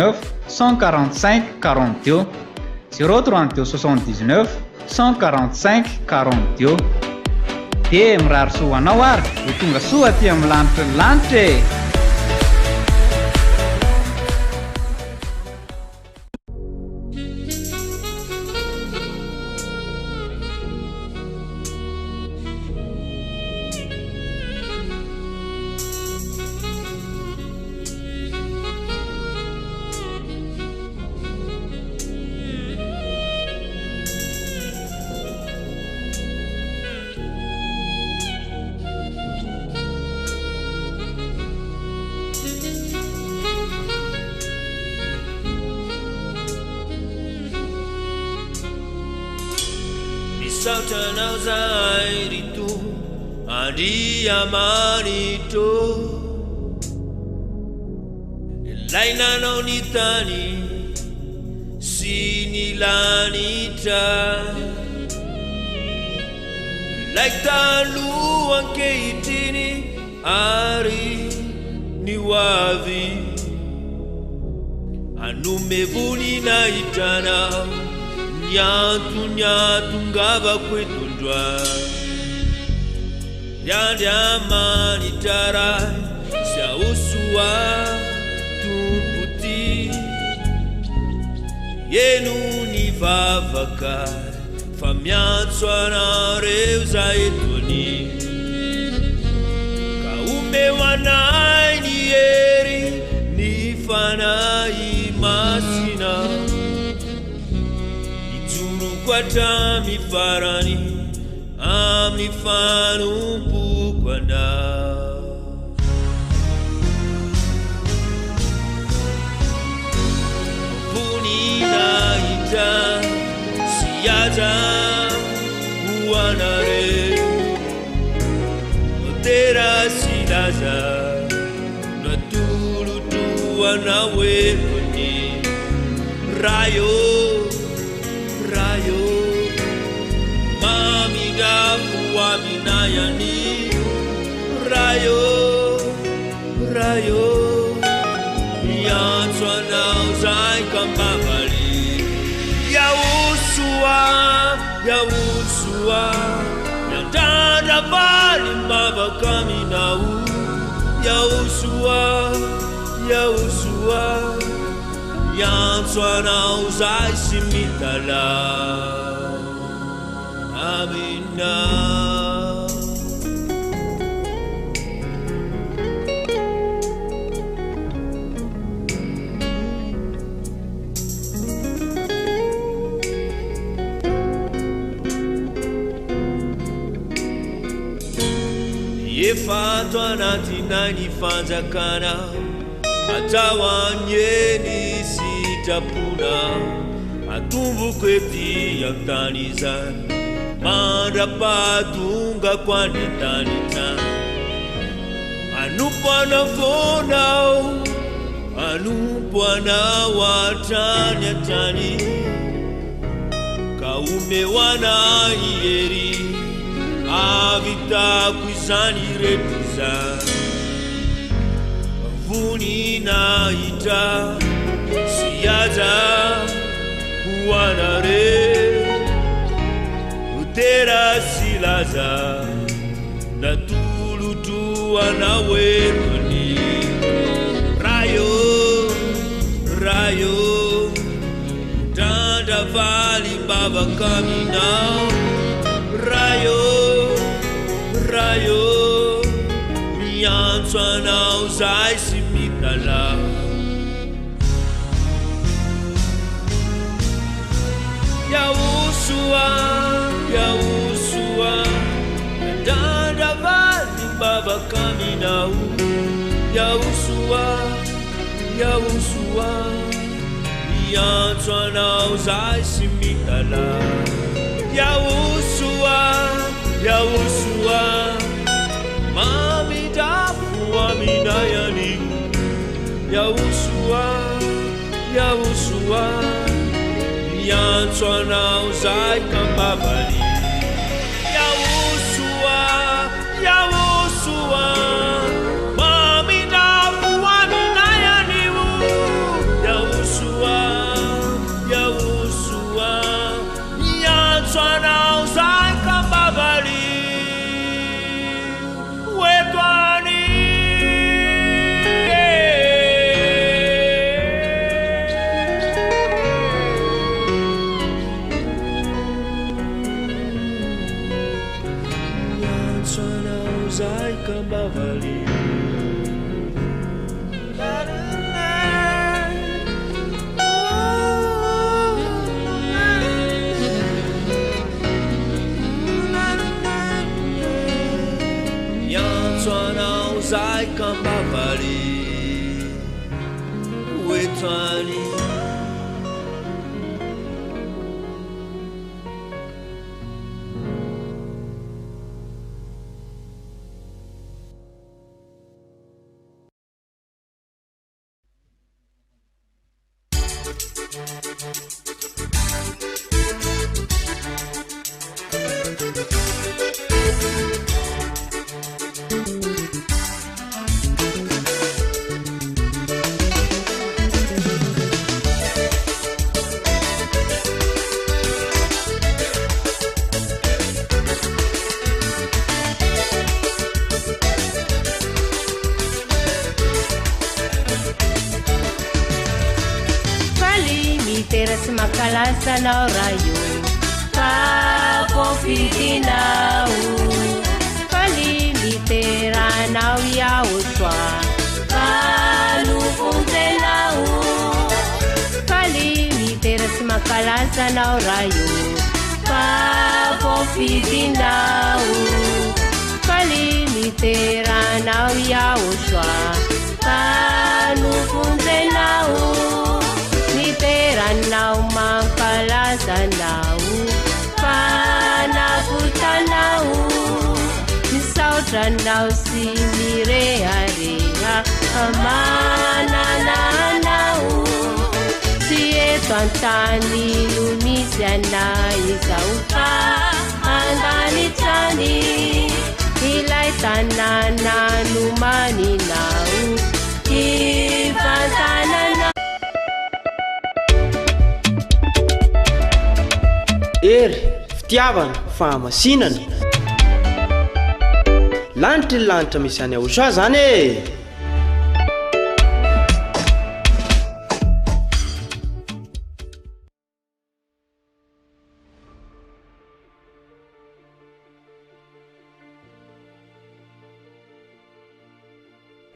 145 42 032 79 145 42 dia mirary soa anao ary ho tonga soa aty amin'ny lanitra Sautanao zairi tu andiamanito ilainanao ny tany sy ny lanitra like taloha ankehitriny ary ny hoavy anome vonina hitranao nyatungavako etondroa yandyamanitaray siaosua tumputi yenu ni vavaka famiatso anareo za etoni kaumewanai ni eri ni fanai masina Kwata mi farani amni fanumpu kwana Punina ita siyaja uanare Otera silaza Natulu tuana wekoni Rayo Rayo Mami dafu wa minayani Rayo Rayo Yanswa na uzai kambabali Ya usua Yandada bali mbaba kaminau Ya usua Yanswa na uzai simitala Amina Yefato anatina nifanjakana Atawanyeni sitapuna Atumbu kweti ya tanizan Marapatunga kwa nitanita Anupana fonao Anupana watanya tani Kaume wana ieri Avita kuisani retiza Vuni na ita Siyaza Wanare Utera silaza Natulu tuana wekoni Rayo Rayo Tanda vali baba kaminao Rayo Rayo Miyanswa na uzai simitala Ya usua Dada vali baba kaminau Ya usua Yanswa na uzai simitala Ya usua Mami dafu wa minayani Ya usua Yanswa na uzai kambabali Ya usua Mami dafu wa minayani Ya Kambavali. Yang Chuanao Zai Kambavali Wetwali. Makalasanaw rayo Kapofitinaw Kaliliteranaw yauswa Kalupuntenaw Kaliliteras makalasanaw rayo Kapofitinaw Kaliliteranaw yauswa Kalupuntenaw Niteranaw makalasanaw Panaputanaw Nisautanaw si mirearea Amananaw Si etwantani lumisiana Isaupa Andanitani Ilay tanana lumaninaw Ipantananaw Ery, fitiavana, fahamasinana. Lanitra ny lanitra misy any Aotra zany e.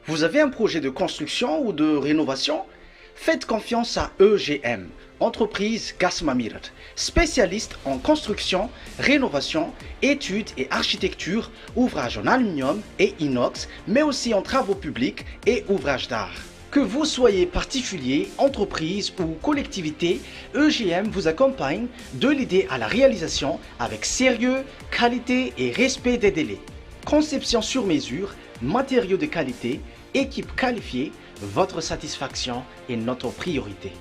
Vous avez un projet de construction ou de rénovation? Faites confiance à EGM, entreprise Gasmamirat, spécialiste en construction, rénovation, études et architecture, ouvrages en aluminium et inox, mais aussi en travaux publics et ouvrages d'art. Que vous soyez particulier, entreprise ou collectivité, EGM vous accompagne de l'idée à la réalisation avec sérieux, qualité et respect des délais. Conception sur mesure, matériaux de qualité, équipe qualifiée, votre satisfaction est notre priorité.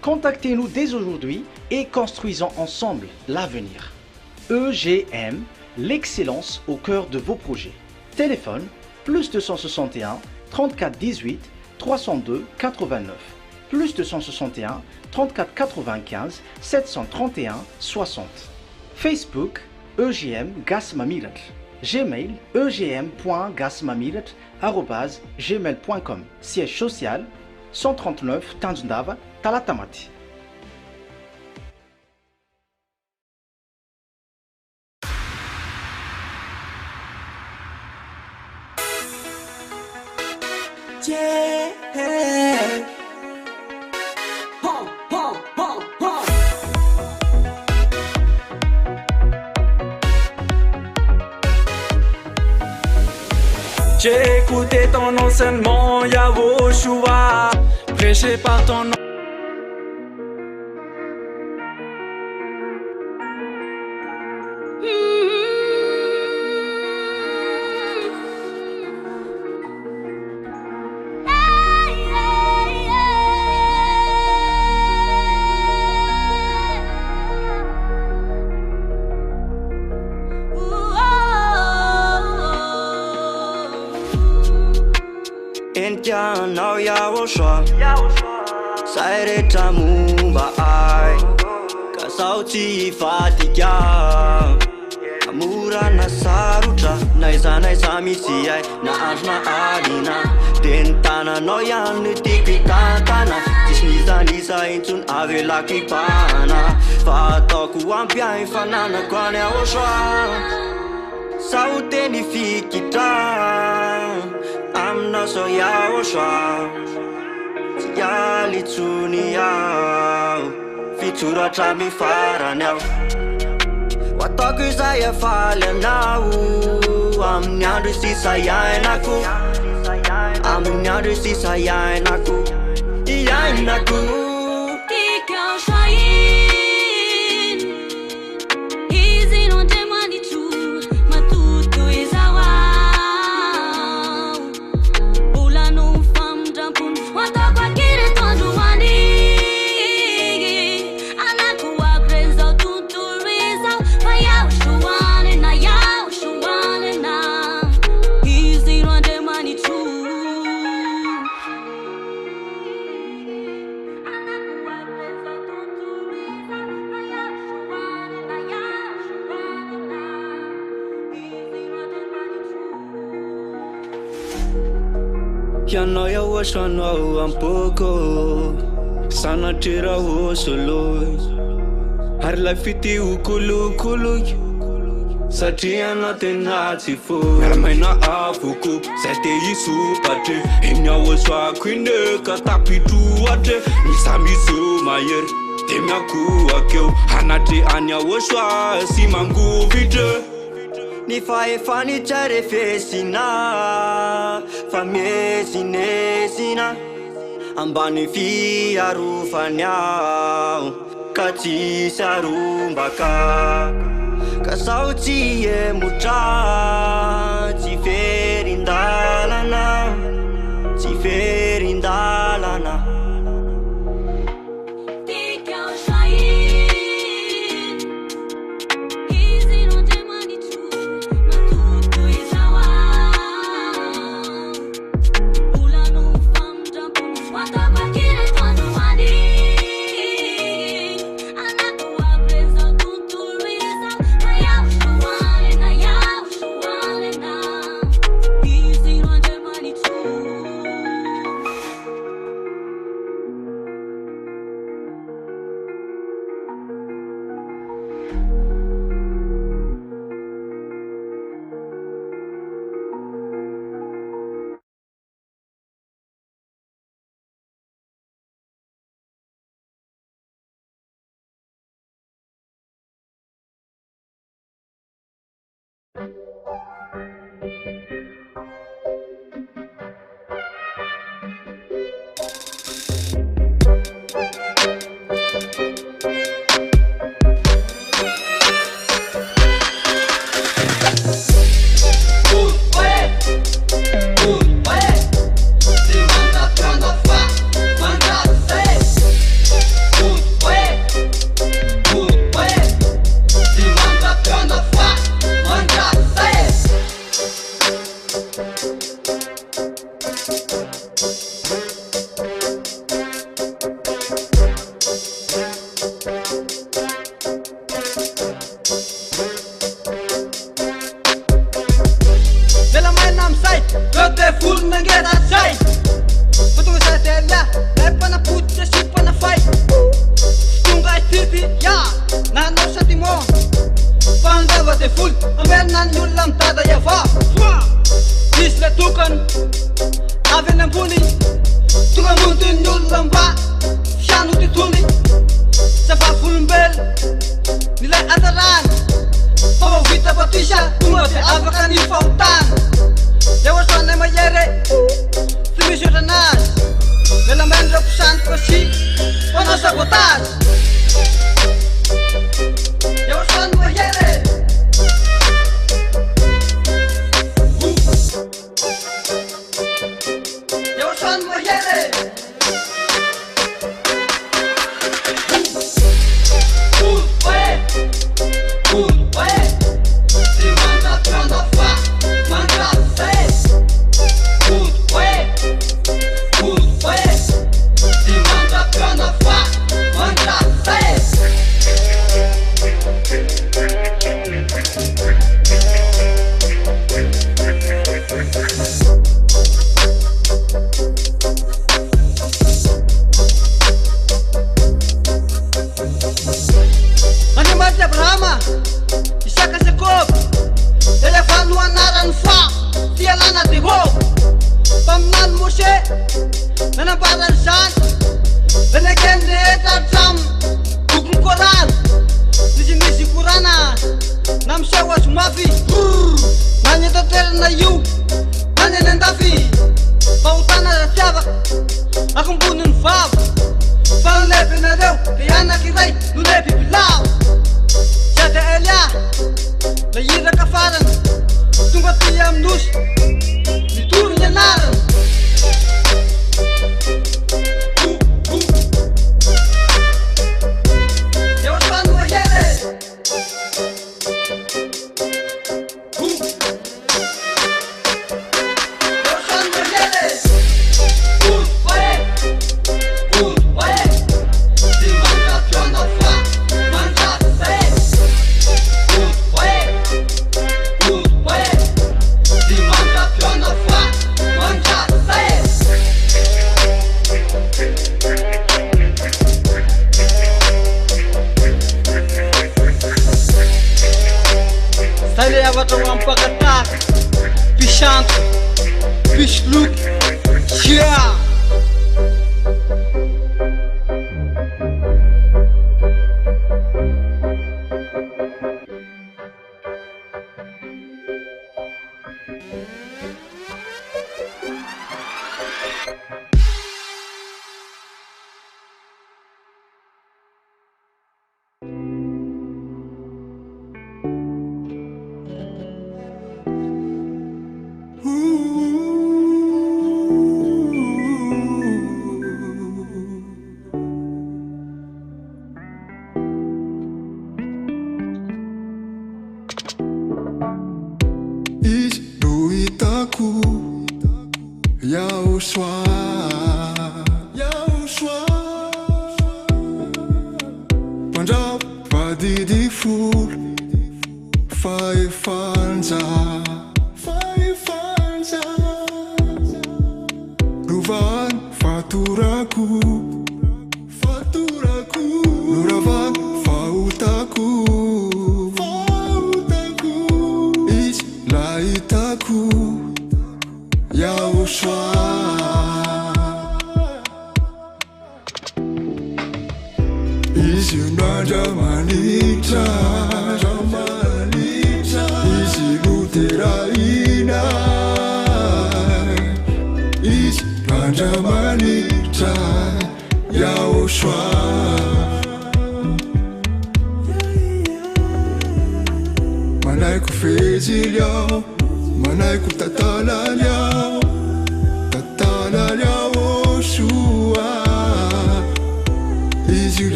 Contactez-nous dès aujourd'hui et construisons ensemble l'avenir. EGM, l'excellence au cœur de vos projets. Téléphone plus 261 34 18 302 89 plus 261 34 95 731 60. Facebook EGM Gasmamirat. Gmail egm.gasmamirat@gmail.com. Siège social 139 Tanjundava, Talatamati. J'ai écouté ton enseignement, Yahushua, prêché par ton nom. Now Yahushua Saireta mumba ai Kasauti fatiga Amura na sarutra Naisa misi ai Na anjna alina Tentana no yan tikitantana Tisnisa intun avela kipana Fataku ampia infanana Kwane Yahushua sao teny fikitra aminao sao iaho soa tsy ialitsony aho fitsoratra mifarany aho ataoko izay afaly anao amin'ny andro sisa iainako amin'ny andro sisa iainako iainako Ianao iaho anao ampoko sanatry raha solo ary lafity okolokolo satria anao tena tsy fo miaramaina avoko zay te hisopatre eny aho soako ine ka tapitroatre misamiso mahery de miakoakeo anatry any aho soa sy mangovitre ni faefany tsare fesina fa mesinesina ambany fiarofany aho ka tsisy arombaka ka sao tsy emotra tsy ferindalana tsy ferindalana Gonna nanamparany zany lenakende tatramo bokony korana misy korana na miseho azo mafy nany atatoerana io nany any andafy fahotana fiavaka akomboniny vava fa lebenareo de anakiray no le bibilao sady elia la iraka farany tonga ty aminosy mitorony anarany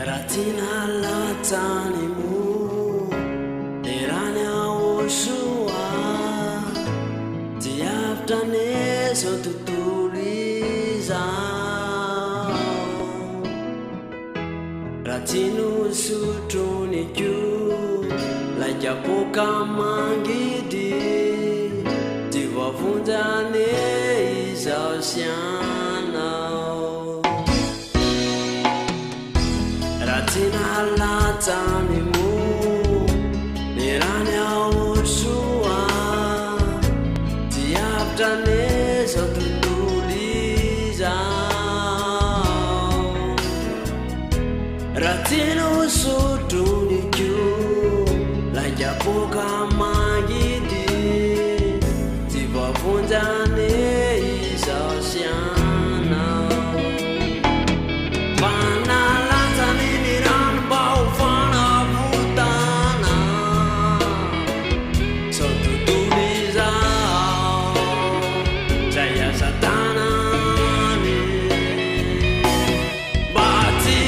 ratina latanimu eranya osua tiaptane sotutuliza ratinu sutuni ju lajapoka mangidi divavunjane izausiana ratina latanimu eranya osua tiaptane sotutuliza ratino sutuni ju lajapoka magidi divavunjane izausiana fana latanini ranbau fana vutana sotutuliza jaya satana bati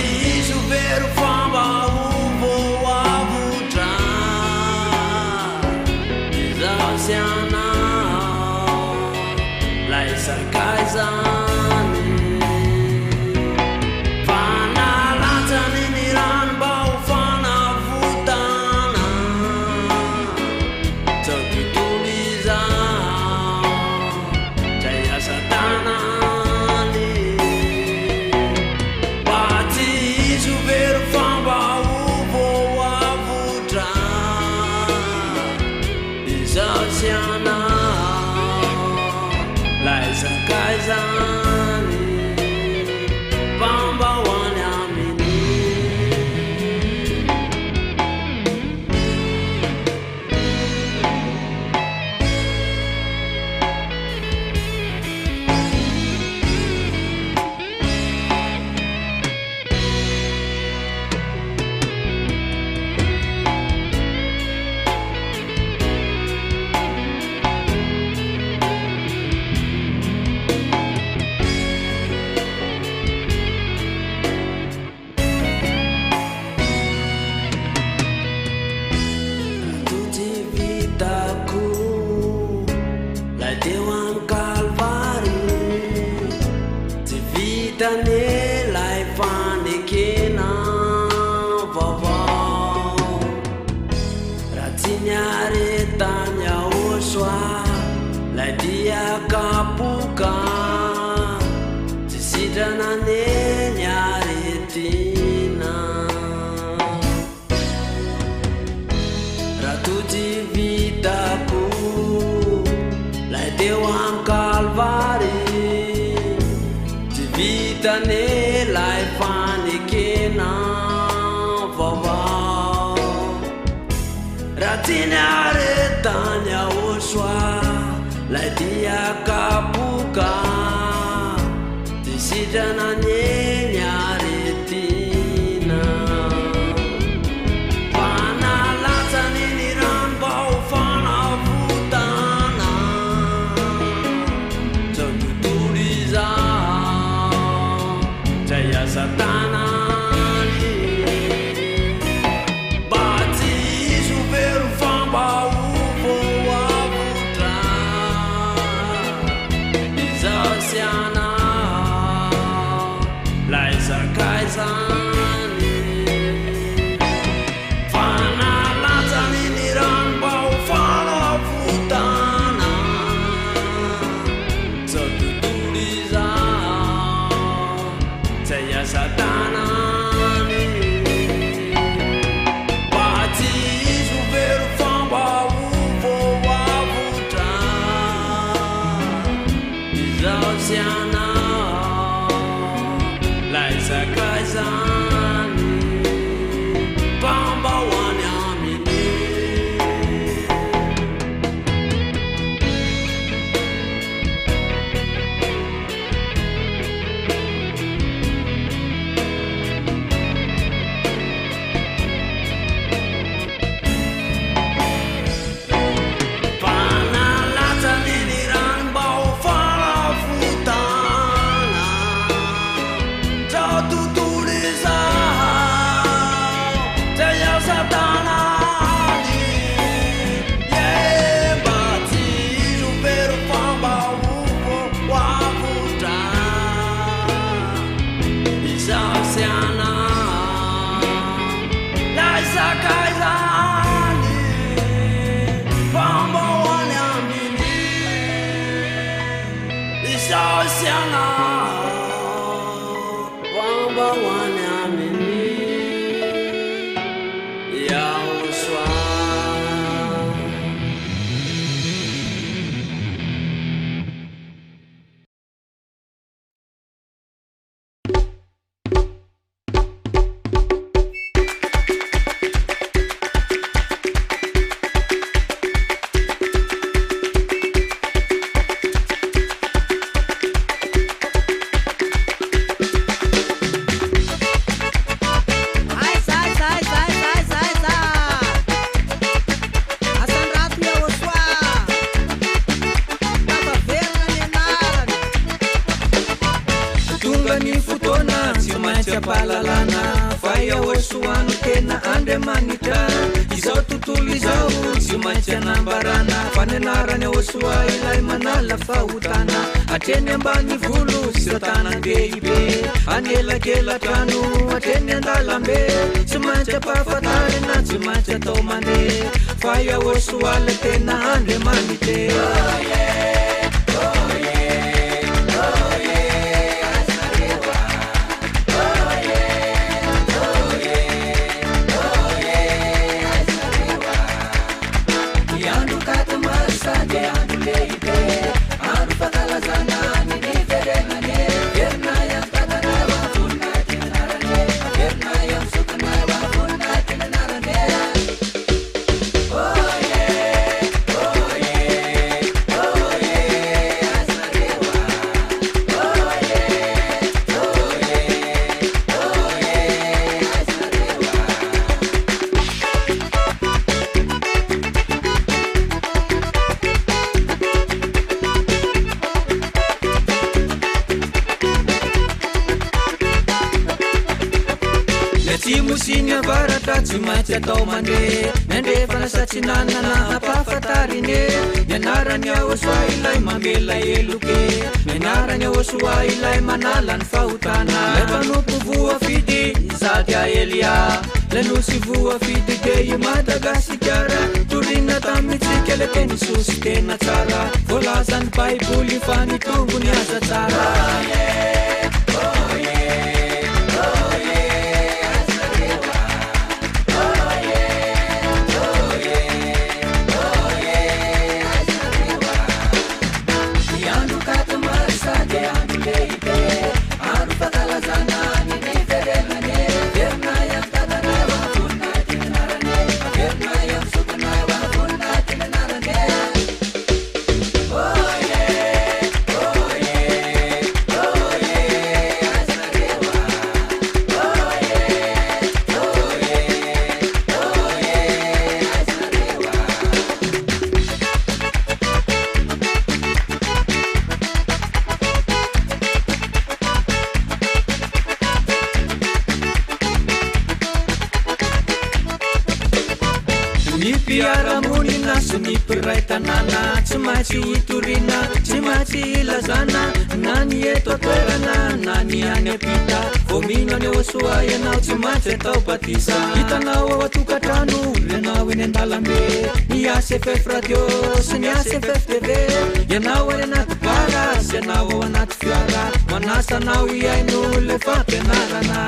super famba uvo avutra izausiana laisa kaizani fana latanini ranbau fana vutana sotutuliza jaya satana bati super famba uvo avutra izausiana laisa kaizani pamba wanyamini tutti vitaku lai dewan kalvari ti vitane lai fanikena vavau ratinyare tanya oswa lai dia kapuka ti sidanane nyare tina ratu vitaku lai dewan kalvari ti vitane lai fanikena vavau ratinare tanya oswa lai dia kapuka ti sidanane nyare tina fana latanini ranbau fana vutana sotutuliza jaya satana bati super famba uvo avutra izausiana Andriamanitra izao tontolo izao tsy maintsy anambarana fanenarany osoa ilay manala fahotana atreny ambany volo sy tanan-dehibe anelakelan-trano atreny an-dalambe tsy maintsy ampahafantarina tsy maintsy atao mandeha fa iaho osoa la tena Andriamanitra tsy maintsy atao mandeha nandrefa nasatsinanana hampahafantarine nianarany ahosoa ilay mamela eloke nianarany ahosoa ilay manala ny fahotana lay mpanompo voafidy sady Elia lanosy voafidy de i Madagasikara torina tamitsika le teny sosy tena tsara voalazany baiboly fa ny tombony asa tsara Piaramonina sy ny mpiray tanàna tsy maintsy hitorina tsy maintsy ilazana na ny eto toerana na ny any ampita vomino any osoa ianao tsy maintsy atao batisa hitanao ao atokantrano ianao eny an-dalambe ny ACFF radio sy ny ACFF TV ianao any anaty bara sy ianao ao anaty fiara manasanao iaino le fampianarana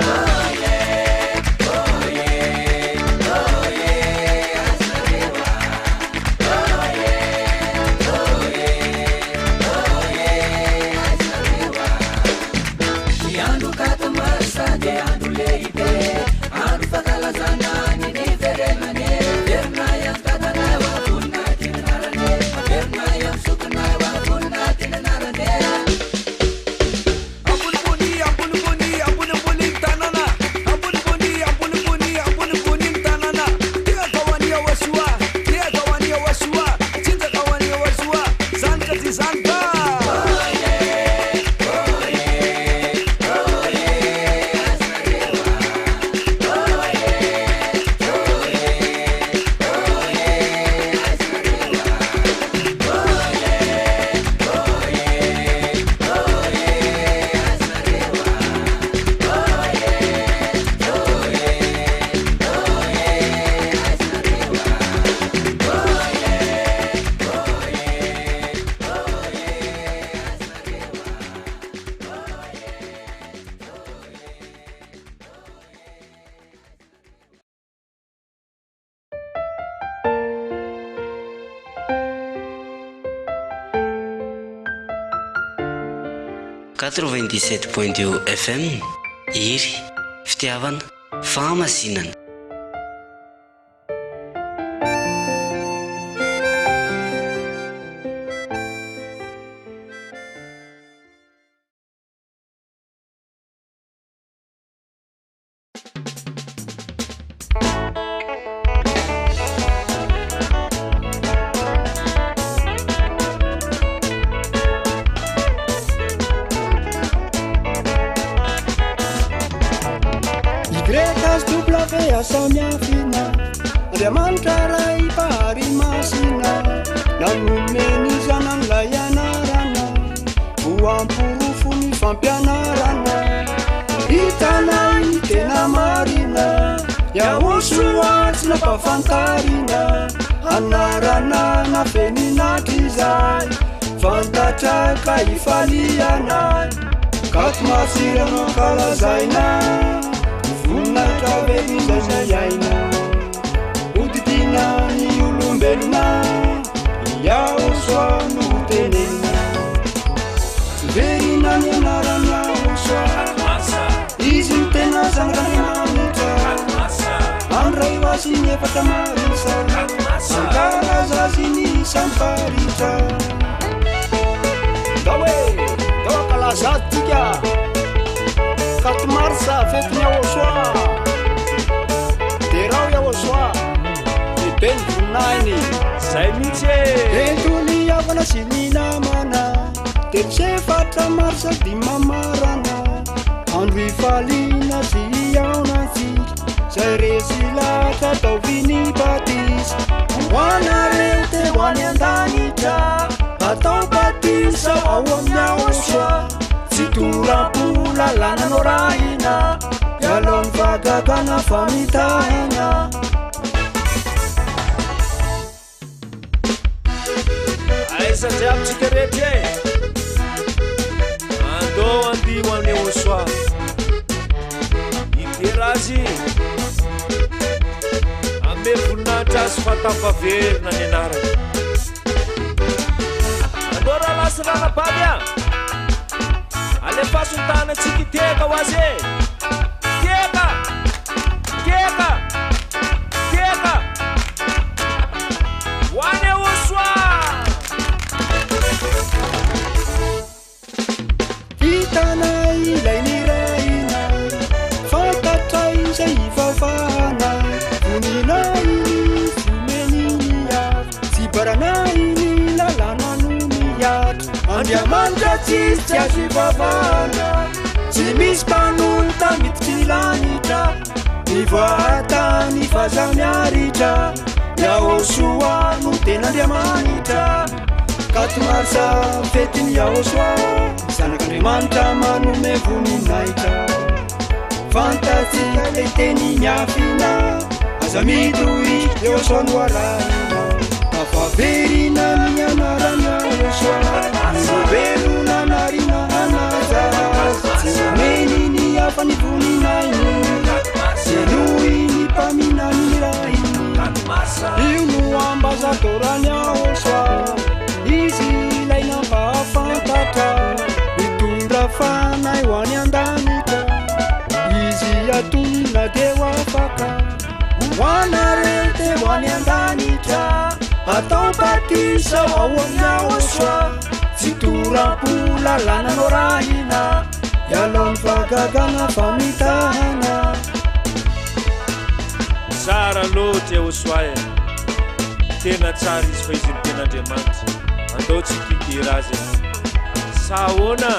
FM Iry fitiavana fahamasinana Samiafina Andriamanitra ray pahary masina nanomeny zanan'ilay anarana ho amporofo ny fampianarana hitanay tena marina Yahoshua tsy nampafantarina anarana nafeninatrizay fantatraka ifalianay kato masirana kalazaina voninahitra verizay aina hodidina ny olombelona Yahoshua no tenena verina ny anarana Yahoshua izy ny tena zanganamitra andray hoazy ny efatra marisa ankalazazy ny samparitra Dawa kalazady tika kato marsa fetiny Yahoshua de rao Yahoshua be ny voninahiny zay mihitsy entony havana sy ny namana terisefatra marsa dimamarana andro ifaliana sy iaonantsika zay resy latra tao viny batisa hoanareo te hoany an-danitra atao batisa ao amin'ny Yahoshua tsy toram-pola lananao rahina ialony vagagana famitahana aiza jiabytsika rehetra andô andimo amin'ny Yahoshua iterazy ame voninahitra azy fatafaverina ny anarany andô raha lasa ranabavy alefaso ny tanatsika iteka ho azy teka teka teka ho any Yahoshua hitanay ilay nirahina fantatray zay hivavahana voninainy fomeniny avy tsy baranainy lalana no miatra Andriamanitra tsisy tsy azo hivavahana tsy misy mpanonta miditry ny lanitra mivoatany faza miaritra Yahoshua no tena Andriamanitra kato marsa fetiny Yahoshua zanak'Andriamanitra manome voninahitra fantatsika le teny miafina aza midohy Yahoshua no arahina afaverina ny anarana Yahoshua velona narina anazazy tsy omeny ny hafa ny voninahiny selohy ny mpamina ny rahiny io no ambazadorany Yahoshua izy ilaina mba hafantatra mitondra fanay ho any an-danitra izy atonina de ho afaka ho anareo te ho any an-danitra atao batisa ao amin'ny Yahoshua tsy toram-pola lananao rahina ialony vagagana famitahana tsara loatra Yahoshua tena tsara izy fa izy ny tena Andriamanitra andao tsy kikira azy sahoana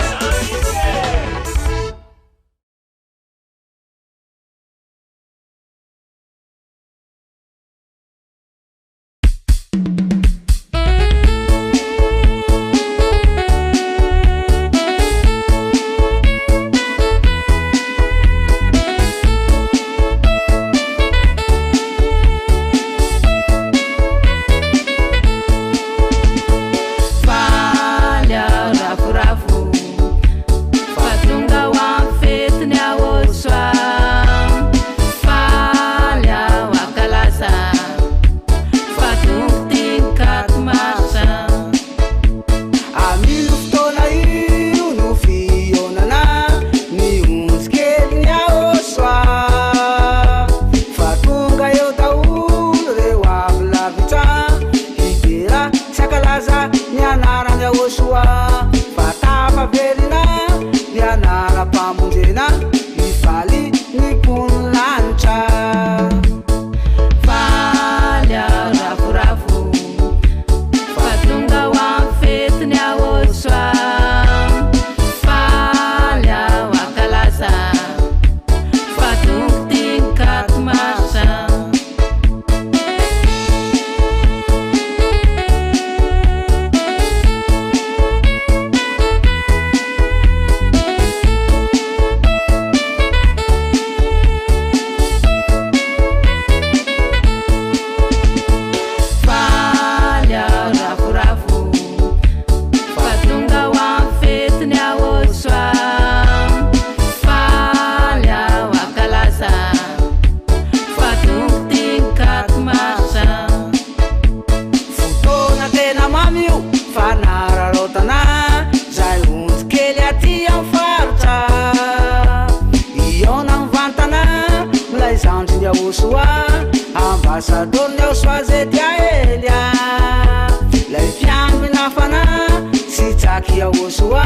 yaosua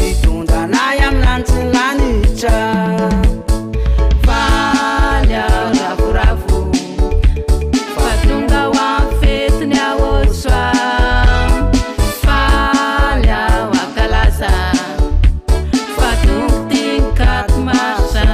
itondranay amin'androlanitra falya ravoravo fatonga ho amin'ny fetiny ahosoa falya wakalaza fatongo tinkato marsa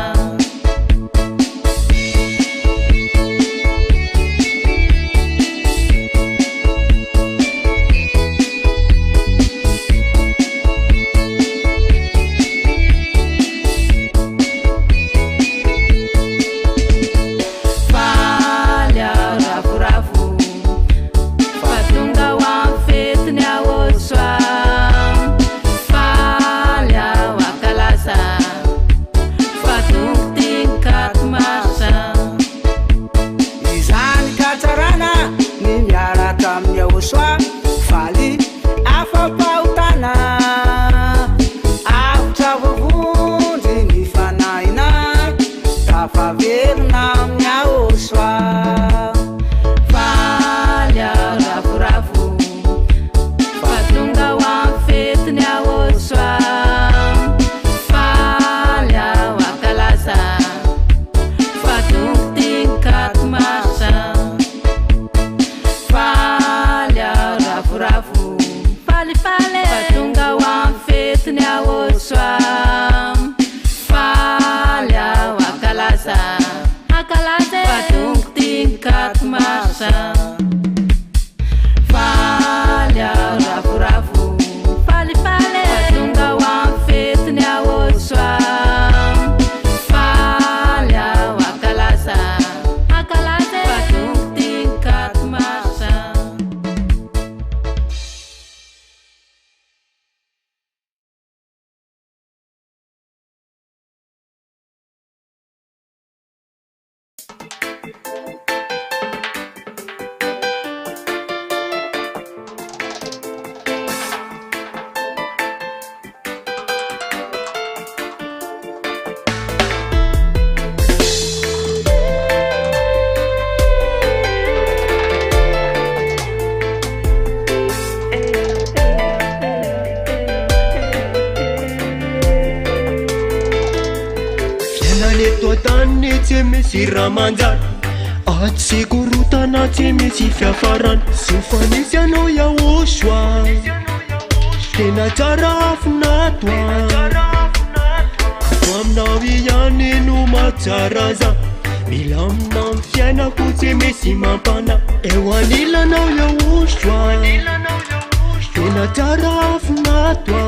Ramanjat atsy korotana tsy misy fiafarana sofanisy anao yahosoa tena tsara afinato ato aminao ihany no matsara za mila aminao ny fiainako tsy misy mampana eo anilanao yahosoa tena tsara afinato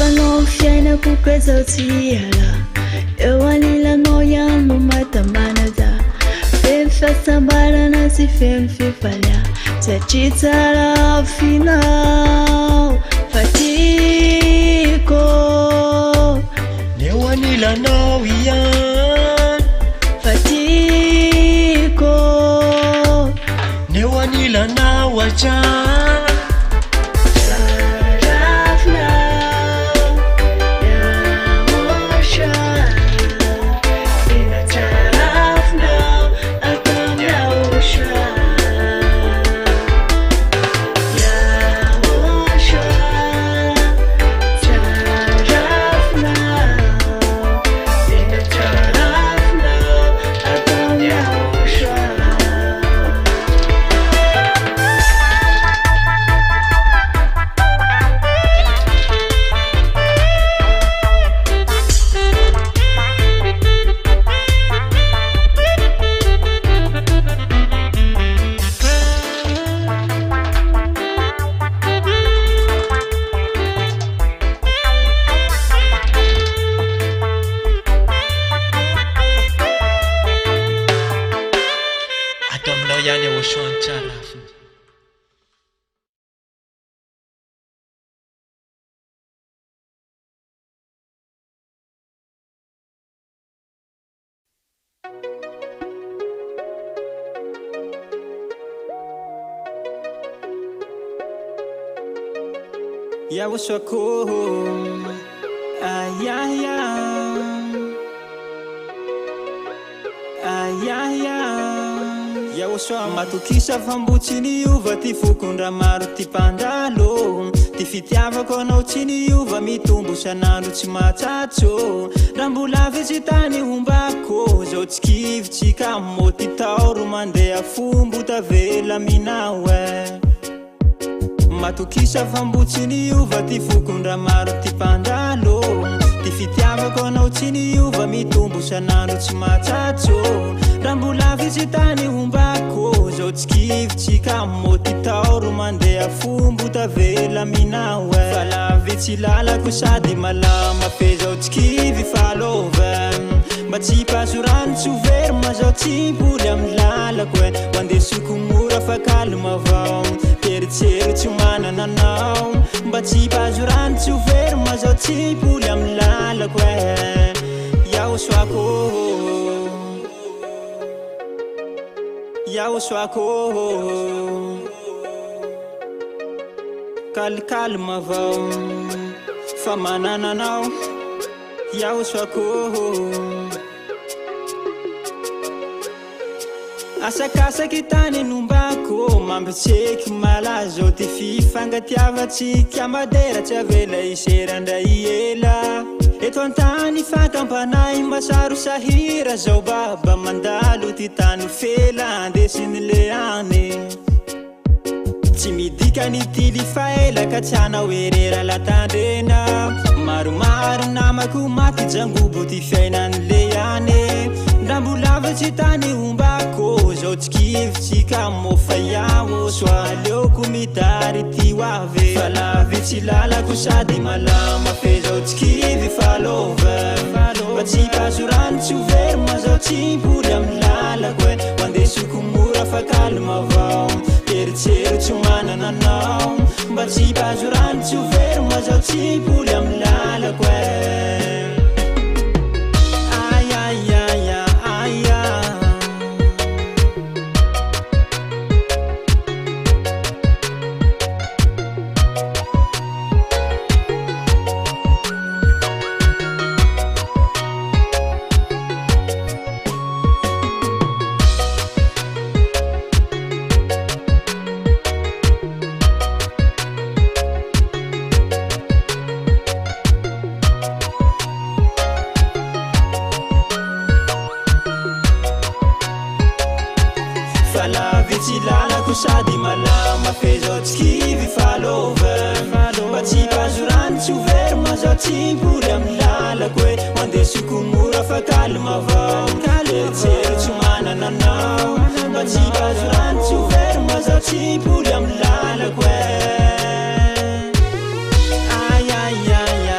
fanao fiainako koe zao tsy ala eo anilanao ihany no mahatamana za feno fahasambarana sy feno fifalia satria tsara afinao fa tiako eo anilanao ihany fa tiako eo anilanao atrany Ya waswako ayaya ya waswa matokisa fambotsy ny ova ty fokondra maro ty pandalo ty fitiavako anao tsy ny ova mitombo sanandro tsy matsatso raha mbola vetsy tany ombako zao tsy kivotsika moty taoro mandeha fombo tavela minao matokisa fambotsy ny ova ty fokondra maro ty pandalo ty fitiavako anao tsy ny ova mitombo sanandro tsy matsatso raha mbola vitsy tany ombako zao tsy kivotsika moty taoro mandeha fombo tavela minao fa lavetsy lalako sady malama fe zao tsy kivy falova mba tsy paso rano tsy overma zao tsy mpoly amy lalako mandesoko mora fa kalma avao teritsery tsy manana anao mba tsy paso rano tsy overma zao tsy mpoly amy lalako yaho soako yaho soako kalkalma avao fa manana anao yaho soako asakasaky tany nombako mampitseky malazo ty fifangatiavatsika madera tsy avela iserandray ela eto antany fakampanay masaro sahira zao baba mandalo ty tany fela andesiny le any tsy midikany ty lifaela ka tsy anao erera latandrena maromaro namako maty jangobo ty fiainany le any ndra mbola vetsy tany ombako zao tsy kivotsika mofa yaho soaleoko mitary ty oave fa lavetsy lalako sady malama fe zao tsy kivy falova fa tsy paso rano tsy overma zao tsy mpoly amy lalako mandesoko mora fa kalma avao teritsery tsy manana anao mba tsy paso rano tsy overma zao tsy mpoly amy lalako sady malama fe zao tsy kivy falova mba tsy paso rano tsy overma zao tsy mpoly amy lalako mandesoko mora fa kalma avao teritsery tsy manana anao mba tsy paso rano tsy overma zao tsy mpoly amy lalako ayayaya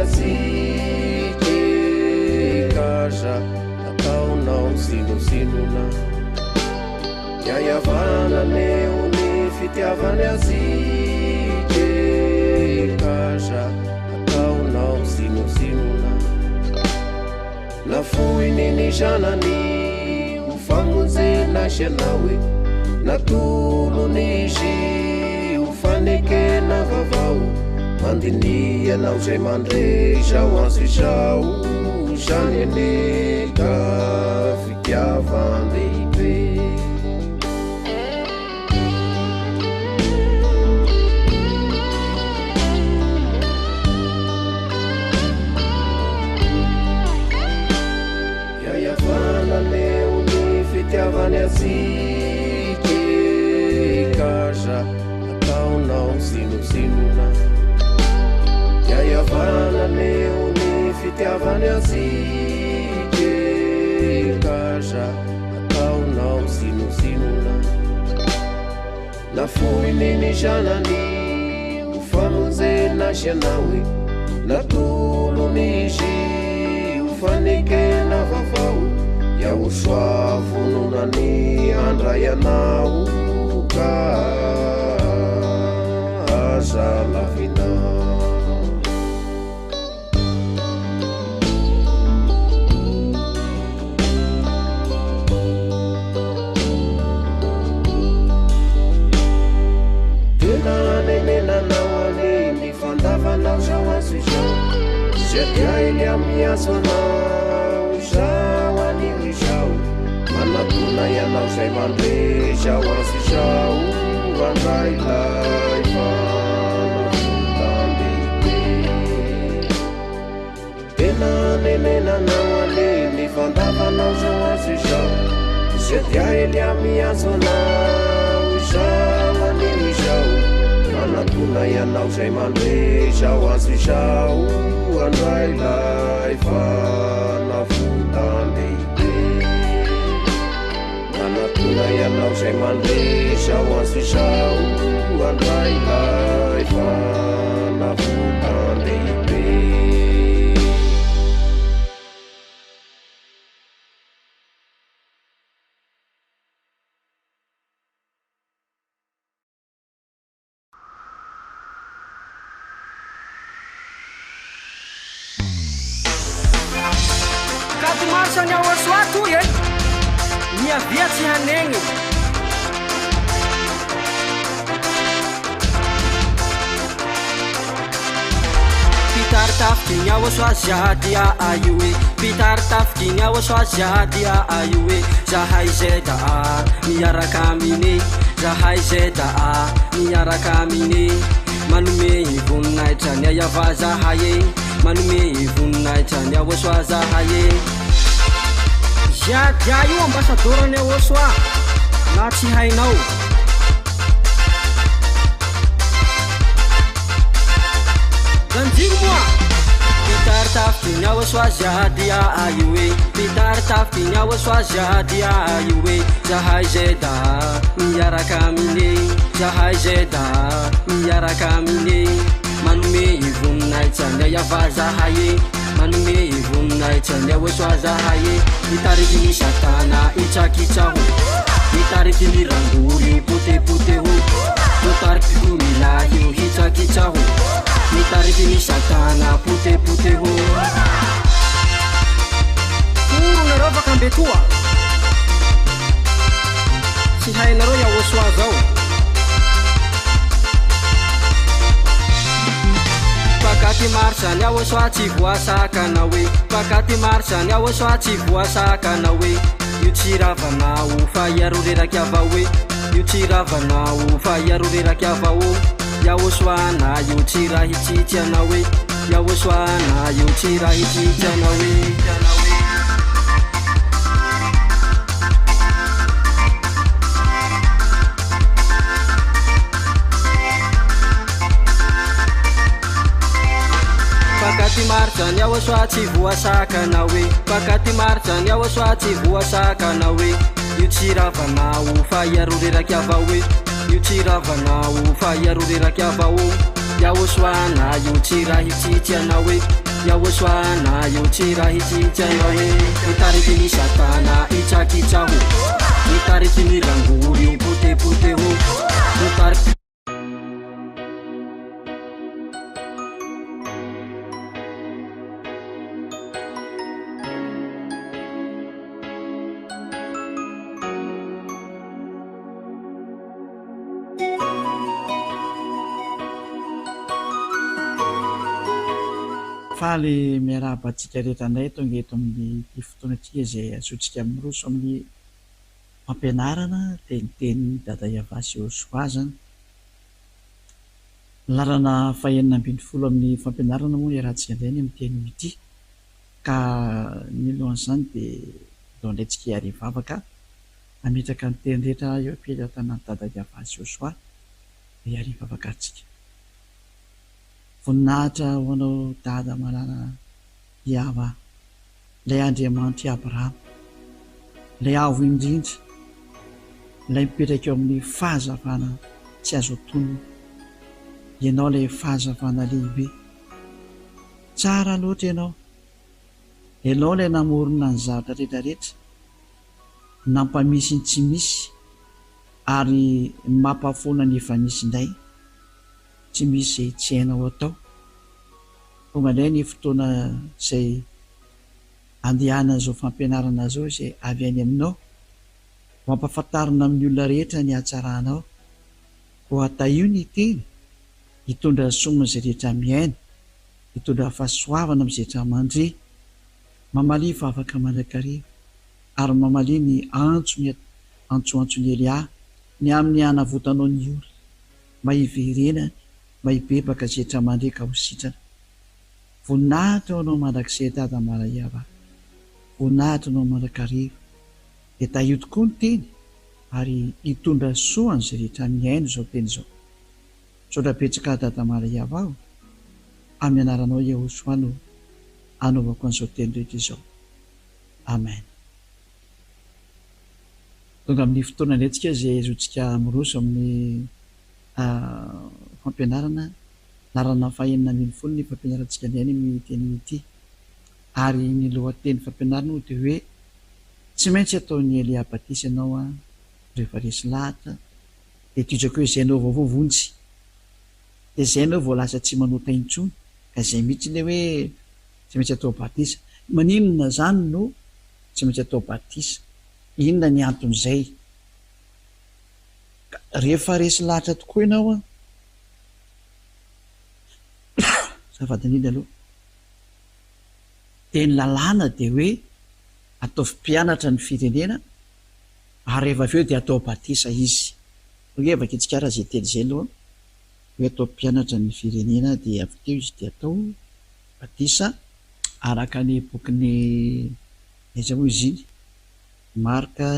asike kaza ataonao sinosinona iayavana neony fitiavany asike kaza ataonao sinosinona nafoininy zanany ho famonjenasianao e natolony izy ho fanekena vavao mandinianao zay mandresao azo izao zany aneka fitiavan-dehibe iayavana neony fitiavany asike kaza ataonao sinosinona iayavana neony fitiavany asike kaza ataonao sinosinona nafoininy zanany ho famonjenasianao e natolony izy ho fanekena vavao iahosoavononany andray anao ka aza lavina fandavanao zao azo izao zay ily amiazo anao zao anio izao manatona ianao zay mandresao azo izao andrailay fanafotandehibe tena nenenanao aniny fandavanao zao azo izao zay dia ily amiazo anao zao anio izao manatona ianao zay mandresao azo izao andrailay fanafotandehibe manatona ianao zay mandresao azo izao andrailay fanafotandehibe Marsan yawa suatu ya nia biat si haneng pitar tafki nyawa swajadia ayuwe pitar tafki nyawa swajadia ayuwe zahai zeda niara kamine zahai zeda niara kamine manume ivunai chanya yava zahaye manume ivunai chanya waswa zahaye dia io ambasadorany Osoa na tsy hainao ganjiro moa pitar tafky ny Osoa zadia ayuwe pitar tafky ny Osoa zadia ayuwe zahay zeda miaraka amine zahay zeda miaraka amine manume ivonay tsany yava zahaye manume ivonay tsany Osoa zahaye itarikiny satana itsakitsaho itarikiny rangory potepoteho itarikiny milahy hitsakitsaho itarikiny satana potepoteho foro nareo afaka ambetoa tsy hainareo ya Osoa zao pakati marsany Osoa tsy voasakana hoe pakati marsany Osoa tsy voasakana hoe io tsy ravanao fa iaro reraky ava hoe io tsy ravanao fa iaro reraky ava o ya Osoa na io tsy raha hitsitsana hoe ya Osoa na io tsy raha hitsitsana hoe pakati marsany Osoa tsy voasakana hoe pakati marsany Osoa tsy voasakana hoe io tsy ravanao fa iaro reraky ava hoe io tsy ravanao fa iaro reraky ava o ya Osoa na io tsy raha hitsitsana hoe yaoswana io tsy raha hitsitsaiao hoe mitariky ny satana itsakitsaho mitariky ny rangory io potepoteho mitariky faly miarabantsika rehetrandray tonga eto amin'ny ty fotoanatsika izay azotsika miroso amin'ny fampianarana teniteny dada Iavasy Osoazana larana fahenina ambin'ny folo amin'ny fampianarana moa iarahantsika indray ny amin'ny teny ity ka ny lohan'izany dia lohandrayntsika hiarivavaka ametraka ny teny rehetra eo am-piatanan'ny dada Iavasy Osoa dia hiarivavaka antsika voninahitra ho anao dada malala Iava ilay Andriamanitra Abrahama ilay avo indrindra ilay mipetraka eo amin'ny fahazavana tsy azo antonona ianao ilay fahazavana lehibe tsara loatra ianao ilay namorona ny zavatra rehetrarehetra nampamisy ny tsy misy ary mampafoana ny efa misy indray tsy misy izay tsy hainao atao tonga indray ny fotoana izay andehana zao fampianarana zao izay avy any aminao mampafantarina amin'ny olona rehetra ny hatsaranao ho ataio ny teny hitondra somina izay rehetra miaina hitondra fahasoavana amin'ny zetra mandre mamalia vavaka mandrakariva ary mamalia ny antsoantsony Elia ny amin'ny hanavotanao ny olona mba hiverenany mba hibebaka zetra mandre ka ho sitrana voninahitra ao anao mandrakizay dada Iava voninahitra anao mandrakariva dia tahio tokoa ny teny ary hitondra soany izay rehetra miaino izao teny izao sotrapetraka dada Iava aho amin'ny anaranao Iaosy no anaovako an'izao teny rehetra izao amen tonga amin'ny fotoana indrantsika izay azontsika miroso amin'ny fampianarana larana fahenina ambin'ny folo ny fampianarantsika indray ny teny ity ary ny lohateny fampianarana dia hoe tsy maintsy ataon'ny Elia Batisa ianao rehefa resy lahatra dia titrako hoe izay anao vaovao vonjy dia izay anao vao lasa tsy manota intsony ka izay mihitsy ilay hoe tsy maintsy atao batisa maninona zany no tsy maintsy atao batisa inona ny anton'izay rehefa resy lahatra tokoa ianao zavadinina aloha dia ny lalàna dia hoe atao mpianatra ny firenena ary rehefa avy eo dia atao batisa izy hoe avaka itsikara zay teny izay aloha hoe atao mpianatra ny firenena dia avy teo izy dia atao batisa araka ny bokiny aiza moa izy iny Marka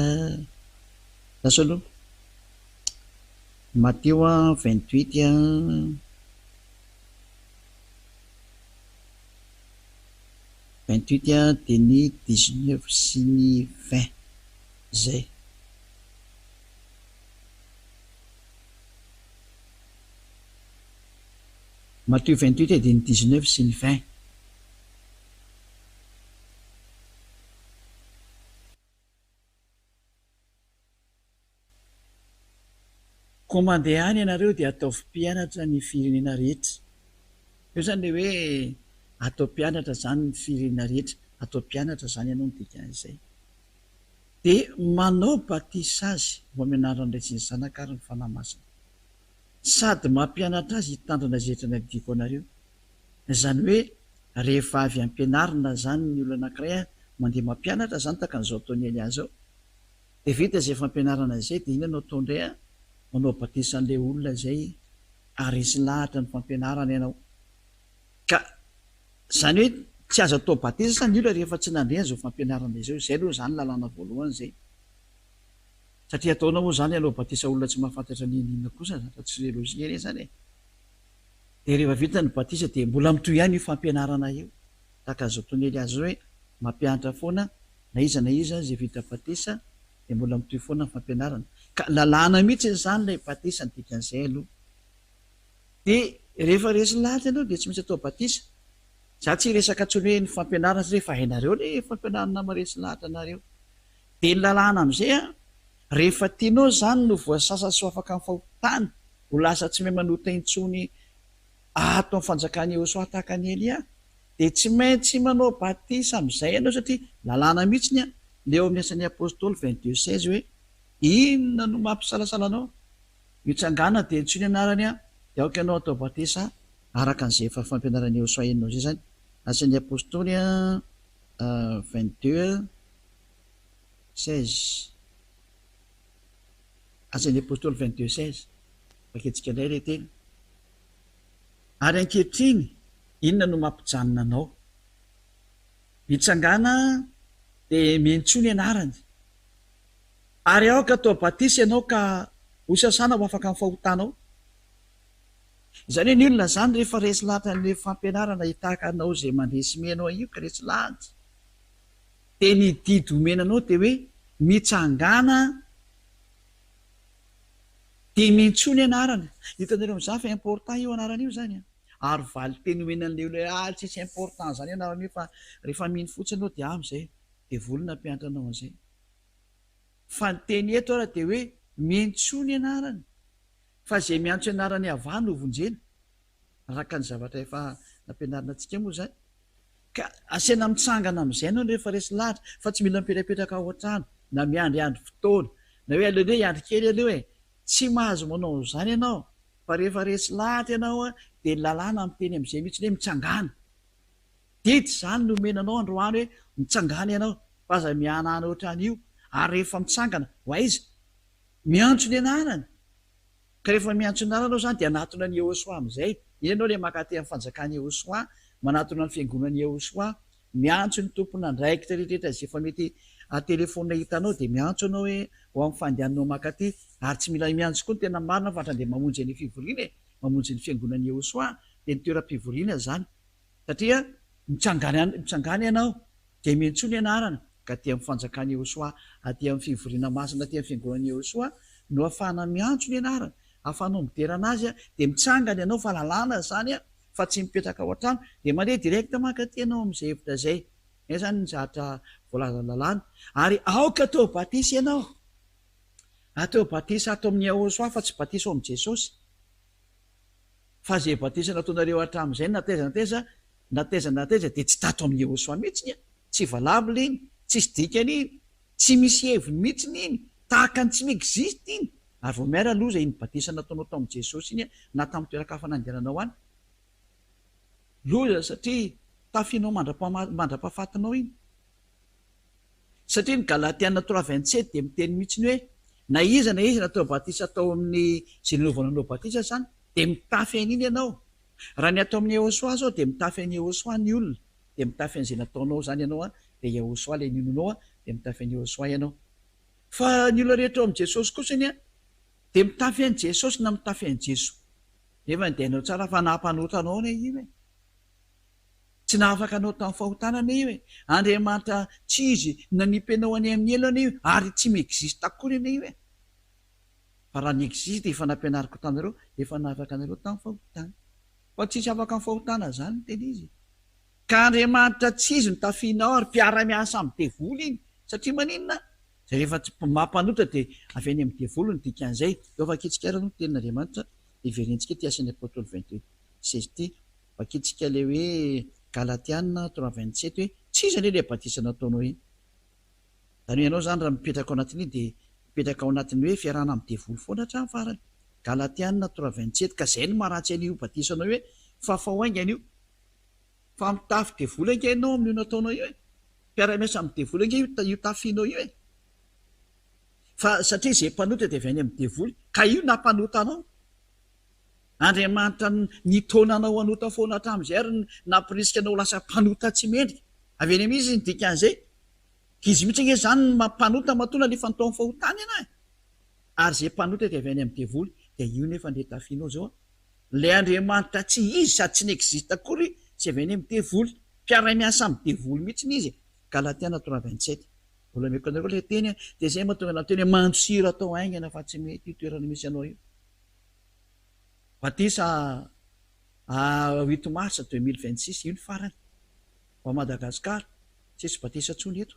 lasa aloha Matteo 28 dia ny 19 sy ny 20 zay Matteo 28 dia ny 19 sy ny 20 koa mandeha any ianareo dia atao mpianatra ny firenena rehetra io zany le hoe atao mpianatra zany ny firenena rehetra atao mpianatra zany ianao ny dikan'izay dia manao batisa azy mba mianaran'ilay sy ny zanaka ary ny fanahy masina sady mampianatra azy hitandrina zetra ny adiko anareo zany hoe rehefa avy ampianarina zany ny olona anankiray mandeha mampianatra zany taka an'izao ataony Elia zao dia vita izay fampianarana izay dia ina anao atao indray manao batisa an'ilay olona zay ary resy lahatra ny fampianarana ianao ka zany hoe tsy azo atao batisa zany olona rehefa tsy nandrea zao fampianarana izao izay aloha zany lalàna voalohany zay satria ataonao moa zany alao batisa olona tsy mahafantatra ny inona kosa zatra tsy lozia re zany dia rehefa vita ny batisa dia mbola mitoy ihany io fampianarana io taka zao ataony Elia zao hoe mampianatra foana na iza zay vita batisa dia mbola mitoy foana ny fampianarana ka lalàna mihitsy zany lay batisa ny dikan'izay aloha dia rehefa resy lahatra ianao dia tsy maintsy atao batisa za tsy resaka tsony hoe ny fampianarana rehefa hainareo le fampianarana maresy lahatra anareo de ny lalàna am'izay a rehefa tianao zany no voasasa sy afaka ny fahotany ho lasa tsy mahay manota intsony ato amin'ny fanjakany Iehosoa tahaka ny Elia de tsy maintsy manao batisa am'izay ianao satria lalàna mihitsiny a le eo amin'ny asan'ny apôstôly 22:16 hoe inona no mampisalasala anao mitsangana de ntsony anarany a de aoka ianao atao batisa araka an'izay efa fampianarany Iehosoa enao zay zany asan'ny apôstôly 22:16 asan'ny apôstôly 22:16 faketsika indray le teny ary ankehitriny inona no mampijanona anao mitsangana de miantsony anarany ary aoka atao batisa ianao ka ho sasana ho afaka ny fahotanao izany hoe ny olona zany rehefa resy lahatra n'le fampianarana hitahaka anao zay mandresy menao io ka resy lahatra de ny didy omenanao de hoe mitsangana de miantsony anarana hitanareo am'za fa important io anarana io zany a ary valy teny omenan'le olona tsisy important zany anarana io fa rehefa miny fotsy anao de am'izay de volona mpiantra anao an'izay fa ny teny eto ara de hoe miantsony anarana fa zay miantso anarany avany ho vonjena araka ny zavatra efa nampianarina antsika moa zany ka asena mitsangana am'izay anao rehefa resy lahatra fa tsy mila mipetrapetraka ao an-trano na miandryandry fotoana na hoe aleo iandry kely aleo e tsy mahazo manao zany ianao fa rehefa resy lahatra ianao a de lalàna miteny am'izay mihitsy hoe mitsangana didy zany no menanao androany hoe mitsangana ianao fa aza mianana ohatran'io ary rehefa mitsangana ho aiza miantso ny anarany ka rehefa miantso ny anarana ao zany de anatona ny Iehosoa am'izay ianao le makaty amin'ny fanjakany Iehosoa manatona ny fiangonany Iehosoa miantso ny tompona andraikitra rehetrarehetra zay efa mety atelefona hitanao de miantso anao hoe ho amin'ny fandehananao makaty ary tsy mila miantso koa ny tena marina fa hatra de mamonjy ny fivoriana e mamonjy ny fiangonany Iehosoa de ny toeram-pivoriana zany satria mitsangana ianao de miantso ny anarana ka ty amin'ny fanjakany Iehosoa aty amin'ny fivoriana masina aty amin'ny fiangonany Iehosoa no ahafahana miantso ny anarana ahafahanao miderana azy a de mitsangana ianao fa lalàna zany a fa tsy mipetraka ao an-trano de mandeha direkta makaty ianao am'izay hevitra zay ay zany ny zahatra voalaza lalàna ary aoka atao batisa ianao atao batisa atao amin'ny Iehosoa fa tsy batisa ao am' Jesosy fa zay batisa nataonareo hatramin'izay nateza de tsy tato amin'ny Iehosoa mihitsiny a tsy valabla iny tsisy dikany iny tsy misy heviny mihitsiny iny tahaka ny tsy miexiste iny ary vo miara aloha zay iny batisa nataonao tao am' Jesosy iny a na tamin'ny toerakafa nandehananao any loza satria tafinao mandra-pahafatinao iny satria ny Galatiana 3:27 de miteny mihitsiny hoe na iza natao batisa atao amin'ny zay nanaovananao batisa zany de mitafy an'iny ianao raha ny atao amin'ny Iehosoa zao de mitafy an'ny Iehosoa ny olona de mitafy an'izay nataonao zany ianao a de Iehosoa le ninonao a de mitafy an'i Iehosoa ianao fa ny olona rehetra ao am' Jesosy kosany a de mitafy an'i Jesosy na mitafy an'i Jesoa nefa ny dainao tsara fa nampanotanao ane io e tsy nahafaka anao tamin'ny fahotanana io e Andriamanitra tsy izy nanimpenao any amin'ny elana io ary tsy miexiste akory ane io e fa raha ny existe efa nampianariko tanareo efa nahafaka anareo tamin'ny fahotana fa tsisy afaka ny fahotana zany ny teny izy ka Andriamanitra tsy izy nitafianao ary mpiara-miasa amin'ny devoly iny satria maninona zay rehefa tsy mampanota de avy any amin'ny devoly ny dikan'izay eo fakitsika rano tenin'Andriamanitra iverentsika ty asan'ny apôstôly 22:16 ty fakitsika le hoe Galatiana 3:27 hoe tsy izy ane le batisa nataonao iny zany ianao zany raha mipetraka ao anatin'iny de mipetraka ao anatin'ny hoe fiarahana amin'ny devoly foana hatramin'ny farany Galatiana 3:27 ka zay no maharatsy an'io batisanao hoe fa fahoaingana io fa mitafy devoly anga ianao amin'io nataonao io e mpiara-miasa amin'ny devoly anga io tafianao io e fa satria zay mpanota de avy any amin'ny devoly ka io nampanotanao Andriamanitra nitonanao anota foana hatramin'izay ary nampirisika anao lasa mpanota tsy mendrika avy any amin'izy ny dikan'izay izy mihitsy nge zany mampanota matona le fanatao amin'ny fahotany iana e ary zay mpanota de avy any amin'ny devoly de io nefa nde tafianao zao le Andriamanitra tsy izy sady tsy nyexiste akory sy avy any amin'ny devoly mpiara-miasa amin'ny devoly mihitsiny izy Galatiana 3:27 mbola meko anareo le teny de zay mahatonga na teny mantsiro atao aingana fa tsy mety io toerana misy anao io batisa 8 mars 2026 io ny farany ao Madagasikara tsisy batisa tsony eto.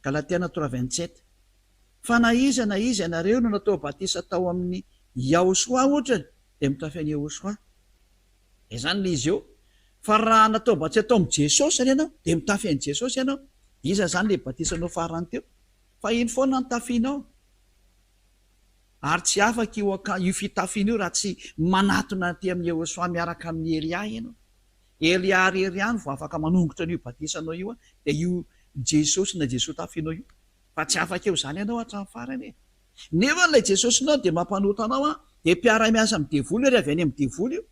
Galatia 3:27 fa na iza ianareo no natao batisa tao amin'ny Yahosoa ohatra dia mitafy any Yahosoa. Izany le izy eo. Fa raha natao batisa tao amin'ny Jesosy any ianao dia mitafy any Jesosy ianao. Iza zany le batisanao farany teo. Fa iny foana ny tafianao. Ary tsy afaka io fitafiana io raha tsy manatona aty amin'ny Yahosoa miaraka amin'ny Elia ianao. Elia ihany vao afaka manongotra an'io batisanao io dia io Jesosy na Jesosy tafianao io. Fa tsy afaka eo zany ianao hatramin'ny farany. Nefa n'ilay Jesosy nao dia mampanota anao dia mpiara-miasa amin'ny devoly io, avy any amin'ny devoly io.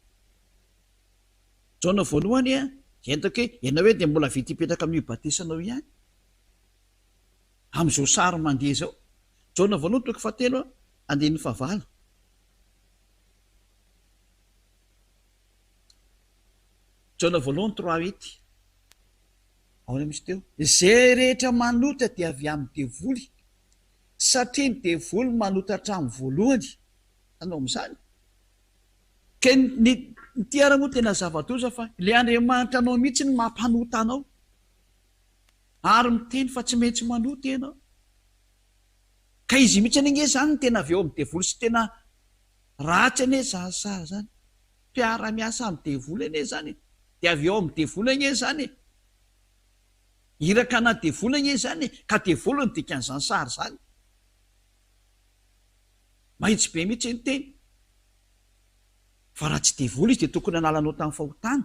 Jaona voalohany entako hoe ianao hoe dia mbola vita hipetraka amin'io batisanao ihany. Amin'izao sary mandeha izao. Jaona voalohany toko 7 andininy 9. Jaona voalohany 3:8. Ao misy teo. Izay rehetra manota dia avy amin'ny devoly, satria ny devoly manota hatramin'ny voalohany. Anao amin'izany. Ka ny tiara moa tena zava-doza fa ilay Andriamanitra anao mihitsy ny mampanota anao. Ary miteny fa tsy maintsy manota ianao. Ka izy mihitsy anie zany ny tena avy eo amin'ny devoly sy tena ratsy anie zany zany. Mpiara-miasa amin'ny devoly anie zany. Dia avy eo amin'ny devoly anie zany. Iraka na devoly anie zany ka devoly ny dikan'izany sary zany. Mahitsy be mihitsy ny teny. Fa raha tsy devoly izy dia tokony analanao tamin'ny fahotana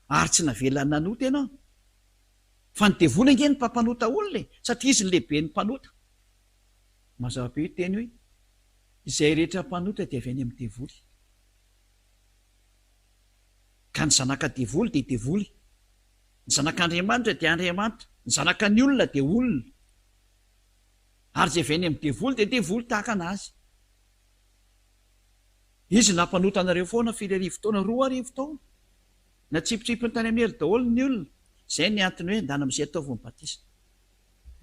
ary tsy navelany nanota ianao. Fa ny devoly anie ny mpampanota olona satria izy ny lehibe ny mpanota. Mazava be io teny hoe izay rehetra mpanota dia avy any amin'ny devoly. Ka ny zanaka devoly dia devoly. Ny zanak'Andriamanitra dia Andriamanitra. Ny zanakany olona dia olona. Ary izay avy any amin'ny devoly dia devoly tahaka anazy. Izy nampanota anareo foana 4 taona, 2 taona. Na tsipitsipi ny tany amin'ny hery daholo ny olona. Izay ny antony hoe ndana amin'izay ataovy ny batisa.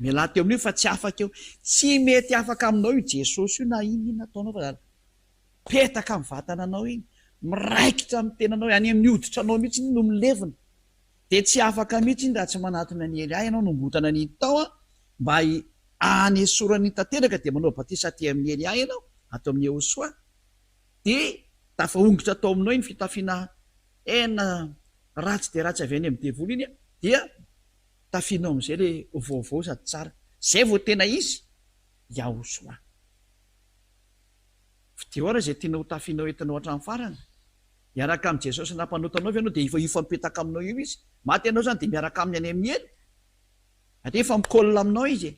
Miala teo amin'io fa tsy afaka eo. Tsy mety afaka aminao io Jesosy io na inona ataonao fa petaka amin'ny vatana anao iny. Miraikitra amin'ny tenanao any amin'ny hoditra anao mihitsy no milevina. Dia tsy afaka mihitsy raha tsy manatona ny Elia ianao nombotana ny tao mba hanesorany tanteraka dia manao batisa aty amin'ny Elia ianao atao amin'ny Yahosoa. Dia tafahongitra atao aminao iny fitafiana ratsy dia ratsy avy any amin'ny devoly iny dia tafianao amin'izay le vaovao sady tsara. Zay vao tena izy Yahosoa. Fitiora izay tiana ho tafianao entinao hatramin'ny farany. Miaraka amin'ny Jesosy nampanotanao ianao dia efa mipetaka aminao io izy. Maty ianao zany dia miaraka aminy any amin'ny eny. Ateo efa mikolla aminao izy.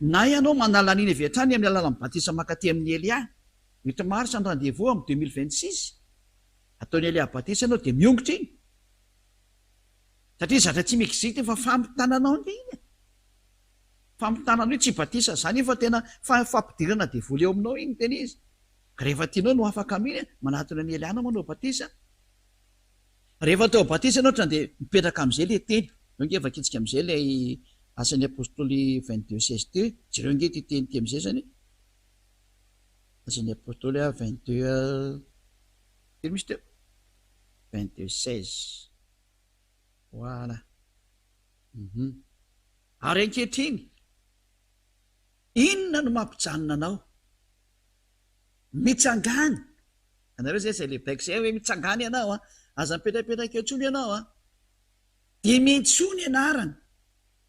Na ianao manala an'iny avy hatrany amin'ny alalan'ny batisa makaty amin'ny Elia. Mety marsa ny rendez-vous amin'ny 2026. Ataony Elia batisa ianao dia miongotra iny. Satria zatra tsy mekizity fa fampitananao iny. Fampitananao tsy batisa zany fa tena fampidirana devoly eo aminao iny tena izy. Rehefa tianao no afaka aminy manatona ny Eliana manao batisa. Rehefa tao batisa ianao dia mipetraka amin'izay le teny. Nge vakitsika amin'izay ilay asan'ny apôstoly 22:16 teo. Jereo nge ty teny ty amin'izay zany. Asan'ny apôstoly 22 teny misy teo 22:16. Voilà. Ary ankehitriny inona no mampijanona anao? Mitsangany. Anareo zay le baik zay hoe mitsangany ianao aza mipetrapetraka eo tsony ianao dia miantsony ianarana.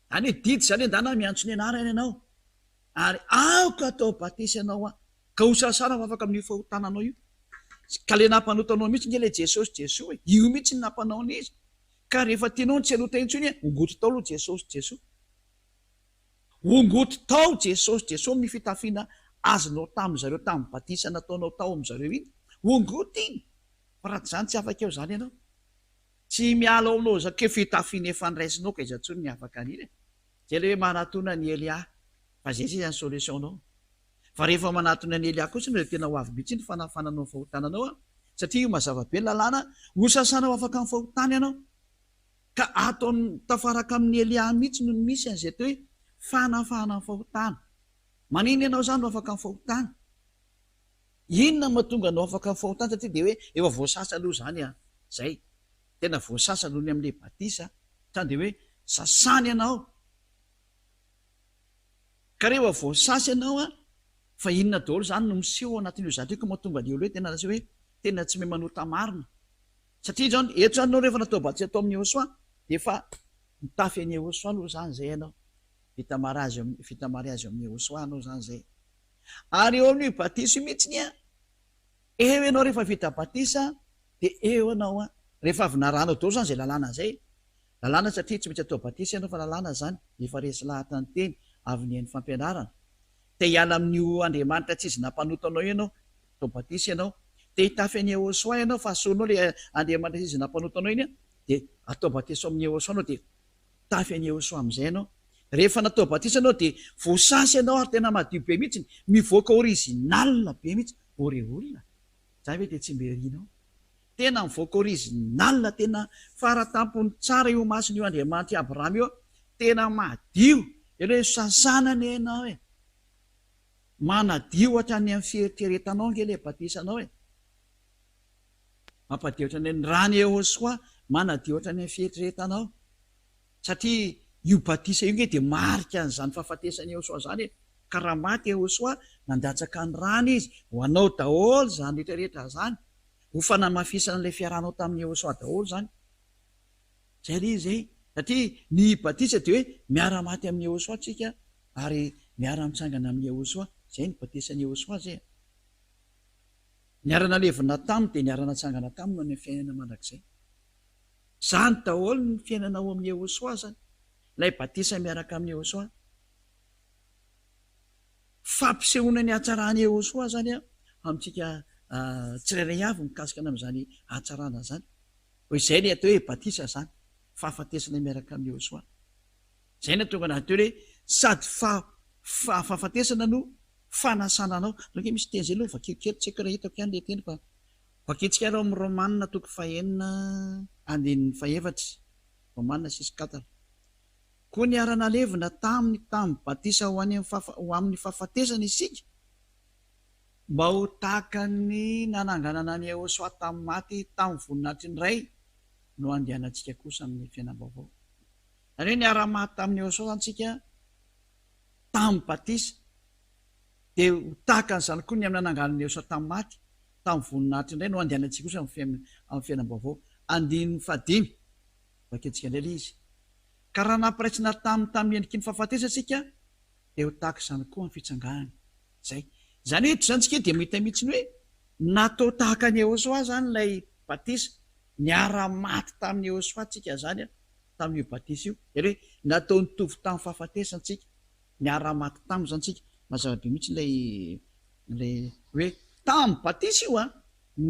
Any hoe didy zany endana miantsony ianarana ianao. Ary aoka atao batisa ianao ka ho sasana ho afaka amin'ny fahotananao io. Ka le nampanotanao mihitsy nge le Jesosy io mihitsy ny nampanao izy. Ka rehefa tianao ny tsy hanota intsony ongoto tao aloha Jesosy. Ongoto tao Jesosy ny fitafiana azonao tamin'izareo tamin'ny batisa nataonao tao amin'izareo iny. Ongoto iny. Fa raha zany tsy afaka eo zany ianao. Tsy miala aminao zake fitafiana efa niraisinao ka izy atsony ny afaka an'iny. Zay le hoe manatona ny Elia. Fa zay ny solutionao. Fa rehefa manatona ny Elia kosa no tena ho avy mihitsy ny fanafananao ny fahotananao satria io mazava be lalàna ho sasana ho afaka amin'ny fahotana ianao. Ka atao tafaraka amin'ny Elia mihitsy no misy an'izay teo hoe fanafana amin'ny fahotana. Manina ianao zany no afaka amin'ny fahotana. Inona mahatonga anao afaka amin'ny fahotana satria dia hoe efa voasasa aloha zany zay. Tena voasasa aloha ny amin'ilay batisa zany de hoe sasany ianao ka rehefa voasasy ianao a fa inona daholo zany no miseho anatin'io zatriko mahatonga le olo hoe tena hoe tena tsy me manota marina satria zany eto zany anao rehefa natao batsy atao amin'ny Ehosoa de efa mitafy any Ehosoa aloha zany zay ianao vita mariazy amin'ny Ehosoa anao zany zay ary eo amin'io batisa io mihitsiny a eo ianao rehefa vita batisa de eo anao a rehefa avy naranao daholo zany zay lalàna zay lalàna satria tsy maintsy atao batisa ianao fa lalàna zany efa resy lahatra ny teny avy ny hain'ny fampianarana te hiala amin'io Andriamanitra tsy izy nampanota anao ianao atao batisa ianao te hitafy any Ehosoa ianao fa asoanao le Andriamanitra tsy izy nampanota anao iny a de atao batisa amin'ny Ehosoa anao de tafy any Ehosoa am'izay anao rehefa natao batisa anao de voasasy ianao ary tena madio be mihitsy mivoaka original be mihitsy ore olona zay hoe de tsy mberinao tena mivoaka original tena faratampony tsara io masiny io Andriamanitra Abraham io tena madio ele sasanany ianao e manadio hatrany amin'ny fieritreretanao nge le batisa anao e mampadio hatrany ny rany Ehosoa manadio hatrany amin'ny fieritreretanao satria io batisa io nge de marika an'izany fahafatesany Ehosoa zany e ka raha maty Ehosoa nandatsaka ny rany izy ho anao daholo zany rehetrarehetra zany ho fanamafisana an'ilay fiaranao tamin'ny Ehosoa daholo zany zay ry zay satria ny batisa de hoe miara-maty amin'ny Ehosoa tsika ary miara-mitsangana amin'ny Ehosoa zay ny batisan'ny Ehosoa zay niarana levina taminy de niarana tsangana taminy no any fiainana mandrakizay zany daholo ny fiainanao amin'ny Ehosoa zany lay batisa miaraka amin'ny Ehosoa fampisehoana ny hatsarany Ehosoa zany a amintsika tsirairay avy mikasikana am'izany hatsarana zany ho izay ny atao hoe batisa zany fahafatesana miaraka amin'ny Ehosoa zay ny tonga anaty hoe sady fahafatesana no fanasana anao loke misy teny zay aloha vakikely tsy haiko raha hitako ihany le teny fa vakitsika reo amin'ny Romanina toko 9:7 Romanina 6:4 koa niarana levina tamin'ny batisa ho amin'ny fahafatesana isika mba ho tahaka ny nananganana ny Ehosoa tamin'ny maty tamin'ny voninahitry ny ray no andehanantsika kosa amin'ny fiainam-baovao ary niara-maty tamin'ny Ehosoa zany tsika tamin'ny batisa de ho tahaka an'izany koa ny amin'ny nananganany Ehosoa tamin'ny maty tamin'ny voninahitry ny ray no andehanantsika kosa amin'ny fiainam-baovao 5 vaketsika indray le izy ka raha nampiraitsina tamin'ny endriky ny fahafatesasika de ho tahaka izany koa amin'ny fitsanganana zay zany hoe zany tsika de mahita mihitsiny hoe natao tahaka ny Ehosoa zany lay batisa niara-maty tamin'ny Ehosoa tsika zany a tamin'io batisa io ary hoe natao nitovy tamin'ny fahafatesantsika niara-maty taminy zany tsika mazava be mihitsy lay hoe tamin'ny batisa io a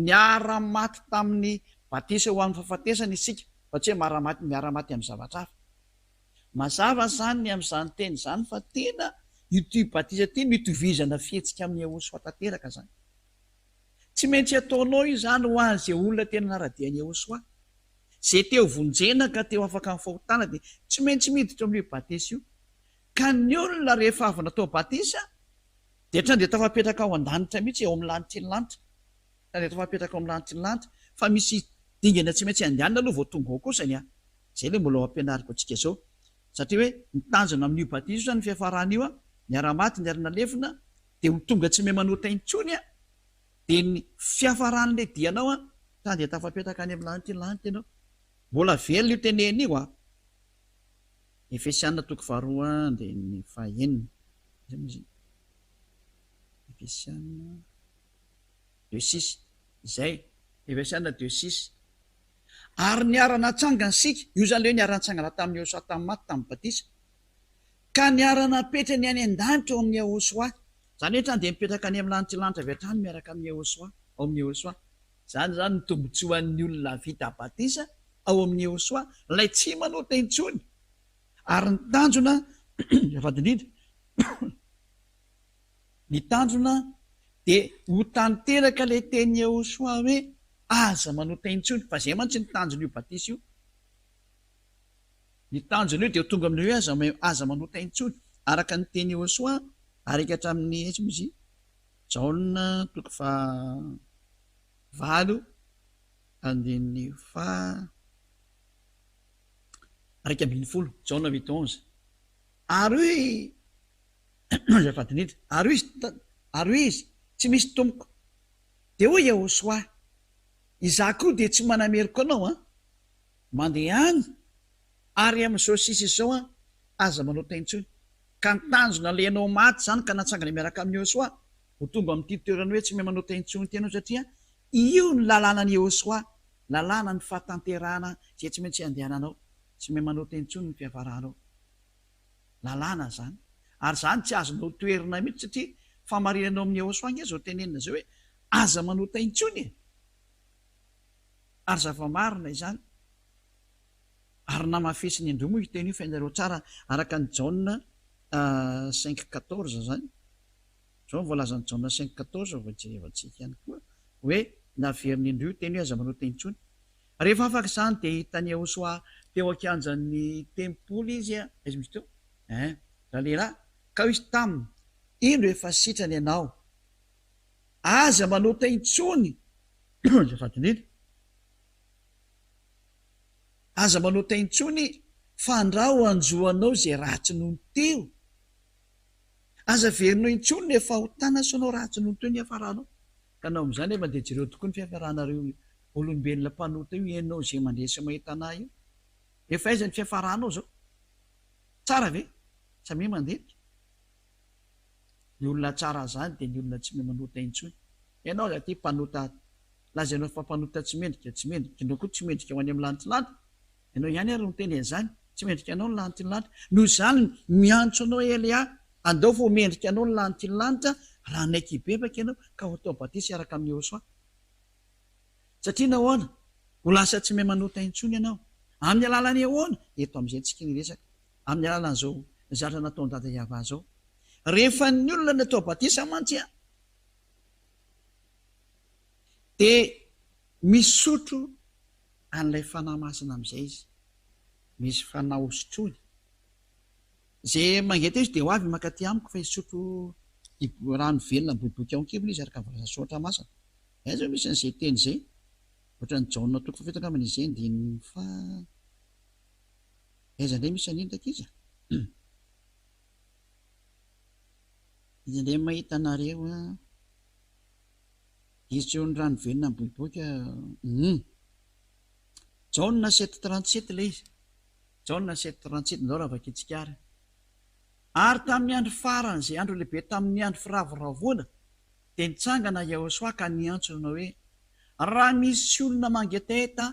niara-maty tamin'ny batisa ho amin'ny fahafatesana isika fa tsy hoe miara-maty amin'ny zavatra hafa mazava zany ny amin'izany teny zany fa tena ity batisa ty mitovizana fihetsika amin'ny Ehosoa tanteraka zany tsy maintsy ataonao io zany ho an'izay olona tena naradian'ny Ehosoa zay teo vonjena ka teo afaka amin'ny fahotana de tsy maintsy miditra amin'io batisa io ka ny olona rehefa avy natao batisa de trany de tafapetraka ao an-danitra mihitsy eo amin'ny lanitry ny lanitra trany de tafapetraka ao amin'ny lanitry ny lanitra fa misy dingana tsy maintsy andehanana aloha vao tonga ao kosany a zay le mbola ampianariko antsika zao satria hoe mitanjona amin'io batisa io zany fiafarana io a niara-maty niarana levina de ho tonga tsy me manota intsony a de ny fiafaran'le dianao a trany de tafapetraka any amin'ny lanitry ny lanitra ianao mbola velona io tenena io a Efesiana toko 2 de ny 9 Efesiana 2:6 zay Efesiana 2:6 ary niara-natsangana sika io zany le hoe niara-natsangana tamin'ny Ehosoa tamin'ny maty tamin'ny batisa ka niara-napetra ny any an-danitra ao amin'ny Ehosoa zany hoe trany de mipetraka any amin'ny lanitry lanitra avy hatrany miaraka amin'ny Ehosoa ao amin'ny Ehosoa zany zany ny tombotsoan'ny olona vita batisa ao amin'ny Ehosoa lay tsy manota intsony ary ny tanjona avadindrindra ny tanjona de ho tanteraka le teny Ehosoa hoe aza manota intsony fa zay mantsy ny tanjona io batisa io ny tanjona io de ho tonga amin'ny hoe aza manota intsony araka ny teny Ehosoa araka hatramin'ny aiza moa izy Jaona toko 8:7 1:20 Jaona 8:11 ary hoe zafatinitra ary izy tsy misy tomboko de hoe Yehosoa izaho koa de tsy manameriko anao mandeha any ary am'izao sisa izao aza manao taintsony ka nitanjona le anao maty zany ka natsangana miaraka amin'ny Yehosoa ho tonga amin'ity toerana hoe tsy mahay manao taintsony ty ianao satria io ny lalàna ny Yehosoa lalàna ny fahatanterahana zay tsy maintsy andehananao tsy mahay manao taintsony ny fiavarahanao lalàna zany ary zany tsy azonao toerina mihitsy satria famarinanao amin'ny Yehosoa nge zao tenenina zao hoe aza manao taintsony ary zava-marina izany ary namafesiny indro moa hiteny io fainareo tsara araka ny Jaona 5:14 zany zao voalazany Jaona 5:14 vajerevantsika ihany koa hoe naveriny indro io teny hoe aza manao taintsony rehefa afaka izany de hitany Yehosoa teo ankianjan'ny tempoly izy izy misy teo rahalehilahy ka izy taminy indro efa sitrany ianao aza manao taintsony zafatindrindra aza manao taintsony fandrao anjoanao zay ratsy nohony teo aza verinao intsony nefa ho tanasanao ratsy nohony teo ny afaranao ka nao am'izany efa de jereo tokoa ny fiafaranareo olombelona mpanota io ianao zay mandresy mahitana io efa aiza ny fiafaranao zao tsara ve samy mandetika ny olona tsara zany de ny olona tsy mahay manota intsony ianao za ty mpanota laza ianao fa mpanota tsy mendrika inao koa tsy mendrika ho any amin'ny lanitry ianao ihany ary noteny an'izany tsy mendrika anao ny lanitry ny lanitra noho izany miantso anao Elia andao vo mendrika anao ny lanitry ny lanitra raha naiky bebaka ianao ka ho atao batisy araka amin'ny Yehosoa satria nahoana ho lasa tsy mahay manota intsony ianao amin'ny alalany ahoana eto am'izay tsika ny resaka amin'ny alalan'izao zatra natao dada Iava zao rehefa ny olona natao batisa mantsy de misotro an'ilay fanahy masina am'izay izy misy fanahy osotrony zay mangety izy de ho avy makaty amiko fa isotro rano velona boiboika ao ankibona izy araka volasa soatra masina zao misy an'izay teny zay ohatrany Jaona toko fafetaka amin'izay ndiny fa aiza ndray misy anindaka izy izy ndray mahita anareo izy tsy eo ny rano velona boiboika Jaona 7:37 le izy Jaona 7:37 ndao raha vakitsika ary tamin'ny andro farany zay andro lehibe tamin'ny andro firavoravona de nitsangana Yehosoa ka niantsona hoe raha misy olona mangetaheta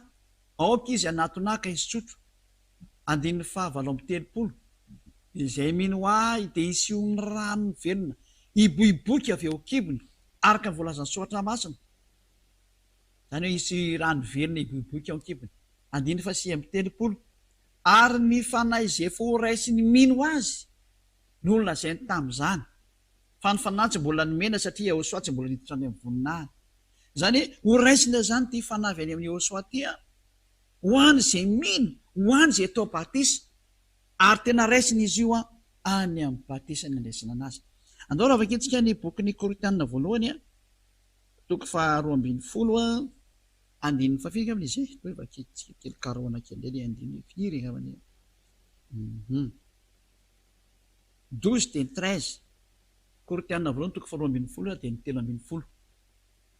aoka izy anatonaka izy tsotro 9:70 izay mino ahy de isyony rano velona iboiboky avy eo kibony araka ny voalazany soatra masina zany hoe isy rano velona iboiboky ao kibony 9:30 ary ny fanahy izay efa ho raisiny mino azy ny olona zay ny tam'izany fa ny fanahy tsy mbola nomena satria Yehosoa tsy mbola niditra any amin'ny voninahiny zany ho raisina zany ty fanavy any amin'ny Yehosoa ty ho any zay mino ho any zay atao batisa ary tena raisiny izy io any amin'ny batisa ny andraisina anazy andao raha vakitsika ny bokyny Korintianina voalohany toko 2:20 andininy fafika amin'izay hoe vakitsika kely karoana kely le andiny firy avany 12:13 Korintianina voalohany toko 2:20 de ny 3:20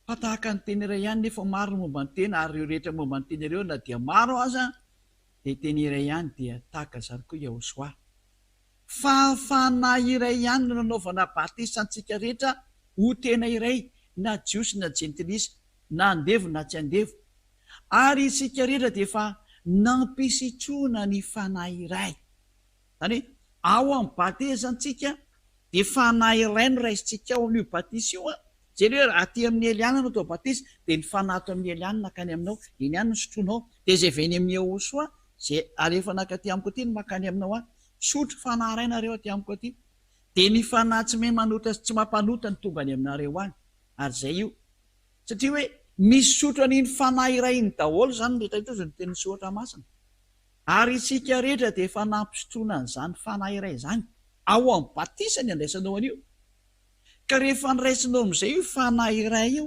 fa tahaka ny teny iray ihany nefa maro ny momba ny tena ary ireo rehetra momba ny teny ireo na dia maro aza de teny iray ihany dia tahaka zany koa Yehosoa fa fanahy iray ihany no nanaovana batisa antsika rehetra ho tena iray na jiosy na jentilisa na andevo na tsy andevo ary isika rehetra de efa nampisitrona ny fanahy iray zany ao amin'ny batisa antsika de fanahy iray no raisitsika ao amin'io batisa io zay le aty amin'ny Eliana no atao batisa de ny fanahy ato amin'ny Eliana nakany aminao eny ihany no sotronao de zay veny amin'ny Yehosoa zay alefa nakaty amiko aty no makany aminao sotro fanahy iray nareo aty amiko aty de ny fanahy tsy mahay manota sy tsy mampanota ny tonga any aminareo any ary zay io satria hoe misy sotro an'iny fanahy iray iny daholo zany rehetra ito zany teny soatra masina ary isika rehetra de efa nampisotrona an'izany fanahy iray zany ao amin'ny batisa ny andraisanao an'io ka rehefa nyraisinao am'izay io fanahy iray io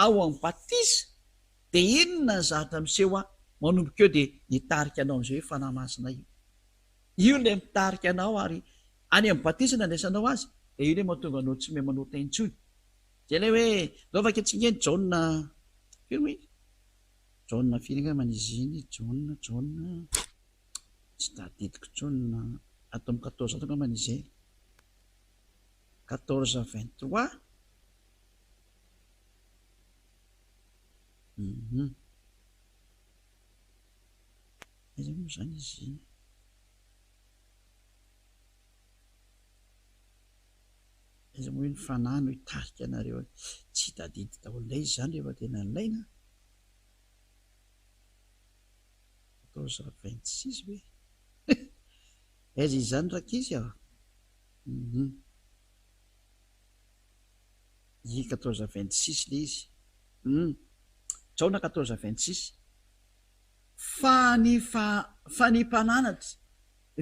ao amin'ny batisa de inona ny zavatra miseho manomboka eo dia hitarika anao amin'izay hoe fanahy masina io ilay mitarika anao ary any amin'ny batisana andraisanao azy dia io ilay mahatonga anao tsy mahay manota intsony zay ilay hoe laova ketsinkeny jauna firy jauna firy angambany izy iny jauna tsy tadidiko jauna atao amin'ny 14 ato angambany izay 14-23 izy moa zany izy izy moa hoe ny fanahy no hitarika anareo tsy tadidy daholonay izy zany rehefa tena nilaina 14-26 hoe aiza izy zany rakizy a i 14-26 le izy jaona 14-26 fa ny mpananatra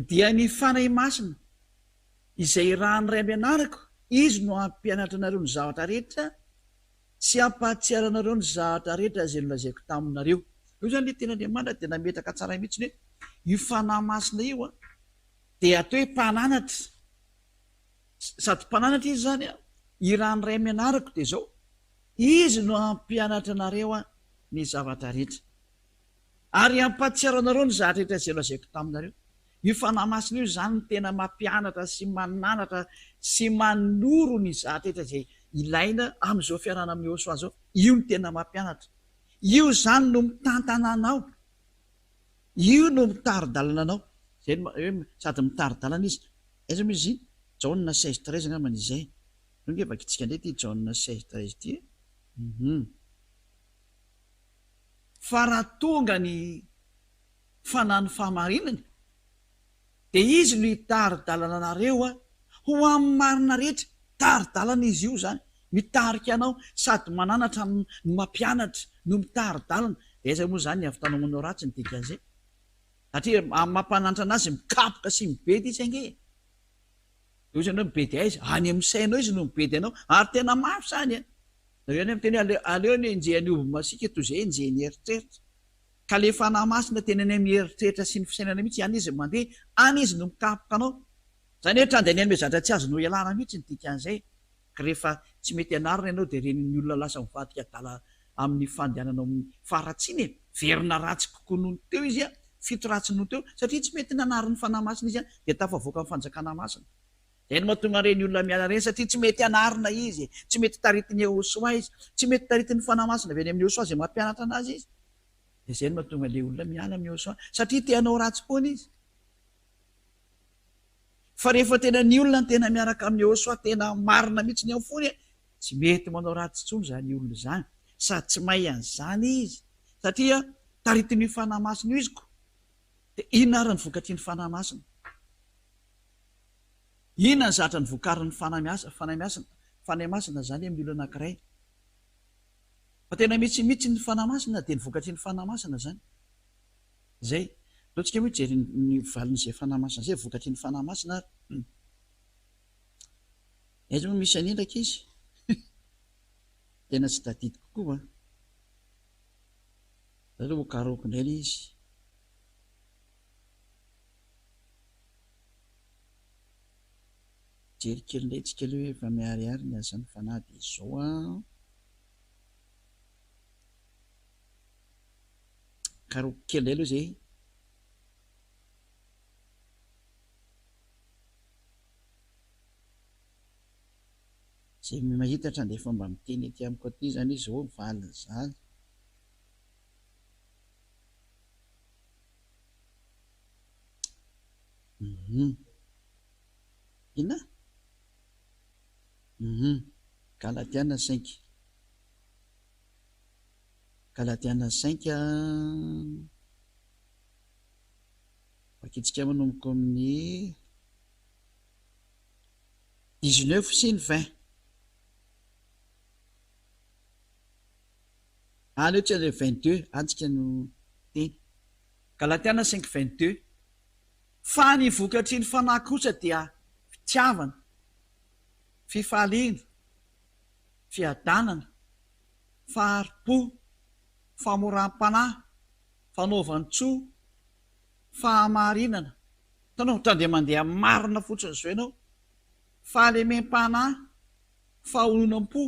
dia ny fanahy masina izay raha ny ray mianarako izy no ampianatra anareo ny zavatra rehetra sy ampahatsiaranareo ny zavatra rehetra zay nolazaiko taminareo io zany le tena Andriamanitra dia nametaka tsara mihitsiny hoe io fanahy masina io a dia atao hoe mpananatra sady mpananatra izy zany a i raha ny ray mianarako dia zao izy no ampianatra anareo a ny zavatra rehetra ary ampahatsiaranareo ny zavatra rehetra zay nolazaiko taminareo io fanahy masina io zany ny tena mampianatra sy mananatra sy manoro ny zavatra rehetra zay ilaina amin'izao fiarana amin'ny Joshua zao io ny tena mampianatra io zany no mitantana anao io no mitari-dalana anao zay sady mitari-dalana izy aiza moa izy jauna 16-13 angambany izay nongevaka itsika ndray ty jauna 16-13 ty fa raha tonga ny fanahny fahamarinany dia izy no hitari-dalana anareo a ho amin'ny marina rehetra tari-dalana izy io zany mitarika anao sady mananatra no mampianatra no mitari-dalana dia aiza moa zany avitanao manao ratsy ny dikan'izay satria mampananatra anazy mikapoka sy mibedy izy ange ozy anao mibedy aizy any amin'ny sainao izy no mibedy anao ary tena mafy zany a nareo any am'teny aleo ny enjehany ovy masika toy izay enjehany eritreritra ka le fanahy masina tena any amin'ny eritreritra sy ny fisainana mihitsy any izy mandeha any izy no mikapoka anao zany hoe trandany any me zatra tsy azo no ialana mihitsy ny dikan'izay ka rehefa tsy mety anarina ianao dia reniny olona lasa mivadika dala amin'ny fandehananao faratsiny verina ratsy kokoa noho teo izy a fito ratsy noho teo satria tsy mety nanariny fanahy masina izy a dia tafavoaka amin'ny fanjakana masina zay no mahatonga reny olona miala reny satria tsy mety anarina izy tsy mety taritiny Joshua izy tsy mety taritiny fanahy masina avy any amin'ny Joshua zay mampianatra anazy izy dia zay no mahatonga le olona miala amin'ny Joshua satria teanao ratsy foana izy fa rehefa tena ny olona ny tena miaraka amin'ny Joshua tena marina mihitsy ny ao fony tsy mety manao ratsy tsony zany olona zany sady tsy mahay an'izany izy satria taritiny fanahy masina io iziko dia inona ary ny vokatriny fanahy masina inona ny zatra ny vokariny fanahy masina zany amin'ny olona anankiray fa tena mihitsy ny fanahy masina dia ny vokatriny fanahy masina zany zay ataontsika hoe jery ny valin'izay fanahy masina zay vokatry ny fanahy masina ary aiza moa misy anindraka izy tena tsy tadidi kokoa zareo vokaroko indray le izy jery kely indray tsika le hoe efa miariary ny azan'ny fanahy dia izao a karoko kely indray aloha zay zay mahitatra dia efa mba miteny ety amiko aty zany izy zao valiny zany ina Galatiana 5 vakitsika manomboka amin'ny 19 sy ny 20 any ohatra le 22 antsika no teny Galatiana 5:22 fa ny vokatry ny fanahy kosa dia fitiavana, fifaliana, fiadanana, fahari-po, famoram-panahy, fanaovantsoa fahamarinana tanao ohatra dia mandeha marina fotsiny zao ianao fahalemem-panahy faholonam-po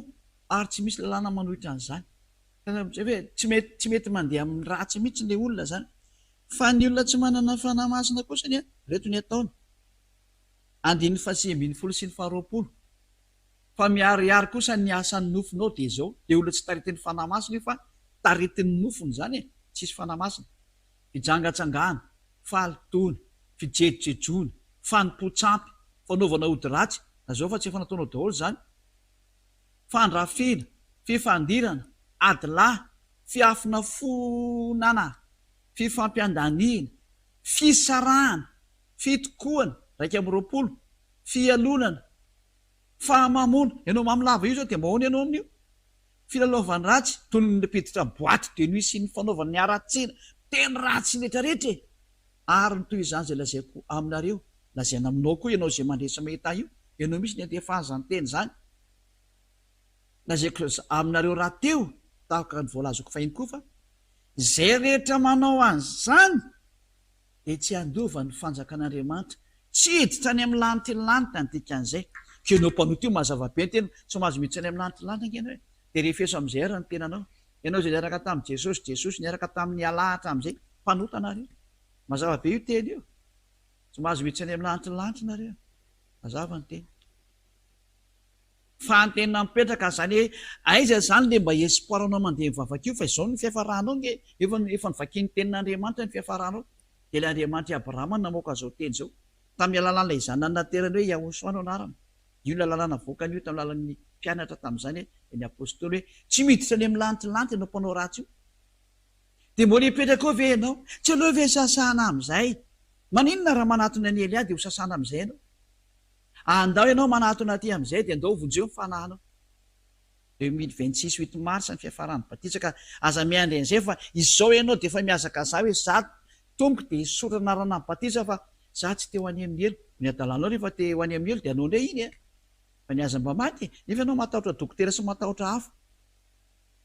ary tsy misy lalàna manohitra an'izany zay hoe tsy mety mandeha amin'ny ratsy mihitsy le olona zany fa ny olona tsy manana fanahy masina kosa ny reto ny ataony 520 sy ny 20 fa miariary kosa ny asan'ny nofonao dia zao de olona tsy taritin'ny fanahy masina io fa taritin'ny nofony zany tsisy fanahy masina fijangatsangana falitony fijerijejona fanompo-tsampy fanaovana ody ratsy na zao fa tsy efa nataonao daholo zany fandrafina fifandirana adilahy fiafina fonana fifampiandaniana fisarahana fitokoana 20 fialonana fahamamona ianao mamilava io zao dia mahony ianao amin'io filalaovany ratsy toy ny piditra boaty de nuit sy ny fanaovany ny aratsiana teny ratsy rehetrarehetra ary ny toy izany zay lazaiko aminareo lazaina aminao koa ianao zay mandresa mahita io ianao misy ny antefahazany teny zany lazaiko aminareo raha teo tahaka ny voalazako fahiny koa fa zay rehetra manao an'izany de tsy andova ny fanjakan'Andriamanitra tsy hiditra any amin'ny lanitra lanitra ny dikan'izay ka ianao mpanoty io mazava be ny tena tsy mahazo miditra any amin'ny lanitra lanitra nkena hoe de rehefa eso am'izay ary ny tenanao ianao zay niaraka tamin'i Jesosy niaraka tamin'ny alahatra am'izay mpanota nareo mazava be io teny io tsy mahazo miditra any amin'ny lanitra lanitra nareo mazava ny teny fa ny tena mipetraka zany hoe aiza zany le mba espoiranao mandeha mivavaka io fa izao ny fiafaranao nge efa nyvakiany tenin'Andriamanitra ny fiafaranao de le Andriamanitra Abrahama namoaka zao teny zao tamin'ny alalan'ilay zanany naterany hoe Yahosoa anarana io ny lalàna voakany io tamin'ny lalan'ny mpianatra tamin'izany ny apôstôly hoe tsy miditra any amin'ny lanitra lanitra ianao mpanao ratsy io de mbola hipetraka ao ve ianao tsy aloha ve sasana am'izay maninona raha manatona ny Eliady ho sasana am'izay ianao andao ianao manatona aty am'izay de andao vonjeo ny fanahinao 2026 8 mars ny fiafarany batisa ka aza miandry an'izay fa izao ianao de efa miazaka za hoe za tompoko de isotra narana batisa fa za tsy teo any amin'ny elo ny adalanao rehefa te ho any amin'ny elo de anao ndray iny fa ny aza mba maty nefa ianao matahotra dokotera sy matahotra hafa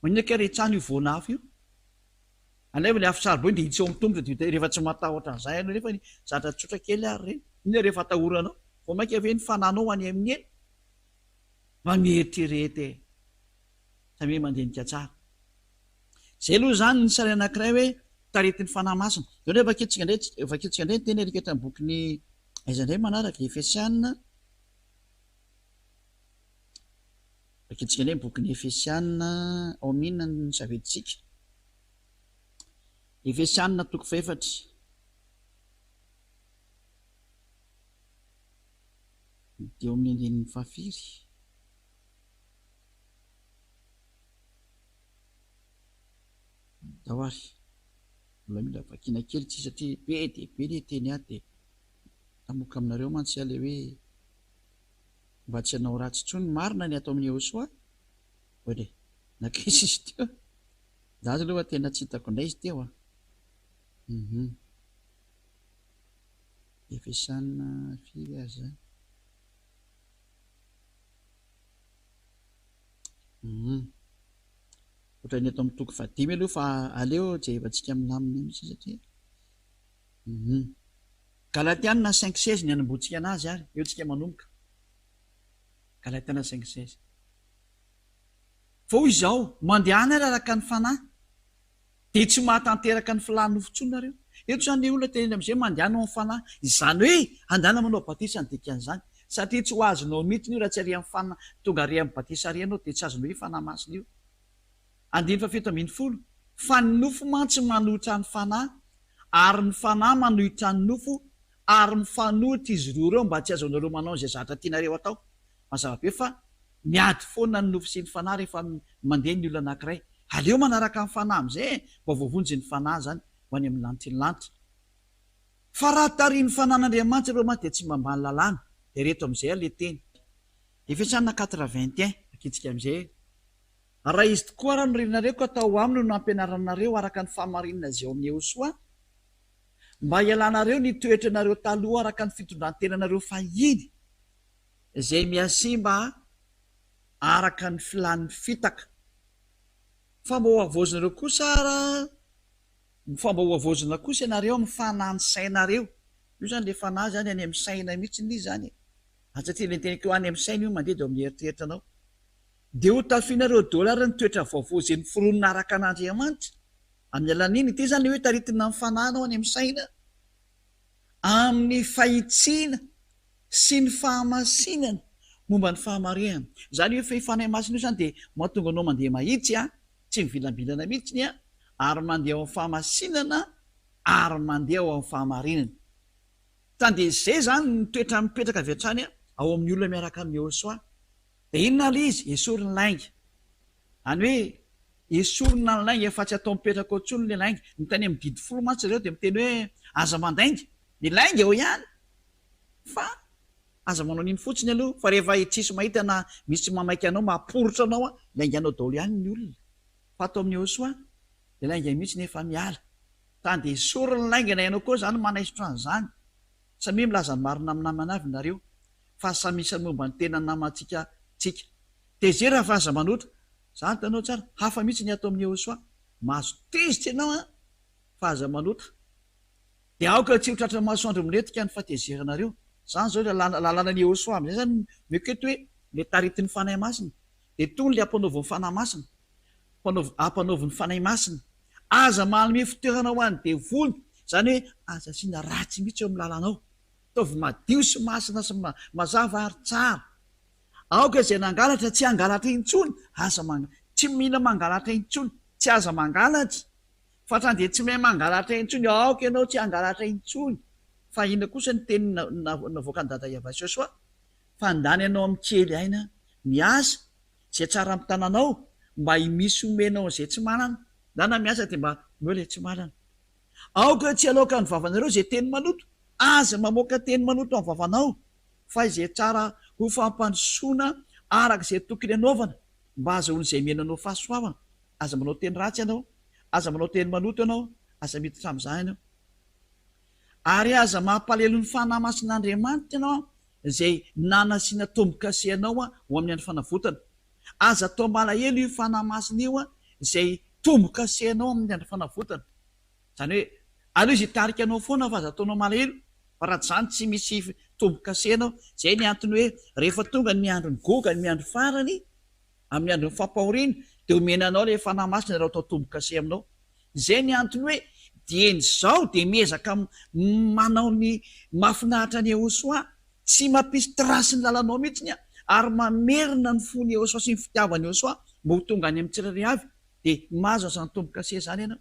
maninaka rehetrany io voana hafa io alay le afisarbo de hitsy eo amin'ny tombotra de rehefa tsy matahotra an'izay ianao nefa ny zatra tsotra kely ary reny iny rehefa atahoranao vo mainka ave ny fananao any amin'ny elo mameritrirety samy mandenika tsara zay aloha zany ny sary anankiray hoe taritin'ny fanahy masina zao nde vaketsika indray ny teny eriketa ny bokyny aiza indray manaraka Efesiana vaketsika indray ny bokyny Efesiana ao minina ny saveditsika Efesiana 4 de eo amin'ny andinin'ny fahafiry dahoary mbola mila vakina kely tsy satria be de be le teny ahy de tamoka aminareo mantsy ale hoe mba tsy hanao ratsy tsony marina ny atao amin'ny Yehosoa oe nakaiza izy teo za azy aloha tena tsy hitako indray izy teo Efesiana firy azy zany ohatra ny atao mitoko 5 aloha fa aleo jehevantsika aminamina misy satria Galatiana 5:16 ny anambotsika anazy ary eo tsika manomboka Galatiana 5:16 fao izao mandehana ary araka ny fanahy de tsy mahatanteraka ny filany nofon-tsony nareo eto zany le olona teny am'izay mandehana amin'ny fanahy izany hoe andana manao batisa ny dikan'izany satria tsy ho azonao mihitsy io raha tsy ary amin'ny fanahy tonga ary amin'ny batisa ary ianao de tsy azonao io fanahy masina io 7:10 fa ny nofo mantsy manohitra ny fanahy ary ny fanahy manohitra ny nofo ary mifanohitra izy roa reo mba tsy azonareo manao zay zatra tianareo atao mazava be fa miady foana ny nofo sy ny fanahy rehefa mandeha ny olona anankiray aleo manaraka ny fanahy am'izay mba voavonjy ny fanahy zany ho any amin'ny lanitra ny lanitra fa raha tariany fanan'Andriamanitra reo mantsy de tsy mbambany lalàna de reto am'izay ale teny Efesiana 4:21 akitsika am'izay raha izy tokoa raha noririnareo ka atao aminy no ampianaranareo araka ny fahamarinana zay ao amin'ny Yehosoa mba hialanareo ny toetra nareo taloha araka ny fitondrantenanareo fahiny zay miasimba araka ny filan'ny fitaka fa mba ho avozinareo kosa ara fomba hoavozina kosa ianareo amin'ny fanahy ny sainareo io zany le fanahy zany any amin'ny saina mihitsy ny zany satria le teniko any amin'ny saina io mandeha de amin'ny eritreritranao de ho tafinareo dollara ny toetra vaovao zay ny fironina araka an'Andriamanitra amin'ny alan'iny ity zany le hoe taritina ny fanahinao any amin'ny saina amin'ny fahitsiana sy ny fahamasinana momba ny fahamarinana zany hoe fahefanahy masina io zany de mahatonga anao mandeha mahitsy tsy mivilambilana mihitsy ary mandeha ao amin'ny fahamasinana ary mandeha ao amin'ny fahamarinana tande zay zany ny toetra mipetraka avy hatrany ao amin'ny olona miaraka amin'ny Yehosoa de inona le izy esoriny lainga any hoe esorina ny lainga efa tsy atao mipetraka oatsony le lainga ny tany amin'ny didy folo mantsy zareo de miteny hoe aza mandainga ny lainga eo ihany fa aza manao niny fotsiny aloha fa rehefa tsisy mahita na misy mamaika anao mamporotra anao lainga anao daholo ihany ny olona fa atao amin'ny Yehosoa de lainga mihitsy nefa miala tany de esoriny lainga na ianao koa zany manaisotra an'izany samy milaza ny marina amin'ny namana avy nareo fa samy misy momba ny tena namantsika tsika tezera fa aza manotra zany tanao tsara hafa mihitsy ny atao amin'ny Yehosoa mahazo tezitra ianao fa aza manotra de aoka tsy ho tratra masoandro miletika ny fatezeranareo zany zao lalàna ny Yehosoa am'izay zany mekety hoe le taritiny fanahy masina de tony le ampanaoviny fanahy masina ampanaoviny fanahy masina aza manome fitoerana ho any devony zany hoe aza sina ratsy mihitsy eo amin'ny lalànao taovy madio sy masina sy mazava ary tsara aoka zay nangalatra tsy angalatra intsony tsy mila mangalatra intsony tsy aza mangalatra fa trany de tsy mahay mangalatra intsony aoka ianao tsy angalatra intsony fa ina kosa ny teny navoaka ny dada Yehosoa fa ndany ianao amin'ny kely aina miasa zay tsara amin'ny tananao mba himisy omenao zay tsy manana dana miasa de mba meo le tsy manana aoka tsy aloka ny vavanareo zay teny manoto aza mamoaka teny manoto amin'ny vavanao fa izay tsara ho fampandrosoana araka izay tokony anaovana mba aza olo izay menanao fahasoavana aza manao teny ratsy ianao aza manao teny manoto ianao aza miditra amin'izany ianao ary aza mampalelo ny fanahy masin'Andriamanitra ianao izay nanasiana tombo-kase anao ho amin'ny andro fanavotana aza atao malahelo io fanahy masina io izay tombo-kase anao amin'ny andro fanavotana zany hoe aloha izy hitarika anao foana fa aza ataonao malahelo fa raha zany tsy misy tombo-kase anao zay ny antony hoe rehefa tonga ny andro ny goga ny andro farany amin'ny andro ny fampahoriana de omenanao le fanahy masina raha atao tombo-kase aminao zay ny antony hoe dieny zao de miezaka manao ny mahafinahitra ny Yehosoa tsy mampisy trasy ny lalanao mihitsy ary mamerina ny fony Yehosoa sy ny fitiavany Yehosoa mba ho tonga any amin'ny tsirairay avy de mahazo azany tombo-kase zany ianao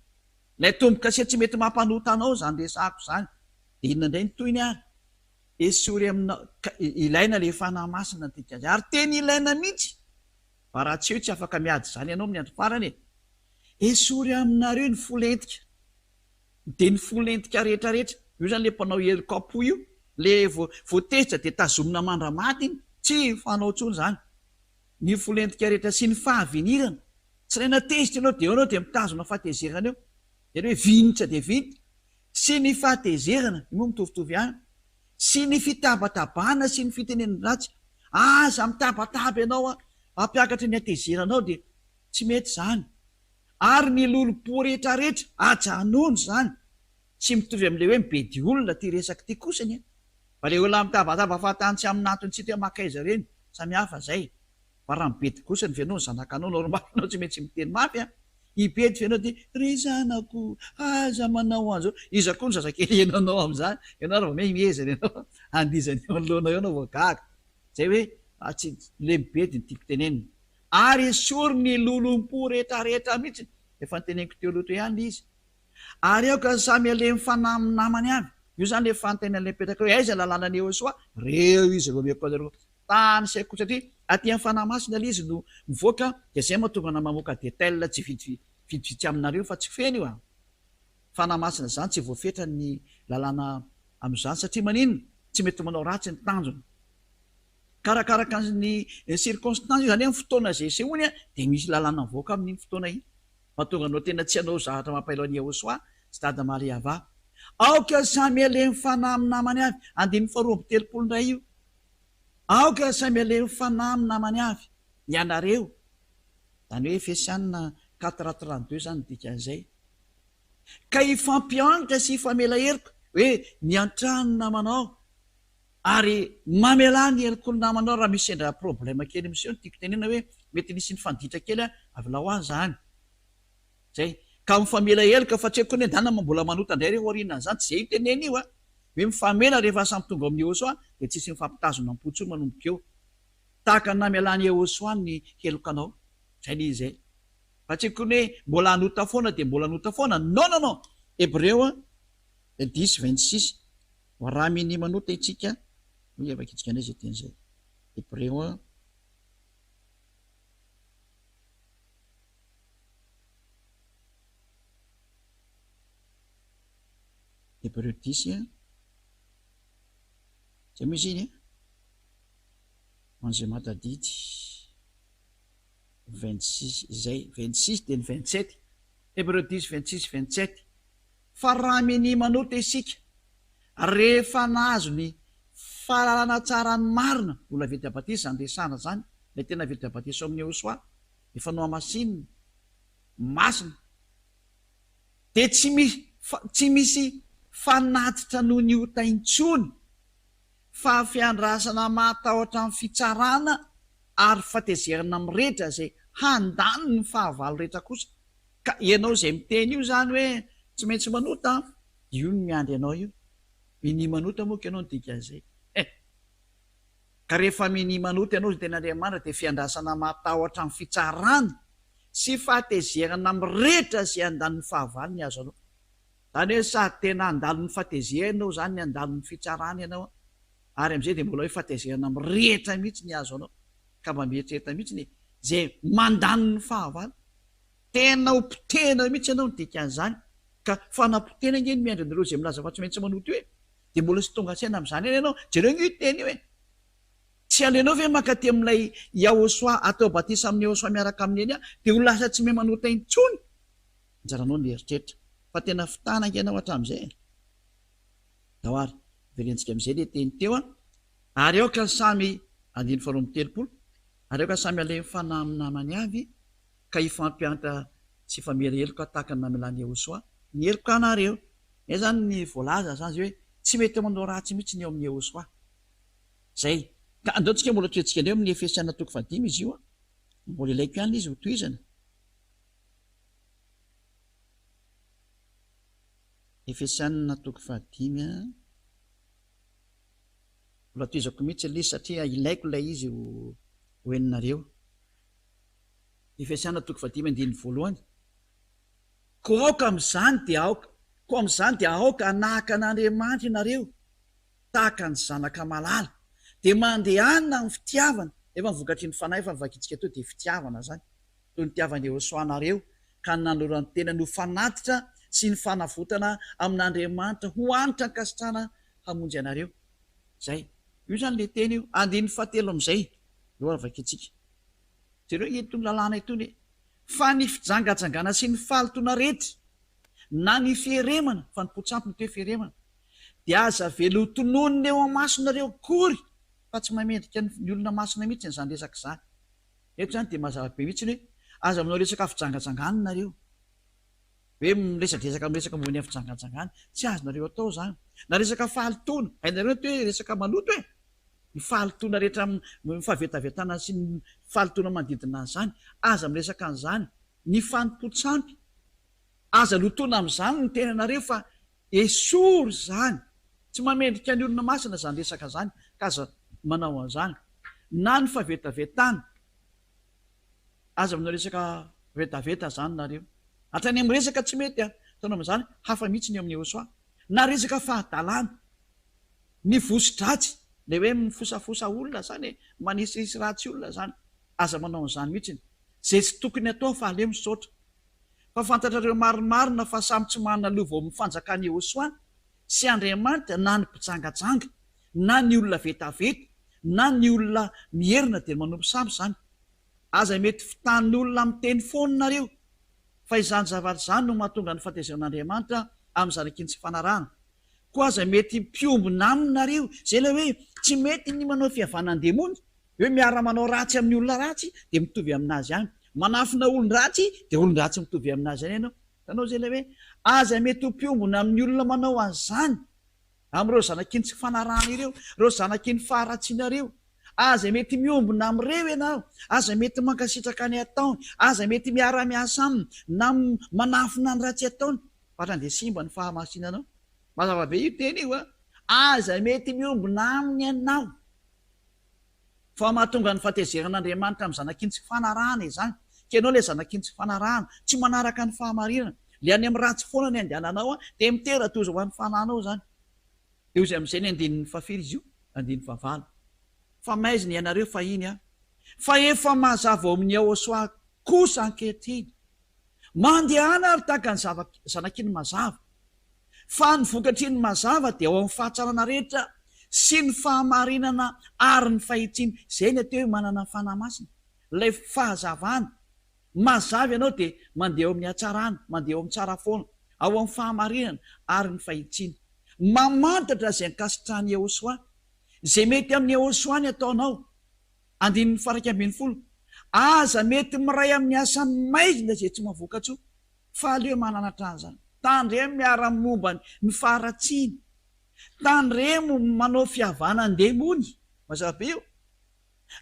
lay tombo-kase tsy mety mampanota anao zany resahako zany de inona indray ny toyny ary esory aminao ilaina le fanahy masina tika ary teny ilaina mihitsy fa raha tsy eo tsy afaka miady zany ianao amin'ny andro farany esory aminareo ny folentika de ny folentika rehetrarehetra io zany le mpanao elikapo io le voatezitra de tazomina mandramaty tsy fanao tsony zany ny folentika rehetra sy ny fahavenirana tsy raina tezitra ianao de eo anao de mitazona fahatezerana eo de hoe vinitra de vinitra sy ny fahatezerana imoa mitovitovy ihany sy ny fitabatabana sy ny fitenenany ratsy aza mitabataba ianao ampiakatra ny hatezeranao de tsy mety zany ary ny lolo-po rehetrarehetra ajanony zany tsy mitovy amin'le hoe mibedy olona ty resaka ty kosany fa le olona mitabataba fahatany tsy amin'ny antony tsy te makaiza reny samy hafa zay fa raha mibedy kosany fianao ny zanakanao normalinao tsy maintsy miteny mafy ibedy fianao de ry zanako aza manao an'zao iza koa ny zazakely iananao am'zany ianao raha vao miezana ianao andizany eo an'lohanao eo anao voagaga zay hoe tsy le mibedy ny tiako-tenenina ary esory ny lolom-po rehetrarehetra mihitsy efa nyteneniko teo loatra ihany le izy ary aoka samy ale mifanahy amin'ny namany avy io zany le fanotenan'le mipetraka hoe aiza lalàna ny Yehosoa reo izy ro meko anareo tany saiko satria aty amin'ny fanahy masina le izy no mivoaka de zay mahatonga na mamoaka detail tsy vidivitsy aminareo fa tsy feny io fanahy masina zany tsy voafetra ny lalàna amin'izany satria maninona tsy mety manao ratsy ny tanjona karakaraka ny circonstance io zany amin'ny fotoana zay sehoany de misy lalàna mivoaka amin'iny fotoana iny mahatonga anao tena tsy anao zavatra mampaelo any Yehosoa sy dada Mariava aoka samy ale mifanahy amin'ny namany avy andiny faharoa amby telopolo indray io aoka samy ale mifanahy amin'ny namany avy ianareo zany hoe Efesianina 4:32 zany dika an'izay ka ifampianitra sy ifamela heriko hoe niantrano namanao ary mamela ny heriko ny namanao raha misy sendra problema kely miseo tiako tenena hoe mety nisy ny fanditra kely avilao azy zany zay ka mifamela helika fa tsy haiko ny andana mambola manota indray reo aorinan zany tsy zay teneny io hoe mifamela rehefa samy tonga amin'ny Ehosoa dia tsisy mifampitazona mipotso manomboka eo tahaka namelany Ehosoa ny helokanao zay ny izay fa tsy haiko ny hoe mbola anota foana dia mbola anota foana non Hébreu 10:26 raha miny manota itsika afaka itsika ndray zay teny zay Hébreu 10 zay misy iny an'izay matadidy 26 zay 26 dia ny 27 Hébreu 10:26-27 fa raha miny manota isika rehefa nahazo ny fahalalana tsara ny marina olona vety abatisa zany resana zany lay tena vety abatisa amin'ny Ehosoa efa no amasinina masina dia tsy misy fanatitra noho ny otaintsony fa fiandrasana matahotra amin'ny fitsarana ary fatezerana mirehetra zay handany ny fahavalo rehetra kosa ka ianao zay miteny io zany hoe tsy maintsy manota io ny miandry ianao io miny manota moka ianao nodika zay ka rehefa miny manota ianao zay tena Andriamanitra dia fiandrasana matahotra amin'ny fitsarana sy fahatezerana mirehetra zay handany ny fahavalo ny azo anao zany hoe sady tena andalo ny fahatezerana zany ny andalo ny fitsarana ianao ary am'izay dia mbola hoe fahatezerana mirehetra mihitsy ny azo anao ka mba mieritreritra mihitsy ny zay mandany ny fahavalo tena hopotena mihitsy ianao ny dikan'izany ka fanapotena nge ny miandry anareo zay milaza fa tsy maintsy manota hoe dia mbola sy tonga tsaina amin'izany eny ianao jereo io teny hoe tsy alenao ve makaty amin'ilay Ehosoa atao batisa amin'ny Ehosoa miaraka amin'ny eny dia ho lasa tsy mahay manota intsony anjaranao ny eritreritra fa tena fitanaka ianao hatramin'izay dahoary verentsika amin'izay le teny teo ary eo ka samy 9:30 ary eo ka samy ale mifanahy amin'ny namany avy ka ifampianta sy famela heloka tahaka ny namelany Ehosoa ny heloka anareo e zany ny voalaza zany zay hoe tsy mety manao ratsy mihitsy ny eo amin'ny Ehosoa zay ka andao tsika mbola toetsika indreo amin'ny Efesiana 5 izy io mbola ilaiko ihany izy ho toizana Efesiana 5 mbola toizako mihitsy le satria ilaiko ilay izy ho eninareo Efesiana 5:1 ko aoka amin'izany dia aoka anahaka an'Andriamanitra ianareo tahaka ny zanaka malala dia mandehanina amin'ny fitiavana efa mivokatry ny fanahy efa mivakitsika teo dia fitiavana zany toy ny tiavany Ehosoa anareo ka nanorany tena no fanatitra sy ny fanavotana amin'Andriamanitra ho anitra ny kasitrana hamonjy anareo zay io zany le teny io 9:7 amin'izay eo avakitsika jereo entony lalàna itony fa ny fijangajangana sy ny falitona rehetra na ny fieremana fa nypotsampy ny toe fieremana dia aza velo tononina eo amasonareo kory fa tsy mamendrika ny olona masina mihitsy nyzany resaka zany eto zany dia mazava-be mihitsy ny hoe aza aminao resaka fijangajangana nareo hoe miresadresaka miresaka mbony a fijangajangana tsy azonareo atao zany na resaka falitona hainareo ty hoe resaka maloto hoe ny falitona rehetra mifahavetavetana sy ny falitona manodidina zany aza miresaka an'izany ny fanimpotsampy aza lotona amin'izany ny tenanareo fa esory zany tsy mamendrika ny olona masina zany resaka zany ka aza manao an'izany na ny fahavetavetana aza aminao resaka vetaveta zany nareo hatrany amin'ny resaka tsy mety ataonao amin'izany hafa mihitsy ny amin'ny Ehosoa na resaka fahadalàna ny vosidratsy le hoe mifosafosa olona zany manisisy ratsy olona zany aza manao an'izany mihitsy zay tsy tokony atao fa ale misaotra fa fantatrareo marimarina fa samy tsy manana lova ao mifanjakany Ehosoa sy Andriamanitra na ny mpijangajanga na ny olona vetaveta na ny olona mierina dia manompo samy zany aza mety fitan'ny olona miteny foninareo fa izany zavatra zany no mahatonga ny fahatezan'Andriamanitra amin'izany tsy fanarahana koa aza mety mpiombona aminareo zay le hoe tsy mety ny manao fihavanandemony hoe miara manao ratsy amin'ny olona ratsy dia mitovy aminazy ihany manafina olon-dratsy dia olon-dratsy mitovy aminazy ihany ianao tanao zay le hoe aza mety hompiombona amin'ny olona manao an'izany am'ireo zanakiny tsy fanarana ireo, reo zanakiny faharatsianareo. Aza mety miombona am'ireo ianao, aza mety mankasitraka ny ataony, aza mety miara-miasa aminy na manafina ny ratsy ataony, fatra de simba ny fahamasinanao. Mazava be io teny io a, aza mety miombona aminy ianao, fa mahatonga ny fahatezerin'Andriamanitra amin'ny zanakiny tsy fanarahana izany. Kenao le zanakiny tsy fanarahana, tsy manaraka ny fahamarinana, le any amin'ny ratsy foana ny andehananao a, de mitera-toza ho an'ny fananao zany. De ozy amin'izay ny andinin'ny fahafiry izy io, andin'ny fahavalo. Fa maizina ianareo fa iny a, fa efa mazava ao amin'ny Ahosoa kosa ankehitriny, mandehana ary tahaka ny zanakiny mazava, fa ny vokatriny mazava de ao amin'ny fahatsarana rehetra sy ny fahamarinana ary ny fahitsiny. Zay ny ateo manana ny fanahy masina, ilay fahazavana. Mazava ianao de mandeha ao amin'ny hatsarana, mandeha ao amin'ny tsara foana, ao amin'ny fahamarinana ary ny fahitsiny. Mamantatra zay nkasitrahan'ny Ahosoa, zay mety amin'ny Ahosoa ny ataonao. Andin'ny faraka ambin'ny folo, aza mety miray amin'ny asany maizina zay tsy mavokatso, fa aleo mananatra an'izany. Tandremo miara-momba ny faharatsiny, tandremo manao fihavana an-demony. Mazava be io.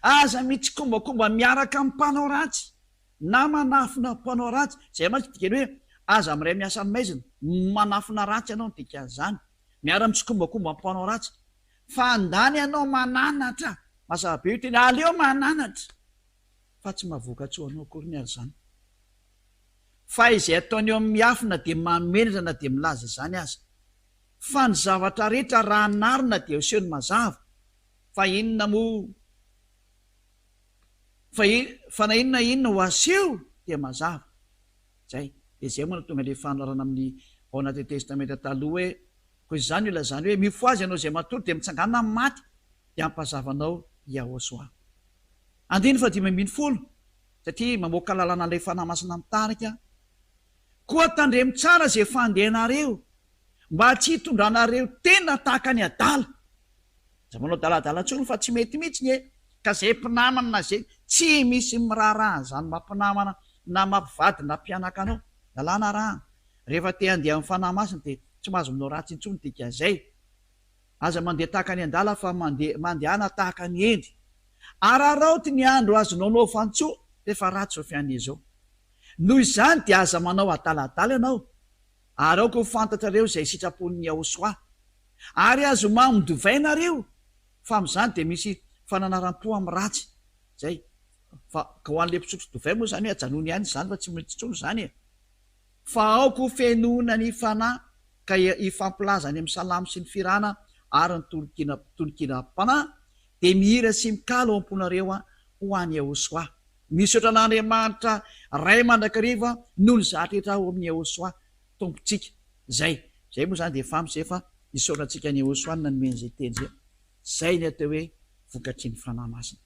Aza mitsikombakomba miaraka amin'ny mpanao ratsy na manafina mpanao ratsy, zay mantsy dikany hoe aza miray miasany maizina, manafina ratsy ianao ny dikan'izany, miara mitsikombakomba mpanao ratsy, fa andany ianao mananatra. Mazava be io teny, aleo mananatra, fa tsy mavokatso anao akory ny ary zany. Fa izay ataony eo amin'ny miafina de mamenatra na de milaza izany aza, fa ny zavatra rehetra raha narina de oseo ny mazava. Fa inona mo, fa na inona ho aseho de mazava. Zay de zay moa tonga le fanarana amin'ny ao anaty testamenta taloha hoe koa izany io lazany hoe mifoazy ianao zay matory de mitsangana amin'ny maty, de ampazavanao i Ahosoa. Andiny fa 5:10, satria mamoaka lalàna ilay fanahy masina mitarika. Koa tandremo tsara zay fandehanareo, mba tsy hitondranareo tena tahaka ny adala. Za manao daladala-tsony fa tsy mety mihitsy nye, ka zay mpinamana na zay tsy misy miraharaha zany mampinamana na mampivady na mpianaka anao. Lalàna raha rehefa te handeha amin'ny fanahy masina de tsy mahazo minao ratsy intsony dika zay. Aza mandeha tahaka ny andala fa mandehana tahaka ny endry. Araraoty ny andro azonao nao fantsoa rehefa ratsy zao fian'izao. Noho izany de aza manao adaladala ianao, ary aoko ho fantatrareo zay sitrapon'ny Ahosoa, ary azo mamondovainareo fa amin'izany de misy fananaram-po amin'ny ratsy. Zay fa ka ho an'le mpisotro dovay moa zany hoe ajanony ihany zany fa tsy mety tsony zany e. Fa aoko ho fenoina ny fanahy ka ifampilaza any amin'ny salamo sy ny firana ary ny tolokina-panahy, de mihira sy mikalo ao am-ponareo ho an'ny Ahosoa. Misaotra an'Andriamanitra ray mandrakariva noho ny zatra rehetra ao amin'ny Ahosoa tompontsika. Zay moa zany de famy zay fa isaotra antsika ny Ahosoa na nomeny zay teny zay. Zay ny atao hoe vokatry ny fanahy masina.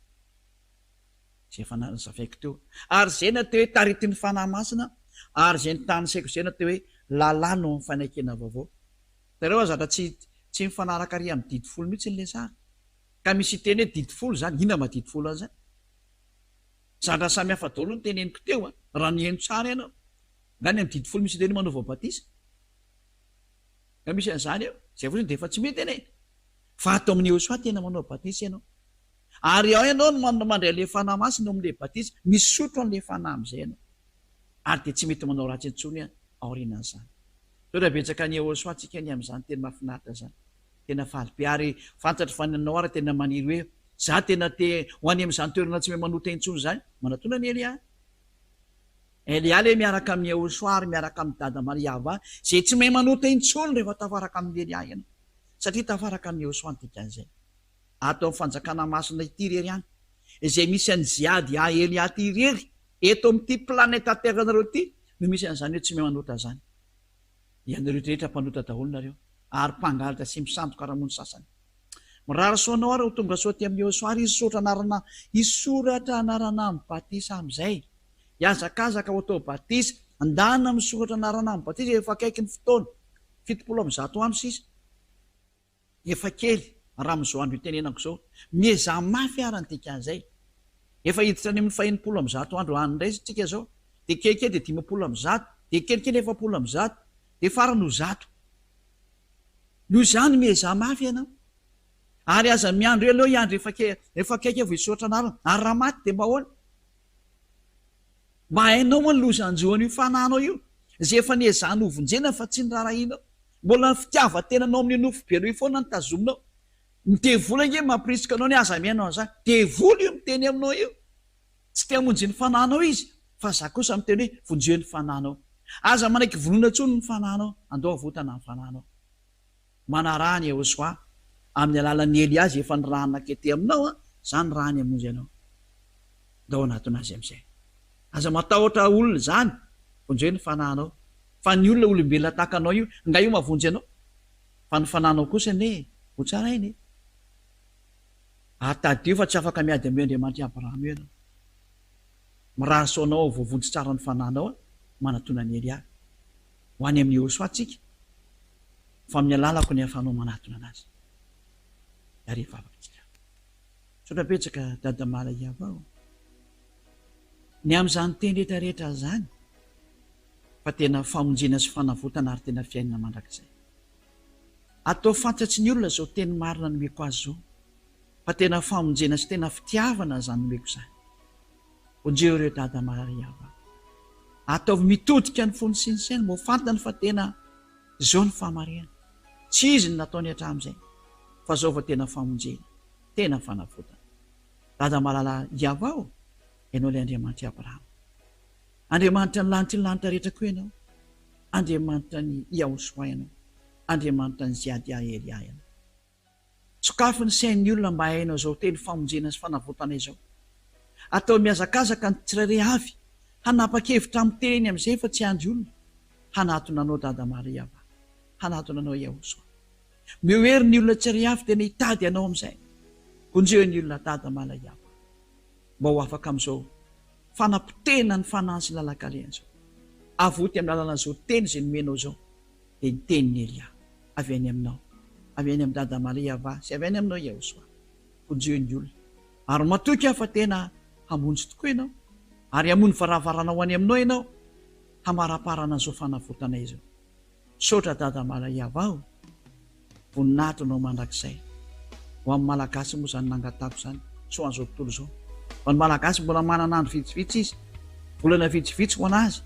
Zay fanahiny zavaiko teo. Ary zay ny atao hoe tarity ny fanahy masina, ary zay ny tany saiko zay ny atao hoe lalàna amin'ny fanaikena vaovao. Tareo a zatra tsy mifanaraka ary amin'ny 10 mihitsy ny le sary. Ka misy teny hoe 10 zany, inona ma 10 an'izany? Zatra samy hafa daholo ny teneniko teo raha nihaino tsara ianao. Ngany amin'ny 10 misy teny manao vaobatisa. Ka misy an'izany eo, zay fotsiny de efa tsy mety ene. Fa atao amin'ny Ahosoa tena manao batisa ianao. Ary ao ianao no mandray le fanahy masina amin'le batisa, misotro an'le fanahy amin'izay ianao. Ary de tsy mety manao ratsy intsony aorinan'izany. Toera betsaka ny Ahosoa antsika ny amin'izany tena mahafinaritra zany. Tena faly be, ary fantatra fa nanao ary tena maniry hoe za tena te ho any amin'izany toerana tsy manota intsony zany, manatona ny Elia. Elia le miaraka amin'ny Ahosoa ary miaraka amin'ny dada Mariava, zay tsy mahay manota intsony rehefa tafaraka amin'ny Elia ianao, satria tafaraka amin'ny Ahosoa ny dikan'izay. Ato amin'ny fanjakana masina ity rery any, izay misy an'ny ziady Elia ty rery, eto amin'ity planeta Terre nareo ty, no misy an'izany hoe tsy mahay manota zany. Ianareo rehetra mpanota daholo nareo, ary mpangalatra sy misandoka raha-mony sasany. Mirara soanao ary ho tonga soa ty amin'ny Ahosoa, ary isoratra anarana amin'ny batisa amin'izay. Iazakazaka ho atao batisa, andana misoratra anarana amin'ny batisa efa akaiky ny fotoana 700 andro sisa. Efa kely raha amin'izao andro itenenako zao, mieza mafy ary ny dikan'izay. Efa hiditra any amin'ny 700 andro any indray tsika zao, de kelikely de 500, de kelikely 700, de farany ho zato noho izany meza mafy ianao ary aza miandro aloha iandro efa kaiky vo isotra anareo ary raha maty de mba hoana mba hainao moa ny lozanjoany io fananao io zay efa niezahny hovonjena fa tsy ny rarahinao mbola ny fitiavantenanao amin'ny nofobenao io foana nytazominao mitevola nge mampirisika anao ny aza miainao an'izany devola io miteny aminao io tsy te hamonjy ny fananao izy fa za kosa miteny hoe vonjeny fananao aza manaiky vonona tsony ny fananao andao avotana ny fananao manarahany eosoa amin'ny alalan'ny Eliazy efa ny rahana kety aminao zany rahany amonjy anao dao anatonazy am'izay aza matahotra olona zany vonjeny fananao fa ny olona olombelona tahaka anao io nga io mavonjy anao fa ny fananao kosa ne ho tsara iny atadio fa tsy afaka miady amin'ny Andriamanitra Abrahama ianao miraha soanao voavonjy tsara ny fananao manatona ny Elia ho any amin'ny Joshua tsika fa amin'ny alalako ny afanao manatona anazy ary vavatsika sotra petsaka dada malay avao ny am'izany teny rehetrarehetra zany fa tena famonjena sy fanavotana ary tena fiainana mandrakizay atao fantatsy ny olona zao teny marina nomeko azy zao fa tena famonjena sy tena fitiavana zany nomeko zany onjeo ireo dada malay avao ataovy mitodika ny fony sy ny saina mbo fantany fa tena zao ny famarihana tsy izy ny nataony hatramin'izay fa zao fa tena famonjena tena fanavotana dada malala iavao ianao ilay Andriamanitra Abrahama Andriamanitra ny lanitry ny lanitra rehetra koa ianao Andriamanitra ny Joshua ianao Andriamanitra ny Ziadia Elia ianao sokafy ny sain'ny olona mba hainao zao teny famonjena sy fanavotana izao atao miazakazaka ny tsirairay avy hanapa-kevitra amin'ny teny amin'izay fa tsy andry olona hanatona anao dada Maria ava hanatona anao Joshua miohery ny olona tsirairay avy tena hitady anao amin'izay konjeo ny olona dada Maria ava mba ho afaka amin'izao fanapotena ny fanahy sy lalakaleany zao avoty amin'ny lalana zao teny zay nomenao zao de ny tenyny Elia avy any aminao avy any amin'ny dada Maria ava sy avy any aminao Joshua konjeo ny olona ary matoky aho fa tena hamonjy tokoa ianao ary amony varavaranao any aminao ianao hamaraparana an'izao fanavotana izao sotra dada Maria avao voninatonao mandrakizay ho amin'ny malagasy moa zany nangatako zany so an'izao tontolo zao fa ny malagasy mbola manana andro vitsivitsy izy volana vitsivitsy ho anazy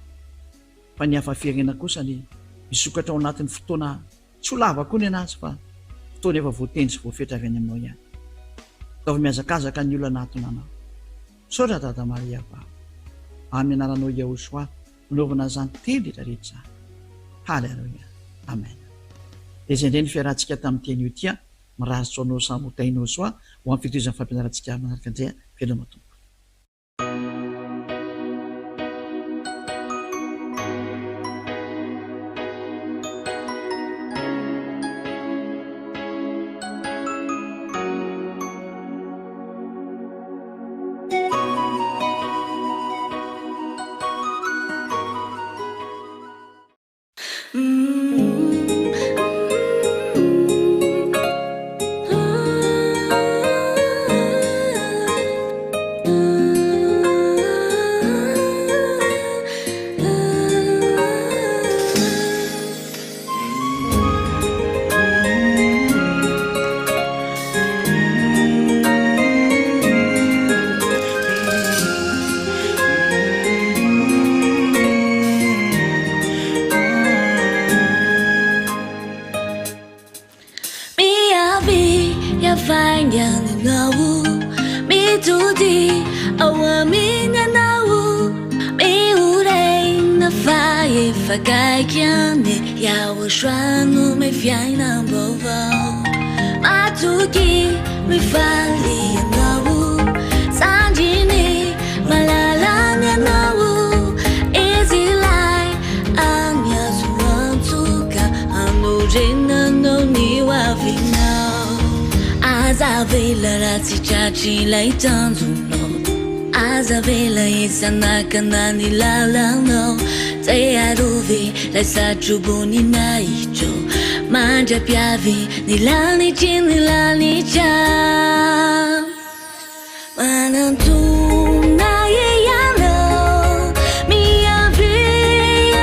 fa ny hafa firenena kosa ny misokatra ao anatin'ny fotoana tsy ho lava koa ny anazy fa fotoana efa voateny sy voafetra avy any aminao ihany ataovy miazakazaka ny olona natona anao sotra dada Maria ava amin'ny anaranao Joshua manaovana zany teny rehetrarehetra zany haleluia amen de zay indray ny fiarahantsika tamin'ny teny io tia miraritso anao samotainao soa ho amin'ny fitoizan'ny fampianarantsika manaraka andray veloma tompo Kanani lala no te aruvi la sajubu ni naicho manja piavi ni lani chin ni lani cha manantu na ye yalo mi avi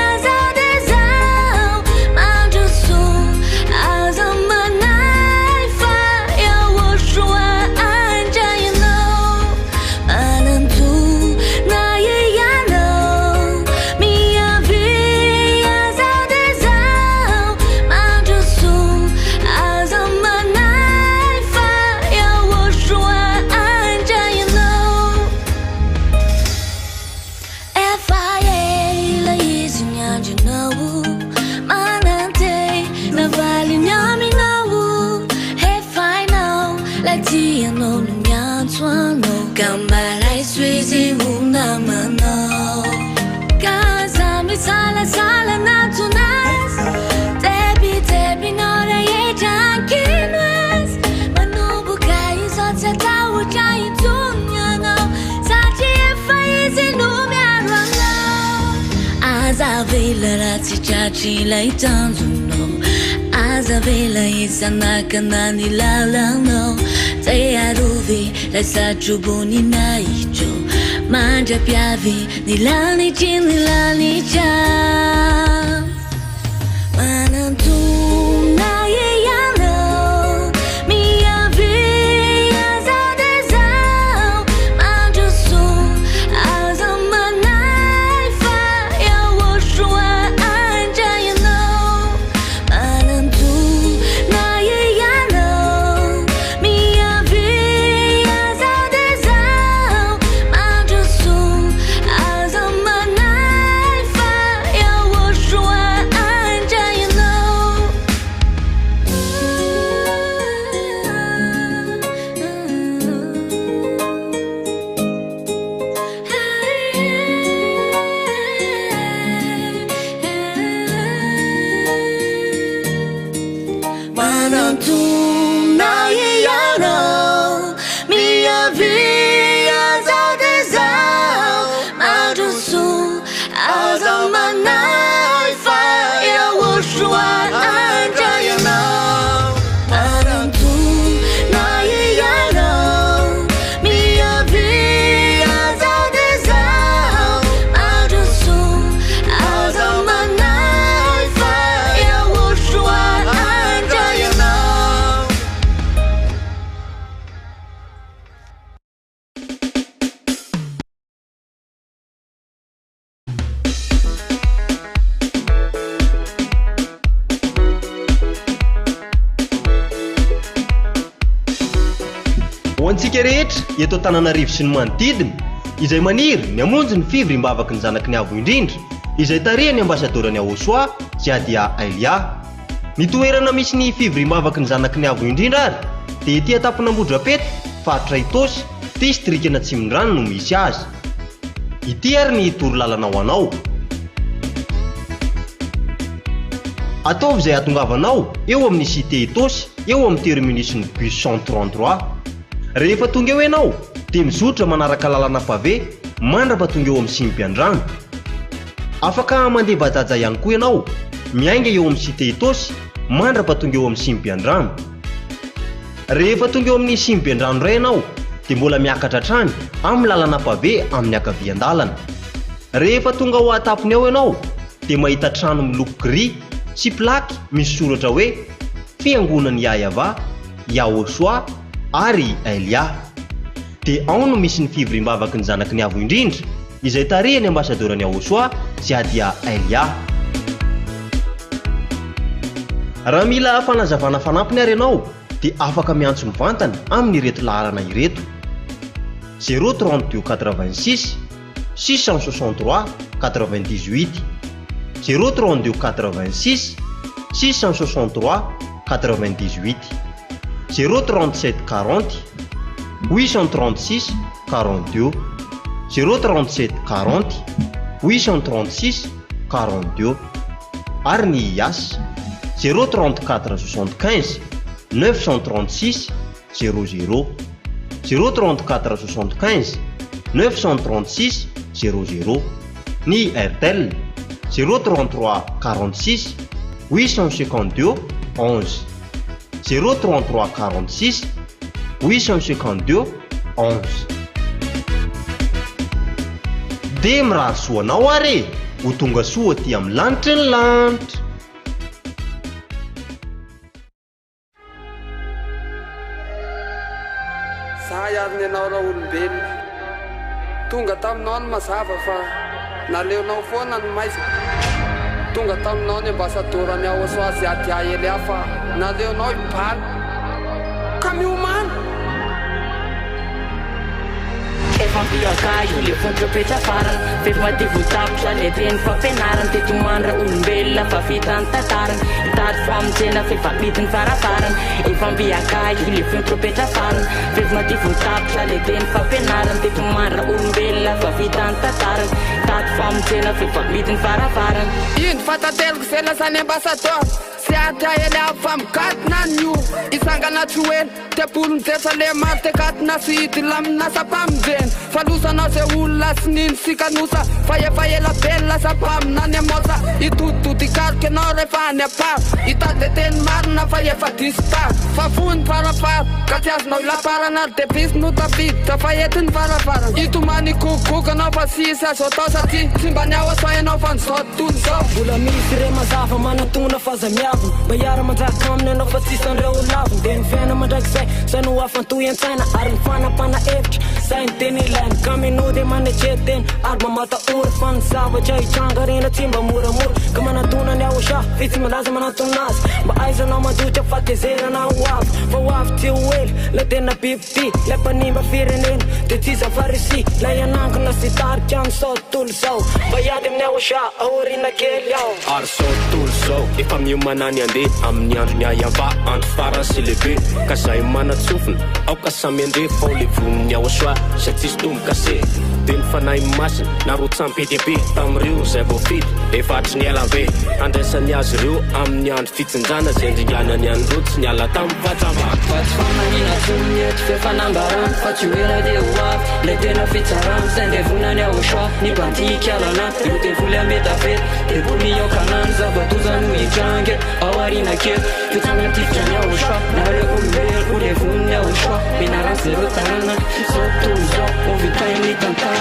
azade zao ratsy tratry ilay tanjonao aza vela izanakana ny lalanao zay arovy lay satrobony nahitro mandra-piavy ny lanitry ny lanitra manantona ianao miavy azao de zao mandroso aza manay fa iahosoa andra ianao manantona ianao miavy azao de zao mandroso aza manay fa iahosoa andra ianao manantona ianao miavy azao de zao mandroso aza manay fa iahosoa andra ianao manantona ianao miavy azao de zao mandroso aza manay fa iahosoa andra ianao ho antsika rehetra eto Antananarivo sy ny manodidina izay maniry miamonjy ny fivoriam-bavaky ny zanaky ny avo indrindra izay tarehany ambasadorany Ahosoa Ziadia Ailia. Ny toerana misy ny fivoriam-bavaky ny zanaky ny avo indrindra ary dia ety Antaponambodrapety faritra Itosy distrikina Tsimondrano no misy azy. Ity ary ny toro lalana ho anao. Ataovy izay atongavanao eo amin'ny cité Itosy eo amin'ny terminus'ny bus 133. Rehefa tonga eo ianao dia mizotra manaraka lalana pavé mandrapa tonga eo amin'ny Simpiandrano. Afaka mandeha bajaja ihany koa ianao miainga eo amin'ny cité Itosy mandrapa tonga eo amin'ny Simpiandrano. Rehefa tonga eo amin'ny Simpiandrano iray ianao dia mbola miakatra hatrany amin'ny lalana pavé amin'ny ankavian-dalana. Rehefa tonga ao atapony ao ianao dia mahita trano miloko gris sy plaky misy soratra hoe Fiangonan'i Yahova Ahosoa ary Ailia. Dia ao no misy ny fivoriam-bavaky ny zanaky ny avo indrindra izay tarehany ambasadorany Ahosoa Ziadia Ailia. Raha mila fanazavana fanampiny ary ianao dia afaka miantso mivantana amin'ny ireto laharana ireto: 032 86 663 98, 032 86 663 98, 037 40 836 42, 037 40 836 42. Ary ny IAS 034 75 936 00, 034 75 936 00. Ny Airtel 033 46 852 11, 033 46 852 11. Dia mirary soanao ary ho tonga soa ty amin'ny lanitra ny lanitra. Zahay ary ny anao raha olombelona tonga taminao ny mazava fa naleonao foana ny maisa. Tonga taminao ny ambasadorany Ahosoa Ziadia Ailia fa naleonao ibaly ka miomana. Efa mpiakaio le fontropetra farana fefa mativotapitra le teny fampianarana teto mandra olombelona fa vita ny tantarana hitady famonjena fefa bitiny farafarana. Efa mpiakaio le fontropetra farana fefa mativotapitra le teny fampianarana teto mandra olombelona fa vita ny tantarana hitady famonjena fefa bitiny farafarana. Ino fatateliko zay lasany ambasador Ziadia Ailia fa migadina nio isangana tsy hoe tepolo ny Jesalema ary tekatina sy hity lamina sampamonjena fanosana zay olona sy niny sikanosa fa ela bella sapamina ny amosa itotody karoky anao rehefa any apa hitady teny marina fa efa dispa fa fony farafara ka tsy azonao ilaparana de bisy no tapiditra fa etiny farafarana itomany kokoko anao fa sisa zao tao satria tsy mba ny aoasoa anao fa nizao tontolo zao mbola misy re mazava manatona fa za miavina mba hiara manjaka aminy anao fa tsisy andreo lavina de ny fiaina mandrakizay zay no afantoy an-tsaina ary ny fanapana hevitra zay ny teny ilaina kaminody manetreteny ary mamata ory fa ny zavatra hitranga rena tsy mba moramora ka manatona ny aosa fitsy malaza manatona azy mba aizanao mandotra fa tezerana ho avy fa ho avy tsy ho ely la tena bibity la mpanimba firenena de tsy zafarisi la ianankina sy tarika amin'ny sao tontolo zao mba hiady amin'ny aosa aorina kely ao ary sao tontolo zao efa miomanany andeha amin'ny andro ny ayava andro farany sy lehibe ka zay manatsofina aoka samy andre fao le voniny aosoa sy tsisy tomokase de ny fanahy masina narotsampy dehibe tamin'ireo zay voafity efatry ny elabe andraisany azy ireo amin'ny andro fitsinjana zay ndringanany andro tsy ny ala tamin'ny fatsamba fa tsy famanina tsony eto fefanambarano fa tsy hoela de ho avy le tena fitsarano zay ndevonany aosoa ny bantikyalana iro tevoly ametafety de bolionkanany zavatoza no hitrange ao arina kely fitsanatifitra ny aosoa nareo olombelo olevoniny aosoa menarano zero tanana zao tontolo zao ovitainy tantara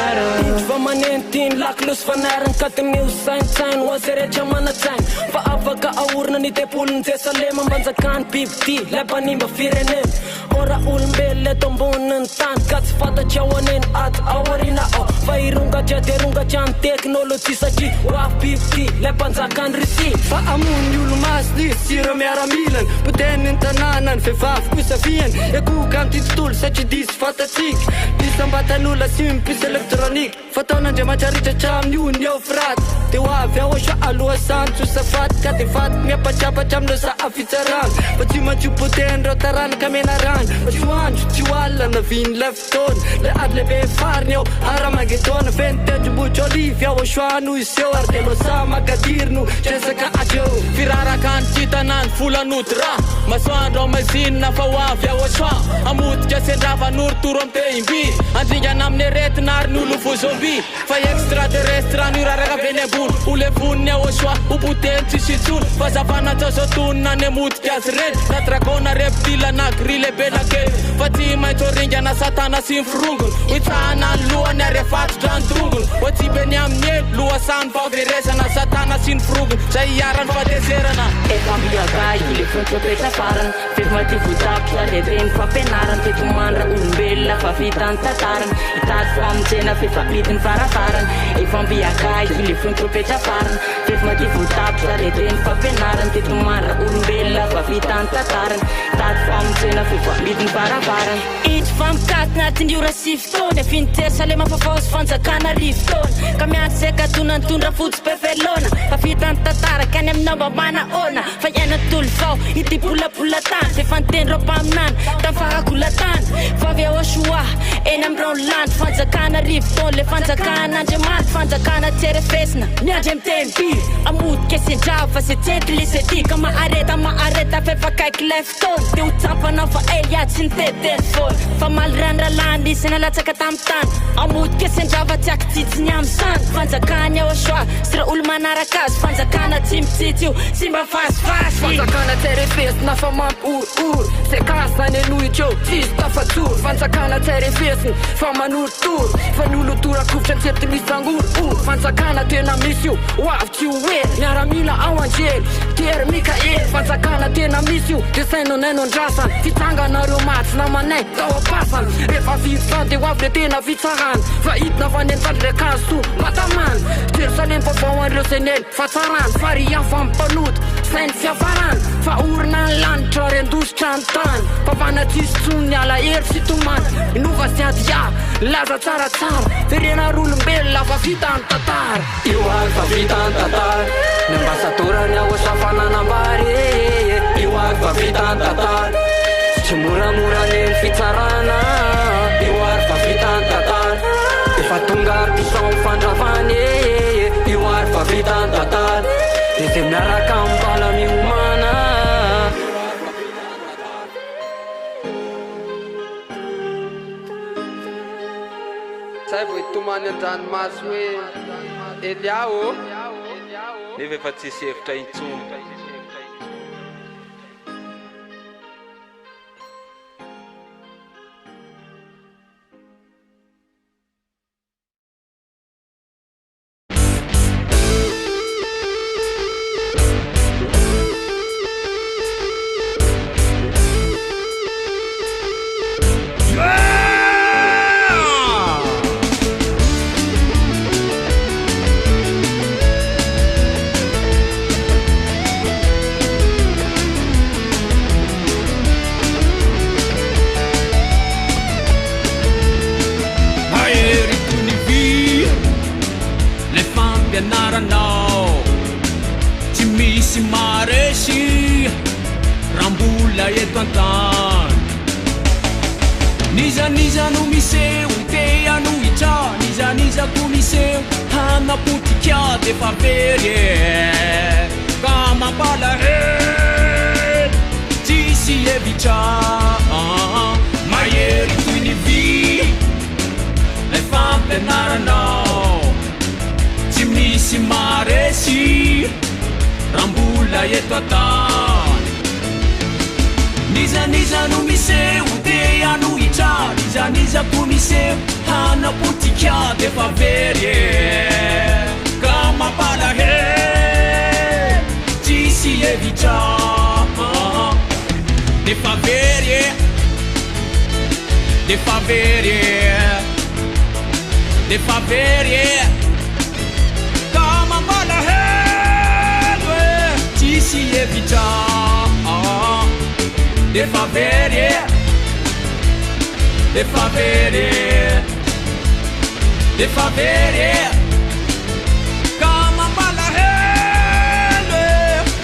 fa manentiny lakilosy fanarany ka temeo saintsainy ho azy rehetra manatsainy fa afaka aorina ny tempolony jesalema manjakany bibity la mpanimba firenena ora olombelo eto amboniny tany ka tsy fantatry ao aneny ato ao arina ao fa irongatry de rongatry amin'ny teknôlôjia satria ho avy bibity la mpanjakany risi fa amony olo masiny sira miaramilany poteny ny tanàna ny vehivavy kosafiany ekoka amin'ny ty tontolo satria disy fantatsika disy ambatan'olona sy mipisa elektronika fataon'andriamanitra ritratra amin'ny ony ao firaty de ho avy ao sa aloha sany tsosafaty ka de faty miapatrapatra amin'ireo za afitsarana fa tsy mantsy-poteny reo tarana ka mena rana fa tsy hoandro tsy ho alina na viny la fotoana le ady lehibe fariny ao aramangetona fenitendrombotra olivy ao soano izy eo ary de losa makadiry no tresaka atreo firaraka ny kitanany folanody raha masoandro ao mazinina fa ho avy ao soa amotika sendrava norotoro am tehimby andringana amin'ny aretina ary ny olo vozomby fa extraterrestre ny raraka be ny ambony olevoniny ao soa hopoteny tsisy itsony fa zavana tsazotonina ny amotika azy reny na dragona reptile na gris lehibe na kely fa tsy maintsy oringana satana sy mifirongony hoitsahana ny lohany ary afatotra ny drongony ho tsy beny amin'ny ely lohasany faveresana satana sy ny firongony zay hiarany fatezerana efa mbiagay le fontropetra farany fefmaty votapitra le reny fampianarany tetomandra olombelona fa vitany tantarany hitady famonjena fefamidiny farafarany efa mbiagay le fontropetra farany fefmaty votapitra le reny fampianarany tetomandra olombelona fa vitany tantarany hitady famonjena fefamidiny farafarany itsy famikaty natindriora sy fotoana finiterysalema fafahosy fanjakana rivotoana ka mianty zay katona nitondra fotsy pefelona fa vitany tantara kany aminamba mana ona fa iana tolo vao ity polapolna tany fe fantenyreo mpaminany tafahagolatany vavy ao asoa eny am'ireo lany fanjakana rivotaona le fanjakan'andriamanitra fanjakana tserefesina miandry am'tempi amodika sendrava fa se tsety lisety ka maareta fefakaiky lay fotoana de ho tsampanao fa eliady sy ny teteny foana fa malirandralany isy nalatsaka tamy tany amodika sendrava tsy akitsitsiny amy sany fanjakany ao asoa sy ra olo manaraka azy fanjakana tsy mitsitsy io sy mba fasifasy fanjakana tserefesina fa mamporooro se kasany enohitreo tsisy tafatsoro fanjakana tserefesina fa manorotoro fa ny olo torakovitra ntsepty misangoro fanjakana tena misy io ho avy tsy ho ely miaramila ao anjely tery mikaely fanjakana tena misy io de sainonainon-drasany fitsanganareo matsy namanay tao apasany rehefa vivitany de ho avy le tena fitsarany fa hitina fa nenitany le kazo so matamany jerosalemy vavao an'ireo senely fa tsarany fa ry afa mipanoto sainy fiafarany fa orina ny lanitra rendositra ny tany mpavanatsisy tsony ny alahery sy tomany inova sy adia laza tsaratsara ferenarolombelona fa vitany tantara io avy fa vitany tantara ny ambasadorany ao asafananambary io avy fa vitany tantara tsy moramora neny fitsarana io avy fa vitany tantara efa tonga artisan fandravany io avy fa vitany tantara de ze miaraka mbala miomana tomany an-dranomasy hoe Eliao nefa efa tsisy hevitra intsony. Tsy misy maresy rambola eto an-tany nizaniza no miseho tea no hitra nizanizako miseho hanapotika defa very ka mampalahelo tsisy hevitra mahery toy ny vy le fampianaranao tsy misy maresy rambola eto an-tany nizaniza no miseho tea no hitra nizanizako miseho hanapotika defa very ka mampalahelo tsisy hevitra defa very defa very defa very ka mampalahelo tsisy hevitra defa very defa very defa very ka mampalahelo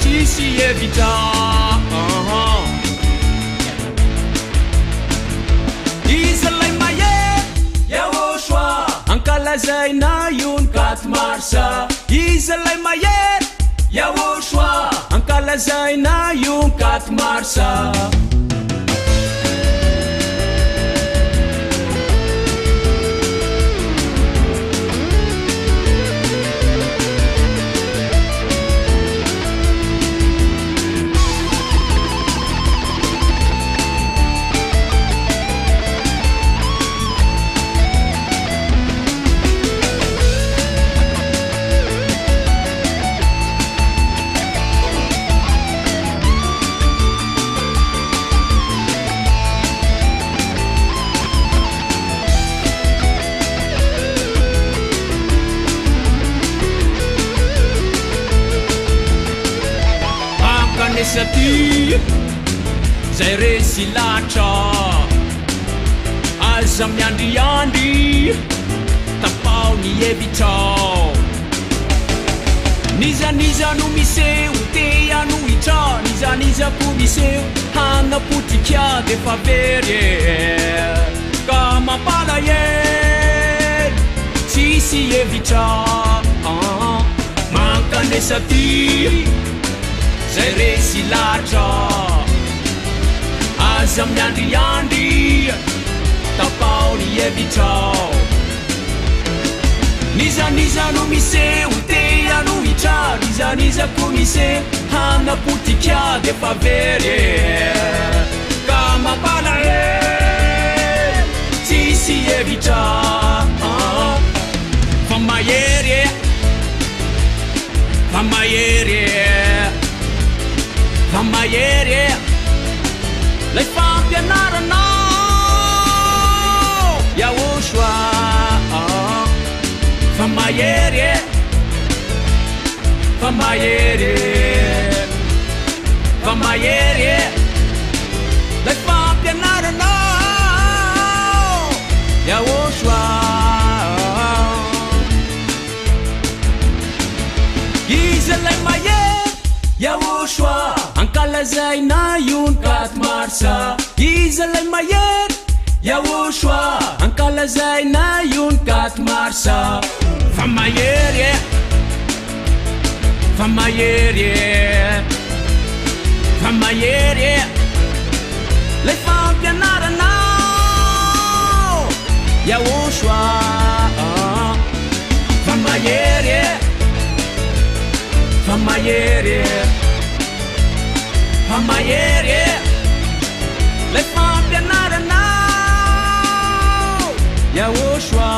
tsisy hevitra izalay mahe yahoshua ankalazaina ion 4 marsa izalay maher yahoshua ankalazaina ion 4 marsa Sati zay resy latra aza miandriandry tapao ny hevitrao nizaniza no miseho tea no hitra nizanizako miseho hanapotika defa very ka mampalahelo tsisy hevitra mankanesati zay resy latra aza miandriandry tapao ny hevitrao nizaniza no miseho tea no hitra nizanizako miseho hanapotika defa very ka mampalahelo tsisy hevitra fa mahery fa mahery fa mahery lay fampianaranao yahoshua fa mahery fa mahery fa mahery lay fampianaranao yahoshua izy lay mahery yahoshua ankalazaina ion 4 marsa izy lay mahery yahoshua ankalazaina ion 4 marsa fa mahery fa mahery fa mahery lay fampianaranao yahoshua mahery mamahery lay fampianaranao Yahoshua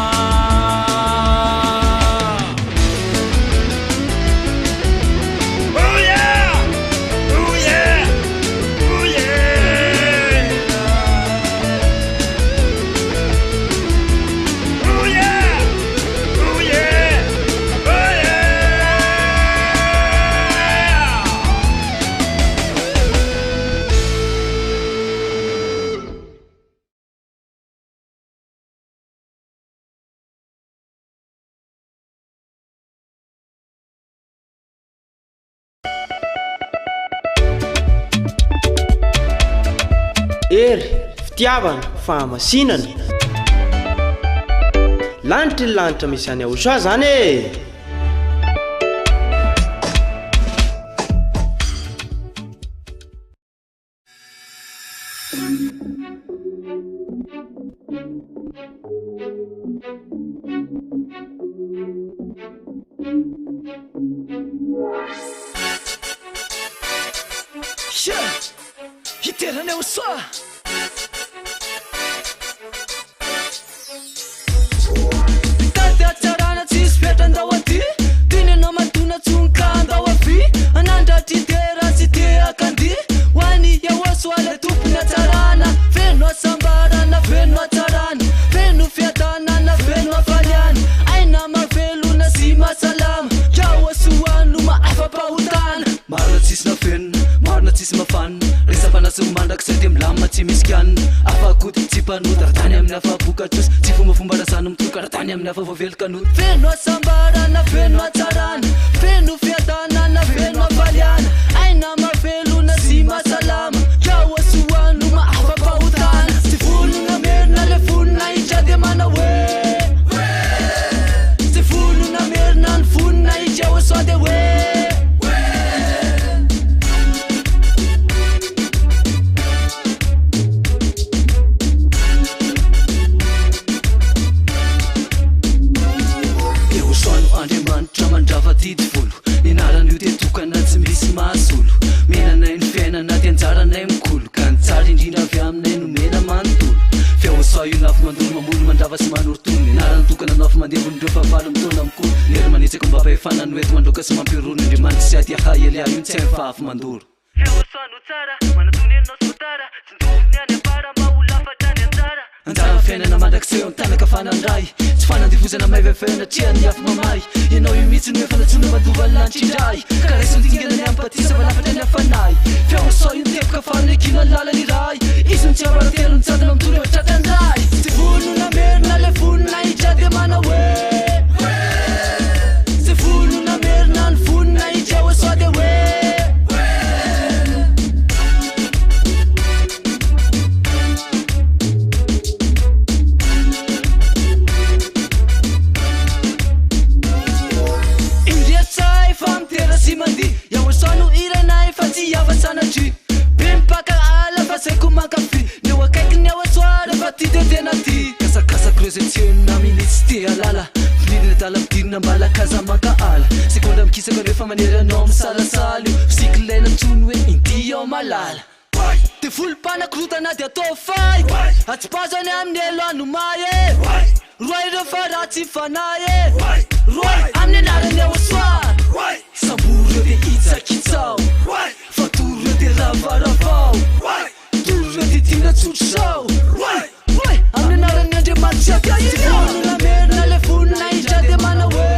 ery fitiavana fahamasinana lanitra ny lanitra misy any Ahosoa zany e hiterany Ahosoa Tata tsarana tsisy fiatran-dao aty Tinenao matona tsonkan-dao avy Anandraty tera tsy te akandy Hoany Ahosoa le tompony atsarana Feno asambarana, feno atsarana Feno fiatanana, feno afaliana Aina mavelona sy masalama Ahosoa no maafa-pahotana Marina tsisy na fenona, marina tsisy mafana Resapanasy mandrak'izay dia milamina tsy misy kianina Afakody tsy mpanota raha tany amin'ny afa-bokatrosy Tsy fombafomba rasana mitoka raha tany amin'ny afa-voavelokanota Feno asambarana, feno atsarana Feno fiatanana, feno afaliana Aina mavelona sy masalama Ahosoa no maafa-pahotana Tsy volona merina le vonona hitra dia mana hoe Tsy volona merina ny vonona hitra Ahosoa dia hoe mandravatity volo Nianaran'io dia tokana tsy misy mahasolo Menanay ny fiainana dia anjaranay mikolo Ka ny tsara indrindra avy aminay no mena manontolo Fi Ahosoa io lafo mandolo mamolo mandrava sy manorotolo Nianarany tokana nafo mandevon'ireo fahavalo mitona mikolo Nery manitsaka mbampahefana no ety mandroka sy mampiroro Andriamanitra sy ady ahay elia io tsy hainy fahafy mandoro Fi Ahosoa no tsara manatonenao sy motara Tsy ndovony any apara mba ho lafatra ny anjara Anjara fiainana mandrak'izay ny tanaka fanandray Tsy fanandivozana maivefena triany afo mamay Ianao io mihitsy no efa natsona madova ny lanitra indray Ka raisy tingana ny ampatisa valafatra ny afanay Fi Ahosoa io niteboka farany ekina ny lalany iray Izy ny tsy avaratelo ny tsadina mitoro eo tratandray Tsy volona merina le vonona hitra dia mana hoe Tsy volona merina ny vonona hitra Ahosoa dia hoe Ahosoa no iranay fa tsy afa-tsanatry Be mipaka ala fa saiko mankafy Neo akaiky ny Ahosoa rehefa ty dia tena ty Kasakasako reo zay tsy enina militsy te alala Filidina tala midirina mbala kaza manka ala Sekondra mikisaka rehefa manery anao misalasala io Fisikilaina tsony hoe indy ao malala Te volom-panakorotana dia atao fay Atsipazany amin'ny eloano may e Roy rehefa raha tsy fanay e Roy amin'ny anarany Ahosoa Samboro reo dia itsakitsao Fatoro reo dia ravaravao Toro reo dia tina tsotrosao amin'ny anarany Andriamanitra tsy aty Tsy volona merina le vonona hitra dia mana hoe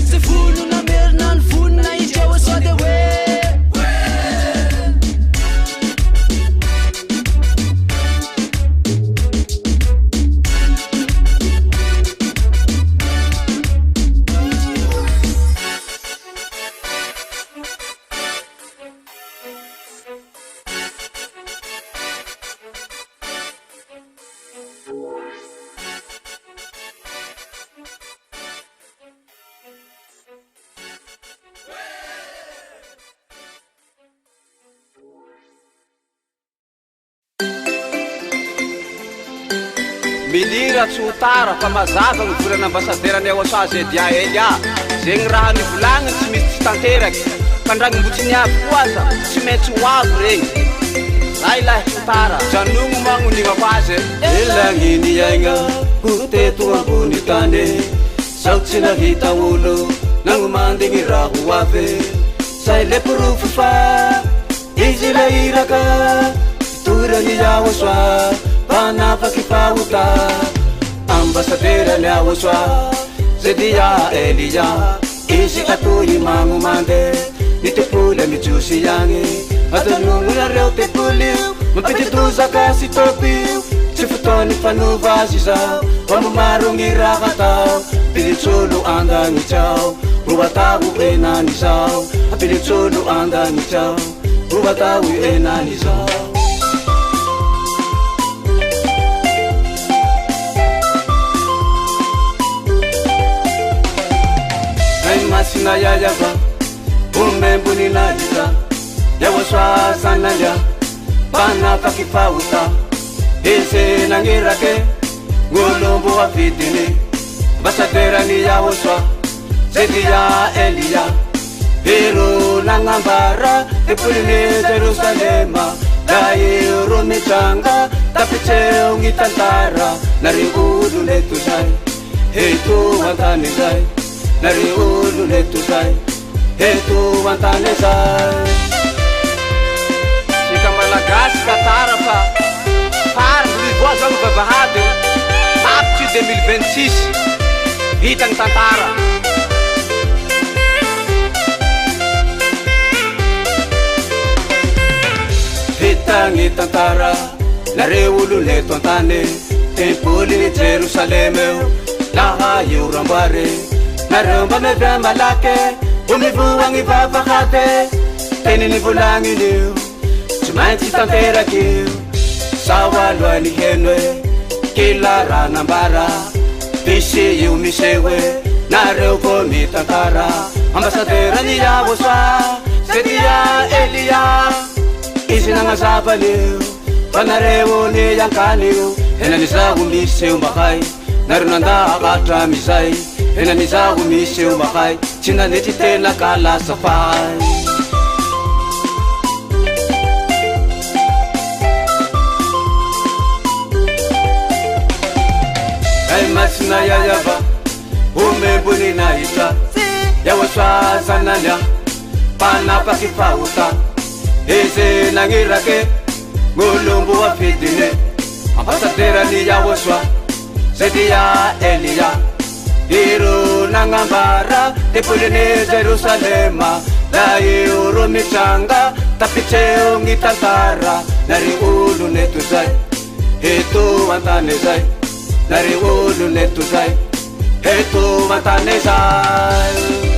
Tsy volona merina ny vonona hitra Ahosoa dia hoe milira tsy ho tara fa mazava ny volana ambasaderany Aosoa Zedia Elia zegny raha nivolagniny tsy misy tsy tanteraky fa ndragnombotsy niavy koa aza tsy maintsy ho avy regny zay lahy tsy tara janogno magnonigako azy elagniny aigna ho teto ambony tany sao tsy nahita olo nagnomandigny raha ho avy zay le porofo fa izy la iraka torany Aosoa panafaky fahota ambasaderany Aosoa Zedia Elia izy atoy magnomande ny tepoly mijosy agny atanogno nareo tepoly mampitidozaka sy topio tsy fotoany fanova azy zao pamomaro gny raha atao pilitsolo andagny tsao ro atao enany zao pilitsolo andagny tsao ro atao enany zao masina yayava umembuni nalisa Aosoa sanalya panafaky fahota ese nangirake ngolombo afidiny ambasaderany Aosoa Zedia Elia vero nagnambara tepoline Jerusalema la ero mitranga tapitseo gny tantara nare olo leto zay eto antany zay nare olo leto zay eto antany zay sika malagasy tantara fa farany voa zao mivavahady tapitsy 2026 vitany tantara vitany tantara nare olo leto antany tempoly Jerusalema eo laha eo ramboary naromba mevy malake omivoagny vavahady teniny volagniny io tsy maintsy tanteraky io sao aloany heno e kila raha nambara misy io misy hoe nareo ko mitantara ambasaderany Aosoa Zedia Elia izy nagnazavany io fa nareo ny ankany io henany zaho misy eo mbakay nareo nandahatra mizay henany zaho misy eo mbakay tsy nanetry tena ka lasa fay ay masina yayava umembuni nahitra Aosoa sanalya panafaky fahota eze nagnirake ngolombo afidine ambasaderany Aosoa Zedia Elia iro nagnambara tepoline Jerusalema la ero mitranga tapitseo gny tantara nare olo neto zay eto antany zay nare olo neto zay eto antany zay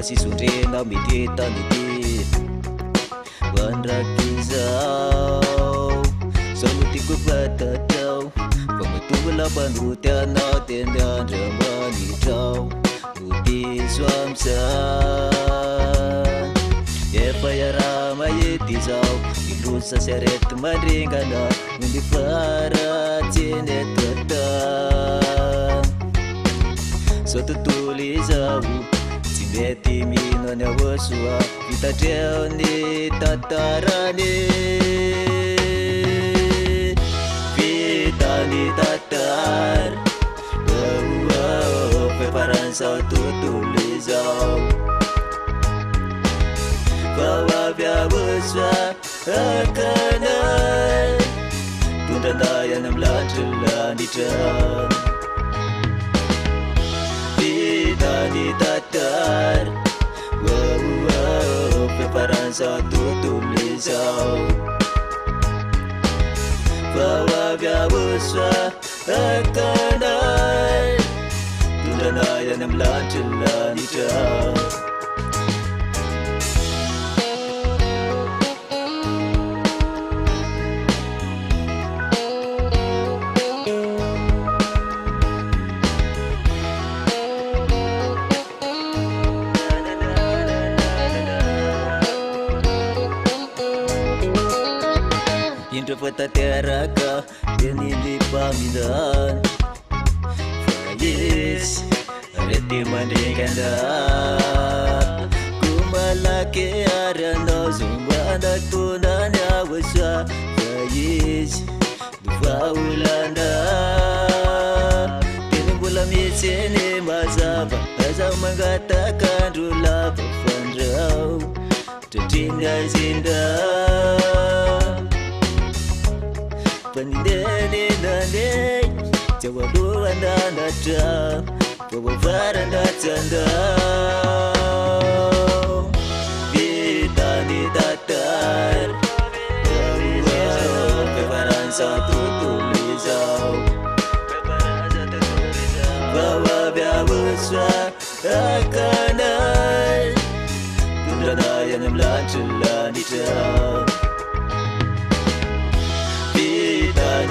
sisundrena mitetanyty vandrakizao samotiko fatatao famatongo lampanoty anao tenandramanitrao notiso amsa efa iara maety zao ilosa sarety mandringana nony faratseny atata so tontolo izao mety mino ny Aosoa vitatreo ny tantarany vitany tantara fefarany sao tontolo izao fa avy Aosoa akanay tondranday any amy latry lanitra vitany tantara satu tulisau bahwa biawuswa akanai tundanaya nam lancelanita Pata teraka Denili pamidan Fayis Reti mandikanda Kumalake aranda Zumbanda tunanya waswa Fayis Dua ulanda Kini bulan misini mazaba Azam mengatakan rula Fandrau Tertinggal zindah Pandene nane Jawa dua nanda Jawa varanda tanda Vitani datar Kebaran satu tulisau Bawa biawuswa akanai Tundanaya nam lancelanita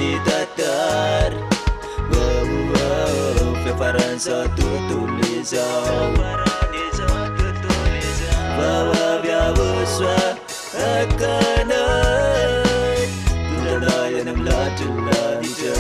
di datar Preparan satu tulisau Bawa biawuswa akanai Tundanaya nam lancelanita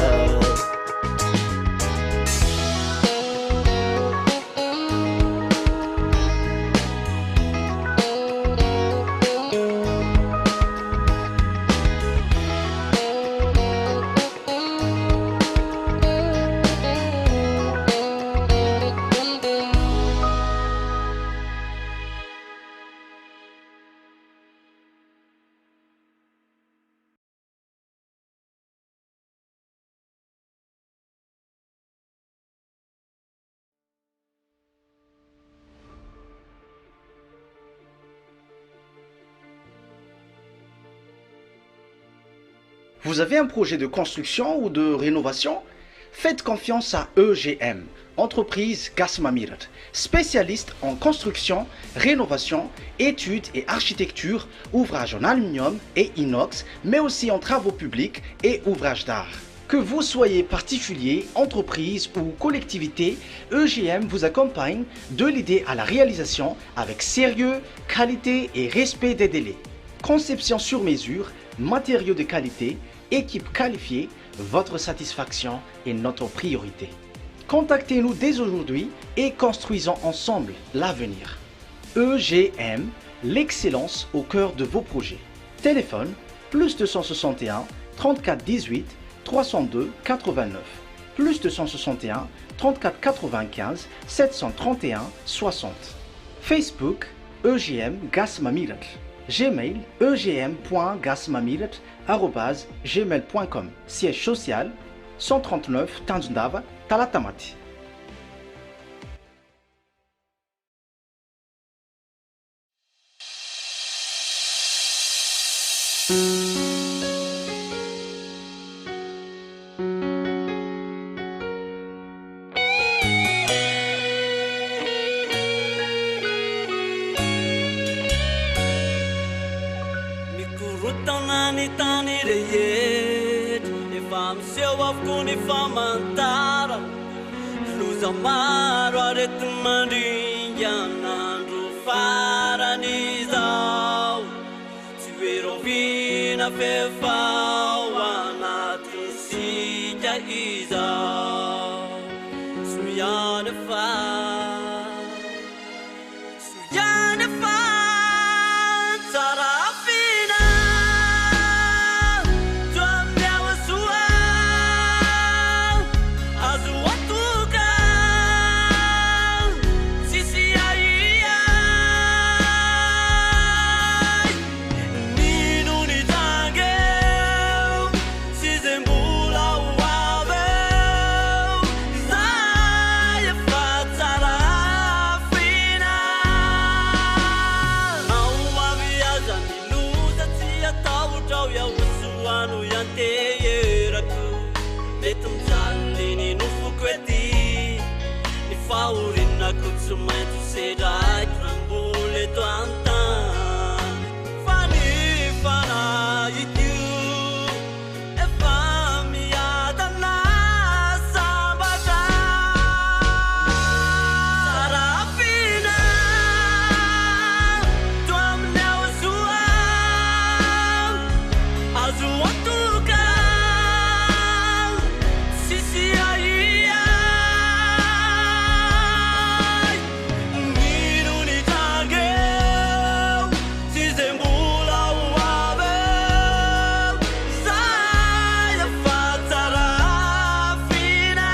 Vous avez un projet de construction ou de rénovation? Faites confiance à EGM, entreprise Gasmamirat, spécialiste en construction, rénovation, études et architecture, ouvrages en aluminium et inox, mais aussi en travaux publics et ouvrages d'art. Que vous soyez particulier, entreprise ou collectivité, EGM vous accompagne de l'idée à la réalisation avec sérieux, qualité et respect des délais. Conception sur mesure, matériaux de qualité, équipe qualifiée, votre satisfaction est notre priorité. Contactez-nous dès aujourd'hui et construisons ensemble l'avenir. EGM, l'excellence au cœur de vos projets. Téléphone plus 261 34 18 302 89 plus 261 34 95 731 60. Facebook EGM Gasmamirat. Gmail egm.gasmamirat@gmail.com. Siège social 139 Tanzundava, Talatamati. Maro aretumandinyanandro faranizao Siverovina fefao anatisija izao Suyane fa Sarafina Tuambiawa sua Azuatuka Nino ni tange trao yahosoano ianteherako mety mijanony ny nofoko ety ny fahorinako tsy maintsy sedraiky rambola eto antany fa ny fanahitio efa miadana sambatra sarafina to amin'ny aosoa azo antoka sisy aia nino ny trangeo tsy zay mbola ho aveo zay efa tsarafina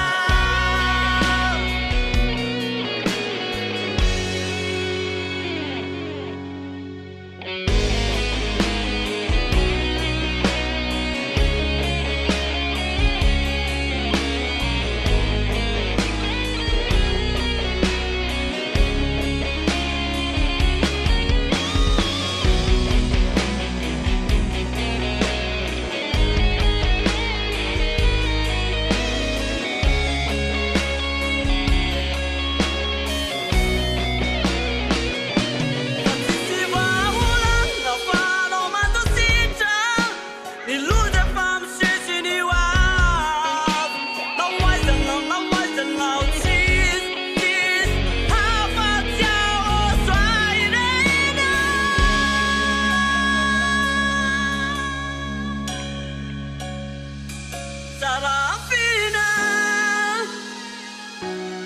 sarafina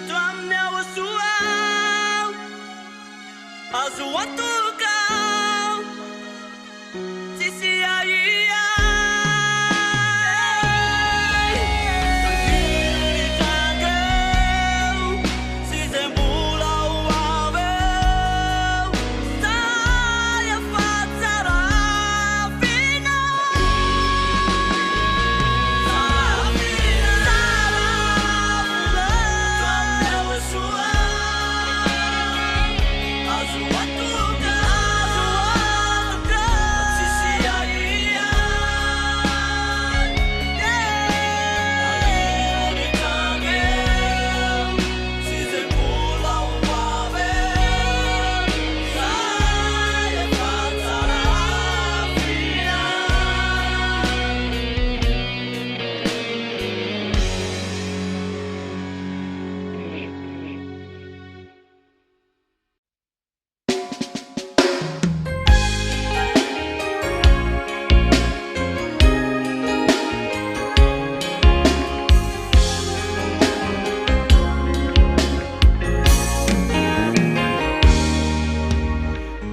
to amin'ny aosoa azo antoka sisy aia ny trangeo sy zay mbola ho aveo zay efa tsarafina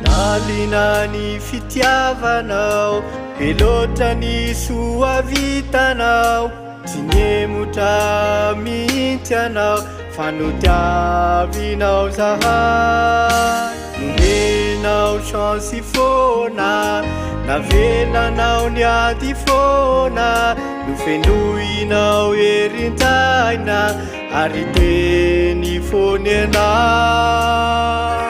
Nalina fitiavanao pelotra ny soavitanao tsy nyemotra mihitsy anao fa notiavinao zahay nomenao chance foana navelanao ny ady foana nofenoinao erintaina ary teny fony anao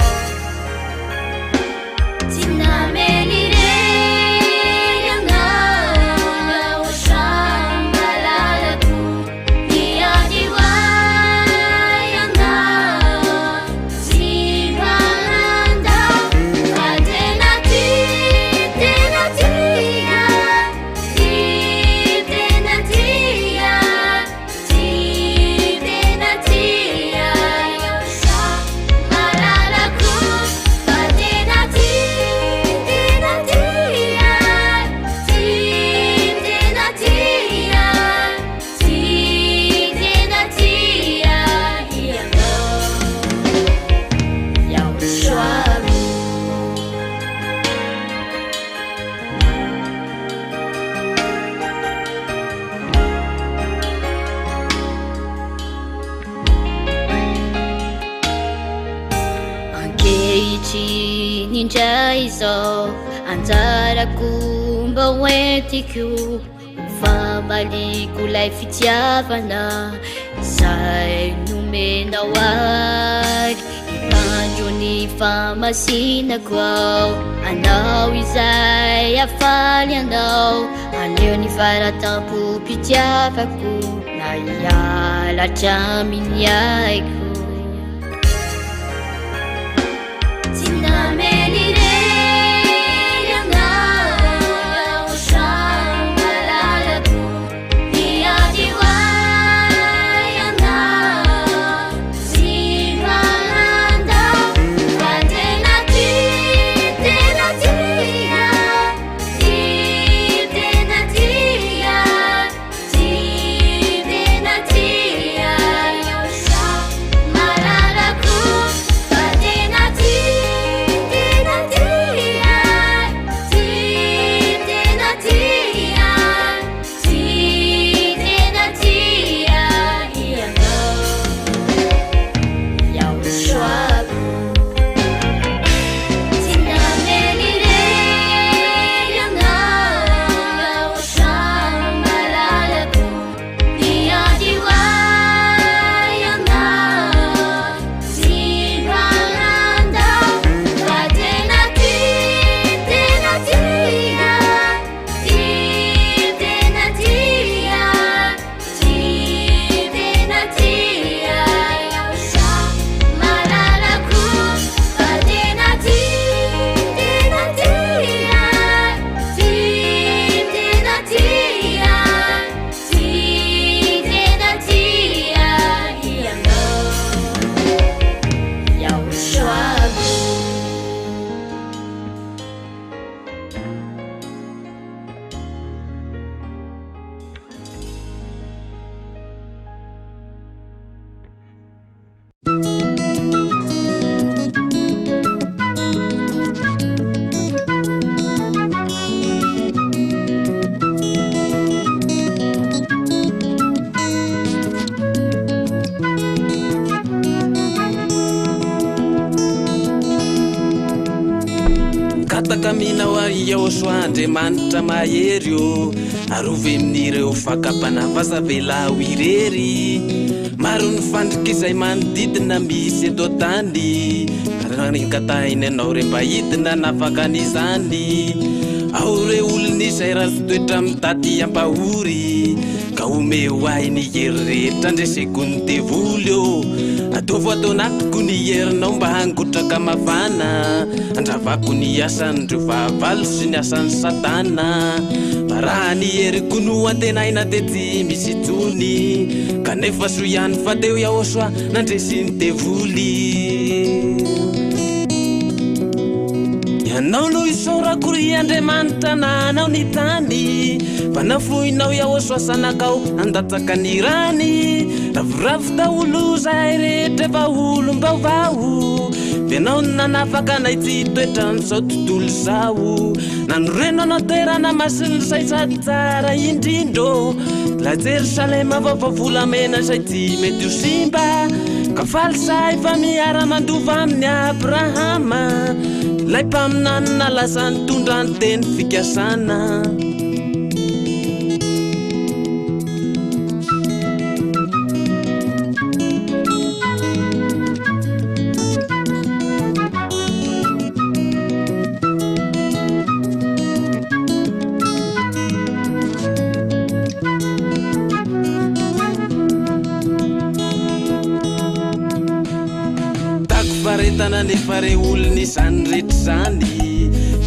Ninjaizo anjarako mba hoentiko famaliko lay fitiavana zay nomenao ary hitandro ny famasinako ao anao izay faly andao aneo ny faratampo pitiavako na hialatra aminy aiko tsy namelirery anao sambalalako niady hoay anao tsy manandao fa tena tia Kaminao iao soandriamanitra mahery o arovy amin'ireo fakapana vela irery maro ny fandriky izay manodidina misy eto tany ranikatainy anao re mba hidina nafaka n'izany ao re olona izay ratsy toetra mitady ampahory ka omeo ahy ny hery rehetra andreseko ny devoly o ataovy atao anatiko ny herinao mba hangotraka mafana andravako ny asandreo fahavalo sy ny asan'ny satana fa raha ny heriko no antenaina de tsy misy tsony kanefa so ihany fa teo iaho soa nandresy ny devoly ianao no isorakory andriamanitra nanao ny tany fa nafohinao iaho soa sanakao andatsaka ny rany ravoravo daholo zay rehetra efa olom-baovao vianao nanafaka nay tsy toetra n'izao tontolo zao nanoreno anao toerana masiny say sady tsara indrindro la Jerusalema vaovavolamena zay tsy mety ho simba ka faly say fa miara-mandova amin'ny Abrahama lay mpaminanina lasa nitondra ny teny fikasana faretana nefa re olona izany rehetra zany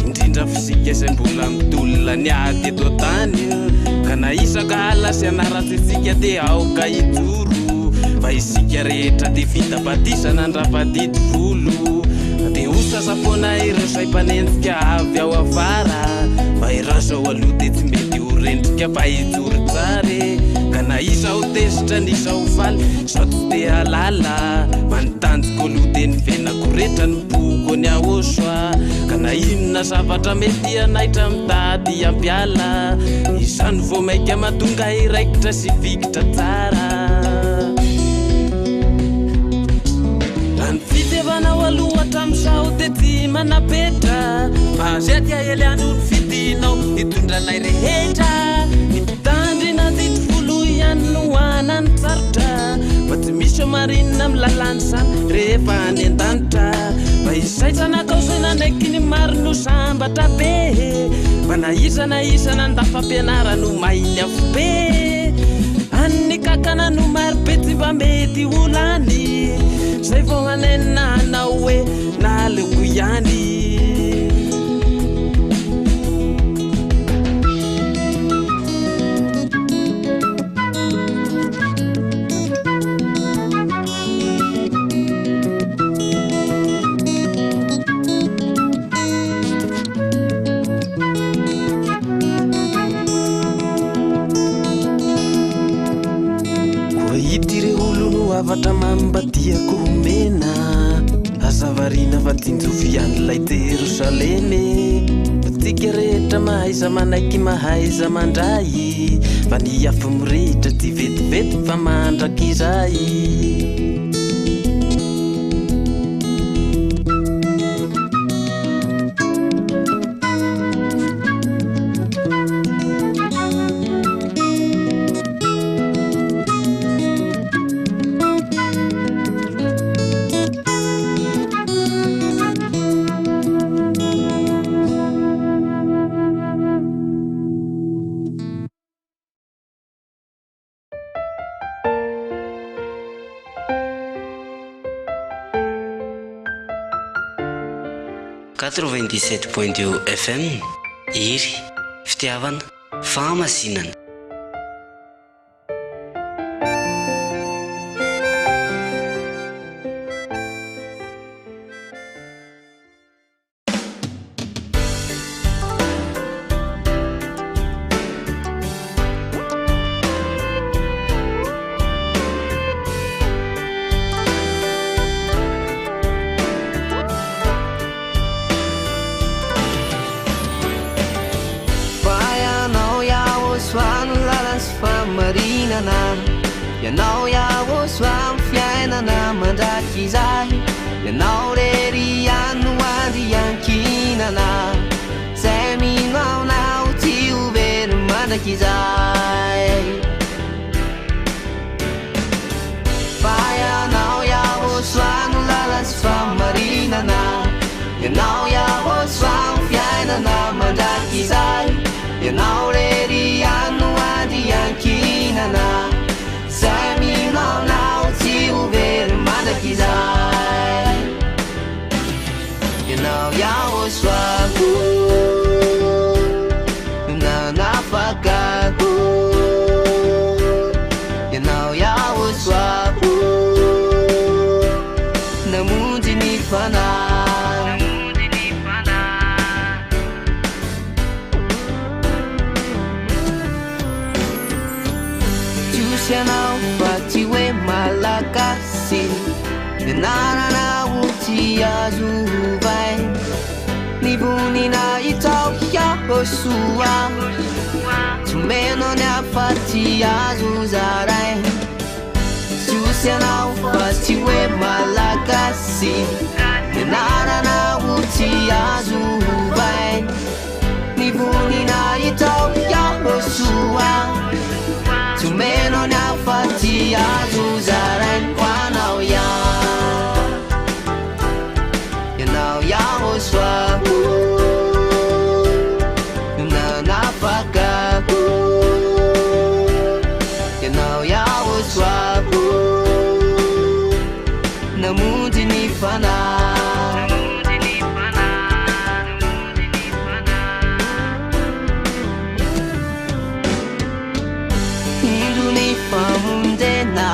indrindra fisika izay mbola mitolona ny ady eto tany ka na isaka alasy anaratsitsika de aoka ijoro fa isika rehetra de vita batisana andrafadidy volo de osasapona ireo say mpanendrika avy ao afara fa irasao aloha de tsy mety ho rendrika fa ijoro tsare ka na izao tezitra n'izao faly sao tsy te halala manotanjoko aloha de ny venako rehetra ny boko ny ahosoa ka na inona zavatra mety anaitra mitady ampiala izany vo maika mahatonga iraikitra sy vikitra tsara any fitevanao aloha hatramin'izao de tsy manapetra fa zay aty aheliany olo fidinao hitondranay rehetra mitandrina titofolo ihany no anany tsarotra fa tsy misy marinina milalany zany rehefa any an-danitra fa izay tsanakao zay nanaiky ny maro no sambatra be Isana nda fampianarano mainy avobe anny kakana no marobe tsy mba mety olany zay vao anenanao hoe naleko ihany. Avatra mambadiako homena azavarina fa tinjovian'ilay Jerosalemy tika rehetra mahaiza manaiky mahaiza mandray fa ny afo mirehitra ty vetivety fa mandraky izay. 97.2 FM Iry fitiavana fahamasinana. Yanao yawo swam fiainana mandraky izay yanao rery anoady yankinana zay minaonao ty overy mandraky izay fa yanao yawo swam lalasy famarinana yanao yawo swam fiainana mandraky izay yanao rery anoady yankinana Sami now see over Madakizai. You know, Yawaswaku Nanafakaku. You know, Yawaswaku Namudini Fana. Now, but you wear my lacassi. The nana wuti azubai. Nibunina italia hosua. To men on a fati azuzarai. You now, but you wear my lacassi. The nana wuti azubai. Nibunina italia hosua. Tumeno na fati azuzaran kwanao ya Yanao ya hoswa Na nafaka Yanao ya hoswa Na mudi ni fana Famundena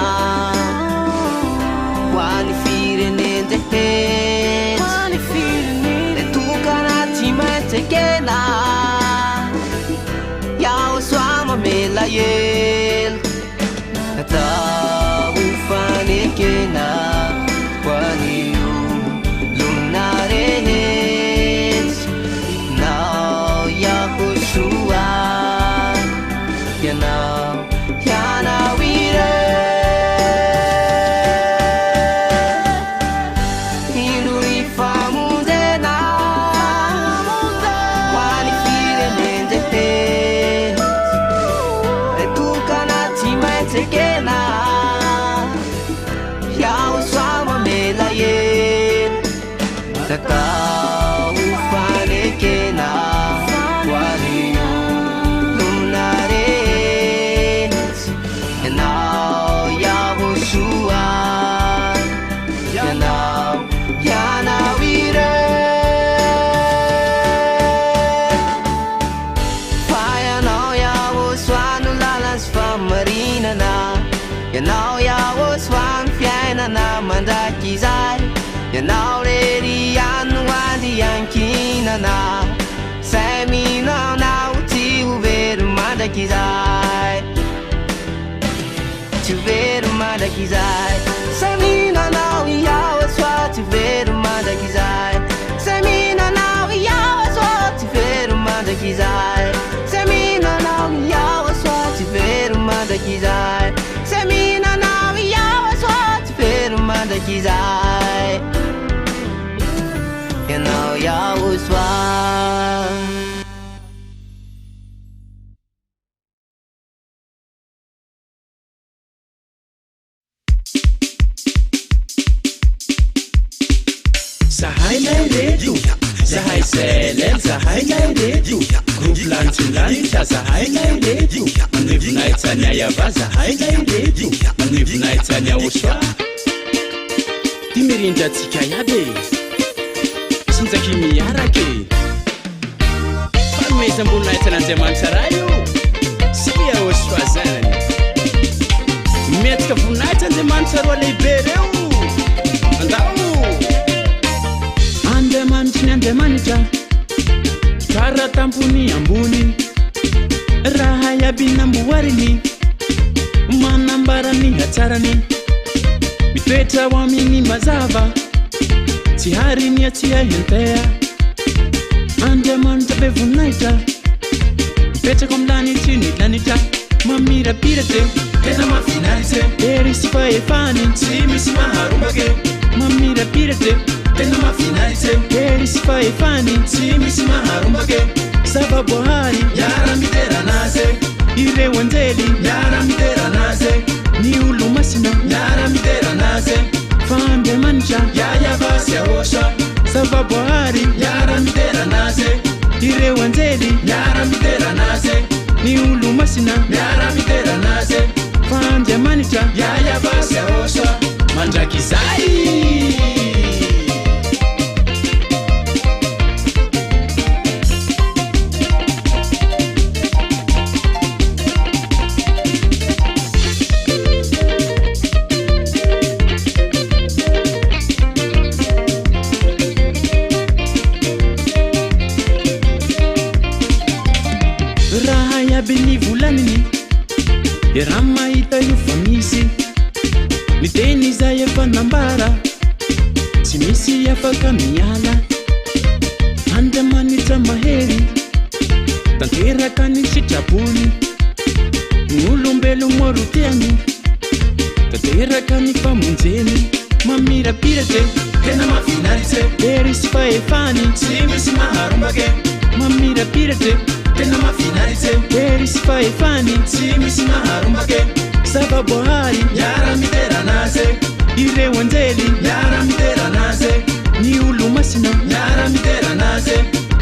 Wani firene de head Wani firene tu kanati matekena Yao swama mela yel Ta ufane kena Wani lunare head Now Yahushua You know Again, I was selel zahay lay reto groupe lanitsolanitra zahay lay reto manevinaitsany ayava zahay lay reto manevinaitsany aosoa ty mirindra atsika iaby sinjaky miarake fanomezam-boninahitsan'Andriamanitra raha io sia aosoa zany miatrika voninahitsan'Andriamanitra roa lehibe reo andao Andriamanitra ny Andriamanitra kara tampony ambony raha iaby namboariny manambarany hatsarany mitoetra ho amin'ny mazava tsy hariny atsia hentea Andriamanitra be voninahitra mipetraka amin'ny lanitry ny lanitra mamirapirate tena mahafinaritsy ery sy fahefany tsy misy maharombake mamirapirate tena mahafinaritsy ery sy fahefany tsy misy maharombake zavaboahary miara-miteranazy ireo anjely miara-miteranazy ny olo masina miara-miteranazy fa Andriamanitra iayavasy ahosa zavaboahary miara-miteranazy ireo anjely miara-miteranazy ny olo masina miara-miteranazy fa Andriamanitra iayavasy ahosa mandraky izay Beni volaniny raha mahita io fa misy ny teny izay efa nambara tsy misy afaka miala Andriamanitra mahery tanteraka ny sitrapony ny olombelo moroteany tanteraka ny famonjeny mamirapirate tena mahafinaritsy ery sy fahefany tsy misy maharombake mamirapirate tena mahafinaritsy ery sy fahefany tsy misy maharombake zavaboahary miara-miteranazy ireo anjely miara-miteranazy ny olo masina miara-miteranazy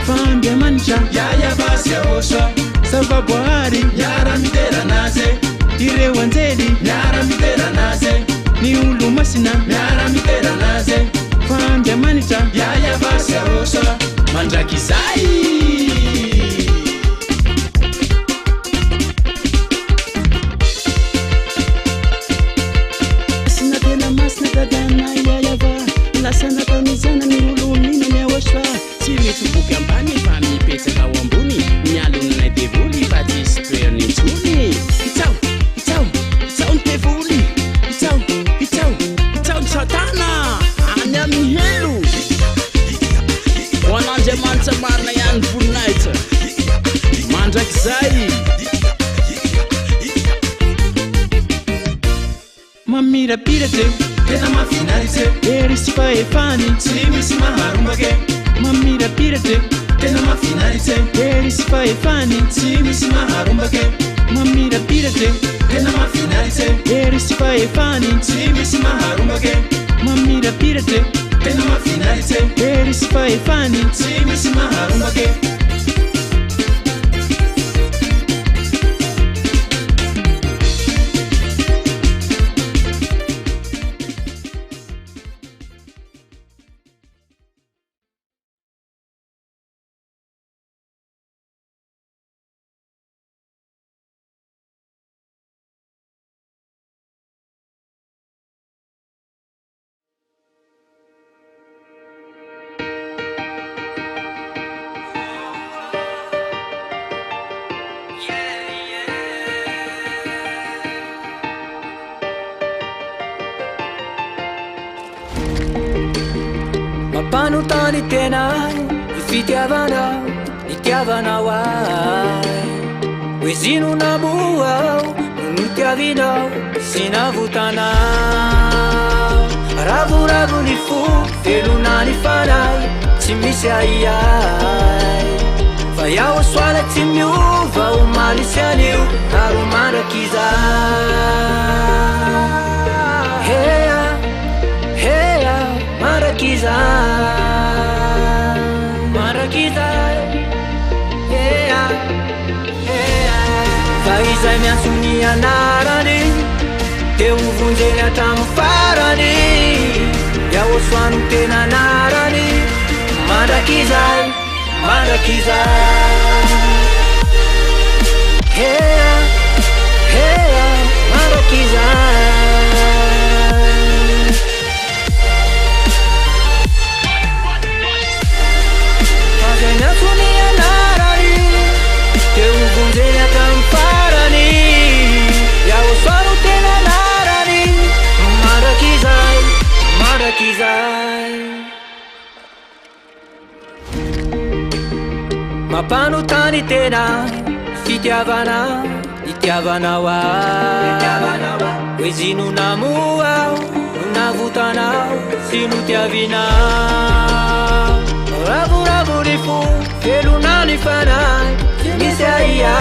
fa Andriamanitra iayavasy ahosoa zavaboahary miara-miteranazy ireo anjely miara-miteranazy ny olo masina miara-miteranazy fa Andriamanitra iayavasy ahosoa mandraky izay lasa natamizana ny olo mino ny aosoa tsy mitoboky ambany fa mipetsaka ao ambony mialonanay devoly fa tsisy toerany intsony itsao ny devoly itsao ny satana any amin'ny helo ho an'Andriamanitra marina ihany voninahitra mandrakizay mamirapirate tena mahafinaritsy ery sy fahefany tsy misy maharombake mamirapirate tena mahafinaritsy ery sy fahefany tsy misy maharombake mamirapirate tena mahafinaritsy ery sy fahefany tsy misy maharombake mamirapirate tena mahafinaritsy ery sy fahefany tsy misy maharombake Mapanotany tena fitiavanao ay hoe zino naboao no nitiavinao sy navotanao ravoravo ny fo velona ny fanay tsy misy aiay fa iaho soala tsy miova o malisy anio aro mandrakiza hea mandrakiza fa izay miantsony anarany teo vonjeny hatramo farany iaosoano tena anarany mandrakizay hea mandrakizay fazay miantsony anarany teo vonjeny hatramo farany iaosoano tena anarany mandrakizay mampanontany tena fitiavana itiavanao hoe zino namoao no navotanao sy no tiavinao ravoravory fo felonany fanay misy aia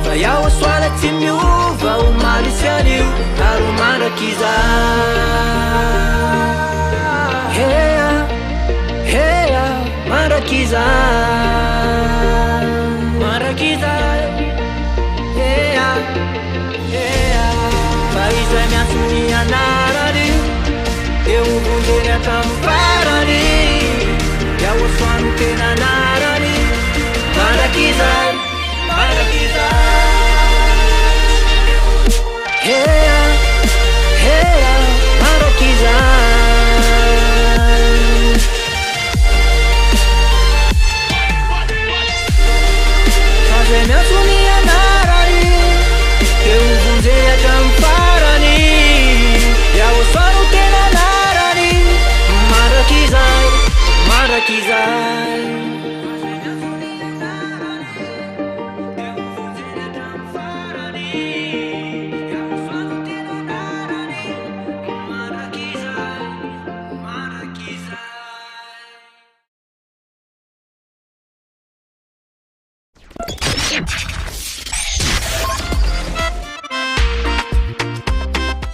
fa iaho soala tsy miova ho malisy anio aro mandrakizay hea mandrakizay hea fa izay miantsony anarany eo vonjeny hatramo farany iaosoano tena anarany mandrakizay hea mandrakizay fazay miantsony anarany teo vonjeny hatramo farany iaosoano tena anarany mandrakizay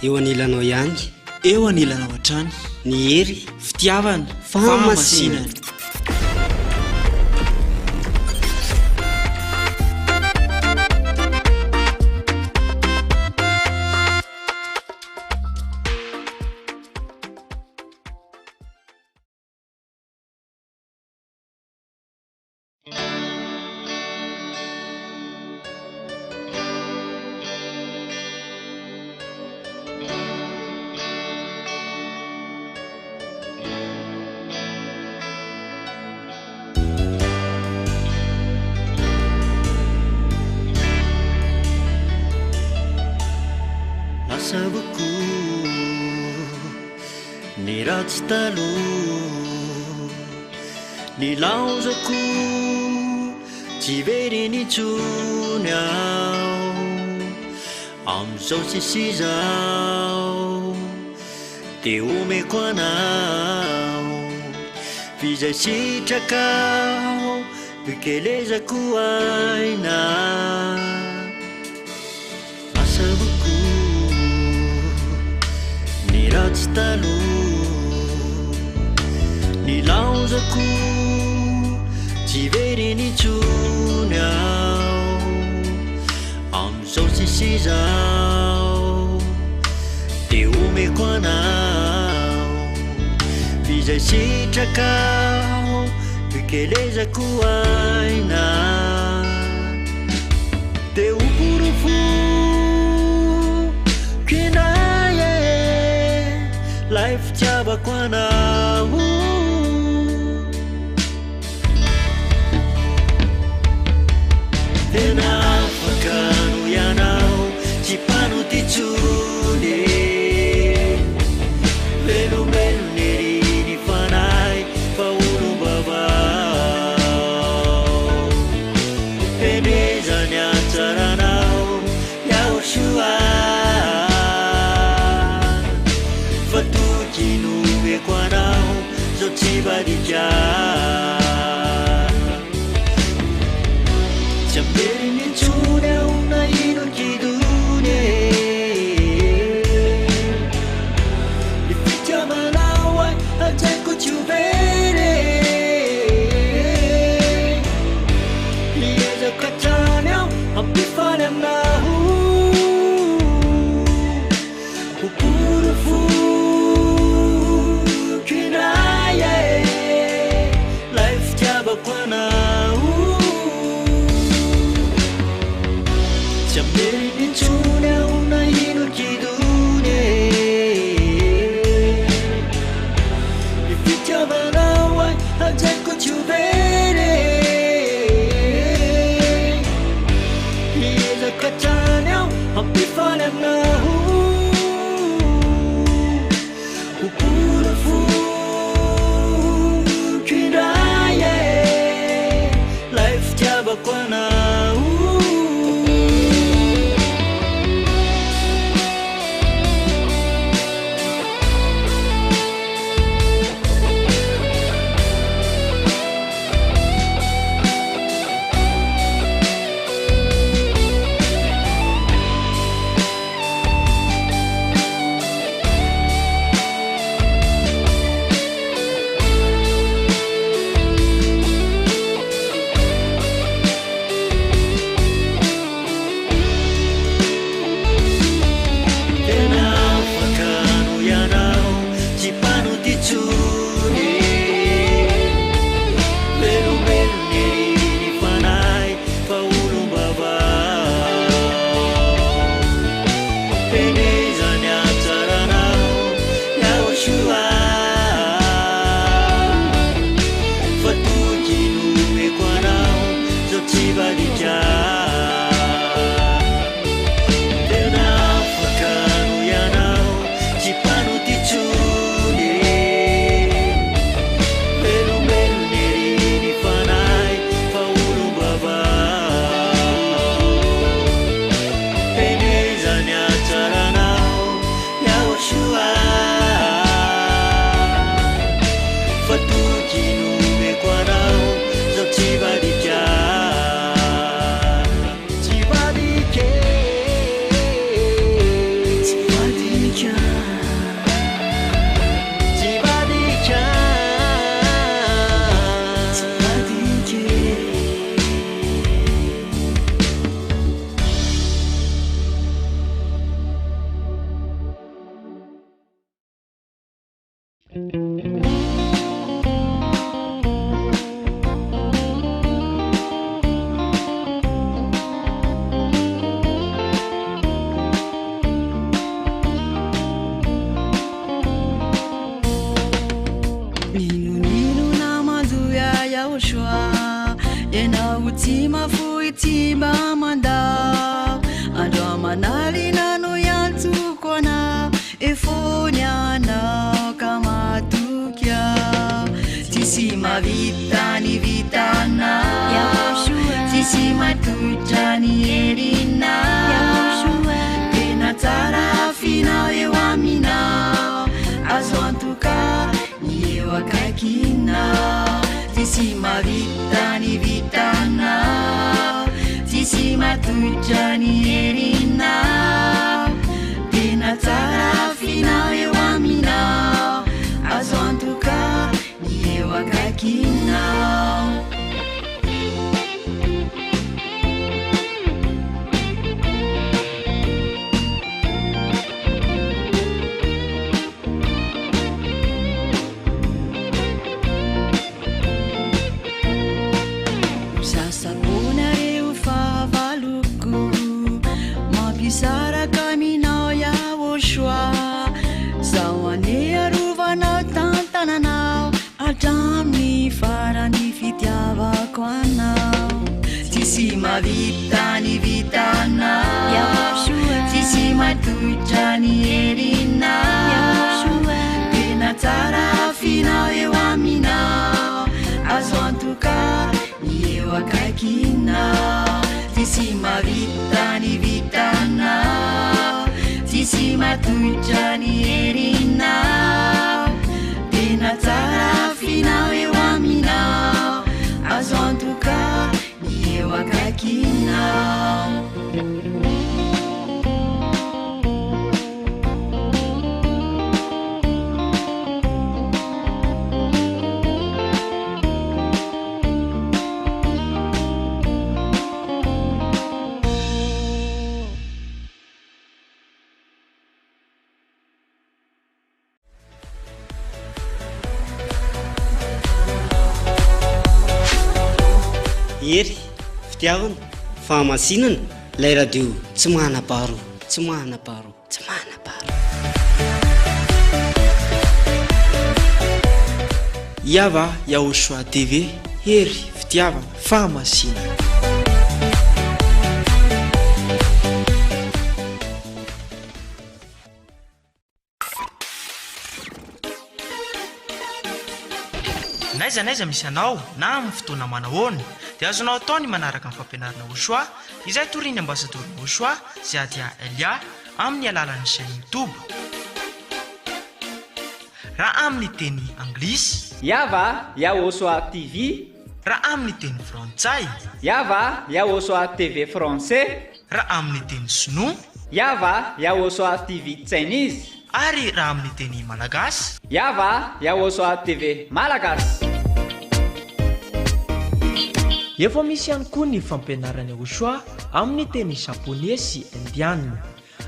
eo anilanao ihany eo anilanao hatrany ny hery fitiavana famasinana Sabuku ni ratstalu ni lauzaku tiveri ni chuniao am so sisizao te ume kwanao vija sitakao bikeleza kuaina asabuku ratstalu ni lauzaku tiveri ni chuniao am so sisizao te ume kwanao vija sitakao bikeleza kuaina te upurufu life chaba kwanao tena fakanu yanao chipanu tichune melu neri ni fanai faulu baba peneza nyacharanao yaoshua Kinume kwanao zotibarija Chamberi ni chune unaino kidune Ificha malawa atako chuvere Liye izakatany aho ampifaly aminaho okorofo kiray lay fitiavako anao tsy amerinitsony aho na ino kidony ny fitiavanao ay ajaiko tsy overe izakatany aho ampifaly aminaho okorofo kiray lay fitiavako anao Ery, fitiavana, fahamasinana, ilay radio tsy manam-paharo, tsy manam-paharo, tsy manam-paharo. Iava Yahosoa TV, Ery, fitiavana, fahamasinana. Naiza misy anao na amin'ny fotoana manahoana dia azonao atao ny manaraka amin'ny fampianarana Yahosoa izay toriny ambasador Yahosoa Ziadia Elia amin'ny alalan'ny chaîne YouTube. Raha amin'ny teny anglisy, Iava Yahosoa TV. Raha amin'ny teny frantsay, Iava Yahosoa TV français. Raha amin'ny teny sinoa, Iava Yahosoa TV Chinese. Ary raha amin'ny teny malagasy, Iava Yahosoa TV malagasy. Efa misy ihany koa ny fampianarana Yahosoa amin'ny teny japonais sy indiana.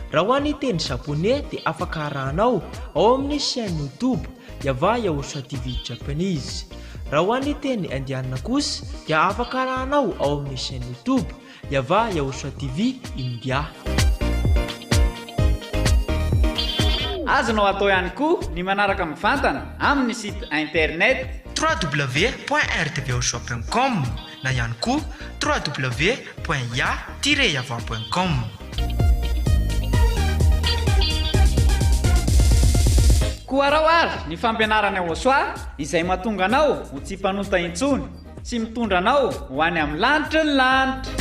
Raha ho an'ny teny japonais dia afaka arahanao ao amin'ny chaîne YouTube Iava Yahosoa TV Japanese. Raha ho an'ny teny indiana kosa dia afaka arahanao ao amin'ny chaîne YouTube Iava Yahosoa TV India. Azonao atao ihany koa ny manaraka mivantana amin'ny site internet www.rtvyahosoa.com na ihany koa www.ya-yava.com. Koa raha ary ny fampianarana Yahosoa izay mahatonga anao ho tsy mpanota intsony sy mitondra anao ho any amin'ny lanitra ny lanitra.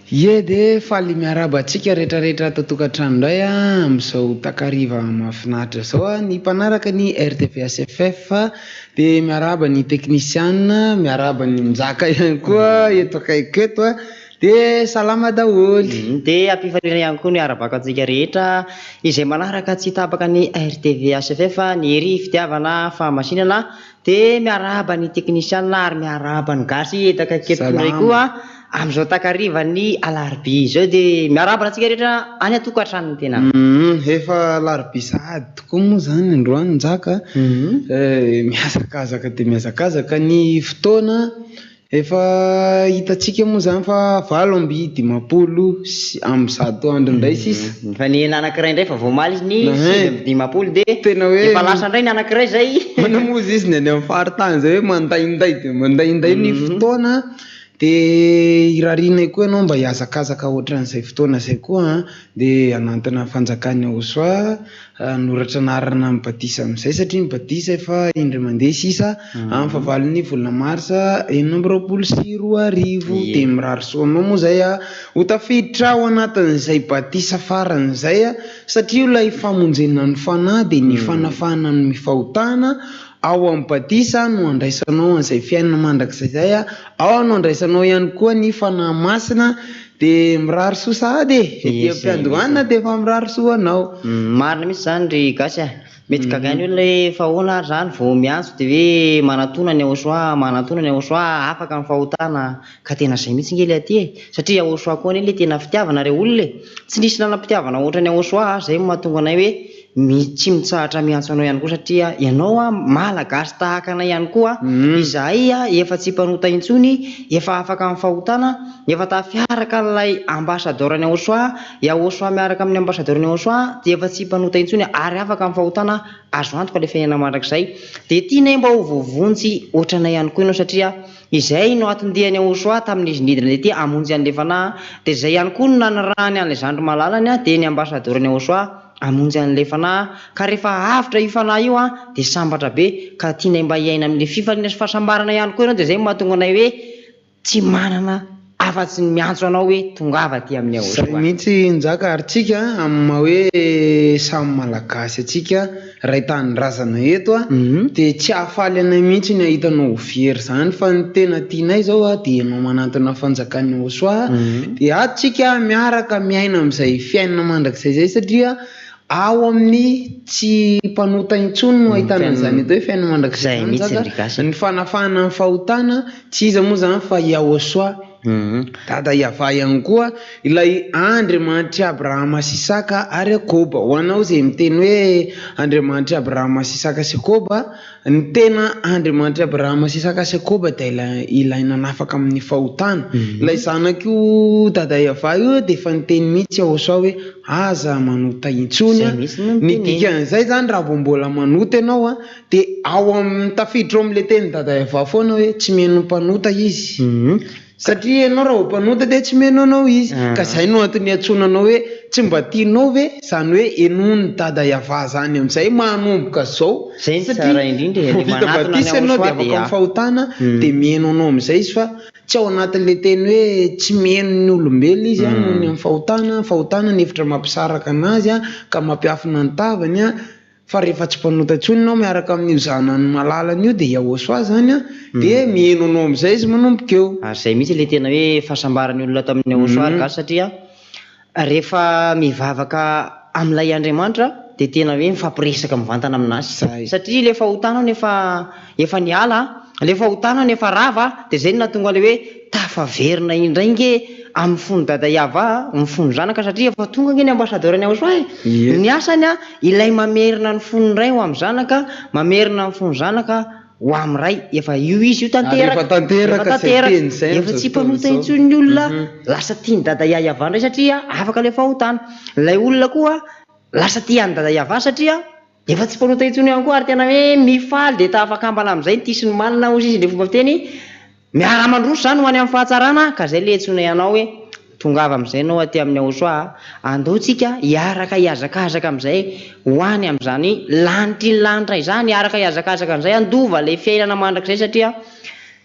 Ye de faly miaraba antsika rehetrarehetra totokatrano indray amin'izao takariva mahafinaritra zao ny mpanaraka ny RTVSFF de miaraba ny technician, miaraba ny mizaka ihany koa eto akaiky eto de salama daholy. De ampifarina ihany koa ny arabaka antsika rehetra izay manaraka tsy tapaka ny RTVSFF ny Ery fitiavana fahamasinana de miaraba ny technician ary miaraba ny gasy eto akaiky eto ray koa amin'izao takariva ny alarobia zao de miaraba antsika rehetra any atokantrano tena. Efa alarobia sahady tokoa moa zany androany njaka miazakazaka de miazakazaka ny fotoana efa hitatsika moa zany fa 8:20 amin'ny 100 andro indray sisa. Fa ny anankiray indray fa voamaly izy ny 7:20 de tena hoe efa lasa indray ny anankiray zay. Manamozy izy ny any amin'ny faritany zay hoe mandainday de mandainday ny fotoana. De irarina koa ianao mba hiazakazaka ohatran'izay fotoana zay koa de anantona fanjakana Yahosoa noratra narana amin'ny Batisa amin'izay satria ny Batisa efa indray mandeha sisa amin'ny fahavalon'ny volana Marsa 2022 de mirary soanao moa zay ho tafiditra ao anatin'izay Batisa faran'izay satria ilay famonjena ny fanahy de ny fanafahana ny mifahotana ao amin'ny Batisa no andraisanao an'izay fiainana mandrakizay zay ao no andraisanao ihany koa ny fanahy masina de mirary soa sahady de ampiandohana de efa mirary soa anao. Marina mihitsy zany ry gasy mety gagainy hoe le fahoana ary zany vao miantso de hoe manatona ny aosoa manatona ny aosoa afaka ny fahotana ka tena zay mihitsy ngely aty satria aosoa koa ny le tena fitiavana re olona tsy nisy nanam-pitiavana ohatra ny aosoa zay mahatonga anay hoe tsy mitsahatra miantso anao ihany koa satria ianao a malagasy tahaka anay ihany koa izahay a efa tsy mpanota intsony efa afaka amin'ny fahotana efa tafiaraka n'ilay ambassadeur ny aosoa aosoa miaraka amin'ny ambassadeur ny aosoa dia efa tsy mpanota intsony ary afaka amin'ny fahotana azo antoka le fiainana mandrakizay dia tianay mba ho vovonjy ohatranay ihany koa ianao satria izay no atondihany aosoa tamin'izy nidina ty amonjy an'le fanahy dia zay ihany koa no nanarahany an'le zandry malalany a dia ny ambassadeur ny aosoa amonjy an'le fanahy ka rehefa avitra io fanahy io a dia sambatra be ka tianay mba hiaina amin'le fifaliana sy fahasambarana ihany koa ianao dia zay mahatonga anay hoe tsy manana afa-tsy miantso anao hoe tongava ty amin'ny aosoa zay mihitsy njaka ary tsika amin'ny maha hoe samy malagasy atsika ray tanyrazana eto a dia tsy ahafaly anay mihitsy ny ahitanao very zany fa ny tena tianay zao a dia ianao manantona fanjakan'ny aosoa dia atsika miaraka miaina amin'izay fiainana mandrakizay zay satria ao amin'ny tsy mpanota intsony no ahitana an'izany eto hoe fiainana mandrakizay ny fanafahana ny fahotana tsy iza moa zany fa iaosoa dada iava ihany koa ilay Andriamanitry Abrahama sy Isaka ary Jakoba ho anao zay miteny hoe Andriamanitry Abrahama sy Isaka sy Jakoba ny tena Andriamanitry Abrahama sy Isaka sy Jakoba dia ilaina nafaka amin'ny fahotana ilay zanak'io dada iava io dia efa niteny mihitsy aosoa hoe aza manota intsony ny dikan'izay zany raha vao mbola manota ianao a dia ao amin'ny tafiditra amin'le teny dada iava foana hoe tsy meno mpanota izy satria ianao raha mpanota dia tsy meno anao izy ka zay no antony antsonanao hoe tsy mba tianao ve zany hoe enony dada iava zany amin'izay manomboka zao vitabatisa ianao dia afaka amin'ny fahotana dia meno anao amin'izay izy fa tsy ao anatin'le teny hoe tsy meno ny olombelona izy a noho ny amin'ny fahotana ny hevitra mampisaraka anazy a ka mampiafina ny tavany a fa rehefa tsy mpanota intsony ianao miaraka amin'io zanany malalana io dia iaosoa zany a dia mieno anao amin'izay izy manomboka eo ary zay mihitsy le tena hoe fahasambarany olona tamin'ny aosoa gasy satria rehefa mivavaka amin'ilay Andriamanitra dia tena hoe mifampiresaka mivantana aminazy satria le fahotana efa niala le fahotana nefa rava dia zay no nahatonga le hoe tafaverina indray nge amin'ny fony dada iava ny fony zanaka satria efa tonga nge ny ambassadeur ny aosoa ny asany a ilay mamerina ny fony ray ho amin'ny zanaka mamerina ny fony zanaka ho amin'ny ray efa io izy io tanteraka efa tsy mpanota intsony ny olona lasa tiany dada iava indray satria afaka le fahotana ilay olona koa lasa tiany dada iava satria efa tsy mpanota intsony ihany koa ary tena hoe mifaly dia taafakambana amin'izay ny tisiny manina ozy izy le fomba fiteny miara-mandroso zany ho any amin'ny fahatsarana ka zay le antsona ianao hoe tongava amin'izay anao aty amin'ny aosoa andaotsika hiaraka hiazakazaka amin'izay ho any amin'izany lanitra izany hiaraka hiazakazaka amin'izay andova le fiainana mandrakizay satria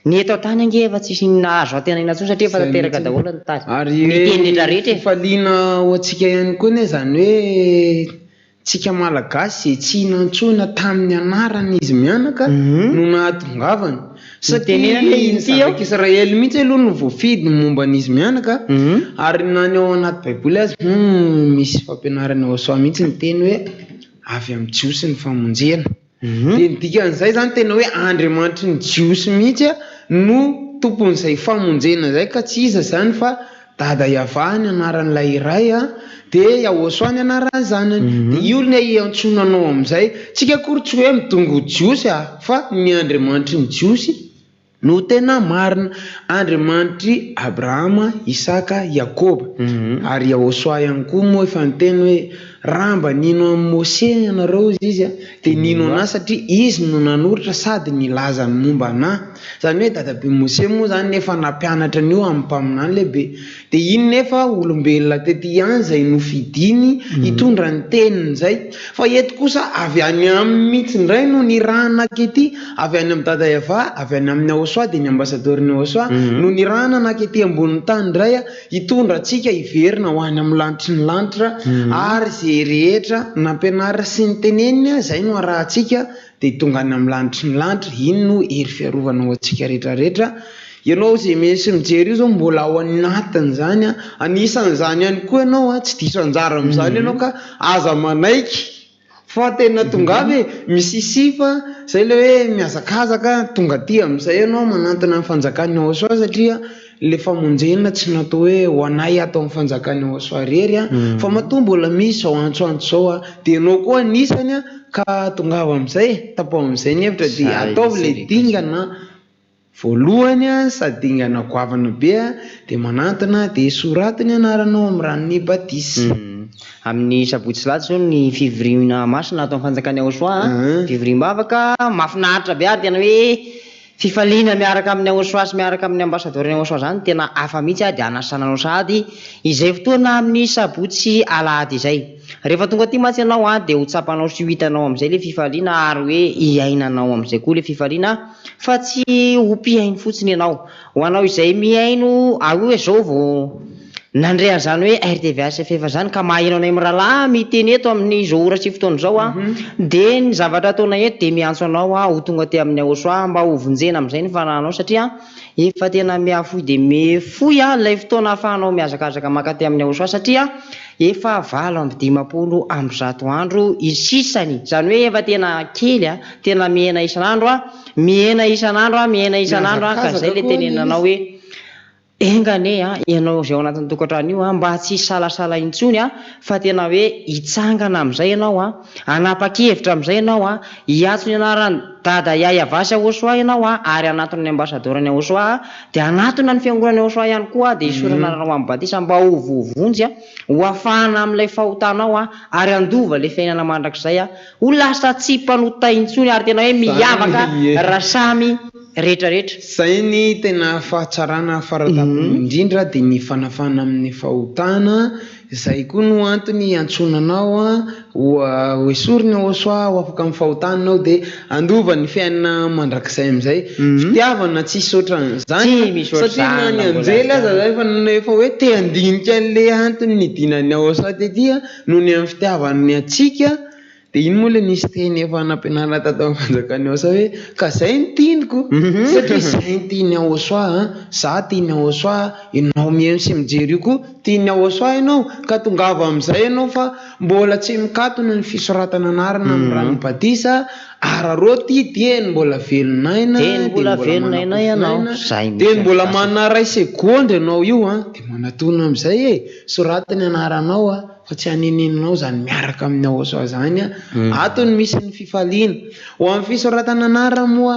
ny eto tany ange efa tsisy nahazo atenana intsony satria efa tanteraka daholo ny tady miteny rehetrarehetra faliana ho antsika ihany koa ne zany hoe tsika malagasy tsy nantsona tamin'ny anarany izy mianaka no nahatongavany satria Israely mihitsy aloha no voafidy momba n'izy mianaka ary nany ao anaty baiboly azy misy fampianarana aosoa mihitsy ny teny hoe avy amin'ny jiosy ny famonjena dia ny dikan'izay zany tena hoe Andriamanitry ny jiosy mihitsy no tompon'izay famonjena zay ka tsy iza zany fa dada iava ny anaran'ilay iray a dia iaosoa ny anaran'ny zanany dia io ny iantsonanao amin'izay tsika akory tsy hoe midongo jiosy fa ny Andriamanitry ny jiosy no tena marina Andriamanitry Abrahama Isaka Jakoba ary iaosoa ihany koa moa efa niteny hoe raha mba nino amin'ny Mose ianareo izy dia nino anazy satria izy no nanoratra sady nilaza ny momba anahy zany hoe dadabe Mose moa zany nefa nampianatra an'io amin'ny mpaminany lehibe dia iny nefa olombelona tety ihany zay nofidiny hitondra ny teniny zay fa eto kosa avy any amin'ny mihitsy indray no nirahana akety avy any amin'ny dada iava avy any amin'ny aosoa dia ny ambassadeur ny aosoa no nirahana anakety ambonin'ny tany indray hitondra atsika hiverina ho any amin'ny lanitry ny lanitra ary zay rehetra nampianarina sy ny teneniny zay no arahantsika dia tonga any amin'ny lanitry ny lanitra iny no hery fiarovana ho antsika rehetrarehetra ianao zay misy mijery io zao mbola ao anatiny zany anisan'izany ihany koa ianao tsy diso anjara amin'izany ianao ka aza manaiky fa tena tonga avy misy sifa zay le hoe miazakazaka tonga ty am'izay ianao manantona amin'ny fanjakany Oasoa satria le famonjena tsy natao hoe ho anay atao amin'ny fanjakany Oasoa rery fa matoa mbola misy zao antsoantso zao de ianao koa anisany ka tongava am'izay tapao am'izay ny hevitra de ataovy le dingana voalohany sady dingana goavana be de manantona de soratiny anaranao amin'ny ranony batisy. Amin'ny sabotsy latsy zao ny fivoriana masina atao amin'ny fanjakany Oasoa fivoriam-bavaka mahafinaritra be ary tena hoe fifaliana miaraka amin'ny Oasoa sy miaraka amin'ny ambassadeur ny Oasoa zany tena hafa mihitsy de anasananao sady izay fotoana amin'ny sabotsy alahady izay. Rehefa tonga aty matsy ianao de ho tsapanao sy ho hitanao am'izay le fifaliana ary hoe iainanao am'izay koa le fifaliana fa tsy ho mpiaino fotsiny ianao. Ho anao izay miaino hoe zao vao nandre an'izany hoe RTV SFF zany ka mahaino anay mirahalahy miteny eto amin'izao ora sy fotoana zao de ny zavatra ataona eto de miantso anao ho tonga ty amin'ny Oasoa mba ho vonjena am'izay ny fanahinao satria efa tena miafoy de mifoy ilay fotoana ahafahanao miazakazaka maka ty amin'ny Oasoa satria efa 7:20 amby 100 andro isisany zany hoe efa tena kely tena miena isan'andro miena isan'andro ka zay le tenenanao hoe engane ianao zay ao anatin'ny tokantrano io mba tsy salasala intsony fa tena hoe hitsangana am'izay ianao anapa-kevitra am'izay ianao hiatso ny anarany dada Yaya Vasy Oasoa ianao ary anatona ny ambassadeur ny Oasoa de anatona ny fiangonana Oasoa ihany koa de isorana anarao amin'ny batisa mba ho vovonjy ho afahana amin'ilay fahotanao ary andova le fiainana mandrakizay ho lasa tsy mpanota intsony ary tena hoe miavaka raha samy rehetrarehetra. Zay ny tena fahatsarana faratapony indrindra de ny fanafana amin'ny fahotana zay koa no antony antsonanao ho esoriny Oasoa ho afaka amin'ny fahotananao de andova ny fiainana mandrakizay am'izay fitiavana tsy sotran'izany satria ny anjely aza zay fa efa hoe te andinika an'le antony nidinan'ny Oasoa tetya noho ny amin'ny fitiavany atsika de iny moa le nisy teny efa nampianarana tatao amin'ny fanjakany Oasoa hoe ka zay ny tianiko satria zay ny tiany Oasoa za tiany Oasoa ianao mihaino sy mijery io koa tiany Oasoa ianao ka tongava am'izay ianao fa mbola tsy mikatona ny fisoratana anarana amin'ny rano batisa araroty teny mbola velonaina teny mbola manana ray segondra ianao io de manatona am'izay soratany anaranao fa tsy haneneninao zany miaraka amin'ny Oasoa zany atony misy ny fifaliana ho amin'ny fisoratana anarana moa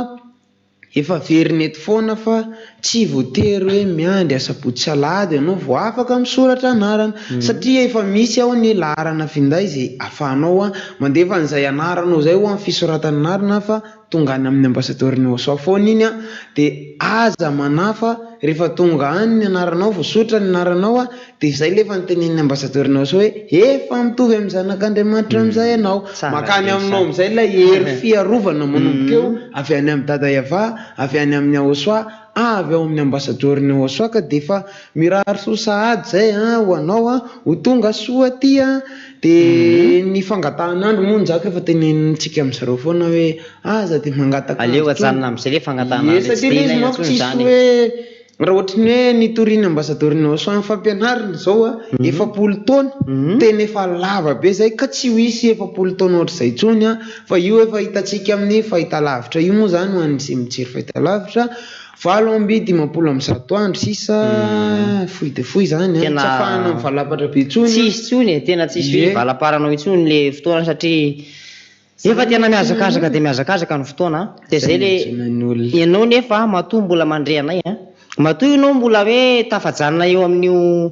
efa veriny eto foana fa tsy voatery hoe miandry asabotsy alahady ianao vao afaka misoratra anarana satria efa misy ao ny laharana finday zay ahafahanao mandefa an'izay anaranao zay ho amin'ny fisoratana anarana fa tonga any amin'ny ambassadeur ny Oasoa foana iny de aza manafa rehefa tonga any ny anaranao voasotra ny anaranao de zay le efa nytenen'ny ambassadeur ny Oasoa hoe efa mitovy amin'ny zanak'Andriamanitra am'izay ianao makany aminao am'izay ilay hery fiarovana manomboka eo avy any amin'ny dada Yava avy any amin'ny Oasoa avy ao amin'ny ambassadeur ny Oasoa ka de fa mirary soa sahady zay ho anao ho tonga soa aty de ny fangatahan'andro moa nzaka efa tenenintsika am'zareo foana hoe aza de mangataka aleo ajanona am'izay le fangatahan'andro hoe raha ohatry ny hoe nitoriany ambassadeur ny Oasoa amin'ny fampianarana zao 70 taona tena efa lava be zay ka tsy ho isy 70 taona ohatr'izay intsony fa io efa hitantsika amin'ny fahitalavitra io moa zany ho an'izay mijery fahitalavitra 7:50 andro sisa foy de foy zany tsy afahana mivalapatra be intsony tsisy intsony tena tsisy hoe valaparanao intsony le fotoana satria efa tena miazakazaka de miazakazaka ny fotoana de zay le ianao nefa matoa mbola mandre anay matoa ianao mbola hoe tafajanona eo amin'io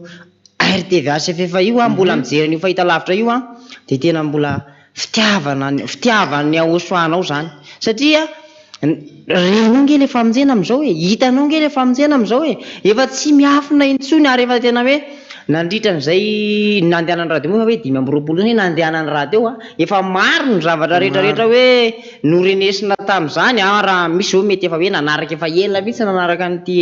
RTV SFF io mbola mijery an'io fahitalavitra io de tena mbola fitiavany Oasoanao zany satria renao nge le famonjena am'izao hitanao nge le famonjena am'izao efa tsy miafina intsony ary efa tena hoe nandritra n'izay nandehanany radio moa hoe 5 nandehanany radio efa maro ny zavatra rehetrarehetra hoe norenesina tam'izany raha misy zao mety efa hoe nanaraka efa ela mihitsy nanaraka an'ity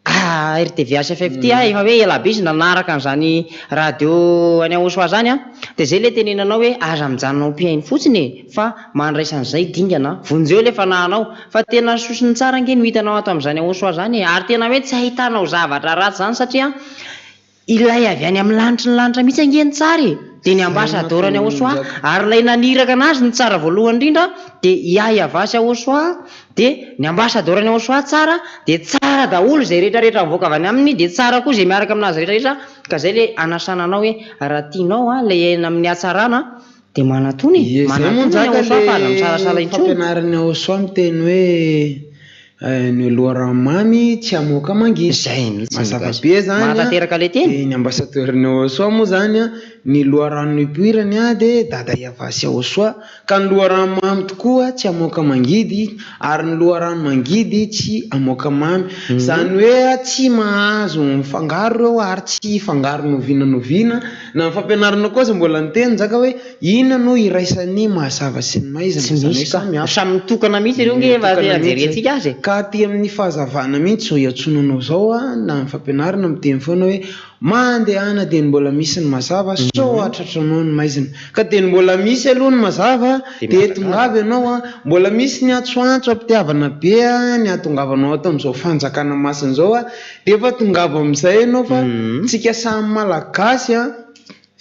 RTV SFF ty efa hoe ela be izy nanaraka an'izany radio any Oasoa zany de zay le tenenanao hoe aza mijanonao mpiaino fotsiny fa mandraisan'izay dingana vonjeo le fanahinao fa tena sosiny tsara nge no hitanao ato amin'izany Oasoa zany ary tena hoe tsy ahitanao zavatra ratsy zany satria ilay avy any amin'ny lanitra ny lanitra mihitsy angeny tsara dia ny ambasadorany Aosoa ary ilay naniraka anazy ny tsara voalohany indrindra dia iay avasy Aosoa dia ny ambasadorany Aosoa tsara dia tsara daholo izay rehetrarehetra mivoaka avy any aminy dia tsara koa izay miaraka aminazy rehetrarehetra ka izay ilay anasana anao hoe raha tianao ilay aina amin'ny hatsarana dia manatony Aosoa fa aza misarasala intsony. Fampianarany Aosoa miteny hoe ny loharamamy tsy amoaka mangidy zay mihitsy mazava be zany manatanteraka le teny ny ambasadorany Aosoa moa zany ny loharano ipoirany dia dada iavasy Aosoa ka ny loharamamy tokoa tsy amoaka mangidy ary ny loharano mangidy tsy amoaka mamy zany hoe tsy mahazo mifangaro eo ary tsy fangaro novinanoviana na ny fampianarana kosa mbola niteny zaka hoe inona no iraisan'ny mahazava sy ny maizana samy mitokana mihitsy ireo nge ajerentsika azy ka aty amin'ny fahazavana mihitsy zao iatsonanao zao na ny fampianarana miteny foana hoe mandehana dia mbola misy ny mazava so atratranao ny maizina ka dia mbola misy aloha ny mazava dia tongava ianao mbola misy ny atsoantso ampitiavana be ny atongavanao ato amin'izao fanjakana masina zao dia efa tongava amin'izay ianao fa tsika samy malagasy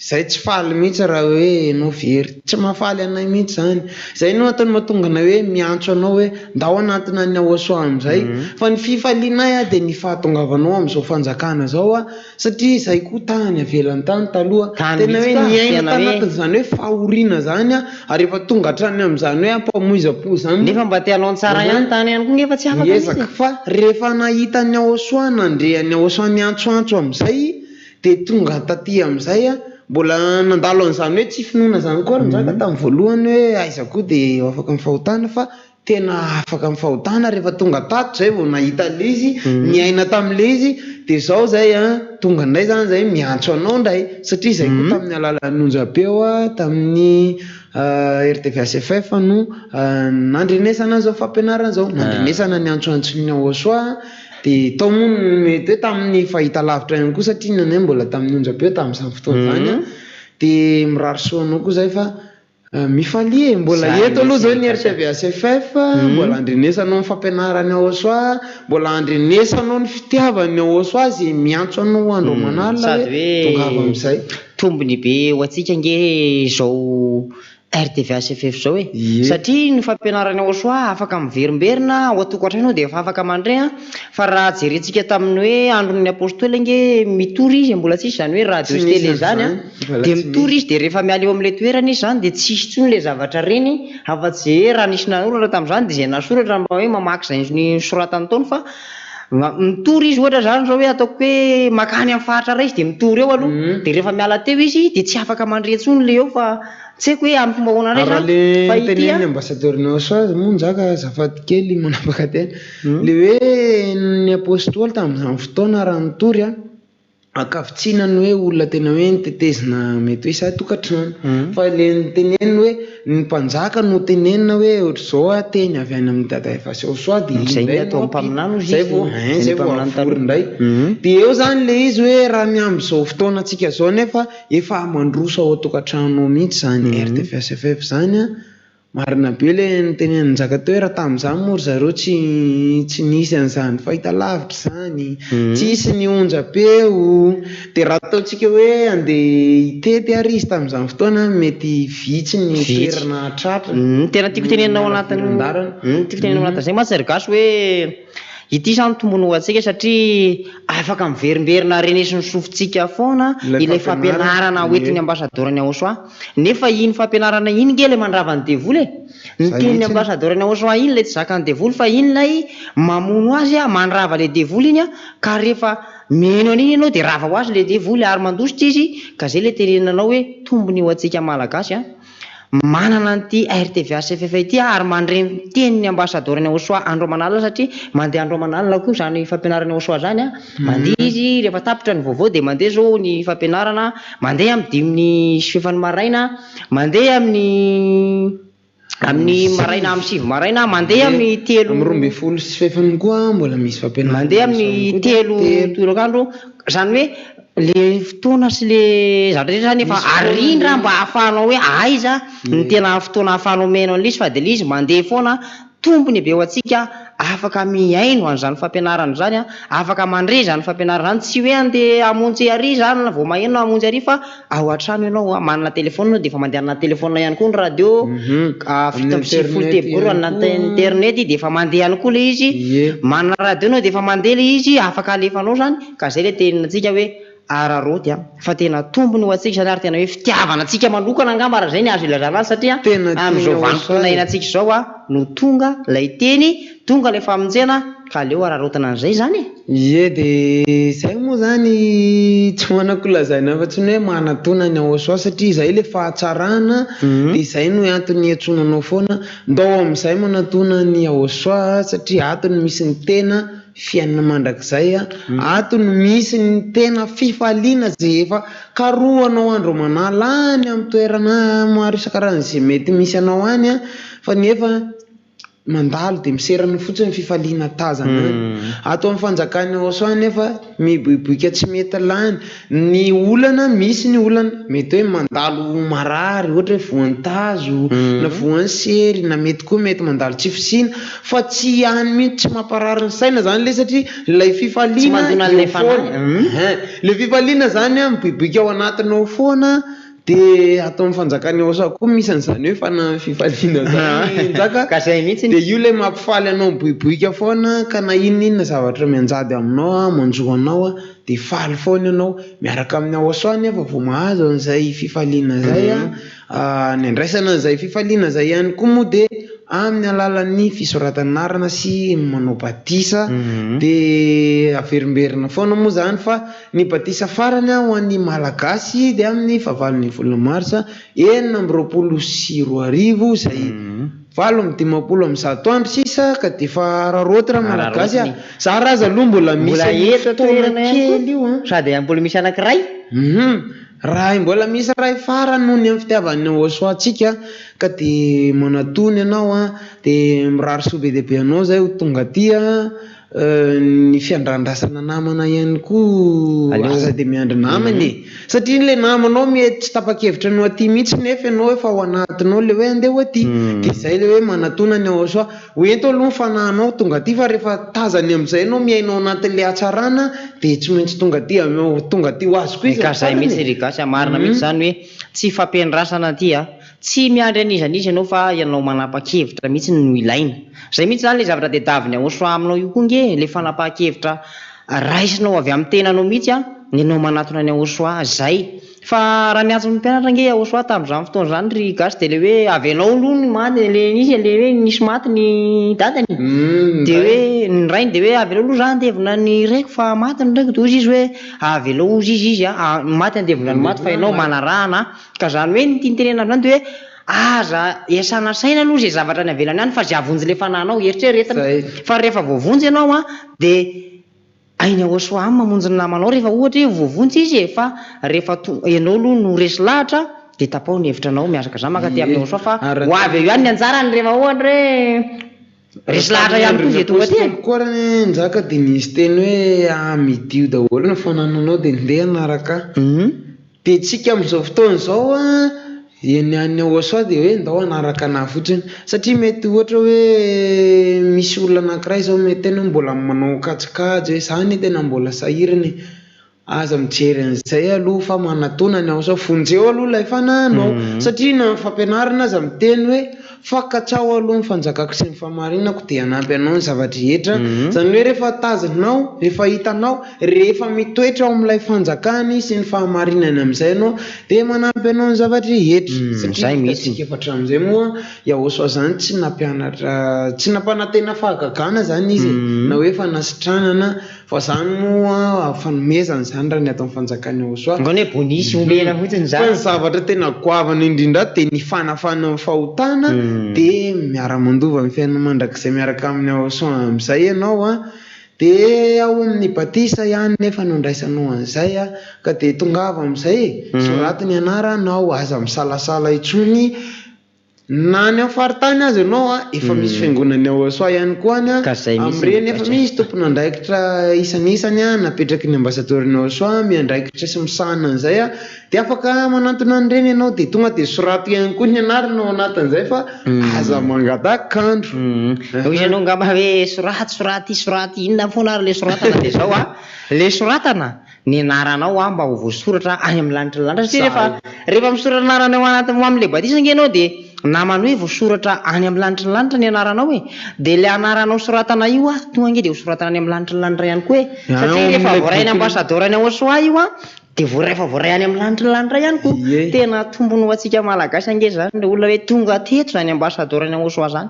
zay tsy faly mihitsy raha hoe enao very tsy mahafaly anay mihitsy zany zay no ataony mahatonga anay hoe miantso anao hoe ndao anatina ny Aosoa amin'izay fa ny fifalianay dia ny fahatongavanao amin'izao fanjakana zao satria zay koa tany avelan'ny tany taloha tena hoe niaina tanatin'izany hoe fahoriana zany ary efa tonga hatrany amin'izany hoe ampamoizapo zany nefa mba tianao ny tsara ihany tany ihany koa nefa tsy afaka fa rehefa nahita ny Aosoa nandrehan'ny Aosoa ny antsoantso amin'izay dia tonga taty amin'izay mbola nandalo an'izany hoe tsy finoana zany koa nzaka tamin'ny voalohany hoe aiza koa dia afaka mifahotana fa tena afaka mifahotana rehefa tonga tato zay vao nahita le izy niaina tam'le izy dia zao zay tonga ndray zany zay miantso anao ndray satria zay koa tamin'ny alalan'ny Onjapeo tamin'ny RTVSFF no nandrenesana zao fampianarana zao nandrenesana ny antsoantsony Aosoa dia tao moa mety hoe tamin'ny fahita lavitra ihany koa satria nanay mbola tamin'ny Onjapeo tamin'izany fotoana zany dia mirarisoanao koa zay fa mifalie mbola eto aloha zao ny RTVSFF mbola andrenesanao ny fampianarany Aosoa mbola andrenesanao ny fitiavany Aosoa zay miantso anao andro manalina hoe tongava amin'izay tombony be ho antsika nge zao RTVSFF zao satria ny fampianarana Aosoa afaka miverimberina ao atokantrano dia efa afaka mandray fa raha jerentsika tamin'ny hoe andron'ny apôstôly nge mitory izy mbola tsisy zany hoe radio sy télé zany dia mitory izy dia rehefa miala eo amin'ilay toerana izy zany dia tsisy tsony ilay zavatra reny afa-tsy hoe raha nisy nanoratra tamin'izany dia izay nasoratra mba hoe mamaky zay ny soratany taony fa mitory izy ohatra zany zao hoe ataoko hoe makany amin'ny faritra ray izy dia mitory eo aloha dia rehefa miala teo izy dia tsy afaka mandre tsony le eo fa tsy haiko hoe amin'ny fomba hoana ray zany fa teneny ambasadoriny Aosoa moa nzaka zafady kely manapaka tena le hoe ny apôstôly tamin'izany fotoana raha nitory akavitsiana ny hoe olona tena hoe nitetezina mety hoe tokantrano fa le niteneny hoe ny mpanjaka no tenenina hoe ohatr'izao teny avy any amin'ny dada efa Aosoa dia zay atao mpaminano zay vao avory indray dia eo zany le izy hoe raha miamby izao fotoana antsika zao nefa efa mandroso ao tokantrano mihitsy zany RTVSFF zany marina be le niteneny nzaka teo raha tamin'izany moa zareo tsy nisy an'izany fahita lavitra zany tsisy ny Onjapeo dia raha ataontsika hoe andeha hitety ary izy tamin'izany fotoana mety vitsy ny toerana tratra tena tiako tenenao anatin'ny tiako tenenao anatin'izay matsary gasy hoe ity zany tombony ho antsika satria afaka miverimberina renesy ny sofintsika foana ilay fampianarana hoentin'ny ambasadorany Aosoa nefa iny fampianarana iny nge le mandrava ny devoly ny tenin'ny ambasadorany Aosoa iny lay tsy zakany devoly fa iny lay mamono azy mandrava le devoly iny ka rehefa meno an'iny ianao dia rava ho azy le devoly ary mandositra izy ka zay le tenenanao hoe tombony ho antsika malagasy manana an'ity RTVSFF ity ary mandreny tenin'ny ambasadorany Aosoa andro manalina satria mandeha andro manalina koa zany fampianarana Aosoa zany mandeha izy rehefa tapitra ny vaovao dia mandeha zao ny fampianarana mandeha amin'ny 5 maraina mandeha amin'ny maraina amin'ny 7 maraina mandeha amin'ny 3:30 koa mbola misy fampianarana mandeha amin'ny 3 tolakandro zany hoe le fotoana sy le zavatra zany efa arindra mba ahafahanao hoe aiza ny tena fotoana ahafahanao meno an'ilay izy fa dia ilay izy mandeha foana tombony be ho antsika afaka miaino an'izany fampianarana zany a, afaka mandre zany fampianarana zany, tsy hoe andeha amonjy ary zany vao maheno amonjy ary fa ao an-trano ianao manana telefona de efa mandeha ana telefona ihany koa ny radio, fito amby sivifolo teboro ana internet de efa mandeha ihany koa le izy, manana radio anao de efa mandeha le izy, afaka alefanao zany. Ka zay le teninantsika hoe araroty fa tena tombony ho antsika zany ary tena hoe fitiavana antsika manokana angamba raha zay ny azo ilazana azy satria amin'izao vanim-potoana iainantsika zao no tonga lay teny, tonga lay famonjena ka leo ararotana an'izay zany. Ie de zay moa zany tsy manako lazaina fa tsy hoe manatona ny aosoa satria zay le fahatsarana de zay no antony iatsonanao foana ndao amin'izay manatona ny aosoa satria atony misy ny tena fiainana mandrakizay atony misy ny tena fifaliana zay efa karohanao andro manala any amin'ny toerana maro isan-karazany zay mety misy anao any fa nefa mandalo de miserana fotsiny fifaliana tazana ato amin'ny fanjakany aosoa nefa miboiboika tsy mety lany ny olana, misy ny olana mety hoe mandalo marary ohatra hoe voantazo na voan'ny sery na mety koa mety mandalo tsy fisina fa tsy any mihitsy tsy mamparary ny saina zany le satria lay fifaliana le fifaliana zany miboiboika ao anatinao foana. De atao amin'ny fanjakany aosoa koa misy an'izany hoe fana fifaliana zany njaka de io le mampifaly anao miboiboika foana ka na inona zavatra mianjady aminao manjoa anao de faly foana ianao miaraka amin'ny aosoa nefa vao mahazo an'izay fifaliana zay ny andraisana an'izay fifaliana zay ihany koa moa de amin'ny alalan'ny fisoratanarana sy manao batisa de averimberina foana moa zany fa ny batisa farany ho an'ny malagasy de amin'ny fahavalon'ny volana marsa 2024 zay 7-20 sisa ka de fa raroty raha malagasy zaraza aloha mbola misy fotoana kely io sady mbola misy anankiray raha mbola misy ray farany noho ny amin'ny fitiavan'ny aosoa antsika ka de manatony ianao de mirary soa be dehibe anao zay ho tonga aty ny fiandrandrasana namana ihany koa aza de miandry namany satria le namanao mety tsy tapa-kevitra anao aty mihitsy nefa ianao efa ao anatinao le hoe andeha ho aty de zay le hoe manatona ny aosoa hoento aloha ny fanahinao tonga aty fa rehefa tazany amin'izay ianao miainao anatin'le hatsarana de tsy maintsy tonga aty ho azy koa izy ka zay mihitsy rigasy marina mihitsy zany hoe tsy fampiandrasana aty tsy miandry anizan'izy ianao fa ianao manapa-kevitra mihitsy no ilaina. Zay mihitsy zany le zavatra de daviny aosoa aminao io koa nge le fanapa-kevitra raisinao avy amin'ny tenanao mihitsy ny anao manatona ny aosoa zay. Fa raha miantso ny mpianatra nge aosoa tamin'izany fotoana zany ry gasy de le hoe avy anao aloha ny maty le nisy le hoe nisy maty ny dadany de hoe ny rainy de hoe avy anao aloha zany andevina ny raiko fa maty ny raiko de ozy izy hoe avy anao ozy izy maty andevina ny maty fa ianao manarahana ka zany hoe ny tiantenena zany de hoe aza iasana saina aloha zay zavatra ny avelany any fa zay avonjy le fanahinao eritreretina fa rehefa voavonjy ianao de ainy aosoa mamonjy ny namanao rehefa ohatra hoe voavonjy izy fa rehefa ianao aloha no resy lahatra de tapao ny hevitranao miaraka zany maka ty amin'ny aosoa fa ho avy eo ihany ny anjarany rehefa ohatra hoe resy lahatra ihany koa zay tonga ty koa raha njaka de nisy teny hoe midio daholo ny fanahinanao de ndeha anaraka de tsika amin'izao fotoana zao ny an'ny aosoa de hoe ndao anaraka na fotsiny satria mety ohatra hoe misy olona anankiray zao mety tena mbola manao kajikajy hoe zany tena mbola sahirany aza mijery an'izay aloha fa manatona ny aosoa vonjeo aloha lay fanahinao satria na fampianarana aza miteny hoe fakatsao aloha ny fanjakako sy ny famarinako de anampy anao ny zavatra rehetra zany hoe rehefa tazanao rehefa hitanao rehefa mitoetra ao amin'ilay fanjakany sy ny fahamarinany amin'izay anao de manampy anao ny zavatra rehetra satria mitsika efatra amin'izay moa aosoa zany tsy nampianatra tsy nampanantena fahagagana zany izy na hoe fanasitranana fa zany moa fanomezana zany raha ny atao amin'ny fanjakany aosoa ngony hoe bonisy omena fotsiny zany fa ny zavatra tena goavana indrindra de ny fanafana ny fahotana de miara-mandova amin'ny fiainana mandrakizay miaraka amin'ny aosoa amin'izay ianao de ao amin'ny batisa ihany nefa nondraisanao an'izay ka de tongava amin'izay soratiny anaranao aza misalasala itsony na ny faritany azy ianao efa misy fiangonany ao Soa ihany koa amreny efa misy tompona andraikitra isan'isany napetraky ny ambasadoriny ao Soa miandraikitra sy misahana an'izay de afaka manantona an'ireny ianao de tonga de sorato ihany koa ny anarana ao anatin'izay fa aza mangatakandro hoy ianao ngamba hoe soraty inona foana ary le soratana de zao le soratana ny anaranao mba ho voasoratra any amin'ny lanitra satria rehefa misoratra anarana ao anaty amin'le batisa ngenao de namany hoe voasoratra any amin'ny lanitra ny anaranao de le anaranao soratana io tonga nge de ho soratana any amin'ny lanitra ihany koa satria rehefa voaray ny ambassadeur any Soa io de rehefa voaray any amin'ny lanitra ihany koa tena tombony ho antsika malagasy ange zany le olona hoe tonga teto zany ambassadeur any Soa zany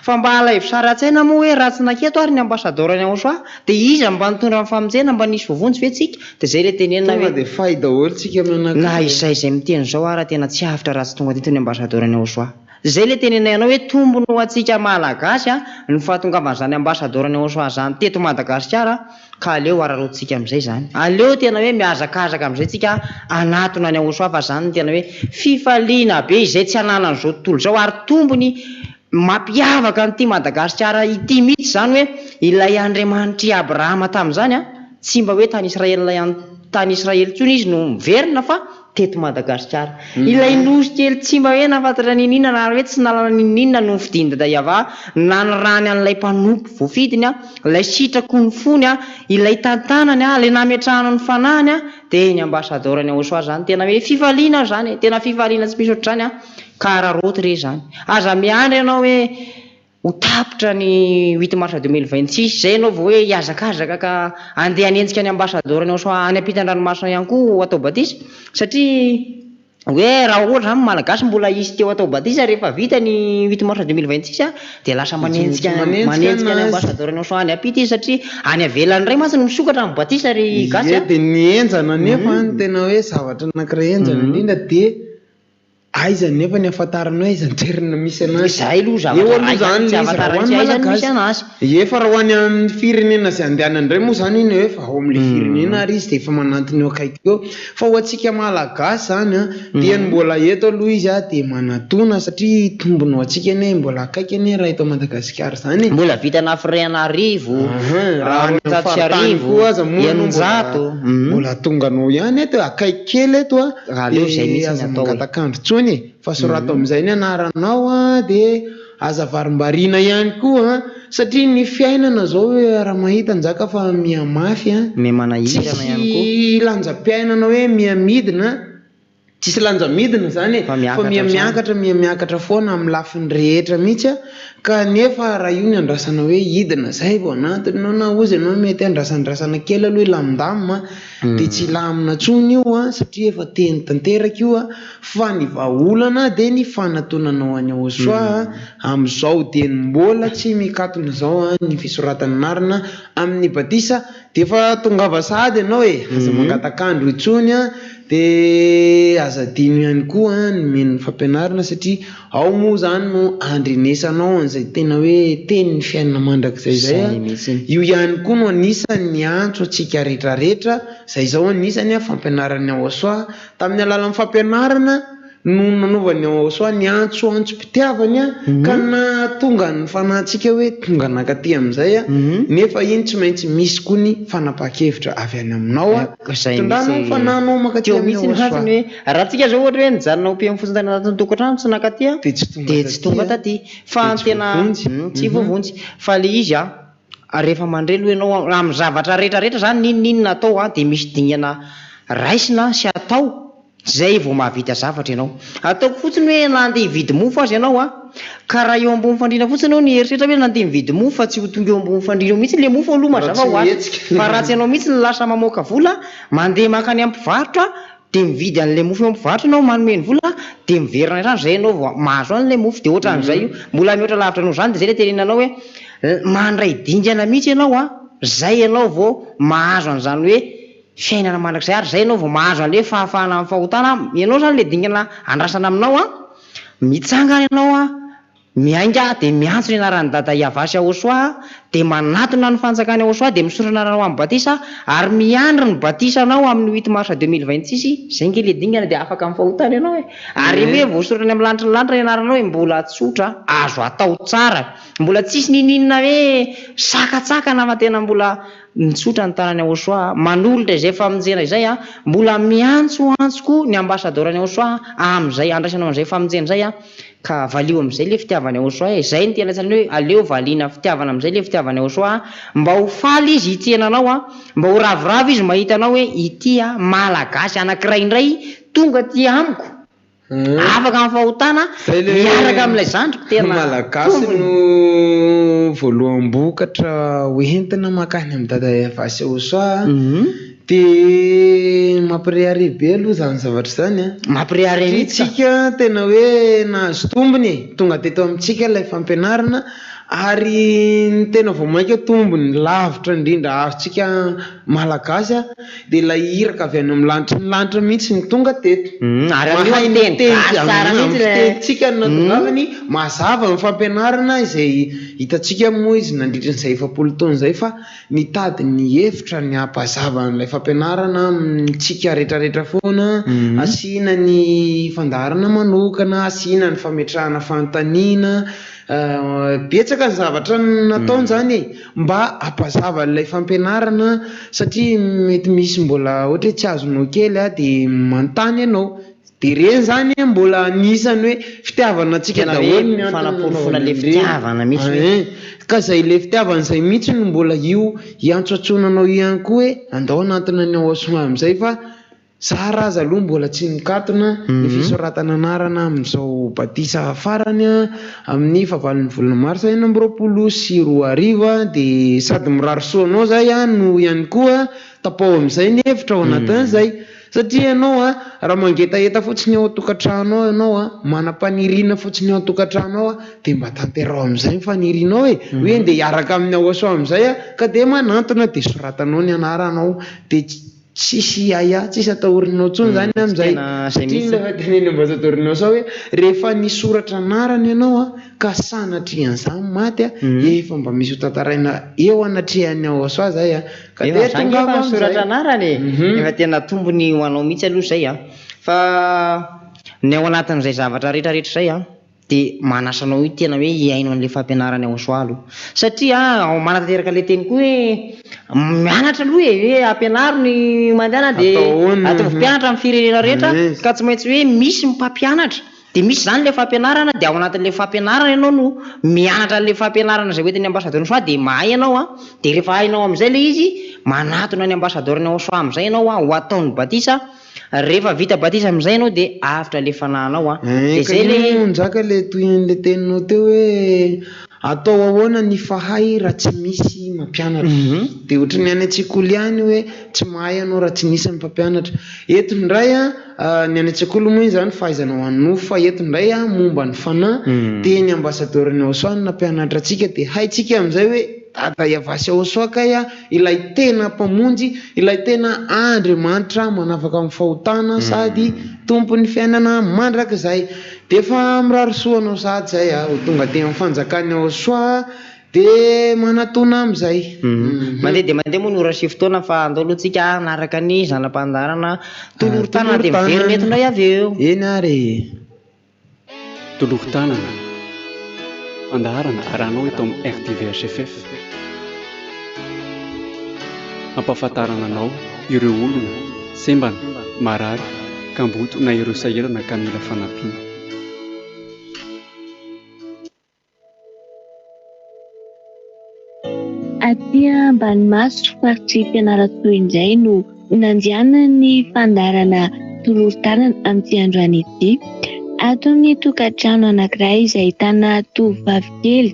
fa mba alaivo sara an-tsaina moa hoe raha tsy naketo ary ny ambassadeur any Soa de iza mba nitondra famonjena mba nisy vovonjy ve tsika de zay le tenenina hoe de fay daholo tsika na izay miteny zao raha tena tsy afitra raha tsy tonga teto ny ambassadeur any Soa zay le tenenina ianao hoe tombony ho antsika malagasy ny fahatongavan'izany ambassadeur any Soa zany teto Madagasikara ka aleo ararotsika am'izay zany aleo tena hoe miazakazaka am'izay tsika anatona any Soa fa zany tena hoe fifaliana be izay tsy ananana zao tontolo zao ary tombony mampiavaka an'ity Madagasikara ity mihitsy zany hoe ilay Andriamanitry Abrahama tamin'izany tsy mba hoe tany Israely tsony izy no miverina fa teto Madagasikara ilay nosy kely tsy mba hoe nafantatra ninina na hoe tsy nalala ninina no fidiny dadaiava nanirany an'ilay mpanompo voafidiny ilay sitrako ny fony ilay tantanany ilay nametrahana ny fanahany de ny ambassadeur any Soa zany tena hoe fifaliana zany tena fifaliana tsy misy ohatr'izany ka raroty re zany aza miandry ianao hoe ho tapitra ny 8 mars 2026 zay ianao vao hoe hiazakazaka ka andeha hanenjika ny ambassadeur any Soa any ampitan-dranomasina ihany koa atao batisa satria hoe raha ohatra zany malagasy mbola izy teo atao batisa rehefa vita ny 8 mars 2026 de lasa manenjika ny ambassadeur any Soa any apita izy satria any avelany ray masy no misokatra amin'ny batisa ry gasy de nienjana nefa tena hoe zavatra anankiray enjana indrindra de aiza nefa ny afantarana hoe aiza toerana misy anazy efa raha hoany amin'ny firenena izay andehanany indray moa zany iny hoe fa ao amin'le firenena ary izy de efa manantony eo akaiky eo fa ho antsika malagasy zany dia mbola eto aloha izy de manatona satria tombony ho antsika ane mbola akaiky ane raha eto Madagasikara zany mbola vita Nafrianarivo Rahantsarivo Eninjato mbola tonganao ihany eto akaiky kely eto aza mangatakandro tsony fa sorato am'izay ny anaranao de aza varimbarina ihany koa satria ny fiainana zao hoe raha mahita njaka fa miamafy manahirana ihany koa lanjam-piainana hoe miamidina tsisy lanjamidina zany fa miamiakatra foana amin'ny lafiny rehetra mihitsy ka nefa raha io ny andrasana hoe hidina zay vao anatiny na ozy ianao mety andrasandrasana kely aloha ilamindamina de tsy lamina tsony io satria efa teny tanteraka io fa ny vahaolana de ny fanatonanao any Soa am'izao de mbola tsy mikatona zao ny fisoratana anarana amin'ny batisa de fa tongava sady ianao aza mangatakandro itsony de aza dino ihany koa ny men'ny fampianarana satria ao moa zany no andrenesanao an'izay tena hoe teny ny fiainana mandrakizay zay io ihany koa no anisany antso atsika rehetrarehetra zay zao anisany fampianarany ao Soa tamin'ny alalan'ny fampianarana no nanaovany ao Soa ny antso-pitiavany ka na tonga ny fanahintsika hoe tonga nakaty am'izay nefa iny tsy maintsy misy koa ny fanapaha-kevitra avy any aminao tondranao fananao makaty amin'ny Soa raha tsika zao ohatra hoe nijanona opi amin'ny fotsiny anatin'ny tokantrano tsy nakaty de tsy tonga taty fa tena tsy vovonjy fa le izy rehefa mandrelo ianao amin'ny zavatra rehetrarehetra zany ninina atao de misy dingana raisina sy atao zay vao mahavita zavatra ianao ataoko fotsiny hoe nandeha hividy mofo azy ianao ka raha eo ambony fandrina fotsiny ao ny eritrretra hoe nandeha mividy mofo fa tsy ho tonga eo ambony fandrina mihitsy le mofo aloha mazava ho azy fa raha tsy ianao mihitsy ny lasa mamoaka vola mandeha makany ampivarotra de mividy an'le mofo eo ampivarotra ianao manomeny vola de miverina zany zay ianao vao mahazo an'le mofo de ohatran'izay io mbola mihoatra lavitra anao zany de zay le tenenanao hoe mandray dingana mihitsy ianao zay ianao vao mahazo an'izany hoe fiainana mandrakizay ary zay ianao vao mahazo an'le fahafahana amin'ny fahotana ianao zany le dingana andrasana aminao mitsangana ianao miainga dia miantso ny anaran'ny dada Iavasy Ahosoa, dia manatona ny fanjakany Ahosoa, dia misorana rano amin'ny Batisa, ary miandry ny Batisa anao amin'ny 8 mars 2026. Zay nge le dingana dia afaka mifahotana ianao e. Ary hoe voasorana amin'ny lanitra ny lanitra ianaranao hoe mbola tsotra, azo atao tsara, mbola tsisy nininina hoe sakatsakana fa tena mbola nitsotra ny tanany Ahosoa. Manolotra izay famonjena izay a, mbola miantsoantsoko ny ambassadeur ny Ahosoa amin'izay andraisanao amin'izay famonjena izay a, ka valio amin'izay le fitiavany Ahosoa e. Zay ny tena tsarany hoe aleo valiana fitiavana amin'izay le fitiavany Ahosoa, mba ho faly izy ity anao a, mba ho ravoravo izy mahita anao hoe ity a malagasy anankiray indray tonga ty amiko. Afaka mifahotana miaraka amin'ilay zandriko tena malagasy no voaloham-bokatra hoentina makany amin'ny dada Iavasy Ahosoa. Dia mampirehare be aloha zany zavatra zany a. Mampirehare mihitsy tsika tena hoe nahazo tombony tonga teto amintsika ilay fampianarana, ary ny tena vao mainka tombony lavitra indrindra azontsika malagasy a, dia ilay iraka avy any amin'ny lanitra ny lanitra mihitsy ny tonga teto. Ary tsika no natongavany mazava ny fampianarana izay hitantsika moa izy nandritra n'izay 7 taona izay, fa nitady ny hevitra ny hampazava n'ilay fampianarana amintsika rehetrarehetra foana, asiana ny fandaharana manokana, asiana ny fametrahana fanontaniana, betsaka ny zavatra nataony zany e, mba hampazava n'ilay fampianarana, satria mety misy mbola ohatra hoe tsy azonao kely a dia manontany ianao. Dia ireny zany mbola anisany hoe fitiavana antsika daholo fanaporofona le fitiavana mihitsy. Ka zay le fitiavana izay mihitsy no mbola io iantsoantsonanao ihany koa hoe andao anatona ny Ahosoa amin'izay, fa Sara aza aloha mbola tsy mikatona ny fisoratana anarana amin'izao Batisa farany amin'ny fahavalon'ny volana Mars 2024, dia sady mirary soanao zay no ihany koa tapao amin'izay ny hevitra ao anatin'izay. Satria ianao raha mangetaheta fotsiny ao an-tokantrano ao ianao manam-paniriana fotsiny ao an-tokantrano ao dia mba tanterao amin'izay ny fanirianao hoe dia hiaraka amin'ny Ahosoa amin'izay ka dia manantona dia soratanao ny anaranao, dia tsisy tsisy atahorinao tsony zany amin'izay. Satria teneny ambassadeur-nao sao hoe rehefa nisoratra anarana ianao ka sanatrian'izany maty efa mba misy ho tantaraina eo anatrehan'ny Ahosoa zay ka dia tonga misoratra anarany efa tena tombony ho anao mihitsy aloha zay fa ny ao anatin'izay zavatra rehetrarehetra zay dia manasanao io tena hoe hiaino an'ilay fampianarana Ahosoa aloha, satria manatanteraka le teny koa hoe mianatra aloha hoe ampianaro ny mandeana dia atovy mpianatra amin'ny firenena rehetra, ka tsy maintsy hoe misy mpampianatra. Dia misy zany le fampianarana, dia ao anatin'ilay fampianarana ianao no mianatra an'ilay fampianarana izay hoentin'ny ambassadeur Ahosoa, dia mahay ianao dia rehefa hainao amin'izay le izy manatona ny ambassadeur ny Ahosoa amin'izay ianao ho ataon'ny Batisa. Rehefa vita Batisa amin'izay ianao dia afitra le fanahinao dia zay le njaka le toyan'le teninao teo hoe atao ahoana ny fahay raha tsy misy mampianatra. Dia ohatran'ny any an-tsekoly ihany hoe tsy mahay ianao raha tsy nisy mpampianatra. Eto indray ny any an-tsekoly moa zany fahaizanao anofo, fa eto indray momba ny fanahy teny ambassadeur ny Ahosoa no nampianatra antsika, dia haitsika amin'izay hoe dada Iavasy Ahosoa kay ilay tena mpamonjy, ilay tena Andriamanitra manafaka mifahotana sady tompon'ny fiainana mandrakizay. Dia efa mirary soanao sady zay ho tonga dia amin'ny fanjakany Ahosoa dia manatona amin'izay. Mandeha dia mandeha moa nora 7 taona fa andao aloha tsika naraka ny zanam-pandarana toloron-tanana dia miverina eto indray avy eo. Eny ary toloron-tanana andaharana arahanao eto amin'ny RTVHFF, ampahafantarana anao ireo olona sembana, marary, kamboto na ireo sahirana ka mila fanampiana. Aty Ambanimaso faritry Fianarantsoa indray no nandiana ny fandarana toloron-tanana amin'ity androany ity. Ato amin'ny tokantrano anankiray izay ahitana tovovavy kely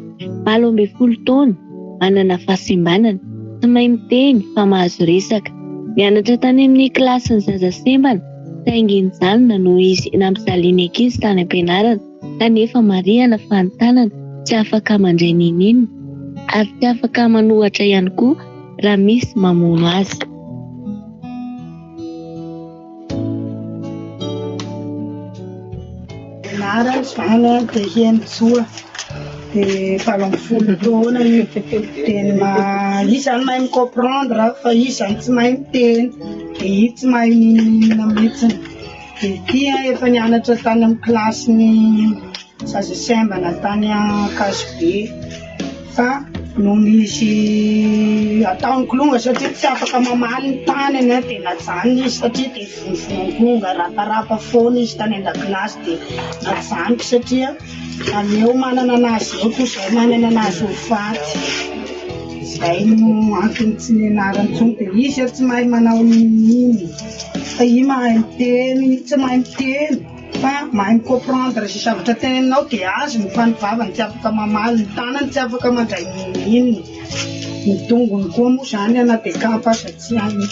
17 taona manana fahasembanana, tsy mahay miteny fa mahazo resaka. Mianatra tany amin'ny kilasiny zaza sembana, saingin'izany no izy nampijaliany ankizy tany am-pianarana kanefa marihana fa ny tanana tsy afaka mandray ninina ary tsy afaka manohatra ihany koa raha misy mamono azy. anarany zany dia Henitsoa dia valambifolo taona io dia izy zany mahay micomprendre fa izy zany tsy mahay miteny dia izy tsy mahay mihinana mihitsiny dia tia efa nianatra tany amin'ny kilasiny Zaza Sembana tany Akazobe fa nohon izy ataony kolonga satria tsy afaka mamaly ny tanany dia najany izy satria dia vonongonga raparapa foana izy tany an-dakilasy dia najaniko satria aleo manana anazy eo toy izay manana anazy ho faty izay no antony tsy nianarany intsony dia izy tsy mahay manao niny fa i mahay miteny tsy mahay miteny fa mahay micomprendre sy zavatra teneninao dia azo ny fanivavany tsy afaka mamaly ny tanany tsy afaka mandray niny ny tongony koa moa zany anaty kapa satria any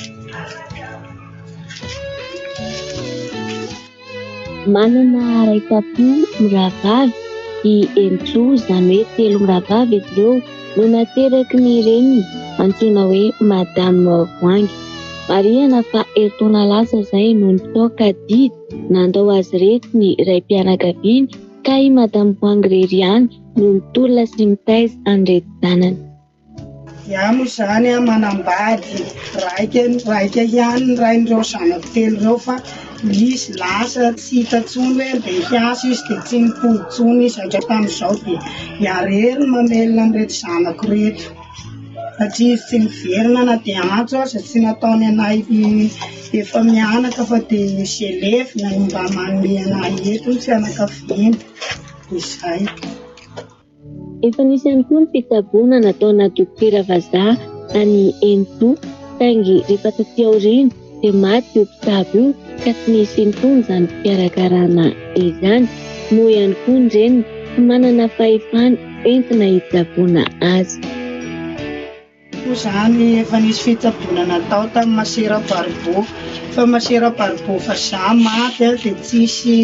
manana raitapo mirahavavy i Henitsoa zany hoe telo mirahavavy izy ireo no nateraky ny reniny antsoina hoe Madame Voangy. Marihana fa eritaona lasa izay no nitaoka didy nandao azy reto ny raim-pianakaviany ka i Madame Voangy rery ihany no nitolona sy mitaiza an'ireto zanany. Iaho moa zany manambady raika ihany ny rain'ireo zanako telo ireo fa izy lasa tsy hita tsony hoe andeha hiasa izy dia tsy mipody tsony izy hatramin'izao dia iareriny mamelona an'ireto zanako reto satria izy tsy miverina na dia antso aza tsy nataony anay efa mianaka fa dia selefy na mba manome anay eto ny fianakaviana izay. Efa nisy ihany koa ny fitsaboana nataona dokotera vazaha any Henitsoa saingy rehefa taty aoriana dia maty io mpitsabo io ka tsy nisy intsony izany fikarakarana izany moa ihany koa ny reniny tsy manana fahefana entina hitsaboana azy. Zany efa nisy fitsaboana natao tamin'ny Masera Barbeau fa Masera Barbeau fa za maty dia tsisy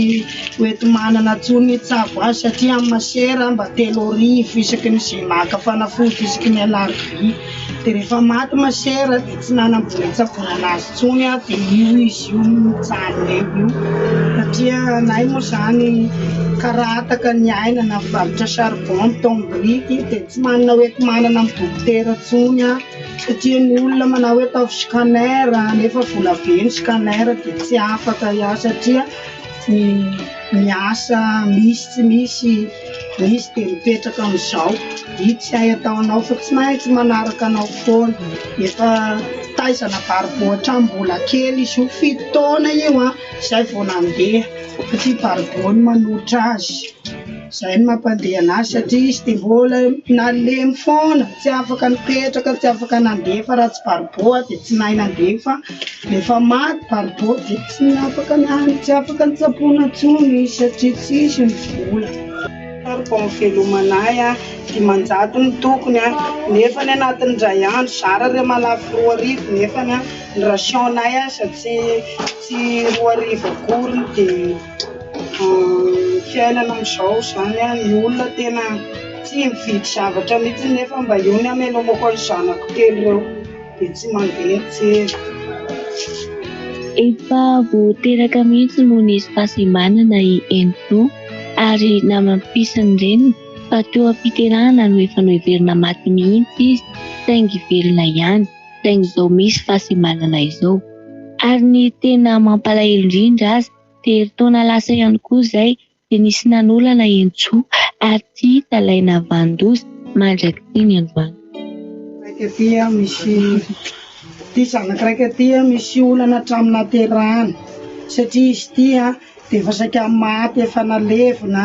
hoety manana tsony hitsabo azy satria amin'ny Masera mba 3,000 isaky ny izay maka fanafody isaky ny alarobia dia rehefa maty Masera dia tsy nanambola hitsaboana anazy tsony dia io izy io mijanona eo io satria anay moa zany karataka ny aina na mivarotra charbon tombriky dia tsy manana hoety manana amin'ny dokotera tsony satria ny olona manao hoe atao scanner nefa vola be ny scanner dia tsy afaka iaho satria miasa misy dia mipetraka amin'izao io tsy hay ataonao fa tsy maintsy manaraka anao foana efa taizana Barbeau hatrambola kely izy io 7 taona io izay vao nandeha satria Barbeau ny manotra azy izay no mampandeha anazy satria izy dia mbola nalemy foana tsy afaka nipetraka tsy afaka nandeha raha tsy Barbeau dia tsy nahay nandeha fa rehefa maty Barbeau dia tsy afaka tsy afaka nitsaboana tsony satria tsisy ny vola. Sariko mivelomanay dimanjato ny tokony nefa ny anatin'ny iray andro zara re malafo 2,000 nefa ny rationay satria tsy 2,000 akory dia fiainana amin'izao zany ny olona tena tsy mividy zavatra mihitsy nefa mba eo ny amelomako ny zanako telo ireo dia tsy mandeha tsera. Efa voateraka mihitsy no nisy fahasembanana i Henitsoa ary namampisany reniny fa teo am-piterahana no efa noheverina maty mihitsy izy saingy velona ihany saingy izao misy fahasembanana izao ary ny tena mampalahelo indrindra azy dia eritaona lasa ihany koa izay dia nisy nanolana Henitsoa ary tsy hita ilay navandozy mandraky tiny androany. Ty zanakiraika ty misy olana hatramin'ny naterahana satria izy ty dia efa saika maty efa nalevina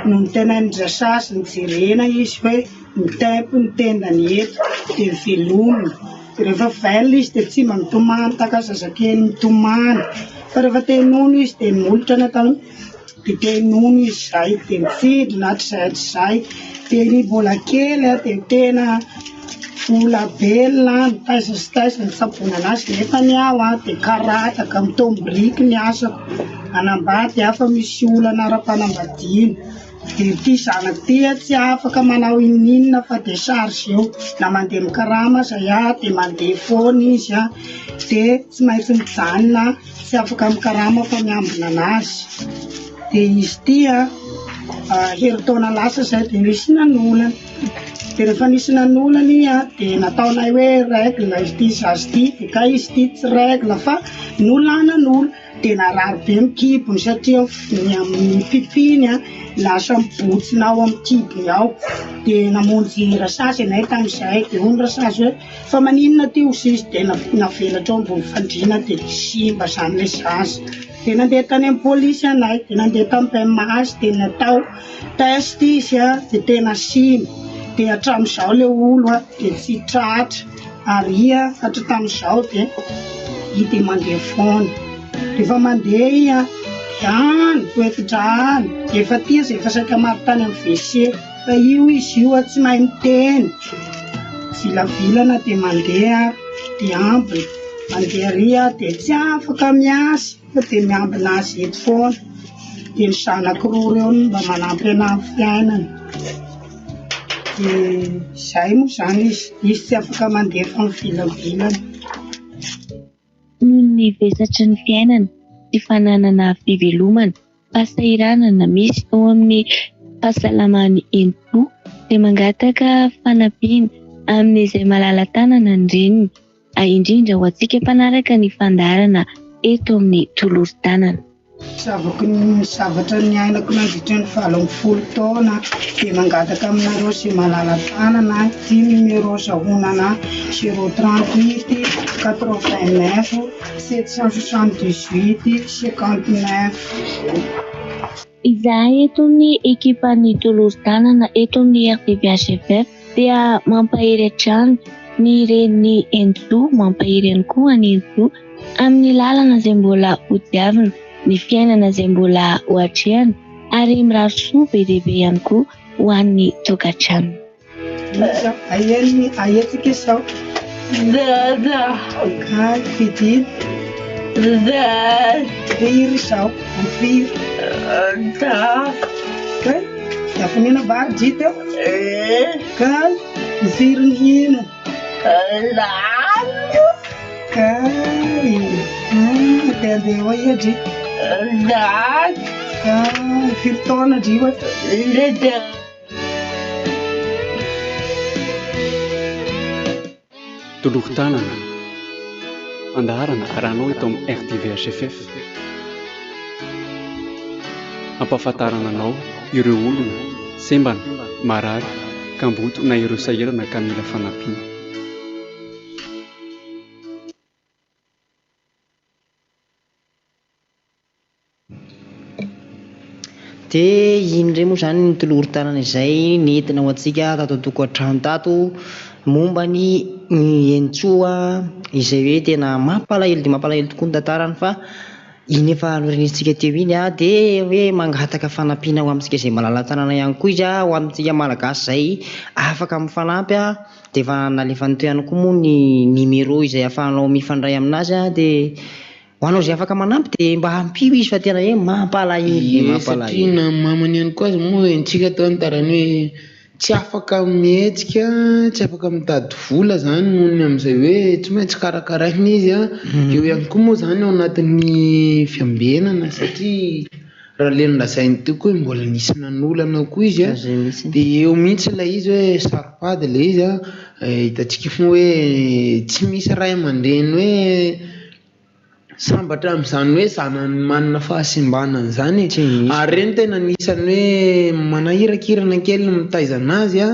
no tena nidrasasy nijerena izy hoe mitempo ny tendany eto dia velomina rehefa velona izy dia tsy mba mitomany taka zazakely mitomany fa rehefa tenono izy dia molotra natao dia tenono izy izay dia mifidy na hatrizay dia ny mbola kely dia tena vola belona nitaizana ny tsaboana anazy nefa ny aho dia karataka mitombriky ny asako anambady afa misy olana ara-panambadiana dia ty zanako ty tsy afaka manao ininina fa dia charge eo na mandeha mikarama zay dia mandeha foana izy dia tsy maintsy mijanona tsy afaka mikarama fa miambina anazy dia izy ty heritaona lasa zay dia nisy nanolana dia rehefa nisy nanolana iny dia nataonay hoe règle izy ty zazy ty dia ka izy ty tsy règle fa nolanan'olo dia narary be mikibony satria amin'ny pipiny lasa mibotsina ao amin'ny kibony ao dia namonjy rasasy anay tamin'izay dia hoy ny rasasy hoe fa maninona ty osisy dia navelatra ao ambony fandriana dia simba zany le zazy dia nandeha tany amin'ny polisy anay dia nandeha tamin'ny PMAS dia natao test izy dia tena simba dia hatramin'izao le olo dia tsy tratra ary hatra tamin'izao dia hita mandeha foana dia efa mandeha dia any toetra any dia efa tia zay efa saika maro tany amin'ny WC fa io izy io tsy mahay miteny vilavilana dia mandeha dia ambiny mandeha ria dia tsy afaka miasa dia miambina azy eto foana dia ny zanak'roa reo mba manampy anahy amin'ny fiainana dia izay moa zany izy tsy afaka mandeha fa mivilavilana. Noho ny vesatry ny fiainana sy fananana fivelomana, fahasahiranana misy eo amin'ny fahasalaman'ny ento dia mangataka fanampiana amin'izay malala-tanana ny reniny, indrindra ho antsika mpanaraka ny fandaharana eto amin'ny toloron-tanana. Zavako ny zavatra niainako nandritra ny 70 taona dia mangataka aminareo sy malala-tanana ty numéro zahonana 038 89 778 59. Izahay eto ny ekipan'ny toloron-tanana eto amin'ny RTVHFF dia mampahery hatrany ny reniny Enzo, mampahery ihany koa ny Enzo amin'ny lalana izay mbola hodiavina, ny fiainana izay mbola hoatrehana ary mirary soa be dia be ihany koa ho an'ny tokantrano. Aetsika izao fidiny firy izao firy afanena vary dito kay mifiry ny hina kay andeha hoe iadry firy taona dry hoe toloron-tanana fandaharana arahanao eto amin'ny RTVHFF ampahafantarana anao ireo olona sembana marary kamboto na ireo sahirana ka mila fanampiana. dia iny re moa zany ny toloron-tanana izay nentina ho antsika tato an-tokantrano tato momba ny entsoa izay hoe tena mampalahelo dia mampalahelo tokoa ny tantarany fa iny efa norenisitsika teo iny dia hoe mangataka fanampiana ho amintsika izay malala-tanana ihany koa izy ho amintsika malagasy izay afaka mifanampy dia efa nalefany teo ihany koa moa ny numéro izay ahafahanao mifandray aminazy dia ho anao izay afaka manampy dia mba hampio izy fa tena hoe mampalahelo satria na mamany ihany koa azy moa entsika tao nitarany hoe tsy afaka mihetsika, tsy afaka mitady vola zany nohony amin'izay hoe tsy maintsy karakaraina izy eo ihany koa moa zany ao anatin'ny fiambenana satria raha le nolazainy teo koa mbola nisy nanolana koa izy dia eo mihitsy ilay izy hoe saripady ilay izy hitantsika fo hoe tsy misy ray aman-dreny hoe sambatra amin'izany hoe zanany manana fahasimbanana zany ary reny tena nisany hoe manahirakirana kely mitaizana azy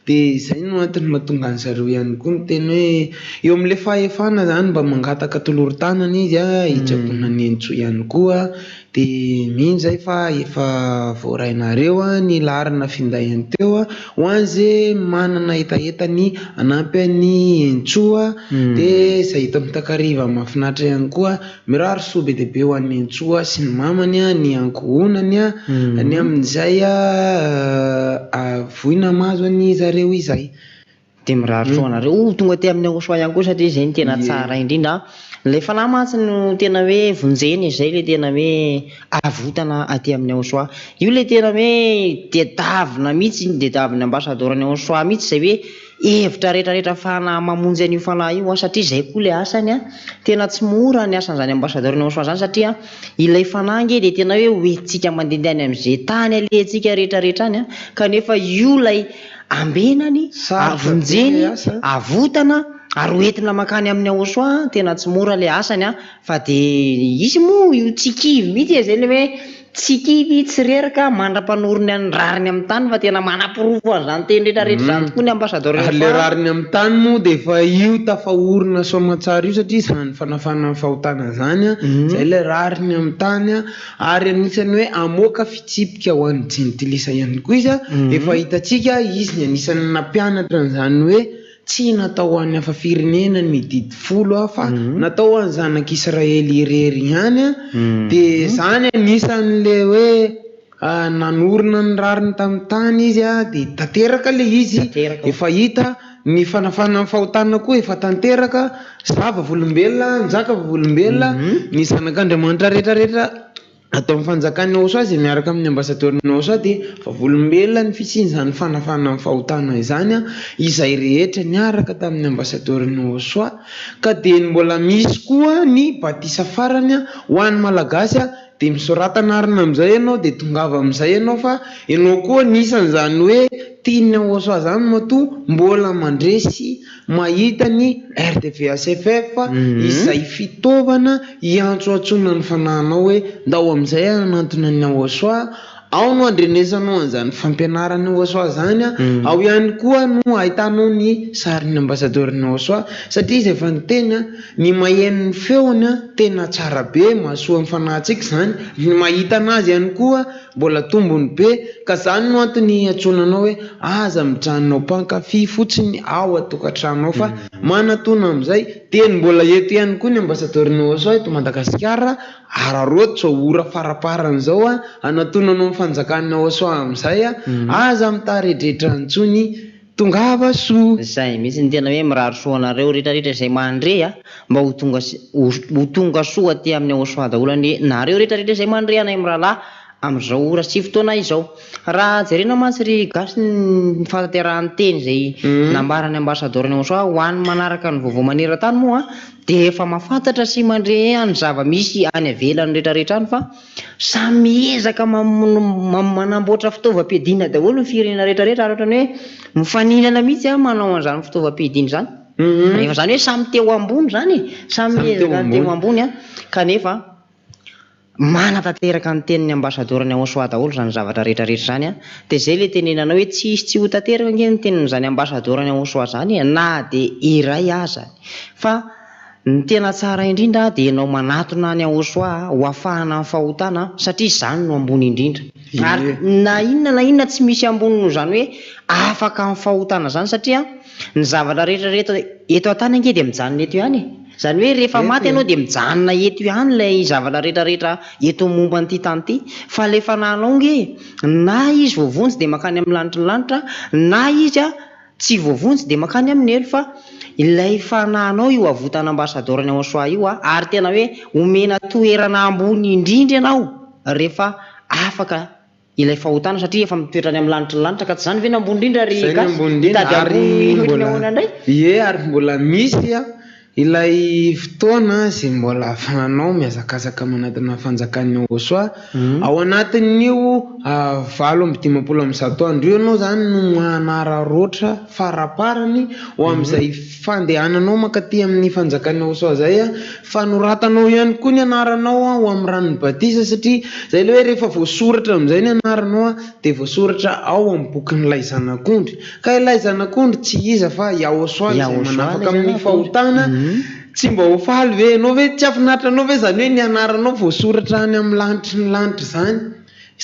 dia izay no antony mahatonga an'zareo ihany koa ny tena hoe eo amin'ilay fahefana zany mba mangataka toloron-tanana izy hitsaboana ny entso ihany koa dia mino zay fa efa voarainareo ny larina findainy teo ho an'izay manana etaetany anampy ny entsoa dia izay hita mitakariva mahafinaritra ihany koa mirary soa be dia be ho an'ny entsoa sy ny mamany ny ankohonany ny amin'izay voina mazo any zareo izay dia mirary soa anareo tonga te amin'ny aosoa ihany koa satria izay ny tena tsara indrindra ilay fanahy mantsy no tena hoe vonjeny izay ilay tena hoe avotana aty amin'ny aosoa io ilay tena hoe dedavina mihitsy ny dedavina ambasadorany aosoa mihitsy izay hoe hevitra rehetrarehetra fana mamonjy an'io fanahy io satria zay koa le asany tena tsy mora ny asan'izany ambassadeur Néosoa zany satria ilay fanahy nge dia tena hoe hoentsika mandehandeha any amin'izay tany alehantsika rehetrarehetra any kanefa io lay ambenany avonjeny avotana ary hoentina makany amin'ny Néosoa tena tsy mora le asany fa dia izy moa io tsikivy mihitsy zay le hoe tsikivy tsy reraka mandra-panorony any rariny amin'ny tany fa tena manam-pirofo an'izany teny rehetrarehetra zany tokoa ny ambassadeur le rariny amin'ny tany moa dia efa io tafahorina soamatsara io satria izany fanafana fahotana zany zay le rariny amin'ny tany ary anisany hoe amoaka fitsipika ho an'ny jentilisa ihany koa izy efa hitantsika izy ny anisany nampianatra an'izany hoe tsy natao any hafa firenena ny didy folo fa natao any zanak'Israely irery ihany dia zany anisan'le hoe nanorina ny rariny tamin'ny tany izy dia tanteraka le izy efa hita ny fanafana fahotana koa efa tanteraka zava volombelona nzaka volombelona ny zanak'Andriamanitra rehetrarehetra atao amin'ny fanjakany Néosoa izay miaraka amin'ny ambassadeur Néosoa dia fa volombelona ny fitsinjany fanafana fahotana izany izay rehetra niaraka tamin'ny ambassadeur Néosoa ka dia mbola misy koa ny batisa farany ho an'ny malagasy dia misoratana arina amin'izay ianao dia tongava amin'izay ianao fa ianao koa nisan'izany hoe tiany Néosoa zany matoa mbola mandresy mahita ny RTVSFF izay fitaovana iantsoantsoana ny fanahinao hoe ndao amin'izay anantona ny Néosoa ao no andrenesanao an'izany fampianarana Néosoa zany ao ihany koa no ahitanao ny sarin'ny ambassadeur Néosoa satria izy efa niteny ny maheno ny feony tena tsara be mahasoa ny fanahintsika zany ny mahita anazy ihany koa mbola tombony be ka zany no antony antsonanao hoe aza mijanonao mpankafy fotsiny ao atokantrano fa manatona amin'izay teny mbola eto ihany koa ny ambassadeur Néosoa eto Madagasikara araroto zao ora faraparan'izao anatonanao fanjakany Néosoa amin'izay aza mitaredraretra antsony tongava soa zay mihitsy ny tena hoe mirary soa anareo rehetrarehetra izay mandre mba ho tonga soa aty amin'ny Néosoa daholo ny nareo rehetrarehetra izay mandre anay mirahalahy amin'izao ora sy fotoana izao raha jerena mantsy ry gasy ny fataterahany teny zay nambarany ambassadeur Néosoa ho an'ny manaraka ny vaovao maneran-tany moa dia efa mahafantatra sy mandre any zava-misy any avelany rehetrarehetra any fa samy miezaka manamboatra fitaovam-piadiana daholo ny firenena rehetrarehetra ary ohatrany hoe mifaninana mihitsy manao an'izany fitaovam-piadiana zany rehefa zany hoe samy teo ambony zany samy miezaka teo ambony kanefa manatanteraka ny tenin'ny ambassadeur Néosoa daholo zany zavatra rehetrarehetra zany dia zay le tenenana hoe tsy ho tanteraka nge ny tenin'izany ambassadeur Néosoa zany na dia iray aza fa ny tena tsara indrindra dia ianao manatona ny Néosoa ho afahana ny fahotana satria zany no ambony indrindra ary na inona tsy misy ambony noho zany hoe afaka ny fahotana zany satria ny zavatra rehetrarehetra eto an-tany ange dia mijanona eto ihany zany hoe rehefa maty ianao dia mijanona eto ihany ilay zavatra rehetrarehetra eto momba an'ity tany ity fa le fanahinao nge na izy voavonjy dia makany amin'ny lanitra ny lanitra na izy tsy voavonjy dia makany amin'ny elo fa ilay fanahinao io avotana ambassadeur Néosoa io ary tena hoe omena toerana ambony indrindra ianao rehefa afaka ilay fahotana satria efa mitoetra any amin'ny lanitra ny lanitra ka tsy zany ve ambony indrindra ry gasy ie ary mbola misy ilay fotoana izay mbola ahafahanao mihazakazaka manatina fanjakany Néosoa ao anatin'io 7-10 andro io ianao zany no manararoatra faraparany ho amin'izay fandehananao makaty amin'ny fanjakany Néosoa zay fanoratanao ihany koa ny anaranao ho amin'ny ranony batisa satria zay le hoe rehefa voasoratra amin'izay ny anaranao dia voasoratra ao amin'ny bokin'ilay zanak'ondry ka ilay zanak'ondry tsy iza fa Néosoa izay manafaka amin'ny fahotana tsy mba ho faly ve ianao ve tsy afinaritra anao ve zany hoe ny anaranao voasoratra any amin'ny lanitry ny lanitra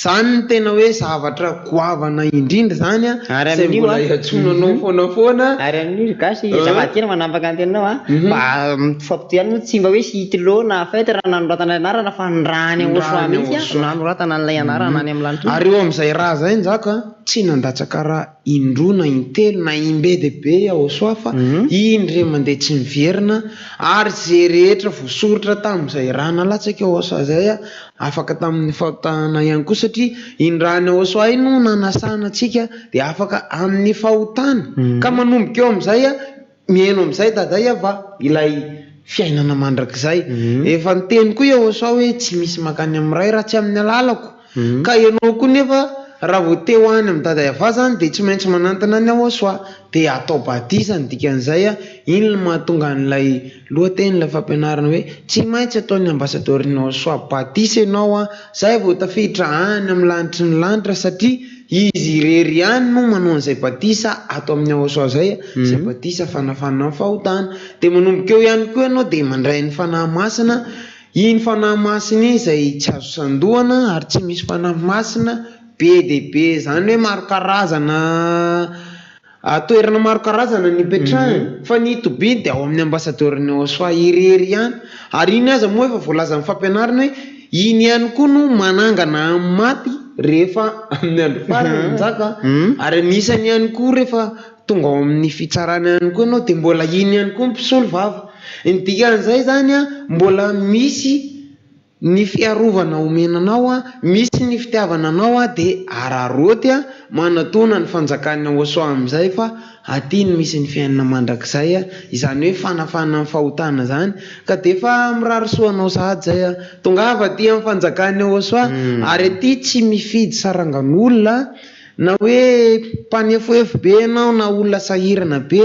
zany ny tena hoe zavatra goavana indrindra zany zay mbola iatsonanao foanafoana ary amin'io gasy zava-kely manapaka ny tenanao mba mifampitohany tsy mba hoe sy hitilo na fety raha nanoratana anarana fa ny raha ny Néosoa mihitsy nanoratana an'ilay anarana any amin'ny lanitra ary eo amin'izay raha zay nzaka tsy nandatsaka raha indroa na intelo na imbe dehibe ao soa fa indre mandeha tsy miverina ary zay rehetra voasoratra tamin'izay raha nalatsaka ao soa zay afaka tamin'ny fahotana ihany koa satria indrany ao soa iny no nanasana antsika dia afaka amin'ny fahotana ka manomboka eo amin'izay mihaino amin'izay daday va ilay fiainana mandrakizay efa nyteny koa eo soa hoe tsy misy makany amin'ray raha tsy amin'ny alalako ka ianao koa nefa raha vao teo any amin'ny daday ava zany dia tsy maintsy manantana ny ao soa dia atao badisany dikan'izay iny no mahatonga an'ilay lohateny ilay fampianarana hoe tsy maintsy ataony ambassadeur-ny ao soa badisa ianao zay vao tafiditra any amin'ny lanitry ny lanitra satria izy irery ihany no manao an'izay badisa atao amin'ny ao soa zay izay badisa fanafana amin'ny fahotana dia manomboka eo ihany koa ianao dia mandray ny fanahy masina iny fanahy masina iny izay tsy azo sandohana ary tsy misy fanahy masina be dia be zany hoe maro karazana toerana maro karazana ny petrahany fa ny tobiny dia ao amin'ny ambassadeur-ny ao soa irery ihany ary iny aza moa efa voalaza amin'ny fampianarana hoe iny ihany koa no manangana amin'ny maty rehefa amin'ny andro farany njaka ary anisany ihany koa rehefa tonga ao amin'ny fitsarana ihany koa ianao dia mbola iny ihany koa mpisolo vava ny dikan'izay zany mbola misy ny fiarovana omenanao misy ny fitiavana anao dia araroty manatona ny fanjakana ao soa amin'izay fa aty ny misy ny fiainana mandrakizay izany hoe fanafana amin'ny fahotana zany ka dia efa mirarisoanao sahady zay tongava aty amin'ny fanjakana ao soa ary aty tsy mifidy sarangan'olona na hoe mpanefoefo be ianao na olona sahirana be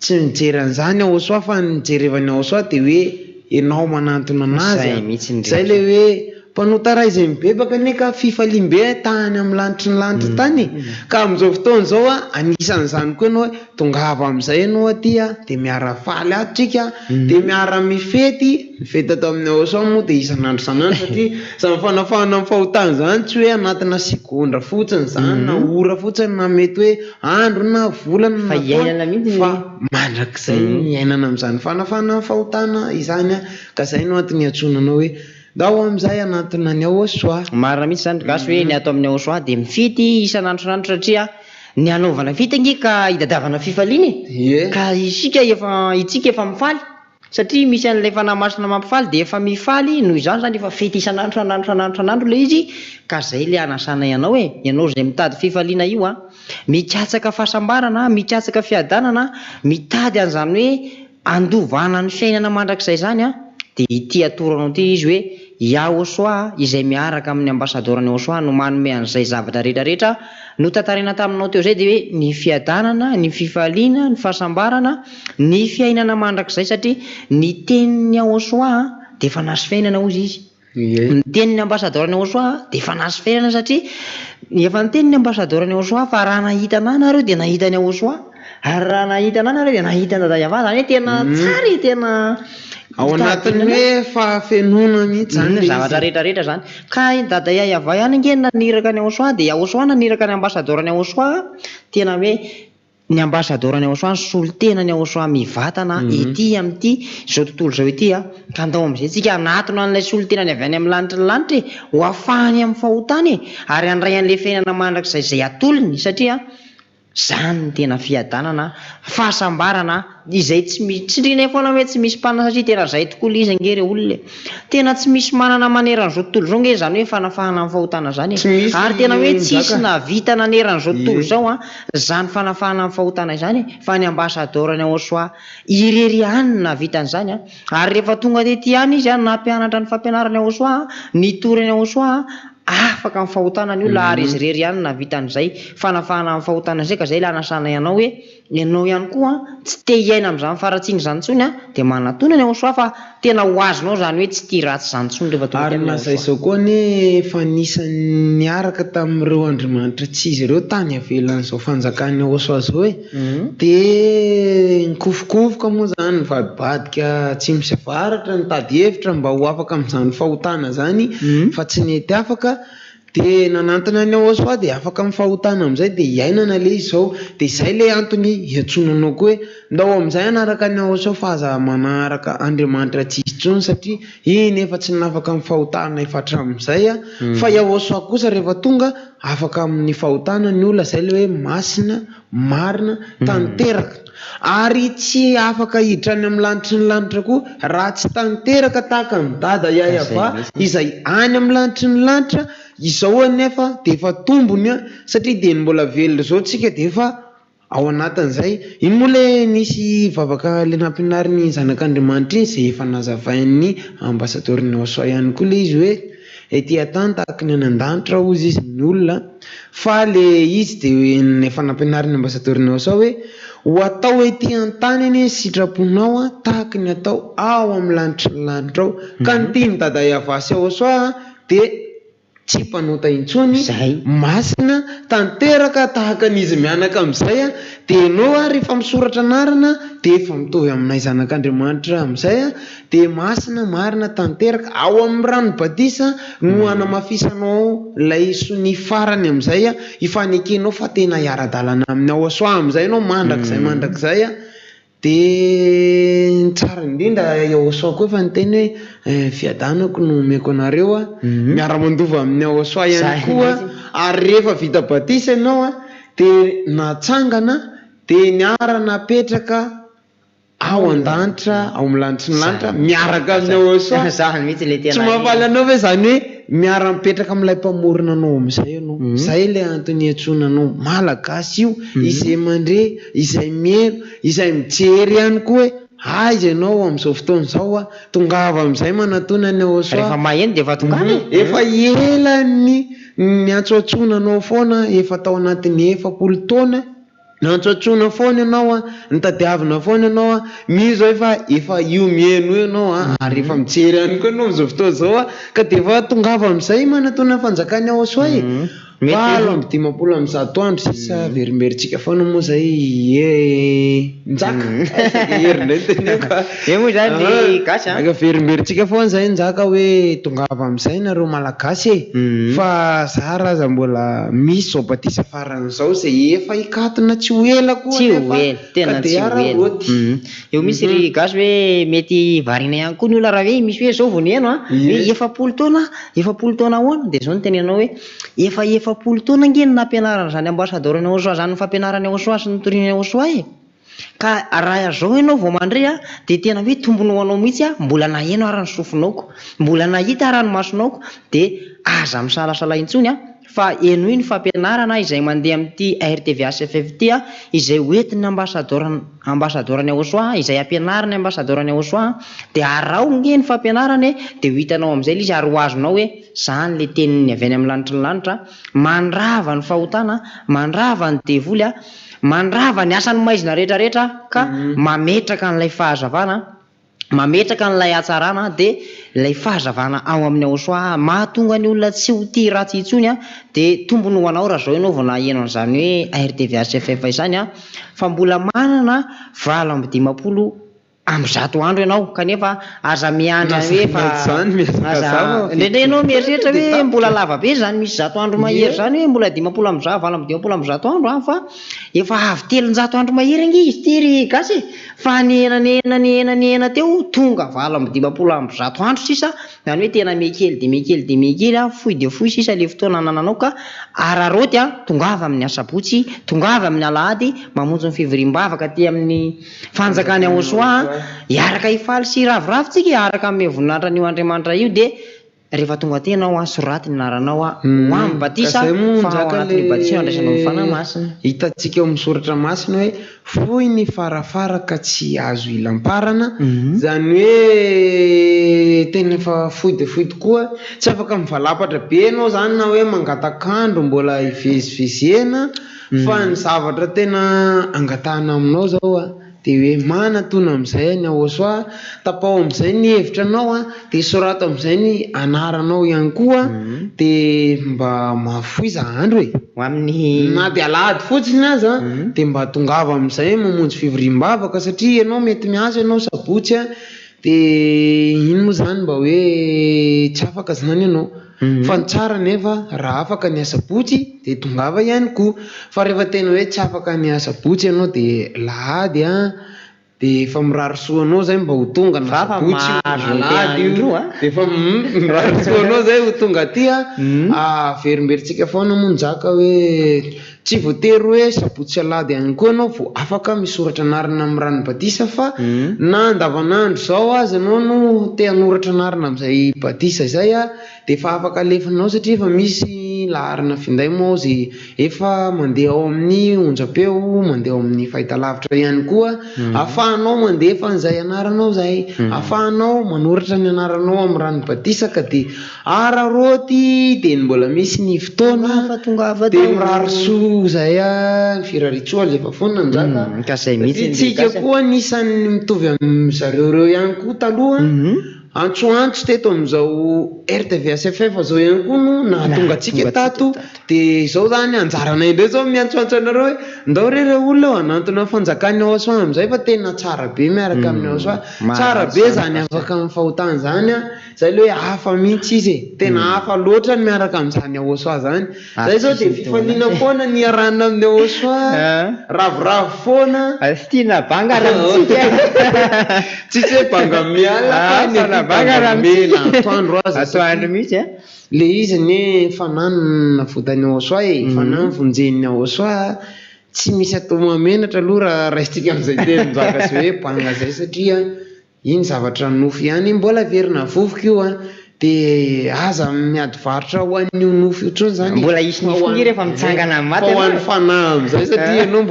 tsy mijery an'izany ao soa fa nijerevany ao soa dia hoe ianao manantona anazy zay le hoe mpanotara izay mibebaka neka fifalimbe tany amin'ny lanitry ny lanitra tany ka amin'izao fotoana zao anisan'izany koa ianao tongava amin'izay ianao aty dia miara faly atrika dia miara mifety mifety atao amin'ny ao soa moa dia isan'andro san'andro satria zany fanafana amin'ny fahotana zany tsy hoe anatina segondra fotsiny zany na ora fotsiny na mety hoe andro na volana fa iainana mihitsy fa mandrakizay iainana amin'izany fanafana amin'ny fahotana izany ka zay no antony atsonanao hoe dao amin'izay anatona ny ao soa marina mihitsy zany gasy hoe ny atao amin'ny ao soa dia mifity isan'andro san'andro satria ny anaovana fity ange ka hidadavana fifaliana ka itsika efa mifaly satria misy an'ilay fanahy masina mampifaly dia efa mifaly noho izany zany efa fety isan'andro san'andro le izy ka zay le anasana ianao ianao zay mitady fifaliana io mikatsaka fahasambarana mikatsaka fiadanana mitady an'izany hoe andovana ny fiainana mandrakizay zany dia ity atoranao ity izy hoe iao soa izay miaraka amin'ny ambassadeur-ny ao soa no manome an'izay zavatra rehetrarehetra no tantarina taminao teo zay dia hoe ny fiadanana ny fifaliana ny fahasambarana ny fiainana mandrakizay satria ny tenin'ny ao soa dia efa nasy fiainana ozy izy ny tenin'ny ambassadeur-ny ao soa dia efa nasy fiainana satria efa ny tenin'ny ambassadeur-ny ao soa fa raha nahitana nareo dia nahitany ao soa ary raha nahitana nareo dia nahitany daday ava zany hoe tena tsara tena ao anatin'ny hoe fahafenona mihitsy zany zavatra rehetrarehetra zany ka daday ay ava ihany ange naniraka ny ao soa dia ao soa naniraka ny ambassadeur-ny ao soa tena hoe ny ambassadeur-ny ao soa solotena ny ao soa mivatana ety amin'ity zao tontolo zao ety ka andao amin'izay tsika anatona an'ilay solotena ny avy any amin'ny lanitra ny lanitra ho afahany amin'ny fahotany ary andray an'ilay fiainana mandrakizay zay atolony satria zany ny tena fiadanana fahasambarana izay tsy indrina foana hoe tsy misy mpanana satria tena zay tokoa le izy ange re olona tena tsy misy manana maneran'izao tontolo zao nge zany hoe fanafahana amin'ny fahotana zany ary tena hoe tsisy navita naneran'izao tontolo zao zany fanafahana amin'ny fahotana izany fa ny ambassadeur-ny ao soa irery ihany navitan'izany ary rehefa tonga tety ihany izy nampianatra ny fampianarany ao soa ny torany ao soa afaka amin'ny fahotana ny olona ary izy rery ihany navitan'izay fanafahana amin'ny fahotana izay ka zay la anasana ianao hoe ianao ihany koa tsy te hiaina amin'izany faratsiny zany ntsony dia manatona ny ao soa fa tena ho azonao zany hoe tsy tia ratsy zany ntsony rehefa tonga ary nazay izao koa ny efa nisany niaraka tamin'ireo andriamanitra tsy izy ireo tany avelan'izao fanjakany ao soa zao dia nikofokofoka moa zany nivadibadika tsy misy avaratra nitady hevitra mba ho afaka amin'izany fahotana zany fa tsy nety afaka de nanantona ny aosoa de afaka mifahotana amizay de iainana le izy zao de zay le antony iatsonanao koa hoe ndao amizay anaraka ny aosoa fa aza manaraka Andriamanitra tsy izy tsony satria iny efa tsy nafaka mifahotana efa hatramin'izay fa aosoa kosa rehefa tonga afaka amin'ny fahotana ny olona zay le hoe masina marina tanteraka ary tsy afaka hiditra any amin'ny lanitry ny lanitra koa raha tsy tanteraka tahaka ny dada iay ava izay any amin'ny lanitry ny lanitra izao anefa de efa tombony satria de mbola velona zao tsika de efa ao anatin'izay iny moa le nisy vavaka le nampianariny zanak'Andriamanitra iny zay efa nazavain'ny ambasadoriny Aosoa ihany koa le izy hoe ety atany tahaka ny any an-danitra ozy izy ny olona fa le izy de efa nampianariny ambasadoriny Aosoa hoe ho atao ety an-tany any sitraponao tahaka ny atao ao amin'ny lanitra ny lanitra ao ka ny tiany dada iavasy Aosoa de tsy mpanota intsony masina tanteraka tahaka an'izy mianaka amizay de enao rehefa misoratra anarana de efa mitovy aminay zanak'Andriamanitra amizay de masina marina tanteraka ao amin'ny ranobatisa no anamafisanao lay sony farany amizay ifanekenao fa tena iara-dalana amin'ny Aosoa amizay anao mandrakizay de tsara indrindra Aosoa koa efa nyteny hoe fiadanako no omeko anareo miara-mandova amin'ny Aosoa ihany koa ary rehefa vita batisa ianao de natsangana de niara napetraka ao an-danitra ao amin'ny lanitry ny lanitra miaraka amin'ny Aosoa tsy mafaly anao ve zany hoe miara mipetraka amin'ilay mpamorona anao amizay anao zay le antony iatsonanao malagasy io izay mandre izay mieno izay mijery ihany koa hoe aiza ianao am'izao fotoana zao tongava amizay manatona ny Aosoa rehefa maheno de efa tongava efa elany niantsoatsonanao foana efa tao anatin'ny 7 taona nantsoatsona foana ianao nitadiavina foana ianao mizo efa io mieno ianao ary efa mijery ihany koa ianao am'izao fotoana zao ka de efa tongava amizay manatona fanjakany Aosoa valo amby 500 andro sisa verimberitsika foana moa zay njaka herindray tenaka moa zany gasy aka verimberitsika foana zay njaka hoe tongava amizay nareo malagasy fa zara aza mbola misy zao batisa farany zao zay efa ikatona tsy ho ela koa tsy ho ela tena tsy ho ela eo misy ry gasy hoe mety varina ihany koa ny olona raha hoe misy hoe zao vao nieno hoe 7 taona ahoana de zao no tenenao hoe efa 7 taona ngeny nampianarana zany ambasadorany Aosoa zany fampianarany Aosoa sy nytoriany Aosoa ka raha zao ianao vao mandray de tena hoe tombony ho anao mihitsy mbola naheno ara ny sofinaoko mbola nahita ara ny masonaoko de aza misalasala intsony fa eno iny fampianarana izay mandeha amin'ity RTV HFF ty izay hoentin'ny ambasadorany Aosoa izay ampianarany ambasadorany Aosoa de arao ngeny fampianarany de ho hitanao amizay izy ary ho azonao hoe zany le teniny avy any amin'ny lanitra ny lanitra mandrava ny fahotana mandrava ny devoly mandrava ny asan'ny maizina rehetrarehetra ka mametraka an'ilay fahazavana mametraka an'ilay hatsarana de lay fahazavana ao amin'ny Aosoa mahatonga ny olona tsy ho tia ratsy intsony de tombony ho anao raha zao ianao vao naheno an'izany hoe RTV HFF izany fa mbola manana 7 amby 100 andro ianao kanefa aza miandra hoe fa ndraindray ianao mieritreritra hoe mbola lava be zany misy 100 andro mahery zany hoe mbola 50 amby 7 amby 100 andro fa efa avy 300 andro mahery angy izy ty ry gasy fa nienana teo tonga 7 amby 50 amby 100 andro sisa zany hoe tena mekely fohy de fohy sisa le fotoana nananao ka araroty tongava amin'ny asabotsy tongava amin'ny alahady mamonjy ny fivoriam-bavaka ty amin'ny fanjakany Aosoa iaraka ifaly sy ravoravotsika iaraka amin'ny voninahitra an'io Andriamanitra io de rehefa tonga tenao soraty ny anaranao ho amin'ny batisa fa anatin'ny batisa andraisanao ny fanahy masina hitantsika eo amin'ny soratra masina hoe fohy ny farafara ka tsy azo ilamparana zany hoe tena efa fohy de fohy tokoa tsy afaka mivalapatra be anao zany na hoe mangatakandro mbola ivezivezena fa ny zavatra tena angatahana aminao zao de hoe manatona amizay ny Aosoa tapao amizay ny hevitra anao de sorato amizay ny anaranao ihany koa de mba mafoiza andro amin'ny na de alahady fotsiny aza de mba tongava amizay mamonjy fivoriam-bavaka satria ianao mety miasa ianao sabotsy dia iny moa zany mba hoe tsy afaka zany ianao fa ny tsara nefa raha afaka ny asabotsy dia tongava ihany koa fa rehefa tena hoe tsy afaka ny asabotsy ianao dia lahady dia efa mirary soanao zay mba ho tonga na asabotsy lahady io dia efa mirary soanao zay ho tonga aty averimberitsika foana moa njaka hoe tsy voatery hoe sabotsy alady ihany koa anao vao afaka misoratra anarana amin'ny ranobatisa fa na andavanandro zao azy anao no te hanoratra anarana amin'izay batisa zay dia efa afaka alefanao satria efa misy laharana finday moa zay efa mandeha ao amin'ny onjam-peo, mandeha ao amin'ny fahitalavitra ihany koa ahafahanao mandefa an'izay anaranao zay, ahafahanao manoratra ny anaranao amin'ny ranobatisa ka dia araroty dia mbola misy ny fotoana dia mirary soa zay firaritsoa efa foana njaka tsika koa nisan'ny mitovy amin'ny zareo reo ihany koa taloha antsoantso teto amin'izao RTV SFF zao ihany koa no nahatonga atsika tato dia izao zany anjaranay indray zao miantsoantso anareo hoe ndao rereo olona hanantona fanjakany ao asoa amin'izay fa tena tsara be miaraka amin'ny ao asoa tsara be zany afaka amin'ny fahotana zany zay le hoe hafa mihitsy izy tena hafa loatra ny miaraka amin'izany ao asoa zany zay zao dia fifaliana foana ny arana amin'ny ao asoa ravoravo foana tiana banga rahatsika tsisy hoe banga miala atoandro mihitsy le izy ny fananona vodany ao asoa fanano vonjeny ao asoa tsy misy atao mamenatra aloha raha raisitsika amin'izay teny mizaka sy hoe banga zay satria iny zavatra nofo ihany mbola verina vovoka io dia aza miady varotra ho an'io nofo io trony zany mbola isy nifony rehefa mitsangana amin'ny maty ho an'ny fanahy amin'izay satria ianao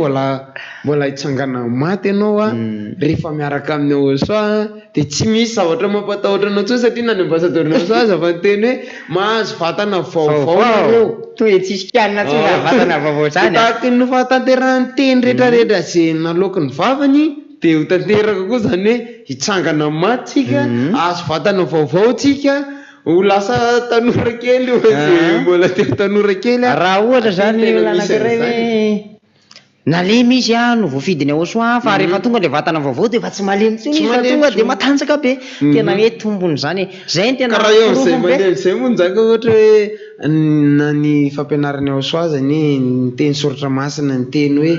mbola hitsangana amin'ny maty ianao rehefa miaraka amin'ny ao asoa dia tsy misy zavatra mampatahotra anao tsony satria na ny ambasadorina ao asoa aza fa nyteny hoe mahazo vatana vaovao nareo tonga tsisy kianina tsony vatana vaovao zany tahaka ny fahatanterahany teny rehetrarehetra zay naloky ny vavany dia ho tanteraka koa zany hoe hitsangana amin'ny maty tsika azo vatana vaovao tsika ho lasa tanora kely mbola te tanora kely raha ohatra zany olona anankiray hoe nalemy izy no voafidiny ao asoa fa rehefa tonga le vatana vaovao dia efa tsy malemy tsony fa tonga dia matanjaka be tena hoe tombony zany zay ny tena karaha eo zay mandeha zay moa njaka ohatra hoe na ny fampianarany ao asoa zany ny teny soratra masina ny teny hoe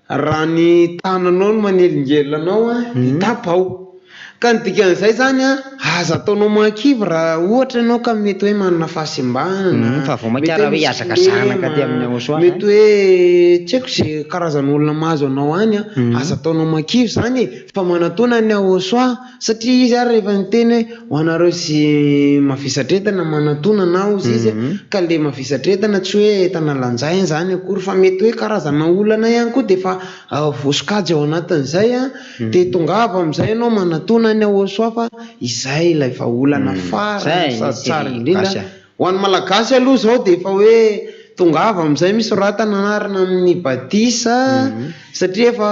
raha ny tananao no manelingelinanao tapao ka ny dikan'izay zany aza ataonao mankivy raha ohatra ianao ka mety hoe manana fahasembanana fa vao mankara hoe hiazaka zanaka ty amin'ny ao asoa mety hoe tsy haiko zay karazan'olona mahazo anao any aza ataonao mankivy zany fa manatona ny ao asoa satria izy ary rehefa niteny hoe ho anareo sy mavisatretana manatona na ozy izy ka le mavisatretana tsy hoe tanalanjainy zany akory fa mety hoe karazana olana ihany koa dia efa voasokajy ao anatin'izay dia tongava amin'izay ianao manatona ny ao asoa fa izay ilay efa olana fara tsara indrindra ho an'ny malagasy aloha zao dia efa hoe tongava amin'izay misy ratana anarana amin'ny batisa satria efa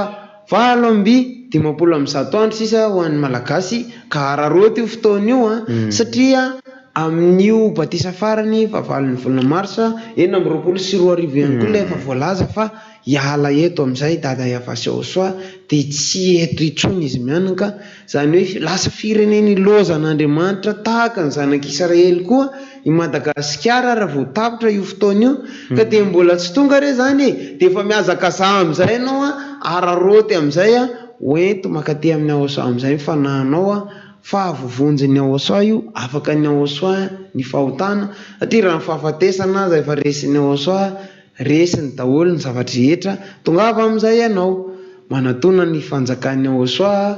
7:30 andro sisa ho an'ny malagasy ka araroty io fotoana io satria amin'io batisa farany fa 9 volana marsa 2024 ihany koa ilay efa voalaza fa hiala eto amin'izay dada iafasy ao asoa dia tsy eto intsony izy mianaka zany hoe lasa fireneny lozan'Andriamanitra tahaka ny zanak'Israely koa i Madagasikara raha vao tapitra io fotoana io ka dia mbola tsy tonga re zany dia efa miazakazà amin'izay ianao araroty amin'izay hoento makaty amin'ny ao asoa amin'izay mifanahinao fa vovonjy ny ao asoa io afaka ny ao asoa ny fahotana satria raha ny fahafatesana aza efa resiny ao asoa resiny daholo ny zavatra rehetra tongava amin'izay ianao manatona ny fanjakany ao asoa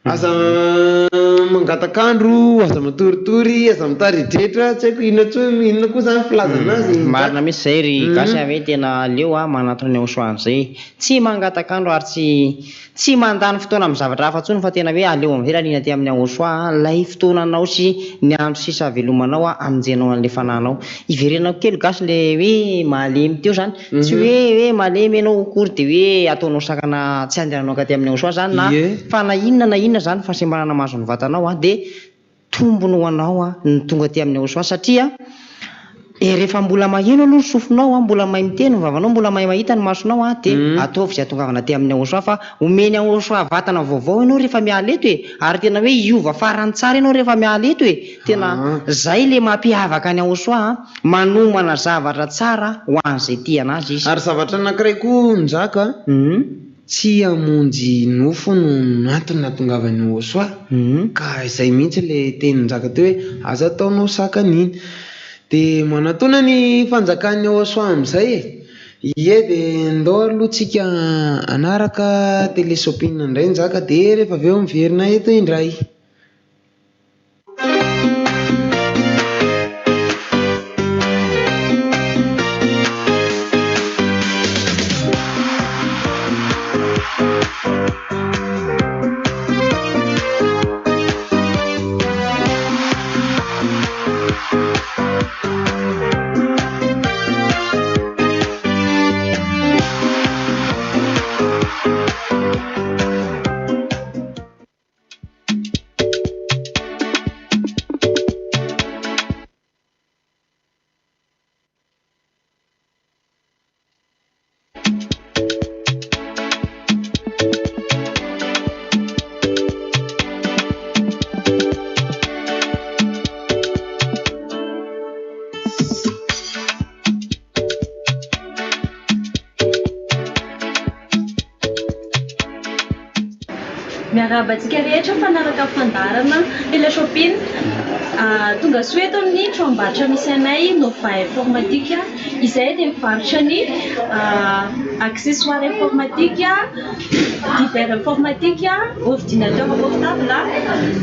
aza mangatakandro aza matoritory aza mitaridretra tsy haiko inona koa zany filazana azy marina misy zay ry gasy hoe tena leo manatona ny ao asoa amin'izay tsy mangatakandro ary tsy mandany fotoana amin'ny zavatra hafa ntsony fa tena hoe aleo amin'ny velalina ty amin'ny ao asoa lay fotoananao sy ny andro sisa velomanao aminjenao an'le fananao iverenako kely gasy le hoe malemy teo zany tsy hoe malemy ianao kory dia hoe ataonao sakana tsy andehananao katy amin'ny ao asoa zany na fa na inona zany fahasembanana mahazo ny vatanao dia tombony ho anao ny tonga ty amin'ny ao asoa satria rehefa mbola maheno aloha ny sofinao mbola mahay miteny vavanao mbola mahay mahita ny masonao dia ataovy izay atongavana ty amin'ny aosoa fa omeny aosoa vatana vaovao ianao rehefa miala eto ary tena hoe iova farany tsara ianao rehefa miala eto tena zay le mampiavaka ny aosoa manomana zavatra tsara ho an'izay tiana azy izy. Ary zavatra anankiray koa nzaka tsy hamonjy nofo no natony natongavany aosoa ka izay mihitsy le teny nzaka teo hoe aza ataonao sakan'iny. Dia manatona ny fanjakan'ny aosoa amin'izay dia ndao alohantsika anaraka télésopine indray nzaka dia rehefa avy eo miverina eto indray. Miarabantsika rehetra fanaraka fandarana télésopine tonga soeto amin'ny tranombarotra misy anay Nova Informatique izay dia mivarotra ny accessoires informatique, divers informatique, ordinateur portable,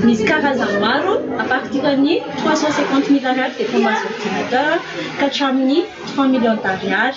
misy karazany maro à partir ny 350 000 ariary dia efa mahazo ordinateur ka hatramin'ny 3 millions d'ariary.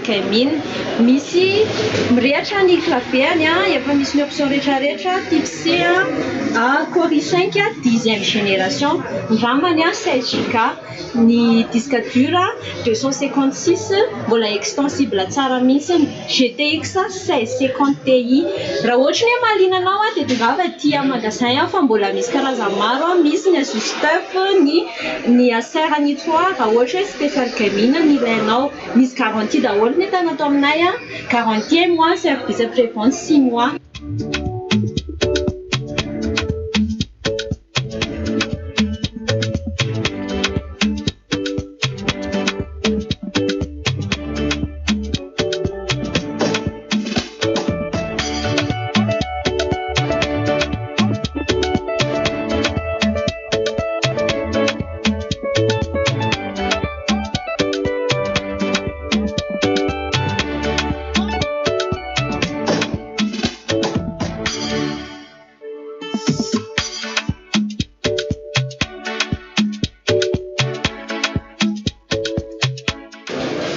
Camine misy mirehatra ny clavier-ny efa misy ny option rehetrarehetra type C Core i5 10e génération, ny RAM-ny 16 GB, ny disque dur 256 mbola extensible tsara mihitsy, GTX 1650 Ti. Raha ohatra hoe mahaliana anao dia tongava aty magasin fa mbola misy karazany maro, misy ny Asus TUF, ny Acer Nitro raha ohatra hoe spécial Camine ny ilainao, misy garantie daholo ny tana ato aminay, garantie 1 mois, service après-vente 6 mois.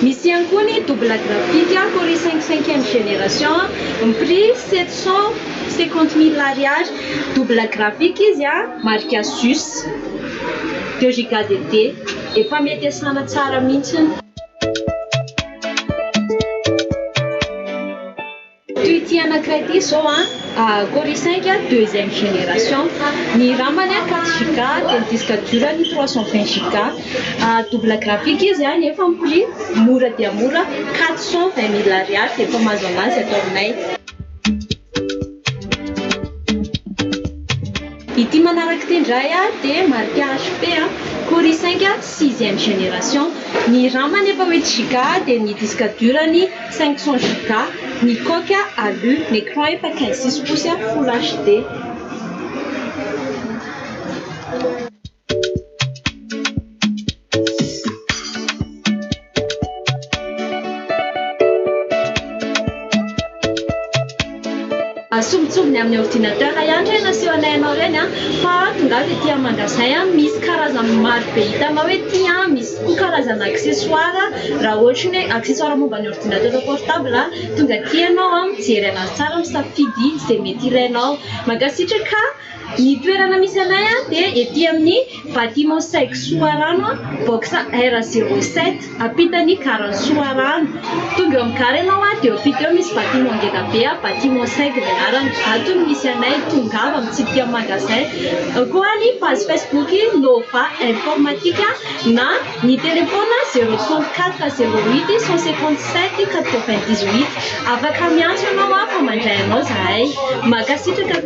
Misy ihany koa ny double graphique Core i5 5e génération, ny prix 750 000 ariary. Double graphique izy marque Asus, 2 Go DD, efa mety asana tsara mihitsy. Ity anankiray ity zao Core i5 2e génération, ny RAM-ny 4 Go, dia ny disque dur ny 320 Go. Double graphique izy nefa ny prix mora dia mora 420 000 ariary dia efa mahazo anazy atao aminay. Ity manaraka ity indray dia marque HP Core i5 6e génération, ny RAM-ny efa 8 Go, dia ny disque dur ny 500 Go, ny coque alu, l'écran efa 15.6 pouces Full HD. Sombitsombiny amin'ny ordinateur ihany reny asehoanay anao reny fa tonga dia tia magazay misy karazany maro be hitanao hoe tia misy karazana accessoire raha ohatra hoe accessoire momba ny ordinateur portable tonga tia ianao mijery anazy tsara misafidy izay mety ilainao magasitraka ny toerana misy anay dia ety amin'ny bâtiment 5 Soarano box R07 ampitany Karana Soarano tonga eo amin'ny gare ianao dia ampita eo misy bâtiment ngeda be bâtiment 5 anarany ato no misy anay tongava mitsidika magasin koa ny page Facebook Nova Informatique na ny telefona 034 08 157 98 afaka miantso ianao fa mandray anao zahay magasitraka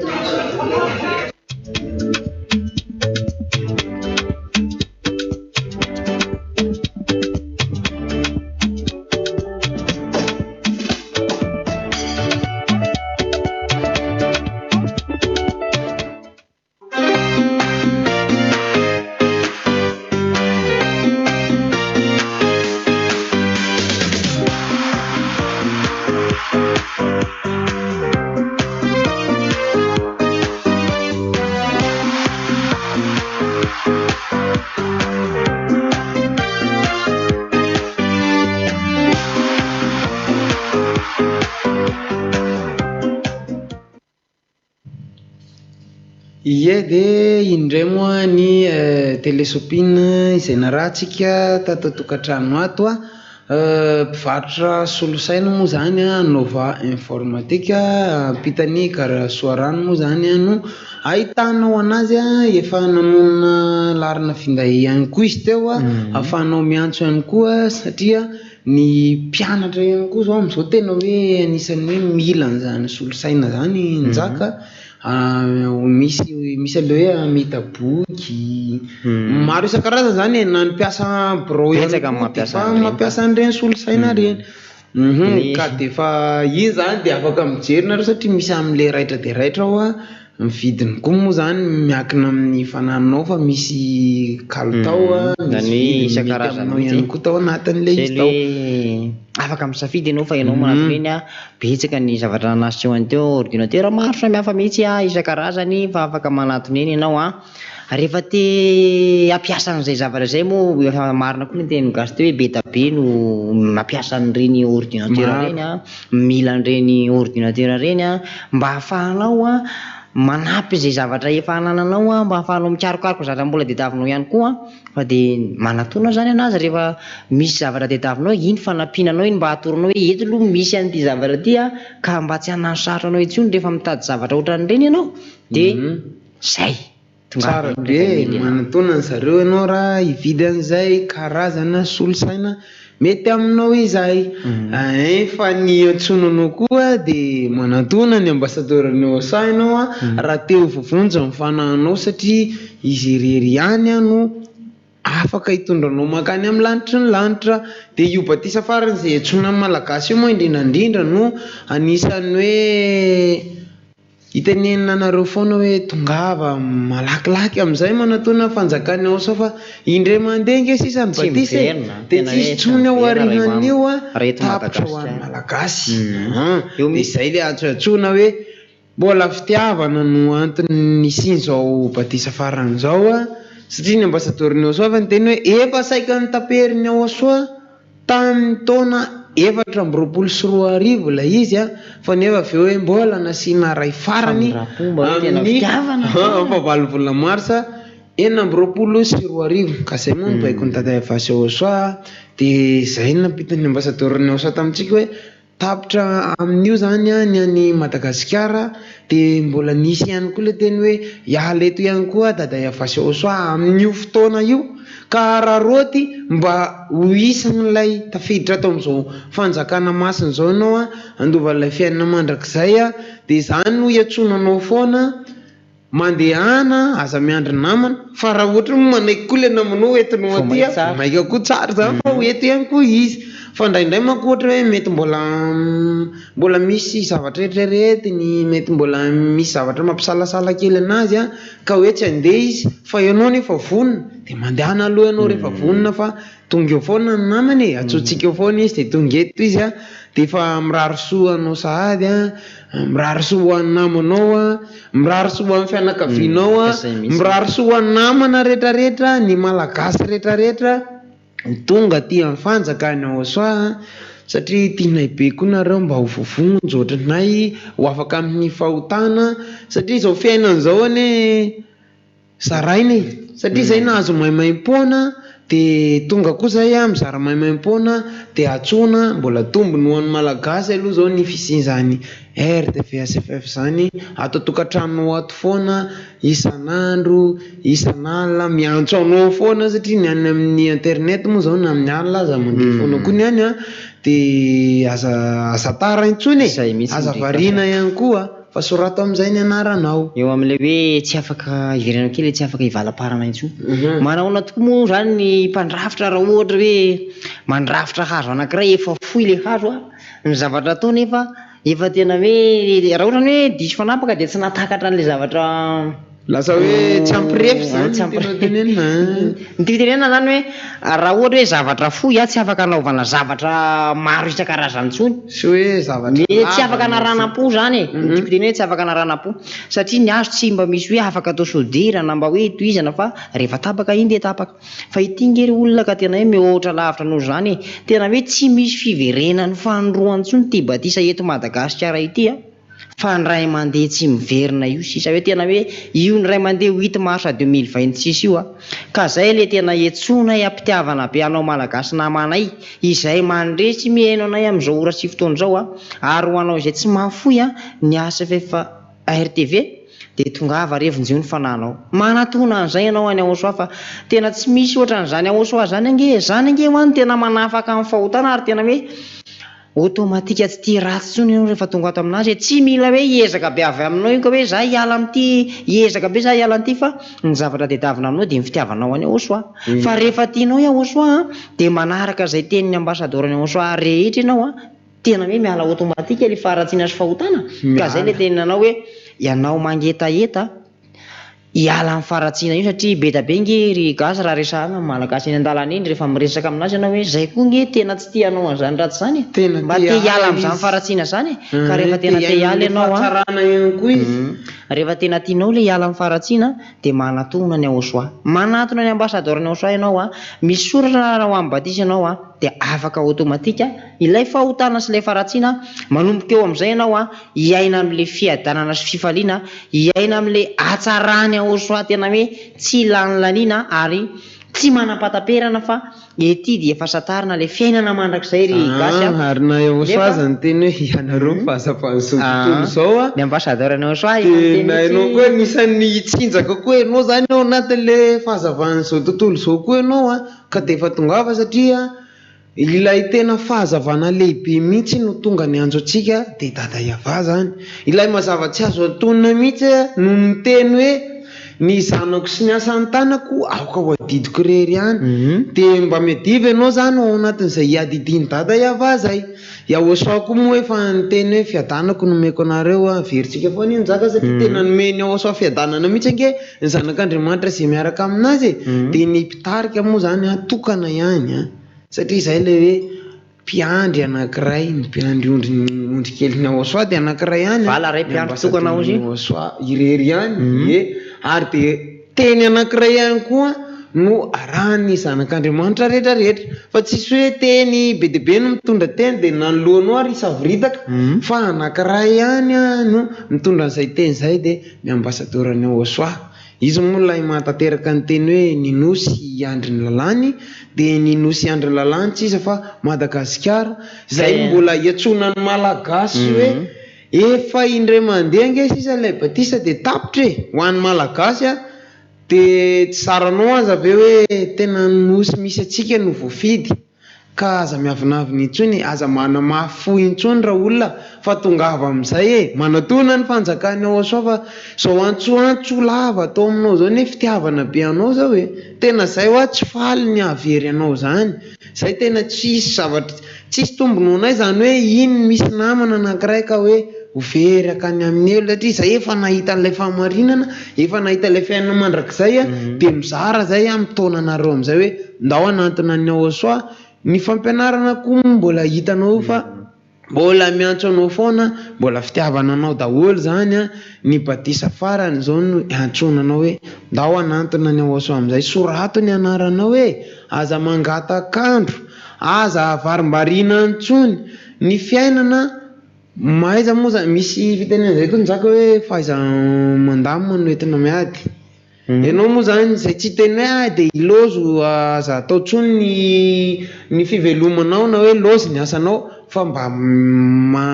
Ie dia indray moa ny télésopine izay narahantsika tato tokantrano ato mpivarotra solosaina moa zany Nova Informatique ampitany Karana Soarano moa zany no ahitanao anazy efa namonina larina finday ihany koa izy teo ahafahanao miantso ihany koa satria ny mpianatra ihany koa zao am'izao tena hoe anisany hoe mila an'izany solosaina zany njaka misy aloha hoe mita boky maro isan-karazany zany na ny mpiasa bro mampiasa an'ireny solosaina reny ka defa iny zany dia afaka mijerina satria misy amin'le raitra dia raitra ao mividiny koa moa zany miakina amin'ny fananao fa misy kalitao misy isan-karazany ihany koa tao anatin'le izy tao afaka misafidy ianao fa ianao manatin'iny betsaka ny zavatra naseho an'teo ordinateur maro samihafa mihitsy isan-karazany fa afaka manatin'iny ianao rehefa te ampiasa an'izay zavatra zay moa efa marina koa ny teny gasy teo hoe betabe no mampiasa an'ireny ordinateur reny mila an'ireny ordinateur reny mba hahafahanao manampy izay zavatra efa anananao mba hahafahanao mikarokaroka zavatra mbola tadiavinao ihany koa fa dia manatona zany anazy rehefa misy zavatra tadiavinao iny fanampinanao iny mba hatoronao hoe eto aloha misy an'ity zavatra ty ka mba tsy hanano sarotra anao intsony rehefa mitady zavatra ohatran'ireny ianao dia zay tsara be manatona ny zareo ianao raha hividy an'izay karazana solosaina mety aminao izay fa ny antsonanao koa dia manatona ny ambassadeur ny osa ianao raha teo vovonja ny fanahinao satria izy irery ihany no afaka hitondranao makany amin'ny lanitra ny lanitra dia io batisa farany izay antsona amin'ny malagasy io moa indrindrandrindra no anisan'ny hoe hitenenina anareo foana hoe tongava malakilaky amin'izay manatona fanjakany ao sao fa indray mandeha nge sisany batisa dia tsisy tsony ao arinan'io tapitra ho an'ny malagasy dia izay le antsoantsona hoe mbola fitiavana no antony siny zao batisa farany zao satria ny ambassadeur ny Oasoa fa ny teny hoe efa saika ny taperiny ao Oasoa tamin'ny taona 424 la izy fa nefa aveo hoe mbola nasiana ray farany amin'ny fahavalo marsa 424 ka zay moa baiko ny tata Evasy Oasoa dia zay nampitany ambassadeur ny Oasoa tamintsika hoe tapitra amin'io zany ny any Madagasikara dia mbola nisy ihany koa le teny hoe ialeto ihany koa tata Evasy Oasoa amin'io fotoana io ka raha roty mba ho isan'ilay tafiditra atao amin'izao fanjakana masina zao ianao andovan'ilay fiainana mandrakizay dia zany no hiantsonanao foana mandehana aza miandry namana fa raha ohatra manaiky koa le namanao entinao aty maika koa tsara zany fa ao eto ihany koa izy fa indraindray manko ohatra hoe mety mbola misy zavatra eritreretiny, mety mbola misy zavatra mampisalasala kely anazy a ka hoe tsy andeha izy fa ianao nefa vonona de mandehana aloha ianao rehefa vonona fa tonga eo foana ny namany atsotsika eo foana izy de tonga eto izy a de efa mirary soa anao sahady a, mirary soa ho an'ny namanao a, mirary soa ho an'ny fianakavianao a, mirary soa ho an'ny namana rehetrarehetra, ny malagasy rehetrarehetra tonga ty amin'ny fanjakany ao soa satria tianay be koa nareo mba ho vovonjo ohatranay ho afaka amin'ny fahotana satria izao fiainana zao ane sarainy satria zay nahazo maimaim-poana de tonga koa zay a mizara maimaim-poana de atsona mbola tombony ho an'ny malagasy aloha zao ny fisian'izany RTV SFF zany ato tokantrano ato foana isan'andro isan'alina miantso anao foana satria ny any amin'ny internet moa zao na amin'ny alina aza mandeha foana koa ny any a de aza tara intsony aza variana ihany koa fa sorato amin'izay ny anaranao eo amin'ilay hoe tsy afaka iverenao kely tsy afaka ivalaparana intsony manahoana tokoa moa zany ny mpandrafitra raha ohatra hoe mandrafitra hazo anankiray efa fohy le hazo a ny zavatra atao nefa efa tena hoe raha ohatra hoe diso fanapaka de tsy natakatra an'le zavatra lasa hoe tsy ampirefy zany ny fitenena zany hoe raha ohatra hoe zavatra fohy a tsy afaka anaovana zavatra maro isan-karazany intsony sy hoe zavatra tsy afaka anaranam-po zany ny fitenena tsy afaka anaranam-po satria ny hazo tsy mba misy hoe afaka atao sodirana mba hoe toizana fa rehefa tapaka iny de tapaka fa itingery olona ka tena hoe mihoatra lavitra noho zany tena hoe tsy misy fiverenany fanoroany intsony ty batisa eto Madagasikara ity a fa ny ray mandeha tsy miverina io sisa hoe tena hoe io ny ray mandeha 8 mars 2026 io a ka zay le tena etsonay ampitiavana be anao malagasy namanay izay mandresy mihaino anay amin'izao ora sy fotoana zao a ary ho anao izay tsy mahafoy a ny SFF RTV de tongava revonjio ny fananao manatona an'izay ianao any Aosoa fa tena tsy misy ohatran'izany Aosoa zany ange ho any tena manafaka amin'ny fahotana ary tena hoe automatika tsy tia ratsy tsony ianao rehefa tonga ato aminazy tsy mila hoe hiezaka be avy aminao io ka hoe za hiala amin'ity hiezaka be za hiala amin'ity fa ny zavatra tediavina aminao de ny fitiavanao any Aosoa fa rehefa tianao Aosoa de manaraka zay tenin'ny ambassadeur any Aosoa rehetra ianao a tena hoe miala automatika le faratsiana sy fahotana ka zay le teninanao hoe ianao mangetaeta hiala amin'ny faratsiana io satria be da be nge ry gasy raha resahana malagasy eny an-dalana eny rehefa miresaka aminazy ianao hoe zay koa nge tena tsy tianao an'izany ratsy zany mba te hiala amin'izany faratsiana zany ka rehefa tena te hiala ianao rehefa tena tianao le hiala amin'ny faratsiana de manatona ny Aosoa manatona ny ambassadeur ny Aosoa ianao a misy soratra raha ho amin'ny batisa ianao a de afaka automatika ilay fahotana sy ilay faratsiana manomboka eo amin'izay ianao a hiaina amin'le fiadanana sy fifaliana hiaina amin'le hatsarany Aosoa tena hoe tsy lanilaniana ary tsy manapataperana fa ety dia efa satarina le fiainana mandrakizay ry gasy ary na Aosoa zany teny hoe ianareo fahazavany zao tontolo zao a ny ambassadeur ny Aosoa na ianao koa anisan'ny tsinjaka koa ianao zany ao anatin'le fahazavany zao tontolo zao koa ianao a ka de efa tongava satria ilay tena fahazavana lehibe mihitsy no tonga ny anjo atsika de dada iava zany ilay mazava tsy azo antonina mihitsy no miteny hoe ny zanako sy ny asan'ny tanako aoka ho adidiko rery ihany de mba miadiva ianao zany ao anatin'izay hiadidiny dada iava zay Aosoa koa moa efa niteny hoe fiadanako nomeko anareo a veritsika foana iny zaka satria tena nomeny Aosoa fiadanana mihitsy ange ny zanak'Andriamanitra izay miaraka aminazy de ny mpitarika moa zany atokana ihany a satria zay le hoe mpiandry anankiray ny mpiandry ondry kely ny Aosoa de anankiray ihany vala ray mpiandry tokana Aosoa irery ihany ary de teny anankiray ihany koa no arahany zanak'Andriamanitra rehetrarehetra fa tsisy hoe teny be de be no mitondra teny de nanoloanao ary isaviritaka fa anankiray ihany no mitondra an'izay teny zay de ny ambassadeur ny Aosoa izy moa lay mahatateraka ny teny hoe ninosy andry ny lalany de ninosy andry ny lalany tsy iza fa Madagasikara zay mbola iatsonan'ny malagasy hoe efa indray mandeha nge sisa lay batisa de tapitra ho an'ny malagasy a de tsy saranao aza ve hoe tena nosy misy atsika no voafidy ka aza miavinavina intsony, aza mana mafo intsony raha olona fa tongava amin'izay manatona ny fanjakany ao sao fa zao antsoantso lava atao aminao zao ne fitiavana be anao zao tena zay hoa tsy faly ny avery anao zany, zay tena tsisy zavatra tsisy tombononay zany hoe iny misy namana anankiray ka hoe overy akany amin'ny elo satria zay efa nahita an'ilay fahamarinana, efa nahita ilay fiainana mandrakizay de mizara zay amin'ny taonanareo amin'izay hoe ndao anatona ny ao soa. Ny fampianarana koa mbola hitanao fa mbola miantso anao foana, mbola fitiavana anao daholo zany ny badisa farany zao no antsonanao hoe ndao anatona ny ao soa amin'izay. Sorato ny anaranao hoe aza mangatakandro, aza avarimbarina antsony ny fiainana. Maiza moa zany misy fitenena zay koa nizaka hoe faiza mandamo no entina miady. Ianao moa zany zay tsy teny hoe de ilozo aza atao tsony ny fivelomanao na hoe lozy ny asanao fa mba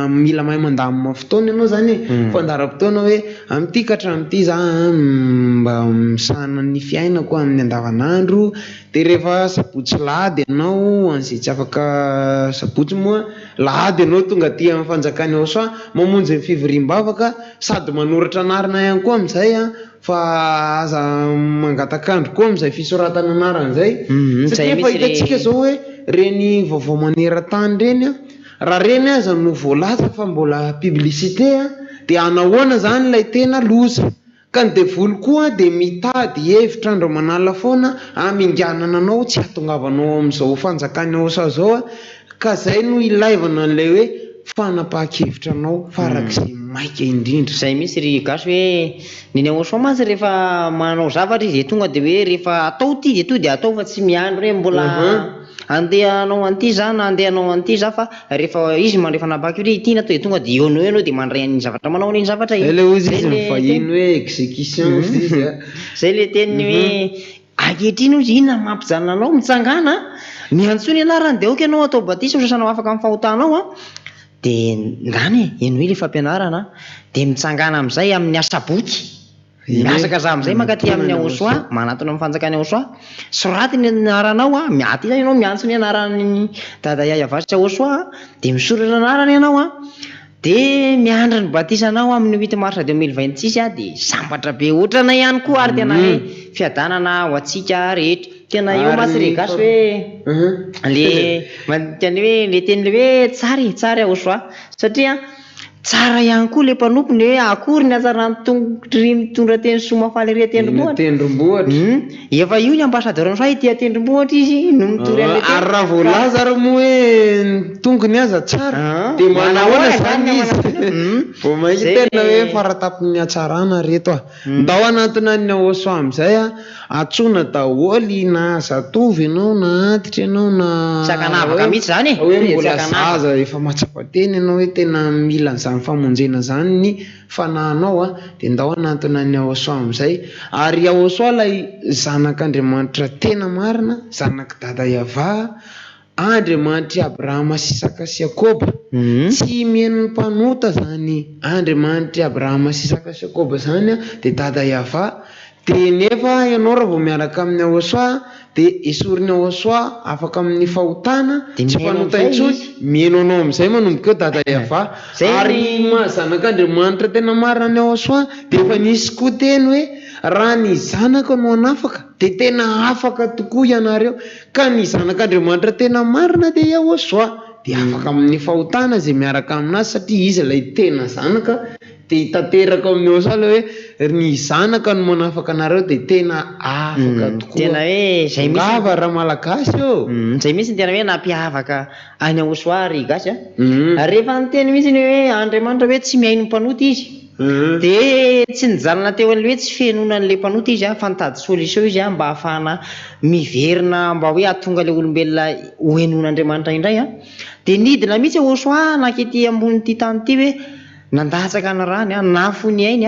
mila mahay mandamina fotoana ianao zany fandaram-potoana hoe amin'ity ka hatramin'ity za mba misahana ny fiainako amin'ny andavanandro. De rehefa sabotsy lahady ianao an'izay tsy afaka sabotsy moa lahady ianao tonga aty amin'ny fanjakany ao soa mamonjy ny fivoriam-bavaka sady manoratra anarana ihany koa amin'izay fa aza mangatakandro koa amin'izay fisoratana anarana zay. Satria efa hitantsika zao hoe reny vaovao maneran-tany reny raha reny aza no voalaza fa mbola publicité de anahoana zany ilay tena loza ka ny devoly koa de mitady hevitra andro manala foana aminganana anao tsy hatongavanao amin'izao fanjakany ao sa zao ka zay no ilaivana an'ilay hoe fanapaha-kevitra anao farak'izay maika indrindra. Zay misy ry gasy hoe neny ao soa mantsy rehefa manao zavatra izy de tonga de hoe rehefa atao ty de to de atao fa tsy miandro hoe mbola andeha anao an'ity za na andeha anao an'ity za fa rehefa izy mandray fanapaha-kevitra ity na to de tonga de eo no enao de mandray an'iny zavatra manao an'iny zavatra ele ozy izy mivahiny hoe exécution izy zay le teniny hoe ankehitriny ozy inona mampijanona anao mitsangana ny antsony anarany de oka ianao atao batisa sasanao afaka amin'ny fahotanao de ngany eno hoe le fampianarana de mitsangana amin'izay amin'ny asabotsy miasaka za amin'izay mankaty amin'ny aosoa manatona amin'ny fanjakany aosoa soraty ny anaranao miaty ianao miantso ny anarany dada Yayavasy aosoa de misoratra anarany ianao de miandra ny batisanao amin'ny 8 mars 2026 de sambatra be ohatrana ihany koa ary tena hoe fiadanana ho atsika rehetra tena eo masy re gasy hoe le teny hoe le teny le hoe tsary aosoa satria tsara ihany koa le mpanompo ny hoe akory ny atsarany tongotry mitondra teny somafaly re tendrombohatra efa io ny ambassadeur ny soa ity tendrombohatra izy no mitory ary raha voalaza ary moa hoe tongony aza tsara de manahoana zany izy vao maika tena hoe faratapin'ny atsarana reto ndao anatona ny aoso amin'izay atsona daholy na zatovy ianao na antitra ianao na sakanavaka mihitsy zany hoe mbola zaza efa matsapa-teny ianao hoe tena mila an'izany famonjena zany ny fanahanao de ndao anatona ny aoso amin'izay. Ary aoso lay zanak'Andriamanitra tena marina, zanak' dada Yava Andriamanitry Abrahama sy Isaka sy Jakoba tsy mihaino ny mpanota zany Andriamanitry Abrahama sy Isaka sy Jakoba zany de dada Yava. De nefa ianao raha vao miaraka amin'ny aoso de esoriny aoso afaka amin'ny fahotana tsy mpanota intsony mihaino anao amin'izay manomboka eo dada Yava. Ary zanak'Andriamanitra tena marina ny aoso de efa nisy koa teny hoe raha ny zanaka no anafaka de tena afaka tokoa ianareo ka ny zanak'Andriamanitra tena marina de aoso de afaka amin'ny fahotana zay miaraka aminazy satria izy lay tena zanaka de tanteraka amin'ny aoso hoe ny zanaka no manafaka anareo de tena afaka tokoa. Tena hoe zay misy raha malagasy zay misy tena hoe nampiavaka any aoso ry gasy rehefa nyteny misy ny hoe Andriamanitra hoe tsy mihaino mpanota izy de tsy nijalona teo an'le hoe tsy fihainonan'le mpanota izy fa nitady solution izy mba ahafahana miverina mba hoe ahatonga le olombelona hoenon'Andriamanitra indray de nidina mihitsy aoso nakety ambony ty tany ty hoe nandatsaka na rany nafo ny ainy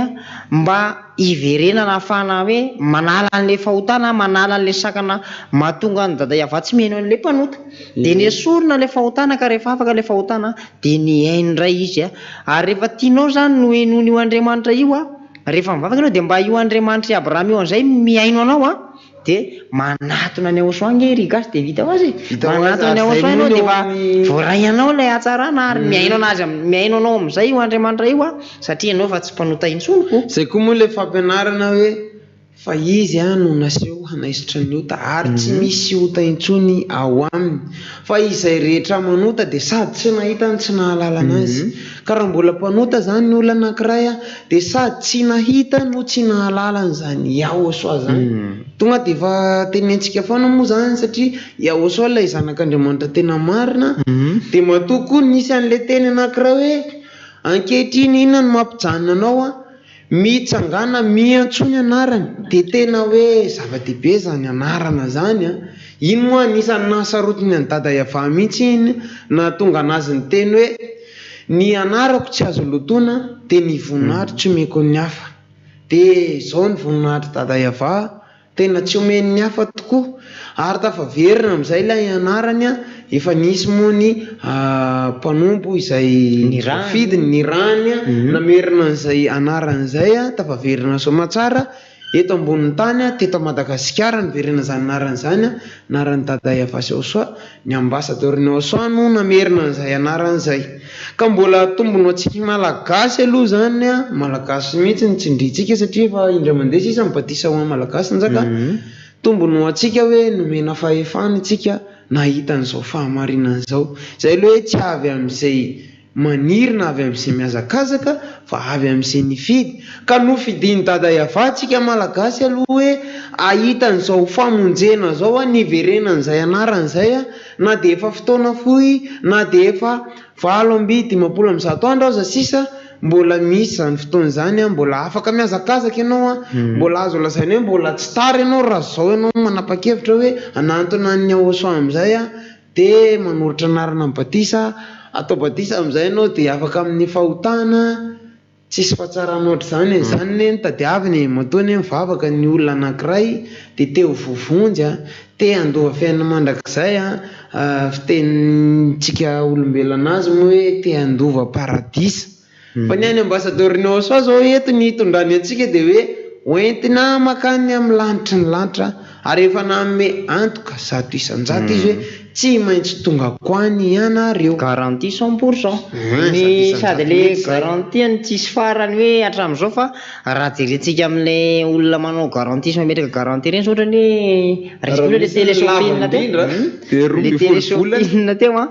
mba iverenana ahafahana hoe manala an'le fahotana manala an'le sakana mahatonga ny dada Yava tsy mihaino an'le mpanota de nesorina le fahotana ka rehefa afaka le fahotana de ny ainy ndray izy ary rehefa tianao zany no henony io Andriamanitra io rehefa mivavaka anao de mba io Andriamanitra Abrahama io an'izay mihaino anao de manatona ny aosoangy ry gasy de vita ho azy manatona ny aoso anao de mba voarainao lay atsarana ary miaino anazy miaino anao am'izay io andriamanitra io a satria anao fa tsy mpanota intsonoko zay koa moa le fampianarana hoe fa izy no naseho hanaisitra ny ota ary tsy misy ota intsony ao aminy fa izay rehetra manota de sady tsy nahitany tsy nahalala anazy ka raha mbola mpanota zany ny olona anankiray a de sady tsy nahita no tsy nahalalany zany Yahosoa zany tonga de efa tenentsika foana moa zany satria Yahosoa lay zanak'Andriamanitra tena marina de matoko nisy an'le teny anankiray hoe ankehitriny inona no mampijanona anao a mitsangana miantsony anarany de tena hoe zava-dehibe zany anarana zany a iny moa anisan'ny nahasarotiny any dada Yava mihitsy iny na tonga anazy ny teny hoe ny anarako tsy azo lotoina de ny voninahitry tsy omeko ny hafa de zao ny voninahitry dada Yava tena tsy omen'ny hafa tokoa ary tafaverina am'izay ilay anarany a efa nisy moa ny mpanompo izay fidiny ny rany a namerina an'izay anaran'izay a tafaverina somatsara eto ambonin'ny tany a teto Madagasikara niverina zany anarany zany a anarany dada Yava sy Yahosoa ny ambassadeur-ny Yahosoa no namerina an'izay anaran'izay ka mbola tombony atsika malagasy aloha zany a malagasy mihitsy ny tsindritsika satria efa indray mandeha sisa mibatisa ho amin'ny malagasy njaka tombony atsika hoe nomena fahefana itsika nahita an'izao fahamarinana zao zay aloha hoe tsy avy am'izay maniry na avy am'izay mihazakazaka fa avy am'izay nifidy ka nofidiny dada Yava tsika malagasy aloha hoe ahita an'izao famonjena zao a niverena an'izay anaran'izay a na de efa fotoana fohy na de efa 7-100 andro aza sisa mbola misy zany fotoana zany a mbola afaka mihazakazaka ianao a mbola azo lazaina hoe mbola tsy tara ianao raha zao ianao manapa-kevitra hoe anantona ny Yahosoa am'izay a de manoritra anarana batisa atao batisa am'izay ianao de afaka amin'ny fahotana tsisy fahatsarana ohatr'izany zany ne nitadiaviny matoany mivavaka ny olona anankiray de teo vovonjy a te andova fiainana mandrakizay a fitenitsika olombelona azy moa hoe te andova paradisa fa ny any ambassadeur-ny Yahosoa zao eto ny hitondrany atsika de hoe oentina makany amin'ny lanitra ny lanitra ary efa nanome antoka 100 isan-jato izy hoe tsy maintsy tonga koany ianareo garantie 100% ny sady le garantie ny tsisy farany hoe hatramin'izao fa raha jerentsika amin'le olona manao garantie sy mametraka garantie reny ohatra ny resipina le téléshopping teo le téléshopping teo a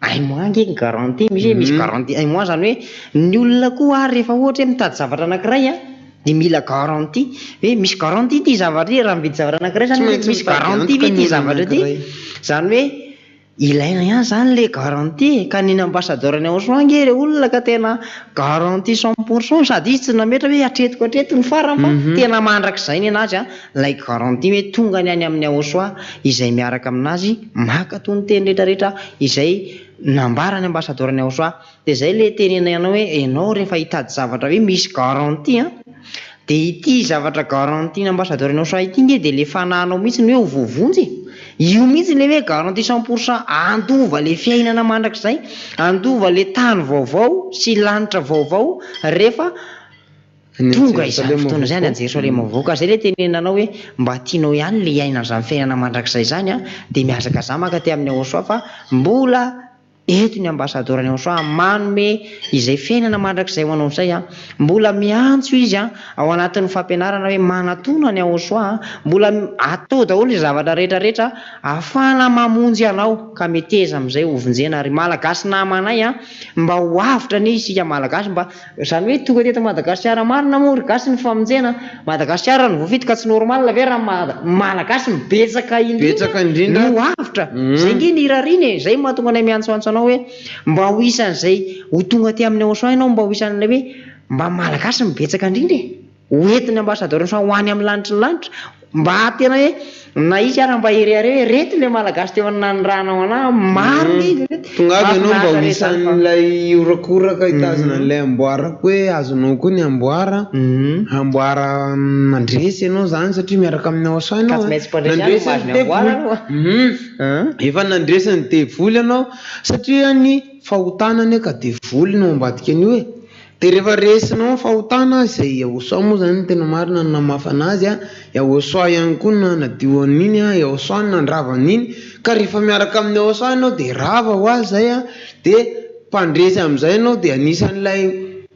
ay mois nge garantie misy garantie ay mois zany hoe ny olona koa ary rehefa ohatra hoe mitady zavatra anankiray a de mila garantie hoe misy garantie ty zavatra ty raha mividy zavatra anankiray zany misy garantie ve ty zavatra ty zany hoe ilaina ihany zany le garantie ka niny ambassadeur-ny Yahosoa nge re olona ka tena garantie 100% sady izy tsy nametra hoe atretiko ny farany fa tena mandrakizay ny anazy a lay garantie hoe tonga ny any amin'ny Yahosoa izay miaraka aminazy maka tony teny rehetrarehetra izay nambarany ambassadeur-ny Yahosoa de zay le tenena ianao hoe ianao rehefa hitady zavatra hoe misy garantie a de ity zavatra garantie ny ambassadeur-ny Yahosoa ity nge de le fananao mihitsy ny hoe hovovonjy io mihitsy le hoe garantie 100% andova le fiainana mandrakizay andova le tany vaovao sy lanitra vaovao rehefa tonga izany fotoana zany any Jerosalema vaovao ka zay le tenenanao hoe mba tianao ihany le iaina zany fiainana mandrakizay zany a de miazakazamaka te amin'ny Yahosoa fa mbola eto ny ambassadeur-ny Yahosoa manome izay fiainana mandrakizay ho anao izay a mbola miantso izy a ao anatin'ny fampianarana hoe manatona ny Yahosoa mbola atao daholo ny zavatra rehetrarehetra ahafahana mamonjy anao ka meteza am'izay hovonjena ary malagasy namanay a mba ho avitra ny isika malagasy mba zany hoe tonga teto Madagasikara marina moa ry gasy ny famonjena Madagasikara ny voafity ka tsy normal ve raha malagasy mibetsaka indrindra no avitra zay nge ny rariny zay mahatonga anay miantsoantso anao hoe mba ho isan'izay ho tonga ty amin'ny Yahosoa ianao mba ho isan'ilay hoe mba malagasy mibetsaka indrindra hoentin'ny ambassadeur-ny Yahosoa ho any amin'ny lanitra ny lanitra mba tena hoe na izy ara mba hereare hoe reto le malagasy teo nanranao ana maro tonga avy ianao mba ho isan'ilay orakoraka hitazona an'ilay amboarako hoe azonao koa ny amboara mandresy ianao zany satria miaraka amin'ny Yahosoa ianao efa nandresy ny devoly ianao satria ny fahotanany ka devoly no ambadika an'io hoe de rehefa resinao fahotana zay yaosoa moa zany tena marina ny namafana azy a yaosoa ihany koa na nadio an'iny a yaosoa na ndrava an'iny ka rehefa miaraka amin'ny yaosoa anao de rava ho azy zay a de mpandresy am'izay anao de anisan'ilay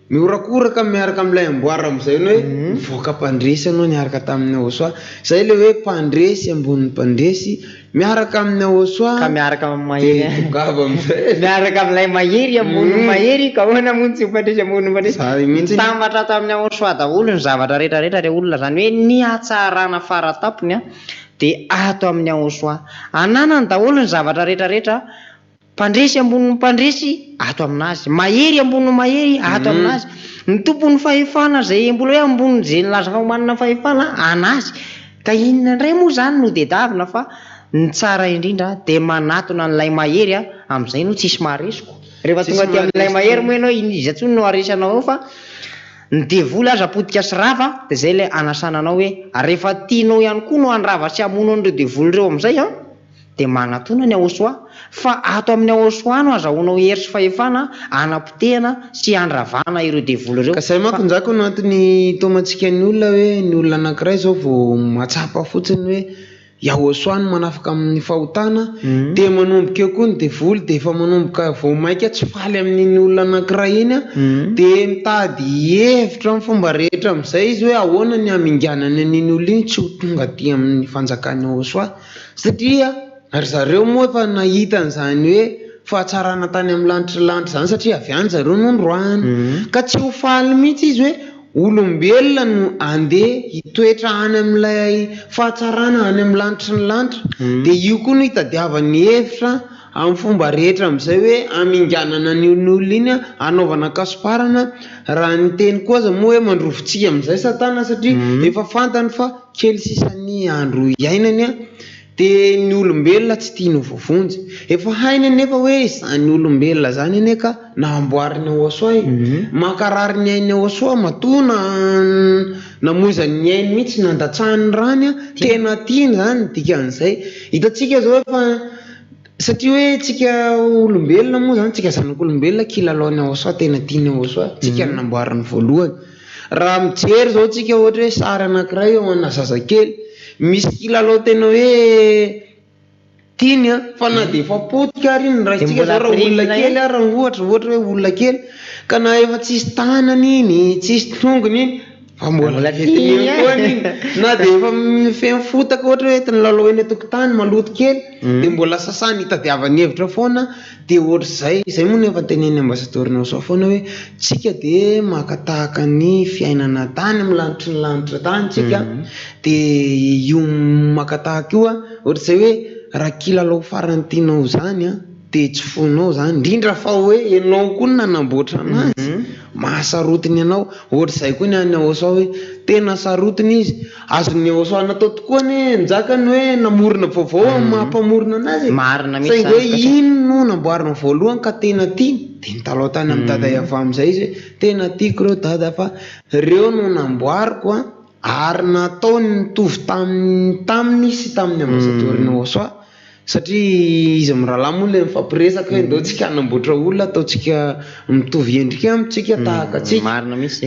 miorakoraka miaraka am'ilay amboara am'izay anao hoe mivoaka mpandresy anao niaraka tamin'ny yaosoa zay le hoe mpandresy ambony mpandresy miaraka amin'ny yaosoa ka miaraka amin'ny mahery tongava am'izay miaraka amin'ilay mahery ambony mahery ka hoana moa tsy mpandresy ambony mpandresy tambatra tamin'ny yaosoa daholo ny zavatra rehetrarehetra re olona zany hoe ny hatsarana faratapony a de ato amin'ny yaosoa ananany daholo ny zavatra rehetrarehetra mpandresy ambony mpandresy ato aminazy mahery ambony mahery ato aminazy ny tompony fahefana zay mbola hoe ambony zay nilazaka manana fahefana anazy ka inona indray moa zany no dedavina fa ny tsara indrindra de manatona n'ilay mahery a am'izay no tsisy maharesiko rehefa tonga ty amin'ilay mahery moa ianao izy atsony no aresanao eo fa ny devoly aza potika sy rava de zay le anasananao hoe rehefa tianao ihany koa no andrava sy amono an'ireo devoly reo am'izay a de manatona ny yaosoa fa ato amin'ny yaosoa no azahoanao hery sy fahefana anapotehana sy andravana ireo devoly reo ka zay manko njako anatin'ny tomantsika ny olona hoe ny olona anankiray zao vao matsapa fotsiny hoe yaosoa no manafaka amin'ny fahotana de manomboka eo koa ny devoly de efa manomboka vao maika tsy faly amin'iny olona anankiray iny a de mitady hevitra amin'ny fomba rehetra am'izay izy hoe ahoana ny aminganany an'iny olona iny tsy ho tonga aty amin'ny fanjakany yaosoa satria ary zareo moa efa nahita an'izany hoe fahatsarana tany amin'ny lanitry zany satria avy any zareo nondroany ka tsy ho faly mihitsy izy hoe olombelona no andeha hitoetra any amin'ilay fahatsarana any amin'ny lanitry ny lanitra de io koa no hitadiavany hevitra amin'ny fomba rehetra am'izay hoe aminganana ny olona iny anaovana kasiparana raha ny teny koza moa hoe mandrovintsika am'izay satana satria efa fantany fa kely sisany andro iainany a de ny olombelona tsy tiany vovonjy efa hainy nefa hoe zany olombelona zany ane ka naamboariny yaosoa makarary ny ainy yaosoa matona namoizany ny ainy mihitsy nandatsahany rany a tena tiany zany dikan'izay hitantsika zao efa satria hoe tsika olombelona moa zany tsika zanak'olombelona kilalaon'ny yaosoa tena tiany yaosoa tsika ny namboariny voalohany raha mijery zao tsika ohatra hoe sary anankiray eo ana zazakely misy kilalao tena hoe tiany a fa na de efa potika ary iny raha tsika zao raha olona kely a raha ohatra hoe olona kely ka na efa tsisy tanany iny tsisy tongony iny fa mbola tiany koa iny na de efa mifeny fotaka ohatra hoe tena lalao eny atokotany maloto kely de mbola sasany hitadiavany hevitra foana de ohatra zay moa nefa teneny ambasadoriny yaosoa foana hoe tsika de makatahaka ny fiainana tany amin'ny lanitry ny lanitra tany tsika de io makatahaka io a ohatra zay hoe raha kilalao farany tianao zany a de tsy fonao zany indrindra fa hoe ianao koa nanamboatra anazy mahasarotiny ianao ohatra zay koa ny any yaosoa hoe tena sarotiny izy azony yaosoa natao tokoa ny njakany hoe namorona vaovao mampamorona anazy saingy hoe iny no namboarina voalohany ka tena tiany de nitalao tany amin'ny dada ava am'izay izy hoe tena tiako reo dada fa reo no namboariko a ary natao ny mitovy taminy sy tamin'ny ambasadoriny yaosoa satria izy am'rahalahy moa le mifampiresaka hoe ndao tsika hanamboatra olona ataotsika mitovy endrika amitsika tahaka tsika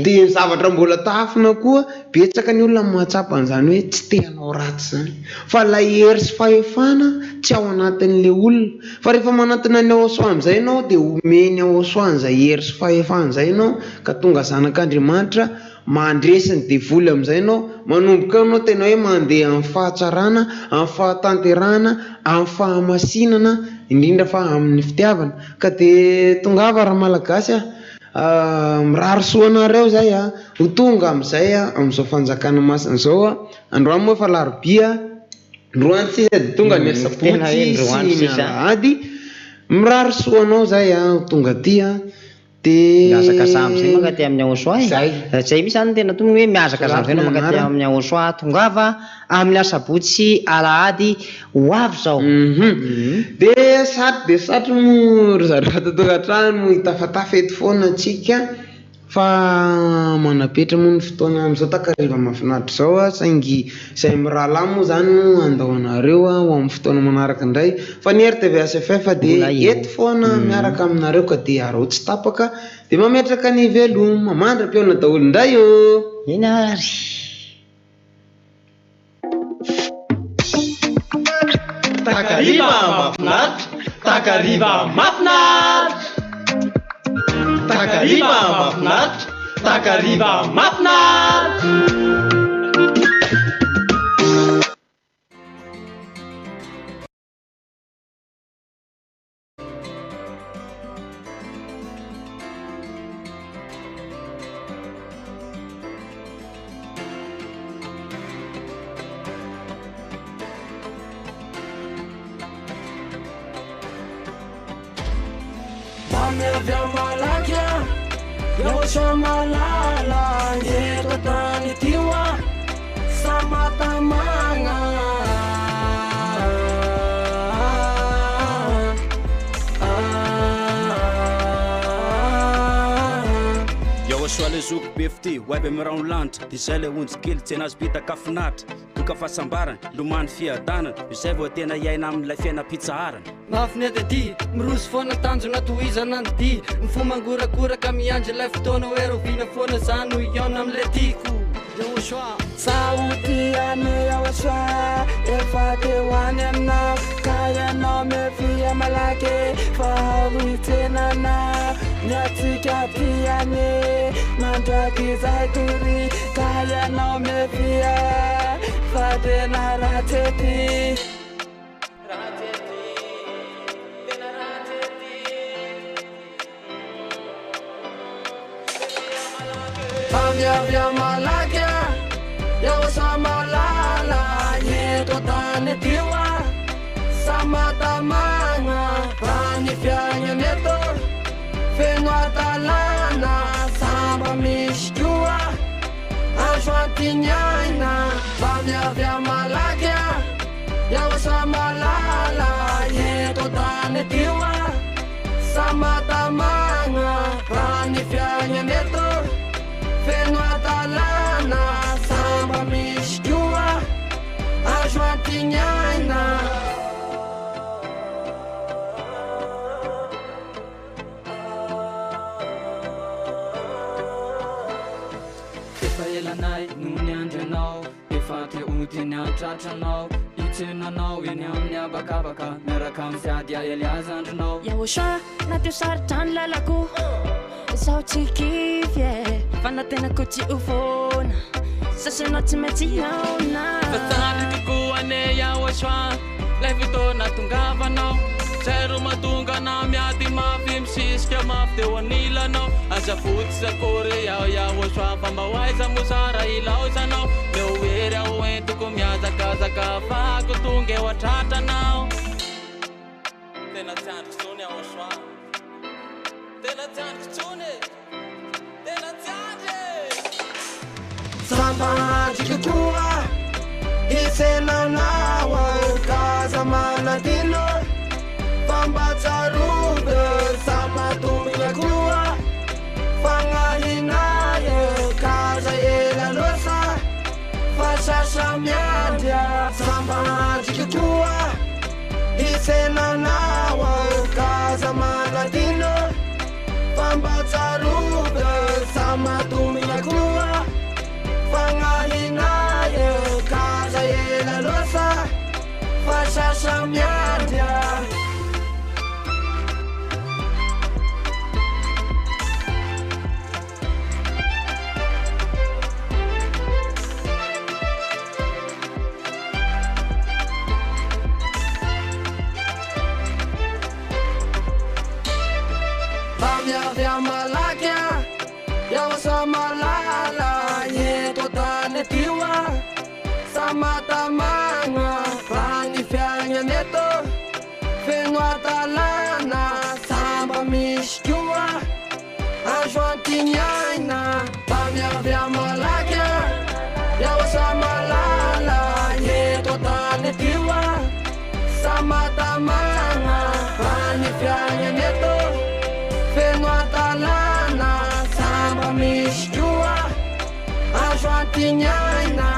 de zavatra mbola tafina koa betsaka ny olona mahatsapa an'izany hoe tsy te hanao ratsy zany fa lay hery sy fahefana tsy ao anatin'le olona fa rehefa manatona ny yaosoa am'izay ianao de omeny yaosoa an'izay hery sy fahefana zay ianao ka tonga zanak'Andriamanitra mandresy ny devoly am'izay ianao manomboka ianao tena hoe mandeha amin'ny fahatsarana amin'ny fahatanterana amin'ny fahamasinana indrindra fa amin'ny fitiavana ka de tongava raha malagasy mirary soanareo zay a ho tonga am'izay a am'izao fanjakana masina zao a androany moa efa larobia androany tsisa de tonga ny sabotsy sy mialahady mirary soanao zay a ho tonga aty a de miazakazaha am'izay maka ty amin'ny yaosoa zay misy any tena tomony hoe miazakazaha am'izay no maka ty amin'ny yaosoa tongava amin'ny asabotsy alahady ho avy zao de satry mo ry zareo tatokantrano hitafatafy eto foana atsika fa manapetra moa ny fotoana am'izao takariva mahafinaritra zao a saingy zay mirahalahy moa zany no andao anareo a ho amin'ny fotoana manaraka indray fa ny RTV SFF de eto foana miaraka aminareo ka de arao tsy tapaka dia mametraka ny velo mamandra-peona daholo indray io. Eny ary takariva mafinaritra, takariva mafinaritra, takariva mafinaritra, takariva mafinaritra. Avy malaky yaosa malala eto tany tio samatamagna yaosoa le zoko be fity waibe mirano lanitra dia zay le onjy kely tsy anazy bita kafinatra doka fahasambarana lomany fiadana izay vao tena iaina amin'ilay fiaina pitsaharana mafinety aty miroso foana tanjona tohizana ny dy ny fo mangorakoraka miandry ilay fotoana hoe rovina foana zany ho iona amin'ilay tiako yaosoa saoty ane yaosoa efa tehoany amina ka ianao mefia malaky fa haroitsenana miatsika tiane mandraky zay tory ka ianao mefia fa tena ratsety avya malaky yaosa malala eto tany tio samatamagna rany fiainana eto feno atalana samba misy koa azo antignaina avya malaky yaosa malala eto tany tio samatamagna rany fiainana eto feno atalana samba misy koa azo antignaina efa elanay no ny andrianao efa te ody ny antratranao itsenanao eny amin'ny abakabaka miaraka amin'ny fiady aely azy andrinao yaosa na teo sarotrany lalako sao tsy kivy fanatenako tsy ufona sasanao tsy maintsy iaona fatsary tokoa ane yaosoa lay fotoana tongavanao zay ro mahatonga na miady mafy misisika mafy teo anilanao azafoty sakory yaosoa fa mba hoaiza mosara ilaozanao leo hery aho entoko miazakazaka fako tonga eo atratranao tena tsy andriko tsony yaosoa tena tsy andriko tsony tena tsy andry samba andriko koa isenanao kaza manadino fambatsarude samatumia koa fangahinaye kaza elalosa fasasa miandya samba andriko koa isenanao kaza manadino fambatsarude samatumia koa fangahinaye kaza elalosa fasasa miandya avya malaky yaosa malala eto tany tio samatamagna rany fiainana eto feno atalana samba misy koa azo antignaina avya malaky yaosa malala eto tany tio samatamagna rany fiainana eto feno atalana samba misy koa azo antignaina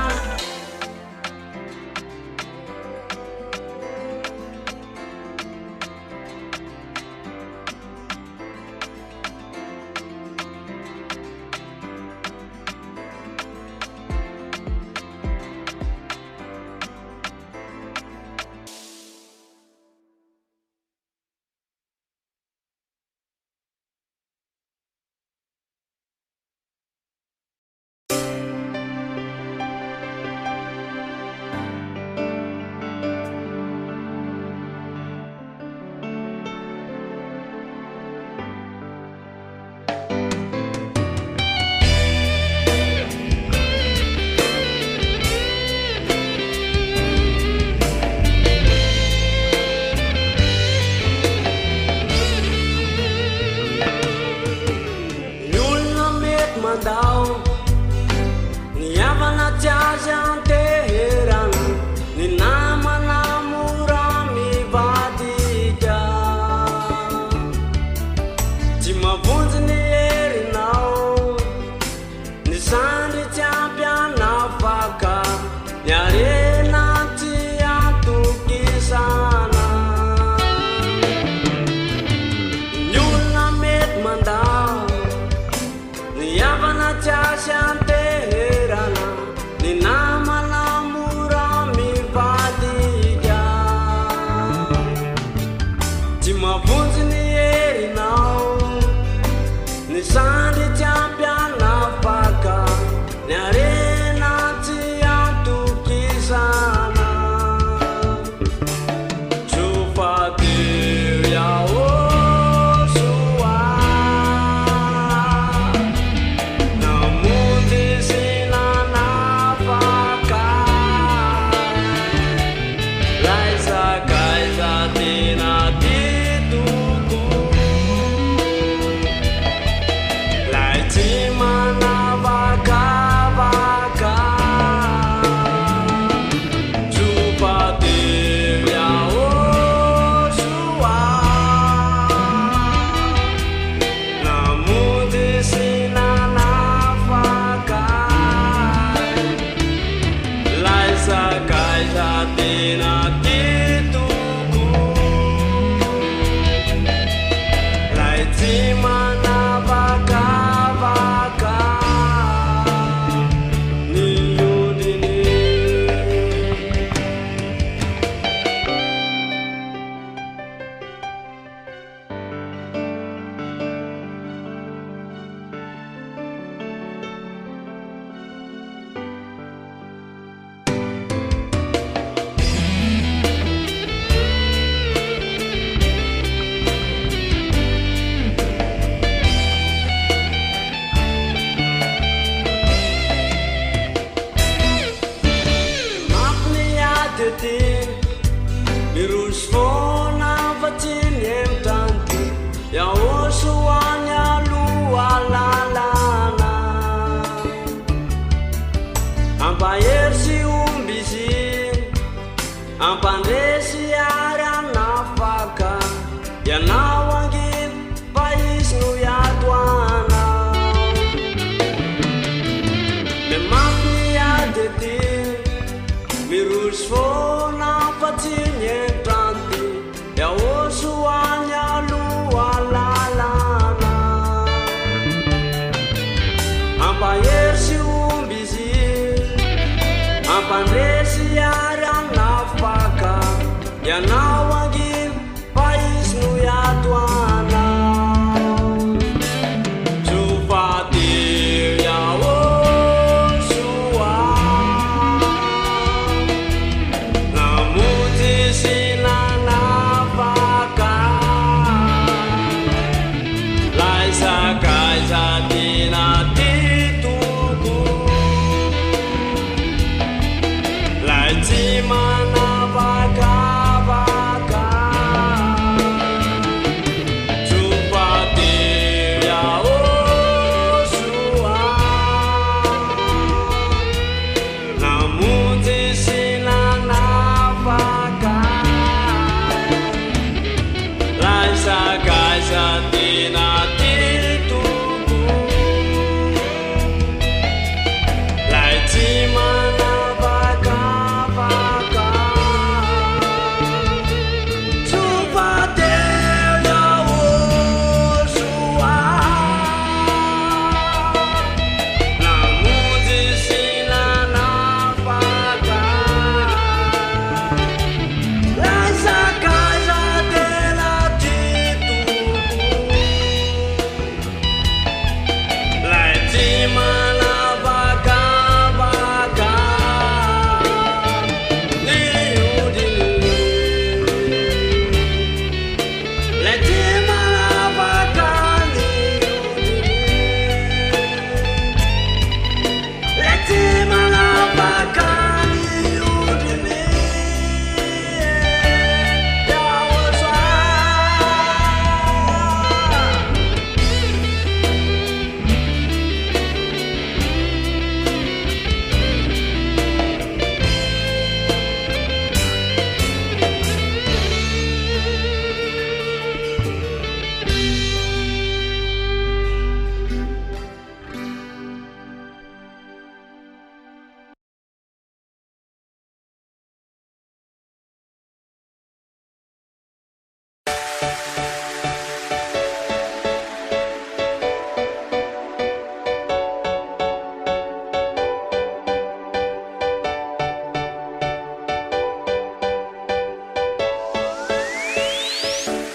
Jazan Teheran ni nama namurami badija Cima bunzi ni eri nao Ni sandi champion nafaka Nyare nanti atu kisana Nyula met mandao Ni yavana Jazan Teheran ni nama namurami badija Cima bunzi ni eri nao Ni sandi champion nafaka Nyare nanti atu kisana Chupatir ya osua Namun di sini nafaka Laisa kaisa tina tituku Lai cima nafaka baka Chupatir ya osua Namun di sini nafaka Laisa kaisa tina tituku Lai cima nafaka baka Niyudini Magniadetin Virus fona vacinem tanti Ya osuanya lualalana Ampayersi umbisi Ampandesi aran nafaka Ya nawangin pais nuyatwana Memagniadetin Virus fona patinye tanti Ya osuanya lualalana Ampayersi umbisi Ampandesi aran nafaka Ya nawagin pais nuyatwana Chupatir ya osua Namun di sini nafaka Laisa kaisa tina tituku Lai cima nafaka baka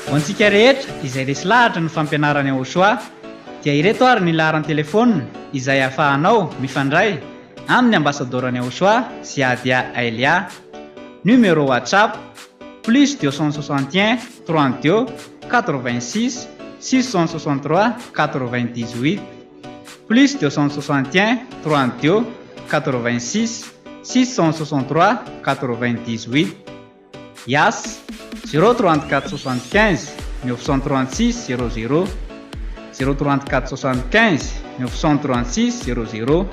ho antsika rehetra izay resy lahatra ny fampianarany Aosoa dia ireto ary ny laharan'ny telefônina izay ahafahanao mifandray amin'ny ambassadorany Aosoa Ziadia Elia. Numéro WhatsApp plus 261 32 86 663 98 plus 261 32 86 663 98. Yas 034 75 936 00 034 75 936 00.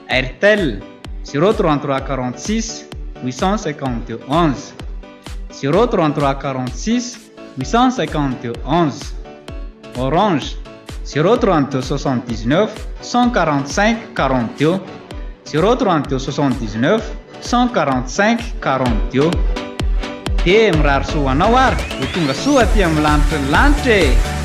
Airtel 033 46 852 11 033 46 852 11. Orange 032 79 145 42 032 79 145 42. Dia mirary soa anao ary ho tonga soa aty amin'ny lanitra ny lanitra e.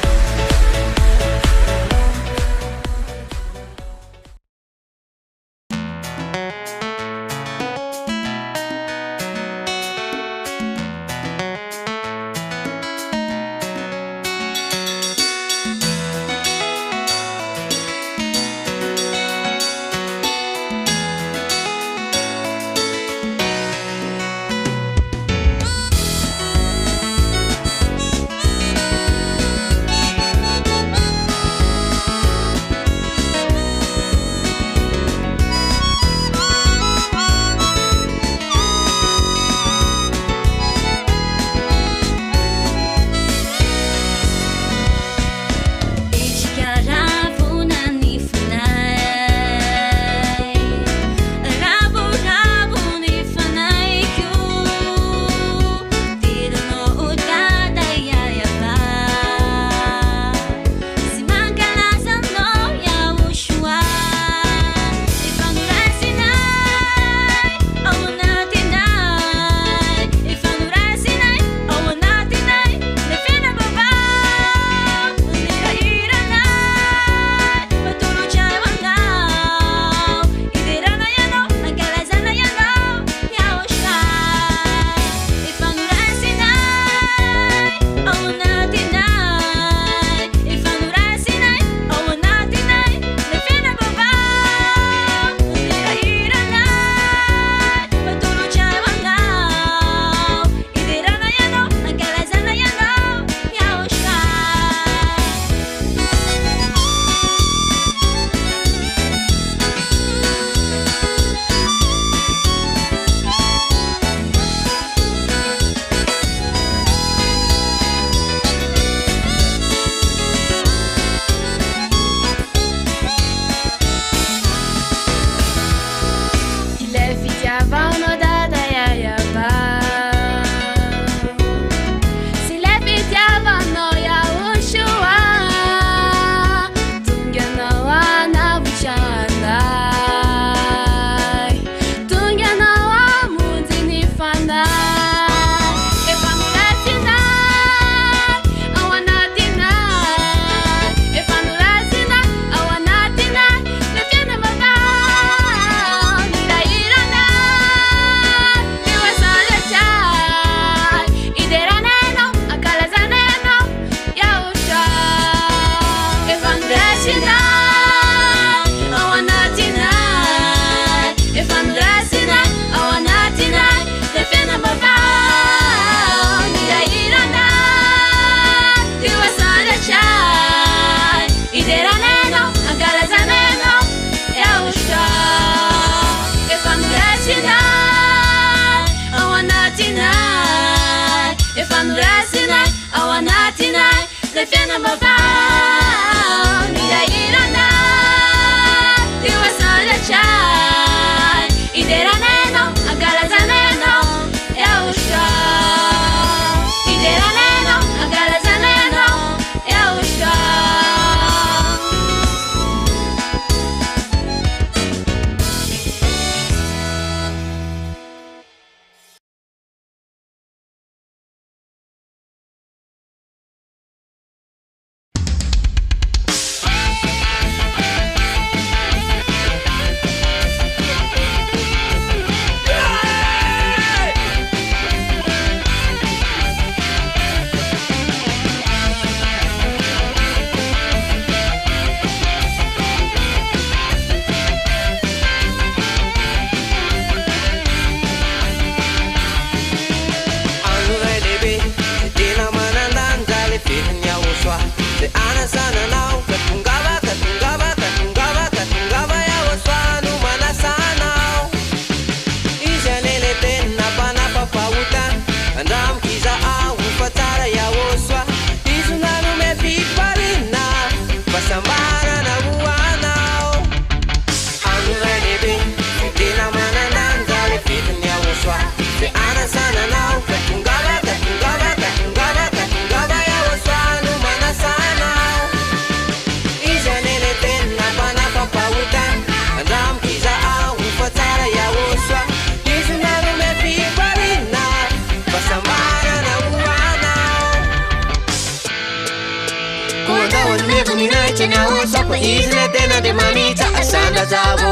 fa izy le tena de manitra asandrajavo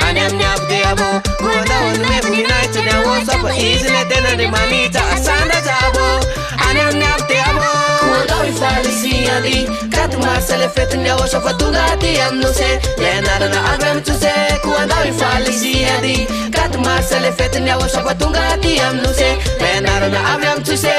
any amin'ny abodiabo koandaholy mefninaitra ny ahoso fa izy le tena de manitra asandrajavo any amin'ny abodiabo koandao ifalisiady kato marsa le fetiny ahoso fa tonga aty aminose le anarana avy amitsose koandao ifalisiady kato marsa le fetiny ahoso fa tonga aty aminose le anarana avy amitsose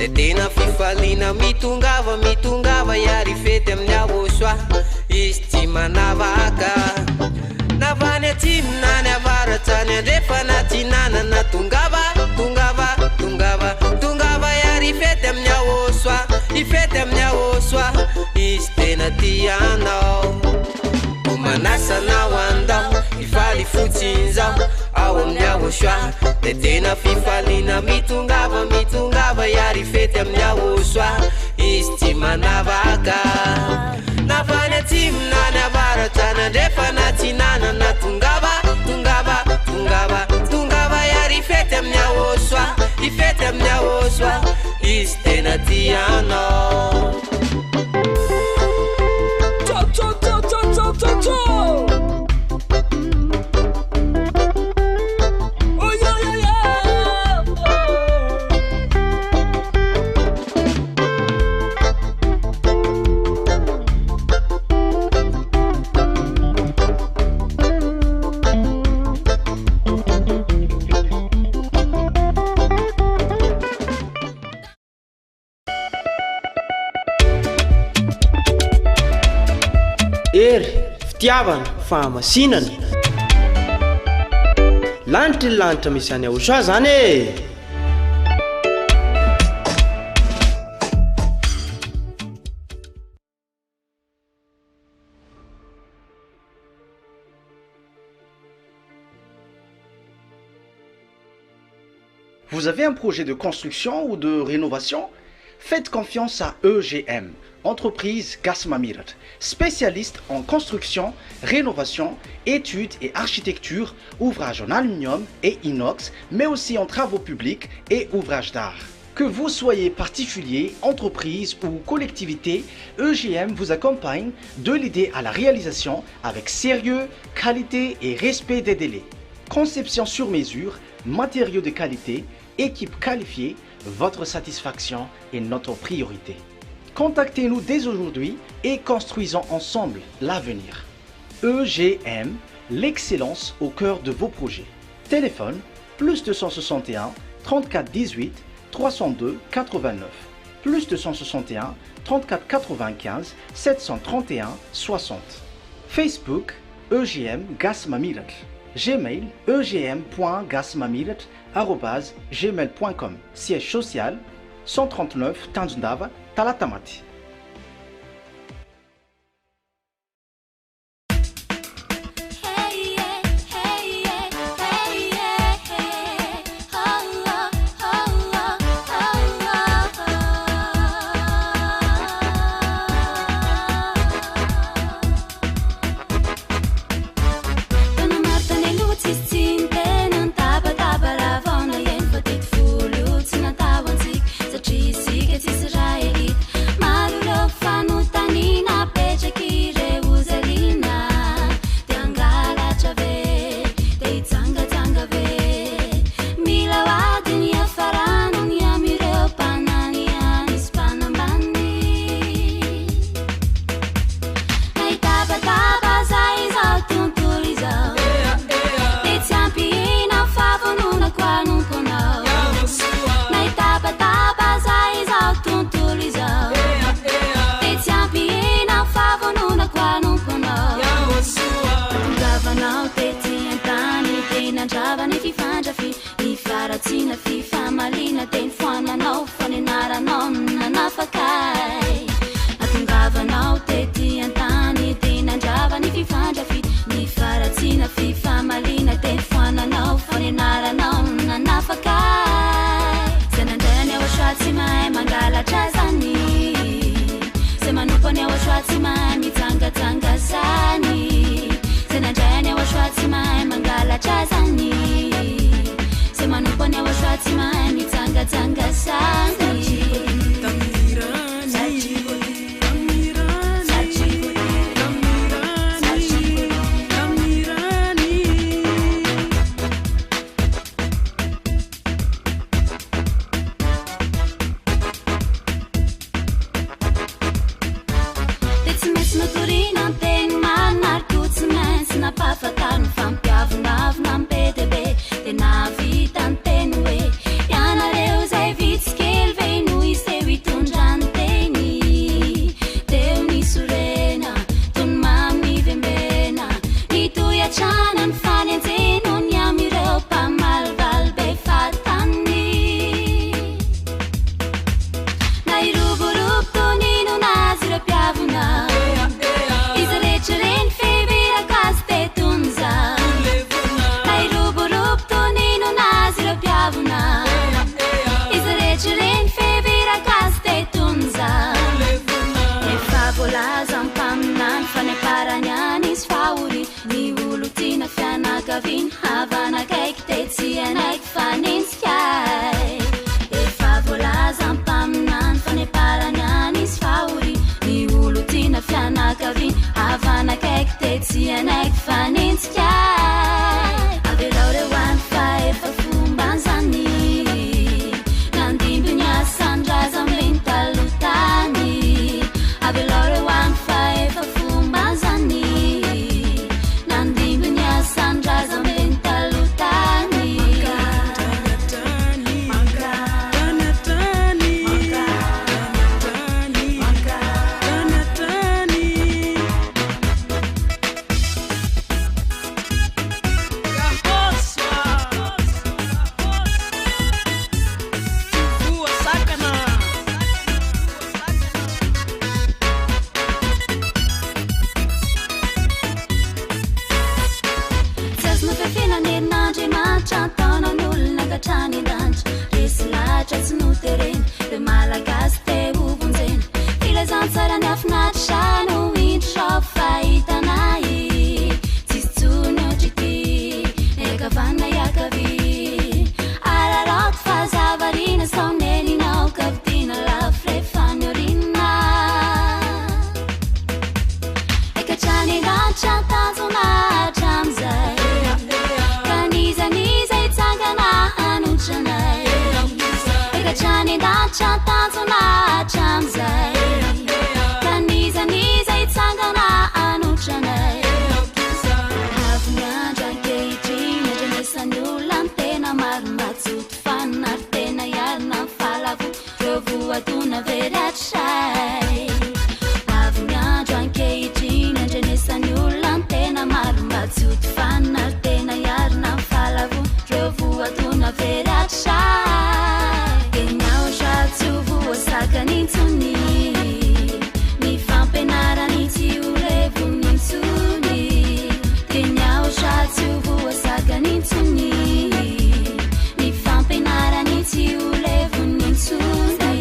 le tena fifalina mitongava iary fety amin'ny ahosoa izy tsy manavaka navany atsimina ny avaratrany andrefa natinanana tongava iary fety amin'ny ahosoa ifety amin'ny ahosoa izy tena tianao manasanao andao ifaly fotsiny zao ao amin'ny ahosoa le tena fifalina mitongava iary fety amin'ny ahosoa izy tsy manavaka navany atsimina ny avaratrany andrefa natsinanana tongava iary fety amin'ny ahosoa ifety amin'ny ahosoa izy tena tianao fitiavana fahamasinana lanitra ny lanitra misy any ahosoa zany e Vous avez un projet de construction ou de rénovation? Faites confiance à EGM, entreprise Gasmamirat, spécialiste en construction, rénovation, études et architecture, ouvrages en aluminium et inox, mais aussi en travaux publics et ouvrages d'art. Que vous soyez particulier, entreprise ou collectivité, EGM vous accompagne de l'idée à la réalisation avec sérieux, qualité et respect des délais. Conception sur mesure, matériaux de qualité, équipe qualifiée, votre satisfaction est notre priorité. Contactez-nous dès aujourd'hui et construisons ensemble l'avenir. EGM, l'excellence au cœur de vos projets. Téléphone plus 261 34 18 302 89 plus 261 34 95 731 60. Facebook EGM Gasmamirat. Gmail egm.gasmamirat@gmail.com. Siège social 139 Tanzundava, Talatamati. My awashwatsy mahay mitsangatsanga zany zay nandrany awashwatsy mahay mangalatra zany zay manompany awashwatsy mahay mitsangatsanga zany Pafatano fampiavonavona mipetebe de navitany teny hoe ianareo zay vitsikely ve noho izy teo hitondrany teny teo nisorena tony mamy vembena nitoy atrana ny fanenjeno ny amireo mpamalivaly be fatany na iroborobo tonino nazy ireo mpiavona izy rehetra reny izy rehetra reny fevira kasy te tonja efa voalaza mpaminany faneparany any izy fahory ny olo tiana fianakaviny havanakaiky te tsy anaiky fanensikay efa voalaza mpaminany faneparany any izy fahory ny olo tiana fianakaviny havanakaiky te tsy anaiky fanensikay avelao reo any fa efa fombanzany nandimby ny asandraza amleny talotany avelao reo any fa efa fombanzany nandimby ny asandraza amleny talotany trany dantra resy latra tsy notereny re malagasy te hovonjena filazantsara ny afinatra sano indro fahitanay tsisy tsony otrity ekavana iakavy ararato fazavarina saonelinao kavitina lafre fanyorina ekatrany dantra tanjonahatra amizay kanizaniza itsangana ekachani dacha tanzonahatra amizay kanizaniza itsangana anotranay avoniandro ankehitriny adrenesany olona ny tena maromatsoto fanary tena iarina ny falavo reo voatona veratray avoniandro ankehitriny adrenesany olona ny tena maromatsoto fanary tena iarina ny falavo reo voatona veratray kenyao shatso voasakanitsony ny fampenarany tsy olevonitsony kenyao shatso voasakanitsony ny fampenarany tsy olevonitsony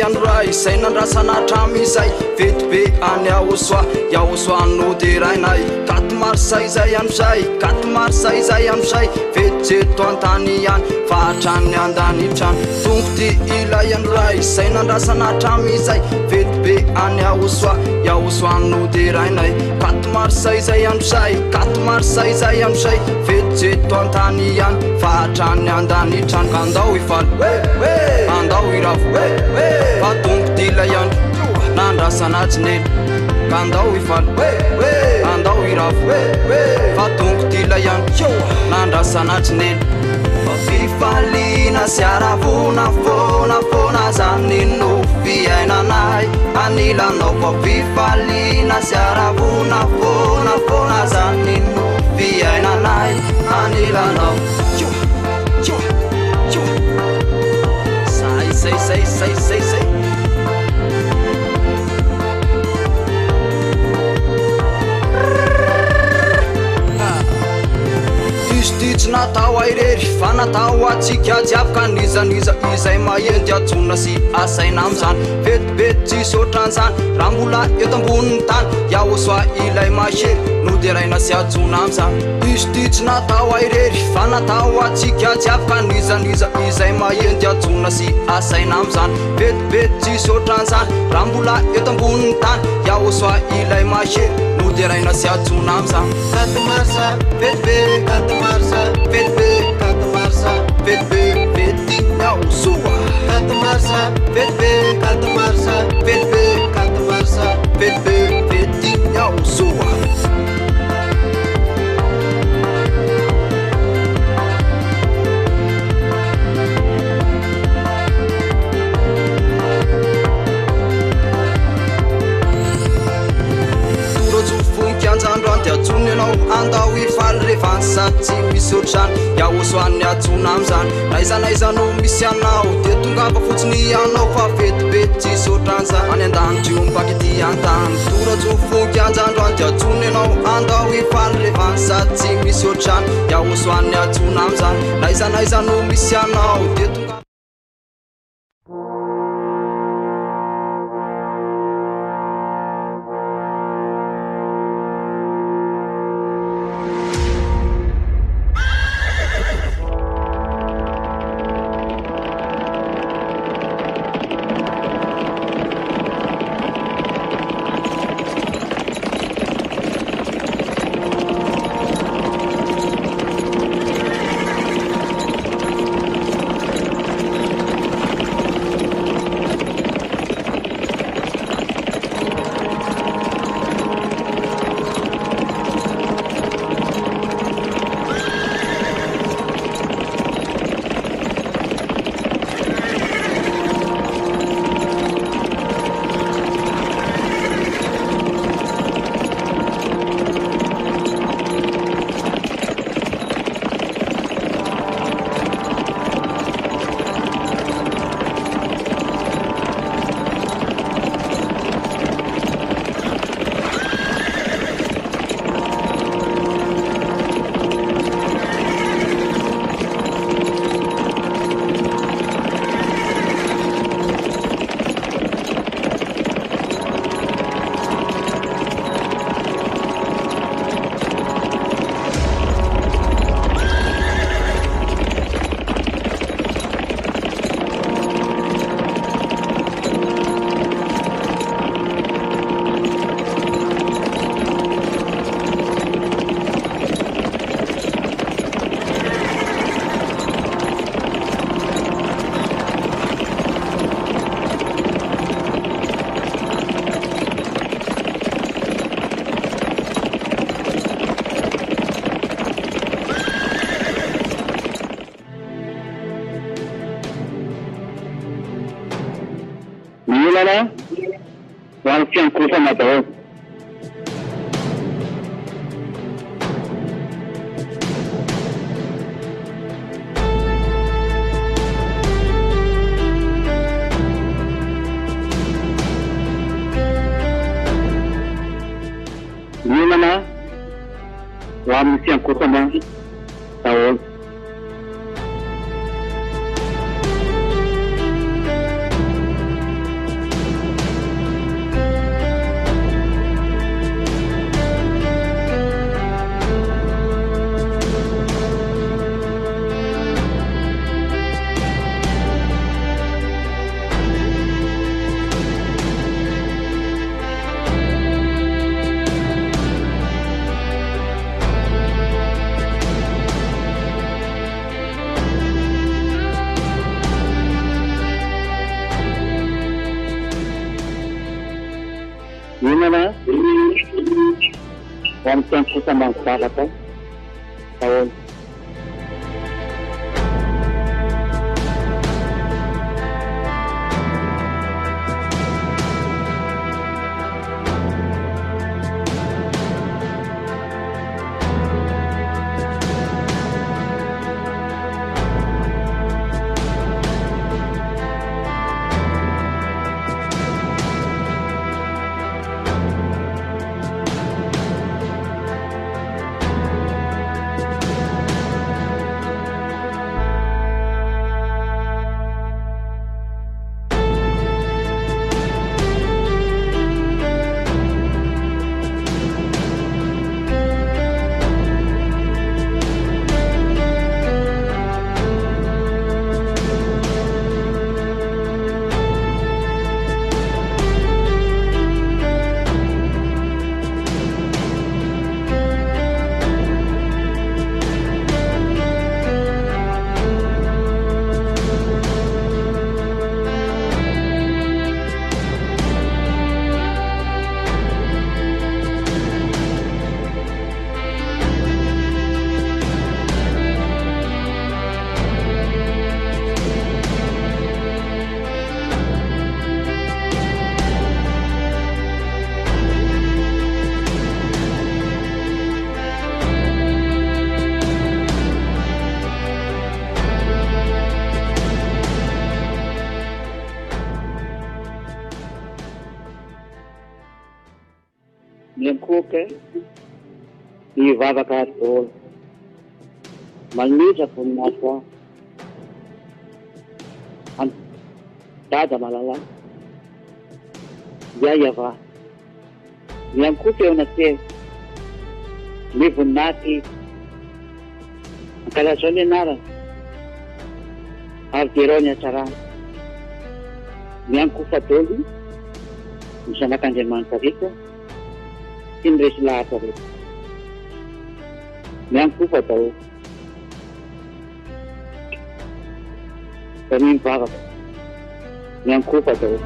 andray zay nandrasana tramizay vetibe any aosoano derainay katy marsay zay amizay katy marsay zay amizay vetyjeto antany ihany fahatrany andanitrany tongo ty ilay andray zay nandrasana tramizay vetibe any aosoano derainay katy marsay zay amizay katy marsay zay amizay vetyjeto antany ihany fahatrany andanitrany andao ifaly andao iravo fa tongo ty ilay andro nandrasanatsinely kandao ifaly andao iravo fa tongo ty ilay andro nandrasanatsinely fa fifalina sy aravona fonafona zany no fiainanay anilanao fa fifalina sy aravona fonafona zany no fiainanay anilanao say izy natao airery fa natao atsika jiavaka nizaniza izay mahendy atsona sy asaina amizany vetibety tsisy otran'izany raha mbola eto amboniny tany iaosoa ilay mahery no de raina sy atsona amizany izy ty tsy natao airery fa natao atsika jiavaka nizaniza izay mahendy atsona sy asaina amizany vetibety tsisy otran'izany raha mbola eto amboniny tany iaosoa ilay mahery no de raina sy atsona amizany katomarsa vetibe katomarsa vetibe katomarsa vetibe vety iaosoa katomarsa vetibe katomarsa vetibe katomarsa vetibe vety iaosoa atsony anao andao ifaly revany sady tsy misy otrany iaosoany atsona amizany naizanaiza no misy anao de tongava fotsiny anao fa vetibety tsisy otran'izany any andanitry ompaky ty antany toratsofonky anjandro any de atsony anao andao ifaly revany sady tsy misy otrany iaosoany atsona amizany naizanaiza no misy anao de tonga fiankrofana daholo miomana ho amin'ny fiankrofana daholo Gimana? Wanita kita bangsa kata tahun. Miankoka hivavaka daholo manisa voninahitra dada malalà iay ava miankoka eo anaty ny voninahity ankalazao ny anarana ary derao ny hatsarana miankoka daholo ny zanak'Andriamanitra rehetra sy ny resy lahatra rehetra miankoka daholo da mivavaka miankoka daholo.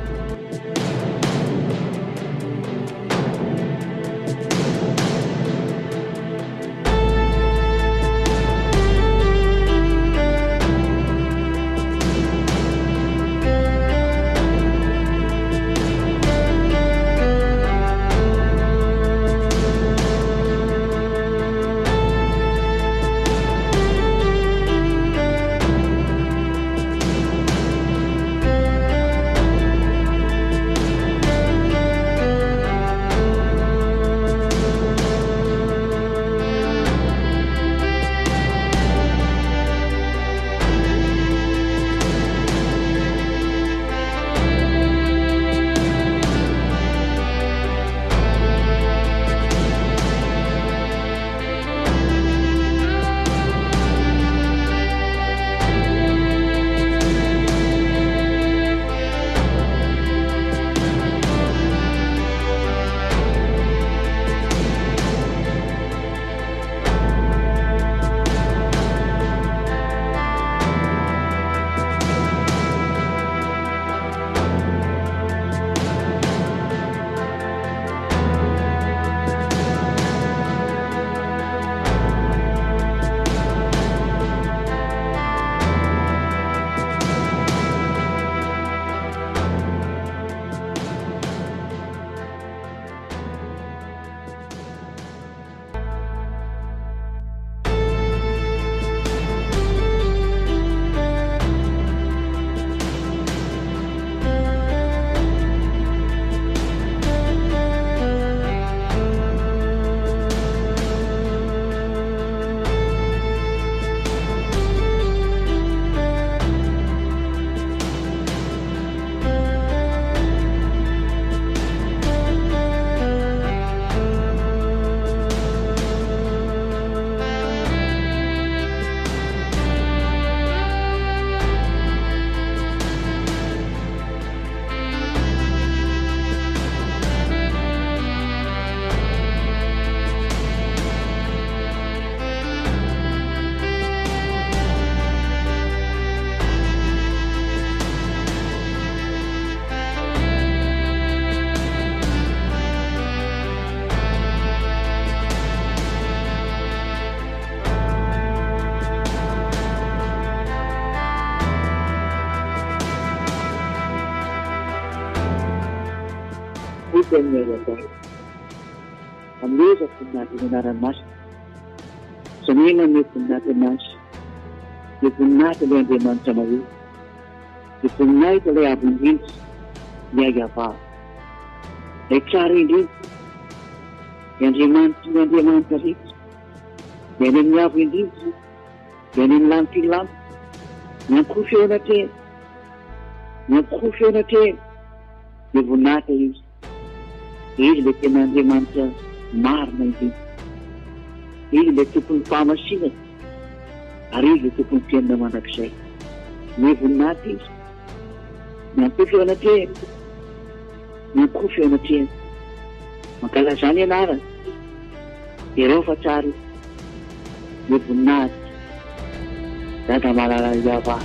Itu yang menyebabkan ambil sepenuhnya kebenaran mas, semua sepenuhnya mas, sepenuhnya kalian deman sama itu, sepenuhnya kalian abungin, dia apa? Cari dia, yang deman tadi, yang menyiapkan dia, yang lampilam, yang khusyuk nanti, dia benar tadi. Ele que não demanda mar nanti, ele que pun farmasi, hari que pun tiada mana kesai. Ni pun nanti, nanti kau nanti, nanti kau nanti, makalah sana nara, hero facari, ni pun nanti, dah malah jawab.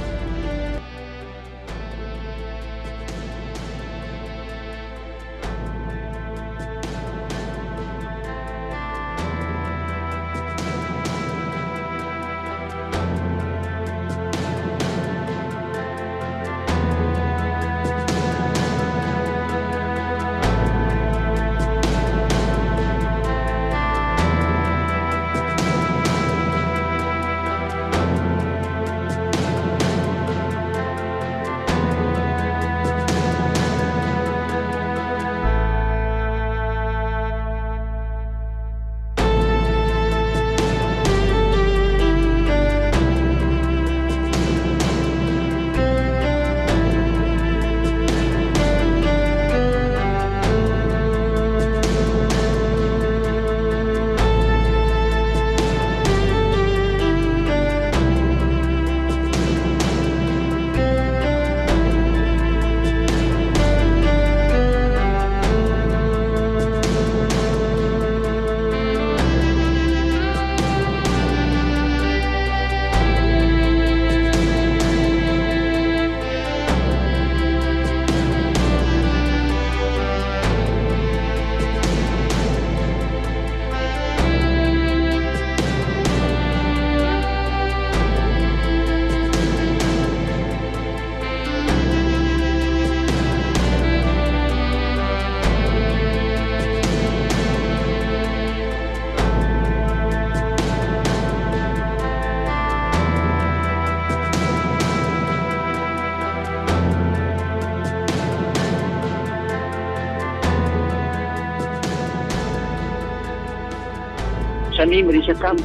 Sami merisakkan,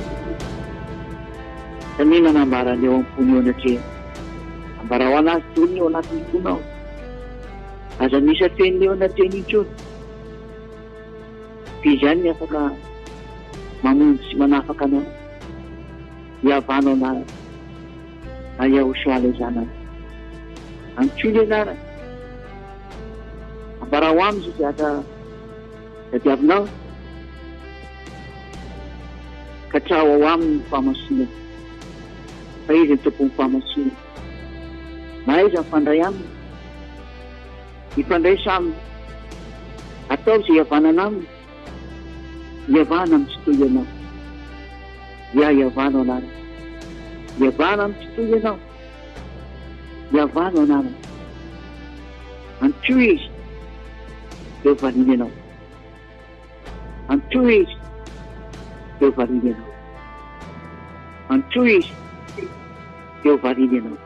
sami menambara jawab punya nanti, ambarawana dunia nanti kuno, ada misa tendi nanti ni cun, pijannya kena, mamun si manafakan, ya pano na, ayah usuale sana, ancule na, ambarawam si ada, setiap nau. Kacawa wam farmasi, país itu pun farmasi. Mais ang pandayam, ipanday sam, atau siya pananam, yavanam situyo na, yavano na, yavanam situyo na, yavano na, ang tuwis, yavanino na, ang tuwis. Eu faria não. Antes eu faria não.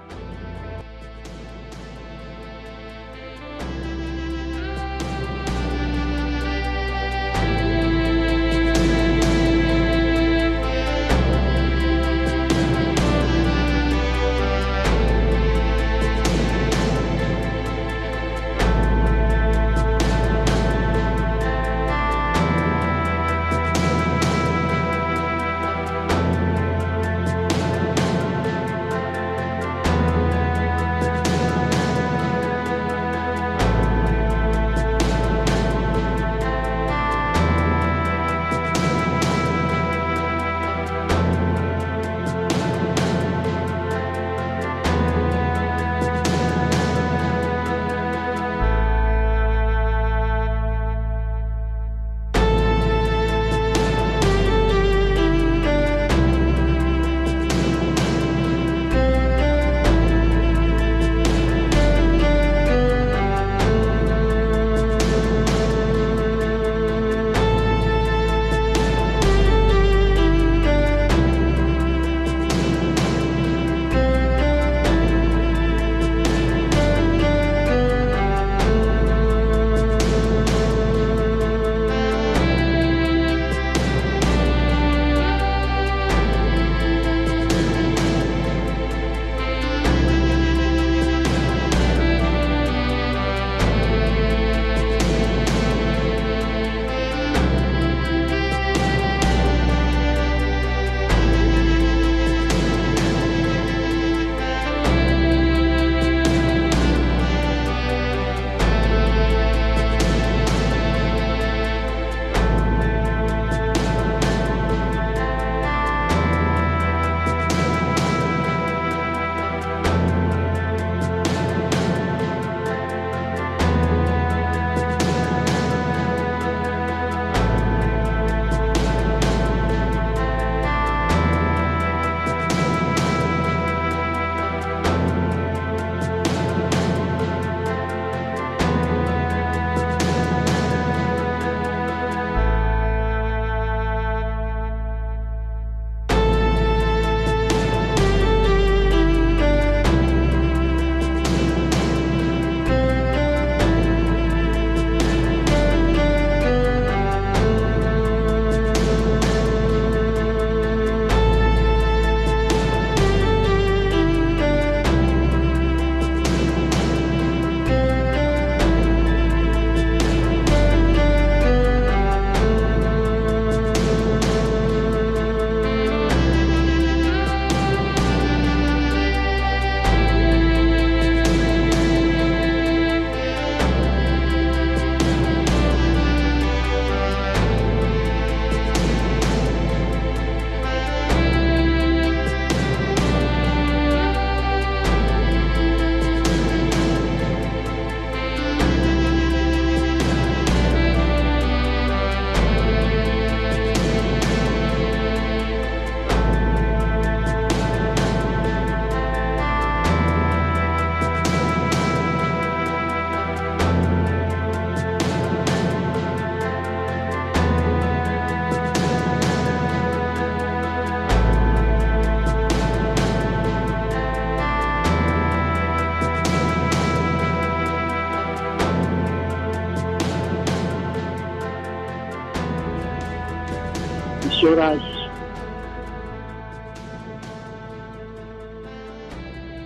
Misoras.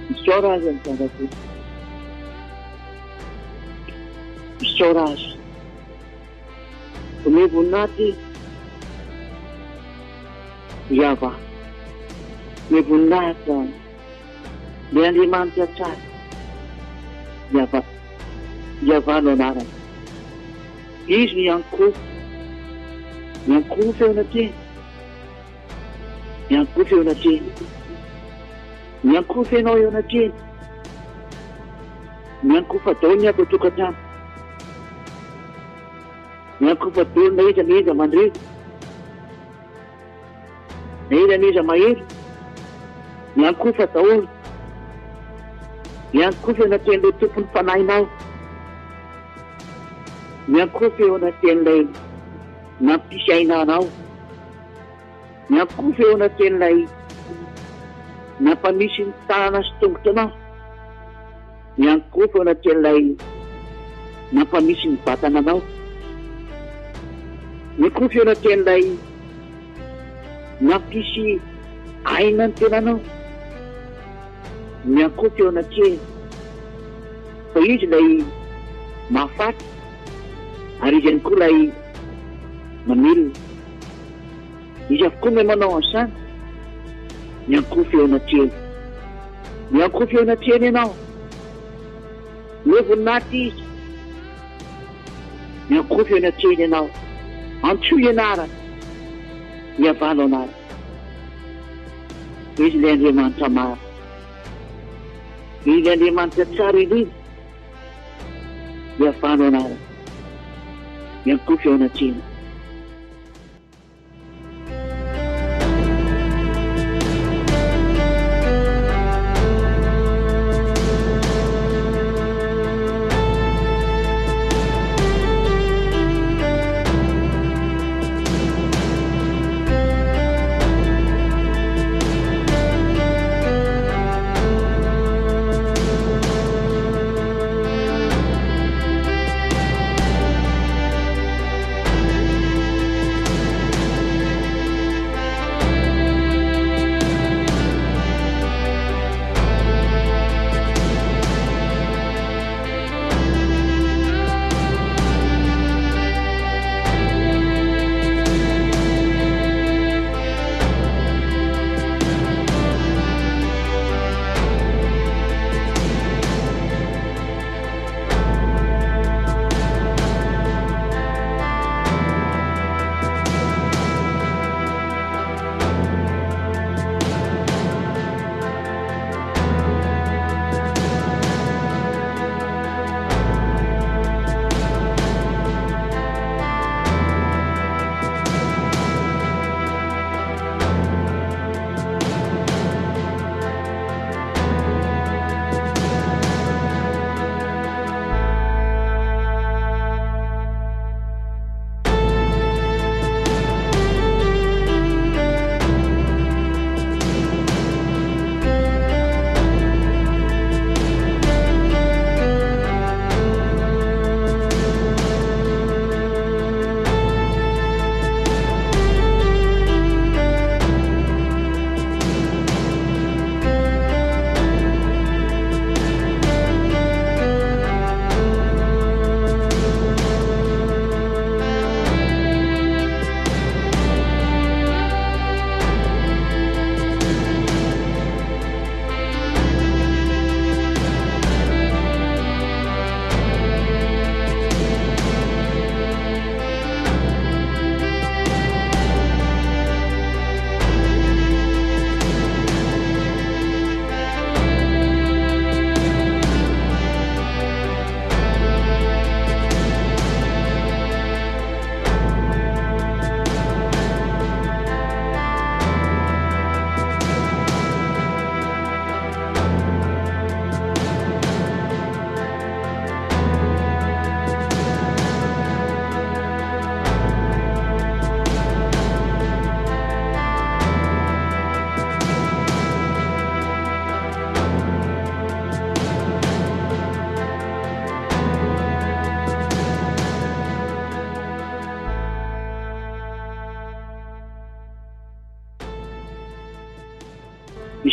Misoras ang tanggapin. Misoras. Umibon natin. Yaba. Umibon natin. Diyan di man tiyatsat. Yaba. Yaba no naran. Is yang ku feo na tin. Yang ku feo na tin. Yang ku feo no yo na tin. Yang ku fatonya ko tukatan. Yang ku fatul na isa mandri. Na isa mair. Yang ku fataul. Yang ku feo na tin do tupun panay now. Yang ku feo na tin lay na pisay na now. Yang ku feo na tin lay na pamisin tanas tungto na. Yang ku feo na tin lay na pamisin pata na now. Yang ku feo na tin lay na pisi ainan tin na now. Yang ku feo na tin payis lay mafat. Harijan kulay manil. Ijaf ko may manawasan. Yang kufyo na tiyan. Yang kufyo na tiyan yun ako. Levon natis. Yang kufyo na tiyan yun ako. Ang chuya nara. Yang palo nara. Islen liman sama. Islen liman tatsari din. Yang palo nara. Yang kufyo na tiyan.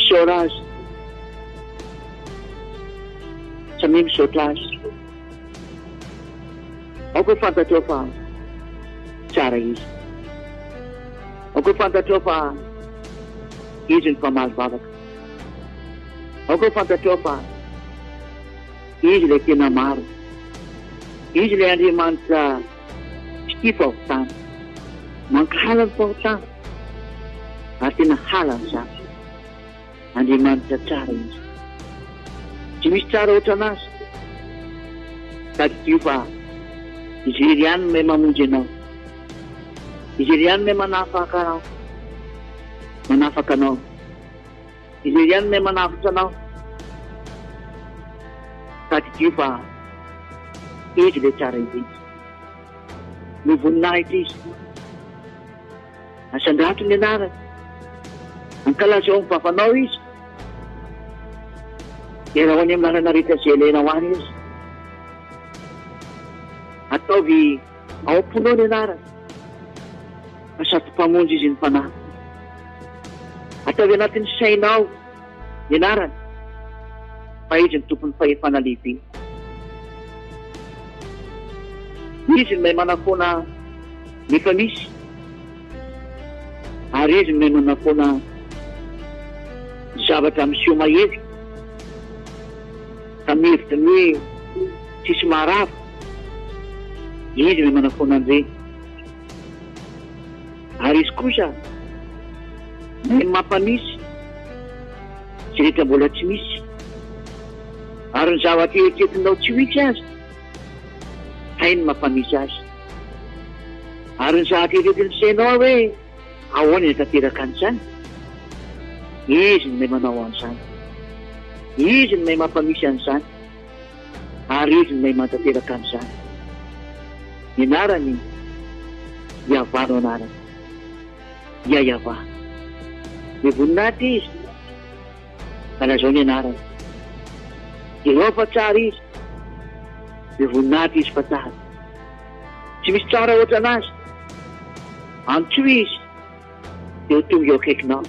misaora azy samia misaotra azy. Aoko fantatrao fa tsara izy. Aoko fantatrao fa izy ny famaly vavaka. Aoko fantatrao fa izy ilay tena maro. Izy ilay Andriamanitra tia fahotana, mankahala ny fahotana ary tena hala ny zatra. Andriamanitra tsara izy. Tsy misy tsara ohatra anazy. Tadikio fa izy iry ihany no mahay mamonjy anao. Izy iry ihany no mahay manafaka anao. Manafaka anao. Izy iry ihany no mahay manafitra anao. Tadikio fa izy ilay tsara indrindra. No voninahitra izy. Asan-drato ny anarany. Ankalaza eo mivavanao izy. Dia raha ho any amin'ny lalana rehetra izay ilaina ho any izy. Ataovy ao am-ponao ny anarany. Masato mpamonjy izy ny fanahy. Ataovy anatin'ny sainao ny anarany. Fa izy ny tompon'ny fahefana lehibe. Izy ny mahay manafoana ny efa misy. Ary izy ny mahay manafoana zavatra miseho mahery. Ka mihevitra ny hoe tsisy maharava. Izy mahay manafoana an'ireny. Ary izy kosa mahay mampamisy izay rehetra mbola tsy misy. Ary ny zavatra eritreretinao tsy ho itsy azy, hainy mampamisy azy. Ary ny zavatra eritreretiny sainao hoe ahoana ny tanteraka an'izany, izy ny mahay manao an'izany. Izy ny mahay mampamisy an'izany. Ary izy ny mahay mantanteraka an'izany. Ny anarany Iavà no anarany. Iavà. Ny voninahitra izy. Kalazao ny anarany. Jehova tsara izy. Ny voninahitra izy fa tsara. Tsy misy tsara ohatra anazy. Antsoa izy dia ho tonga eo akaikinao.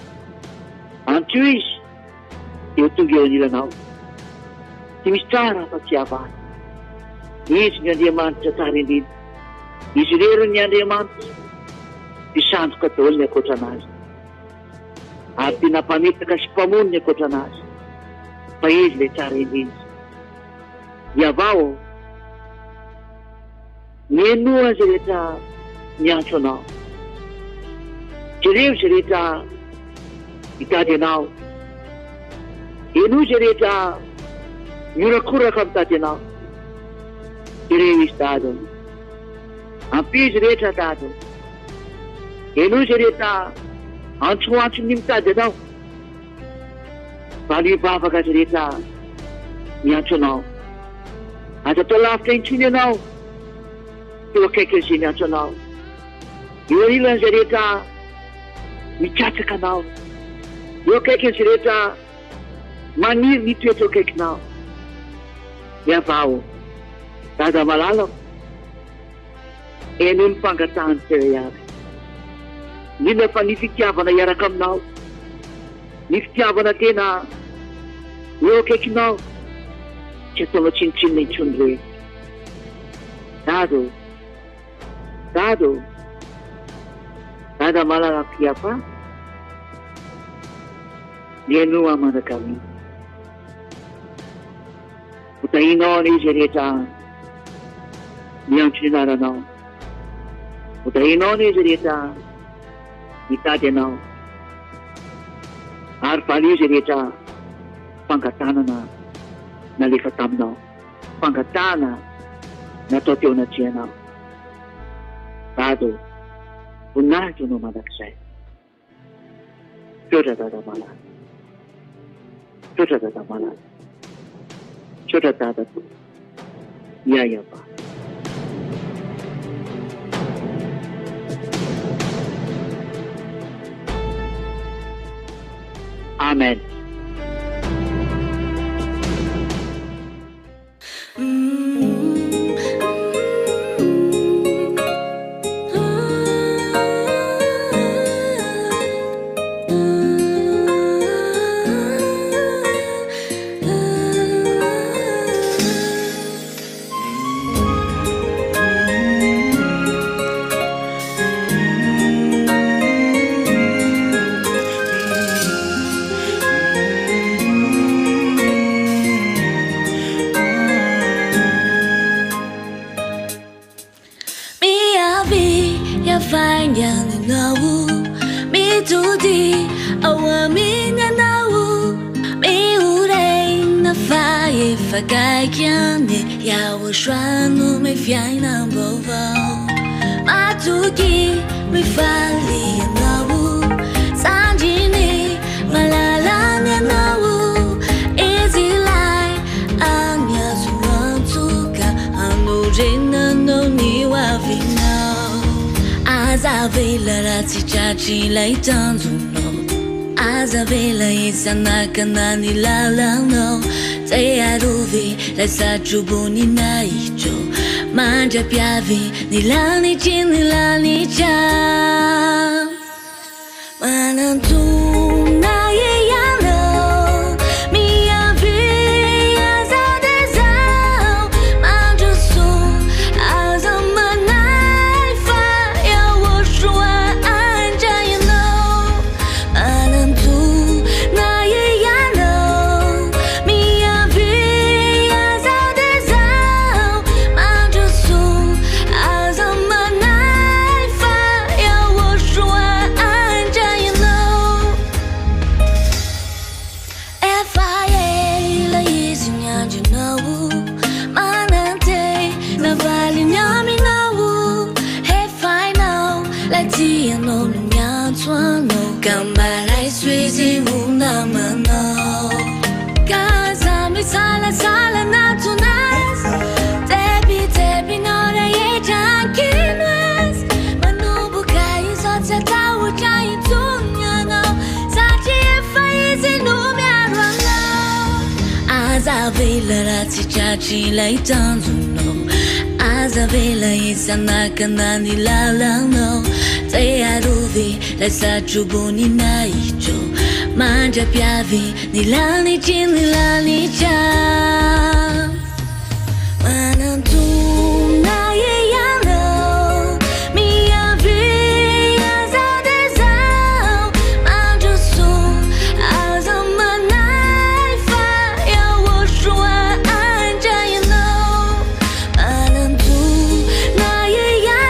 Antsoa izy dia ho tonga eo anilanao. Tsy misy tsara fa tsy avana. Izy ny Andriamanitra tsara indrindra. Izy irery ny Andriamanitra sy sandoka daholo ny ankoatra anazy. Ary tena mpametaka sy mpamono ny ankoatra anazy. Fa izy ilay tsara indrindra. Iavà ô, mienoa izay rehetra miantso anao. Jereo izay rehetra mitady anao. Enoa izay rehetra miorakoraka mitady anao. Jereo izy dado. Ampizy rehetra dado. Enoa izay rehetra antsoantso ny mitady anao. Valo ivavaka izay rehetra miantso anao. Aza atao lavitra intsony ianao. Eo akaiky izay miantso anao. Eo anilany izay rehetra mikatsaka anao. Eo akaiky izay rehetra maniry ny toetra eo akaikinao. Iavà ô, dada malalako. Eno ny fangatahany tsirairay avy. Indrindra fa ny fitiavana iaraka aminao. Ny fitiavana tena eo akaikinao. Tsy ataonao tsinotsinona intsony hoe. Dado, dado, dada malalako Iavà. Mienoa mandrakamy. Hotahinao ny izy rehetra miantso ny anaranao. Hotahinao ny izy rehetra mitady anao. Ary valo izy rehetra fangatanana nalefa taminao. Fangatana natao teo anatrianao. Dado, voninahitra anao mandrakizay. Tsotra dada malala. Tsotra dada malala. Tsotra dada to. Iavà. Amen. nafanya ninawu mitudi awamina nawu miure nafaye fagaikyane yawo shwanu me fiaina mbova matuki me fali nawu sanjini malalanya nawu easy life anya suantuka anurena no niwa vina azavela rati chachi lai tanzuno azavela isanaka nani lalano Tayaruvi la sajubuni naicho Manja piavi nilani chin nilani cha Manantu na yeyalo Mia via zadezao Manja su azamanai fa Ya woshua anja you know Manantu na yeyalo Kambarai suizi unamano Kazami sala sala natunas Tepi tepi nora ye jankinas Manubu kai zote tawu jai tunyano Sachi efaizi numiarano Azavela rati chachi lai tanzuno Azavela isanaka nani lalano Tayaruvi la sajubuni naicho Manja piavi nilani chin nilani cha Manantu na yeyano Mia via zadezao Manja su azamanai fa Ya woshua anja you know Manantu na yeyano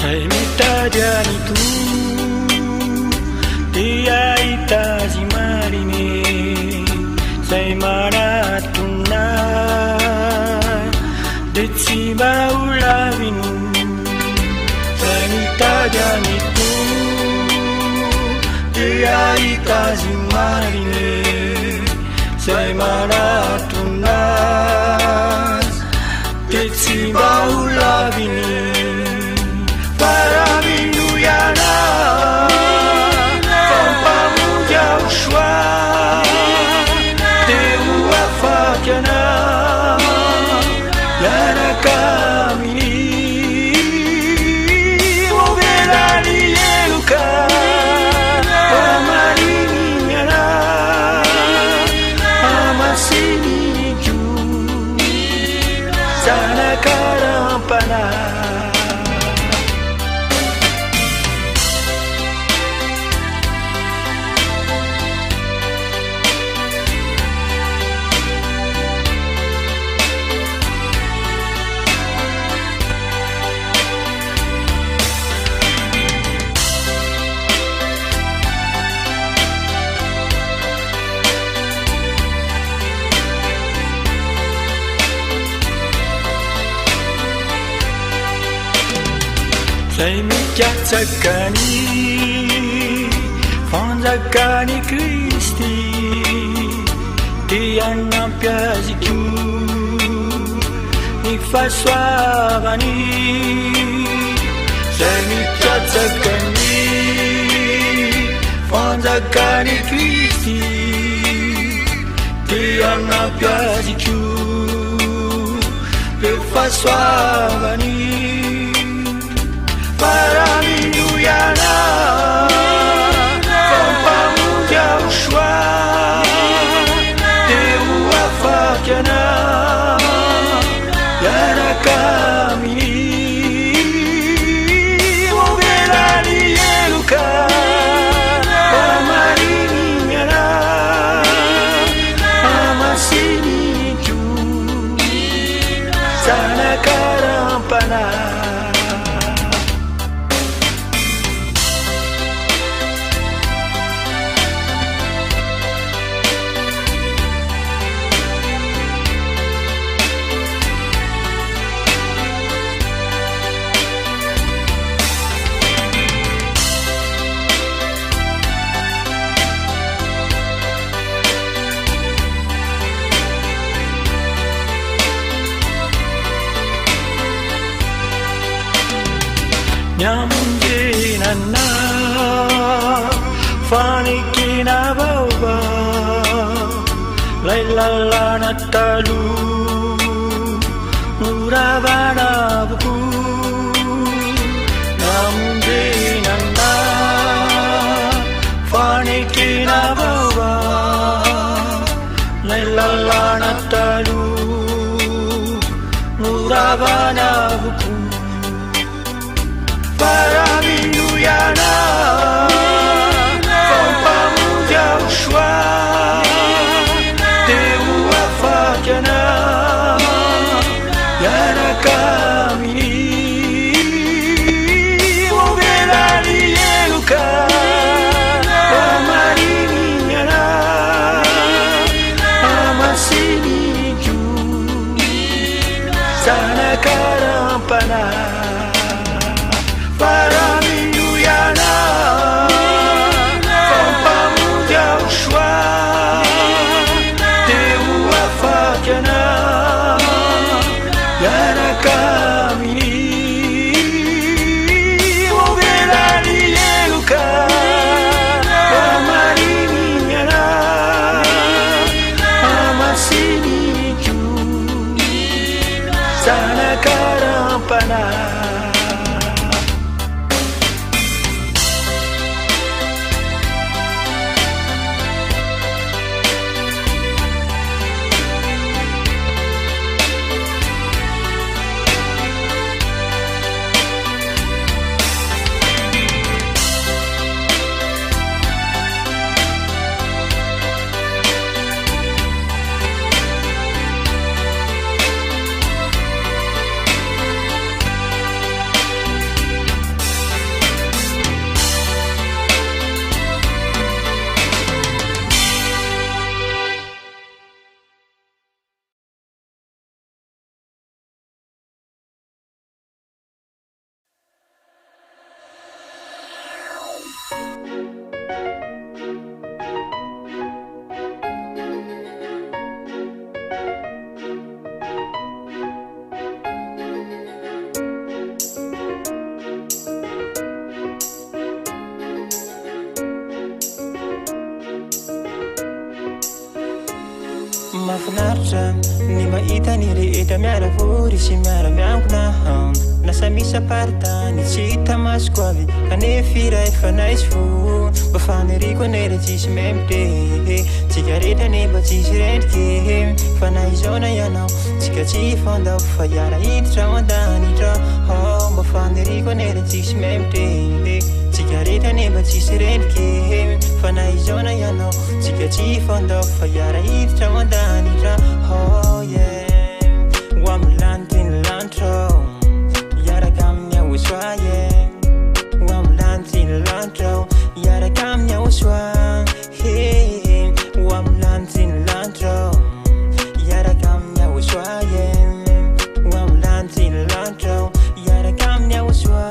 Saimitajan itu dia itaji marine sai maratuna detsi baulavinu Saimitajan itu dia itaji marine sai maratuna detsi baulavinu Para Vinuyana Fampamu Yaushua Dewu Afakana Yana Kamini Mogelani Yeluka Amari Nyana Amasi zay mikatsakany fanjakany Kristy dia hanampy azy koa ny fahasoavany zay mikatsakany fanjakany Kristy dia hanampy azy koa ny fahasoavany Paraminuyana Pampamuja ushwa Deu afakiana Yana kami Mogelani yeluka Pamariniana Amasini ju Sana karampana Nyamjinana fanikina bauba lailala natalu murabana buku Nyamjinana fanikina bauba lailala natalu murabana buku Paraminuyana Pampamuja ushwa Deu afakiana Yana kami Mogelani yeluka Pamariniana Amasini ju Sana karampana Paraminuyana Pampamuja ushwa Deu afakiana Yana kami Mogelani yeluka Pamariniana Amasini ju Sana karampana Mahafinaritra ny mahita ny rehetra miaravory sy miara-miankina Nasa misy aparitany tsy hita masoko avy kanefa iray fanaisy fo Mba faniriko anera tsisy memte Tsika rehetra nefa tsisy rendrike Fa na izaona ianao tsika tsy fandao Fa iara hiditra ao an-danitra Mba faniriko anera tsisy memte Tsika rehetra nefa tsisy rendrike Fa na izaona ianao tsika tsy fandao Fa iara hiditra ao an-danitra Oh yeah Ho amin'ny lanitra ny lanitra Iaraka amin'ny ahosoa yeah Ho amin'ny lanitra ny lanitra Iaraka amin'ny ahosoa Hey Ho amin'ny lanitra ny lanitra Iaraka amin'ny ahosoa yeah Ho amin'ny lanitra ny lanitra Iaraka amin'ny ahosoa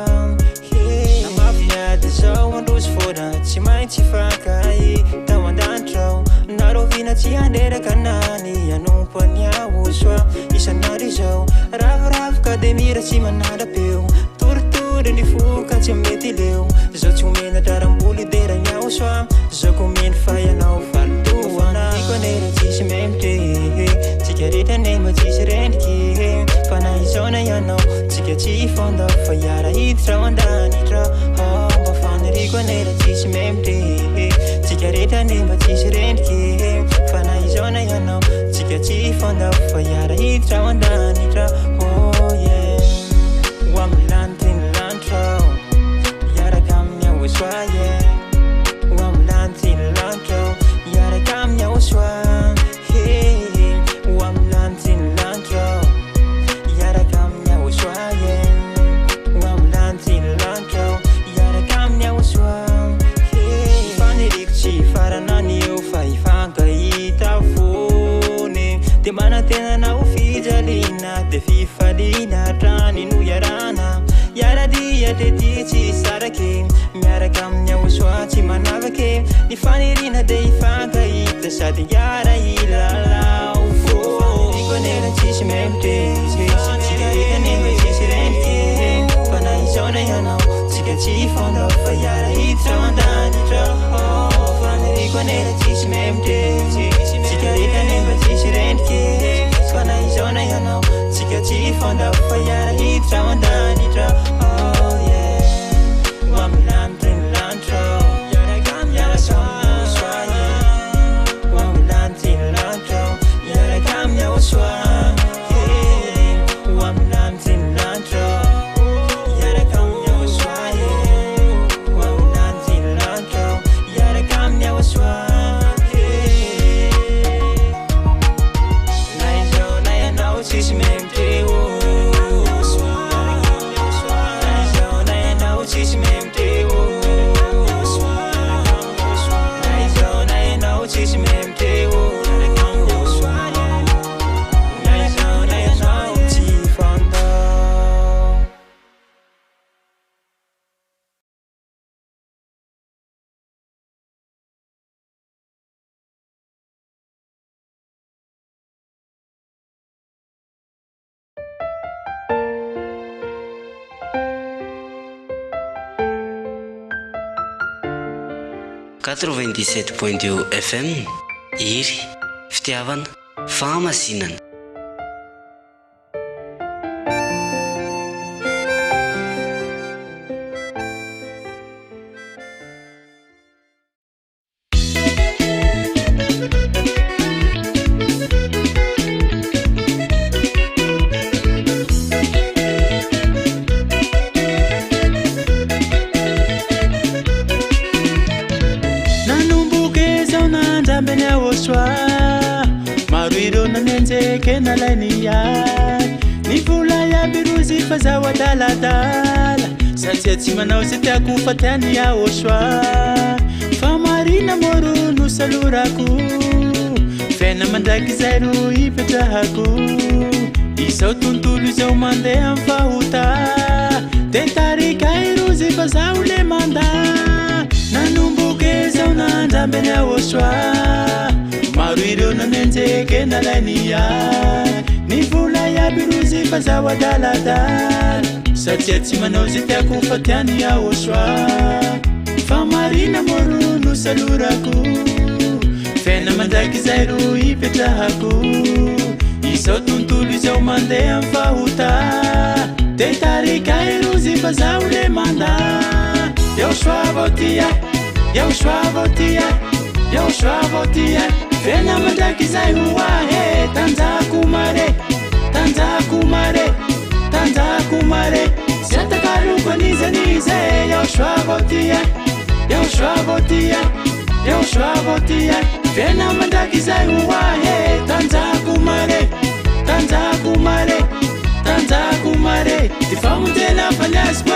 Arovina tsy anderaka nany anompany ahosoa isan'andro izao ravoravoka de mira tsy manara-peo toritory ny foka tsy mety leo zao tsy omenatra ramboly de ra nyahosoa zao komeny fa ianao valitoana iko anera tsisy memite tsika rehetra nema tsisy rendriky fa na izao na ianao tsika tsy fonda fa iara hiditra ao andanitra mafanariko anera tsisy memite tsika rehetra nema tsisy rendriky fa na izao na ianao tsika tsy fonda fa iara hiditra ao andanitra ho amin'ny lanitry ny lanitra iaraka amin'ny ahosoa ho amin'ny lanitry ny lanitra iaraka amin'ny ahosoa ho amin'ny lanitry ny lanitra iaraka amin'ny ahosoa ho amin'ny lanitry ny lanitra iaraka amin'ny ahosoa faniriko tsy faranany eo fa ifankahita fony de manatenanao fijaliana de fifaliana trany no iarana iaradia tety tsy saraky miaraka amin'ny ahosoa tsy manavaky ny fanirina de ifankahita sady iara ilalao faniriko anera tsisy memite tsika rehetanema tsisy rendriky fa na izao na ianao tsika tsy fonda fa iara hiditra ao andanitra faniriko anera tsisy memite tsika rehetanema tsisy rendriky fa na izao na ianao tsika tsy fonda fa iara hiditra ao andanitra ho amin'ny lanitry ny lanitra iaraka amin'ny ahosoa ho amin'ny lanitry ny lanitra iaraka amin'ny ahosoa ho amin'ny lanitry ny lanitra iaraka amin'ny ahosoa ho amin'ny lanitry ny lanitra iaraka amin'ny ahosoa na izao na ianao tsisy memite tsisy memite na izao na ianao tsisy memite na izao na ianao tsy fandao. FM iry fitiavana fahamasinana. Maro ireo nanenjeke nalainy ay ny vola iabirozy fa zaho adaladala satria tsy manao ze tiako fa tiany ahosoa fa marina moro no salorako fena mandraiky zay ro ipetrahako izao tontolo izao mandeha amin'ny fahota de tarika irozy fa zaho le manda nanomboke zao nandrambeny ahosoa maro ireo nanenjeke nalainy ay ny vola iabirozy fa zaho adaladala satria tsy manao ze tiako fa tiany ahosoa fa marina moro no salorako fena mandraiky zay ro ipetrahako izao tontolo izao mandeha amin'ny fahota de tarika irozy fa zaho le manda eu soavotia eu soavotia eu soavotia fena mandraiky zay hoa he tanjako mare tanjako mare tanjako mare siatakaloko anizanize eu soavotia eu soavotia eu soavotia fena mandraiky zay hoa he tanjako mare tanjako mare tanjako mare tifamutena fanyasiko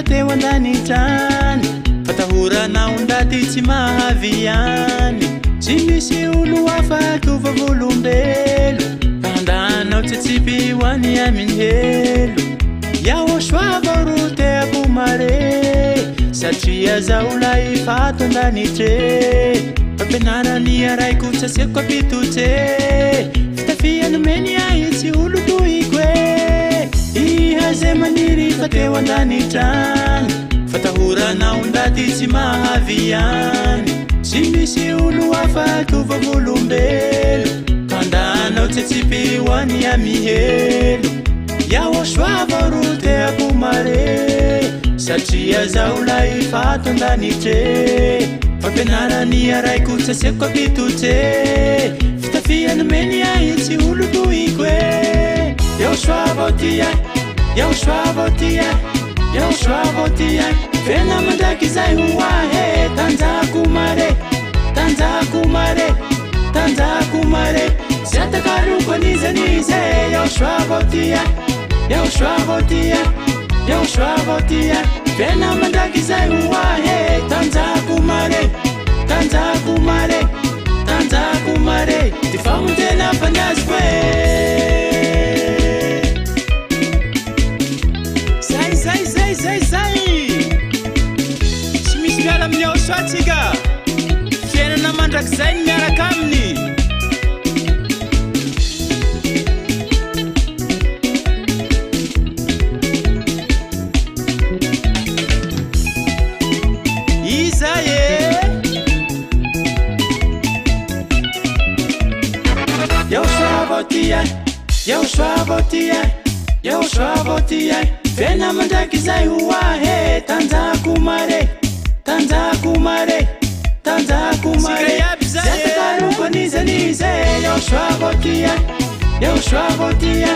teo andanitrany fatahoranao ndaty tsy mahaviany tsy misy olo afatovy volombelo tandanao tsitsipy hoany amin'ny helo yaho soava ro teako mare satria zaolay fato andanitre fampianarany araiko sasiako apitotse fitafiany meny ahitsy olo toiko e ihaze maniry fa teo andanitrany fatahoranao ndaty tsy mahaviany tsy misy olo afatovy volombelo tandanao tsitsipy hoany amihelo yaho soava ro teako mare satria zaolay fato andanitre fampianarany araiko sasiako apitotse fitafiany meny ahitsy olo toiko e yaho soava tia yaho soava tia yaho soava tia fena mandraky zay hoahe tanjako mare tanjako mare tanjako mare sy atakaroko anizanize yaho soava tia yaho soava tia yaho soava tia fena mandraky zay hoahe tanjako mare tanjako mare tanjako mare ty famotena fanaziko e zay tsy misy miala amin'ny ao soatsika fiainana mandraky zay ny miaraka aminy iza e yaho soava tia yaho soava tia yaho soava tia fena mandraky zay hoahe tanjako mare tanjako mare tanjako mare zatakaroko anizanize yaho soava tia yaho soava tia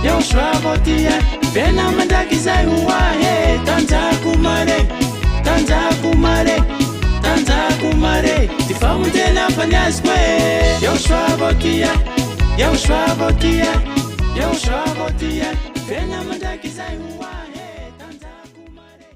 yaho soava tia fena mandraky zay hoahe tanjako mare tanjako mare tanjako mare ty famotena fanaziko e yaho soava tia yaho soava tia yaho soava tia fena mandraky zay hoahe tanjako mare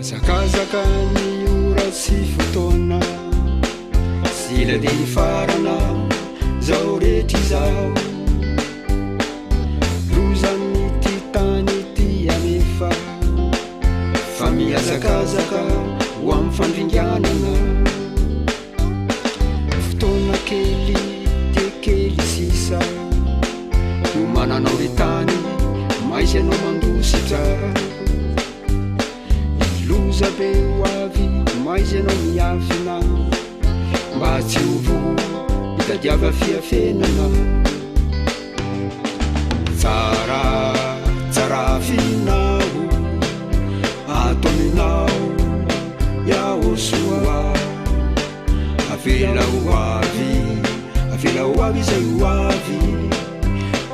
zakazakany ora sy fotoana sila de farana zao rehetra izao rozany ty tany ty anefa fa miazakazaka ho amin'ny fandringanana fotoana kely de kely sisa no mananao le tany maizy anao mandositra loza be hoavy maizy anao miafina mba tsy ovo hitadiava fiafenana tsara tsara finao ato aminao yaho soa avela hoavy zay hoavy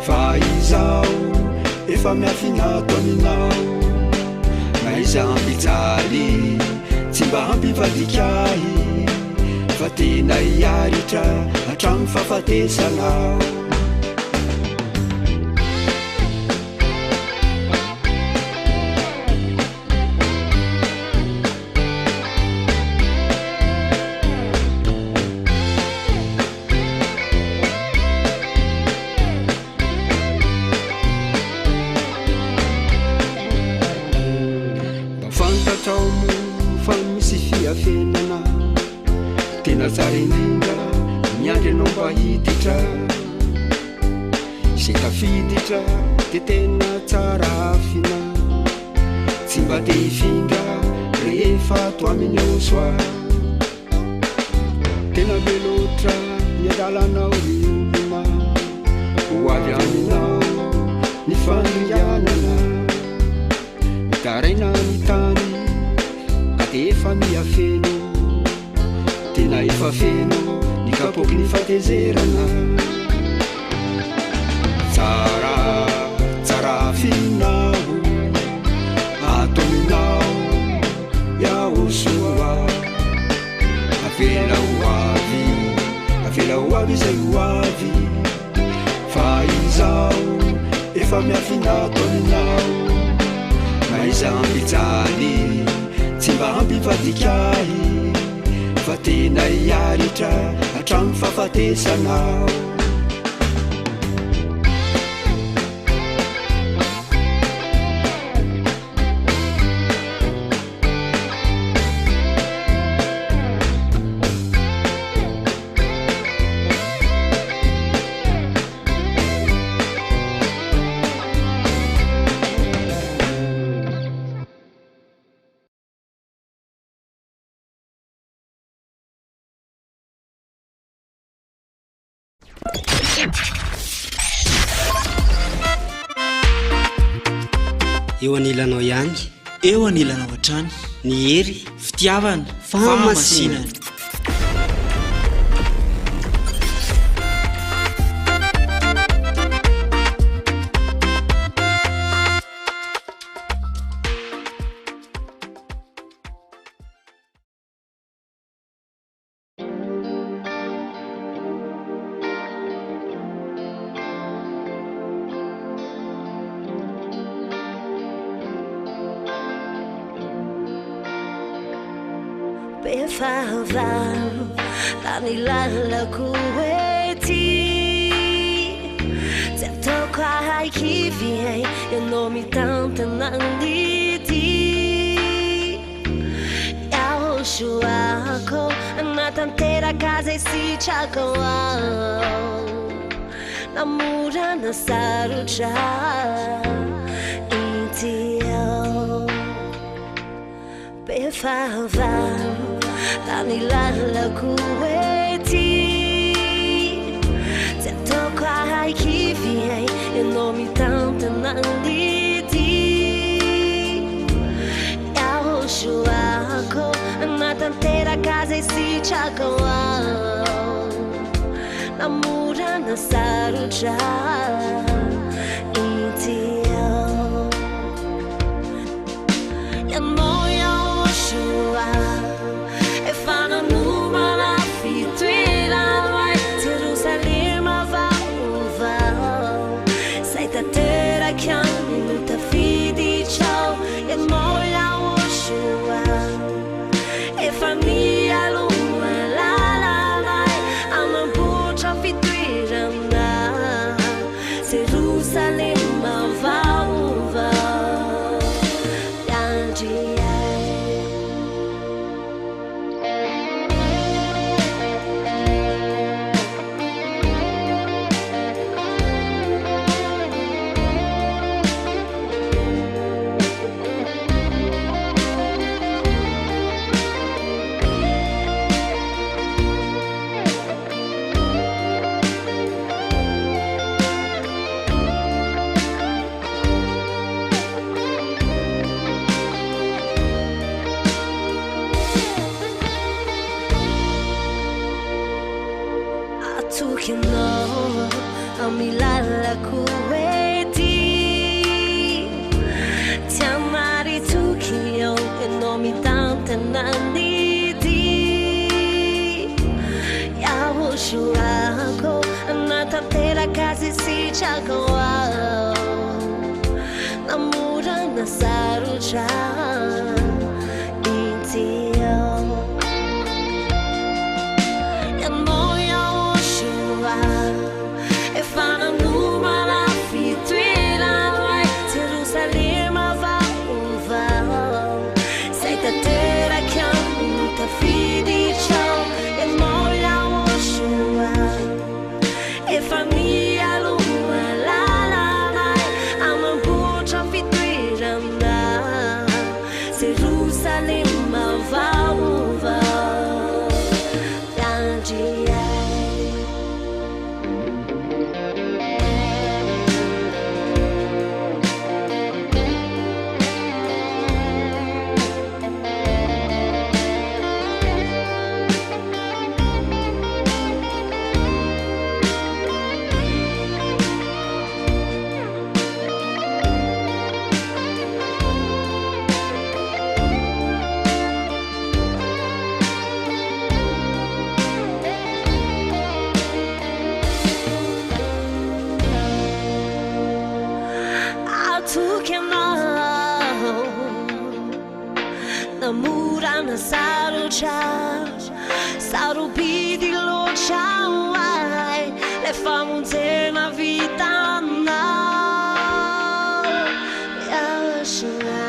fa izao efa miafina ato aminao iza ampijaly tsy mba hampivadikahy fa tena hiaritra hatramy fahafatesanao fa misy fiafenana tena tsara indrindra miandry anao mba hiditra sy tafiditra de tena tsara afina tsy mba te hifindra rehefa to amin'ny osoa tena be loatra miadalanao ny olona ho avy aminao ny fandringanana mitaraina ny tany ka de efa miafeno tena efa feno ny kapoky ny fatezerana tsara finao atominao yaosoa avela hoavy zay hoavy fa izao efa miafinato aminao na iza ampijaly tsy mba ampivadikahy fa tena hiaritra hatramy fahafatesanao eo anilanao ihany eo anilanao hatrany ny hery fitiavana famasinana Befahavalo tany lalako ety tsy ataoko ahaiky ay ianao mitantana an'ity iaho soako natanteraka zay sitrako ao namorana sarotra ity ao befahavalo tany lalako ety tsy ataoko ahaiky ay ianao mitantana an'ity iaho soako natanteraka zay sitrako ao namorana sarotra ity ao ianao iaho soa efa nanomana fitoerana Jerusalema vaovao zay tanteraky any no tafiditra ianao iaho soa efa mialoma lalanay amamboatra fitoerana Jerusalema vaovao yandriay atukinao amilalako ety tiamary tukiao ianao mitantana an'ity iaho soako natanteraka zay sitrako ao namorana sarotra ity ao ianao iaho soa efa nanomana fitoerana Jerusalema vaovao zay tanteraky any no tafiditra ianao iaho soa efa mialoma namora na sarotra sarobidy loatra ay le famonjena vitanao miasina.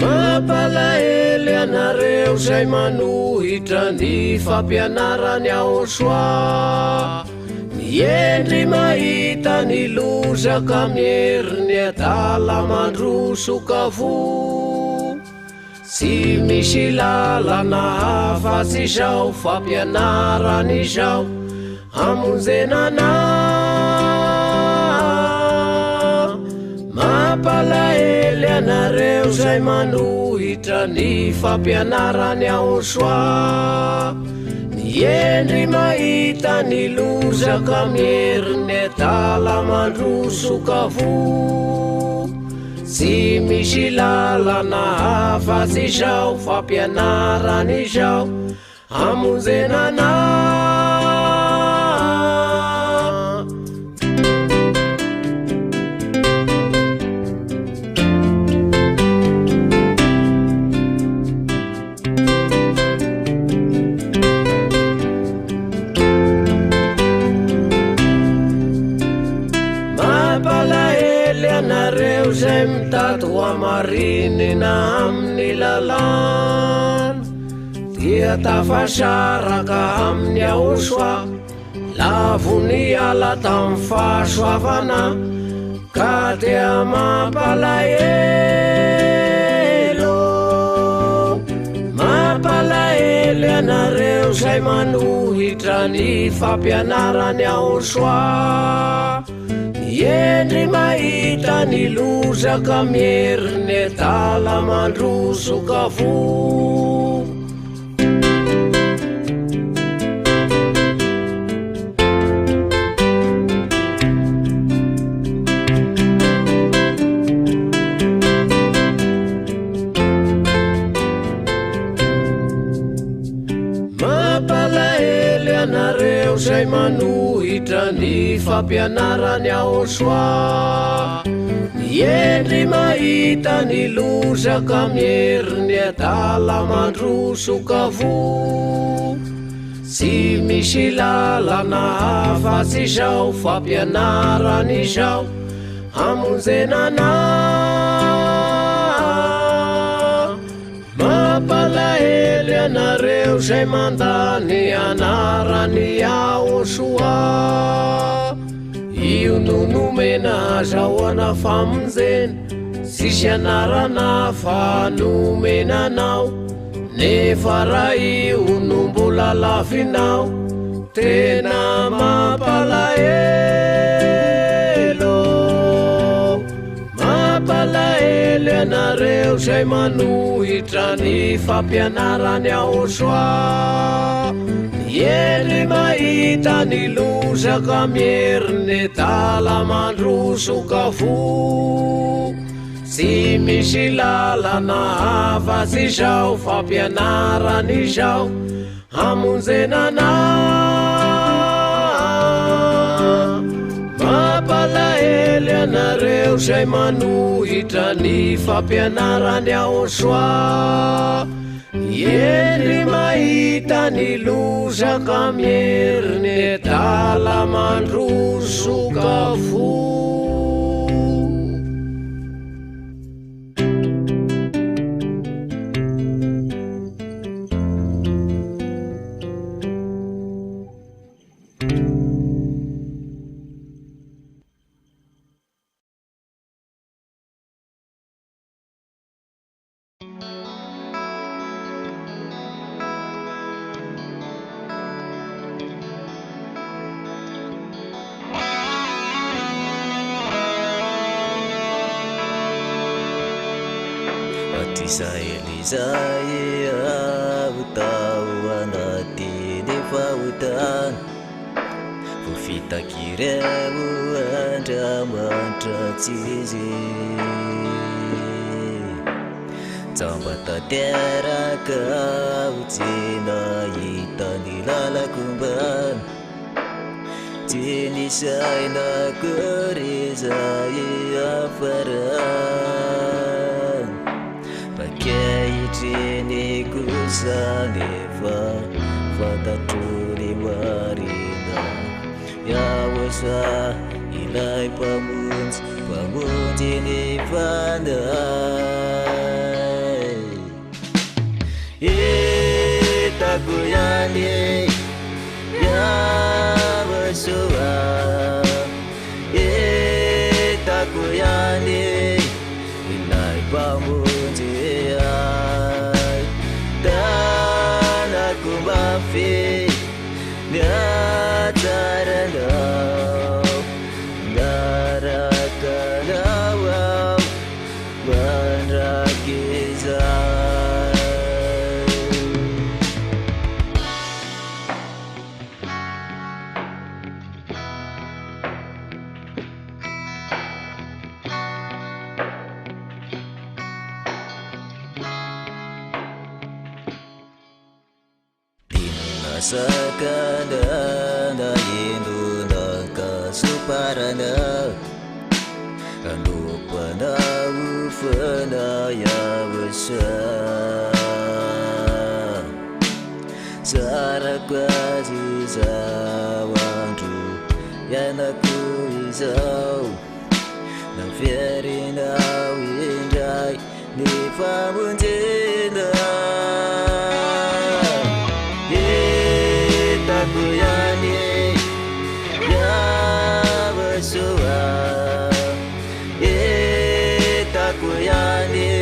Mampalahelo ianareo zay manohitra ny fampianarany ao soa, miendry mahita ny lozaka mieriny adala mandrosoka vo, tsy misy lalana hafa tsy izao fampianarany izao amonjenana. Mampalahelo ianareo zay manohitra ny fampianarany ao soa, miendry mahita ny lozaka mieriny adala mandrosoka vo, tsy misy lalana hafa tsy izao fampianarany izao amonjenana. Ianareo zay mitady ho amarinina amin'ny lalàna, dia tafasaraka amin'ny ao soa, lavony ala tamin'ny fahasoavana, ka dia mampalahelo. Mampalahelo ianareo zay manohitra ny fampianarany ao soa, miendry mahita ny lozaka mieriny adala mandrosoka vo. Mampalahelo ianareo zay manohitra ny fampianarany ao soa, miendry mahita ny lozaka mieriny adala mandrosoka vo, tsy misy lalana hafa tsy izao fampianarany izao amonjenana. Mampalahelo ianareo zay mandany anarany ao soa, io no nomena azahoana famonjena, sisy anarana fa nomenanao, nefa raha io no mbola lafinao, tena mampalahelo. Mampalahelo ianareo zay manohitra ny fampianarany ao soa, miendry mahita ny lozaka mieriny adala mandrosoka vo, tsy misy lalana hafa tsy izao fampianarany izao amonjenana. Mampalahelo ianareo zay manohitra ny fampianarany ao soa, miendry mahita ny lozaka mieriny adala mandrosoka vo. Israelizay avutao anatiny fahotana vofitakireo andriamanitra tsizy tsamba tanteraka ho tsy nahita ny lalakombana tsy nisaina kory zay afarana pakehitriny kosa nefa fantatrony marina yahosa ilay mpamonjy ny fanay hitako ihany yahosoa hitako ihany ilay mpamonjy ay tanako mafy niatsaranao ngarakanao ao mandrakizay sakana na induna kasuparana anupana ufana yawasa sarakwazi zawandu yanakuizau na fierina windai nifamunjina takuyani yahosoa takuyani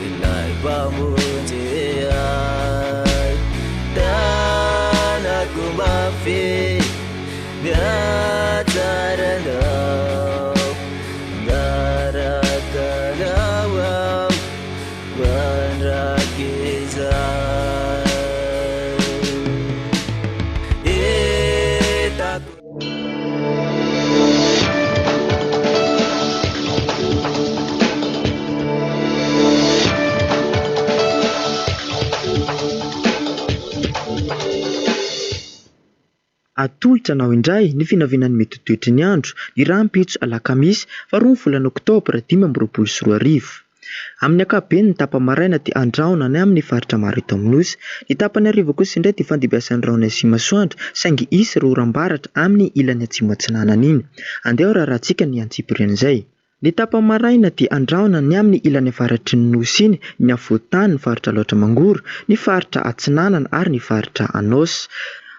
ilay mpamonjy ay tanako mafy niatsaranao ngarakanao ao mandrakizay atolotra anao indray ny finavinan'ny mety toetry ny andro ny rahampitso alakamisy faharoa ny volana oktobra 2024. Amin'ny ankapobeny ny tapa-maraina dia andraona ny amin'ny faritra maro eto amin'osy. Ny tapany hariva kosa indray dia fandebiasan'ny raona Atsimo-masoandro saingy isy ireo oram-baratra amin'ny ilany atsimo atsinanana iny. Andeha raharantsika ny antsipirian'izay. Ny tapa-maraina dia andraona ny amin'ny ilany avaratry ny nosy iny, ny avoatany ny faritra loatra mangoro, ny faritra atsinanana ary ny faritra anosy.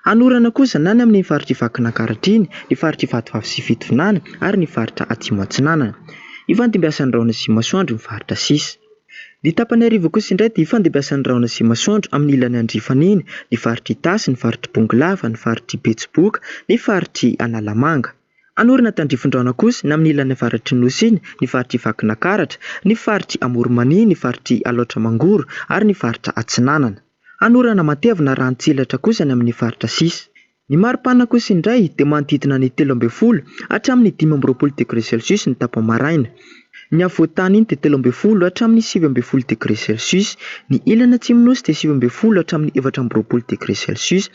Anorana kosa nany amin'ny faritra ivakina karatriny, ny faritra ivatovavy sy fitovinana ary ny faritra atsimo atsinanana. Ifandimbiasan'ny raona Atsimo-masoandro ny faritra sisa. Ny tapany hariva kosa indray dia ifandimbiasan'ny raona Atsimo-masoandro amin'ny ilany andrifana iny, ny faritra Itasy, ny faritra Bongolava, ny faritra Betsiboka, ny faritra Analamanga. Anorana tandrifondraona kosa ny amin'ny ilany avaratry ny nosy iny, ny faritra ivakina karatra, ny faritra Amoromania, ny faritra Aloatra Mangoro ary ny faritra Atsinanana. Anorana matevina rano-tsilatra kosa ny amin'ny faritra sisa. Ny maripana kosa indray dia manodidina ny 13 hatramin'ny 15 degré celsius ny tapa-maraina. Ny avoatany iny dia 13 hatramin'ny 17 degré celsius. Ny ilana atsimo-nosy dia 17 hatramin'ny 14 degré celsius.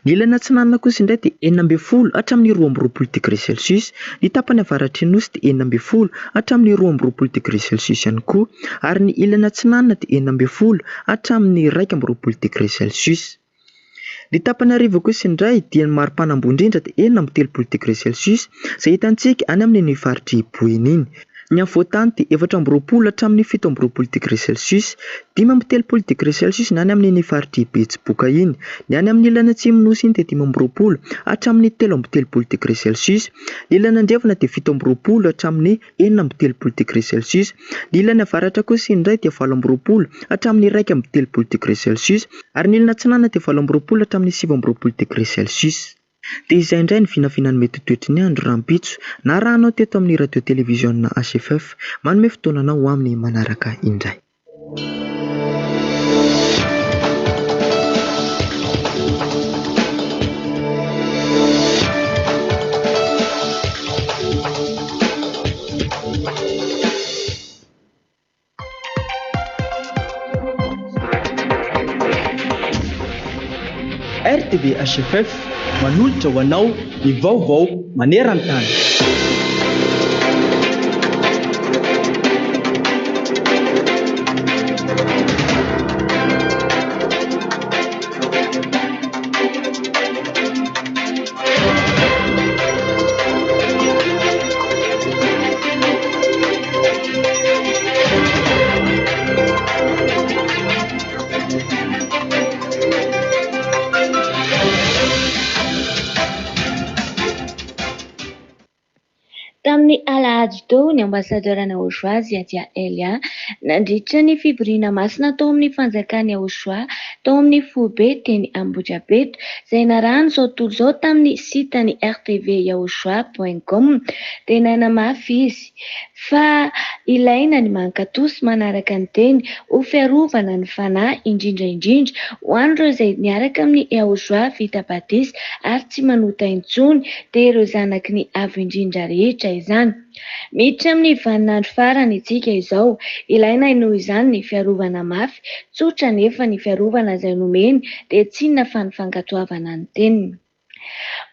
Ny ilana atsinanana kosa indray dia 12 hatramin'ny 12 degré celsius. Ny tapany avaratry ny nosy dia 12 hatramin'ny 12 degré celsius ihany koa. Ary ny ilana atsinanana dia 12 hatramin'ny 12 degré celsius. Ny tapany hariva kosa indray dia ny maripana ambondrindra dia 13 degré celsius izay hitantsika any amin'ny faritra Iboeny iny. Ny avoatany dia 14 hatramin'ny 17 degré celsius, 13 degré celsius ny any amin'ny faritra Betsiboka iny. Ny any amin'ny ilana atsimo-nosy iny dia 13 hatramin'ny 13 degré celsius. Ny ilana andrefana dia 17 hatramin'ny 14 degré celsius. Ny ilana avaratra kosa indray dia 12 hatramin'ny 13 degré celsius ary ny ilana atsinanana dia 12 hatramin'ny 17 degré celsius. Dia izay indray ny finafinan'ny mety toetry ny andro rahampitso na rahanao teto amin'ny radio televizionna HFF manome fotoananao ho amin'ny manaraka indray. RTV HFF manolotra ho anao ny vaovao maneran-tany. Tamin'ny alahady teo ny ambasadorana Aozoa Dia Elia nandritra ny fivoriana masina tao amin'ny fanjakany Aozoa tao amin'ny Fobe teny Ambohidrabeto izay narahany izao tontolo izao tamin'ny sitany rtv.aozoa.com dia nanamafy izy fa ilaina ny mankatosy manaraka ny teny ho fiarovana ny fanahy indrindra ho an'ireo izay miaraka amin'ny Aozoa vita batisa ary tsy manota intsony dia ireo zanaky ny avo indrindra rehetra izany. Miditra amin'ny vaninandro farany itsika izao, ilaina noho izany ny fiarovana mafy, tsotra nefa ny fiarovana izay nomeny dia tsy inona fa ny fankatoavana ny teniny.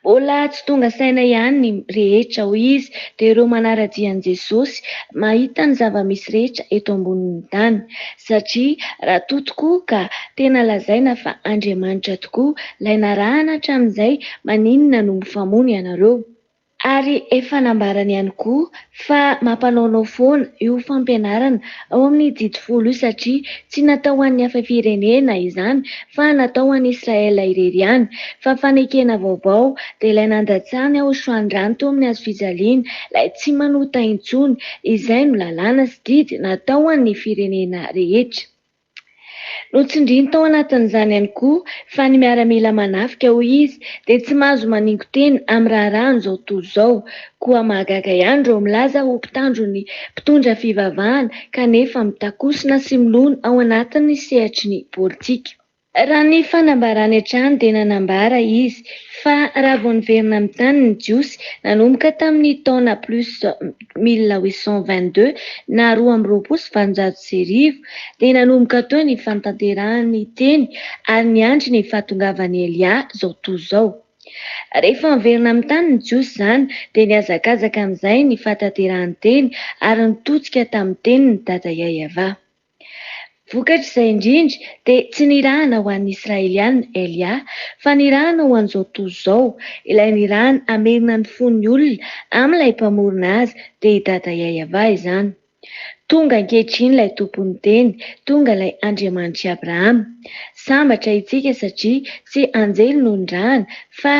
Mbola tsy tonga saina ihany ny rehetra ho izy dia ireo manara-dian'i Jesosy mahita ny zava-misy rehetra eto ambonin'ny tany satria raha toa tokoa ka tena lazaina fa Andriamanitra tokoa ilay narahana hatramin'izay maninona no mifamono ianareo. Ary efa nambarany ihany koa fa mampanaonao foana io fampianarana ao amin'ny didy 10 io satria tsy natao ho an'ny hafa firenena izany fa natao ho an'ny Israela irery ihany. Fa fanekena vaovao dia ilay nandatsahany Aozoa andrano teo amin'ny hazo fijaliana ilay tsy manota intsony, izay no lalàna sy didy natao ho an'ny firenena rehetra. Notsindriny tao anatin'izany ihany koa fa ny miaramila manafika ho izy dia tsy mahazo maningo teny amin'ny raharahany izao tontolo izao, koa mahagaga ihany ireo milaza ho mpitandro ny mpitondra fivavahana kanefa mitakosina sy milona ao anatin'ny sehatry ny politika. Raha ny fanambarany hatrany dia nanambara izy fa raha vao niverina amin'ny tany ny jiosy nanomboka tamin'ny taona plus 1822 na 1920 dia nanomboka teo ny fantanterahany teny ary niandry ny fahatongavan'i Elia izao tontolo izao. Rehefa niverina amin'ny tany ny jiosy izany dia niazakazaka amin'izay ny fahatanterahany teny ary nitotsika tamin'ny teny ny dada Yahova. Vokatra izay indrindra dia tsy nirahana ho an'ny Israeliana Elia fa nirahana ho an'izao tontolo izao, ilay nirahana hamerina ny fon'ny olona amin'ilay mpamorona azy dia i dada Yahova izany. Tonga ankehitriny ilay tompon'ny teny, tonga ilay Andriamanitry Abrahama. Sambatra itsika satria tsy anjely no nirahana fa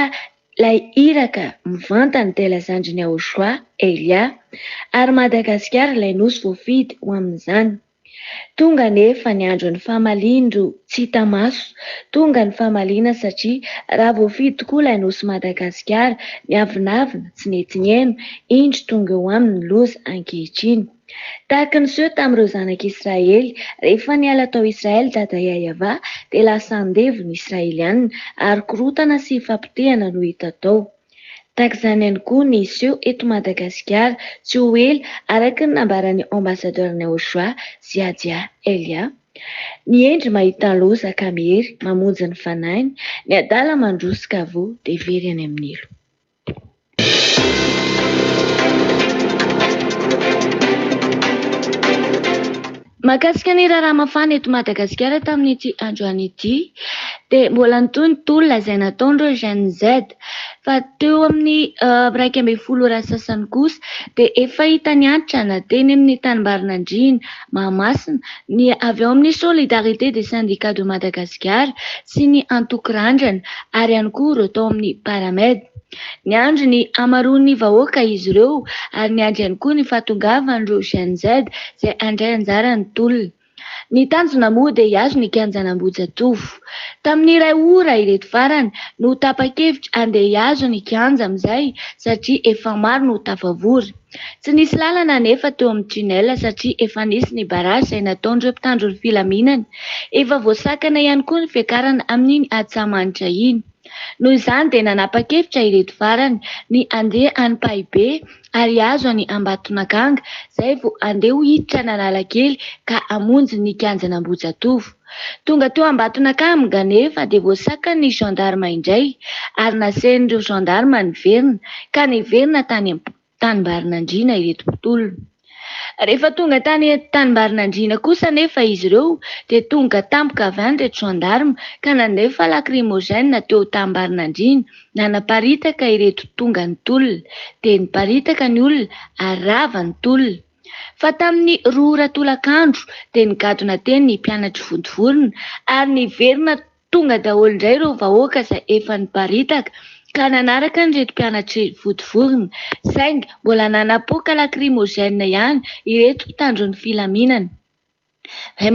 ilay iraka mivantana dia lazandriny Aozoa Elia ary Madagasikara ilay nosy voafidy ho amin'izany. Tonga nefa ny andro ny fahamalindro tsy hita maso, tonga ny fahamaliana satria raha voafidy tokoa ilay nosy Madagasikara, niavonavina tsy nety-niaino, indro tonga eo aminy loza ankehitriny. Tahaka ny seho tamin'ireo zanak'Israely, rehefa niala tao Israely dada Yahova dia lasa andevo ny Israeliana ary korotana sy fampitehana no hita tao. Tahaka izany ihany koa ny seho eto Madagasikara tsy ho ela araka ny nambaran'ny ambasadorany Aozoa Dia Elia. Ny endry mahita loza ka mihery mamonjy ny fanainy, ny adala mandrosika avo dia very any amin'ny elo. Mahakasika ny raharaha mafana eto Madagasikara tamin'ity androany ity dia mbola nitony tolona izay nataon'ireo Gen Z fa teo amin'ny 12 ora sasany kosa dia efa hita niantra na teny amin'ny tanimbarinan-drihana Mahamasina ny avy ao amin'ny Solidarité des syndicats de Madagascar sy ny antoko randrana ary ihany koa ireo tao amin'ny Paramed. Niandry ny hamaroan'ny vahoaka izy ireo ary niandry ihany koa ny fahatongavan'ireo Gen Z izay handray anjara ny tolona. Ny tanjona moa dia hiazo ny kianjan'Ambohijatovo. Tamin'ny iray ora ireto farany no tapa-kevitra andeha hiazo ny kianja amin'izay satria efa maro no tafavory. Tsy nisy lalana nefa teo amin'ny tunnel satria efa nisy ny barrage izay nataon'ireo mpitandro ny filaminana. Efa voasakana ihany koa ny fiakarana amin'iny Antsamanitra iny. Noho izany dia nanapa-kevitra ireto farany ny andeha any Pahibe ary azo any Ambatonakanga izay vao andeha ho hiditra Analakely ka hamonjy ny kianjan'Ambohijatovo. Tonga teo Ambatonakanga nefa dia voasakany ny gendarme indray ary nasehin'ireo gendarme niverina ka niverina tany Tanimbarinan-drina ireto mpitolona. Rehefa tonga tany Tanimbarinan-drina kosa nefa izy ireo dia tonga tampoka avy any ireto gendarme ka nandefa lacrymogène teo Tanimbarinan-drina nanaparitaka ireto tonga ny tolona dia niparitaka ny olona ary rava ny tolona. Fa tamin'ny 2 ora tolakandro dia nigadona teny ny mpianatra vontovorona ary niverina tonga daholo indray ireo vahoaka izay efa niparitaka ka nanaraka an'ireto mpianatra vontovorona saingy mbola nanapoaka lacrymogène ihany ireto mpitandro ny filaminana.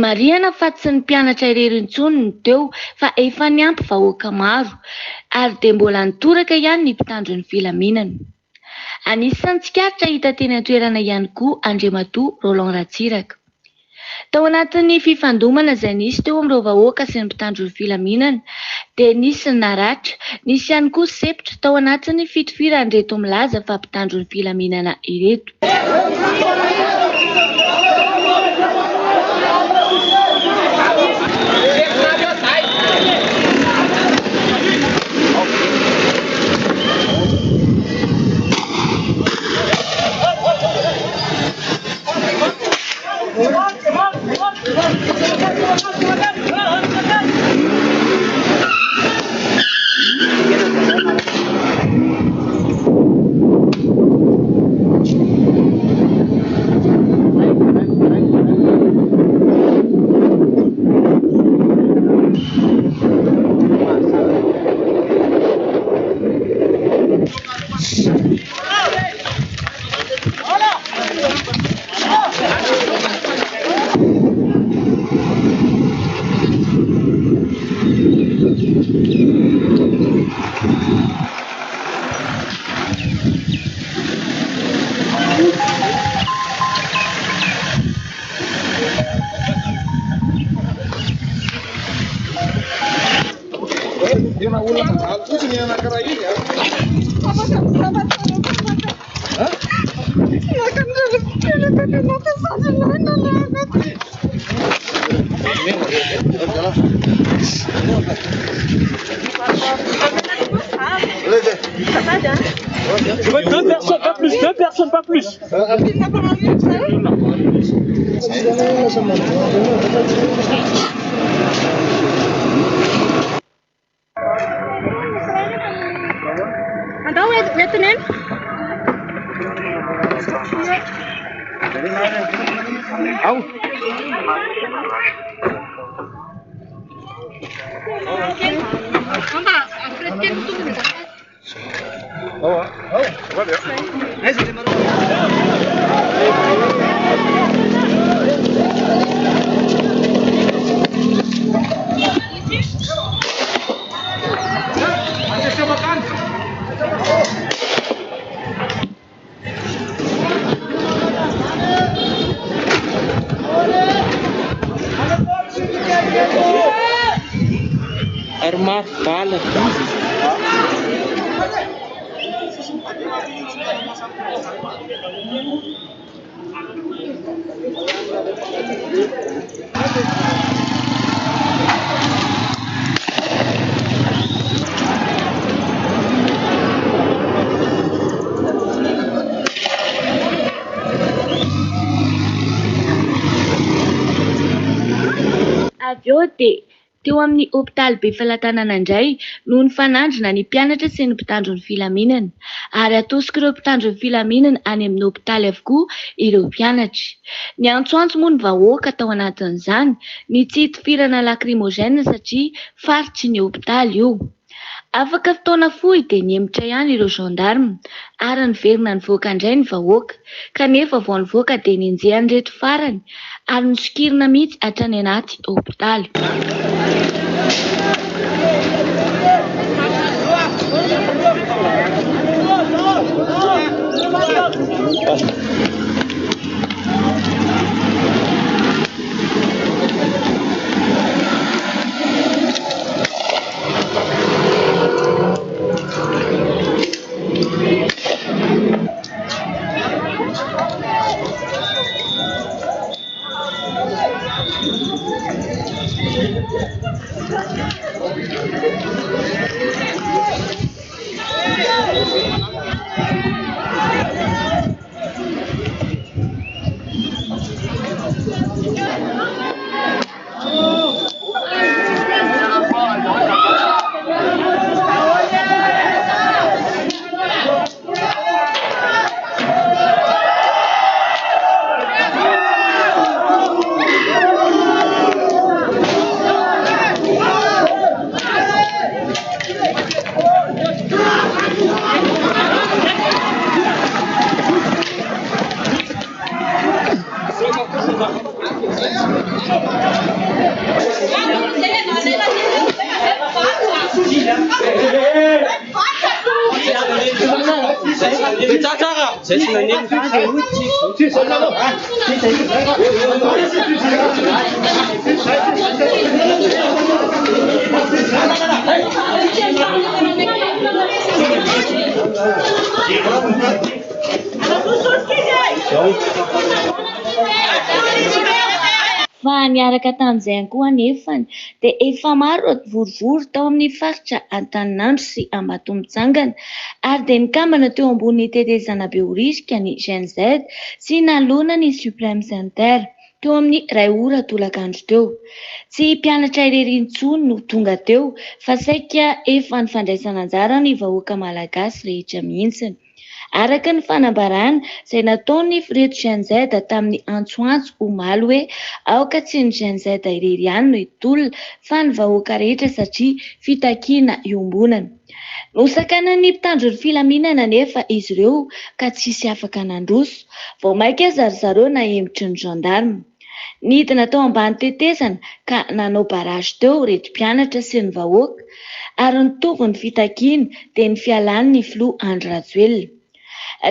Marihana fa tsy ny mpianatra irery intsony no teo fa efa niampy vahoaka maro ary dia mbola nitoraka ihany ny mpitandro ny filaminana. Anisan'ny tsikaritra hita teny an-toerana ihany koa Andriamatoa Roland Ratsiraka. Tao anatin'ny fifandomana izay nisy teo amin'ireo vahoaka sy ny mpitandro ny filaminana dia nisy naratra, nisy ihany koa sepitra tao anatin'ny fitofiran'ireto milaza fa mpitandro ny filaminana ireto. Deux personnes, pas plus. Armar bala. Aviote teo amin'ny hôpitaly be Falatanana indray no nifanandrina ny mpianatra sy ny mpitandro ny filaminana ary atosika ireo mpitandro ny filaminana any amin'ny hôpitaly avokoa ireo mpianatra. Ny antsoantso moa ny vahoaka tao anatin'izany ny tsy hitifirana lacrymogène satria faritry ny hôpitaly io. Afaka fotoana fohy dia niemitra ihany ireo gendarme ary niverina nivoaka indray ny vahoaka, kanefa vao nivoaka dia ninjehany reto farany ary nisokirina mihitsy hatrany anaty hôpitaly. Fa niaraka tamin'izay ihany koa anefany dia efa maro ireo vorivory tao amin'ny faritra Antaninandro sy Ambatomitsangana ary dia nikambana teo ambony tetezana beoririka ny GNZ sy nalona ny Suprême Center teo amin'ny 2 ora tolakandro teo. Tsy mpianatra irery intsony no tonga teo fa saika efa nifandraisana anjara ny vahoaka malagasy rehetra mihitsiny. Araka ny fanambarana izay nataony fireto GNZ tamin'ny antsoantso omaly hoe aoka tsy ny GNZ irery ihany no hitolona fa ny vahoaka rehetra satria fitakiana iombonana. Nosakana ny mpitandro ny filaminana nefa izy ireo ka tsisy afaka nandroso, vao maika ry zareo na hembitry ny gendarme. Nidina tao ambany tetezana ka nanao barage teo reto mpianatra sy ny vahoaka ary nitovy ny fitakiana dia ny fialan'ny ny filoha Andry Rajoelina.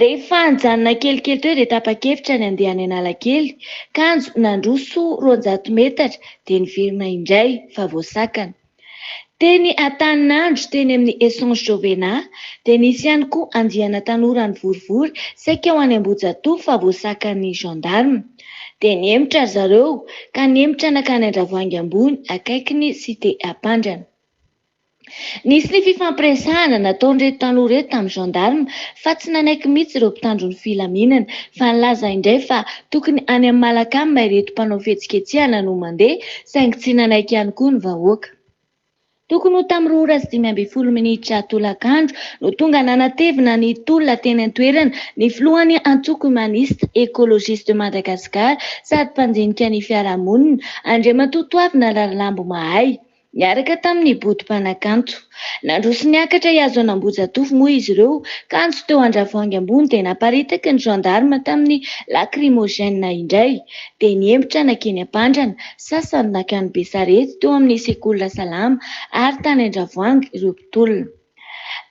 Rehefa nijanona kelikely teo dia tapa-kevitra ny andeha any Analakely, kanjo nandroso 200 metatra dia niverina indray fa voasakana. Teny Antaninandro teny amin'ny Essence Jovena dia nisy ihany koa andiana tanora ny vorivory saika ho any Ambohijatovo fa voasakan'ny gendarme. Dia niemitra ry zareo ka niemitra nakany Andravoahangy ambony akaiky Cité Ampandrana. Nisy ny fifampiresahana nataon'ireto tanora reto tamin'ny gendarme fa tsy nanaiky mihitsy ireo mpitandro ny filaminana fa nilaza indray fa tokony any amin'ny Malakamba ireto mpanao fihetsiketsehana no mandeha saingy tsy nanaiky ihany koa ny vahoaka. Tokony ho tamin'ny 2:12 minitra tolakandro no tonga nanatevina ny tolona teny an-toerana ny filohan'ny antoko humaniste écologiste de Madagascar sady mpandinika ny fiarahamonina Andriamatoa Toavina Rarilambo Mahay. Niaraka tamin'ny Bodim-panakanto. Nandroso niakatra hiazo an'Ambohijatovo moa izy ireo ka anjo teo Andravoahangy ambony dia naparitaka ny gendarme tamin'ny lacrymogène indray dia niemitra nakeny Ampandrana, sasany nakany Besarety teo amin'ny sekoly Salama ary tany Andravoahangy ireo mpitolona.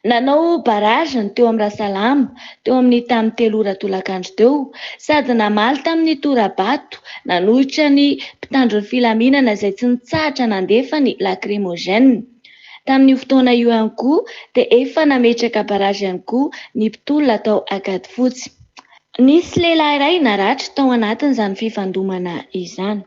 Nanao barage teo amin'ny Rasalama teo amin'ny tamin'ny 3 ora tolakandro teo sady namaly tamin'ny Torabato nanohitra ny mpitandro ny filaminana izay tsy nitsahatra nandefa ny lacrymogène. Tamin'ny fotoana io ihany koa dia efa nametraka barage ihany koa ny mpitolona tao Ankadifotsy. Nisy lehilahy iray naratra tao anatin'izany fifandomana izany.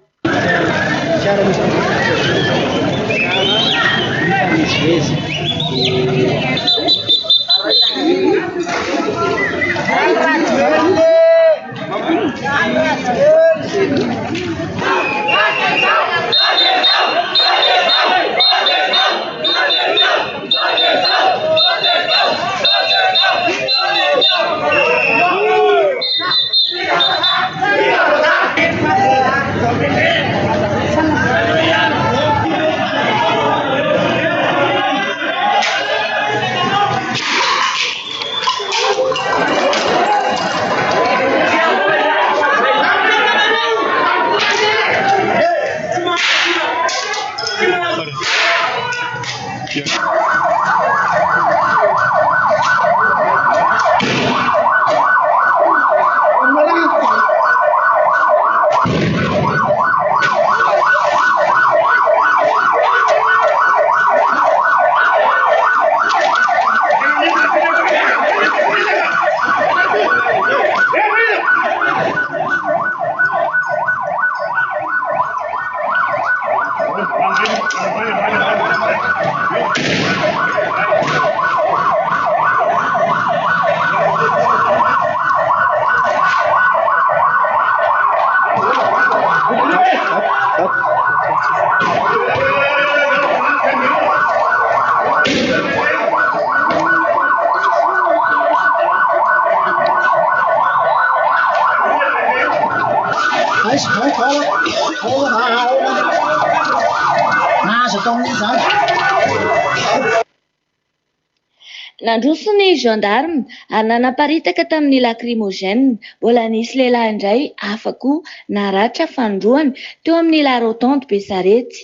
Nandroso ny gendarme ary nanaparitaka tamin'ny lacrymogène. Mbola nisy lehilahy indray afaka naratra fandroany teo amin'ny la rotonde Besarety.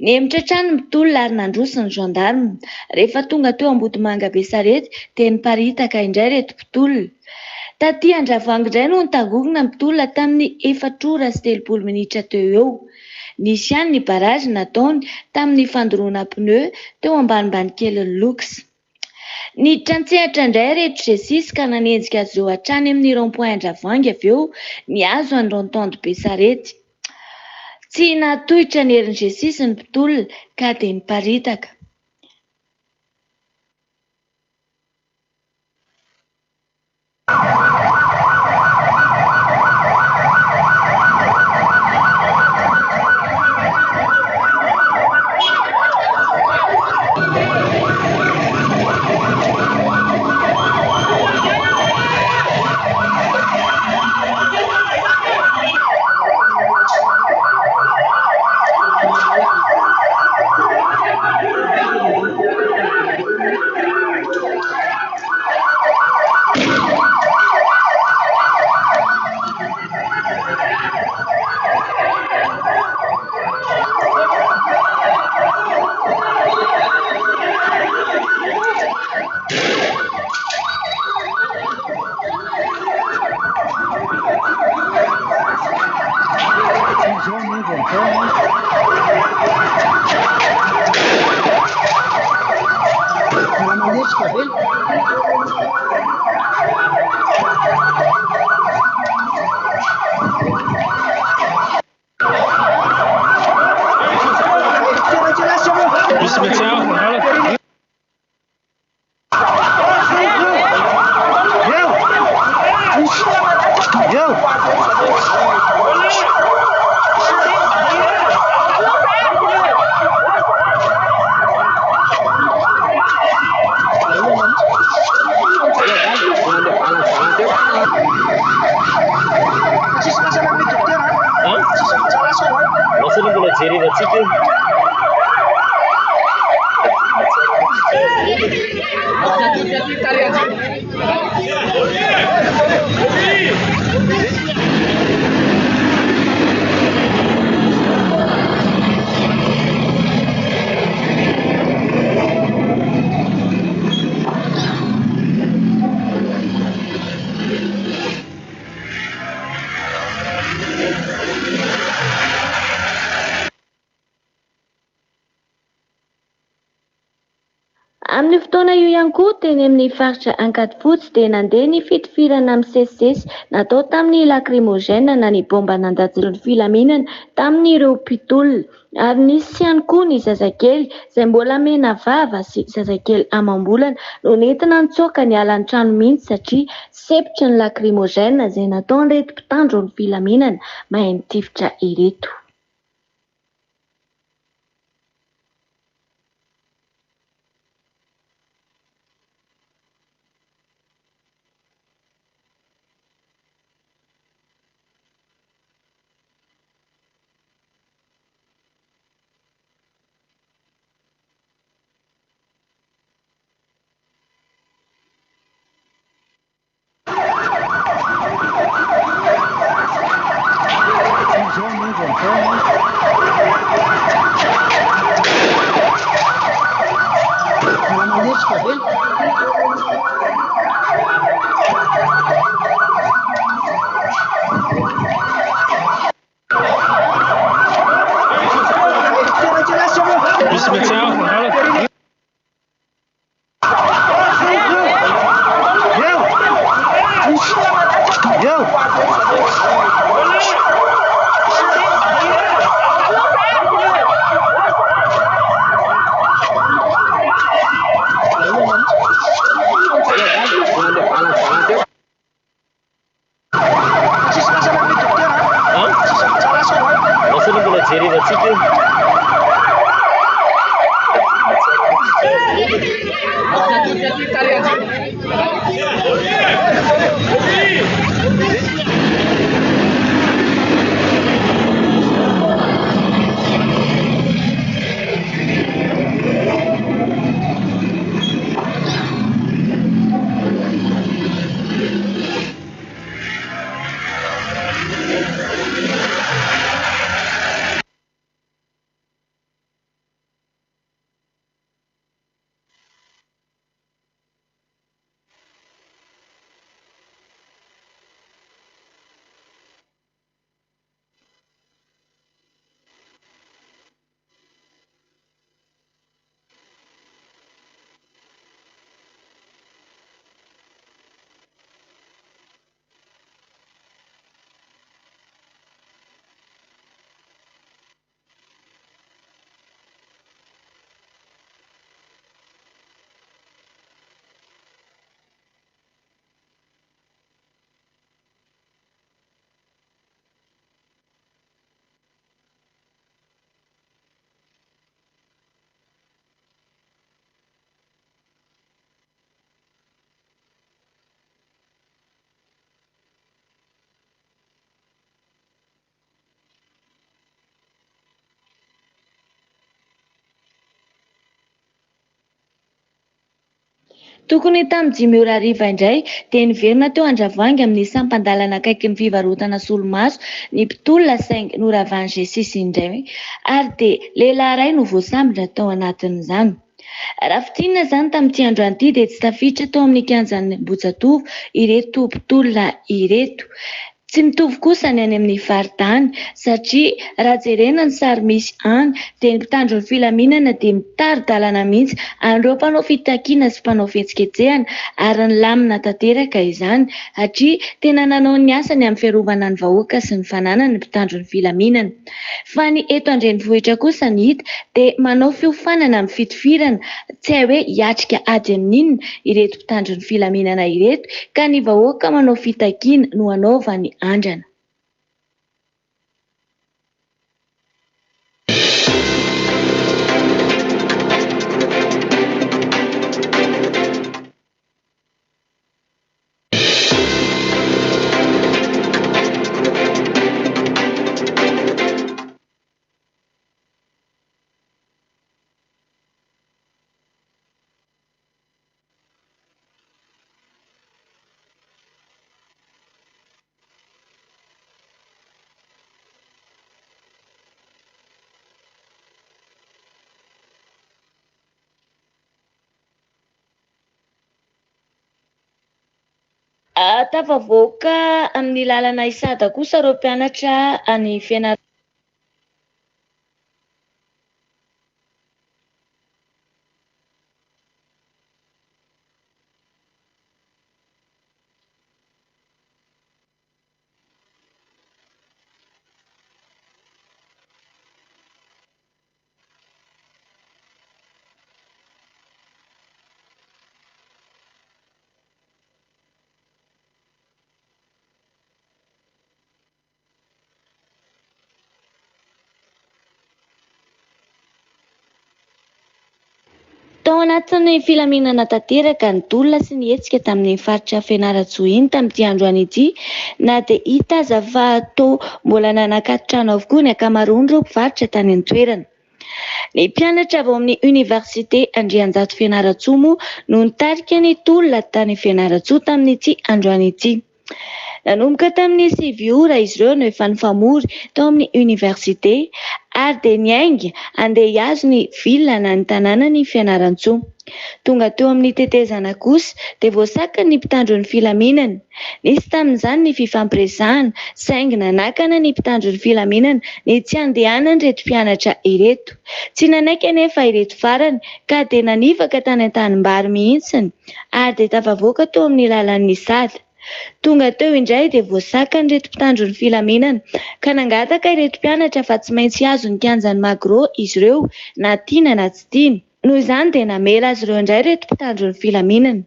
Niemitra trano mitolona ary nandroso ny gendarme. Rehefa tonga teo Ambodimanga Besarety dia niparitaka indray reto mpitolona. Taty Andravoahangy indray no nitangorona mpitolona tamin'ny 4:30 minitra teo eo. Nisy ihany ny barazy nataony tamin'ny fandoroana pneu teo ambanimbanikeliny Lux. Niditra nitsehatra indray reto Jesisy ka nanenjika azy eo hatrany amin'ny rond-point Andravoahangy avy eo niazo any rotonde Besarety. Tsy natohitra ny herin'i Jesisy ny mpitolona ka dia niparitaka. Amin'ny fotoana io ihany koa teny amin'ny faritra Ankadifotsy dia nandeha ny fitifirana amin'ny sesisesy natao tamin'ny lacrymogène na ny bomba nandajilon'ny filaminana tamin'ireo mpitolona. Ary nisy ihany koa ny zazakely izay mbola mena vava sy zazakely amam-bolana no nentina nitsoaka ny alan'ny trano mihitsy satria sepitra ny lacrymogène izay nataon'ireto mpitandro ny filaminana mahay mitifitra ireto. Tokony tamin'ny 5:00 indray dia niverina teo Andravoahangy amin'ny sampandalana akaiky ny fivarotana solomaso ny mpitolona saingy noravan'ny Jesisy indray ary dia lehilahy iray no voasambatra tao anatin'izany. Raha fitinina izany tamin'ity androany ity dia tsy tafiditra tao amin'ny kianjan'ny Ambohijatovo ireto mpitolona ireto. Tsy mitovy kosa ny any amin'ny faritany satria raha jerena ny sary misy any dia ny mpitandro ny filaminana dia mitary-dalana mihitsy an'ireo mpanao fitakiana sy mpanao fihetsiketsehana ary ny lamina tanteraka izany satria tena nanao ny asany amin'ny fiarovana ny vahoaka sy ny fananana ny mpitandro ny filaminana. Fa ny eto Andrenivohitra kosa ny hita dia manao fiofanana amin'ny fitifirana tsy hay hoe hiatrika ady amin'inona ireto mpitandro ny filaminana ireto ka ny vahoaka manao fitakiana no anaovany andrana. Tafavoaka amin'ny lalana Isada kosa ireo mpianatra any fianarana. Tao anatin'ny filaminana tanteraka ny dolona sy ny hetsika tamin'ny faritra Fianarantsoa iny tamin'ity androany ity na dia hita aza fa toa mbola nanakaty-trano avokoa ny ankamaroan'ireo mpivarotra tany an-toerana. Ny mpianatra avy ao amin'ny Oniversite Andrianjato Fianarantsoa moa no nitarika ny dolona tany Fianarantsoa tamin'ity androany ity. Nanomboka tamin'ny 7 ora izy ireo no efa nifamory tao amin'ny oniversite ary dia niainga andeha hiazo ny vilana ny tanàna ny Fianarantsoa. Tonga teo amin'ny tetezana kosa dia voasakany ny mpitandro ny filaminana. Nisy tamin'izany ny fifampiresahana saingy nanakana ny mpitandro ny filaminana ny tsy andehanany ireto mpianatra ireto. Tsy nanaiky anefa ireto farany ka dia nanivaka tany an-tanimbary mihitsiny ary dia tafavoaka teo amin'ny lalan'ny Isada. Tonga teo indray dia voasakany ireto mpitandro ny filaminana ka nangataka ireto mpianatra fa tsy maintsy azo ny kianjan'ny Magro izy ireo na tiana na tsy tiana. Noho izany dia namela azy ireo indray ireto mpitandro ny filaminana.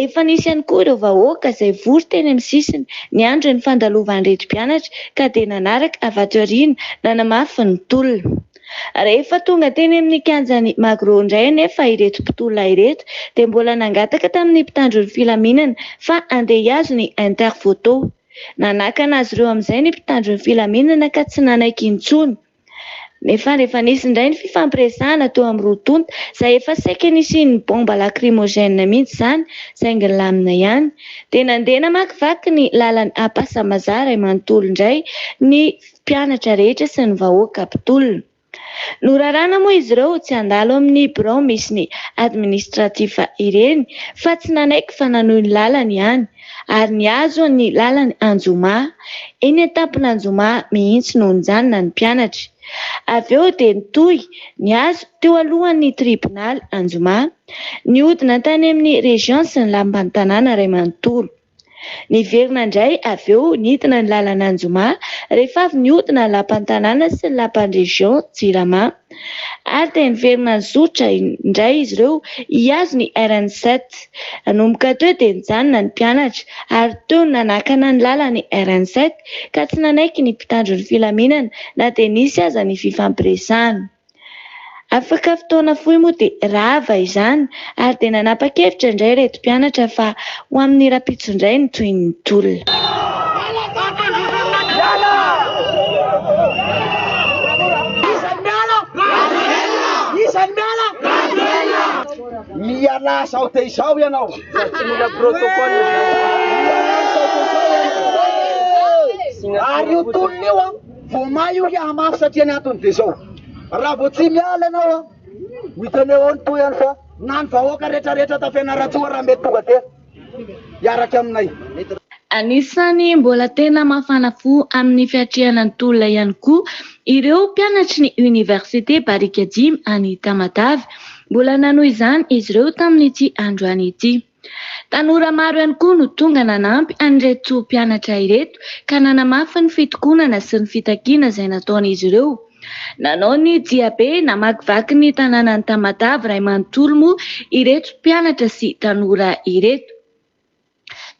Efa nisy ihany koa ireo vahoaka izay vory teny amin'ny sisiny ny andro ny fandalovan'ireto mpianatra ka dia nanaraka avy ato aoriana nanamafy ny tolona. Rehefa tonga teny amin'ny kianjan'ny Magro indray anefa ireto mpitolona ireto dia mbola nangataka tamin'ny mpitandro ny filaminana fa andeha hiazo ny interphoto. Nanakana azy ireo amin'izay ny mpitandro ny filaminana ka tsy nanaiky intsony. Nefa rehefa nisy indray ny fifampiresahana teo amin'ny rotonta izay efa saika nisy ny bomba lacrymogène mihitsy izany saingy lamina ihany dia nandeha namakivaky ny lalany Ampasamazara manontolo indray ny mpianatra rehetra sy ny vahoaka mpitolona. Norarana moa izy ireo tsy handalo amin'ny bureau misy ny administratif ireny fa tsy nanaiky fa nanohy ny lalany ihany ary niazo ny lalany Anjoma. Eny an-tampona Anjoma mihitsy no nijanona ny mpianatra. Avy eo dia nitohy niazo teo alohan'ny tribonaly Anjoma, nihodina tany amin'ny région sy ny lamban'ny tanàna iray manontolo. Niverina indray avy eo nidina ny lalana Anjoma rehefa avy nihodina ny lampan'ny tanàna sy ny lampan'ny région Jirama ary dia niverina nizotra indray izy ireo hiazo ny RN7. Nanomboka teo dia nijanona ny mpianatra ary teo nanakana ny lalany RN7 ka tsy nanaiky ny mpitandro ny filaminana na dia nisy aza ny fifampiresahana. Afaka fotoana fohy moa dia rava izany ary dia nanapa-kevitra indray ireto mpianatra fa ho amin'ny rapitso indray ny toy ny tolona. miala sao te izao ianao tsy mila protocole ary io tolona io a vomay io hiamafy satria ny antony de zao raha vo tsy miala ianao a hitaneo any toy any fa na ny vahoaka rehetrarehetra tafianaratsoa raha mety tonga te hiaraky aminay. Anisany mbola tena mafana fo amin'ny fiatrehana ny tolona ihany koa ireo mpianatry ny université Barika Dimy any Tamatavy. Mbola nanoho izany izy ireo tamin'ity androany ity. Tanora maro ihany koa no tonga nanampy an'ireto mpianatra ireto ka nanamafy ny fitokonana sy ny fitakiana izay nataon'izy ireo. Nanao ny diabe namakivaky ny tanàna ny Tamatavy ray manontolo moa ireto mpianatra sy tanora ireto.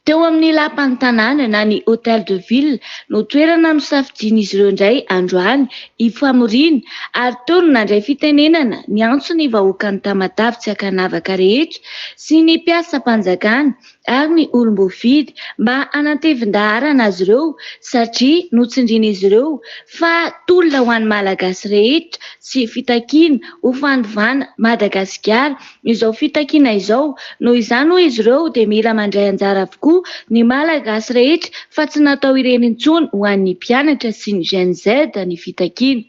Teo amin'ny lapan'ny tanàna na ny Hôtel de Ville no toerana nosafidian'izy ireo indray androany ifamoriana ary teo no nandray fitenenana ny antso ny vahoaka ny Tamatavy tsy akanavaka rehetra sy ny mpiasam-panjakana ary ny olom-boafidy mba anatevin-daharana azy ireo satria notsindrian'izy ireo fa tolona ho an'ny malagasy rehetra sy fitakiana ho fandovana Madagasikara izao fitakiana izao. Noho izany hoy izy ireo dia mila mandray anjara avokoa ny malagasy rehetra fa tsy natao ireny intsony ho an'ny mpianatra sy ny Gen Z ny fitakiana.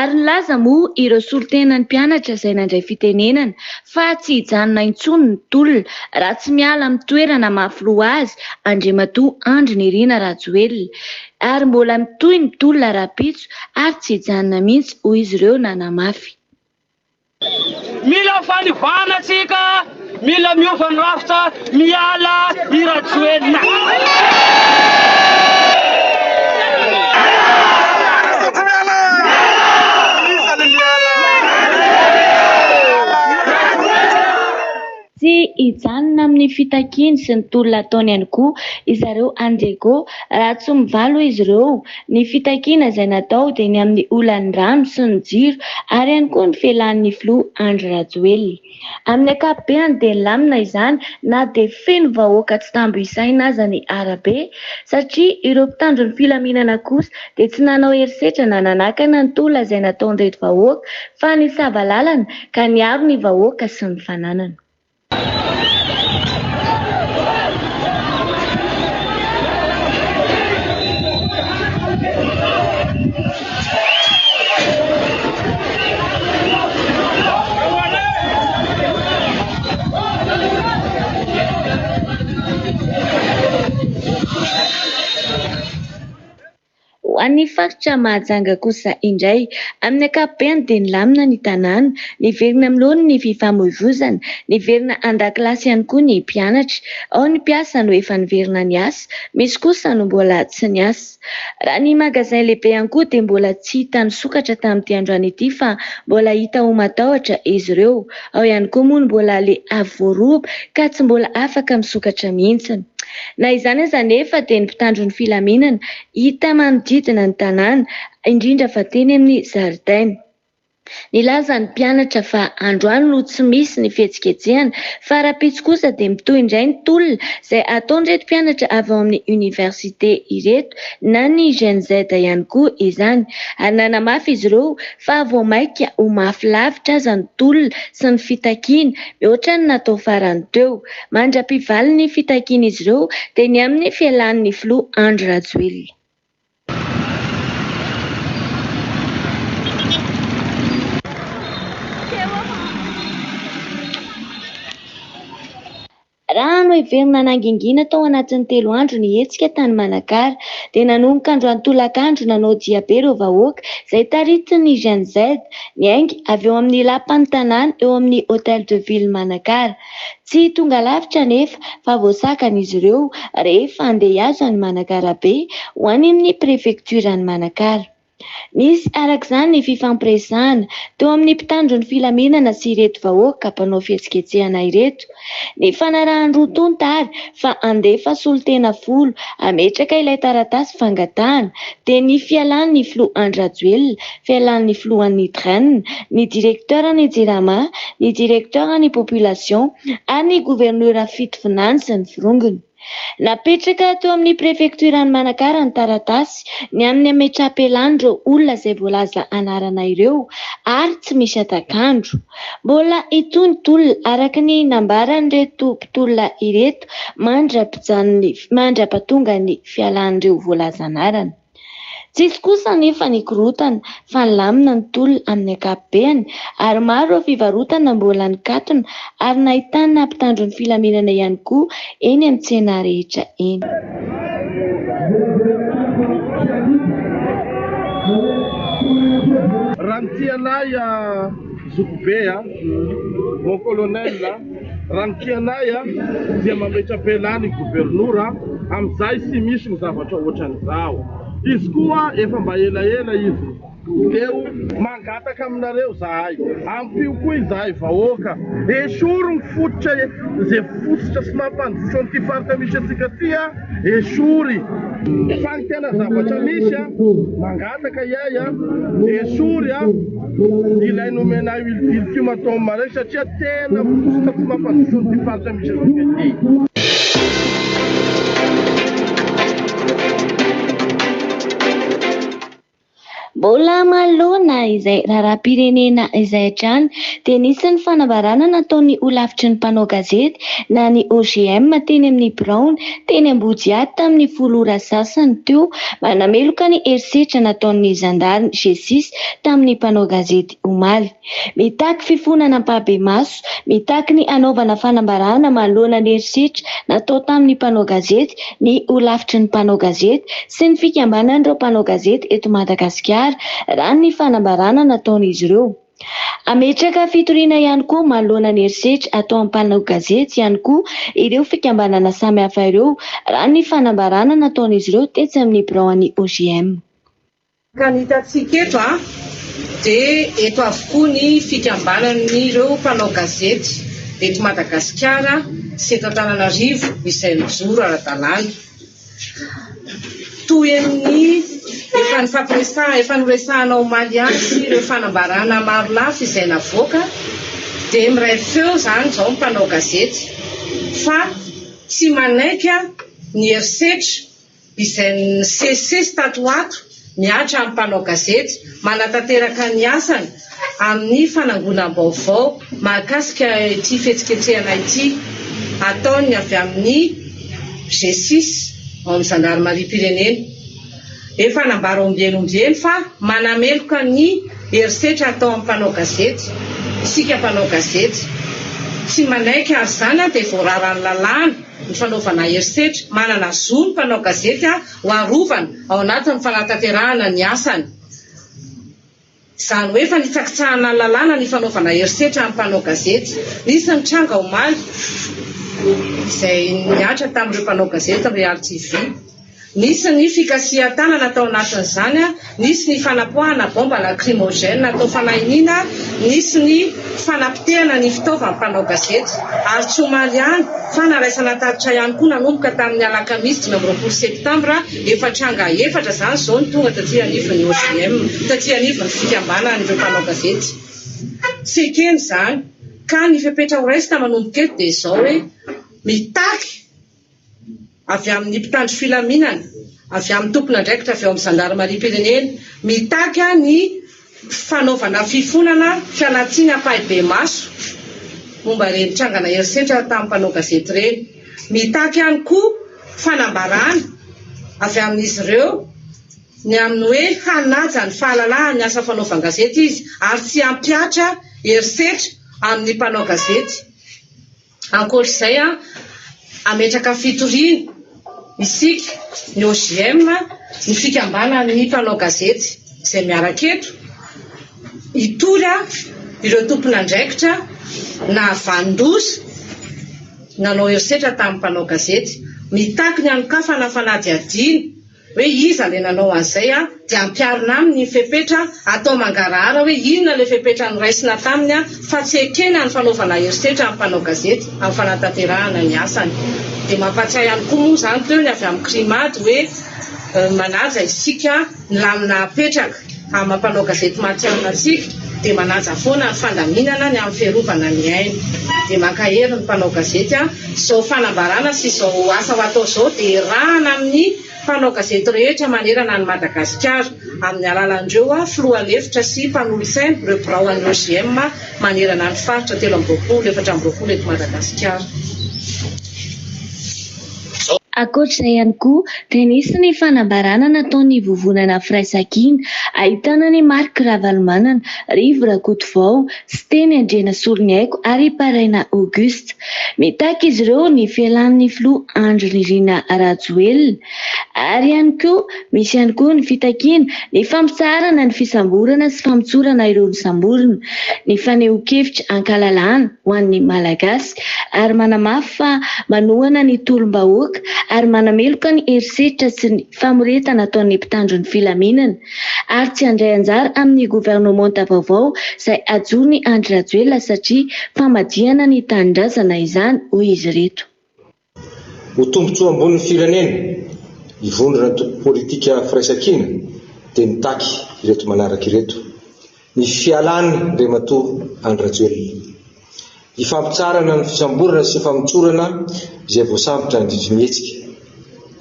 Ary nilaza moa ireo solotenan'ny mpianatra izay nandray fitenenana fa tsy hijanona intsony ny tolona raha tsy miala amin'ny toerana mahafiloha azy Andriamatoa Andry Nirina Rajoelina ary mbola mitohy ny tolona rapitso ary tsy hijanona mihitsy hoy izy ireo nanamafy. Mila fanivana tsika, mila miova ny rafitra, miala i Rajoelina. Tsy hijanona amin'ny fitakiana sy ny tolona ataony ihany koa izareo Andrego raha tsy mivalo izy ireo. Ny fitakiana izay natao dia ny amin'ny olan'ny rano sy ny jiro ary ihany koa ny felan'ny filoha Andry Rajoelina. Amin'ny ankapobeny dia lamina izany na dia feno vahoaka tsy tambo isaina aza ny arabe satria ireo mpitandro ny filaminana kosa dia tsy nanao herisetra na nanakana ny tolona izay nataon'ireto vahoaka fa ny savalalana ka niaro ny vahoaka sy ny fananana. Any faritra Mahajanga kosa indray amin'ny ankapobeny dia nilamina ny tanàna, niverina milony ny fifamoivoizana, niverina an-dakilasy ihany koa ny mpianatra. Ao ny mpiasa no efa niverina niasa, misy kosa no mbola tsy niasa. Raha ny magazay lehibe ihany koa dia mbola tsy hita ny sokatra tamin'ity androany ity fa mbola hita ho matahotra izy ireo. Ao ihany koa moa mbola le avooroba ka tsy mbola afaka misokatra mihitsy. Na izany aza nefa dia ny mpitandro ny filaminana hita manodidina ny tanàna indrindra fa teny amin'ny zaridaina. Nilaza ny mpianatra fa androany no tsy misy ny fihetsiketsehana fa rapitso kosa dia mitohy indray ny tolona izay ataon'ireto mpianatra avy ao amin'ny université ireto na ny Gen Z ihany koa izany. Ary nanamafy izy ireo fa vao maika ho mafy lavitra aza ny tolona sy ny fitakiana mihoatra ny natao farany teo. Mandra-pivaly ny fitakiana izy ireo dia ny amin'ny fialan'ny filoha Andry Rajoelina. Raha no heverina nangingina tao anatin'ny 3 andro ny hetsika tany Manakara dia nanomboka androany tolakandro nanao diabe ireo vahoaka izay taritin'ny Gen Z ny aingy avy eo amin'ny lapan'ny tanàna eo amin'ny Hôtel de Ville Manakara. Tsy tonga lavitra nefa fa voasakan'izy ireo rehefa andeha hiasa ny Manakara be ho any amin'ny prefekturany Manakara. Nisy arak'izany ny fifampiresahana teo amin'ny mpitandro ny filaminana sy ireto vahoaka mpanao fihetsiketsehana ireto. Ny fanarahany roa tontary fa andefa solotena 10 ametraka ilay taratasy fangatahana dia ny fialan'ny filoha Andry Rajoelina, fialan'ny filohan'ny train, ny direkteuran'ny Jirama, ny direkteuran'ny population ary ny gouverneur fito finansa ny virongony. Napetraka teo amin'ny prefekturany Manakara ny taratasy ny amin'ny ametrapelan'ny ireo olona izay voalaza anarana ireo ary tsy misy atakandro. Mbola itony tolona araka ny nambaran'ireto mpitolona ireto mandra-pahatonga ny fialan'ireo voalaza anarana. Tsisy kosa nefa ny korotana fa lamina ny tolona amin'ny ankapobeny ary maro ireo fivarotana mbola nikatona ary nahitana mpitandro ny filaminana ihany koa eny amin'ny tsena rehetra eny. Raha ny tianay Zokobe mon colonel raha ny tianay dia mametrapelany gobernora amin'izay sy misy ny zavatra ohatran'izao. Izy koa efa mba elaela izy eo mangataka aminareo zahay ampio koa izahay vahoaka esoro ny fototra izay fototra sy mampandroso an'ity faritra misy antsika ty esory fa ny tena zavatra misy mangataka iay esory ilay nomenay ultime atao maray satria tena fototra sy mampandroso an'ity faritra misy antsika ty. Mbola malona izay raharaham-pirenena izay hatrany dia nisan'ny fanambarana nataony holavitry ny mpanao gazety na ny OGM teny amin'ny Brown teny Ambodiaty tamin'ny 10 ora sasany teo manameloka ny herisetra nataon'ny zandariny G6 tamin'ny mpanao gazety omaly. Mitaky fifonana ampahabemaso, mitaky ny anaovana fanambarana manoloana ny herisetra natao tamin'ny mpanao gazety ny holavitry ny mpanao gazety sy ny fikambanan'ireo mpanao gazety eto Madagasikara raha ny fanambarana nataon'izy ireo. Ametraka fitoriana ihany koa manoloana ny herisetra atao amin'ny mpanao gazety ihany koa ireo fikambanana samihafa ireo raha ny fanambarana nataon'izy ireo tetsy amin'ny braony OGM. Kan hitantsika eto dia eto avokoa ny fikambanan'ireo mpanao gazety eto Madagasikara sy eto Antananarivo izay mijoro ara-dalàna. Toy amin'ny efa noresahana omaly ihany sy ireo fanambarana maro lafo izay navoaka dia miray feo izany izao mpanao gazety fa tsy manaiky ny herisetra izay nisesisesy tato ato miatra amin'ny mpanao gazety manatanteraka ny asany amin'ny fanangonam-baovao mahakasika ity fetsiketsehana ity ataony avy amin'ny G6 amin'ny zandarmarim-pirenena. Efa nambara ombielombeny fa manameloka ny herisetra atao amin'ny mpanao gazety, isika mpanao gazety tsy manaiky ary izany dia voararan'ny lalàna ny fanaovana herisetra, manana zo ny mpanao gazety ho arovana ao anatin'ny fanatanterahana ny asany. Izany hoe fa nitsakitsahana ny lalàna ny fanaovana herisetra amin'ny mpanao gazety. Nisy ny tranga omaly izay niatra tamin'ireo mpanao gazety amin'ny Real TV. Nisy ny fikasihan-tana natao anatin'izany, nisy ny fanapoahana bomba lacrymogène natao fanahiniana, nisy ny fanapitehana ny fitaovana mpanao gazety. Ary tsy omaly ihany fa naraisana taritra ihany koa nanomboka tamin'ny alakamisy 9 septambra efatranga efatra izany izao ny tonga taty anivon'ny OGM, taty anivon'ny fikambanan'ireo mpanao gazety. Tsy ekeny izany ka ny fepetra ho raisina manomboka eto dia izao hoe mitaky avy amin'ny mpitandro filaminana, avy amin'ny tompon'andraikitra avy ao amin'ny zandarmarim-pirenena, mitaky ny fanaovana fifonana fialatsiana ampahibe-maso momba ireny trangana herisetra tamin'ny mpanao gazety ireny. Mitaky ihany koa fanambarana avy amin'izy ireo ny amin'ny hoe hanaja ny fahalalahana ny asa fanaovana gazety izy ary tsy hampiatra herisetra amin'ny mpanao gazety. Ankoatr'izay ametraka fitoriana isika ny OGM ny fikambanan'ny mpanao gazety izay miaraka eto hitory ireo tompon'andraikitra na vandrosa nanao herisetra tamin'ny mpanao gazety, mitaky ny anokafana fanady adiny hoe iza le nanao an'izay dia ampiarina aminy ny fepetra atao mangarahara hoe inona le fepetra noraisina taminy fa tsy ekena ny fanaovana herisetra amin'ny mpanao gazety amin'ny fanatanterahana ny asany. Dia mampatsiahy ihany koa moa izany teo ny avy amin'ny krimady hoe manaja isika ny lamina apetraka amin'ny mpanao gazety mahatsiarina antsika dia manaja foana ny fandaminana ny amin'ny fiarovana ny aina. Dia mankahery ny mpanao gazety izao fanambarana sy izao asa ho atao izao dia rahana amin'ny mpanao gazety rehetra manerana ny Madagasikara amin'ny alalan'ireo filoha-hevitra sy mpanolosaina ireo birao any OGM manerana ny faritra 3-4 eto Madagasikara. Ankoatr'izay ihany koa dia nisy ny fanambarana nataon'ny vovonana firaisan-kina ahitana ny Marc Ravalomanana, Rivo Rakotovao, sy teny Andrena Soroniaiko ary Paraina Auguste. Mitaky izy ireo ny fialan'ny filoha Andry Nirina Rajoelina ary ihany koa misy ihany koa ny fitakiana ny fampitsarana ny fisamborana sy fampitsorana ireo samborana, ny faneho-kevitra ankalalana ho an'ny Malagasy ary manamafy fa manohana ny tolom-bahoaka ary manameloka ny herisetra sy ny famoretana ataon'ny mpitandro ny filaminana ary tsy handray anjara amin'ny gouvernemanta vaovao izay ajoiny Andry Rajoelina satria famadihana ny tanindrazana izany hoy izy reto. Ho tombotsoa ambonin'ny firenena hivondrona ny politika firaisan-kina dia mitaky ireto manaraka ireto: ny fialany Andriamatoa Andry Rajoelina, hifampitsarana ny fisamborana sy famitsorana izay voasambotra ny didimihetsika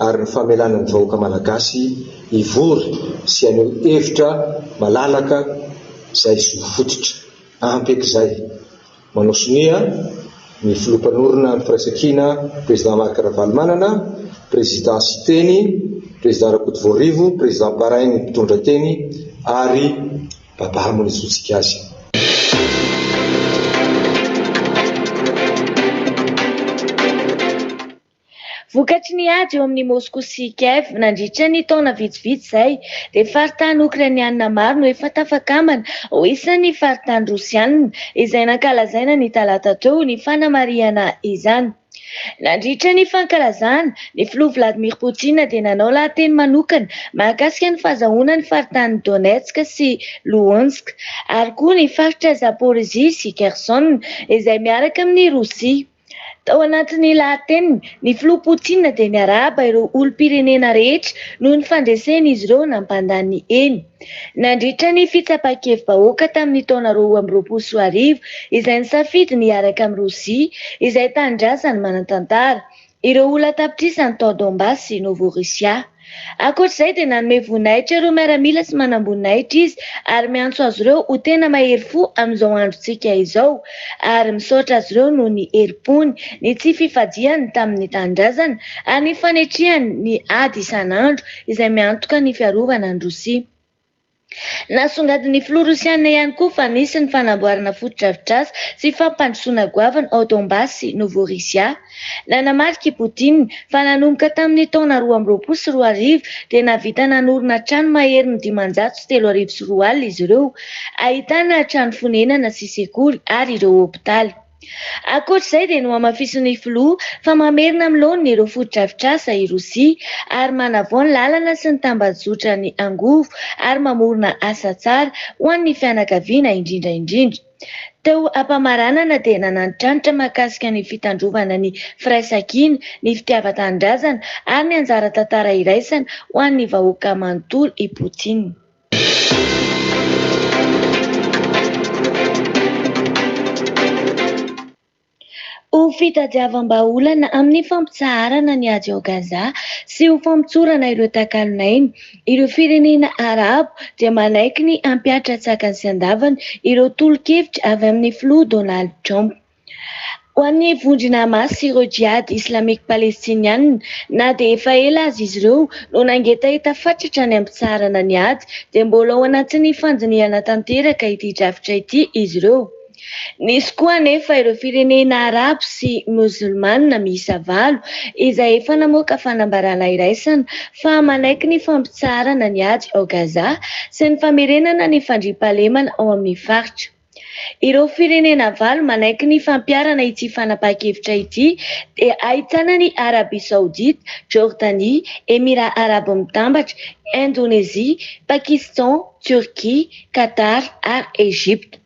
ary ny famelana ny vahoaka malagasy hivory sy haneho hevitra malalaka izay zofototra. Ampek'izay manao sonia ny filoham-panorona ny firaisan-kina président Marc Ravalomanana, président Siteny, président Rakotovao Rivo, président Paraina mpitondra teny ary Baba Harmonize Tsikasy. Vokatry ny ady eo amin'ny Moscou sy Kiev nandritra ny taona vitsivitsy izay dia faritany Ukrainiana maro no efa tafakamana ho isan'ny faritany Rosiana izay nankalazaina ny talata teo ny fanamariana izany. Nandritra ny fankalazana, ny filoha Vladimir Poutine dia nanao lahateny manokana mahakasika ny fahazahoana ny faritany Donetsk sy Luhansk ary koa ny faritra Zaporizhia sy Kherson izay miaraka amin'ny Rosia. Tao anatin'ny lahateny, ny filoha Poutine dia niarahaba ireo olom-pirenena rehetra noho ny fandreseny izy ireo nampandany eny. Nandritra ny fitsapakevim-bahoaka tamin'ny taona 2020 izay nisafidy niaraka amin'ny Rosia izay tanindrazany manan-tantara. Ireo olona tapitrisany tao Donbass sy Novorossiya. Ankoatr'izay dia nanome voninahitra ireo miaramila sy manam-boninahitra izy ary miantso azy ireo ho tena mahery fo amin'izao androntsika izao ary misaotra azy ireo noho ny herim-pony, ny tsy fifadiany tamin'ny tanindrazana ary ny fanetrehany ny ady isan'andro izay miantoka ny fiarovana ny Rosia. Nasongadin'ny filoha Rosiana ihany koa fa nisy ny fanamboarana fotodrafitrasa sy fampandrosoana goavana ao Donbass sy Novorossiya. Nanamarika Poutine fa nanomboka tamin'ny taona 2024 dia navita nanorina trano mahery ny 534 izy ireo, ahitana trano fonenana sy sekoly ary ireo hôpitaly. Ankoatr'izay dia no amafisin'ny filoha fa mamerina amin'ny laoniny ireo fotodrafitrasa i Rosia ary manavao ny lalana sy ny tambazotra ny angovo ary mamorona asa tsara ho an'ny fianakaviana indrindra. Teo ampamaranana dia nananotranitra mahakasika ny fitandrovana ny firaisan-kina, ny fitiavan-tanindrazana ary ny anjara tantara iraisana ho an'ny vahoaka manontolo i Poutine. Ho fitadiavam-baolana amin'ny fampitsaharana ny ady ao Gaza sy ho fampitsorana ireo takalonainy, ireo firenena Arabo dia manaiky ny hampiatra tsakany sy andavany ireo tolo-kevitra avy amin'ny filoha Donald Trump. Ho an'ny vondrona Hamas sy ireo jihady islamika palestiniana na dia efa ela azy izy ireo no nangeta fatratra ny hampitsarana ny ady dia mbola ao anatin'ny fandinihana tanteraka ity drafitra ity izy ireo. Nisy koa anefa ireo firenena Arabo sy Musulmana miisa 9 izay efa namoaka fanambarana iraisana fa manaiky ny fampitsarana ny ady ao Gaza sy ny famerenana ny fandriampahalemana ao amin'ny faritra. Ireo firenena 9 manaiky ny fampiarana ity fanapakevitra ity dia ahitana ny Arabia Saodita, Jordanie, Emirat Arabo Mitambatra, Indonésia, Pakistan, Turquie, Qatar ary Egypte.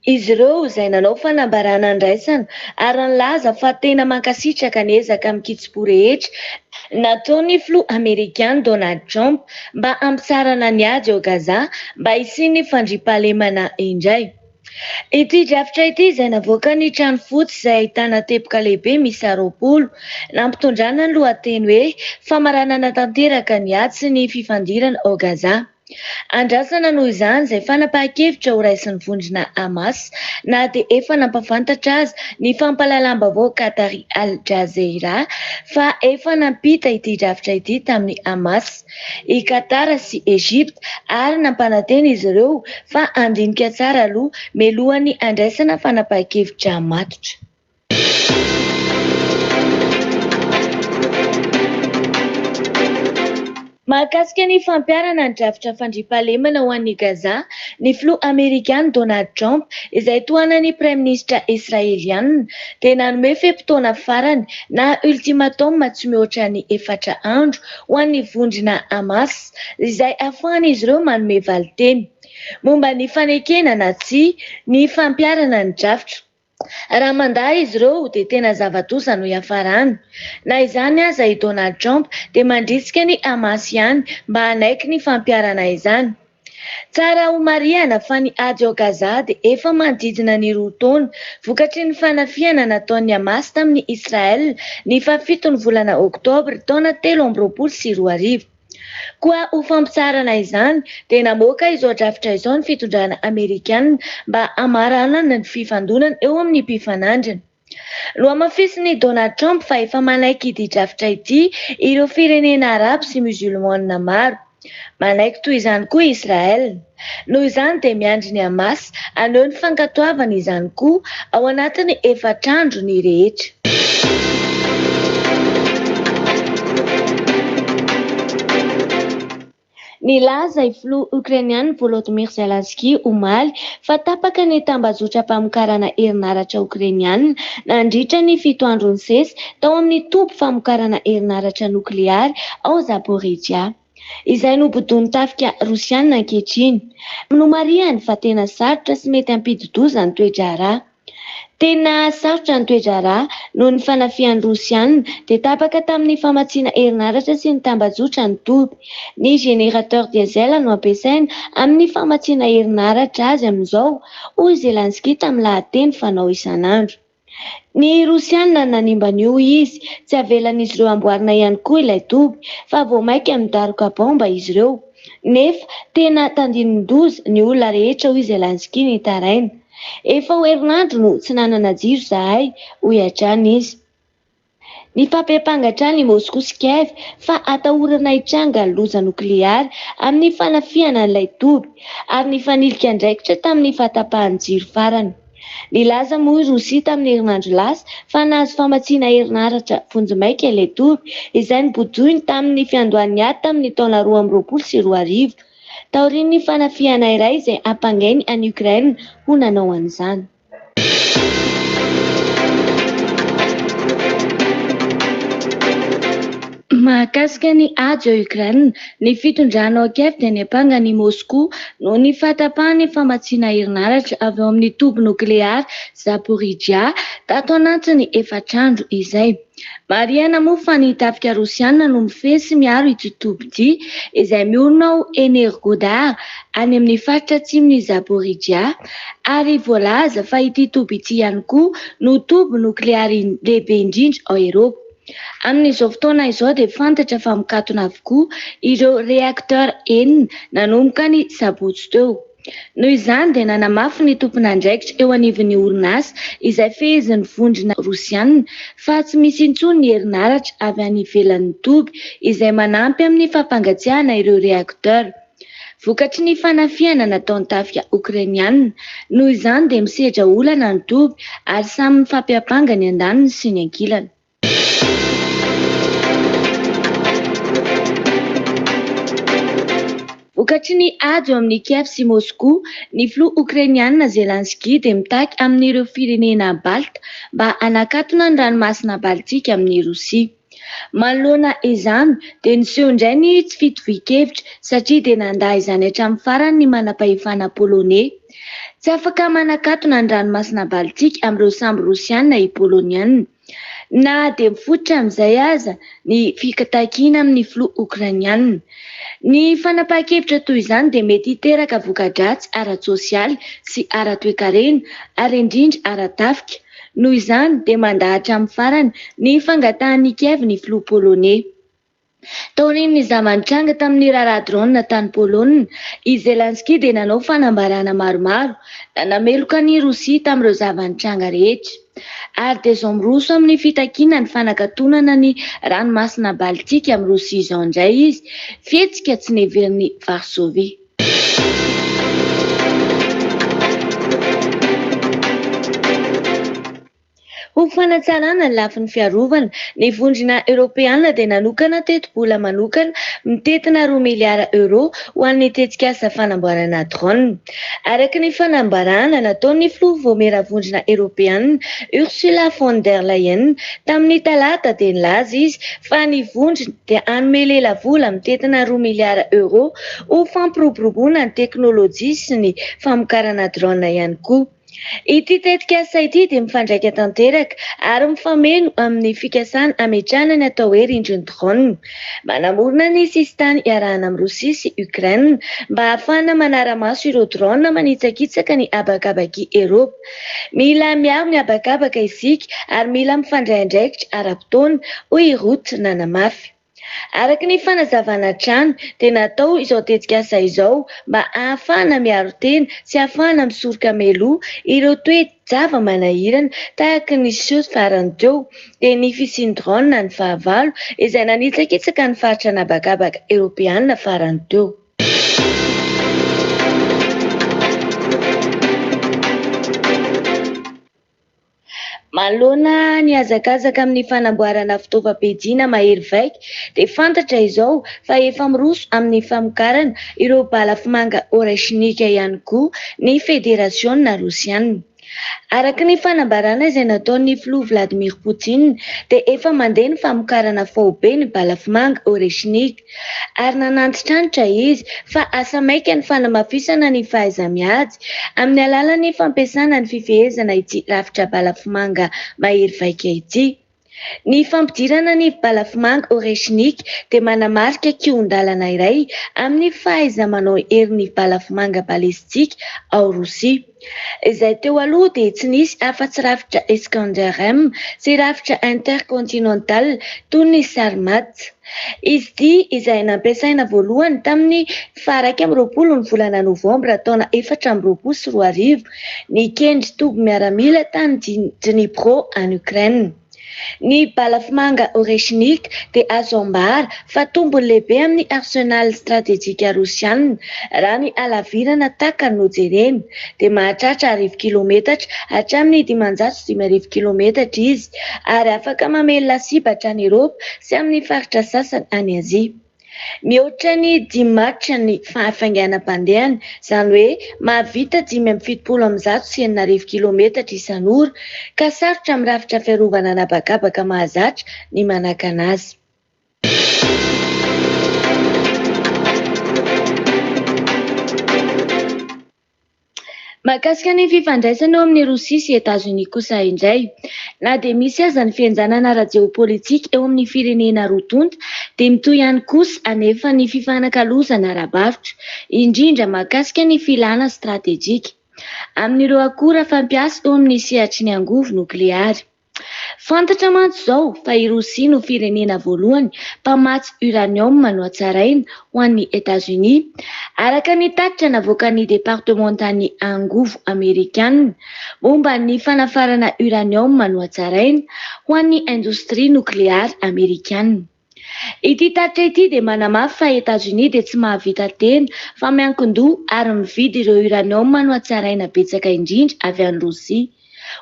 Izy ireo izay nanao fanambarana andraisana ary nilaza fa tena mankasitraka ny ezaka amin'ny kitsipo rehetra nataon'ny filoha Amerikana Donald Trump mba hampitsarana ny ady ao Gaza mba hisian'ny fandriampahalemana indray. Ity drafitra ity izay navoaka ny trano fotsy izay ahitana teboka lehibe misy 20 nampitondrana ny lohateny hoe famaranana tanteraka ny ady sy ny fifandirana ao Gaza. Andrasana noho izany izay fanapahan-kevitra ho raisin'ny vondrona Hamas na dia efa nampafantatra azy ny fampahalalam-baovao Qatari Al Jazeera fa efa nampita ity drafitra ity tamin'ny Hamas, i Qatar sy Egypte ary nampanantena izy ireo fa andinika tsara aloha mialohan'ny andraisana fanapahan-kevitra matotra. Mahakasika ny fampiarana ny drafitra fandriampahalemana ho an'ny Gaza, ny filoha Amerikana Donald Trump izay tohanan'ny Praiminisitra Israeliana dia nanome fe-potoana farany na ultimatum tsy mihoatra ny 4 andro ho an'ny vondrona Hamas izay ahafahan'izy ireo manome valiteny momba ny fanekena na tsy ny fampiarana ny drafitra. Raha mandahy izy ireo dia tena zava-doza no hiafarany. Na izany aza i Donald Trump dia mandrisika ny Hamas ihany mba hanaiky ny fampiarana izany. Tsara ho marihana fa ny ady ao Gaza dia efa manodidina ny 2 taona vokatry ny fanafiana nataon'ny Hamas tamin'ny Israel ny 7 volana Oktobra taona 2023. Koa ho fampitsarana izany dia namoaka izao drafitra izao ny fitondrana Amerikana mba hamaranana ny fifandonana eo amin'ny mpifanandrina. Lohamafisiny Donald Trump fa efa manaiky ity drafitra ity ireo firenena arabo sy musulmana maro. Manaiky toy izany koa Israel. Noho izany dia miandry ny Hamas haneho ny fankatoavana izany koa ao anatin'ny 4 andro ny rehetra. Nilaza i filoha Ukrainiana Volodymyr Zelensky omaly fa tapaka ny tambazotra-pamokarana herinaratra Ukrainiana nandritra ny 7 androny sesy tao amin'ny tompy famokarana herinaratra nukleary ao Zaporizhia, izay nobodon'ny tafika Rosiana ankehitriny. Nomarihany fa tena sarotra sy mety ampidi-doza ny toedrarà. Tena sarotra ny toedrarà noho ny fanafian'ny Rosiana dia tapaka tamin'ny famatsiana herinaratra sy ny tambazotra ny toby. Ny générateur diesel no ampiasaina amin'ny famatsiana herinaratra azy amin'izao, hoy Zelensky tamin'ny lahateny fanao isan'andro. Ny Rosiana nanimba an'io izy, tsy avelan'izy ireo amboarina ihany koa ilay toby fa vao maika midaroka bomba izy ireo. Nefa tena tandinin-doza ny olona rehetra, hoy Zelensky ny taraina. Efa ho herinandro no tsy nanana jiro zahay, hoy hatrany izy. Ny fampiam-pangatrany i Moscou sy Kiev fa atahorana hitranga ny loza nukleary amin'ny fanafiana an'ilay toby ary ny fanilika andraikitra tamin'ny fahatapahan'ny jiro farany. Nilaza moa i Rosia tamin'ny herinandro lasa fa nahazo famatsiana herinaratra vonjimaika ilay toby izay nibodojiny tamin'ny fiandohan'ny ady tamin'ny taona 2022. Taorian'ny fanafiana iray izay ampangainy any Ukraine ho nanao an'izany. Mahakasika ny ady ao Ukraine, ny fitondrana ao Kiev dia niampangany Moscou noho ny fahatapahan'ny famatsiana herinaratra avy ao amin'ny toby nukleary Zaporizhia tato anatin'ny 4 andro izay. Marihana moa fa ny tafika Rosiana no mifesy miaro ity toby ity izay miorina ao Energodar any amin'ny faritra atsimon'ny Zaporizhia ary voalaza fa ity toby ity ihany koa no toby nukleary lehibe indrindra ao Eropa. Amin'izao fotoana izao dia fantatra fa mikatona avokoa ireo reakteur enina nanomboka ny sabotsy teo. Noho izany dia nanamafy ny tompon'andraikitra eo anivon'ny orinasa izay fehezin'ny vondrona Rosiana fa tsy misy intsony ny herinaratra avy any ivelan'ny toby izay manampy amin'ny fampangatsiahana ireo reakteur. Vokatry ny fanafiana nataon'ny tafika Ukrainiana. Noho izany dia misedra olana ny toby ary samy mifampiampanga ny andaniny sy ny ankilany. Vokatry ny ady eo amin'ny Kiev sy Moscou, ny filoha Ukrainiana Zelensky dia mitaky amin'ireo firenena Balta mba hanakatona ny ranomasina Baltika amin'ny Rosia. Manoloana izany dia niseho indray ny tsy fitovian-kevitra satria dia nandahy izany hatramin'ny farany ny manam-pahefana Polonais. Tsy afaka manakatona ny ranomasina Baltika amin'ireo samby Rosiana i Poloniana. Na dia mifototra amin'izay aza ny fikatakiana amin'ny filoha Ukrainiana. Ny fanapahan-kevitra toy izany dia mety hiteraka voka-dratsy ara-tsosialy sy ara-toekarena ary indrindra ara-tafika. Noho izany dia mandahatra amin'ny farany ny fangatahan'i Kiev ny filoha Polonais. Taorian'ny zava-nitranga tamin'ny raharaha drone tany Polonina, i Zelenski dia nanao fanambarana maromaro nameloka ny Rosia tamin'ireo zava-nitranga rehetra. Ary dia izao miroso amin'ny fitakiana ny fanakatonana ny ranomasina Baltika amin'ny Rosia izao indray izy, fihetsika tsy neverin'ny Varsovia. Ho fanatsarana ny lafin'ny fiarovana, ny vondrona Europeana dia nanokana teti-bola manokana mitetina 2 miliara euro ho an'ny tetikasa fanamboarana drone. Araka ny fanambarana nataon'ny filoha voamera vondrona Europeana Ursula von der Leyen tamin'ny talata dia nilaza izy fa ny vondrona dia hanome lela vola mitetina 2 miliara euro ho fampiroboroboana ny teknôlôjia sy ny famokarana drone ihany koa. Ity tetikasa ity dia mifandraika tanteraka ary mifameno amin'ny fikasana hametrahana ny atao hoe rindrin'ny drone. Manamorona ny sistany iarahana amin'ny Rosia sy Ukraine mba ahafahana manara-maso ireo drone manitsakitsaka ny habakabaky Eropa. Mila miaro ny habakabaka isika ary mila mifandray andraikitra ara-potoana hoy Ruth Nanamafy. Araka ny fanazavana trano dia natao izao tetikasa izao mba ahafahana miaro tena sy ahafahana misoroka meloa ireo toe-java manahirana tahaka ny South farany teo dia ny fisian'ny drone ny fahavalo izay nanitsakitsaka ny faritra n'habakabaka Europeana farany teo. Manoloana ny hazakazaka amin'ny fanamboarana fitaovam-piadiana mahery vaika dia fantatra izao fa efa miroso amin'ny famokarana ireo balafomanga oreshnika ihany koa ny Federasiona Rosiana. Araka ny fanambarana izay nataon'ny filoha Vladimir Poutine dia efa mandeha ny famokarana faobe ny balafomanga oreshnika ary nananti-tranitra izy fa asa maika ny fanamafisana ny fahaiza-miady amin'ny alalan'ny fampiasana ny fifehezana ity rafitra balafomanga mahery vaika ity. Ny fampidirana ny balafomanga oreshnika dia manamarika kion-dalana iray amin'ny fahaiza-manao herin'ny balafomanga balistika ao Rosia. Izay teo aloha dia tsy nisy afa-tsy rafitra Iskander M sy rafitra intercontinental toy ny Sarmat. Izy ity izay nampiasaina voalohany tamin'ny 20 ny volana Novambra taona 2024 ny kendry toby miaramila tany Dnipro any Ukraine. Ny balafomanga oreshnika dia azo ambara fa tombony lehibe amin'ny arsenal stratégique rosiana raha ny halavirana takany no jerena dia mahatratra 10 kilometatra hatramin'ny 505 kilometatra izy ary afaka mamelona sibatra any Eropa sy amin'ny faritra sasany any Azia. Mihoatra ny 10 matcha ny fahafainganam-pandehany, izany hoe mahavita 570 kilometatra isan'ora ka sarotra amin'ny rafitra fiarovana n'habakabaka mahazatra ny manakana azy. Mahakasika ny fifandraisana eo amin'ny Rosia sy Etazonia kosa indray. Na dia misy aza ny fianjanana ara-jeopolitika eo amin'ny firenena roa tonta dia mitohy ihany kosa anefa ny fifanankalozana ara-barotra, indrindra mahakasika ny filana strategjika amin'ireo akora fampiasa eo amin'ny sehatry ny angovo nokleary. Fantatra mantsy izao fa i Rosia no firenena voalohany mpamatsy uranium no hatsaraina ho an'ny Etazonia araka ny tatitra navoakan'ny departementan'ny angovo Amerikanina momba ny fanafarana uranium no hatsaraina ho an'ny indostria nokleary Amerikanina. Ity tatitra ity dia manamafy fa Etazonia dia tsy mahavita tena fa miankin-doha ary mividy ireo uranium no hatsaraina betsaka indrindra avy any Rosia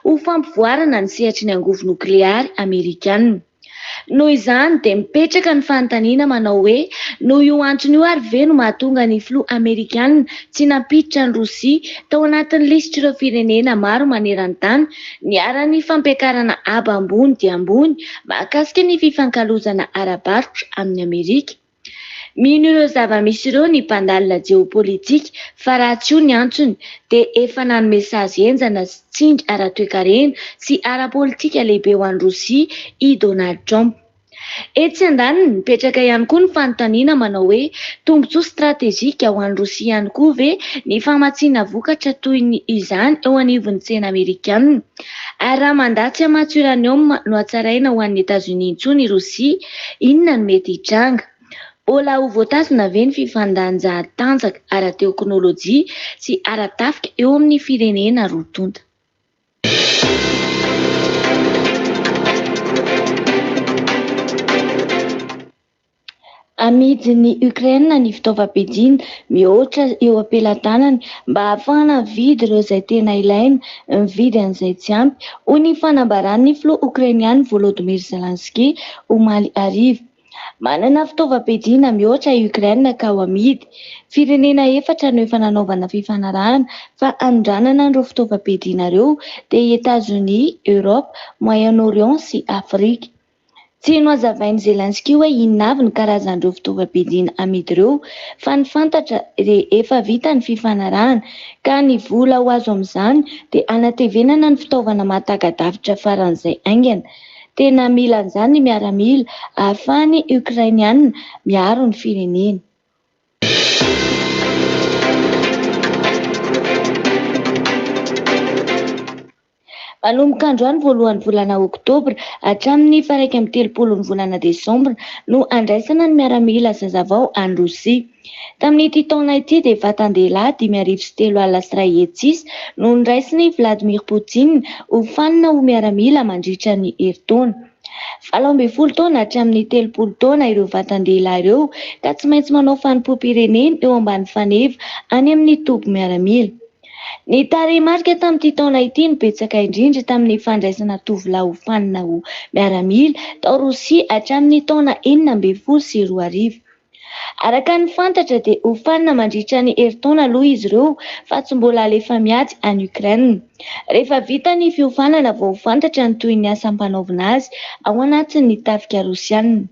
ho fampivoarana ny sehatry ny angovo nokleary Amerikanina. Noho izany dia mipetraka ny fanontaniana manao hoe noho io antony io ary ve no mahatonga ny filoha Amerikanina tsy nampiditra ny Rosia tao anatin'ny lisitra ireo firenena maro maneran-tany niara-ny fampiakarana aba ambony dia ambony mahakasika ny fifankalozana ara-barotra amin'ny Amerika. Mino ireo zava-misy ireo ny mpandalina jeopolitika fa raha tsy io ny antsony dia efa nanome sazy enjana sy tsindry ara-toekarena sy ara-politika lehibe ho an'i Rosia i Donald Trump. Etsy andaniny mipetraka ihany koa ny fanontaniana manao hoe tombontsoa stratejika ho an'i Rosia ihany koa ve ny famatsiana vokatra toy ny izany eo anivon'ny tsena Amerikanina. Ary raha mandatsy hamatso uranium no hatsaraina ho an'ny Etazonia intsony i Rosia, inona no mety hitranga? Ola ho voatazona ve ny fifandanjahan-tanjaka ara-teknôlôjia sy ara-tafika eo amin'ny firenena roa-tonta? Amidy ny Ukraine ny fitaovam-piadiana mihoatra eo ampelantanany mba ahafahana mividy ireo izay tena ilaina, mividy an'izay tsy ampy, hoy ny fanambaran'ny filoha Ukrainiana Volodymyr Zelensky omaly hariva. Manana fitaovam-piadiana mihoatra i Ukraine ka ho amidy. Firenena 4 no efa nanaovana fifanarahana fa andranana ireo fitaovam-piadiana ireo dia Etazonia, Europe, Moyen-Orient sy Afrika. Tsy no hazavain'i Zelensky hoe inona avy ny karazan'ireo fitaovam-piadiana amidy ireo fa ny fantatra dia efa vita ny fifanarahana ka ny vola ho azo amin'izany dia anatevenana ny fitaovana mahataka-davitra faran'izay aingana. Tena mila an'izany ny miaramila ahafahany Ukrainiana miaro ny firenena. Manomboka androany voalohan'ny volana Oktobra hatramin'ny 1 ny volana Desambra no andraisana ny miaramila zazavao any Rosia. Tamin'ity taona ity dia vatan-dehilahy 503 no niraisiny Vladimir Poutine ho fanina ho miaramila mandritra ny herintaona. 17 taona hatramin'ny 30 taona ireo vatan-dehilahy ireo ka tsy maintsy manao fanipoam-pirenena eo ambany faneva any amin'ny toby miaramila. Ny tarehimarika tamin'ity taona ity no betsaka indrindra tamin'ny fandraisana tovolahy ho fanina ho miaramila tao Rosia hatramin'ny taona 1992. Araka ny fantatra dia ho fanina mandritra ny herintaona aloha izy ireo fa tsy mbola alefa miady any Ukraine. Rehefa vita ny fiofanana vao ho fantatra ny toy ny asam-panaovina azy ao anatin'ny tafika Rosianina.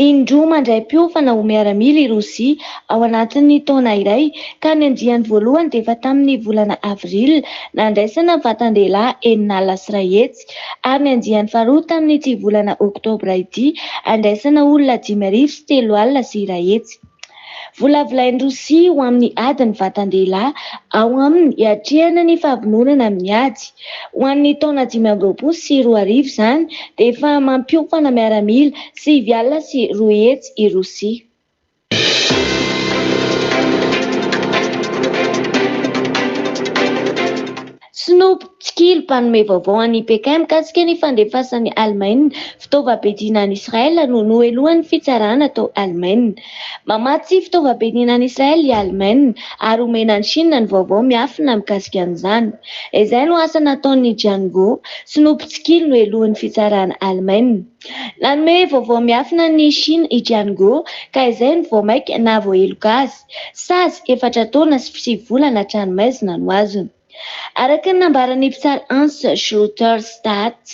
Indroa mandray mpiofana ho miaramila i Rosia ao anatin'ny taona iray ka ny andiany voalohany dia efa tamin'ny volana Avril nandraisana vatan-dehilahy 9 ary ny andiany faharoa tamin'ity volana Oktobra ity andraisana olona 503 Volavolain'ny Rosia ho amin'ny adiny vatan-dehilahy ao aminy hiatrehana ny fahavononana amin'ny ady. Ho an'ny taona 2022 izany dia efa mampiofana miaramila 7.3 i Rosia. Snoop Tskil mpanome vaovao an'i Pekin mikasika ny fandefasan'ny Alemaina fitaovam-piadiana any Israel no noelohan'ny fitsarana tao Alemaina. Mamatsy fitaovam-piadiana any Israel i Alemaina ary omena ny Chine ny vaovao miafina mikasika an'izany. Izay no asa nataon'ny Django Snoop Tskil noelohan'ny fitsarana Alemaina. Nanome vaovao miafina ny Chine i Django ka izay ny vao maika na voaheloka azy. Sazy 4 taona sy 9 volana hatranomaizina no azony. Araka ny nambaran'ny mpitsara Hans Schlotterstadt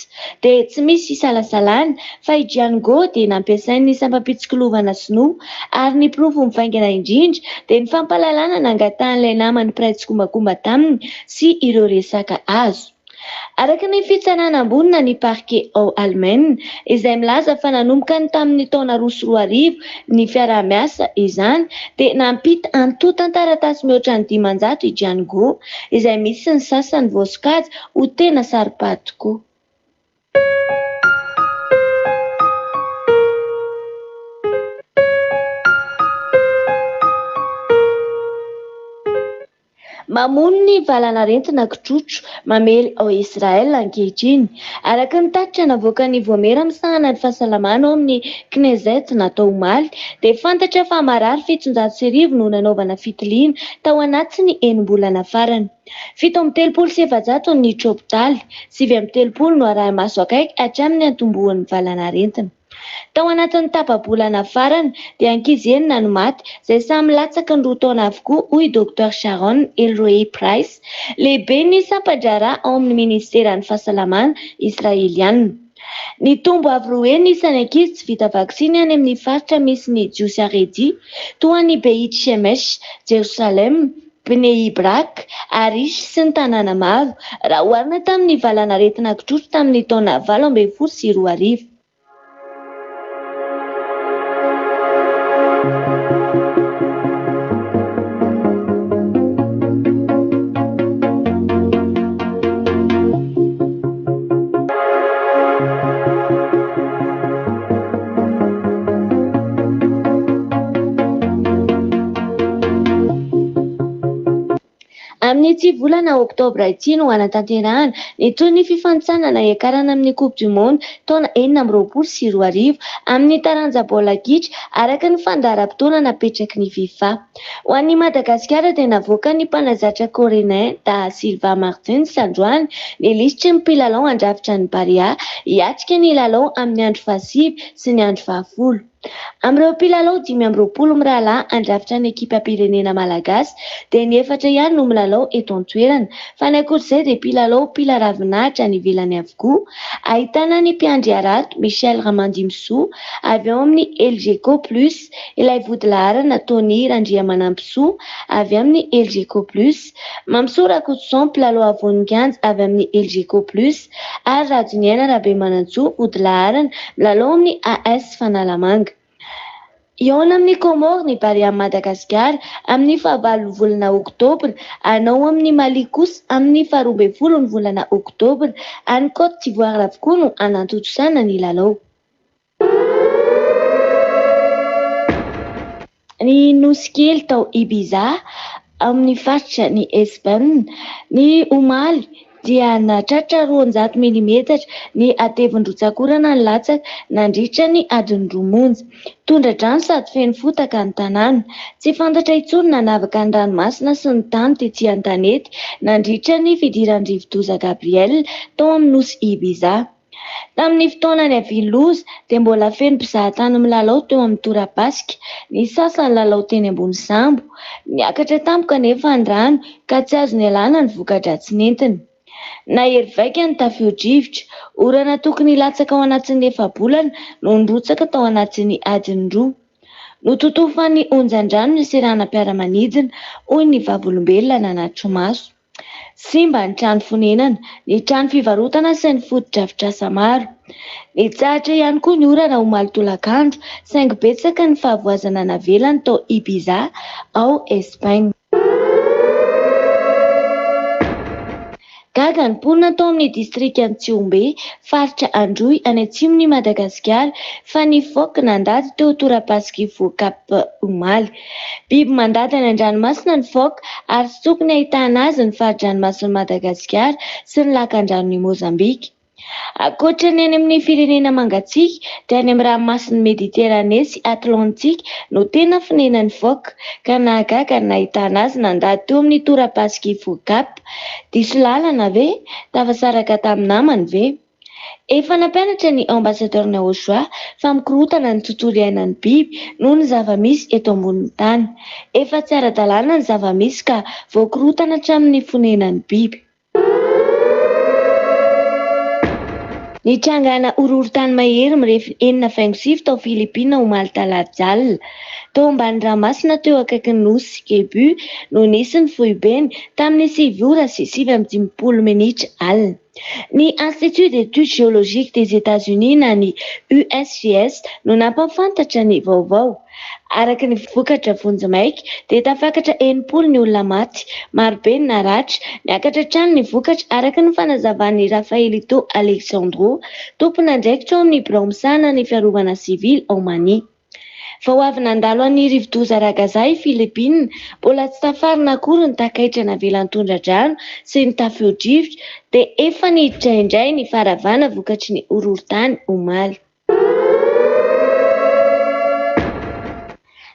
dia tsy misy salasalana fa i Django dia nampiasain'ny sampam-pitsikilovana sinoa ary ny pirofo mivaingana indrindra dia ny fampalalana nangatahany namany mpiray tsikomakomba taminy sy ireo resaka azo. Araka ny fitsarana ambonina ny parquet ao Alemaina izay milaza fa nanomboka ny tamin'ny taona 2004 ny fiaraha-miasa izany dia nampita antotan-taratasy mihoatra ny 500 i Django izay misy ny sasany voasokajy ho tena saropaty tokoa. Mamono ny valanarentina kitrotro mamely ao Israel ankehitriny. Araka ny tatitra navoaka ny voamera misahana ny fahasalamana ao amin'ny Knesset natao omaly dia fantatra fa marary 700 no nanaovana fitiliana tao anatiny 9 bolana farany. 737 ny tropitaly, 730 no arahi-maso akaiky hatramin'ny antombohan'ny valanarentina. Tao anatin'ny tapa-bolana farany dia ankizy 9 no maty izay samy latsaka ny 2 taona avokoa hoy Dr Sharon Elroy Price, lehibe ny sampan-draharaha ao amin'ny ministeran'ny fahasalamana israeliana. Ny tombo avy roa eny isan'ny ankizy tsy vita vaksiny any amin'ny faritra misy ny Djouziaredi, toa ny Beit Shemesh, Jerusalem, Bnei Brak, Arish sy ny tanàna maro raha oharina tamin'ny valanaretina kitrotro tamin'ny taona 2024. Amin'ny tsy volana Oktobra ity no anatanterahana ny toy ny fifanitsanana hiakarana amin'ny Coupe du Monde taona 2024 amin'ny taranja baolina kitra araka ny fandaharam-potoana napetraky ny FIFA. Ho an'ny Madagasikara dia navoaka ny mpanazatra coréen Da Silva Martins androany ny lisitry ny mpilalao andrafitra ny Barea hiatrika ny lalao amin'ny andro 15 sy ny andro 20. Amin'ireo mpilalao 520 mirahalahy andrafitra ny ekipam-pirenena malagasy dia ny 4 ihany no milalao eto an-toerana, fa ny ankoatr'izay dia mpilalao mpila-ravinahitra ny ivelany avokoa. Ahitana ny mpiandry Arato Michel Ramandimso avy ao amin'ny LGCO Plus, ilay vodilaharana Tony Randriamanampiso avy amin'ny LGCO Plus, Mamso Rakotson mpilalao Avonikanja avy amin'ny LGCO Plus ary Rajoniaina Rabemanantso vodilaharana milalao amin'ny AS Fanalamanga. Iona amin'ny Comore ny Barea Madagasikara amin'ny 9 volana Oktobra, anao amin'ny Mali kosa amin'ny 12 volana Oktobra, any Côte d'Ivoire avokoa no anatotosana ny lalao. Ny nosy kely tao Ibiza amin'ny faritra ny Espagne, ny omaly dia natratra 200 mm ny atevin-drotsakorana ny latsaka nandritra ny adiny romonja. Tondra-drano sady feno fotaka ny tanàna. Tsy fantatra intsony nanavaka ny ranomasina sy ny tany tetỳ an-tanety nandritra ny fidiran'ny rivo-doza Gabriel tao amin'ny nosy Ibiza. Tamin'ny fotoanany Aviloza dia mbola feno mpizahatany milalao teo amin'ny tora-pasika, ny sasany lalao teny ambony sambo. Niakatra tampoka nefa ny rano ka tsy azo nialana ny vokadratsy nentiny. Na hery vaika ny tafio-drivotra, orana tokony latsaka ao anatin'ny 9 bolana no nirotsaka tao anatin'ny adiny 2. Nototofan'ny onjan-drano ny seranam-piaramanidina, hoy ny vavolombelona nanatro maso. Simba ny trano fonenana, ny trano fivarotana sy ny foto-drafitrasa maro. Nitsahatra ihany koa ny orana ho malotolakandro, saingy betsaka ny fahavoazana navelany tao Ibiza ao Espagne. Gaga ny mponina tao amin'ny distrika Tsiombe, faritra Androy any atsimon'ny Madagasikara fa nivoaka nandady teo tora-pasika Voakap omaly. Biby mandady any an-dranomasina ny foka ary tsy tokony ahitana azy ny fahan-dranomasin'i Madagasikara sy ny lakan-dranon'i Mozambika. Ankoatra ny any amin'ny firenena mangatsiaka dia any amin'ny ranomasin'ny Mediterane sy Atlantika no tena fonenan'ny foka, ka nahagaga ny nahitana azy nandady teo amin'ny tora-pasika Voakap. Diso lalana ve? Tafasaraka tamin'ny namany ve? Efa nampianatra ny ambasadorina Ochoa fa mikorotana ny tontolo iainan'ny biby noho ny zava-misy eto ambonin'ny tany. Efa tsy ara-dalàna ny zava-misy ka voakorotana hatramin'ny fonenan'ny biby. Ny trangana horohorontany mahery mirefy 4.5 tao Filipina omaly talata alina. Tao ambany ranomasina teo akaikin'ny nosy Cebu no nisy ny fohibeny tamin'ny 7:30 minitra alina. Ny Institut d'études géologiques des États-Unis na ny USGS no nampafantatra ny vaovao. Araka ny vokatra vonjy-maika dia tafakatra 80 ny olona maty, marobe ny naratra, niakatra hatrany ny vokatra araka ny fanazavan'ny Rafaelito Alexandro, tompon'andraikitra ao amin'ny Braomsana ny fiarovana sivily ao Mani. Vao avy nandalo an'ny rivo-doza ragazay Filipina, mbola tsy tafarina akory ny takaitra navelan'ny tondra-drano sy ny tafio-drivotra dia efa niditra indray ny faravana vokatry ny horohorontany omaly.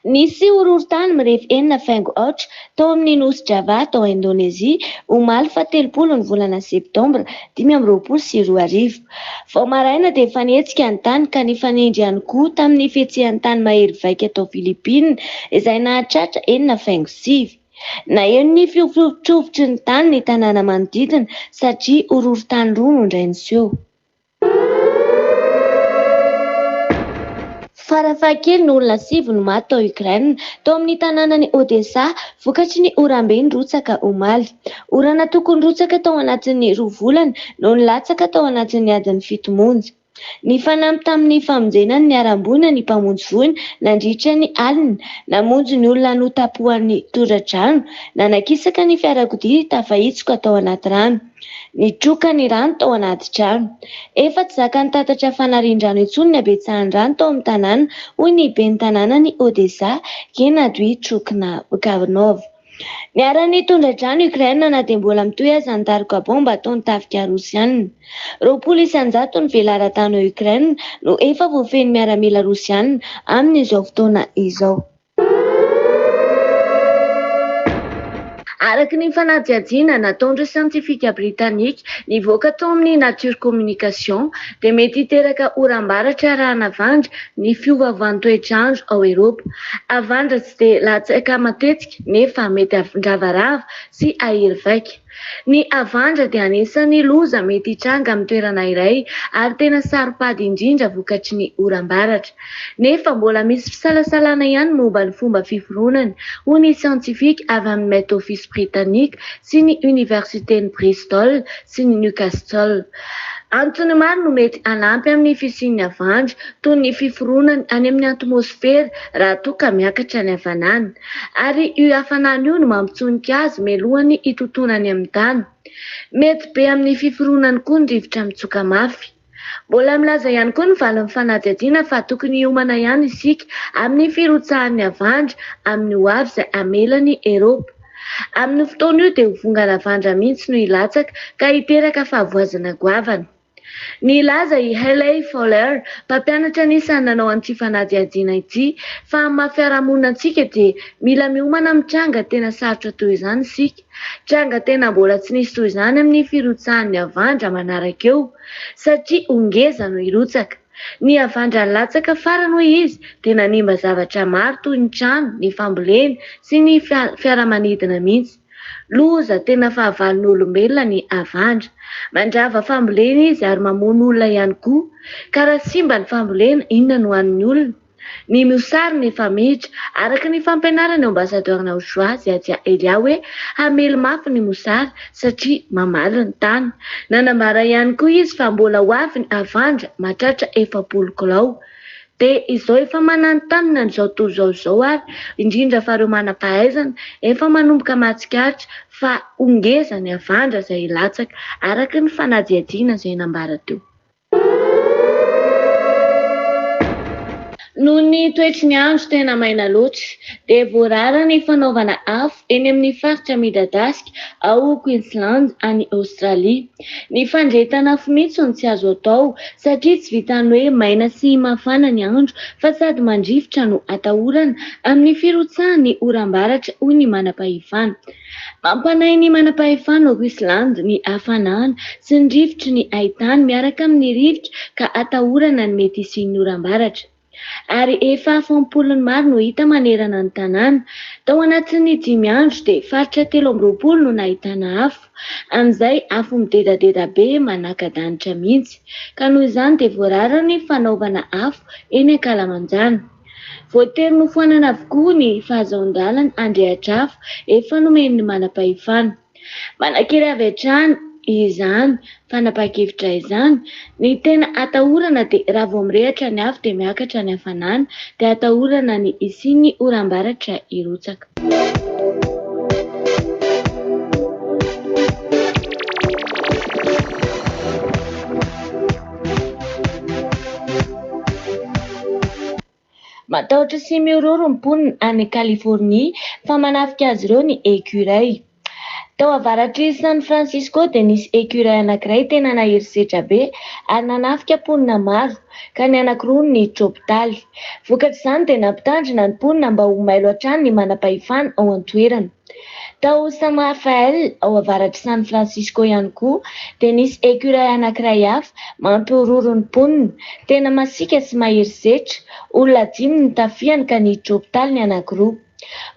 Nisy horohorontany mirefy 4.8 tao amin'ny nosy Java tao Indonezia omaly 17 ny volana Septambra 2022. Vao maraina dia efa nihetsika ny tany ka nifanindry ihany koa tamin'ny fihetsehan'ny tany mahery vaika tao Filipina izay nahatratra 4.7. Na eo ny fiovitrovitry ny tany ny tanàna manodidina satria horohorontany roa no indray niseho. Farafahakeliny olona 7 no maty tao Ukraine tao amin'ny tanànany Odessa vokatry ny oram-be nirotsaka omaly. Orana tokony rotsaka tao anatin'ny 2 volana no nilatsaka tao anatin'ny adiny 7 monja. Ny fanampy tamin'ny famonjenany niarambona ny mpamonjy voiny nandritra ny alina, namonjy ny olona notapohan'ny tora-drano, nanakisaka ny fiarakodia tafahitsika tao anaty rano, nitroka ny rano tao anaty trano. Efa tsy zaka nitatatra fanarin-drano intsony ny abetsahan'ny rano tao amin'ny tanàna, hoy ny ben'ny tanàna ny Odessa, Gennady Trokhanov. Niara-ny tondra-drano Ukraine na dia mbola mitohy aza ny daroka bomba ataony tafika Rosianina. 20 isanjato ny velaran-tany ao Ukraine no efa voafeny miaramila Rosianina amin'izao fotoana izao. Araka ny fanadihadiana nataon'ireo siantifika britanika nivoaka tao amin'ny Nature Communication dia mety hiteraka oram-baratra raha navandra ny fiovaovan'ny toetr'andro ao Eropa. Avandra tsy dia latsaka matetika nefa mety avindravarava sy ahiry vaika. Ny avandra dia anisan'ny loza mety hitranga amin'ny toerana iray ary tena saropady indrindra vokatry ny oram-baratra. Nefa mbola misy fisalasalana ihany momba ny fomba fiforonany, hoy ny siantifika avy amin'ny Met Office Britannique sy ny Universitény Bristol sy ny Newcastle. Antony maro no mety hanampy amin'ny fisian'ny avandra toy ny fiforonany any amin'ny atmosfera raha toa ka miakatra ny hafanana, ary io hafanana io no mampitsonika azy melohany hitotonany amin'ny tany. Mety be amin'ny fiforonany koa ny rivotra mitsoka mafy. Mbola milaza ihany koa ny valin'ny fanadihadiana fa tokony hiomana ihany isika amin'ny firotsahan'ny avandra amin'ny ho avy izay hamelany Eropa. Amin'ny fotoana io dia ho vongana avandra mihitsy no hilatsaka ka hiteraka fahavoazana goavana. Nilaza i Hayley Fowler, mpampianatra anisany nanao an'ity fanadihadiana ity, fa amin'ny fiarahamonina antsika dia mila miomana mitranga tena sarotra toy izany isika. Tranga tena mbola tsy nisy toy izany amin'ny firotsahan'ny avandra manaraka eo, satria ongeza no hirotsaka. Ny avandra latsaka farany hoy izy dia nanimba zavatra maro toy ny trano, ny fambolena sy ny fiaramanidina mihitsy. Loza tena fahavalon'ny olombelona ny avandra. Mandrava fambolena izy ary mamono olona ihany koa. Ka raha simba ny fambolena, inona no hoan'ny olona? Ny miosary ny efa miditra, araka ny fampianarana ambasador Naojoa Ziadia Elia hoe hamely mafy ny mosary satria mamaly ny tany. Nanambara ihany koa izy fa mbola ho avy ny avandra mahatratra 700 kilao. Dia izao efa mananontanina n'izao tontolo izao ary indrindra fa ireo manam-pahaizana efa manomboka mahatsikaritra fa ongeza ny avandra izay hilatsaka araka ny fanadihadiana izay nambara teo. Noho ny toetry ny andro tena maina loatra dia voarara ny fanaovana afo eny amin'ny faritra Midadaska ao Queensland any Australia. Ny fandretana afo mihitsy no tsy azo atao satria tsy vitany hoe maina sy mafana ny andro fa sady mandrivotra no atahorana amin'ny firotsahan'ny oram-baratra hoy ny manam-pahefana. Mampanahy ny manam-pahefana ao Queensland ny hafanana sy ny rivotry ny haitany miaraka amin'ny rivotra ka atahorana ny mety hisian'ny oram-baratra. Ary efa afampolony maro no hita manerana ny tanàna. Tao anatin'ny 5 andro dia faritra 320 no nahitana afo. Amin'izay afo midedadeda be manaka-danitra mihitsy. Ka noho izany dia voarara ny fanaovana afo eny Kalamanjana. Voatery nofoanana avokoa ny fahazoan-dalana handrehatra afo efa nomen'ny manam-pahefana. Manan-kery avy hatrany izany fanapa-kevitra izany, ny tena atahorana dia raha vao mirehatra ny afo dia miakatra ny hafanana dia atahorana ny hisian'ny oram-baratra hirotsaka. Matahotra sy miororo ny mponina any Californie fa manafika azy ireo ny écureuil. Tao avaratry San Francisco dia nisy écureuil anankiray tena naherisetra be ary nanafika mponina maro ka ny anankiroa ny tropitaly. Vokatry izany dia nampitandrina ny mponina mba ho mailo hatrany ny manam-pahefana ao an-toerana. Tao San Rafael ao avaratry San Francisco ihany koa dia nisy écureuil anankiray hafa mampiororo ny mponina, tena masika sy maherisetra. Olona 5 ny tafiany ka ny tropitaly ny anankiroa.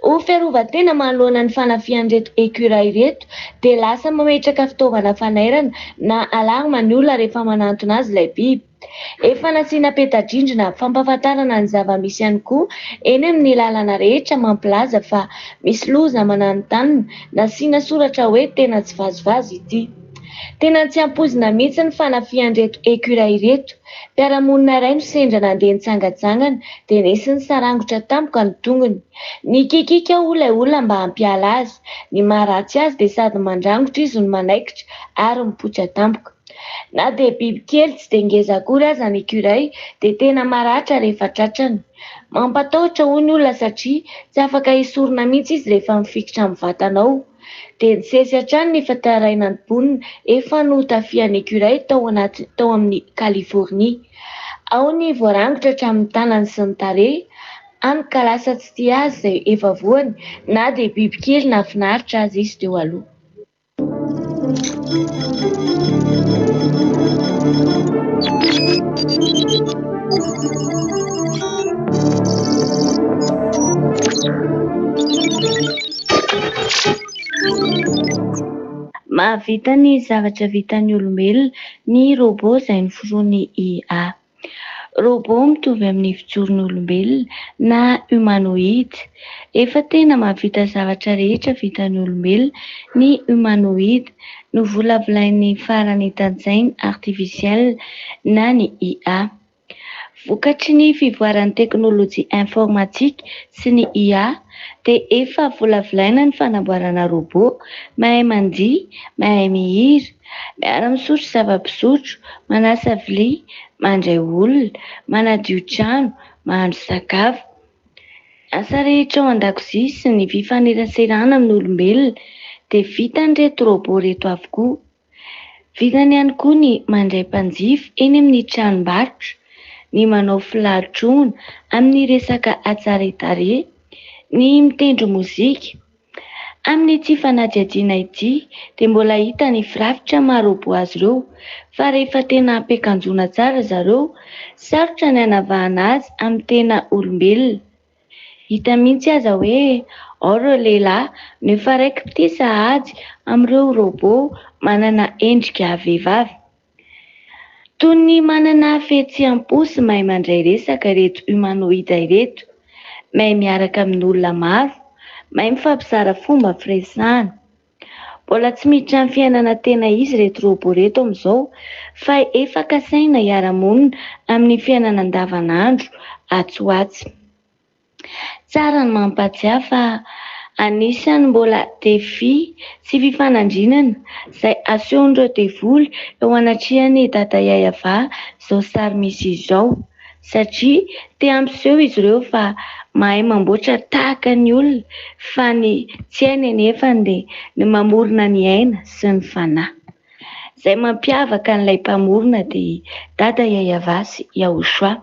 Ho fiarovan-tena manoloana ny fanafian'ireto écureuil ireto dia lasa mametraka fitaovana fanairana na alarma ny olona rehefa manantona azy ilay biby. Efa nasiana peta-drindrina fampahafantarana ny zava-misy ihany koa eny amin'ny lalana rehetra mampilaza fa misy loza manano tanina, nasiana soratra hoe tena tsy vazovazo ity. Tena tsy ampozina mihitsy ny fanafihan'ireto écureuil ireto. Mpiara-monina iray no sendra nandeha nitsangatsangana dia nisy ny sarangotra tampoka ny tongony. Nikikika ilay olona mba hampiala azy. Ny maharatsy azy dia sady mandrangotra izy no manaikitra ary mipoitra tampoka. Na dia bibikely tsy dia ngeza akory aza ny écureuil dia tena maratra rehefa tratrany. Mampatahotra hoy ny olona satria tsy afaka hisorona mihitsy izy rehefa mifikitra amin'ny vatanao. Dia nisesy hatrany ny fatarainan'ny mponina efa notafian'ny écureuil tao amin'ny Californie. Ao ny voarangotra hatramin'ny tanany sy ny tarehy, any ka lasa tsy tia azy izay efa voany, na dia bibikely nahafinaritra azy izy teo aloha. Mahavita ny zavatra vitan'ny olombelona ny robot izay noforoan'ny IA. Robot mitovy amin'ny fijoron'ny olombelona na humanoïde. Efa tena mahavita zavatra rehetra vitan'ny olombelona ny humanoïde, novolavolain'ny farany tanjaina artificiel na ny IA. Vokatry ny fivoaran'ny teknôlôjia informatika sy ny IA dia efa volavolaina ny fanamboarana robot mahay mandihy, mahay mihira, miara-misotro zava-pisotro, manasa vilia, mandray olona, manadio trano, mahandro sakafo. Asa rehetra ao an-dakozia sy ny fifaneraserana amin'ny olombelona dia vitan'ireto robot reto avokoa. Vitany ihany koa ny mandray mpanjifa eny amin'ny tranom-barotra, ny manao filatroana amin'ny resaka hatsaran-tarehy, ny mitendry mozika. Amin'ity fanadihadiana ity dia mbola hita ny firafitra maha-robot azy ireo, fa rehefa tena ampiakanjoana tsara zareo, sarotra ny hanavahana azy amin'ny tena olombelona. Hita mihitsy aza hoe ao ireo lehilahy no mifaraiki-pity sahady amin'ireo robot manana endrika vehivavy. Toy ny manana fihetseham-po sy mahay mandray resaka ireto humanoïde ireto, mahay miaraka amin'olona maro, mahay mifampizara fomba firesahana. Mbola tsy miditra amin'ny fiainana tena izy reto robot reto amin'izao, fa efa kasaina hiara-monina amin'ny fiainana andavanandro atsoatsy. Tsara ny mampatsiahy fa anisany mbola defi sy fifanandrinana izay asehon'ireo devoly eo anatrihan'ny Dada Yayava izao sary misy izao, satria te ampiseho izy ireo fa mahay mamboatra tahaka ny olona, fa ny tsy hainy anefany dia ny mamorona ny aina sy ny fanahy. Izay mampiavaka an'ilay mpamorona dia Dada Yayava sy Yaoshoa.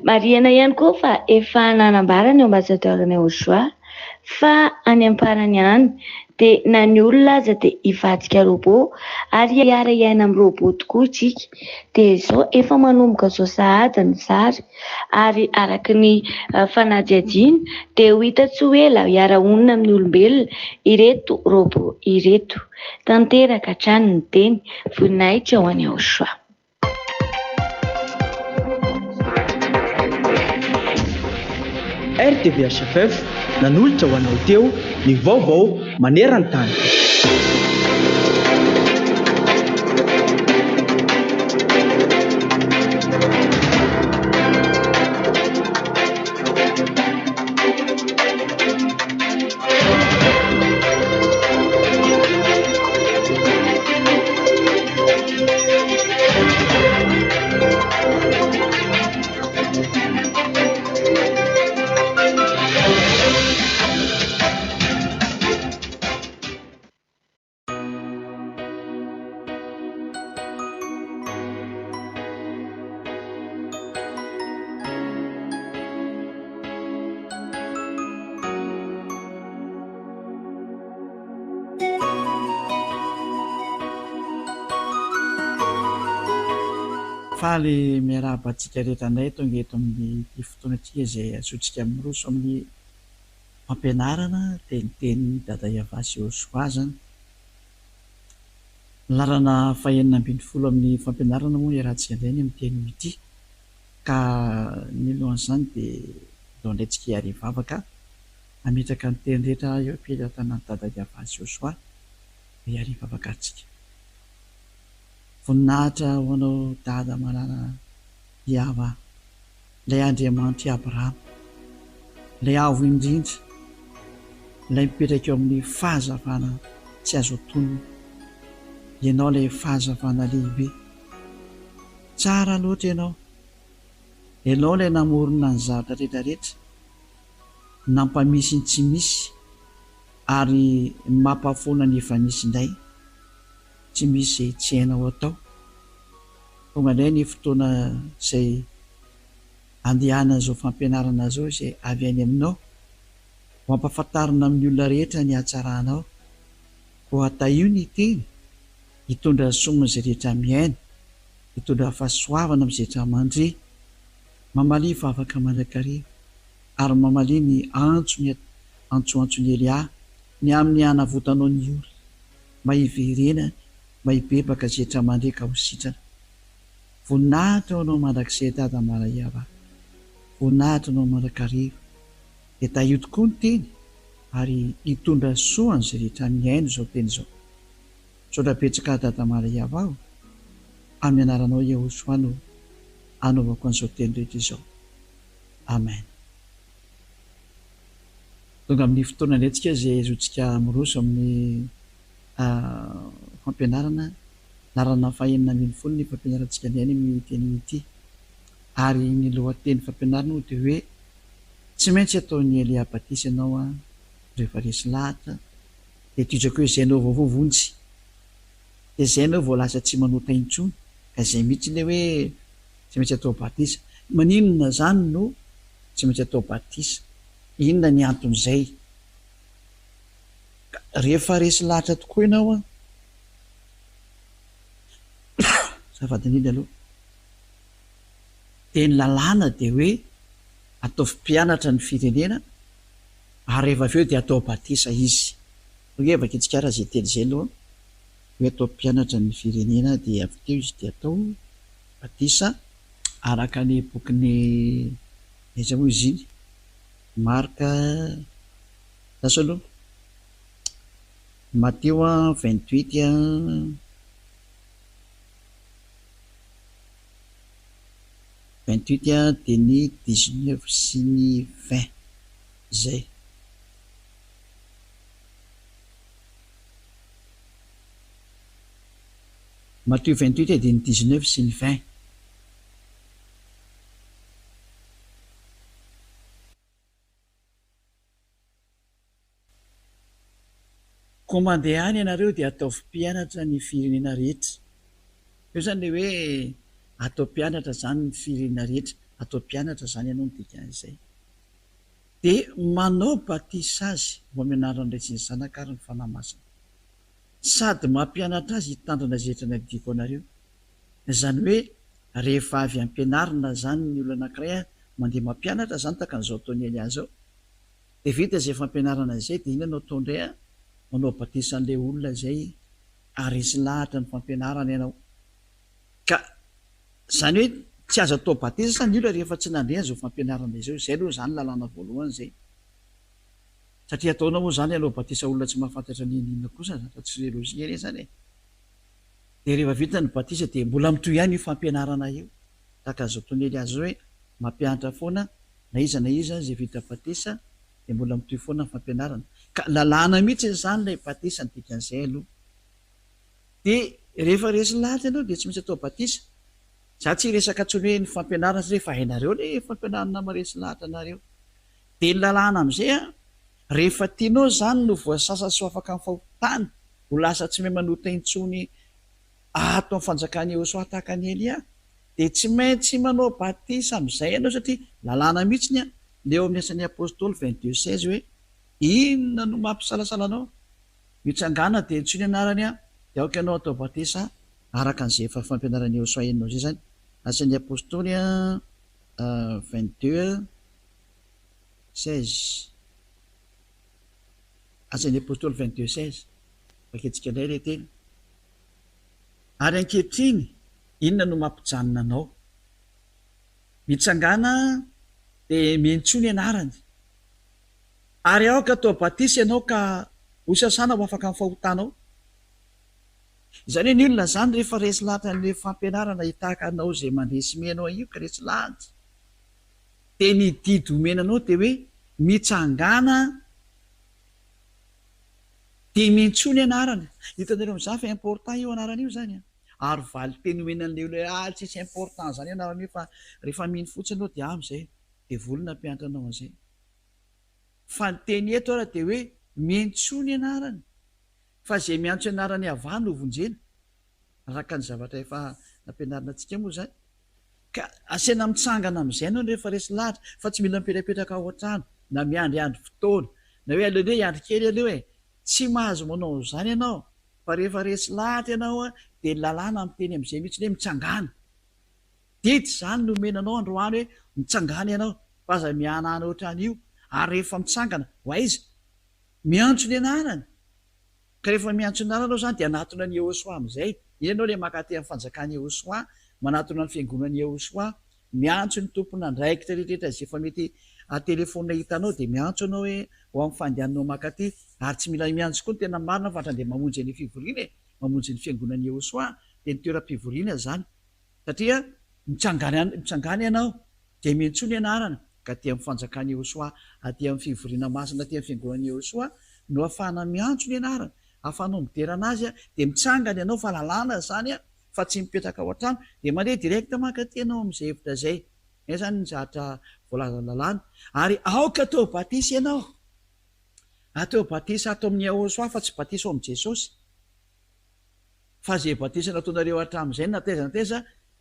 Marihana ihany koa fa efa nanambarany eo ambasadorany Yaoshoa fa any amparany any dia na ny olona aza dia hivadika robot ary hiara hiaina amin'ny robot tokoa isika. Dia izao efa manomboka izao sahady ny sary ary araka ny fanadihadiana dia ho hita tsy ho ela hiara-honina amin'ny olombelona ireto robot ireto. Tanteraka hatrany ny teny, voninahitra ho an'ny Yaoshoa. RTVHFF nanolotra ho anao teo ny vaovao maneran-tany. Faly miarabantsika rehetra indray tonga eto amin'ny fotoanatsika izay azotsika miroso amin'ny fampianarana teniteny Dada Yayava sy Yaoshoa zany. larana fahenina ambin'ny folo amin'ny fampianarana moa iarahantsika indray ny amin'ny teny ity ka ny lohan'izany dia dao indraintsika hiarivavaka ametraka ny teny rehetra eo apely tanàny Dadadiavasy Joshua hiarivavaka antsika. Voninahitra ho anao dada manana Iava, ilay Andriamanitra i Abrahama, ilay avo indrindra, ilay mipetraka eo amin'ny fahazavana tsy azo antonony, ianao ilay fahazavana lehibe. Tsara loatra ianao ilay namorona ny zavatra rehetrarehetra, nampamisy ny tsy misy ary mampafoana ny efa misy indray, tsy misy izay tsy hainao atao. Tonga indray ny fotoana izay andehana izao fampianarana izao izay avy any aminao, ho ampahafantarina amin'ny olona rehetra ny hatsaranao, ho hataio ny teny, hitondra somona izay rehetra miaina, hitondra fahasoavana amin'izay rehetra mandre, mamalia vavaka mandrakariva ary mamalia ny antsoantsony Elia ny amin'ny hanavotanao ny olona, mba hiverena, mba hibebaka izay rehetra mandre ka ho sitrana. Voninahitra anao mandrakizay dada Mariava, voninahitra anao mandrakariva, dia taio tokoa ny teny ary hitondra soa an'izay rehetra miaino izao teny izao. Saotra betsaka dada Mariava aho amin'ny anaranao Jehosoa no anaovako an'izao teny rehetra izao. Amen. Tonga amin'ny fotoana indray izay azotsika miroso amin'ny fampianarana larana fahenina ambin'ny folo ny fampianarantsika ny any amin'ny teny ity, ary ny lohateny fampianarana dia hoe tsy maintsy ataon'ny Elia Batisa ianao rehefa resy lahatra, dia tijako hoe izay anao voavovonjy, dia izay anao vao lasa tsy manota intsony, ka izay mihitsy ilay hoe tsy maintsy atao batisa. Maninona zany no tsy maintsy atao batisa? Inona ny anton'izay? Rehefa resy lahatra tokoa ianao zavadin'iny aloha, dia ny lalàna dia hoe atao mpianatra ny firenena, ary rehefa avy eo dia atao batisa izy. Evaka itsikara zay teny izay aloha hoe atao mpianatra ny firenena, dia avy teo izy dia atao batisa araka ny bokin'ny aiza moa izy iny, Marka sasa aloha Matteo 28 dia ny 19 sy ny 20 zay. Matteo 28 dia ny 19 sy ny 20. Koa mandeha any ianareo dia atao mpianatra ny firenena rehetra. Io zany le hoe atao mpianatra zany ny firenena rehetra, atao mpianatra zany ianao ny dikan'izay. Dia manao batisa azy mba mianarana indray sy ny zanaka ary ny fanahy masina, sady mampianatra azy hitandrina izay rehetra nadiko anareo. Izany hoe rehefa avy ampianarina zany ny olona anankiray mandeha mampianatra zany taka an'izao ataon'ny Elia zao, dia vita izay fampianarana izay dia iny anao atao indray manao batisa an'ilay olona izay ary resy lahatra ny fampianarana ianao. Ka izany hoe tsy azo atao batisa sa ny olona rehefa tsy nandeha izao fampianarana izao. Izay aloha zany lalàna voalohany izay, satria ataonao moa zany anao batisa olona tsy mahafantatra ny inona kosa, tsy lôzika re zany e. Dia rehefa vita ny batisa dia mbola mitohy ihany io fampianarana io, taka zao ataon'ny Elia zao hoe mampianatra foana na iza izay vita batisa, dia mbola mitohy foana ny fampianarana. Ka lalàna mihitsy zany ilay batisa ny dikan'izay aloha. Dia rehefa resy lahatra ianao dia tsy maintsy atao batisa. Za tsy resaka tsony hoe ny fampianarana sy rehefa hainareo le fampianarana maresy lahatra anareo. Dia ny lalàna amin'izay rehefa tianao zany no voasasa sy ho afaka amin'ny fahotana, ho lasa tsy mahay manota intsony ato amin'ny fanjakany Jehosoa tahaka ny Elia, dia tsy maintsy manao batisa amin'izay ianao, satria lalàna mihitsy le eo amin'ny asan'ny apôstôly 22:16 hoe inona no mampisalasala anao, mitsangana dia intsony anarany dia aoka ianao atao batisa araka an'izay efa fampianaran'ny Jehosoa enao zay zany. Asan'ny apôstôly 22:16, asan'ny apôstôly 22:16, faketsika indray ilay teny. ary ankehitriny inona no mampijanona anao mitsangana dia mientsony anarany ary ao ka atao batisy ianao ka hosasana ho afaka amin'ny fahotanao izany hoe ny olona zany rehefa resy lahatra n'le fampianarana hitahaka anao zay mandresy menao io ka resy lahatra dia ny didy omenanao dia hoe mitsangana dia mientsony anarana hitanareo amin'izany fa important io anarana io zany ary valy teny omenan'le olona tsisy important zany anarana io fa rehefa mino fotsiny anao dia am'izay dia volona mpianatra anao an'izay fa ny teny eto ara dia hoe mientsony anarana fa zay miantso anarany avany ho vonjena araka ny zavatra efa nampianarana antsika moa zany ka asena mitsangana amin'izay anao rehefa resy lahatra fa tsy mila mipetrapetraka ao an-trano na miandryandry fotoana na hoe aleoa hiandry kely aleo e tsy mahazo manao zany ianao fa rehefa resy lahatra ianao a dia lalàna miteny amin'izay mihitsy hoe mitsangana didy zany nomenanao androany hoe mitsangana ianao fa aza mianana ohatrany io ary rehefa mitsangana ho aiza miantso ny anarany ka rehefa miantso ny anarana anao zany dia anatona ny Yehosoa amin'izay ianao le makaty amin'ny fanjakany Yehosoa manatona ny fiangonany Yehosoa miantso ny tompona ndraikitra rehetrarehetra zay efa mety atelefona hitanao dia miantso anao hoe ho amin'ny fandehananao makaty ary tsy mila miantso koa ny tena marina fa hatrandia mamonjy ny fivoriana mamonjy ny fiangonany Yehosoa dia ny toeram-pivoriana zany satria mitsangana ianao dia miantso ny anarana ka aty amin'ny fanjakany Yehosoa aty amin'ny fivoriana masina aty amin'ny fiangonany Yehosoa no ahafahana miantso ny anarana ahafahanao miderana azy a dia mitsangana ianao fa lalàna zany a fa tsy mipetraka ao an-trano dia mandeha direkta makaty ianao amin'izay hevitra zay e zany ny zahatra voalaza lalàna ary aoka atao batisy ianao atao batisy atao amin'ny Yehosoa fa tsy batisy ao amin'i Jesosy fa zay batisy nataonareo hatramin'izay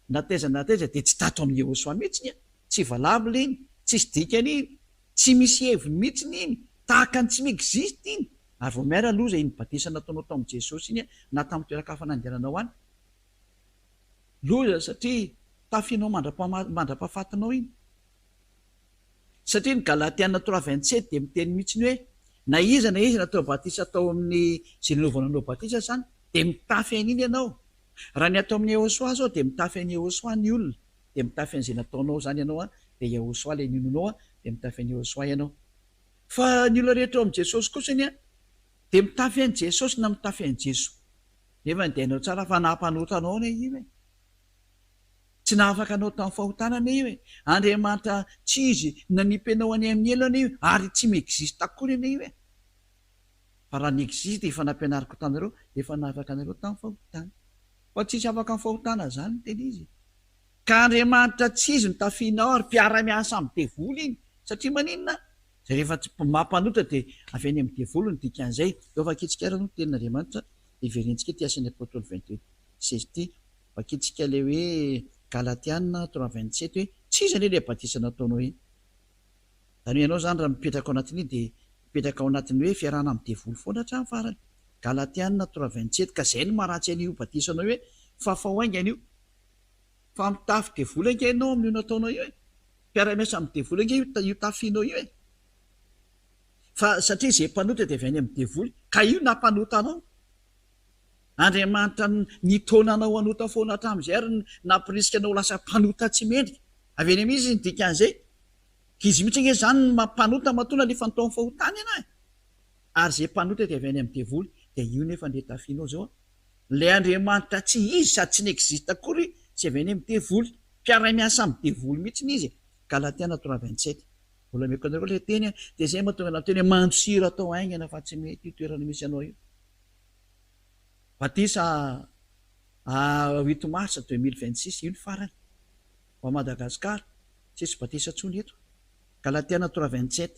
natezana dia tsy tato amin'ny Yehosoa mihitsiny a tsy valabla iny tsisy dikany iny tsy misy heviny mihitsiny iny tahaka ny tsy miexiste iny ary vao miara loza iny batisa nataonao tao amin'i Jesosy iny na tamin'ny toeran-kafa nandehananao any loza satria tafianao mandra-pahafatinao iny satria ny Galatiana 3:27 dia miteny mihitsiny hoe na iza natao batisa tao amin'ny zay nanaovananao batisa zany dia mitafy an'iny ianao raha ny atao amin'ny Yehosoa zao dia mitafy an'i Yehosoa ny olona dia mitafy an'izay nataonao zany ianao a dia Yehosoa ilay ninonao a dia mitafy an'i Yehosoa ianao fa ny olona rehetra ao amin'i Jesosy kosany a dia mitafy an'i Jesosy na mitafy an'i Jesoa nefa ny dainao tsara fa nampanotanao ane io e tsy nahafaka anao tamin'ny fahotanana io e Andriamanitra tsy izy nanimpenao any amin'ny elana io ary tsy miexiste akory ane io e fa raha ny existe efa nampianariko tanareo efa nahafaka anareo tamin'ny fahotana fa tsisy afaka amin'ny fahotana zany ny teny izy ka Andriamanitra tsy izy no tafianao ary mpiara-miasa amin'ny devoly iny satria maninona zay rehefa mampanotra dia avy any amin'ny devoly ny dikan'izay eo vakitsika ara no tenin'Andriamanitra iverentsika ty asan'ny apôtoly 28:16 ty vakitsika le hoe Galatiana 3:27 hoe tsy izy anie le batisa nataonao iny zany hoe ianao zany raha mipetraka ao anatin'iny dia mipetraka ao anatin'ny hoe fiarahana amin'ny devoly foana hatramin'ny farany Galatiana 3:27 ka zay no maharatsy an'io batisanao hoe fa fahoainga an'io fa mitafy devoly ange ianao amin'io nataonao io e mpiara-miasa amin'ny devoly ange io tafianao io e fa satria zay mpanotra dia avy any amin'ny devoly ka io nampanota anao Andriamanitra nitonanao anota foana hatramin'izay ary nampirisika anao lasa mpanota tsy mendrika avy any amin'izy ny dikan'izay izy mihitsy ange zany mampanota matona le fanatao amin'ny fahotany ianao e ary zay mpanota dia avy any amin'ny devoly dia io nefa nde tafianao zao le Andriamanitra tsy izy sady tsy nyexiste akory sy avy any amin'ny devoly mpiara-miasa amin'ny devoly mihitsy ny izy Galatiana 3:27 mbola meko anareo le teny dia zay mahatonga na teny mandosira atao aingana fa tsy mety io toerana misy anao io batisa 8 mars 2026 io ny farany ho Madagasikara tsisy batisa tsony eto Galatiana 3:27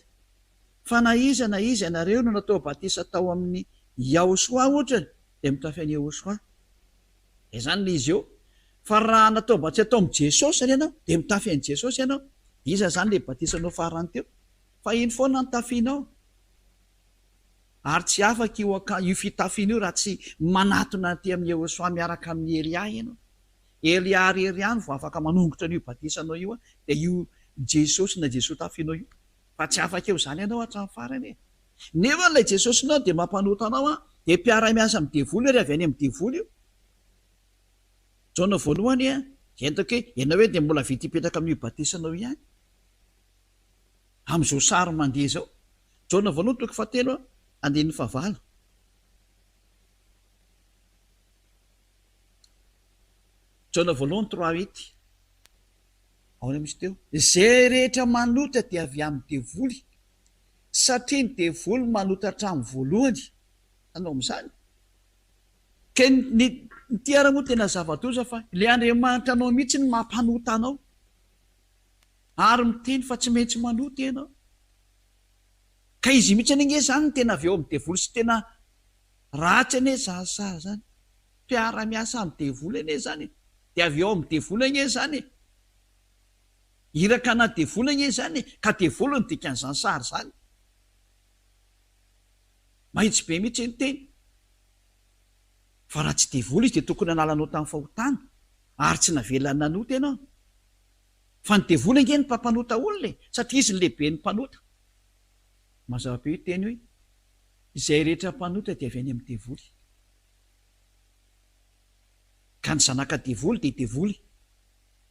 fa na iza ianareo no natao batisa tao amin'ny Yehosoa ohatrany dia mitafy an'i Yehosoa dia zany le izy eo fa raha natao batisa tao amin'i Jesosy any ianao dia mitafy an'i Jesosy ianao iza zany le batisanao farany teo fa iny foana ny tafianao ary tsy afaka io fitafiana io raha tsy manatona ty amin'ny Yehosoa miaraka amin'ny Elia ianao Elia no vao afaka manongotra an'io batisanao io a dia io Jesosy na Jesosy tafianao io fa tsy afaka eo zany ianao hatramin'ny farany e nefa n'ilay Jesosy nao dia mampanota anao a dia mpiara-miasa amin'ny devoly ary avy any amin'ny devoly io jaona voalohany a entako hoe ianao hoe dia mbola vity hipetraka amin'ny batisanao ihany amin'izao sary mandeha zao. Jaona voalohany toko fahatelo andin'ny fahavalo. Jaona voalohany 3:8 aona misy teo zay rehetra manota dia avy amin'ny devoly satria ny devoly manota hatramin'ny voalohany. Anao amin'izany ke ny tiara moa tena zava-doza fa le Andriamanitra anao mihitsy ny mampanota anao ary miteny fa tsy maintsy manota ianao ka izy mihitsy anenge zany tena avy eo amin'ny devoly sy tena ratsy ane zazazara zany mpiara-miasa amin'ny devoly ane zany dia avy eo amin'ny devoly ane zany iraka na devoly ane zany ka devoly ny dikan'izany sary zany mahitsy be mihitsy ny teny fa raha tsy devoly izy dia tokony analanao tamin'ny fahotana ary tsy navelany nanota ianao fa ny devoly ange ny mpampanota olona satria izy ny lehibe ny mpanota. Mazava be io teny hoe izay rehetra mpanota dia avy any amin'ny devoly ka ny zanaka devoly dia devoly,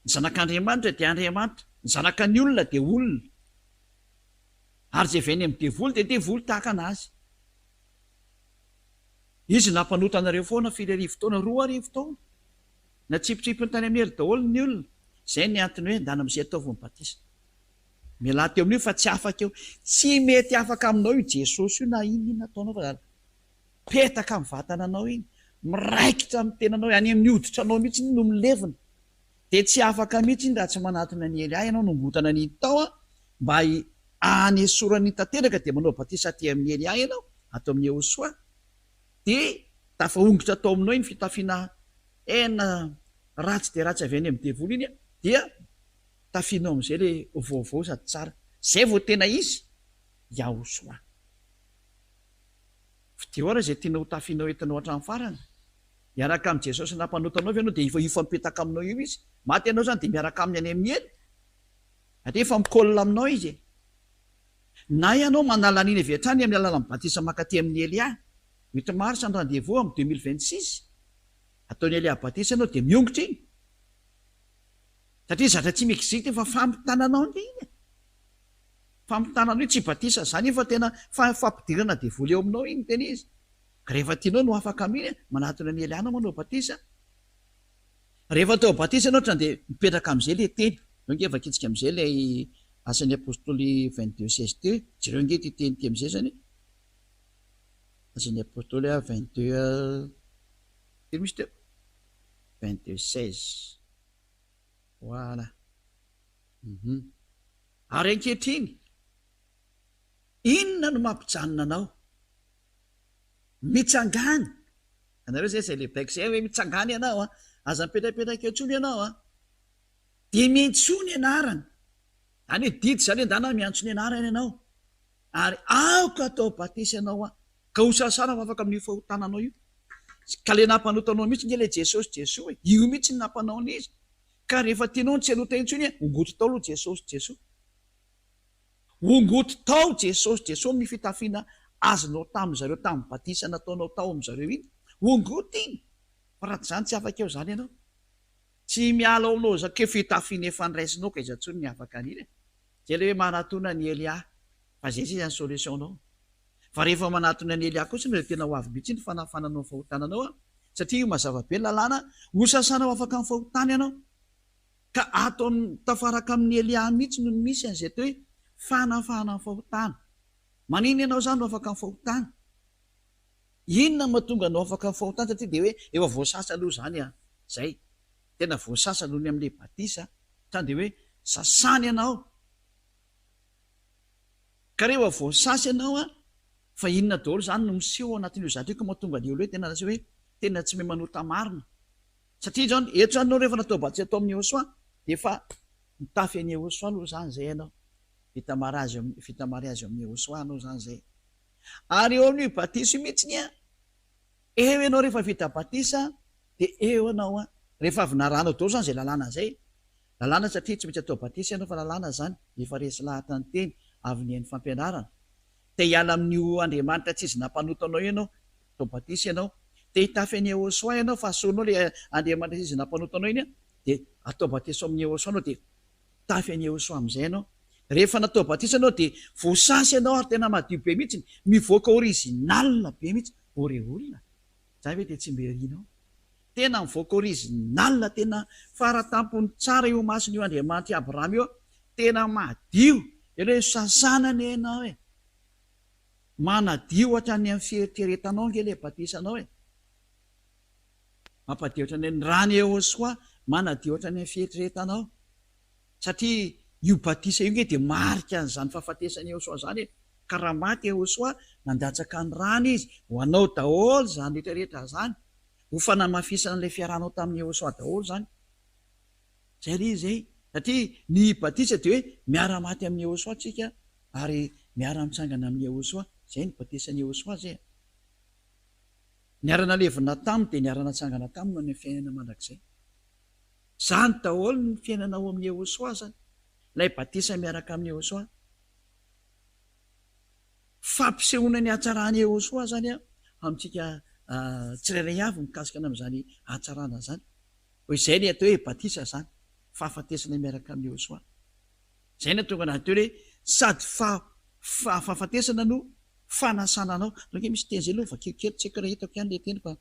ny zanak'Andriamanitra dia Andriamanitra, ny zanaka ny olona dia olona ary izay avy any amin'ny devoly dia devoly tahaka anazy. Izy nampanota anareo foana 4 taona 2 taona na tsipitsipi ny tany amin'ny hery daholo ny olona. Izay ny antony hoe ndana amin'izay ataovy batisa miala teo amin'io fa tsy afaka eo, tsy mety afaka aminao io Jesosy io na inona ataonao fa petaka amin'ny vatana anao iny miraikitra amin'ny tenanao any amin'ny hoditra anao mihitsy no milevina dia tsy afaka mihitsy iny raha tsy manatona ny Elia ianao nombotana ny tao mba hanesorany tanteraka dia manao batisa aty amin'ny Elia ianao atao amin'ny Yehosoa dia tafaongotra atao aminao iny fitafiana ena ratsy dia ratsy avy any amin'ny devoly iny dia tafianao amin'izay le vaovao sady tsara zay vao tena izy Yehosoa. Fiteo ara izay tiana ho tafianao entinao hatramin'ny farany miaraka amin'ny Jesosy nampanotanao ianao dia efa mipetaka aminao io izy maty ianao zany dia miaraka amin'ny any amin'ny eny atria efa mikolla aminao izy na ianao manala an'iny avy hatrany amin'ny alalan'ny batisa makaty amin'ny Elia 8 mars ny rendez-vous amin'ny 2026 ataony Elia batisa ianao dia miongotra iny satria zatra tsy mexite fa fampitananao iny fampitananao iny tsy batisa zany fa tena fampidirana devoly eo aminao iny tena izy ka rehefa tianao no afaka aminy manatona ny Elia anao manao batisa rehefa tao batisa ianao ohatrany dia mipetraka amin'izay le teny nge vakitsika amin'izay ilay asan'ny apôstoly 22:16 teo jereo nge ty teny ty amin'izay zany asan'ny apôstoly 22 teny misy teo 22:16 voilà ary ankehitriny inona no mampijanona anao mitsangany anareo zay zay le baik zay hoe mitsangany ianao aza mipetrapetraka eo tsony ianao dia miantsony ianarana any hoe didy zany endana miantso ny anarana ianao ary aoka atao batisa ianao ka ho sasana afaka amin'ny fahotananao io ka le nampanotanao mihitsy nge le Jesosy Jesoa io mihitsy ny nampanaony izy ka rehefa tianao ny tsy anota intsony ongoto tao aloha Jesosy Jesoa ongoto tao Jesosy Jesoa amin'ny fitafiana azonao tamin'ny zareo tamin'ny batisa nataonao tao amin'izareo iny ongoto iny fa raha zany tsy afaka eo zany ianao tsy miala ao aminao zake fitafiana efa nyraisinao ka iza ntsony ny afaka aniny zay le hoe manatona ny Elia fa zay zay zany solutionnao fa rehefa manatona ny Elia kosa no tena ho avy mihitsy ny fanafananao fahotananao satria io mazava be lalàna ho sasanao afaka amin'ny fahotana ianao ka ataony tafaraka amin'ny Elia mihitsy no misy an'izay teo hoe fanafana amin'ny fahotana. Manina ianao zany no afaka amin'ny fahotana inona mahatonga anao afaka amin'ny fahotana satria dia hoe efa voasasa aloha zany zay tena voasasa aloha ny amin'ilay batisa zany dia hoe sasany ianao ka rehefa voasasa ianao fa inona daholo zany no miseho anatin'io zatra io ka mahatonga ny olo hoe tena hoe tena tsy mahay manota marina satria zany eto zany anao rehefa natao batisa atao amin'ny Yehosoa dia efa mitafy any Yehosoa aloha zany zay ianao vita mariazy amin'ny Yehosoa anao zany zay ary eo amin'io batisa mihitsy ny eo ianao rehefa vita batisa dia eo ianao rehefa avy naranao daholo zany zay lalàna zay lalàna satria tsy maintsy atao batisa ianao fa lalàna zany efa resy lahatra ny teny avy ny hain'ny fampianarana dia hiala amin'io Andriamanitra tsy izy nampanotanao ianao atao batisa ianao te hitafy any Yehosoa ianao fa asoanao le Andriamanitra izy nampanotanao iny dia atao batisa amin'ny Yehosoa anao dia tafy any Yehosoa amin'izay ianao. Rehefa natao batisa ianao dia voasasy ianao ary tena madio be mihitsy mivoaka orizinalina be mihitsy oreolona. Zay hoe dia tsy mberinao. Tena mivoaka orizinalina tena faratampony tsara io masiny io Andriamanitra Abrahama io tena madio. Hoe sasanany ianao e. Manadio hatrany amin'ny fieritreretanao nge le batisanao e. Mampadio hatrany ny rany Yehosoa manadio hatrany amin'ny fieritreretanao. Satria io batisa io nge dia marika an'izany fahafatesany Yehosoa zany e. Ka raha maty Yehosoa nandatsaka ny rany izy ho anao daholo zany rehetrarehetra zany. Ho fanamafisana ilay fiarahanao tamin'ny Yehosoa daholo zany. Zay ry zay. Satria ny batisa dia hoe miara-maty amin'ny Yehosoa tsika ary miara-mitsangana amin'ny Yehosoa. Zay ny batisan'ny Yehosoa zay. Niarana levina taminy dia niarana tsangana taminy amin'ny fiainana mandrakizay. Zany daholo ny fiainanao amin'ny Yehosoa zany. Ilay batisa miaraka amin'ny Yehosoa. Fampisehoana ny hatsarany Yehosoa zany amintsika tsirairay avy mikasikana amin'izany hatsarana zany. Ho izay ny atao hoe batisa zany. Fahafatesana miaraka amin'ny Yehosoa. Zay ny tonga natao hoe sady fahafatesana no fanasana anao. Nake misy teny zay aloha vakikely tsy haiko raha hitako ihany le teny fa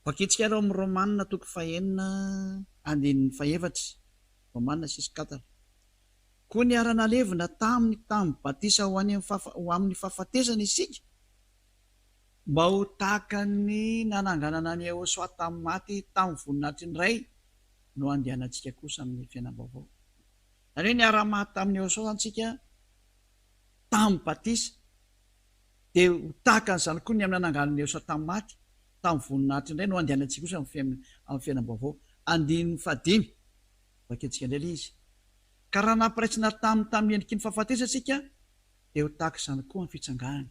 vakitsika rao amin'ny Romanina toko 4:7 Romanina 6:4. Koa niarana levina tamin'ny batisa ho amin'ny fahafatesana isika mba ho tahaka ny nananganana ny Yehosoa tamin'ny maty tamin'ny voninahitry ny ray no andehanantsika kosa amin'ny fiainam-baovao. Zany hoe niara-maty tamin'ny Yehosoa antsika tamin'ny batisa dia ho tahaka an'izany koa ny amin'ny nananganana ny Yehosoa tamin'ny maty tamin'ny voninahitry ny ray no andehanantsika kosa amin'ny fiainam-baovao. 5 vaketsika indray izy. Ka raha nampiraitsina tamin'ny endriky ny fahafatesana sika dia ho tahaka izany koa amin'ny fitsanganana.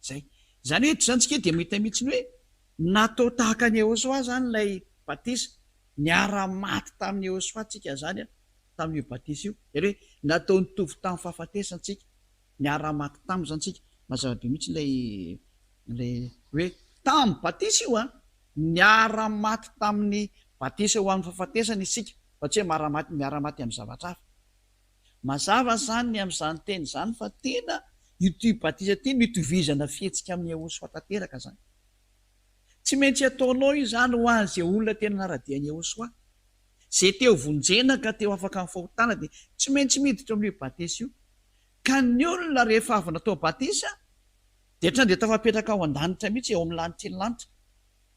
Zay. Zany hoe zany tsika dia mahita mihitsy hoe natao tahaka ny Yehosoa zany ilay batisa. Niara-maty tamin'ny Yehosoa tsika zany tamin'io batisa io. Hoe natao nitovy tamin'ny fahafatesana tsika. Niara-maty tamin'ny zany tsika. Mazava be mihitsy ilay hoe tamin'ny batisa io niara-maty tamin'ny batisa ho amin'ny fahafatesana isika. Fa tsy hoe miara-maty amin'ny zavatra hafa. Mazava zany ny amin'izany teny zany fa tena ity batisa ty mitovizana fihetsika amin'ny Yehosoa tanteraka zany. Tsy maintsy ataonao io zany ho an'izay olona tena naradian'i Yehosoa. Zay teo vonjena ka teo afaka amin'ny fahotana dia tsy maintsy miditra amin'io batisa io. Ka ny olona rehefa avy natao batisa dia hatrany dia tafapetraka ao an-danitra mihitsy ao amin'ny lanitra ny lanitra.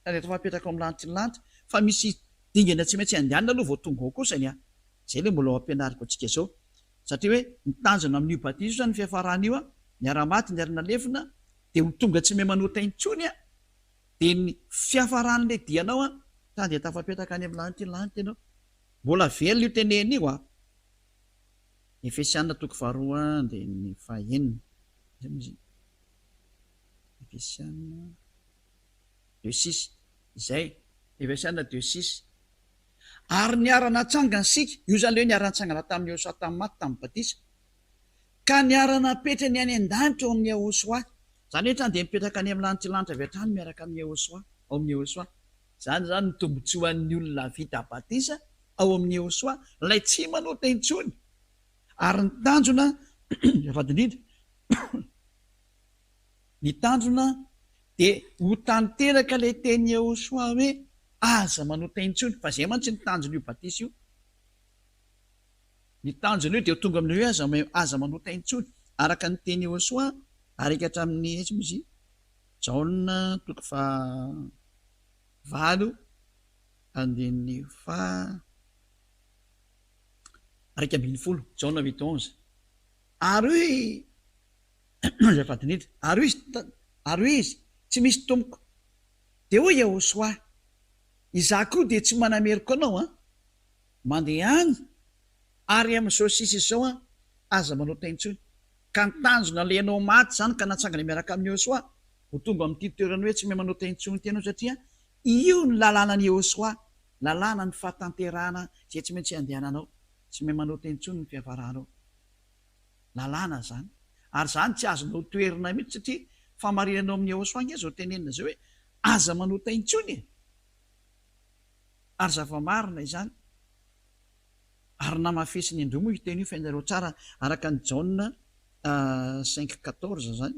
Dia tafapetraka ao amin'ny lanitra ny lanitra fa misy dingana tsy maintsy andehanana aloha vao tonga ao kosany a. Zay ilay mbola ao ampianariko antsika zao. Satria hoe nitanjona amin'io batisa io zany fiafarana io niara-maty niarana levina dia ho tonga tsy mahay manota intsony dia ny fiafaran'ilay dianao tany dia tafapetraka any amin'ny lanitra ny lanitra ianao. Mbola velona io tenena io Efesiana toko 2 dia ny 9. Efesiana 2:6 zay. Efesiana 2:6. Ary niara-natsangana sika, io zany le hoe niara-natsangana tamin'ny Yehosoa tamin'ny maty tamin'ny batisa. Ka niara-napetra ny any an-danitra ao amin'ny Yehosoa. Zany hoe trany dia mipetraka any amin'ny lanitra lanitra avy hatrany miaraka amin'ny Yehosoa, ao amin'ny Yehosoa. Zany ny tombotsoan'ny olona vita batisa ao amin'ny Yehosoa, ilay tsy manota intsony. Ary ny tanjona avadindrindra ny tanjona dia ho tanteraka ilay teny Yehosoa hoe aza manota intsony. Fa zay mantsy ny tanjona io batisa io. Ny tanjona io dia ho tonga amin'ny hoe aza manota intsony araka ny teny Yehosoa araka hatramin'ny izy Jaona toko 8 andiny 9:11 Jaona 8:11. Ary hoe izy tsy misy tomboko dia hoy Yehosoa, izaho koa dia tsy manameriko anao mandeha any ary amin'izao sisa izao aza manota intsony. Ka ny tanjona lenao maty zany ka natsangana miaraka amin'ny Yehosoa ho tonga amin'ity toerana hoe tsy mahay manota intsony tena satria io ny lalànan'i Yehosoa, lalàna ny fahatanterahana zay tsy maintsy andehananao. Tsy mahay manota intsony ny fiavaranao. Lalàna zany. Ary zany tsy azonao toerina mihitsy satria famarinanao amin'ny Yehosoa nge zao tenenina zao hoe aza manota intsony ary zava-marina izany ary namafesiny andromo iteny io fainareo tsara araka ny jauna 5:14 zany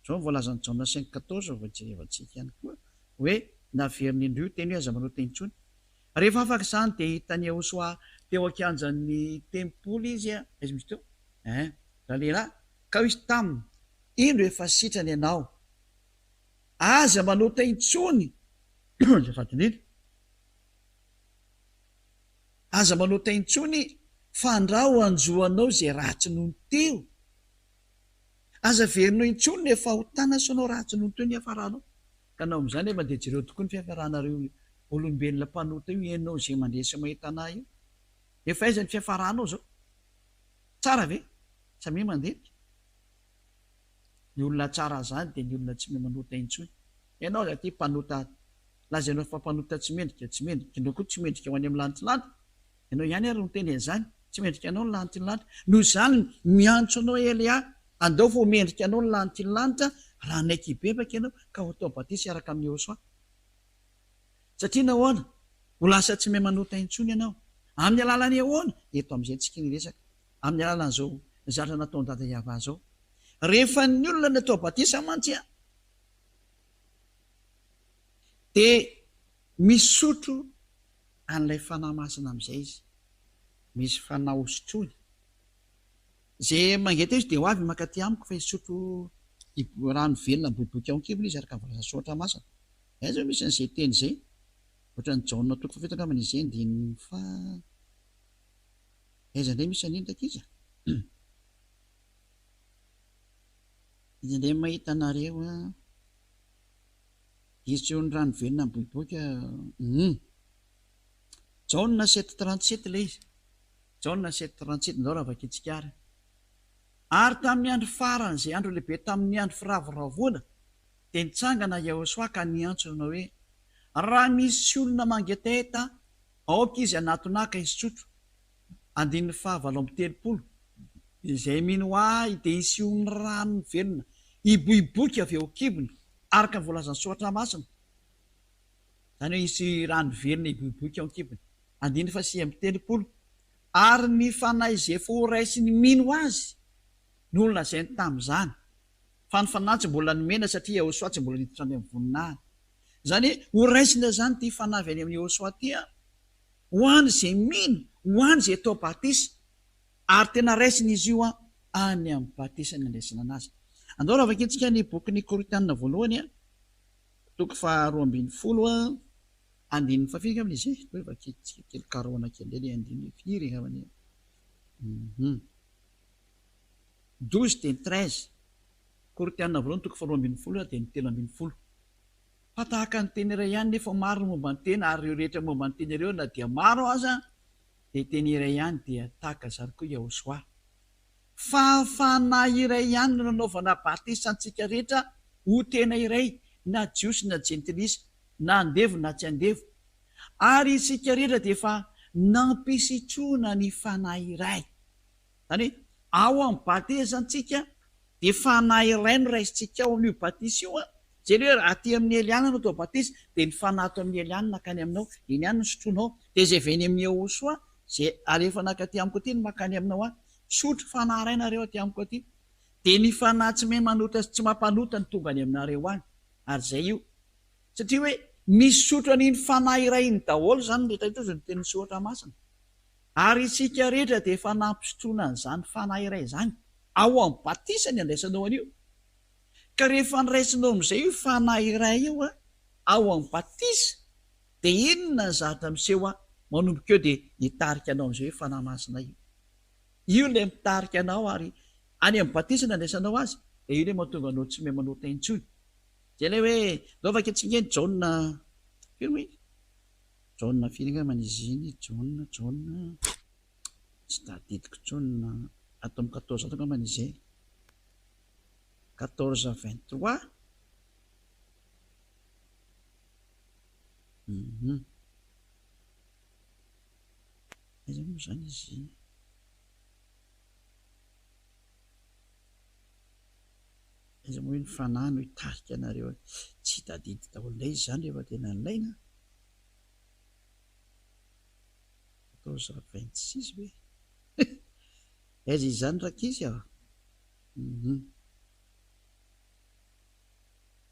zao voalazany jauna 5:14 vajerevatsika ihany koa hoe naveriny andrio teny hoe aza manota intsony rehefa afaka izany dia hitany Ahosoa teo akanjan'ny tempoly izy izy misy teo raha lehilahy ka izy taminy indro efa sitrany ianao aza manota intsony zafatindrindra aza manota intsony fandrao anjoanao zay ratsy nohony teo aza verinao intsony efa ho tana sonao ratsy nohony teo ny afaranao ka nao am'izany hoe mandeha jereo tokoa ny fiafaranareo olombelona mpanota io ianao zay mandresy mahitana io efa iza ny fiafaranao zao tsara ve samy mandeha ny olona tsara zany dia ny olona tsy me manota intsony ianao za ty mpanota laza ianao fa mpanota tsy mendrika ianao koa tsy mendrika ho any amin'ny lanitry ianao ihany ary noteny an'izany tsy mendrika anao ny lanitry ny lanitra noho izany miantso anao Elia andao vo mendrika anao ny lanitry ny lanitra raha naiky ibebaka ianao ka ho atao batisy araka amin'ny Ahosoa satria nahoana ho lasa tsy mahay manota intsony ianao amin'ny alalany ahoana eto amin'izay tsika ny resaka amin'ny alalan'izao zatra nataony dada Iava zao rehefa ny olona ny atao batisa mantsy dia misotro an'ilay fanahy masina amin'izay izy misy fanahy osotrony zay mangety izy dia ho avy makaty amiko fa isotro rano velona miboiboika ao an-kibona izy araka volasa soatra masina zao misy an'izay teny zay ohatra ny jaona toko fafetaka amany izay ndininy fa aiza indray misy an'indraka izy izy indray mahita anareo izy tsy eo ny rano velona miboiboika jaona 7:37 ilay izy jaona 7:37 ndao raha vakitsika ary tamin'ny andro farany zay andro lehibe tamin'ny andro firavoravoana dia nitsangana Ahosoa ka niantsona hoe raha misy olona mangetaheta aoka izy anatonaka isotsotro 9:30 izay mino ahy dia isyony rano velona iboiboky avy eo kibony araka ny voalazany soatra masina zany hoe isy rano velona iboiboky ao kibony 9:30 ary ny fanahy izay foraisiny mino azy ny olona zay ny tamin'izany fa ny fanahy tsy mbola nomena satria Ahosoa tsy mbola niditra any amin'ny voninahiny zany hoe horaisina zany ty fanavy any amin'ny Ahosoa ty ho any zay mino ho any zay atao batisa ary tena raisiny izy io any amin'ny batisa ny andraisina anazy andao raha vakitsika ny boky ny Korintianina voalohany toko 2:10 andininy fafika amin'izay hoe vakitsika kely karoana kely le andiny firy amany 12:13 Korintianina voalohany toko 2:10 dia ny 3:10 fa tahaka ny teny iray ihany nefa maro ny momba ny tena ary ireo rehetra momba ny teny ireo na dia maro aza dia teny iray ihany dia tahaka zary koa Ahosoa fa fanahy iray ihany no nanaovana batisa antsika rehetra ho tena iray na jiosy na jentilisa na andevo na tsy andevo ary isika rehetra dia efa nampisitrona ny fanahy iray zany hoe ao amin'ny batisa antsika dia fanahy iray no raisitsika ao amin'io batisa io zay le hoe aty amin'ny Eliana no atao batisa dia ny fanahy ato amin'ny Eliana nakany aminao eny ihany no sotronao dia zay veny amin'ny Ahosoa zay alefa nakaty amiko aty no makany aminao sotro fanahy iray nareo aty amiko aty dia ny fanahy tsy mahay manota sy tsy mampanota ny tonga any aminareo any ary zay io satria hoe misotro an'iny fanahy iray iny daholo zany rehetra ito zay no teny soatra masina ary isika rehetra dia efa nampisotrona an'izany fanahy iray zany ao amin'ny batisa ny andraisanao an'io ka rehefa nyraisinao amin'izay io fanahy iray io ao amin'ny batisa dia inona ny zatra miseho manomboka eo dia hitarika anao amin'izay hoe fanahy masina io ilay mitarika anao ary any amin'ny batisa ny andraisanao azy dia io ilay mahatonga anao tsy mahay manota intsony zay ilay hoe dao vakitsika eny jaona firy moa jaona firy angambany izy iny jaona tsy tadidiko jaona ato amin'ny 14 ato angambany izay 14:23 aiza moa zany izy izy moa ny fanahy no hitarika anareo tsy hitadidy daholo lay izy zany rehefa tena nilaina 1426 hoe aiza izy zany rakizy a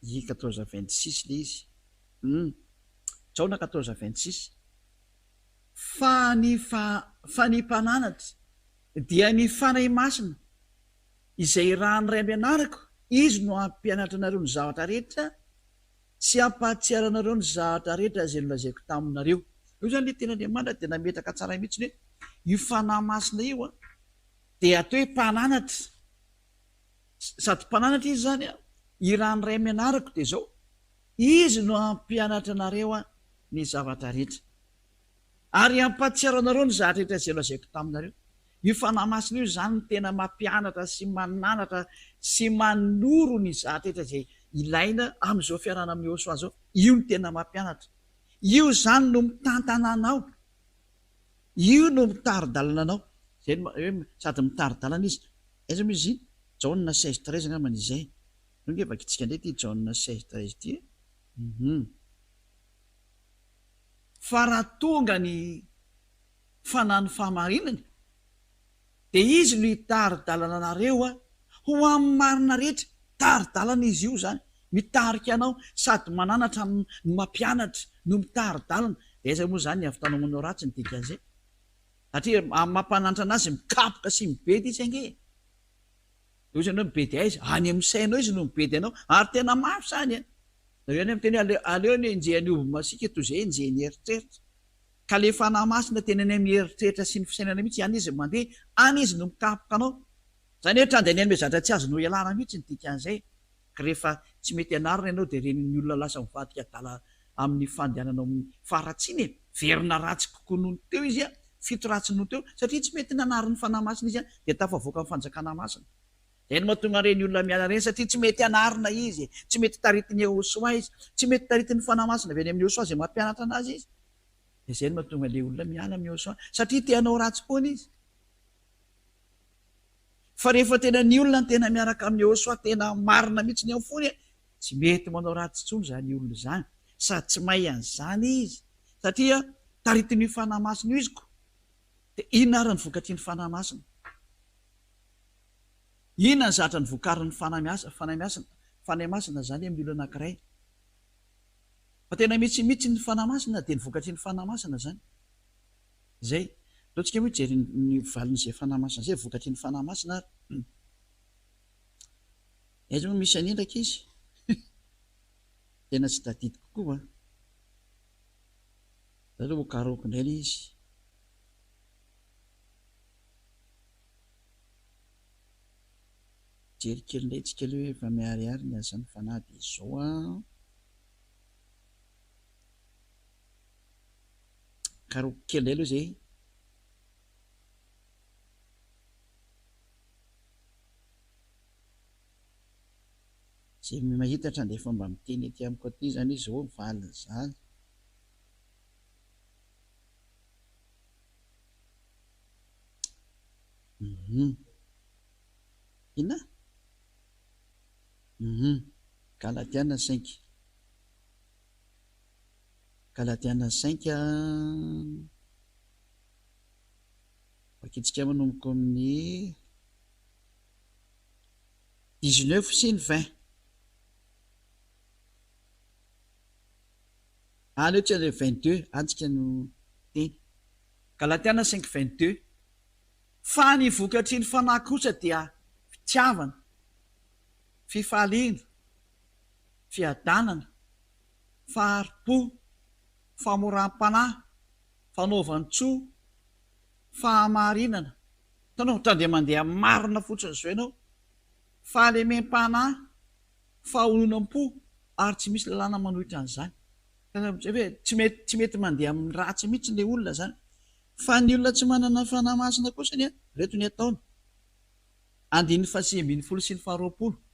i 1426 le izy jaona 1426 fa ny mpananatra dia ny fanahy masina izay raha ny ray ampianarako izy no ampianatra anareo ny zavatra rehetra sy ampahatsiaranareo ny zavatra rehetra zay nolazaiko taminareo io zany le tena Andriamanitra dia nametaka tsara mihitsy hoe io fanahy masina io a dia atao hoe mpananatra sady mpananatra izy zany a i raha ny ray ampianarako dia zao izy no ampianatra anareo a ny zavatra rehetra ary ampahatsiaranareo ny zavatra rehetra zay nolazaiko taminareo io fanahy masina io zany ny tena mampianatra sy mananatra sy manoro ny zavatra rehetra zay ilaina amin'izao fiarana amin'ny Joshua zao io ny tena mampianatra io zany no mitantana anao io no mitari-dalana anao zay sady mitari-dalana izy aiza moa izy Jaona 16:13 angambany izay no ngevaka itsika ndray ty Jaona 16:13 ty fa raha tonga ny fanahy ny fahamarinany dia izy no hitari-dalana anareo a ho amin'ny marina rehetra tari-dalana izy io zany mitarika anao sady mananatra no mampianatra no mitari-dalana dia aiza moa zany avitanao manao ratsy ny dikan'izay satria mampananatra anazy mikapoka sy mibedy izy ange ozy anao mibedy aiza any amin'ny sainao izy no mibedy anao ary tena mafy zany a nareo any am'teny aleo ny enjehany ovy masika toy izay enjehany eritreritra ka le fanahy masina tena any amin'ny eritreritra sy ny fisainana mihitsy any izy mandeha any izy no mikapoka anao zany hoe trandany any hoe zatra tsy azo no ialana mihitsy ny dikan'izay ka rehefa tsy mety anarina ianao dia reniny olona lasa mivadika dala amin'ny fandehananao faratsiny verina ratsy kokoa noho teo izy a fito ratsy noho teo satria tsy mety nanariny fanahy masina izy a dia tafavoaka amin'ny fanjakana masina zay no mahatonga reny olona miala reny satria tsy mety anarina izy tsy mety taritiny Joshua izy tsy mety taritiny fanahy masina avy any amin'ny Joshua zay mampianatra anazy izy dia zay no mahatonga le olona miala amin'ny Joshua satria teanao ratsy foana izy fa rehefa tena ny olona ny tena miaraka amin'ny Joshua tena marina mihitsy ny amfony tsy mety manao ratsy tsony zany olona zany sady tsy mahay an'izany izy satria taritiny fanahy masina io iziko dia inona ary ny vokatry ny fanahy masina inona ny zatra ny vokarin'ny fanahy masina zany amin'ny olona anankiray fa tena mihitsy ny fanahy masina dia ny vokatry ny fanahy masina zany zay ataontsika moa jery ny valin'izay fanahy masina zay vokatry ny fanahy masina ary aiza moa misy anindraka izy tena tsy tadidy kokoa zareo vokaroko indray le izy jery kely indray tsika le hoe efa miariary ny azan'ny fanahy dia izao a karoko kely indray aloha zay zay mahitatra dia efa mba miteny aty amiko aty zany izy zao valiny zany ina Galatiana 5 vakitsika manomboka amin'ny 19 sy ny 20 any tsy 22 antsika no teny Galatiana 5:22 fa ny vokatry ny fanahy kosa dia fitiavana fifaliana fiadanana fahari-po famoram-panahy fanaovan-tsoa fahamarinana tanao tandeha mandeha marina fotsiny zao ianao fahalemem-panahy fahononam-po ary tsy misy lalàna manohitra an'izany hoe tsy mety mandeha amin'ny ratsy mihitsy le olona zany fa ny olona tsy manana fanahy masina kosa ny a reto ny ataony 120 sy ny 20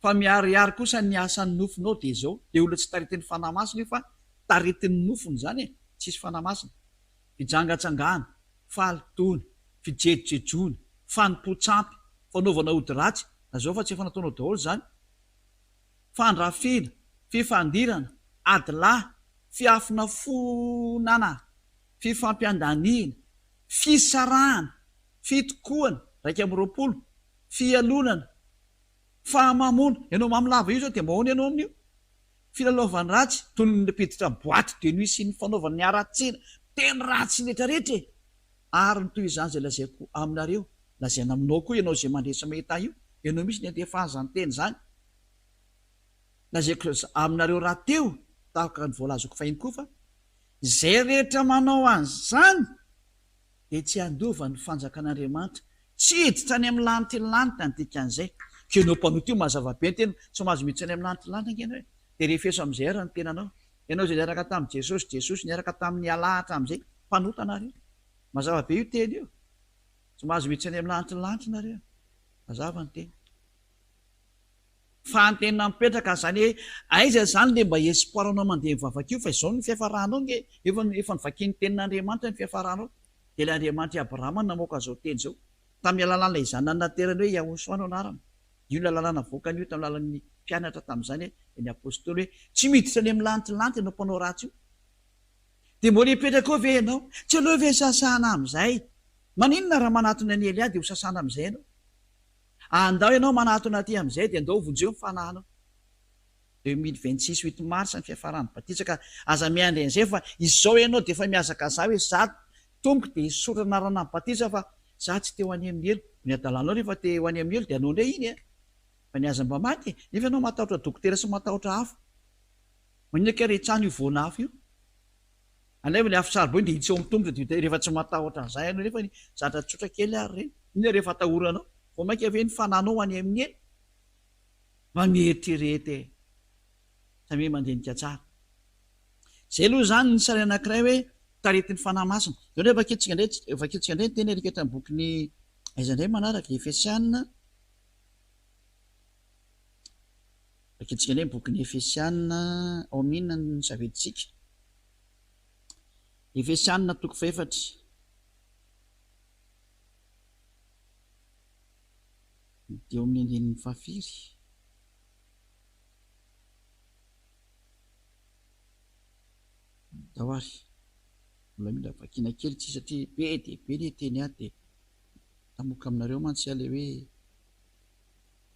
fa miariary kosa ny asan'ny nofonao dia zao dia olona tsy taritiny fanahy masina io fa taritiny nofony zany e tsisy fanahy masina fijangatsangana falitony fijejojejoana fanompo-tsampy fanaovana ody ratsy na zao fa tsy efa nataonao daholo zany fandrafina fifandirana adilahy fiafina fonana fifampiandaniana fisarahana fitokoana 2 fialonana fahamamona ianao mamilava io zao dia mahoana ianao amin'io filalaovany ratsy toy ny piditra boaty de nuit sy ny fanaovany aratsina teny ratsy rehetrarehetra ary ny toy izany zay lazaiko aminareo lazaina aminao koa ianao zay mandresa mahita io ianao misy ny antefahazany teny zany lazaiko aminareo raha teo tahaka ny voalazoko fahiny koa fa zay rehetra manao an'izany de tsy andova ny fanjakan'Andriamanitra tsy hiditra any amin'ny lanitra ny dikan'izay ka ianao mpanoto io mazava-be ny tena tsy mahazo miditra any amin'ny lanitra ianao de rehefa amin'izay ary ny tenanao ianao zay niaraka tamin'i Jesosy niaraka tamin'ny alahatra amin'izay mpanota nareo mazava-be io teny io tsy mahazo miditra any amin'ny lanitra nareo mazava ny teny fa ny tena mipetraka zany hoe aiza zany le mba espoiranao mandeha mivavakio fa izao ny fiafaranao nge efa nivakiany tenin'Andriamanitra ny fiafaranao de le Andriamanitra Abrahama namoaka zao teny zao tamin'ny alalana izany nanaterany hoe Yahosoa no anarana io lalàna voakany io tamin'ny lalan'ny mpianatra tamin'izany ny apôstôly hoe tsy miditra any amin'ny lanitra ianao mpanao ratsy io de mbola hipetraka koa ve ianao tsy aleo ve sasana amin'izay maninona raha manatona ny Elia de ho sasana amin'izay ianao andao ianao manatona aty amin'izay de andao vonjeo ny fanahinao 2026 8 mars ny fiafarany batisa ka aza miandry an'izay fa izao ianao de efa miazaka za hoe za tomboka de hisorana rana ny batisa fa za tsy teo any amin'ny elo ny adalanao rehefa te ho any amin'ny elo de anao ndray iny fa niaza mba maty nefa ianao matahotra dokotera sy matahotra hafa maninaka rehetrano io voana hafa io aneva le afisarbo de hitsy eo amin'ny tomboka rehefa tsy matahotra an'izay anao nefa ny zatra tsotra kely ary reny iny rehefa atahoranao vo maika ve ny fananao any amin'ny eny mba mieritrerety samy mandenika tsara zay aloha zany ny sary anankiray hoe taretin'ny fanahy masina zao ndray vaketsika ndray teny riketa ny bokyny aiza ndray manaraka Efesiana vaketsika ndray bokyny Efesiana ao minna ny saveditsika Efesiana 4 de amin'ny andininy fafiry dahoary mbola mila vakina kely tsy satria be de be le teny ahy de tamoka aminareo mantsy le hoe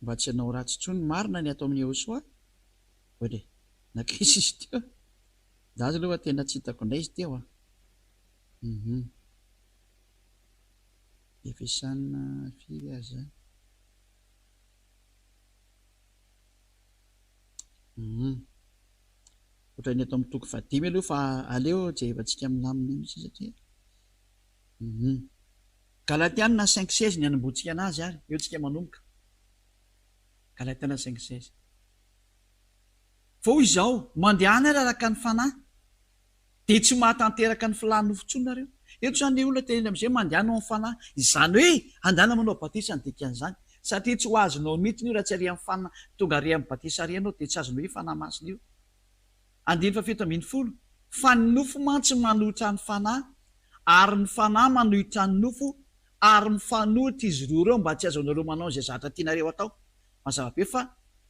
mba tsy hanao ratsy tsony marina ny atao amin'ny Yahosoa oe nakisy izy teo za azy aloha tena tsy hitako indray izy teo Efesiana firy aza ohatra ny atao amin'ny toko 5 aloha fa aleo jehevantsika milamina mihitsy satria Galatiana 5:16 ny anomboantsika anazy ary eo tsika manomboka Galatiana 5:16 fô izao mandehana ary araka ny fanahy de tsy mahatanteraka ny filany nofon-tsonareo eto zany le olona teny amin'izay mandehana amin'ny fanahy izany hoe andana manao batisa ny dikan'izany satria tsy ho azonao mihitsy io raha tsy arian'ny fanahy tonga ary amin'ny batisa arianao de tsy azonao io fanahy masina io 9:70 fa ny nofo mantsy manohitra ny fanahy ary ny fanahy manohitra ny nofo ary mifanohitra izy roa ireo mba tsy azonareo manao zay zatra tianareo atao mazava-be fa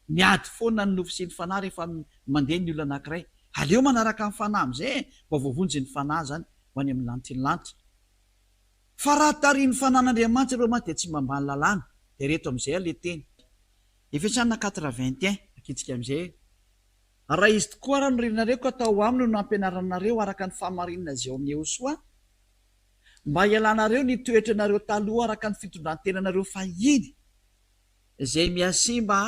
miady foana ny nofo sy ny fanahy rehefa mandeha ny olona anankiray aleo manaraka ny fanahy am'izay mba voavonjy ny fanahy zany ho any amin'ny lanitra ny lanitra fa raha tarian'ny fanan'Andriamanitra ireo mantsy de tsy mba mbany lalàna de reto amin'izay le teny Efesiana 4:21 akitsika amin'izay raha izy tokoa raha norenareo ka atao aminy no ampianaranareo araka ny fahamarinana zay ao amin'ny Yahosoa mba ialanareo ny toetra nareo taloha araka ny fitondrantenanareo fahiny zay miasimba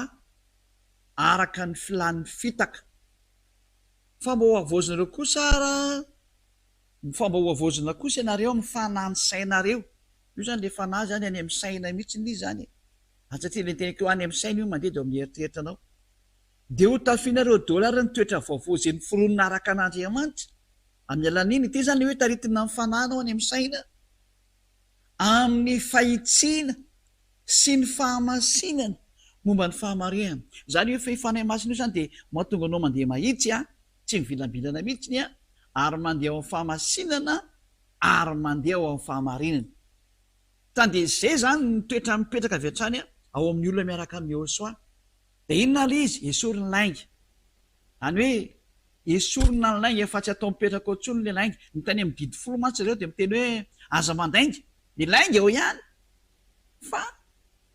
araka ny filan'ny fitaka fa mba ho avozonareo kosa fomba ho avozona kosa ianareo amin'ny fanany sainareo io zany le fanahy zany any amin'ny saina mihitsy ny zany satria le tenako any amin'ny saina io mandeha de amin'ny eritreritranao de ho tafinareo dolary ny toetra vaovozy ny fironina araka an'Andriamanitra amin'ny alan'iny ty zany le hoe taritina amin'ny fanahinao any amin'ny saina amin'ny fahitsiana sy ny fahamasinana momba ny fahamarinana zany hoe fahefanahy masina io zany de mahatonga anao mandeha mahitsy tsy mivilambilana mihitsy ary mandeha ao amin'ny fahamasinana ary mandeha ao amin'ny fahamarinana tany de zay zany ny toetra mipetraka avy hatrany ao amin'ny olona miaraka amin'ny Yehosoa. Dia inona le izy? Esorina lainga. Any hoe esorina ny lainga efa tsy atao mipetraka ao intsony le lainga. Mitany amin'ny didy folo mantsy ireo dia miteny hoe aza mandainga. Ny lainga eo ihany. Fa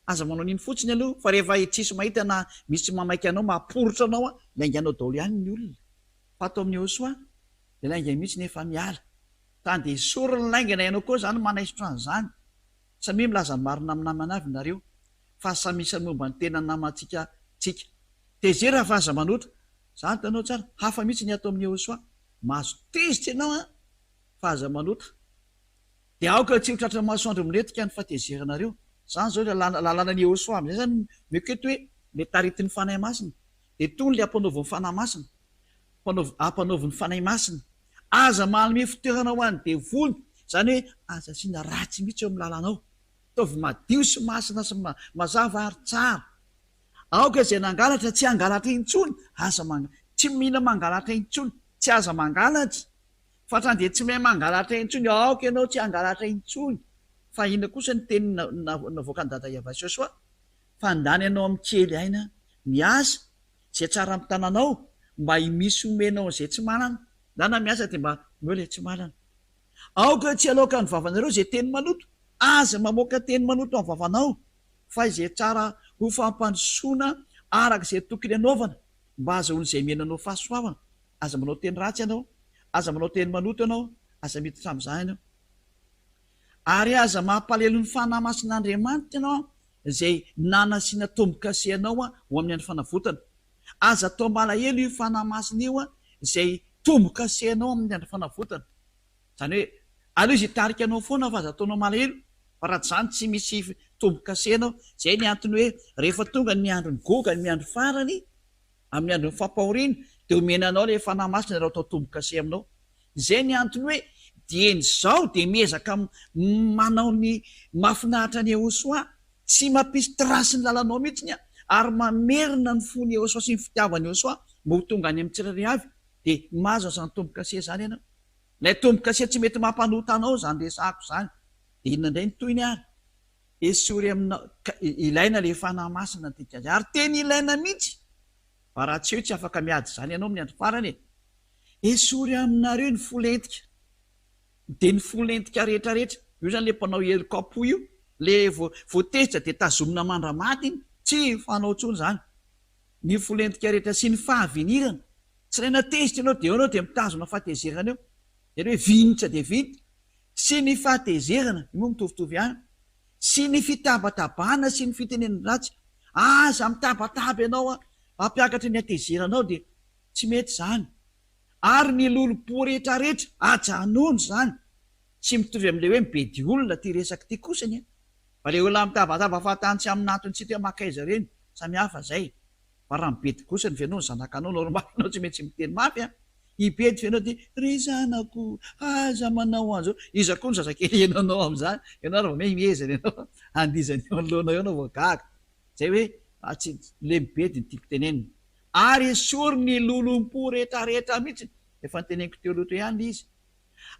aza manao niny fotsiny aloha, fa rehefa tsisy mahita na misy mamaika anao mamporotra anao lainga anao daholo ihany ny olona. Fa atao amin'ny Yehosoa dia lainga mihitsy nefa miala. Tany dia esorina lainga na ianao koa zany manaisotra an'izany. Samy milaza ny marina amin'ny namana avy nareo. Fa samy misy momba ny tena namantsika tsika. Tezera fa aza manotra. Zany tanao tsara, hafa mihitsy ny atao amin'ny Yehosoa. Mahazo tezitra ianao fa aza manotra. Dia aoka tsy ho tratra masoandro miretika ny fahatezerinareo. Zany zao lalànan'ny Yehosoa amin'izay zany mieketo hoe le taritin'ny fanahy masina. Dia tony le ampanaoviny fanahy masina. Ampanaoviny fanahy masina. Aza manome fitoerana ho an'ny devoly. Zany hoe aza asiana ratsy mihitsy eo amin'ny lalànao. Taovy madio sy masina sy mazava ary tsara. Aoka izay nangalatra tsy hangalatra intsony. Tsy mila mangalatra intsony. Tsy aza mangalatra. Fa trany dia tsy mahay mangalatra intsony. Aoka ianao tsy hangalatra intsony. Fa ina kosa ny teny navoaka ny dada Iavasy Yehosoa. Fa ndany ianao amin'ny kely aina miasa izay tsara amin'ny tananao mba himisy omenao izay tsy manana. Ndana miasa dia mba meo ilay tsy manana. Aoka tsy aloka ny vavanareo izay teny manoto. Aza mamoaka teny manoto amin'ny vavanao. Fa izay tsara ho fampandrosoana araka izay tokony anaovana mba aza olona izay menanao fahasoavana. Aza manao teny ratsy ianao. Aza manao teny manoto ianao. Aza miditra amin'izany ianao. Ary aza mampalelo ny fanahy masin'Andriamanitra ianao izay nanasiana tombo-kase anao ho amin'ny andro fanavotana. Aza atao malahelo io fanahy masina io izay tombo-kase anao amin'ny andro fanavotana. Zany hoe aloha izy hitarika anao foana fa aza ataonao malahelo. Fa raha zany tsy misy tombo-kase anao. Izay ny antony hoe rehefa tonga ny andro ny goga ny andro farany amin'ny andro ny fampahoriana dia omenanao ilay fanahy masina raha atao tombo-kase aminao. Izay ny antony hoe dieny zao dia miezaka manao ny mahafinaritra ny Yehosoa. Tsy mampisy trasy ny lalànao mihitsy ary mamerina ny fon'ny Yehosoa sy ny fitiavany Yehosoa mba ho tonga any amin'ny tsirairay avy dia mahazo izany tombo-kase zany ianao. Ilay tombo-kase tsy mety mampanota anao zany resahako zany. Dia inona indray ny toyny ary? Esory aminao ilaina ilay fanahy masina tika ary teny ilaina mihitsy. Fa raha tsy eo tsy afaka miady zany ianao amin'ny andro farany. Esory aminareo ny folentika. Dia ny folentika rehetrarehetra. Io zany le mpanao helikoptera io. Le voatezitra dia tazomina mandramaty tsy fanao intsony zany. Ny folentika rehetra sy ny fahavinirana. Tsy raina tezitra ianao dia ianao dia mitazona fahatezerana eo. Dia hoe vinitra dia vinitra. Sy ny fahatezerana moa mitovitovy ihany. Sy ny fitabatabahana sy ny fitenenana ratsy. Aza mitabataba ianao hampiakatra ny hatezeranao dia tsy mety zany. Ary ny lolo-po rehetrarehetra ajanony zany. Tsy mitovy amin'ilay hoe mibedy olona ty resaka ty kosany. Fa ilay olona mitabataba fahatany tsy amin'ny antony tsy te makaiza reny. Samy hafa zay. Fa raha mibedy kosa ny fianao ny zanakanao normalinao tsy mety miteny mafy. Ibedy fianao dia ry zanako aza manao an'izao. Iza koa ny zazakely ianao amin'izany. Ianao raha vao miezana ianao andizany eo anoloana eo ianao voagaga. Zay hoe tsy le mibedy ny tiako tenenina. Ary esory ny lolom-po rehetrarehetra mihitsy. Efa niteneniko teo loatra ihany izy.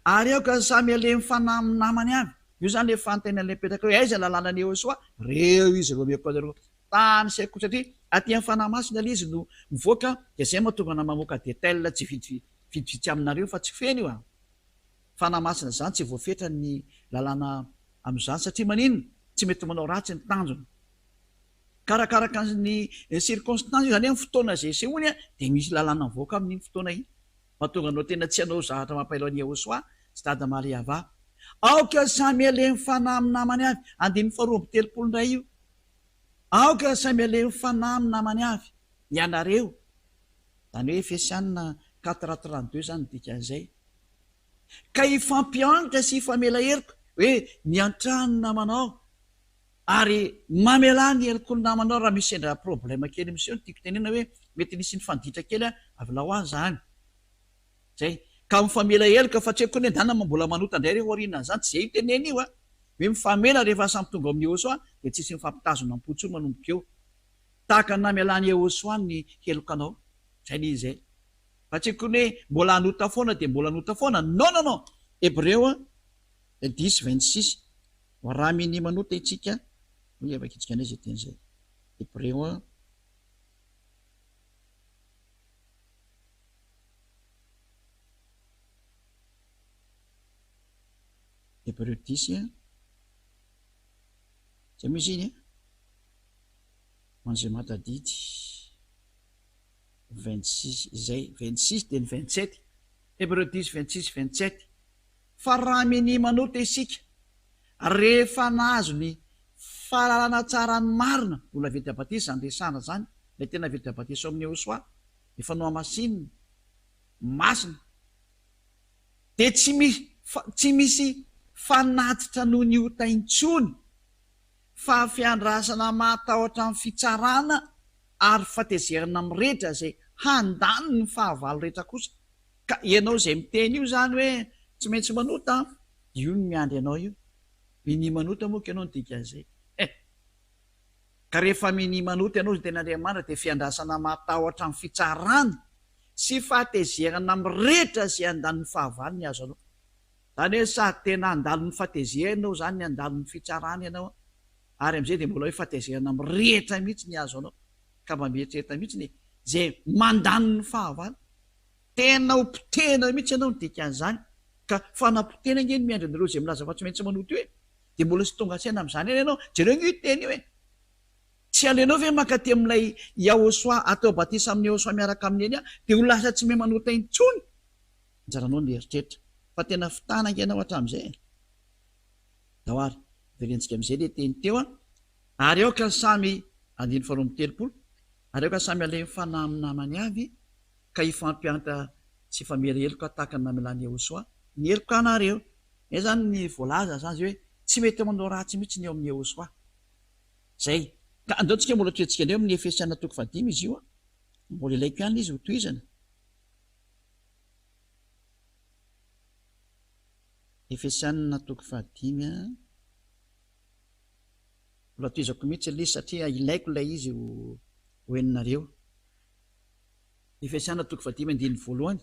Ary aoka samy alemy fanahy amin'ny namany avy. Io zany le fanontanian'ilay petraka hoe aiza ny lalànan'ny Yehosoa? Reo izy vao meko anareo tany saiko satria aty amin'ny fanahy masina ilay izy no mivoaka dia izay mahatonga na mamoaka détail tsy vitsivitsy aminareo fa tsy feno io. Fanahy masina zany tsy voafetra ny lalàna amin'izany satria maninona? Tsy mety manao ratsy ny tanjona. Karakaraka ny circonstance io zany amin'ny fotoana izay sehoany dia misy lalàna mivoaka amin'iny fotoana iny. Mahatonga anao tena tsy hanao zavatra mampaelo an'i Yehosoa sy dada Maria va. Aoka samy alemy fanahy amin'ny namany avy. 2:30 io. Aoka samy alemy fanahy amin'ny namany avy. Ianareo. Zany hoe Efesianina 4:32 zany dika izay. Ka ifampianatra sy ifamela heloka hoe niantrano ny namanao ary mamela ny heloko ny namanao raha misy sendra problème kely miseho ny tiako tenena hoe mety nisy ny fanditra kely avy lao azy zany. Zay ka mifamela heloka fa tsy haiko hoe ndana mbola manota indray rehefa aoriana zany tsy zay tenena io hoe mifamela rehefa samy tonga amin'ny Yehosoa dia tsisy mifampitazona am-potsiny manomboka eo. Tahaka ny namelan'ny Yehosoa ny helokanao. Zay ny izay. Fa tsy haiko hoe mbola hanota foana dia mbola hanota foana. Non. Hébreu 10:26. Raha miny manota itsika. Hoe avakitsika anay izay teny izay. Hébreu Hébreu 10 zay misy iny manzay matadidy 26 izay 26 dia ny 27 Hébreu 10 26 27 fa raha mini manota isika rehefa nahazo ny fahalalana tsara ny marina mbola vety abatisa zany resana zany la tena vety abatisa amin'ny Hosoa efa no amasinina masina dia tsy misy fanatitra noho ny otaintsony fa fiandrasana matahotra amin'ny fitsarana ary fatezerana mirehetra zay handany ny fahavalo rehetra kosa ka ianao zay miteny io zany hoe tsy maintsy manota io ny miandry ianao io mini manota moa ka ianao ny dika zay ka rehefa mini manota ianao zy ten'Andriamanitra dia fiandrasana matahotra amin'ny fitsarana sy fahatezerana mirehetra zay handany ny fahavalo ny azo anao zany hoe sady tena handalo ny fahatezerinao zany ny handalo ny fitsarana ianao ary am'izay dia mbola hoe fahatezerana mirehetra mihitsy ny azo anao ka mba mieritreritra mihitsy ny zay mandany ny fahavalo tena hopotena mihitsy ianao ny dikan'izany ka fanapotena nge ny miandry an'ireo zay milaza fa tsy maintsy manota io dia mbola sy tonga tsaina amin'izany eny ianao jereo io teny io tsy alenao ve mankaty amin'ilay Yahosoa atao batisa amin'ny Yahosoa miaraka amin'ny eny dia ho lasa tsy mahay manota intsony anjaranao ny eritreritra fa tena fitananka ianao hatramin'izay dahoary verentsika amin'izay le teny teo ary aoka samy 9:30 ary aoka samy ale mifanahy amin'ny namany avy ka ifampianta sy famereheloka tahaka ny namelany Yahosoa ny heloka anareo e zany ny voalaza zany zay hoe tsy mety manao ratsy mihitsy ny eo amin'ny Yahosoa zay ka andeontsika mbola toetsika andreo amin'ny Efesiana 5 izy io mbola ilaiko ihany izy ho toizana Efesiana 5 mbola toizako mihitsy le satria ilaiko ilay izy ho eninareo Efesiana 5:1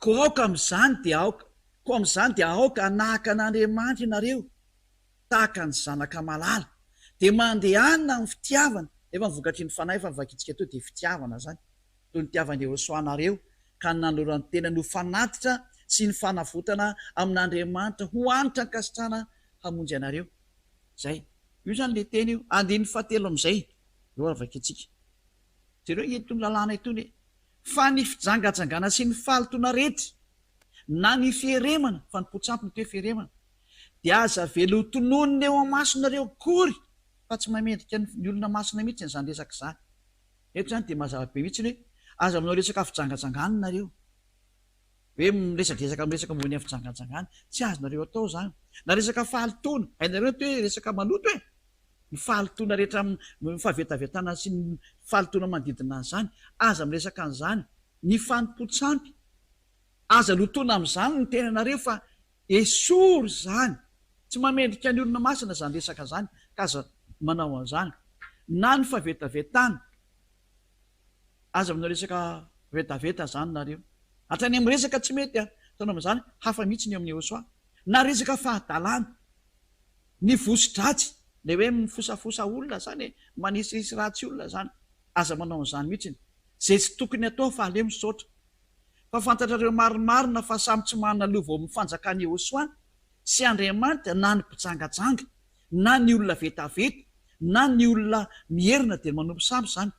ko aoka amin'izany dia aoka anahaka an'Andriamanitra ianareo tahaka ny zanaka malala dia mandehanina amin'ny fitiavana efa mivokatry ny fanahy efa mivakitsika teo dia fitiavana zany toy ny tiavany Yahosoa anareo ka nanorany tena no fanatitra sy ny fanavotana amin'Andriamanitra ho anitra nkasitrana hamonjy anareo zay io zany le teny io 7 amin'izay eo avakitsika jereo entony lalàna itony fa ny fijangajangana sy ny fahalitoana rehetra na ny fieremana fa ny potsampy ny toe fieremana dia aza velo tononina eo amasonareo kory fa tsy mamendrika ny olona masina mihitsy nyzany resaka zany eto zany dia mazava be mihitsy hoe aza aminao resaka fijangajangana nareo hoe miresadresaka miresaka mony amin'ny fijangajangana tsy azonareo atao zany na resaka fahalitoana hainareo to hoe resaka manoto hoe ny fahalitoana rehetra mifahavetavetana sy ny fahalitoana manodidina zany aza miresaka an'izany ny fanimpotsampy aza lotoana amin'izany ny tenanareo fa esory zany tsy mamendrika ny olona masina zany resaka zany ka aza manao an'izany na ny fahavetavetana aza aminao resaka vetaveta zany nareo hatrany amin'ny resaka tsy mety tanao amin'izany hafa mihitsy ny eo amin'ny Yahosoa na resaka fahadalàna ny vosidratsy le hoe mifosafosa olona zany manisisy ratsy olona zany aza manao an'izany mihitsy zay tsy tokony atao fa ale misaotra fa fantatrareo marimarina fa samy tsy manana lova ao mifanjakany Yahosoa sy Andriamanitra na ny mpijangajanga na ny olona vetaveta na ny olona mierina dia manompo samy zany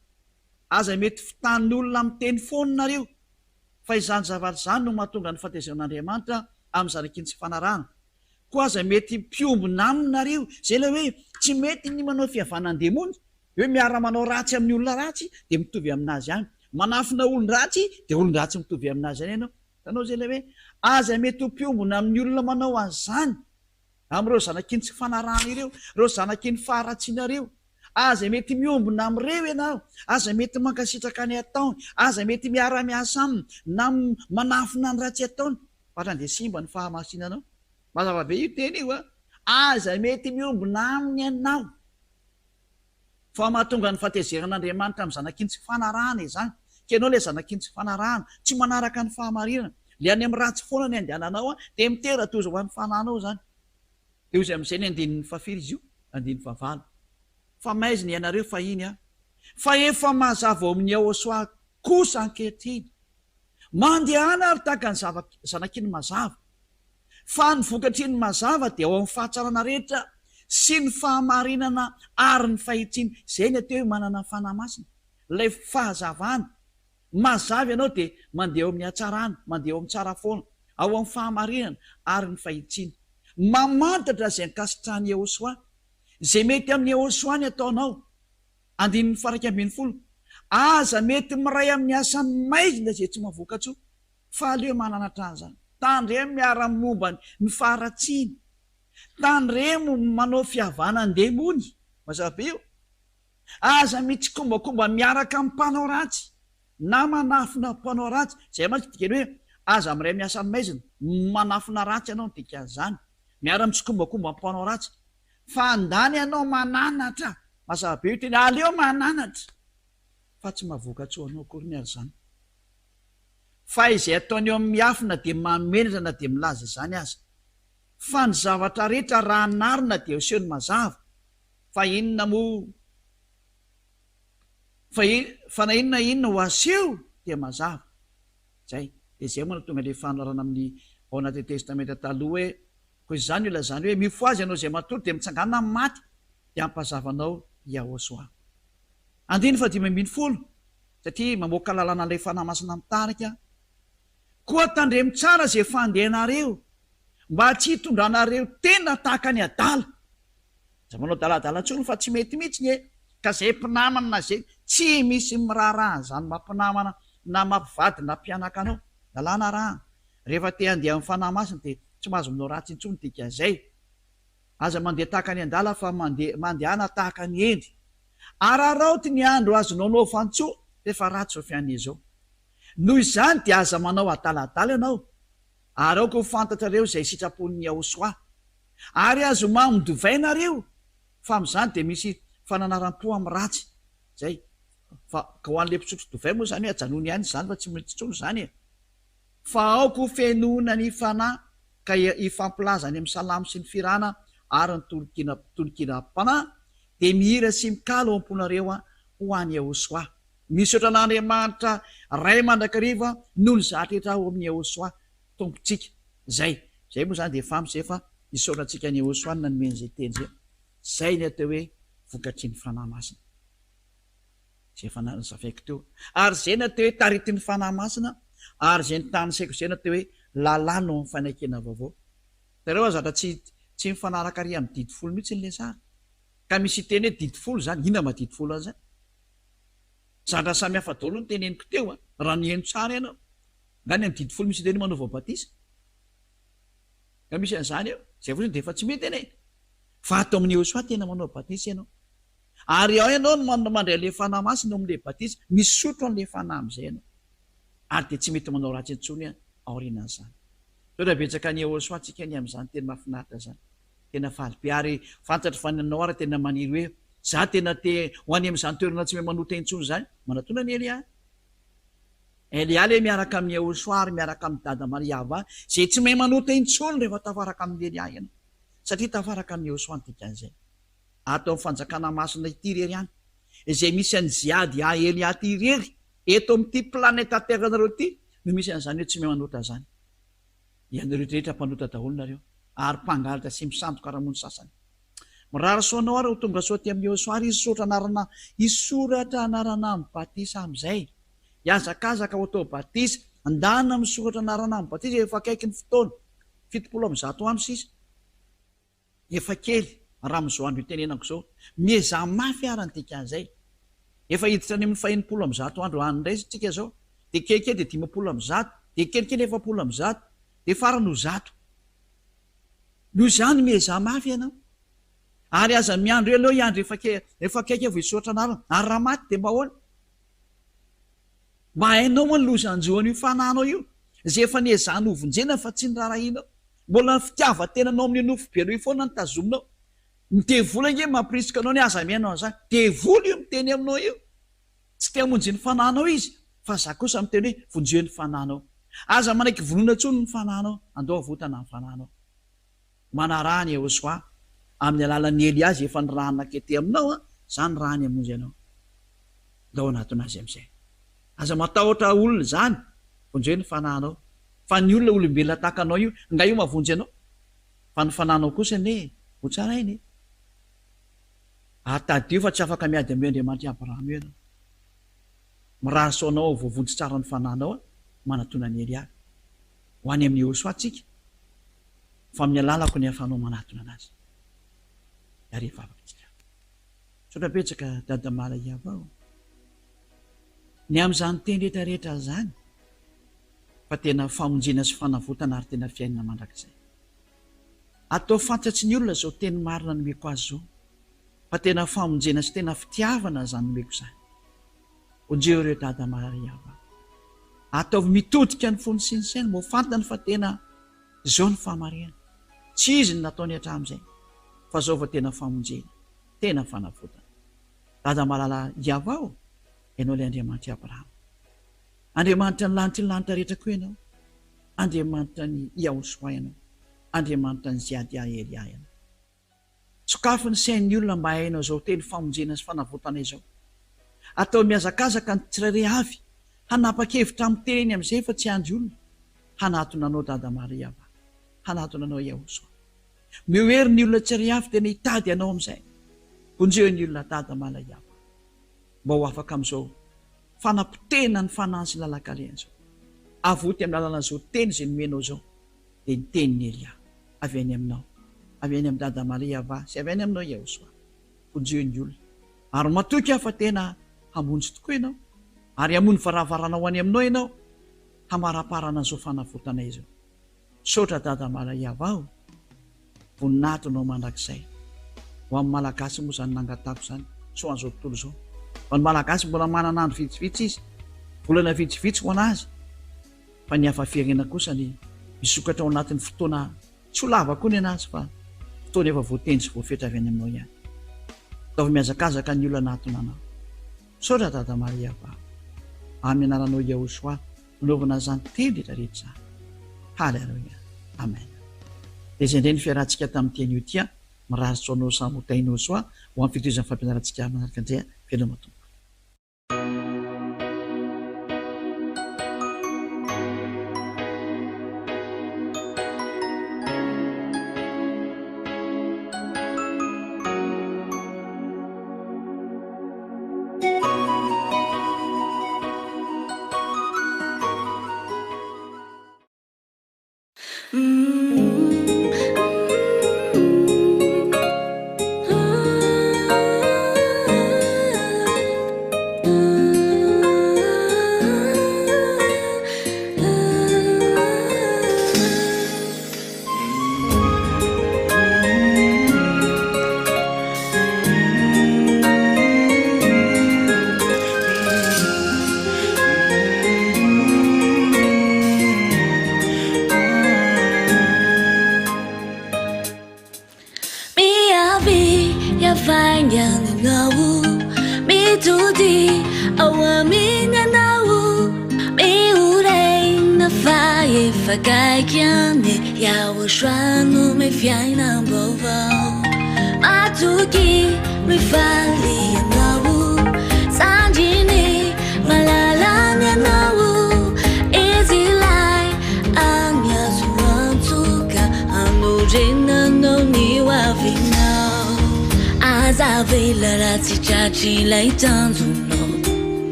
aza mety fitan'ny olona miteny foninareo fa izany zavatra zany no mahatonga ny fahatezan'Andriamanitra amin'ny zanakiny tsy fanarahana ko aza mety mpiombona aminareo zay la hoe tsy mety ny manao fihavanandemony hoe miara manao ratsy amin'ny olona ratsy dia mitovy aminazy any manafina olon-dratsy dia olon-dratsy mitovy aminazy any ianao tanao zay la hoe aza mety ho mpiombona amin'ny olona manao an'izany amin'ireo zanakiny tsy fanarahana ireo reo zanakiny faharatsianareo aza mety miombona amin'ireo ianao aza mety mankasitraka ny ataony aza mety miara-miasa aminy na manafina ny ratsy ataony fatrany dia simba ny fahamasinanao mazava be io teny io aza mety miombona aminy ianao fa mahatonga ny fahatezerin'Andriamanitra amin'ny zanakiny tsy fanarahana izany ka ianao le zanakiny tsy fanarahana tsy manaraka ny fahamarinana le any amin'ny ratsy foana ny andehananao dia mitera-toza ho an'ny fanahnao zany eo izay amin'izay ny 9 izy io 9 fa maizina ianareo fa iny a fa efa mazava ao amin'ny Yahosoa kosa ankehitriny mandehana ary tahaka ny zanakiny mazava fa ny vokatriny mazava dia ao amin'ny fahatsarana rehetra sy ny fahamarinana ary ny fahitsiny zay ny ateo manana ny fanahy masina ilay fahazavana mazava ianao dia mandeha ao amin'ny hatsarana mandeha ao amin'ny tsara foana ao amin'ny fahamarinana ary ny fahitsiny mamantatra zay nkasitrahany Yahosoa zay mety amin'ny Yahosoa ny ataonao 1:12 aza mety miray amin'ny asany maizina zay tsy mavokatso fa aleo mananatra azany tandremo miara-momba ny faharatsiny tandremo manao fihavana andemony mazava io aza mitsikombakomba miaraka amin'ny mpanao ratsy na manafina mpanao ratsy zay mantsy dikeny hoe aza miray amin'ny asany maizina manafina ratsy ianao ny dikan'izany miara mitsikombakomba amin'ny mpanao ratsy fa andany ianao mananatra mazava be io teny aleo mananatra fa tsy mavokatso anao akory ny ary zany fa izay ataony eo amin'ny miafina dia mamenatra na dia milaza izany aza fa ny zavatra rehetra raha narina dia osehony mazava fa inona mo fa na inona ho aseho dia mazava zay dia zay moa na tonga le fanarana amin'ny ao anaty testamenta taloha hoe koa izany ola zany hoe mifo azy ianao zay matory dia mitsangana amin'ny maty dia ampazavanao Yahosoa 1:10 satria mamoaka lalana ilay fanahy masina mitarika koa tandremo tsara zay fandehanareo mba tsy hitondranareo tena tahaka ny adala za manao daladala-tsony fa tsy mety mihitsy ny ka zay mpinamana na zay tsy misy miraharaha zany mampinamana na mampivady na mpianaka anao lalàna raha rehefa te handeha amin'ny fanahy masina dia tsy mahazo minao ratsy intsony dika zay aza mandeha tahaka ny andala fa mandehana tahaka ny endry araraoty ny andro azonao nao fantso rehefa ratsy zao fiany izao noho izany dia aza manao adaladala ianao ary aoko ho fantatrareo zay sitrapon'ny Yahosoa ary azo mamodovainareo fa amin'izany dia misy fananaram-po amin'ny ratsy zay fa ka ho an'le mpisotro dovay moa zany hoe ajanony ihany zany fa tsy mitsitsolo zany e fa aoko ho fenona ny fanahy ka ifampilaza any amin'ny salamo sy ny firana ary ny tolokina mpanahy dia mihira sy mikalo ao am-ponareo ho an'ny Yahosoa misy oatra n'Andriamanitra ray mandrakariva noho ny zahatrehetra ao amin'ny Yahosoa tompontsika zay moa zany dia famy zay fa isaorantsika ny Yahosoa no nomeny zay teny zay zay ny atao hoe vokatry ny fanahy masina zay fanahiny zavaiko teo ary zay ny atao hoe tarity ny fanahy masina ary zay ny tany saiko zay ny atao hoe lalàna ao amin'ny fanakena vaovao tareo zatra tsy mifanaraka ary amin'ny 10 mihitsy nyle sara ka misy teny hoe 10 zany ina ma 10 azany zatra samy hafa daholo ny teneniko teo raha nihaino tsara ianao ngany amin'ny 10 misy teny manao vaobatisa ka misy an'izany eo zay fotsiny dia efa tsy mety ene fa atao amin'ny Yahosoa tena manao batisa ianao ary ao ianao no mandray le fanahy masina amin'le batisa misotro an'le fanahy amin'izay ianao ary dia tsy mety manao ratsy intsony aorianan'izany sao da betsaka ny Yahosoa antsika ny amin'izany tena mahafinaritra zany tena faly be ary fantatra fananao ary tena maniry hoe za tena te ho any amin'izany toerana tsy mahay manota intsony zany manatona ny Elia le miaraka amin'ny Yahosoa ary miaraka amin'ny dada Mariava zay tsy mahay manota intsony rehefa tafaraka amin'ny Elia ianao satria tafaraka amin'ny Yahosoa ny dikan'izay ato amin'ny fanjakana masina ity rery any izay misy any ziady Elia ty rery eto amin'ity planeta terre nareo ty no misy an'izany hoe tsy mahay manota zany ianareo rehetra mpanota daholo nareo ary mpangalatra sy misandoka rahamony sasany mirara soanao ary ho tonga soa ty amin'ny Yahosoa ary isoratra anarana amin'ny batisa amin'izay iazakazaka ho atao batisa andana misoratra anarana amin'ny batisa efa akaiky ny fotoana 700 andro sisa efa kely raha am'izao andro itenenako zao miezah mafy arany dikan'izay efa hiditra any amin'ny 700 andro anydray tsika zao dia kelikely dia 500 dia kelikely 700 dia farany ho 100 noho izany miezah mafy ianao ary aza miandro aloha iandro efa akaiky avo isoratra anarana ary raha maty dia mahoana mba hainao moa ny lozanjoany io fanahinao io zay efa niezahny hovonjena fa tsy ny rarahinao mbola fitiavantenanao amin'ny nofo be anao io foana ny tazominao devola nge mampirisika anao ny aza miainao zany devola io miteny aminao io tsy te hamonjy ny fanahinao izy fa za kosa miteny hoe vonjeny fanahinao aza manaiky vonona tsony ny fanahinao andao avotana ny fanahinao manarahany Yahosoa amin'ny alalan'ny Elia efa nirahana kety aminao zany raha any amonjy ianao dao anatonazy am'izay aza matahotra olona zany vonjeo ny fanahinao fa ny olona olombelona tahaka anao io nga io mavonjy anao fa ny fanahinao kosa ne ho tsara iny atadio fa tsy afaka miady ame Andriamanitra Abraham io ianao mirahasoanao voavonjy tsara ny fanahinao manatona ny Elia ho any amin'ny Joshua tsika fa amin'ny alalako ny afanao manatona anazy rehefa afaka sotrapetsaka dada mala iavao ny am'izany teny rehetrarehetra zany fa tena famonjena sy fanavotana ary tena fiainana mandrakizay atao fantatsy ny olona zao teny marina nomeko azy zao fa tena famonjena sy tena fitiavana zany nomeko zany onjeo ireo dada mala iavao ataovy mitodika ny fony sy ny saina mo fantany fa tena zao ny famarihana tsy izy ny nataony hatramin'izay fa zao fa tena famonjena tena fanavotana dada malala iavao ianao le Andriamanitra Abraham Andriamanitra ny lanitry ny lanitra rehetra koa ianao Andriamanitra ny Joshua ianao Andriamanitra ny Ziadia Elia ianao sokafo ny sain'ny olona mba hainao zao teny famonjena sy fanavotana izao atao miazakazaka ny tsirairay avy hanapa-kevitra amin'ny teny amin'izay fa tsy andry olona hanatona anao dada Maria va hanatona anao Joshua miohery ny olona tsirairay avy tena hitady anao amin'izay vonjeo ny olona dada mala iava mba ho afaka amin'izao fanampitena ny fanahy sy lalakaleany zao avoty amin'ny lalana zao teny zay nomenao zao dia ny tenin'ny Elia avy any aminao avy any amin'ny dada Maria va sy avy any aminao Joshua vonjeo ny olona ary matoky aho fa tena hamonjy tokoa ianao ary hamony varavaranao any aminao ianao hamaraparana an'izao fanavotana izao sotra dada mala iavao voninatonao mandrakizay ho amin'ny malagasy moa zany nangatako zany so an'izao tontolo zao fa ny malagasy mbola manana andro vitsivitsy izy volana vitsivitsy ho anazy fa ny hafa firenena kosa ny misokatra ao anatin'ny fotoana tsy ho lava koa ny anazy fa fotoana efa voateny sy voafetra avy any aminao ihany ataovy miazakazaka ny olona natona anao sotra dada Maria va amin'ny anaranao Joshua naovana zany teny rehetrarehetra zany haleluia amen dia izay indray ny fiarahantsika tamin'ny teny io tia miraritso anao samotainao soa ho amin'ny fitoizan'ny fampianarantsika manaraka andrea fiainao tompo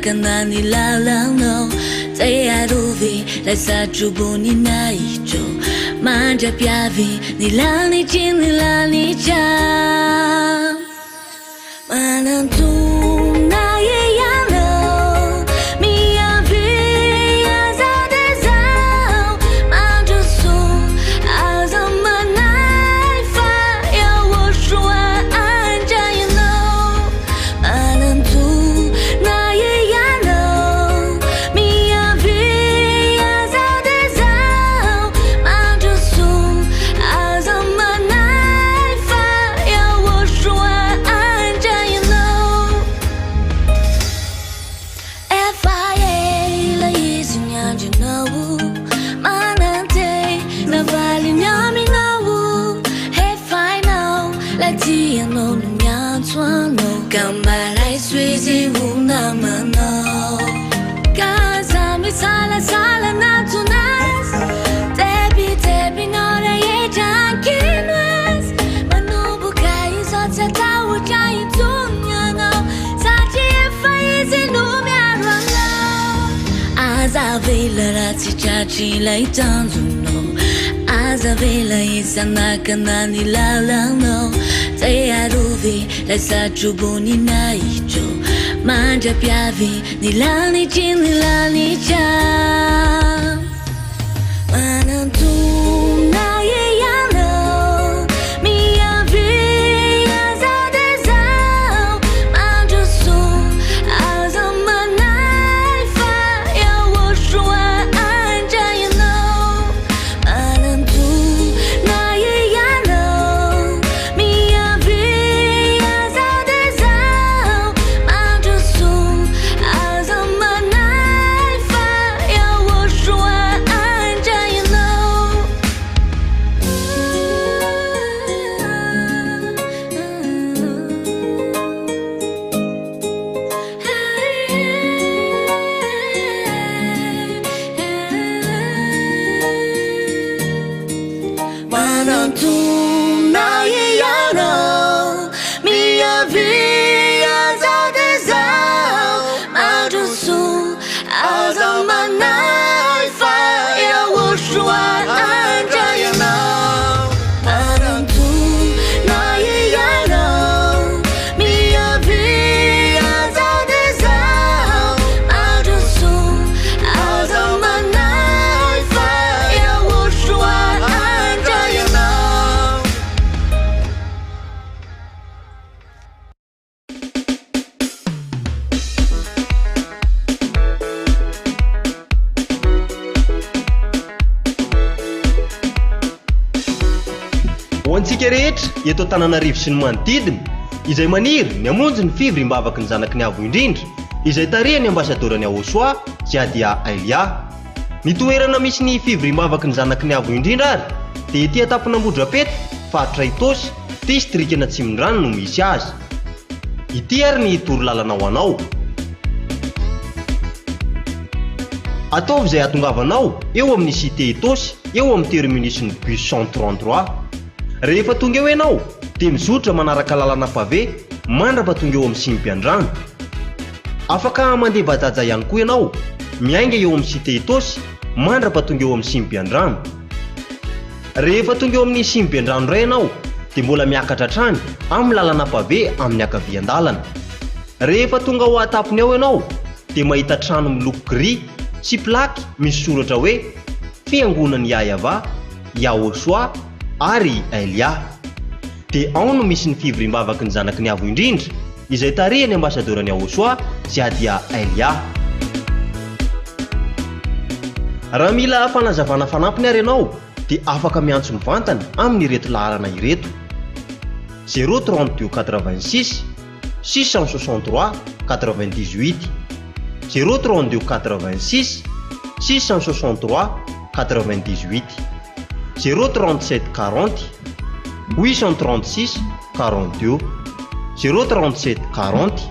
Kanani la la no, say I do vi, let's ajubuni na icho, manja piavi, nilani chin nilani cha, manantu na ye yano, mia vi azade zao, manja su azamanai fa ya woshua anja you know, manantu. 比安诺的面穿诺，干嘛来随机无那么诺？干啥没啥了啥了那做那？Debi no da ye jankinas, manu bukai so chata wo chai tunya no, sa chi fa izi no miarwa no. Azavela ra chi cha chi lai tanzu no, azavela isa na kana ni la la no. Te aruvi lai sa chubu ni na icho, manja piavi ni la ni chin ni la ni cha. Hoantsika rehetra eto Antananarivo sy ny manodidina izay maniry ny hamonjy ny fivoriam-bavaky ny zanaky ny avo indrindra izay tarehany ambasadorany Aosoa Ziadia Ailia. Ny toerana misy ny fivoriam-bavaky ny zanaky ny avo indrindra ary dia ety Antaponambodrapeto, faritra Itosy, distrikina Tsimondrano no misy azy. Ity ary ny torolalana ho anao. Ataovy izay atongavanao eo amin'ny cité Itosy, eo amin'ny terminus-ny bus 133. Rehefa tonga eo ianao dia mizotra manaraka lalana pavé mandrapa tonga eo amin'ny Simpiandrano. Afaka mandeha bajaja ihany koa ianao, miainga eo amin'ny cité Itosy mandrapa tonga eo amin'ny Simpiandrano. Rehefa tonga eo amin'ny Simpiandrano ray ianao dia mbola miakatra hatrany amin'ny lalana pavé amin'ny ankavian-dalana. Rehefa tonga ho atapony ao ianao dia mahita trano miloko gris sy plaky misy soratra hoe Fiangonan'i Yahova, Yahosoa ary Ailia. Dia ao no misy ny fivoriam-bavaky ny zanaky ny avo indrindra izay tarehany ambasadorany Aosoa Ziadia Ailia. Raha mila fanazavana fanampiny ary ianao dia afaka miantso mivantana amin'ireto laharana ireto: 032 86 663 98, 032 86 663 98, 037 40 836 42, 037 40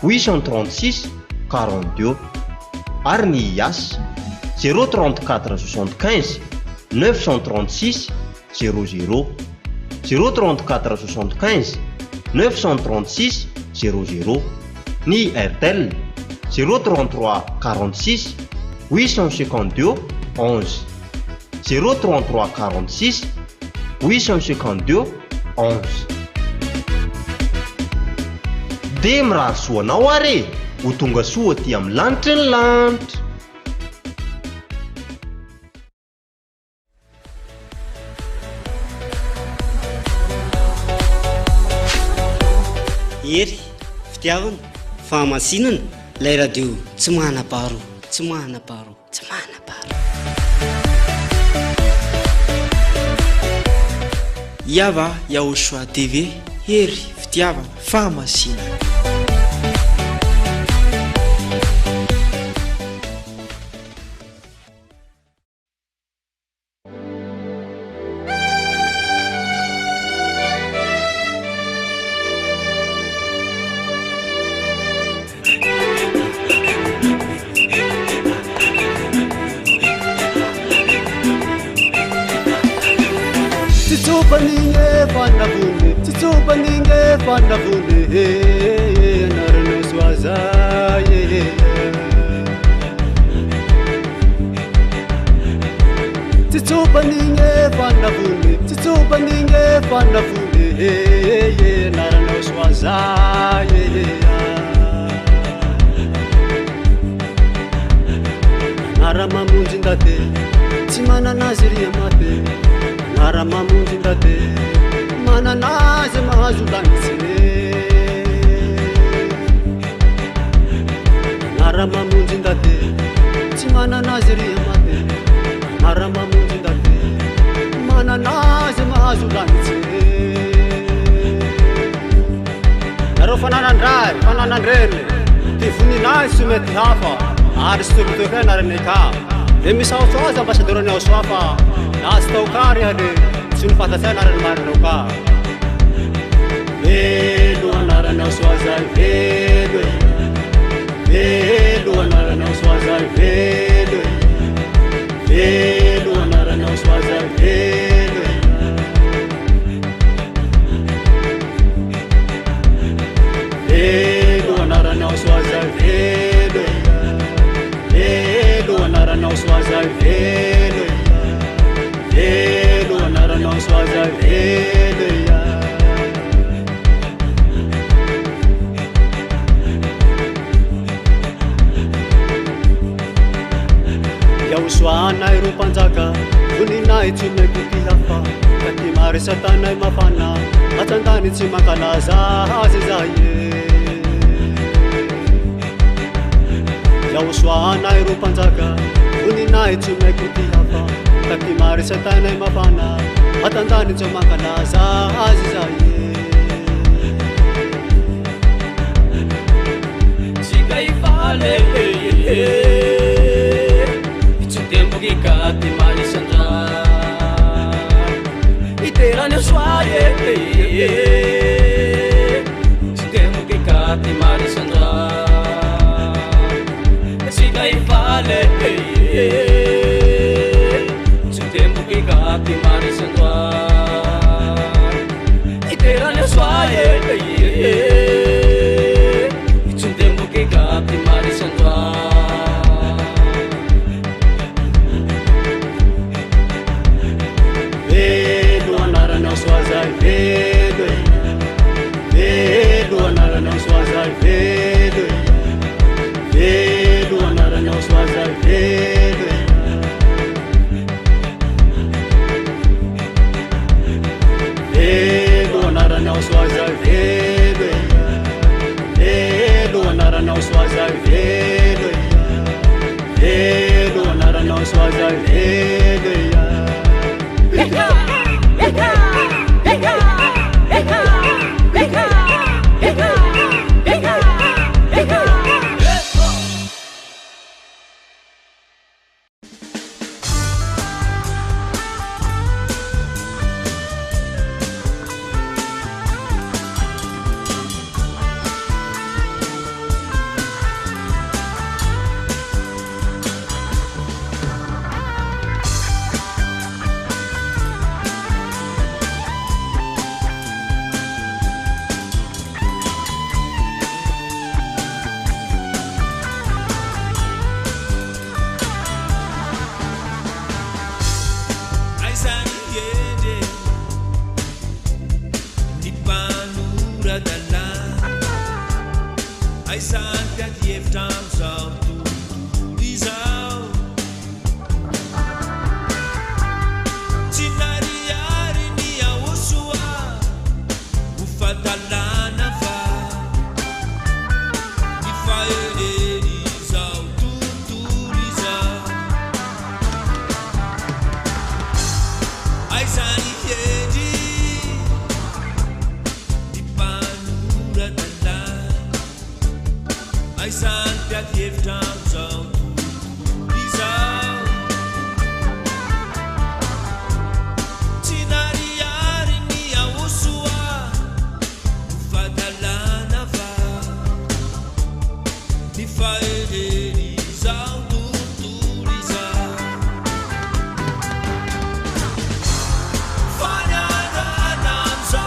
836 42. Ary ny IAS 034 75 936 00, 034 75 936 00. Ny Airtel 033 46 852 11, 033 46 852 11. Dia mirary soanao ary ho tonga soa aty amin'ny lanitra ny lanitra. Ery, fitiavana, fahamasinana, ilay radio tsy manam-paharo, tsy manam-paharo, tsy manam-paharo. Iava Yahosoa TV, ery, fitiavana, fahamasinana. fanavone tsitsopaninge fanavone anarana soazaye tsitsopaninge fanavone tsitsopaninge fanavone anarana soazaye anaramamonjindate tsy mananazy riamate anaramamonjindate mananazy mahazo lanitsine anaramamonjindate tsy mananazy riamate anaramamonjindate mananazy mahazo lanitsine nareo fananandray fananandreny ty voninazy tsy mety hafa ary sy tolotoko anaraneka de misaotsoazy ambasadorany ao soa fa nazy tao kary hale tsy nifantatsy anarany marinao ka velo anaranao soazay velo velo anaranao soazay velo velo anaranao soazay velo velo anaranao soazay velo velo anaranao soazay velo velo anaranao soazay velo Yao soanay ro panjaka voninay tsy meko ty hafa ka ty mary satanay mafana atandany tsy mankalaza azy zaye Yao soanay ro panjaka voninay tsy meko ty hafa ka ty mary satanay mafana atandany tsy mankalaza azy zaye Tsika ifale Kati marisandra iterane soaye Sidemo ke kati marisandra Sika ifale Sidemo ke kati marisandra iterane soaye Sidemo ke kati marisandra Soazay velo velo anaranao soazay velo velo anaranao soazay velo velo anaranao soazay velo velo anaranao soazay velo velo anaranao soazay velo Fanya na namza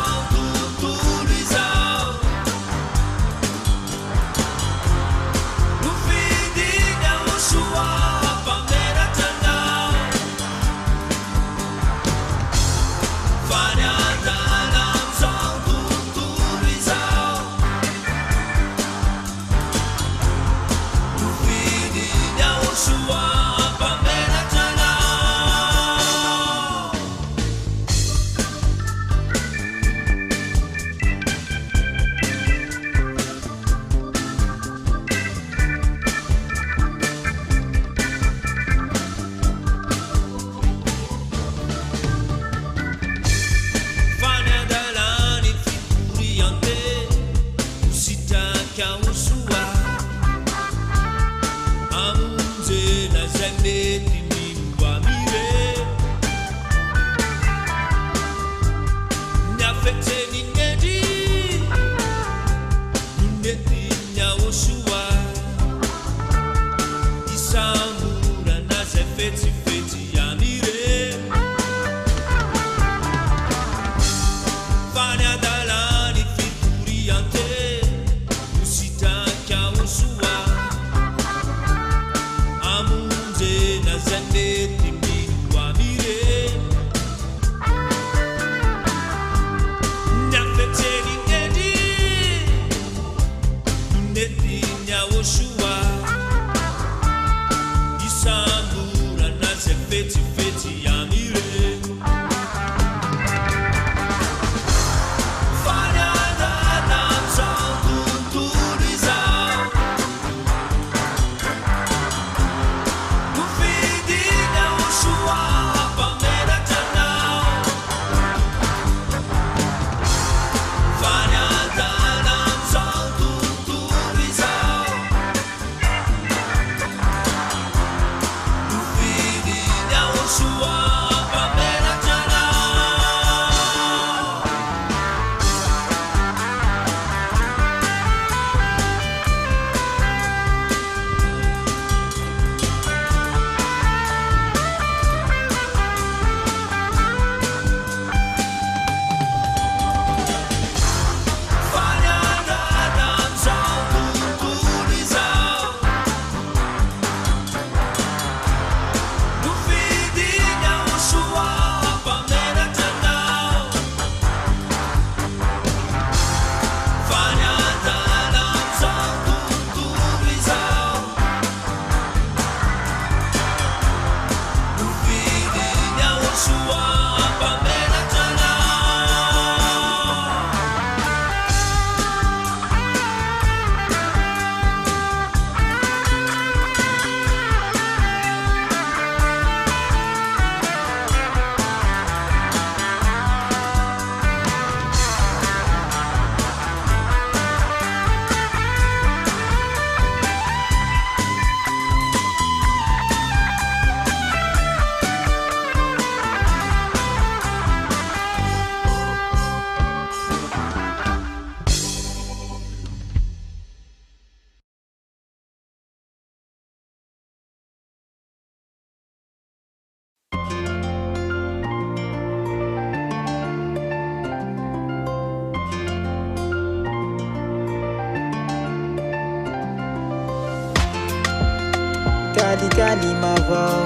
kalikali mavao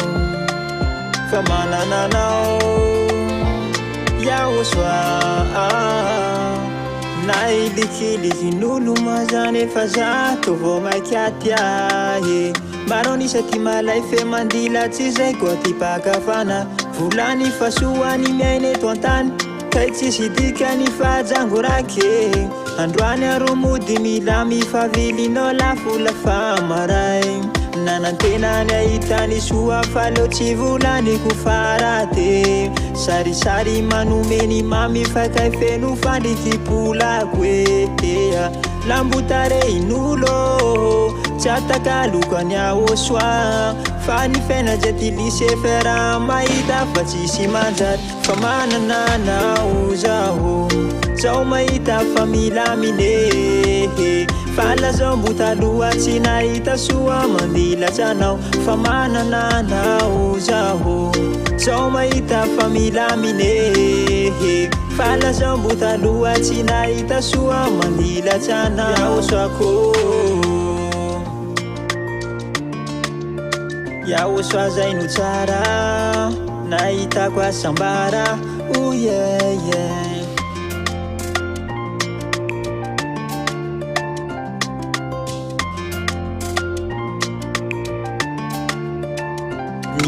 fa manananao yaoswa na ilikilikin'olo mazany efa zato vao maiky atyahe maro nisaky malay fe mandila tsy zay koa ty pakafana volany fa soany miaina eto antany kay tsisy dikany fajango rake androany aromody mila mifavilinao lafola fa maray nanantenany ahitany soa fa leo tsy volaniko farate sarisary manomeny mamy fakay feno fandriky-polako ea lambotarein'olo tsy atakalokany ahosoa fa ny fiaina zay ty lise fera mahita fa tsisy manjary fa manananao zaho mahita fa milamine fala zao mbo taloha tsy nahita soa mandilatsy anao fa manananao zaho mahita fa milamine fala zao mbo taloha tsy nahita soa mandilatsy anao soako yaoswa zay no tsara nahitako asambara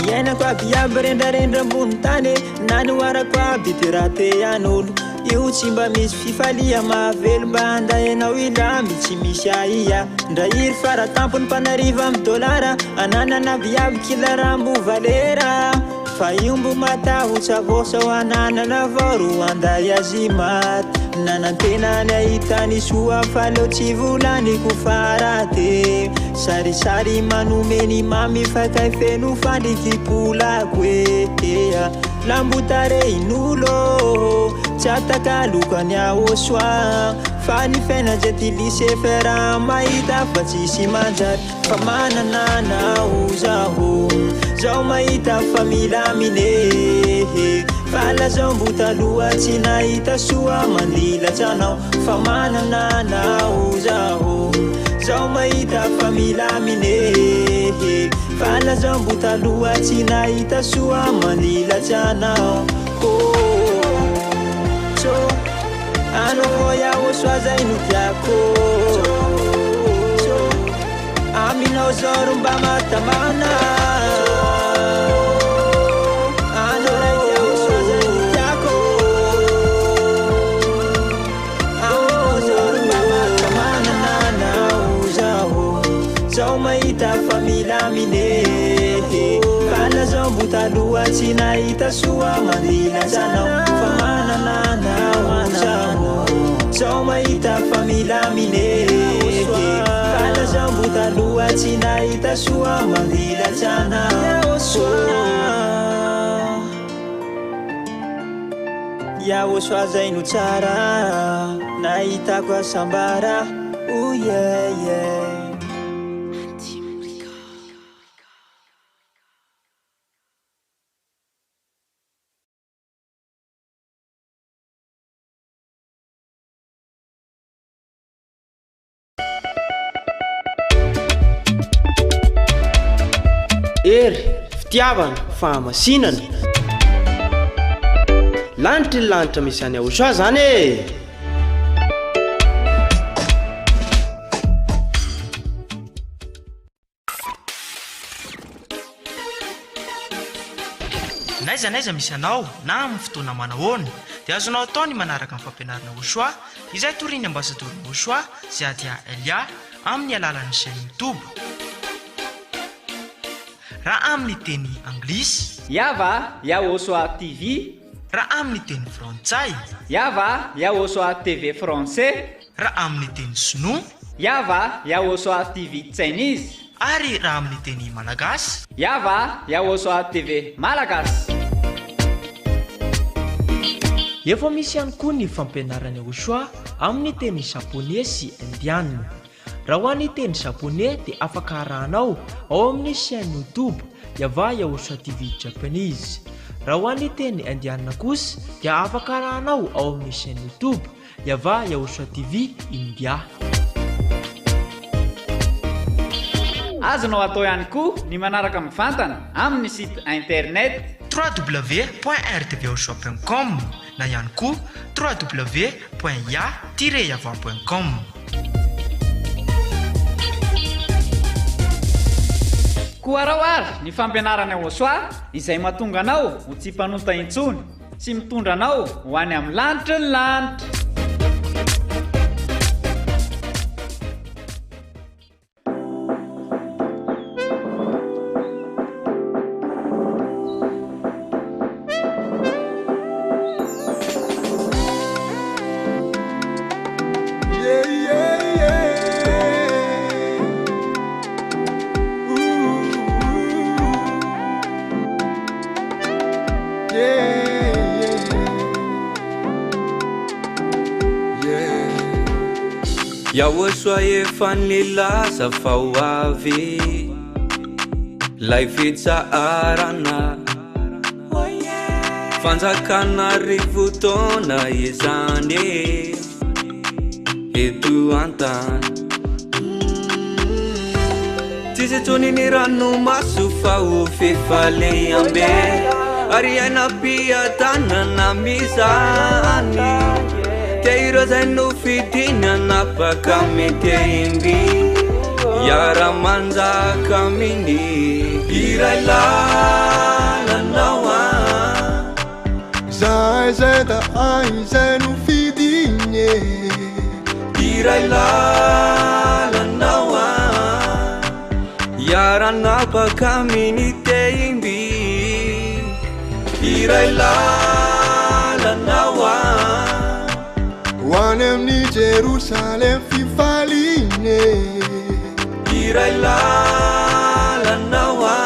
niainako abiaby rendrarendra ambony tany nanoarako aby ty raha te an'olo io tsy mba misy fifalia mahavelo mba andahenao ilamy tsy misy aia ndra iry faratampony mpanariva amy dolara ananana viavy kilarambo valera fa io mbo matahotsy avosa ho ananana avao ro anday azy maty nanantenany ahitany soa fa leo tsy volaniko farate sarisary manomeny mamy fakay feno fandriky-polako ea lambotarein'olo tsy atakalokany ahosoa fa ny fiaina zay ty lise fera mahita fa tsisy manjary fa manananao zaho mahita fa milamine fala zao mbo taloha tsy nahita soa mandilatsy anao fa manananao zaho mahita fa milamine fala zao mbo taloha tsy nahita soa mandilatsy anao anao yaoswa zay no tiako aminao zao ro mba matamana anao raiky yaoswa zay no tiako aminao zao ro mba matamana nanao zaho mahita fa milamine fala zao mbo taloha tsy nahita soa mandilatsy anao fa manananao zaho mahita fa milamine fala zao mbo taloha tsy nahita soa mandilatsy anao yaoswa zay no tsara nahitako asambara ery fitiavana fahamasinana lanitra ny lanitra misy any ahosoa zany e naiza misy anao na amin'ny fotoana manahoana dia azonao atao ny manaraka amin'ny fampianarana ahosoa izay toriny ambasador ahosoa Zadia Elia amin'ny alalan'ny chaîne YouTube. Raha amin'ny teny anglisy yava Yahosoa TV, raha amin'ny teny frantsay yava Yahosoa TV français, raha amin'ny teny sinoa yava Yahosoa TV Chinese, ary raha amin'ny teny malagasy yava Yahosoa TV malagasy. Efa misy ihany koa ny fampianarana ahosoa amin'ny teny japonais sy indiana. Raha ho an'ny teny japonais dia afaka arahanao ao amin'ny chaîne YouTube Yava Yahosoa TV Japanese. Raha ho an'ny teny indiana kosa dia afaka arahanao ao amin'ny chaîne YouTube Yava Yahosoa TV India. azonao atao ihany koa ny manaraka mivantana amin'ny site internet www.rtvauchois.com na ihany koa www.ya-avant.com. koarao ary ny fampianarana Auchois izay mahatonga anao ho tsy mpanota intsony sy mitondra anao ho any amin'ny lanitra ny lanitra. Auchois efa nilaza fa ho avy lay fitsaharana fanjakana rivotaona izany eto antany tsisy tsony ny ranomaso fa ho fifaleambe ary aina mpiadanana mizany Teiro zay no fidinana baka miteimbi Yara manjaka mini Iray lalanawa Zay da ai zay no fidinye Iray lalanawa Yara na baka mini teimbi Iray lalanawa Wanem ni Jerusalem fifaline Iray lalanawa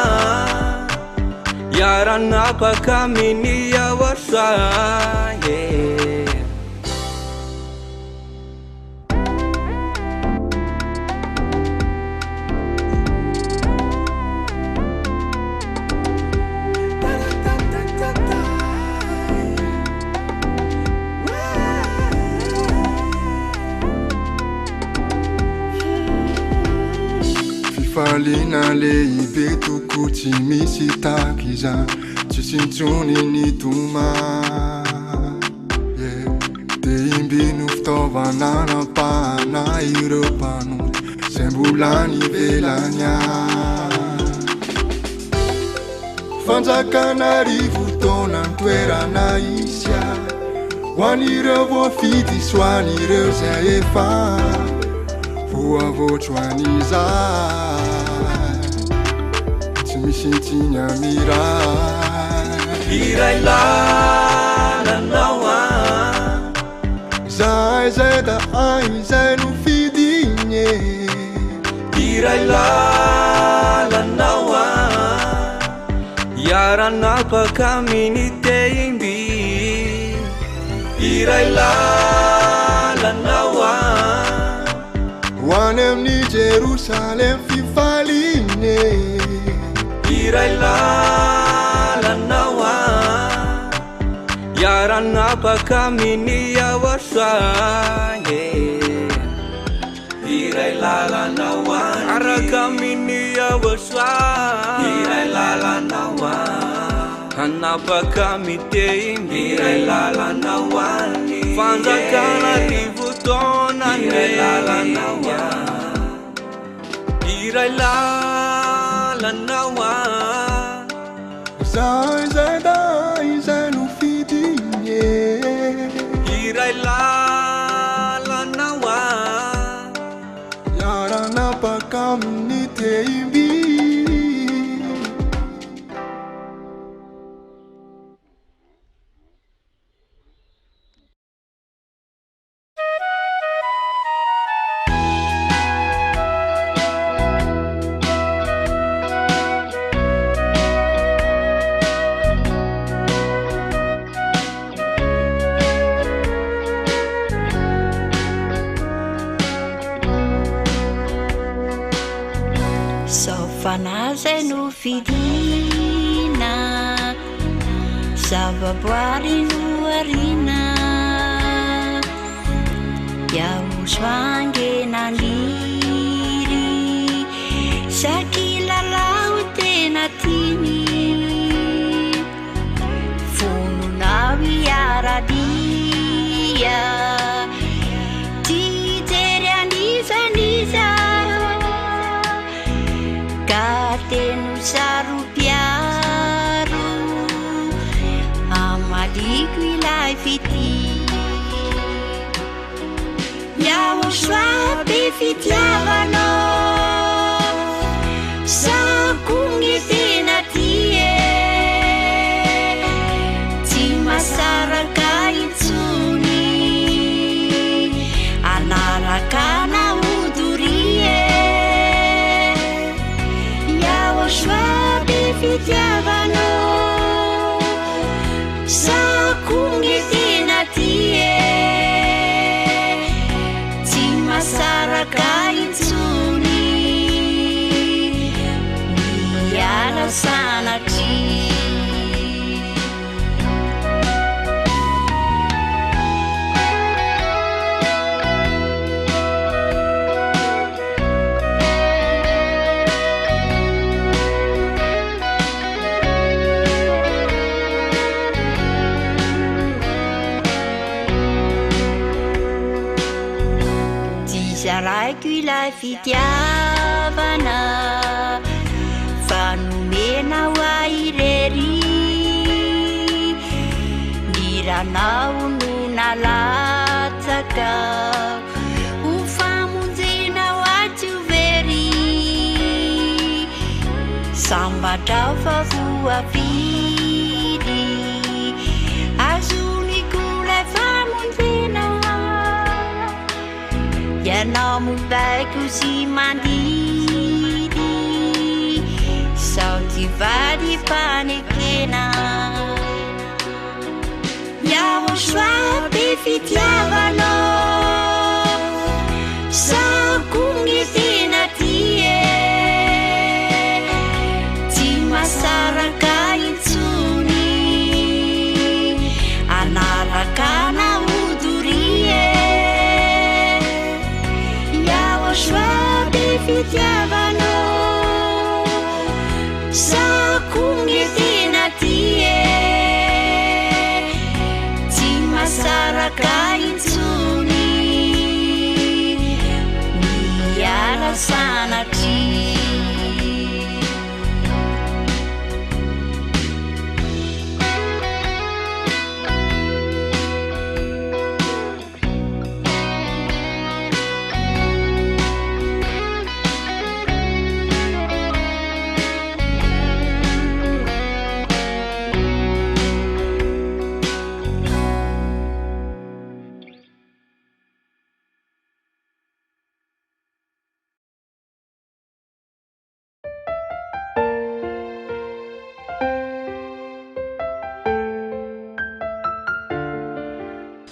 Yarana baka mini Auchois Falina lehibe toko tsy misy taky izany tsisy intsony ny toma Deimby no fitaovana nampahana ireo mpanoty zay mbola nivelany fanjakana rivotaona ny toerana isy ho an'ireo voafidy sy ho an'ireo zay efa voavoatro an'izay tsy misy ntiny amiray Iray lalanawa Zay da ai zay no fidinye Iray lalanawa Yarana baka mini teimbi Iray lalanawa Wanem ni Jerusalem fifaline Iray lalanawa Yarana baka mini Auchois Iray lalanawa Araka mini Auchois Iray lalanawa Hanapaka miteimbi Iray lalanawa Fanjakana rivotaona Iray lalanawa Iray lalanawa Zay da zay no fidinye Iray lalanawa Yarana baka mini teimbi Zay no fidina zavaboary no arina Auchois nge naniry soa be fitiavanao sakony tena tie tsy masaraka intsony anaraka naodorie iaho soa be fitiavanao sakony tena tie tsy masaraka intsony miala sanatry Zaraiko ilay fitiavana fanomena ho airery niranao no nalatsaka ho famonjena ho aty ho very sambatrao fa voafiry azoniko lay famonjena ianao mobaiko sy mandidy sao ty vady fanekena iaho soa be fitiavanao sakony tena tie tsy masaraka intsony anaraka naodorie soa be fitiavanao sakony tena tie tsy masaraka intsony miala sanatry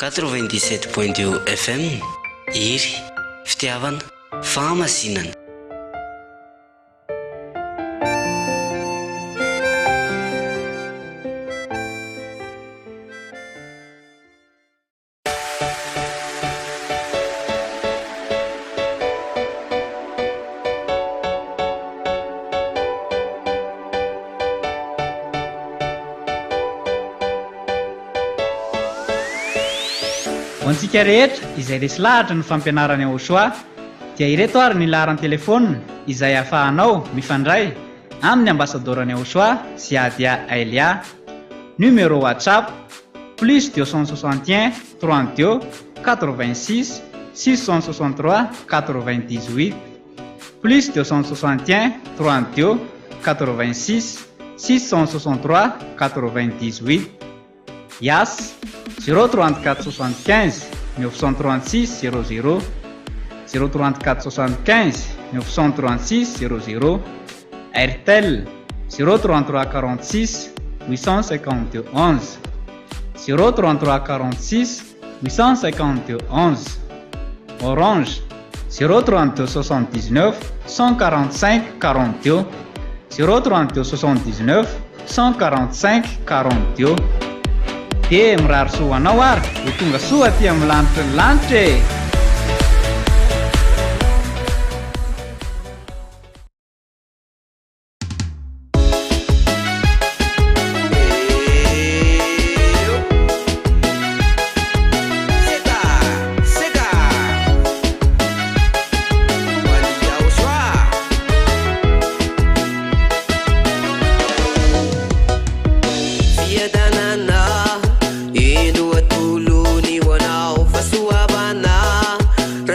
97.2 FM iry fitiavana fahamasinana Antsika rehetra izay resy lahatra ny fampianarany ao soa dia ireto ary ny laharany telefônina izay ahafahanao mifandray amin'ny ambassadorany ao soa sy Adia Ailia. Numéro WhatsApp plus 261 32 86 663 98 plus 261 32 86 663 98. Yas 034 75 936 00 034 75 936 00. Airtel 033 46 852 11 033 46 852 11. Orange 032 79 145 42 032 79 145 42. Dia mirary soa anao ary ho tonga soa aty amin'ny lanitra ny lanitra e. Indo atuluni wanao fasuabana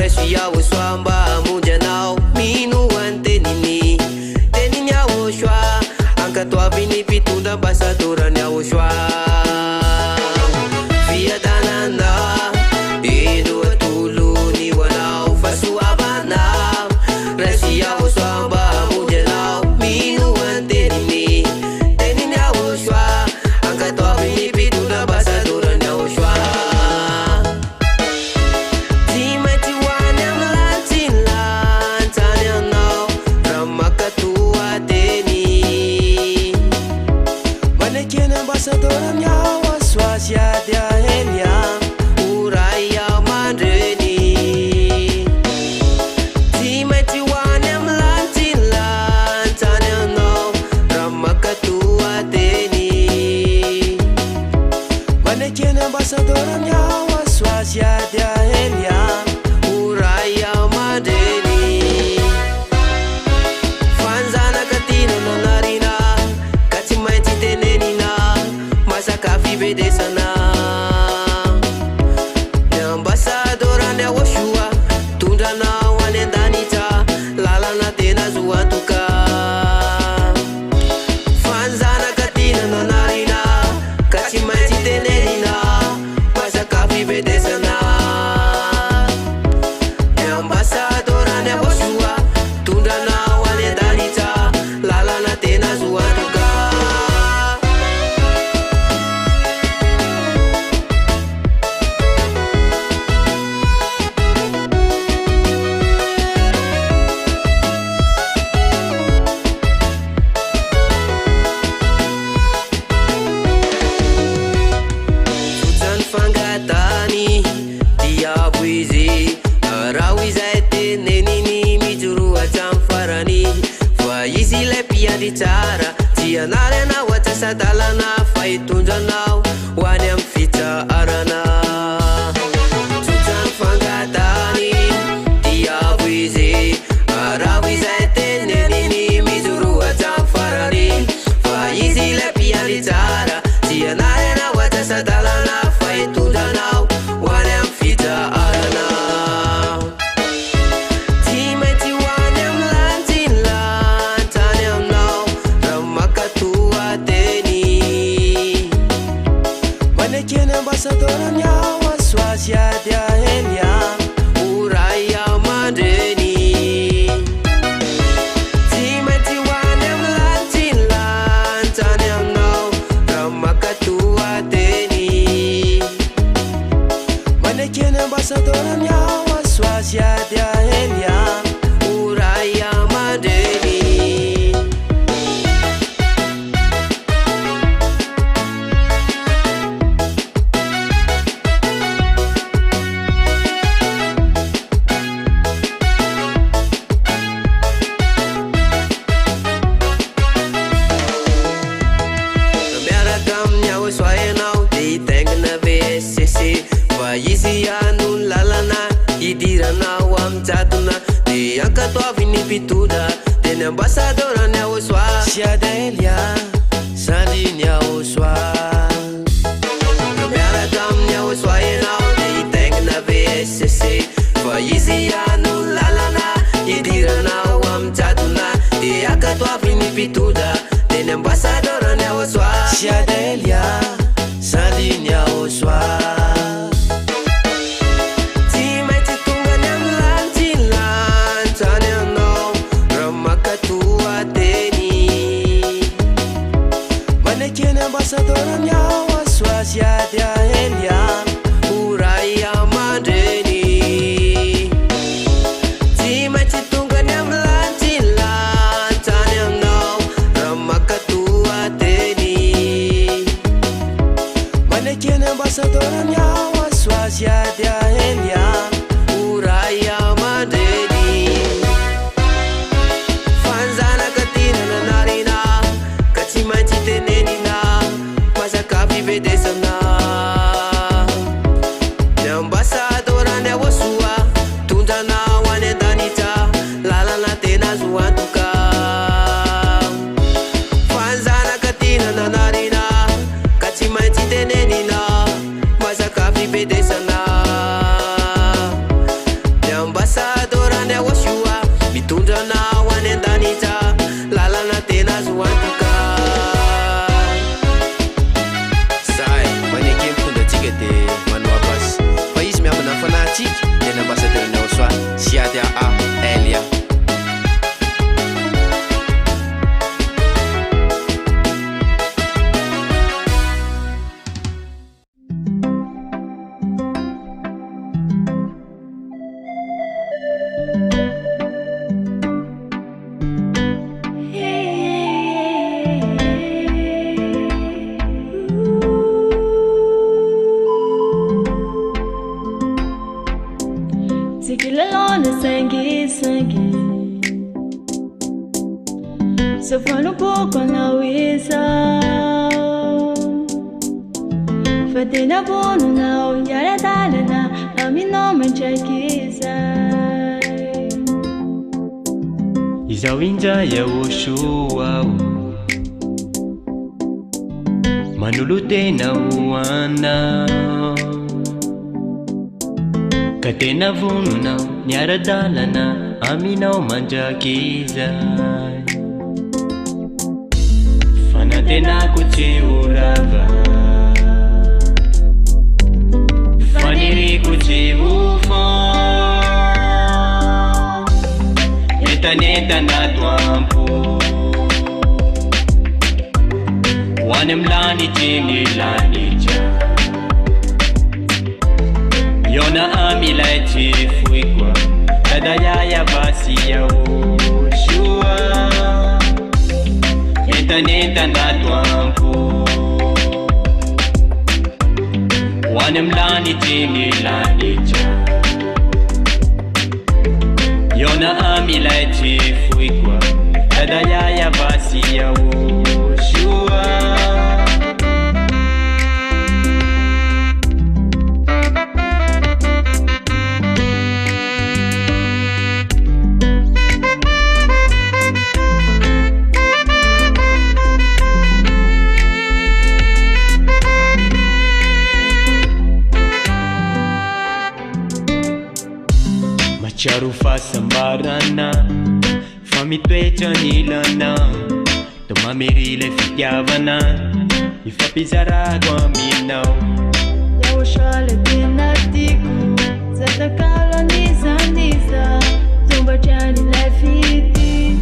Resia uswamba mujanao minu antenini tenini awoshwa angkatwa bini pitunda basadoran awoshwa via danana idu atulu ni wanao fasu abana Resia uswamba mujanao minu antenini tenini awoshwa angkatwa bini pitunda basadoran awoshwa Ambassador nyawa swasya dia helia uraya mandreni Timeti wane mlantila tanya no ramakatua teni Manekin ambassador nyawa swasya dia helia uraya mandreni Fanzana katina no narina katimaiti teneni Bede sana Ambassador ande woshua tunda na wanendanita lala na tena zuwa tuka Fanzana katina no narina kachimati tenenina Masa kafi bede sana Ambassador ande woshua tunda na wanendanita lala na tena zuwa tuka Cara tia narena wata sadalana faitunda nao wane amfita arana tutan fangatani tia wizi arawiza etenenini mizuru atamfarani faizi lepia ditara tia narena wata sadalana faitunda nao wane amfita arana Ambassador nyawa swasya dia helia uraya mandeni Timeti wane mlantila tanya no ramakatua teni Manekin ambassador nyawa swasya dia helia uraya mandeni Izi anu lalana idirana wamtatuna de akato vini pituda de ambassador anya oswa siadelia sandinya oswa Kamera kamnya oswa now de tengna vsc Izi anu lalana idirana wamtatuna de akato vini pituda de ambassador anya oswa siadelia sandinya oswa Tanya no ramakatua te ambasadorany aosoa mitondrana ho any an-danitra lalana tena azo antoka zay maneky mitondra atsika dia manoa basy fa izy miambina fanahytsika tena ambasadorany aosoa siady aa elia Sofando pouco na uiza Fatina bono na uyara dalana Amino manchakiza Izawinja ya ushua Manulute na uana Katena vono na nyara dalana Amino manchakiza Tena kuchiurava Faniri kuchiufa Neta na tuampu Wanemlani chini lanija Yona amila chifuikwa Kadaya ya basi ya ushua Neta na tuampu Wanemlani chini lanija Yona amila chifuikwa Kadaya ya basi ya ushua Charufa sambarana Famitoetra nilana Tomamirile fitiavana Ifapizarako aminao Yaoshale binatiku Zatakalo niza Zumba chani lefiti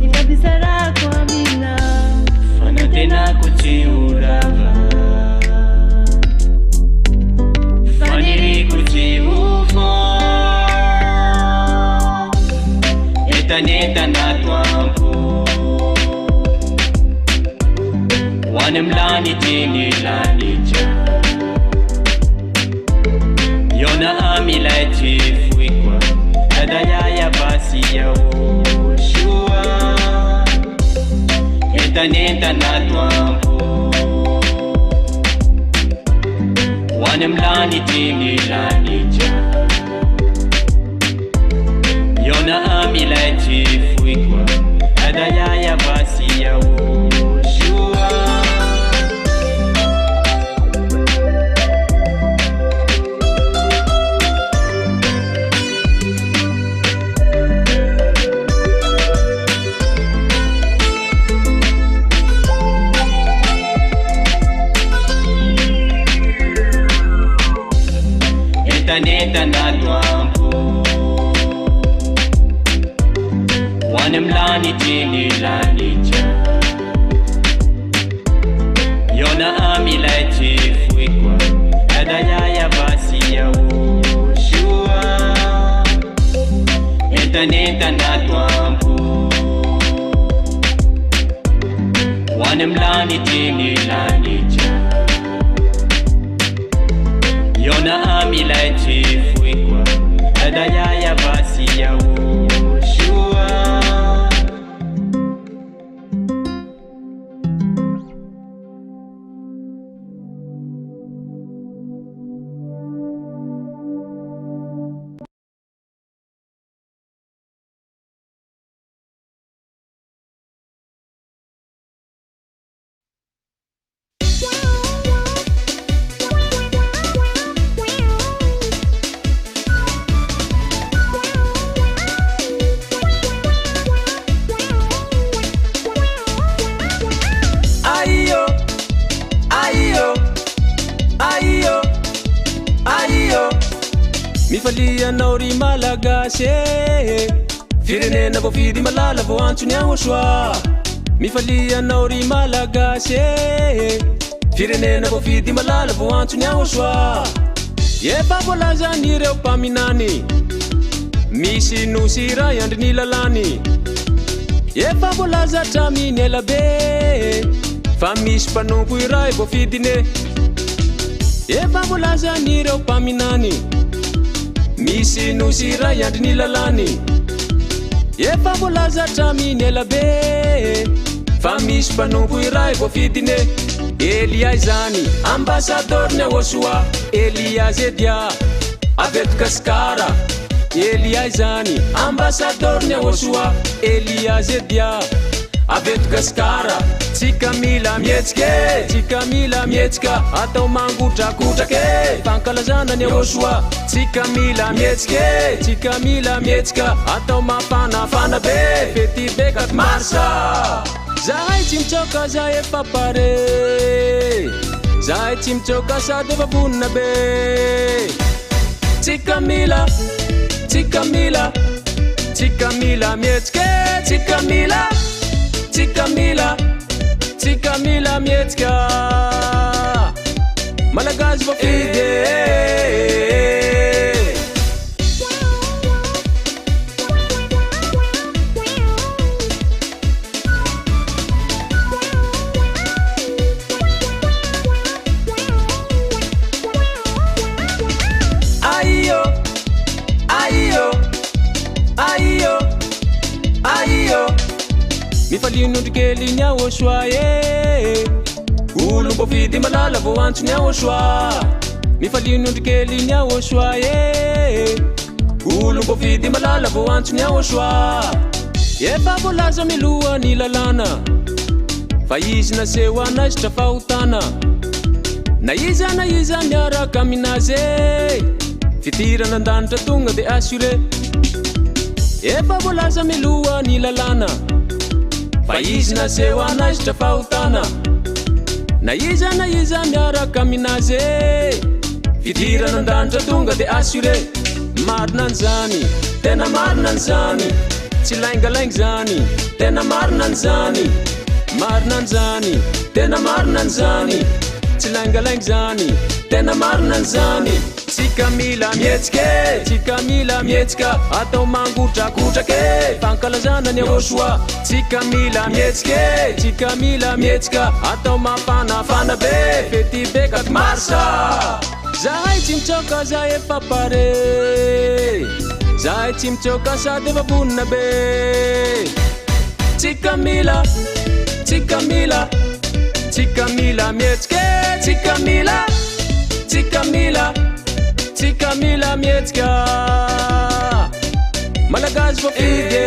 Ifapizarako aminao Fanatena kuchiurava Faniri kuchiufo Neta na tuampu Wanemlani chini lanija Yona amila chifuikwa Kadaya ya basi ya ushua Neta na tuampu Wanemlani chini lanija Yona amila chifuikwa Kadaya ya basi ya ushua Neta na tuampu Wanemlani chini lanija Yona amila chifuikwa Kadaya ya basi ya ushua Neta na tuampu Wanemlani chini lanija Yona amila chifuikwa Kadaya ya basi ya ushua malagasy firenena voafidy malala vo antsony ahosoa mifalianao ry malagasy firenena voafidy malala vo antsony ahosoa efa voalazan'ireo mpaminany misy nosy ray andry ny lalany efa voalaza traminy ela be fa misy mpanompo iray voafidine efa voalazan'ireo mpaminany misy nosy ray andry ny lalany efa voalaza traminy ela be fa misy mpanompo iray voafidine Elias zany ambassador ny ahosoa Elias edia aveto kaskara Elias zany ambassador ny ahosoa Elias edia aveto kaskara tsika mila mietsika atao mangotrakotrake fankalazana ny ahosoa tsika mila mietsika atao mafanafana be fety bekat marsa zahay tsy mitsoka za efa pare zahay tsy mitsoka sady efa vonina be tsika mila mietsike tsika mila mietsika malagasy voafide mifalinondrikely ny ahosoa olo voafidy malala vo antsony ahosoa mifalinondrikely ny ahosoa olo voafidy malala vo antsony ahosoa efa voalaza miloha ny lalana fa izy naseho anasitra fahotana na iza miaraka aminazy fitirana andanitra tonga de assure efa voalaza miloha ny lalana fa izy naseho anasitra fahotana na iza miaraka aminazy fitirana andanitra tonga de assure marina an'izany tena marina an'izany tsy laingalaingy zany tena marina an'izany tena marina an'izany tsy laingalaingy zany tena marina an'izany tsika mila mietsika atao mangotrakotrake fankalazana ny ahosoa tsika mila mietsika atao mafanafana be fety bekat marsa zahay tsy mitsoka za efa pare zahay tsy mitsoka sady efa vonina be tsika mila mietsike tsika mila mietsika malagasy voafide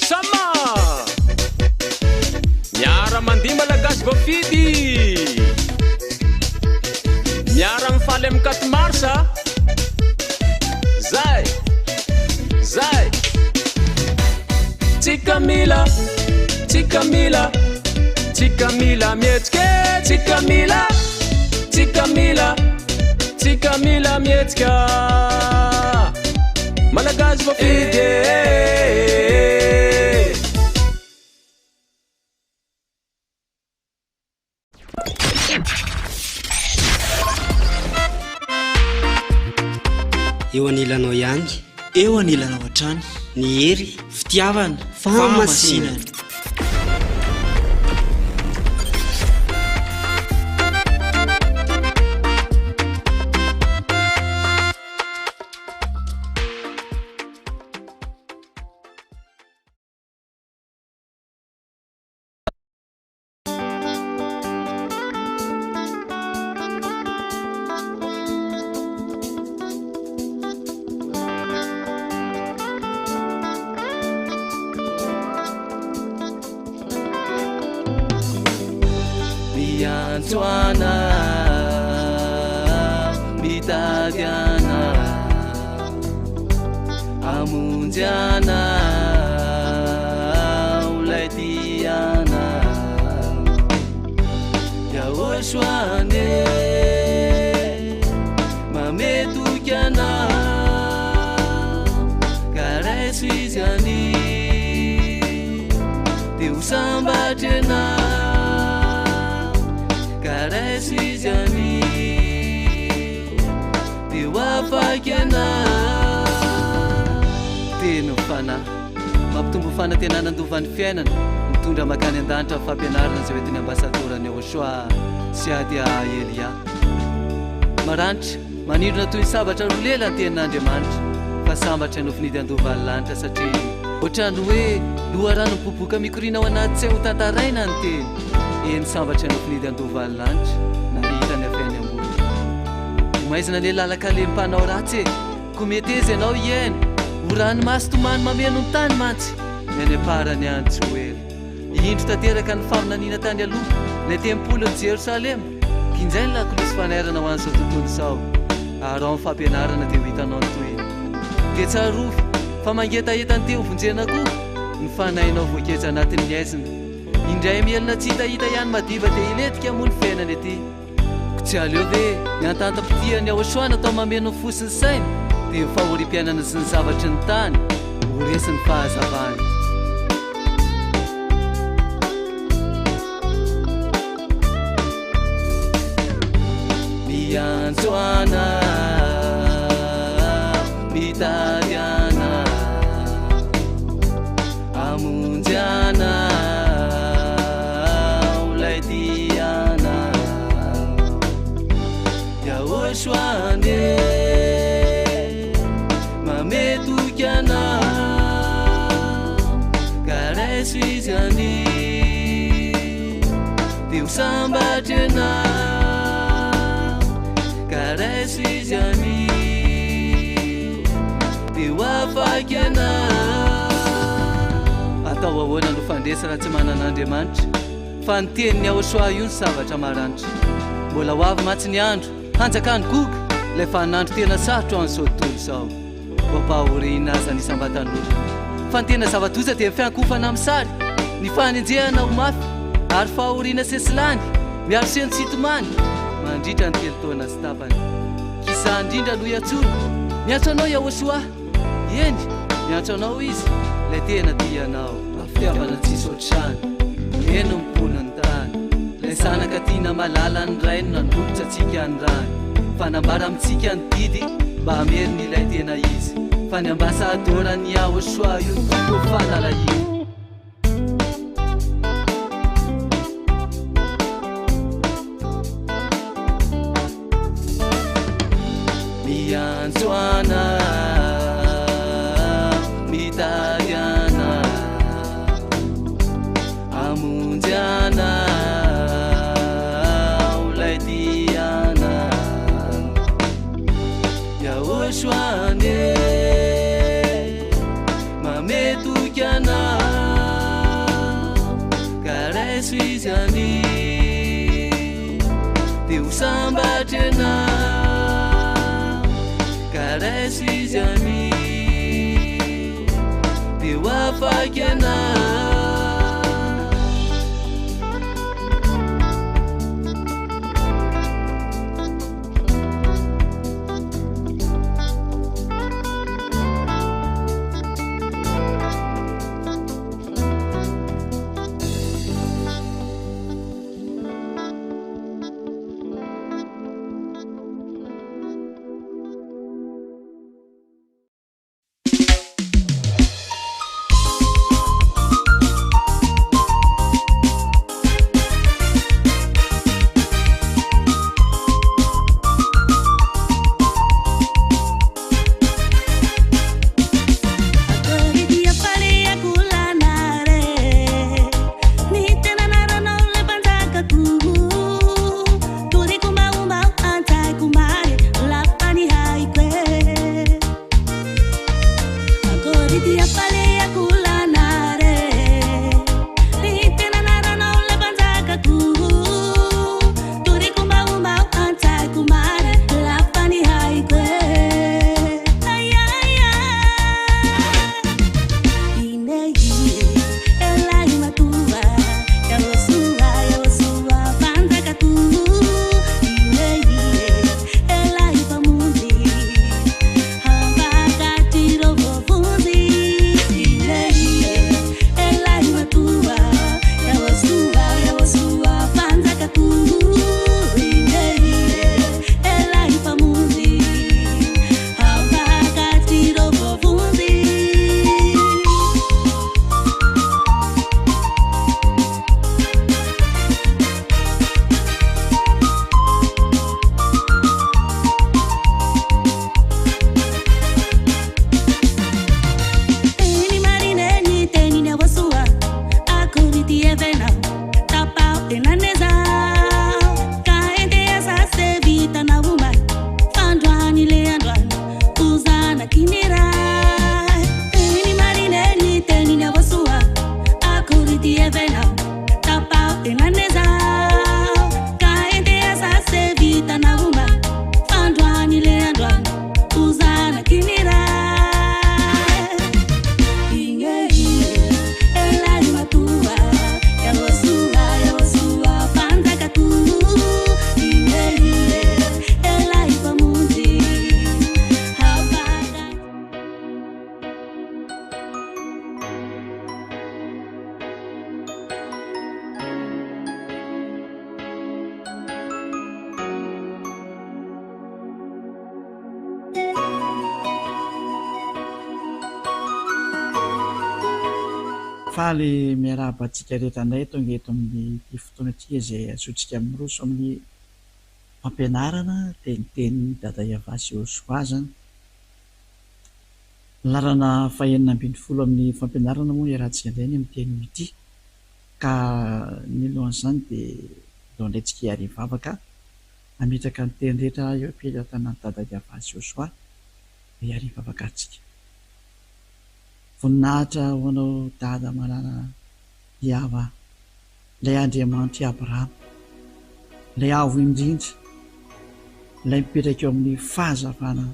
sama miara mandihy malagasy voafidy miara mifaly amin'ny 4 marsa zay tsika mila mietsike tsika mila mietsika malagasy voafide eo anilanao ihany eo anilanao hatrany ny hery fitiavana famasinana Miantuana Bitadiana Amundiana Ulaitiana Yawoshwane Mametu afakena teny fana mampitombo fanatenanandovan'ny fiainana mitondra makany an-danitra fampianarana zay oetiny ambasadorany Ochoa sy ady Elia maranitra manindrona toy ny sabatra roa lela ny tenin'Andriamanitra fa sambatra no finidy andovan'ny lanitra satria ohatrany hoe loharano mipoboka mikorina ao anaty tsy ho tantaraina ny teny eny sambatra no finidy andovan'ny lanitra nahitany afiany ambony maizina le lalaka le mpanao ratsy ko mety ezy ianao iaina orany maso tomany mameno ny tany mantsy miany aparany antsy hoely indro tanteraka ny faminaniana tany aloha lay tempolo ny Jerosalema kinjay ny lakolosy fanairana ho an'izao tontolo izao ary ao amin'ny fampianarana dia ho hitanao ny toy dia tsarovy fa mangetahetany teo vonjena koa ny fanahinao voaketsa anatin'ny aizina indray mielina tsy hitahita ihany madiva dia iletika moa ny fiainana ety ko tsy aleo ve ny antantam-pitihany Ochoa natao mameno ny fosiny saina dia fahorim-piainana sy ny zavatry ny tany ho resin'ny fahazavany miantsoana mitadiana amonjana olay tiana ya Ochoane mametokana kareso izy any dia ho sambatrena kareso izy any dia ho afakena atao ahoana no fandresa raha tsy manan'Andriamanitra fa ny teniny Ochoa io ny zavatra maranitra mbola ho avy matsy ny andro hanjakany goga ilay fanandro tena sarotra ao an'izao tontolo izao mampahorina azy ny sambatan'olo fa ny tena zava-doza dia mifiankofana amin'ny sary ny fanenjehana ho mafy ary fahoriana sesilany miaro seno sitomany mandritra ny telo taona sy tapany kisa indrindra aloha iatsoro miantso anao ya Ochoa eny miantso anao izy lay tena tianao afitiavana tsisy ohatrany eno mipona ny tany lay zanaka tiana malala ny raino nandolotra atsika ny rany fanambara amintsika ny didy mba hameriny ilay tena izy fa ny ambasadorany Ochoa io ko fanala io miantsoana mitadiana amonjana olay tiana ya Ochoane mametokana faly miarabantsika rehetanay tonga eto amin'ny ty fotoana atsika izay azotsika miroso amin'ny fampianarana teniteny dada Iavasy Joshua zany. Larana fahenina ambin'ny folo amin'ny fampianarana moa iarahantsika indray ny amin'ny teny ity, ka ny lohan'izany dia ndao indraintsika hiarivavaka hametraka ny teny rehetra eo ampela tanàny dada Iavasy Joshua hiarivavaka antsika. Voninahitra ho anao dada manana Iava, ilay Andriamanitra Abrahama, ilay avo indrindra, ilay mipetraka eo amin'ny fahazavana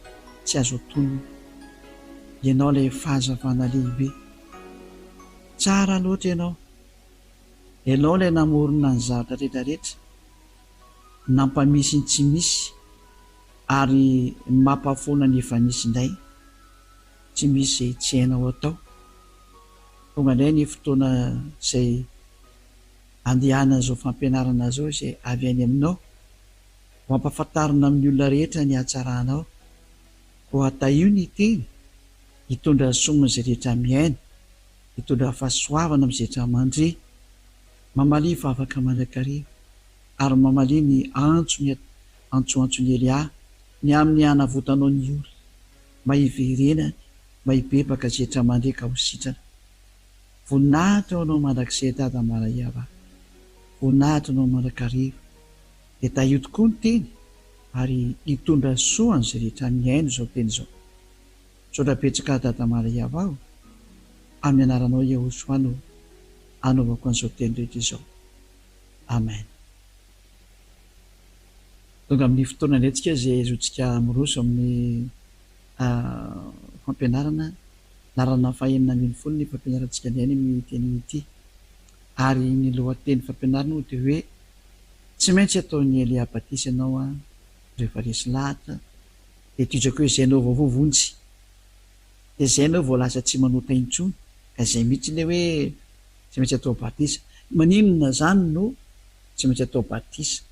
tsy azo antonony, ianao ilay fahazavana lehibe. Tsara loatra ianao ilay namorona ny zavatra rehetrarehetra, nampamisy ny tsy misy ary mampafoana ny efa misy indray, tsy misy izay tsy hainao atao. Tonga indray ny fotoana izay andehana izao fampianarana izao izay avy any aminao, ho ampahafantarina amin'ny olona rehetra ny hatsaranao, ho ataio ny teny hitondra somona izay rehetra miaina, hitondra fahasoavana amin'izay rehetra mandre, mamalia vavaka mandrakariva ary mamalia ny antsoantsony Elia ny amin'ny hanavotanao ny olona, mba hiverena, mba hibebaka izay rehetra mandre ka ho sitrana. Voninahitra anao mandrakizay dada Iava, voninahitra anao mandrakariva, dia taio tokoa ny teny ary hitondra soa an'izay rehetra miaino izao teny izao. Saotra betsaka dada Iava aho amin'ny anaranao Joshua no anaovako an'izao teny rehetra izao. Amen. Tonga amin'ny fotoana indray izay azotsika miroso amin'ny fampianarana, larana fahenina ambin'ny folo ny fampianarantsika indray amin'ny teny ity, ary ny lohateny fampianarana dia hoe tsy maintsy ataon'ny Elia Batisa ianao rehefa resy lahatra, dia tijako hoe izay anao vaovovonjy, dia izay anao vao lasa tsy manota intsony, ka izay mihitsy ilay hoe tsy maintsy atao batisa. Maninona zany no tsy maintsy atao batisa?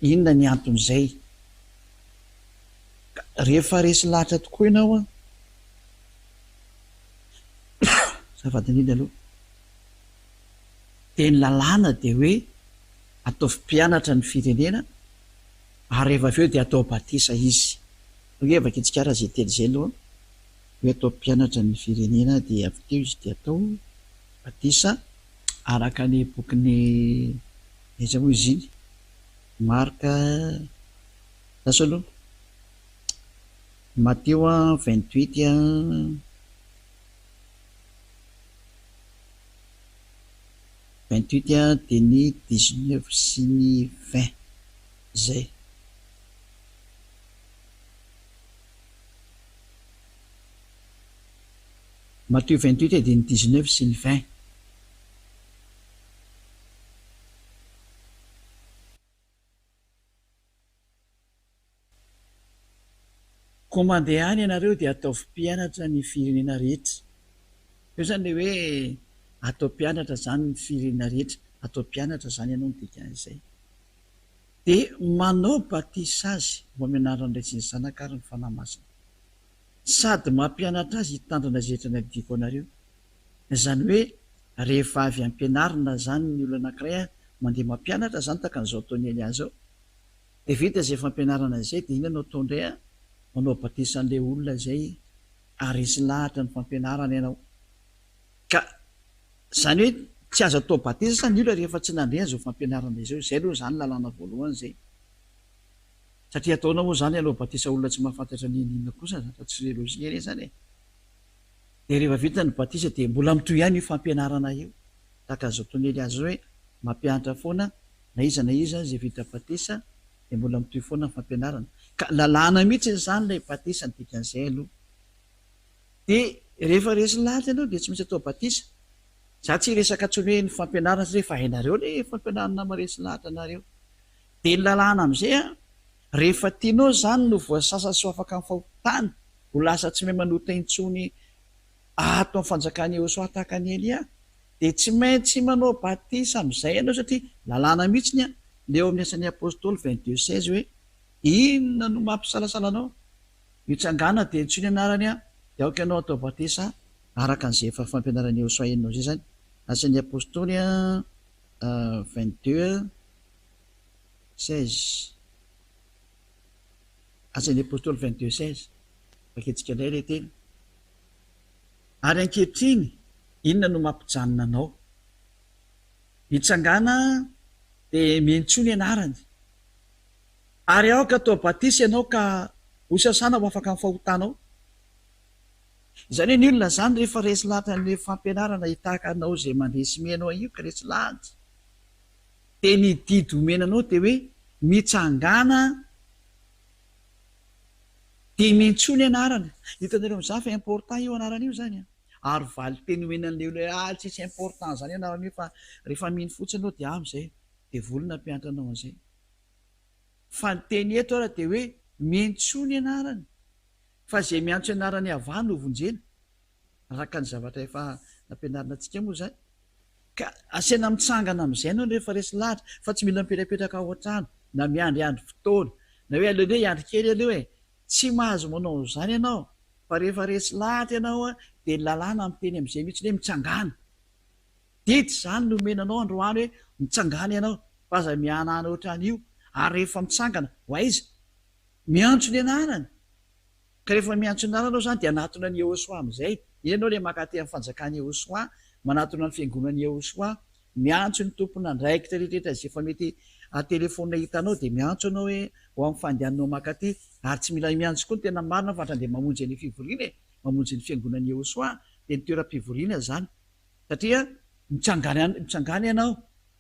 Inona ny anton'izay? Rehefa resy lahatra tokoa ianao zavadininy aloha, dia ny lalàna dia hoe atao mpianatra ny firenena, ary rehefa avy eo dia atao batisa izy. Hoe vakitsika raha izay teny izay aloha, hoe atao mpianatra ny firenena dia avy teo izy dia atao batisa araka ny bokyny aiza moa izy iny, Marka sasa aloha Matteo 28 dia ny 19 sy ny 20 zay. Matteo 28 dia ny 19 sy ny 20. Koa mandeha any ianareo dia atao mpianatra ny firenena rehetra. Io zany hoe atao mpianatra zany ny firenena rehetra, atao mpianatra zany ianao ny dikan'izay. Dia manao batisa azy mba mianarana indray sy ny zanaka ary ny fanahy masina, sady mampianatra azy hitandrina izay rehetra nadiko anareo. Izany hoe rehefa avy ampianarina zany ny olona anankiray mandeha mampianatra zany taka an'izao ataony Elia zao, dia vita izay fampianarana izay dia iny anao atao indray manao batisa an'ilay olona izay ary resy lahatra ny fampianarana ianao. Ka izany hoe tsy azo atao batisa zany ny olona rehefa tsy nandre an'izao fampianarana izao. Izay aloha zany lalàna voalohany izay, satria ataonao moa zany anao batisa olona tsy mahafantatra ny inona kosa, tsy lozika re zany e. Dia rehefa vita ny batisa dia mbola mitohy ihany io fampianarana io, tahaka an'izao ataony Elia zao hoe mampianatra foana na iza izay vita batisa dia mbola mitohy foana ny fampianarana. Ka lalàna mihitsy zany ilay batisa ny dikan'izay aloha. Dia rehefa resy lahatra ianao dia tsy maintsy atao batisa. Za tsy resaka tsony hoe ny fampianarana sy rehefa hainareo ilay fampianarana maresy lahatra anareo. Dia ny lalàna amin'izay rehefa tianao zany no voasasa sy ho afaka amin'ny fahotana, ho lasa tsy mahay manota intsony ato amin'ny fanjakany Joshua tahaka ny Elia, dia tsy maintsy manao batisa amin'izay ianao, satria lalàna mihitsy leo amin'ny asan'ny apôstôly 22:16 hoe inona no mampisalasala anao, hitsangana dia intsony anarany dia aoka ianao atao batisa araka an'izay efa fampianaran'ny Joshua enao zay zany. asan'ny apôstôly 22:16 asan'ny apôstôly 22:16 vaketsika indray le teny ary ankehitriny inona no mampijanona anao mitsangana dia mientso ny anarany ary aoka atao batisy ianao ka ho sasana ho afaka amin'ny fahotanao izany hoe ny olona zany rehefa resy lahatra n'le fampianarana hitahaka anao zay mandresy menao io ka resy lahatra dia ny didy omenanao dia hoe mitsangana dia mientso ny anarana hitanareo amin'izany fa important io anarana io zany ary valy teny omenan'le olona tsisy important zany anarana io fa rehefa mino fotsiny anao dia am'izay dia volona mpianatra anao an'izay fa ny teny eto ara dia hoe mientso ny anarany fa zay miantso anarany avany ho vonjena araka ny zavatra efa nampianarina antsika moa zany ka asena mitsangana amin'izay anao rehefa resy lahatra fa tsy mila mipetrapetraka ao an-trano na miandryandry fotoana na hoe aleoany hoe iandry kely aleo e tsy mahazo manao zany ianao fa rehefa resy lahatra ianao a dia lalàna miteny amin'izay mihitsy hoe mitsangana dity zany nomenanao androany hoe mitsangana ianao fa aza mianana ohatrany io ary rehefa mitsangana ho aiza miantso ny anarany ka rehefa miantso ny anarana anao zany dia anatona ny Yehosoa amin'izay ianao le makaty amin'ny fanjakany Yehosoa manatona ny fiangonany Yehosoa miantso ny tompona ndraikitra rehetrarehetra zay efa mety atelefona hitanao dia miantso anao hoe ho amin'ny fandehananao makaty ary tsy mila miantso koa ny tena marina fa hatrandia mamonjy ny fivoriana mamonjy ny fiangonany Yehosoa dia ny toeram-pivoriana zany satria mitsangana ianao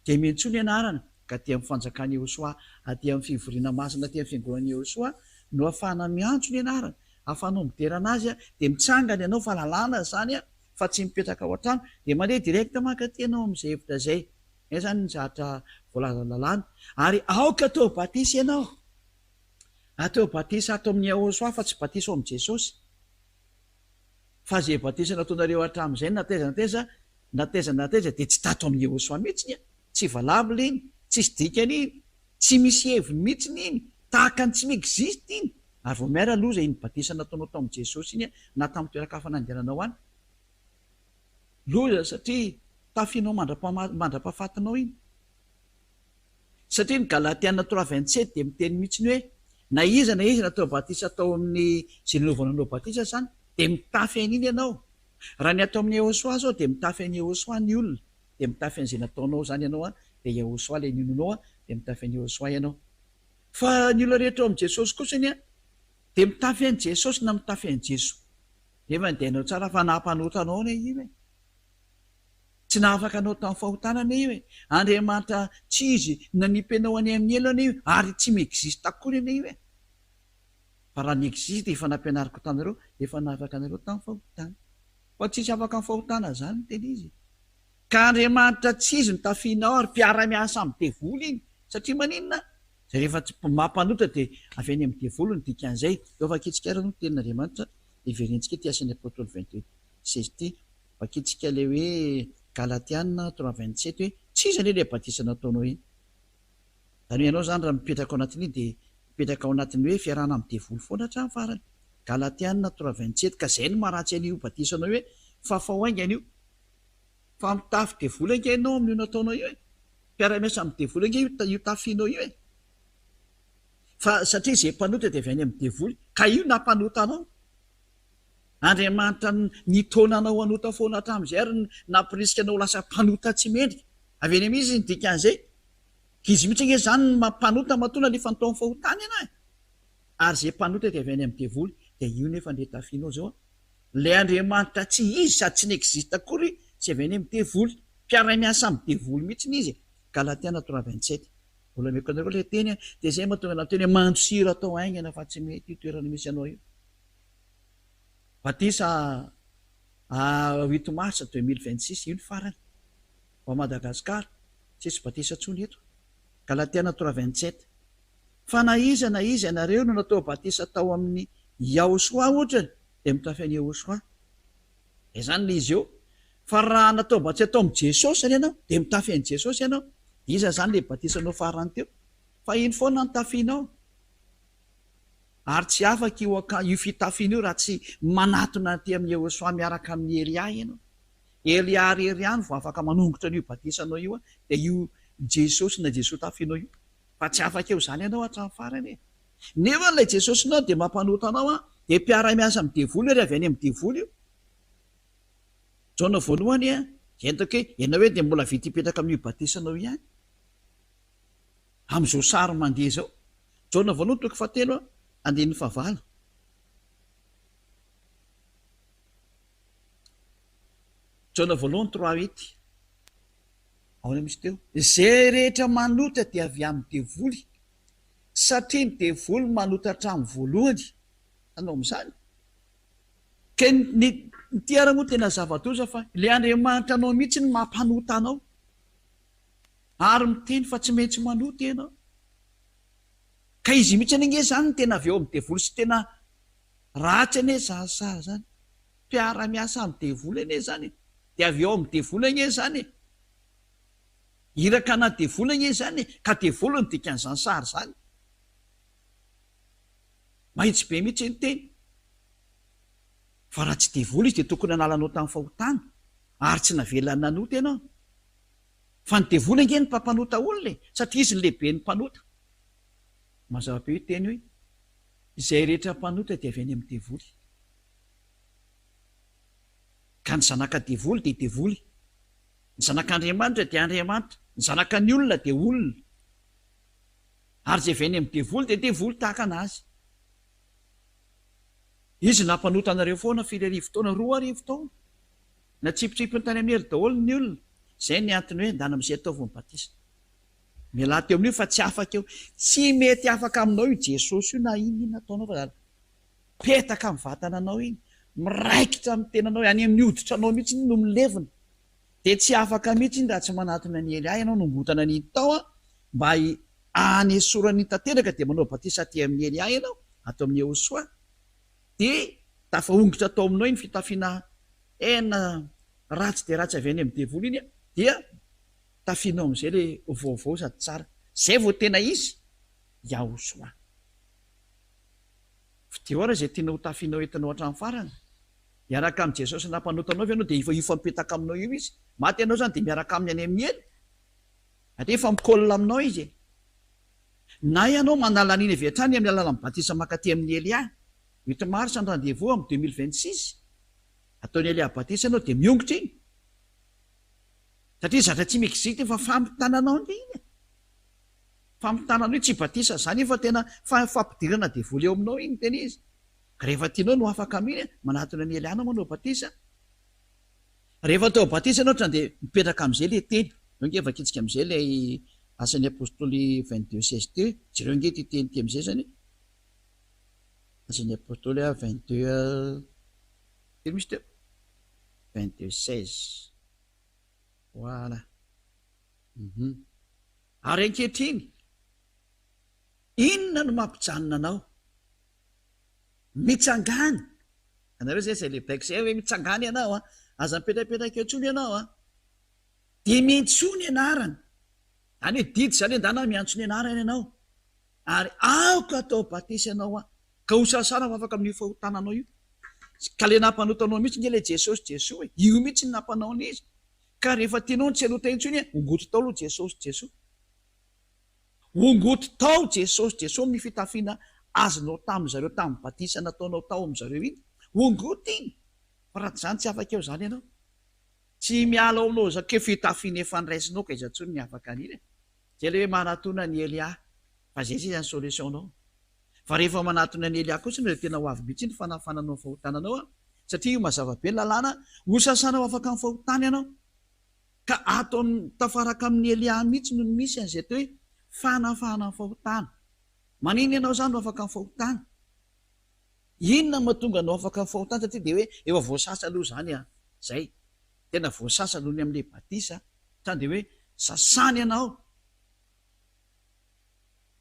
dia miantso ny anarana ka aty amin'ny fanjakany Yehosoa aty amin'ny fivoriana masina aty amin'ny fiangonany Yehosoa no ahafahana miantso ny anarana ahafahanao miderana azy a dia mitsangana ianao fa lalàna zany a fa tsy mipetraka ao an-trano dia mandeha direkta makaty ianao amin'izay hevitra zay ay zany ny zahatra voalaza lalàna ary aoka atao batisy ianao atao batisy atao amin'ny Yehosoa fa tsy batisy ao amin'i Jesosy fa zay batisy nataonareo hatramin'izay natezana dia tsy tato amin'ny Yehosoa mihitsiny a tsy valabla iny tsisy dikany iny tsy misy heviny mihitsiny iny tahaka ny tsy miexiste iny ary vao miara loza iny batisa nataonao tao amin'i Jesosy iny a na tamin'ny toerakafa nandehananao any loza satria tafianao mandra-pahafatinao iny satria ny Galatiana 3:27 dia miteny mihitsiny hoe na iza natao batisa tao amin'ny zay nanaovananao batisa zany dia mitafy an'iny ianao raha ny atao amin'ny Yehosoa zao dia mitafy an'i Yehosoa ny olona dia mitafy an'izay nataonao zany ianao a dia Yehosoa ilay ninonao a dia mitafy an'i Yehosoa ianao fa ny olona rehetra ao amin'i Jesosy kosany a dia mitafy an'i Jesosy na mitafy an'i Jeso nefa ny dainao tsara fa nampanotanao na io e tsy nahafaka anao tamin'ny fahotanana io e Andriamanitra tsy izy nanimpenao any amin'ny elana io ary tsy miexiste akory ana io e fa raha ny existe efa nampianariko tanareo efa nahafaka anareo tamin'ny fahotana fa tsisy afaka amin'ny fahotana zany ny teny izy ka Andriamanitra tsy izy ny tafianao ary mpiara-miasa amin'ny devoly iny satria maninona zay rehefa tsy mampanotra dia avy any amin'ny devoly ny dikan'izay eo vakitsika ara no tenin'Andriamanitra iverentsika ty asan'ny apôstôly 22:16 ty vakitsika le hoe Galatiana 3:27 hoe tsy izy le batisa nataonao iny zany hoe ianao zany raha mipetraka ao anatin'iny dia mipetraka ao anatin'ny hoe fiarahana amin'ny devoly foana hatramin'ny farany Galatiana 3:27 ka zay no maharatsy an'io batisanao hoe fa fahoainga an'io fa mitafy devoly ange ianao amin'io nataonao io e mpiara-miasa amin'ny devoly ange io tafianao io e fa satria zay mpanota dia avy any amin'ny devoly ka io nampanota anao Andriamanitra nitonanao anota foana hatramin'izay ary nampirisika anao lasa mpanota tsy mendrika avy any amin'izy ny dikan'izay izy mihitsy ange zany mampanota matona le fanatao amin'ny fahotany ianao e ary zay mpanota dia avy any amin'ny devoly dia io nefa nde tafianao zao le Andriamanitra tsy izy sady tsy nyexiste akory tsy avy any amin'ny devoly mpiara-miasa amin'ny devoly mihitsy izy Galatiana 3:27 mbola meko anareo le teny dia zay mahatonga na teny mandosira atao aingana fa tsy mety io toerana misy anao io batisa 8 mars 2026 io ny farany ho Madagasikara tsisy batisa tsony eto Galatiana 3:27 fa na iza ianareo no natao batisa tao amin'ny Yehosoa ohatrany dia mitafy an'i Yehosoa dia zany le izy eo fa raha natao batisa tao amin'i Jesosy any ianao dia mitafy an'i Jesosy ianao iza zany le batisanao farany teo fa iny foana ny tafianao ary tsy afaka io fitafiana io raha tsy manatona aty amin'ny Yehosoa miaraka amin'ny Elia ianao eliarery any vo afaka manongotra an'io batisanao io a de io jesosy na jesosy tafinao io fa tsy afaka eo zany ianao hatramin'ny farany e nefa n'lay jesosynao de mampanota anao a de mpiara-miasa amy devoly ry avy any amy devoly io jaona voalohany a entako hoe ianao hoe de mbola vity hipetraka amin'io batisanao ihany am'izao sary mandeha zao jaona voalohany toko fatelo a andeny favalo jaona voalohany 3:8 aona misy teo zay rehetra manota de avy amin'ny devoly satria ny devoly manota hatramin'ny voalohany anao am'izany ke ny tiara-moa tena zava-doza fa le andriamanitra anao mihitsy ny mampanota anao ary miteny fa tsy maintsy manota ianao ka izy mihitsy anenge zany ny tena avy eo amin'ny devoly sy tena ratsy ane zarisary zany mpiara-miasa amin'ny devoly ane zany de avy eo amin'ny devoly ane zany iraka na devoly ane zany ka devoly ny dikan'izany sary zany mahitsy be mihitsy ny teny fa raha tsy devoly izy de tokony analanao tamin'ny fahotana ary tsy navelany nanota ianao fa ny devoly ange ny mpampanota olona satria izy ny lehibe ny mpanota mazava be io teny hoe izay rehetra mpanota de avy any amin'ny devoly ka ny zanaka devoly de devoly ny zanak'andriamanitra de andriamanitra ny zanaka ny olona de olona ary zay avy any amin'ny devoly de devoly tahaka anazy izy nampanota anareo foana firerivo taona 2 arivo taona na tsipitsipi ny tany amin'ny hery daholo ny olona zay ny antony hoe ndana am'izay ataovony batisa miala teo amin'io fa tsy afaka eo tsy mety afaka aminao io jesosy io na iny ataonao fa petaka amin'ny vatana anao iny miraikitra amin'ny tenanao any amin'ny hoditra anao mihitsy no milevina de tsy afaka mihitsy iny raha tsy manatona ny ely ianao nombotana ny tao a mba anesorany tanteraka de manao batisa ty amin'ny ely ianao atao amin'ny eosoa de tafaongotra atao aminao iny fitafiana ena ratsy de ratsy avy any amin'ny devoly iny a dia tafianao am'izay le vaovao sady tsara zay vo tena izy iaosoa fiteoara zay tiana ho tafianao entinao hatramin'ny farany miaraka am' jesosy nampanotanao avy anao de ifa mipetaka aminao io izy maty anao zany de miaraka aminy any amin'ny ely ade efa mikolona aminao izy na ianao manala an'iny avy hatrany amin'ny alalan'ny batisa makaty amin'ny ely ah mety maro sandrandevo am' 2026 ataony ely batisa anao de miongotra iny satria zatra tsy mexite fa fampitananao ny iny fampitananao iny tsy batisa zany fa tena fampidirana devoly eo aminao iny tena izy ka rehefa tianao no afaka aminy manatona ny ely anao manao batisa rehefa atao batisa anao trany de mipetraka am'izay le teny nge vakitsika am'izay le asan'ny apôstoly 22:16 te jereo nge ty teny ty am'izay zany asan'ny apôstoly 22 teny misy teo 22:16 voilà ary ankehitriny inona no mampijanona anao mitsangany anareo zay zay le baik zay hoe mitsangany ianao a aza mipetrapetraka etsony ianao a de miantsony ianarany any hoe didy zany endana miantsony ianarany ianao ary aoka atao batisa ianao a ka hosasana fa afaka amin'io fahotananao io ka le nampanotanao mihitsy nge le jesosy jesoa e io mihitsy ny nampanao n'izy ka rehefa tianao ny tsy alota intsony ongoto tao aloha jesosy jesoa ongoto tao jesosy jesoa amin'ny fitafiana azonao tamin'ny zareo tamin'ny batisa nataonao tao am'zareo iny ongoto iny fa raha zany tsy afaka eo zany ianao tsy miala ao aminao zake fitafiana efa nyraisinao ka iza ntsony ny afaka aniny zay le hoe manatona ny elia fa zay sy zany solutionnao fa rehefa manatona ny elia kosa no tena ho avy mihitsy ny fanafananao fahotananao a satria io mazava be ny lalàna hosasanao afaka amin'ny fahotany ianao ka ataony tafaraka amin'ny elia mihitsy no ny misy an'izay to hoe fanafana ny fahotana maniny ianao zany no afaka ny fahotana inona mahatonga anao afaka ny fahotana satria de hoe efa voasasa aloha zany a zay tena voasasa aloha ny am'le batisa zany de hoe sasany ianao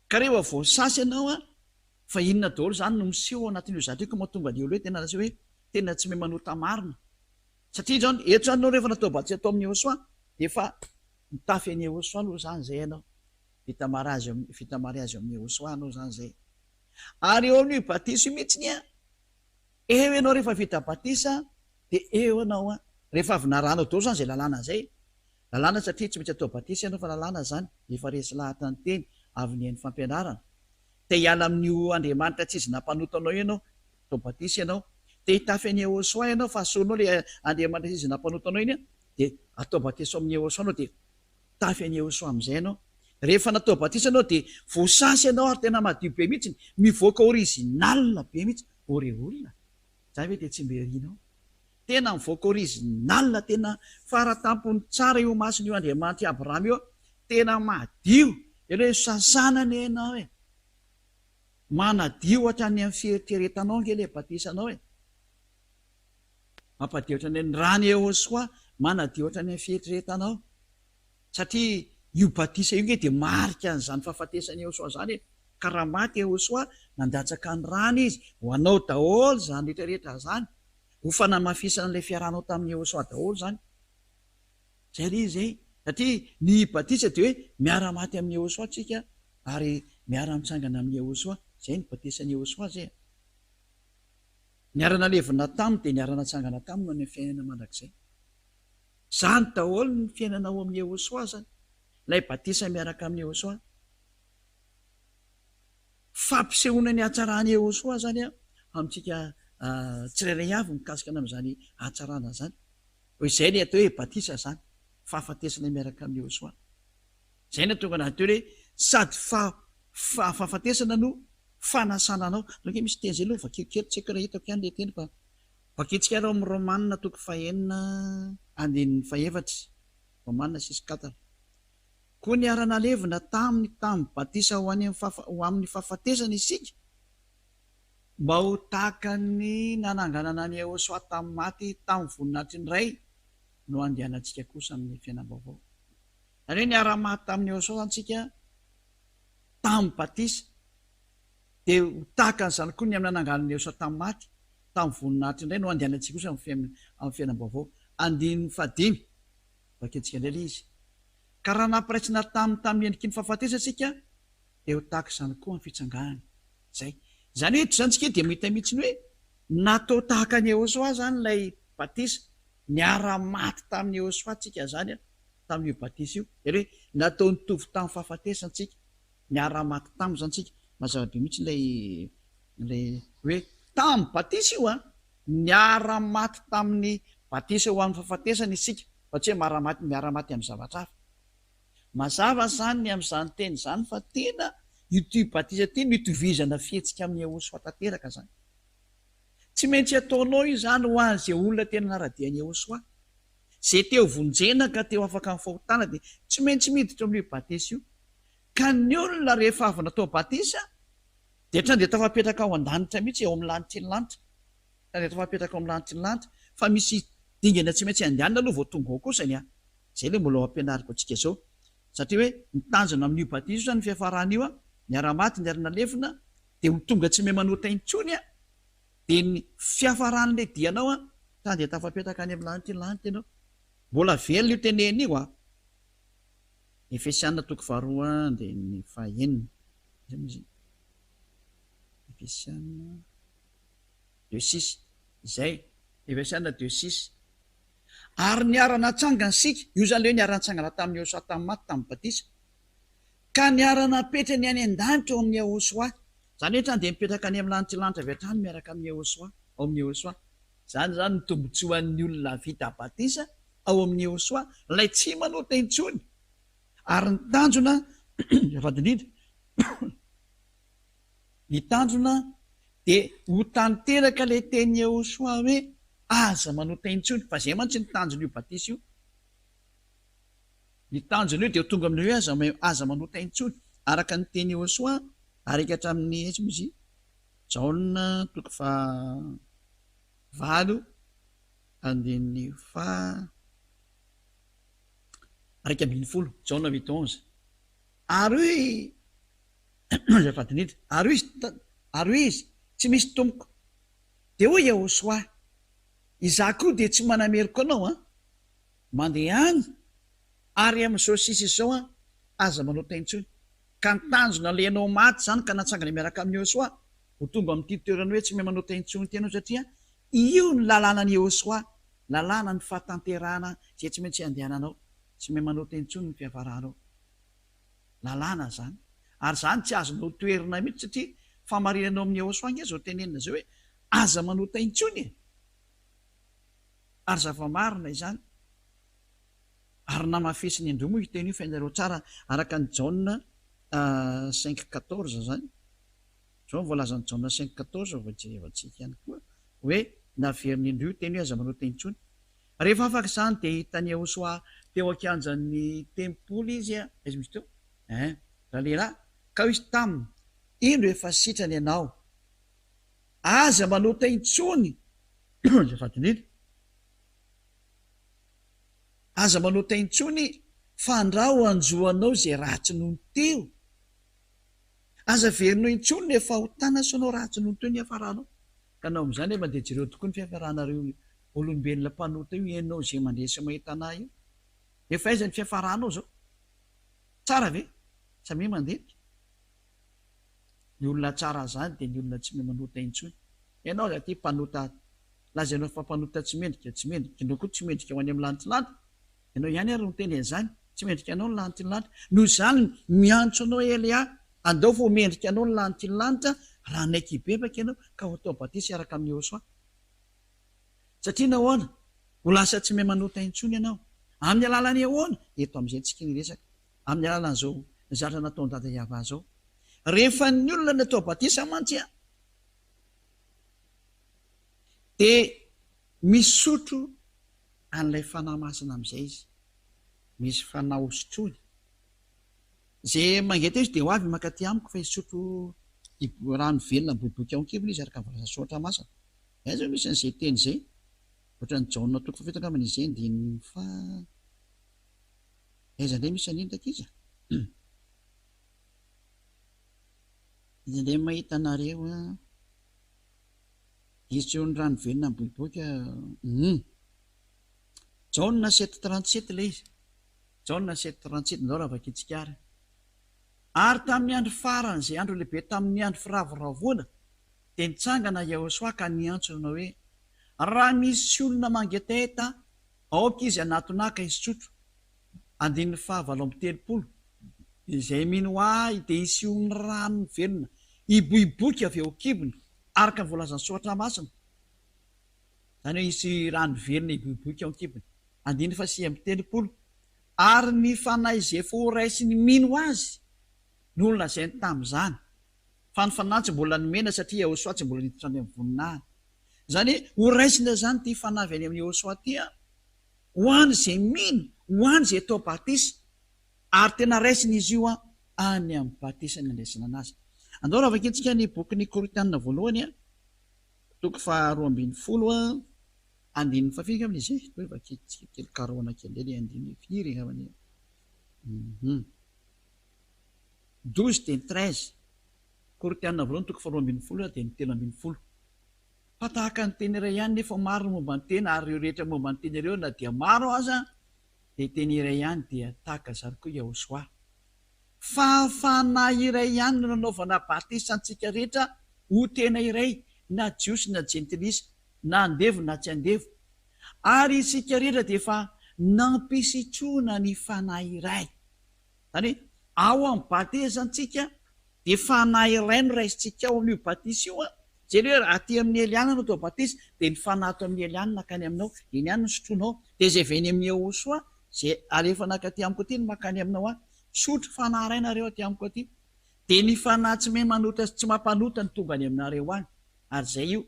ka rehefa voasasa ianao a fa inona daholo zany no miseho anatin'io zatriko mahatonga ny olo hoe tena raha hoe tena tsy mahay manota marina satria zany eto zany anao rehefa natao batisa atao amin'ny eosoa de efa mitafy any eosoa aloha zany zay ianao vita mariazy amin'ny eosoa anao zany zay ary eo amin'io batisa io mihitsy ny a eo ianao rehefa vita batisa de eo anao a rehefa avy naranao dao zany zay lalàna zay lalàna satria tsy maintsy atao batisy ianao fa lalàna zany efa resy lahatany teny avy nihain'ny fampianarana te hiala amin'io andriamanitra tsy izy nampanotanao ianao atao batisy ianao te hitafy any Ehosoa ianao fa asoanao le andriamanitra tsy izy nampanotanao iny de atao batisy amin'ny Ehosoa anao de tafy any Ehosoa am'izay ianao rehefa natao batisy ianao de voasasy ianao ary tena madio be mihitsy mivoaka original be mihitsy oreolona zay hoe de tsy mberinao tena mivoaka original tena faratampony tsara io masiny io andriamanitra Abraham io tena madio hoe sasanany ianao e manadio hatrany amin'ny fieritreretanao nge le batisanao e mampadio hatrany ny rany Ehosoa manadio hatrany amin'ny fieritreretanao satria io batisa io nge de marika an'izany fahafatesany Ehosoa zany e ka raha maty Ehosoa nandatsaka ny rany izy ho anao daholo zany rehetrarehetra zany ho fanamafisana an'ilay fiarahanao tamin'ny Ehosoa daholo zany zay ry zay satria ny batisa de hoe miara-maty amin'ny Ehosoa tsika ary miara-mitsangana amin'ny Ehosoa zay ny batisan'ny Ehosoa zay niarana levina taminy de niarana tsangana taminy amin'ny fiainana mandrakizay zany daholo ny fiainanao amin'ny Ehosoa zany lay batisa miaraka amin'ny Ehosoa fampisehoana ny hatsarany Ehosoa zany amintsika tsirairay avy mikasikana amin'izany hatsarana zany ho izay ny atao hoe batisa zany fahafatesana miaraka amin'ny Ehosoa zay ny tonga nateo hoe sady fahafatesana no fanasananao nge misy teny zay aloha vakikely tsy haiko raha hitako ihany le teny fa vakitsika rao amin'ny Romanina toko 4:7 Romanina 6:4 koa niarana levina tamin'ny batisa ho amin'ny fahafatesana isika mba ho tahaka ny nananganana ny Ehosoa tamin'ny maty tamin'ny voninahitry ny ray no andehanantsika kosa amin'ny fiainam-baovao ary hoe niara-maty tamin'ny Ehosoa antsika tamin'ny batisa de ho tahaka an'izany koa ny amin'ny nananganana ny Ehosoa tamin'ny maty tamin'ny voninahitry ny ray no andehanantsika kosa amin'ny fiainam-baovao 5 vaketsika indray le izy ka raha nampiraitsina tamin'ny endriky ny fahafatesasika de ho tahaka izany koa amin'ny fitsanganana zay zany hoe zany tsika de mahita mihitsiny hoe natao tahaka ny Ehosoa zany lay batisa niara-maty tamin'ny Ehosoa tsika zany tamin'io batisa io ary hoe natao nitovy tamin'ny fahafatesantsika niara-maty taminy zany tsika mazava-be mihitsy lay hoe tamin'ny batisa io niara-maty tamin'ny batisa ho amin'ny fahafatesana isika fa tsy hoe miara-maty amin'ny zavatra hafa mazava zany ny amin'izany teny zany fa tena ity batisa teny mitovizana fihetsika amin'ny Ehosoa tanteraka zany tsy maintsy ataonao io zany ho an'izay olona tena naradian'ny Ehosoa zay teo vonjena ka teo afaka amin'ny fahotana de tsy maintsy miditra amin'io batisa io ka ny olona rehefa avy natao batisa de trany de tafapetraka ao an-danitra mihitsy ao amin'ny lanitra ny lanitra trany de tafapetraka ao amin'ny lanitra ny lanitra fa misy dingana tsy maintsy andehanana aloha vao tonga ao kosany zay le mbola ao ampianariko antsika zao satria hoe mitanjona amin'io batisa io zany fiafarana io niara-maty niarana levina de ho tonga tsy mahay manota intsony de ny fiafaran'le dianao tany de tafapetraka any amin'ny lanitra ny lanitra ianao mbola velona io teneny io Efesiana toko 2 de ny 9 Efesiana 2:6 zay Efesiana 2:6 ary niara-natsangana sika io zany le hoe niara-natsangana tamin'ny Ehosoa tamin'ny maty tamin'ny batisa ka niara-napetra ny any an-danitra ao amin'ny Ehosoa zany hoe trany de mipetraka any amin'ny lanitra lanitra avy hatrany miaraka amin'ny Ehosoa ao amin'ny Ehosoa zany ny tombotsoan'ny olona vita batisa ao amin'ny Ehosoa lay tsy manota intsony ary ny tanjona avadinindra ny tanjona de ho tanteraka lay teny Ehosoa hoe aza manota intsony fa zay mantsy ny tanjona io batisa io ny tanjona io de ho tonga amin'ny hoe aza manota intsony araka ny teny Ehosoa araka hatramin'ny izy Jaona toko 7 andiny araka ambin'ny 10 Jaona 8:11 ary hoe avadinindra ary izy tsy misy tomboko de hoe Ehosoa iza koa de tsy manameriko anao mandeha any ary amin'izao sisa izao aza manota intsony ka nitanjona le anao maty zany ka natsangana miaraka amin'ny Ehosoa ho tonga amin'ity toerana hoe tsy mahay manota intsony tyanao satria io ny lalàna ny Ehosoa lalàna ny fahatanterahana zay tsy maintsy andehananao, tsy mahay manota intsony ny fiavaranao, lalàna zany. Ary zany tsy azonao toerina mihitsy satria famarinanao amin'ny ahosoangy zao tenenina zay hoe aza manota intsony e, ary zava-marina izany. Ary namafesiny andromo hiteny io fiainareo tsara araka ny Jaona 5:14 zany, zao voalazany Jaona 5:14 vajerevantsika ihany koa hoe naveriny andrio teny hoe aza manota intsony. Rehefa afaka izany dia hitany Ahosoa teo ankianjan'ny tempoly izy a, izy misy teo raha lehilahy ka izy taminy indro efa sitrany ianao, aza manota intsony zafatindrindra, aza manota intsony fandrao anjoanao zay ratsy noho teo, aza verinao intsony efa hotana sonao ratsy noho teo ny hafaranao. Ka anao amin'izany hoe mandeha jereo tokoa ny fiafaranareo olombelona mpanota io, ianao zay mandresy mahita anahy io, efa aiza ny fiafaranao zao, tsara ve samy mandeha ny olona tsara zany dia ny olona tsy mahay manota intsony. Ianao za ty mpanota lazainao fa mpanota tsy mendrika, tsy mendrika indreo koa tsy mendrika ho any amin'ny lanitrilanta, ianao ihany ary no teny an'izany, tsy mendrika anao ny lanitrilanta, noho izany miantso anao Elia andao fo mendrika anao ny lanitrilanta raha naiky bebaka ianao ka ho atao batisy araka amin'ny Ahosoa. Satria nahoana ho lasa tsy mahay manota intsony ianao amin'ny alalany ahoana, eto amin'izay tsika ny resaka, amin'ny alalan'izao zatra natao dada Iava zao. Rehefa ny olona ny atao batisa mantsy a dia misotro an'ilay fanahy masina amin'izay izy, misy fanahy hosotrony zay mangety izy dia ho avy makaty amiko fa hisotro rano velona boiboika ao an-kibony izy araka volasa soatra masina. Zao misy an'izay teny zay ohatran'ny Jaona toko fafetaka amin'izay ndiny fa aiza indray misy an'iny ndraiky izy izy indray mahita anareo a izy eo ny rano velona boiboika Jaona 7:37 ilay izy, Jaona 7:37 ndao raha vakitsika ary. Ary tamin'ny andro farany izay andro lehibe tamin'ny andro firavoravoana dia nitsangana Ahosoa ka niantsona hoe raha misy olona mangetaheta aoka izy anatonaka hisotro. 7:30 izay mino ahy dia isyony rano velona iboiboky avy eo kibony araka ny voalazan'ny soatra masina, zany hoe isy rano velona iboiboky ao kibony. 9:30 ary ny fanahy izay efa ho raisiny mino azy ny olona izay ny tamin'izany fa ny fanahy tsy mbola nomena satria Ahosoa tsy mbola niditra any amin'ny voninahiny. Zany hoe ho raisina zany ty fanahy avy any amin'ny Ahosoa ty a, ho any izay mino, ho any izay tao batisa, ary tena raisiny izy io a any amin'ny batisa ny andraisana anazy. Andao raha vakitsika ny boky Korintianina voalohany a, toko 2:20 a, 9:5 amin'izay hoe vakitsika kely karoana kely lay 9:5 aminy 12:13 Korintianina voalohany toko 2:20 dia 3:20. Fa tahaka ny teny iray ihany nefa maro ny momba ny teny, ary ireo rehetra momba ny teny ireo na dia maro aza dia teny iray ihany dia tahaka zary koa Ahosoa. Fa fanahy iray ihany no nanaovana batisa antsika rehetra ho tena iray, na jiosy na jentilisa, na andevo na tsy andevo, ary isika rehetra dia efa nampisitrona ny fanahy iray. Zany hoe ao amin'ny batisa antsika dia fanahy iray no raisitsika ao amin'io batisa io a. Zay hoe raha aty amin'ny Eliana no atao batisa dia ny fanahy ato amin'ny Eliana nakany aminao, eny ihany no sotronao. Dia izay veny amin'ny Ahosoa zay alefa nakaty amiko aty no makany aminao a, sotro fanahy iray nareo aty amiko aty, dia ny fanahy tsy mahay manota sy tsy mampanota ny tonga any aminareo any. Ary zay io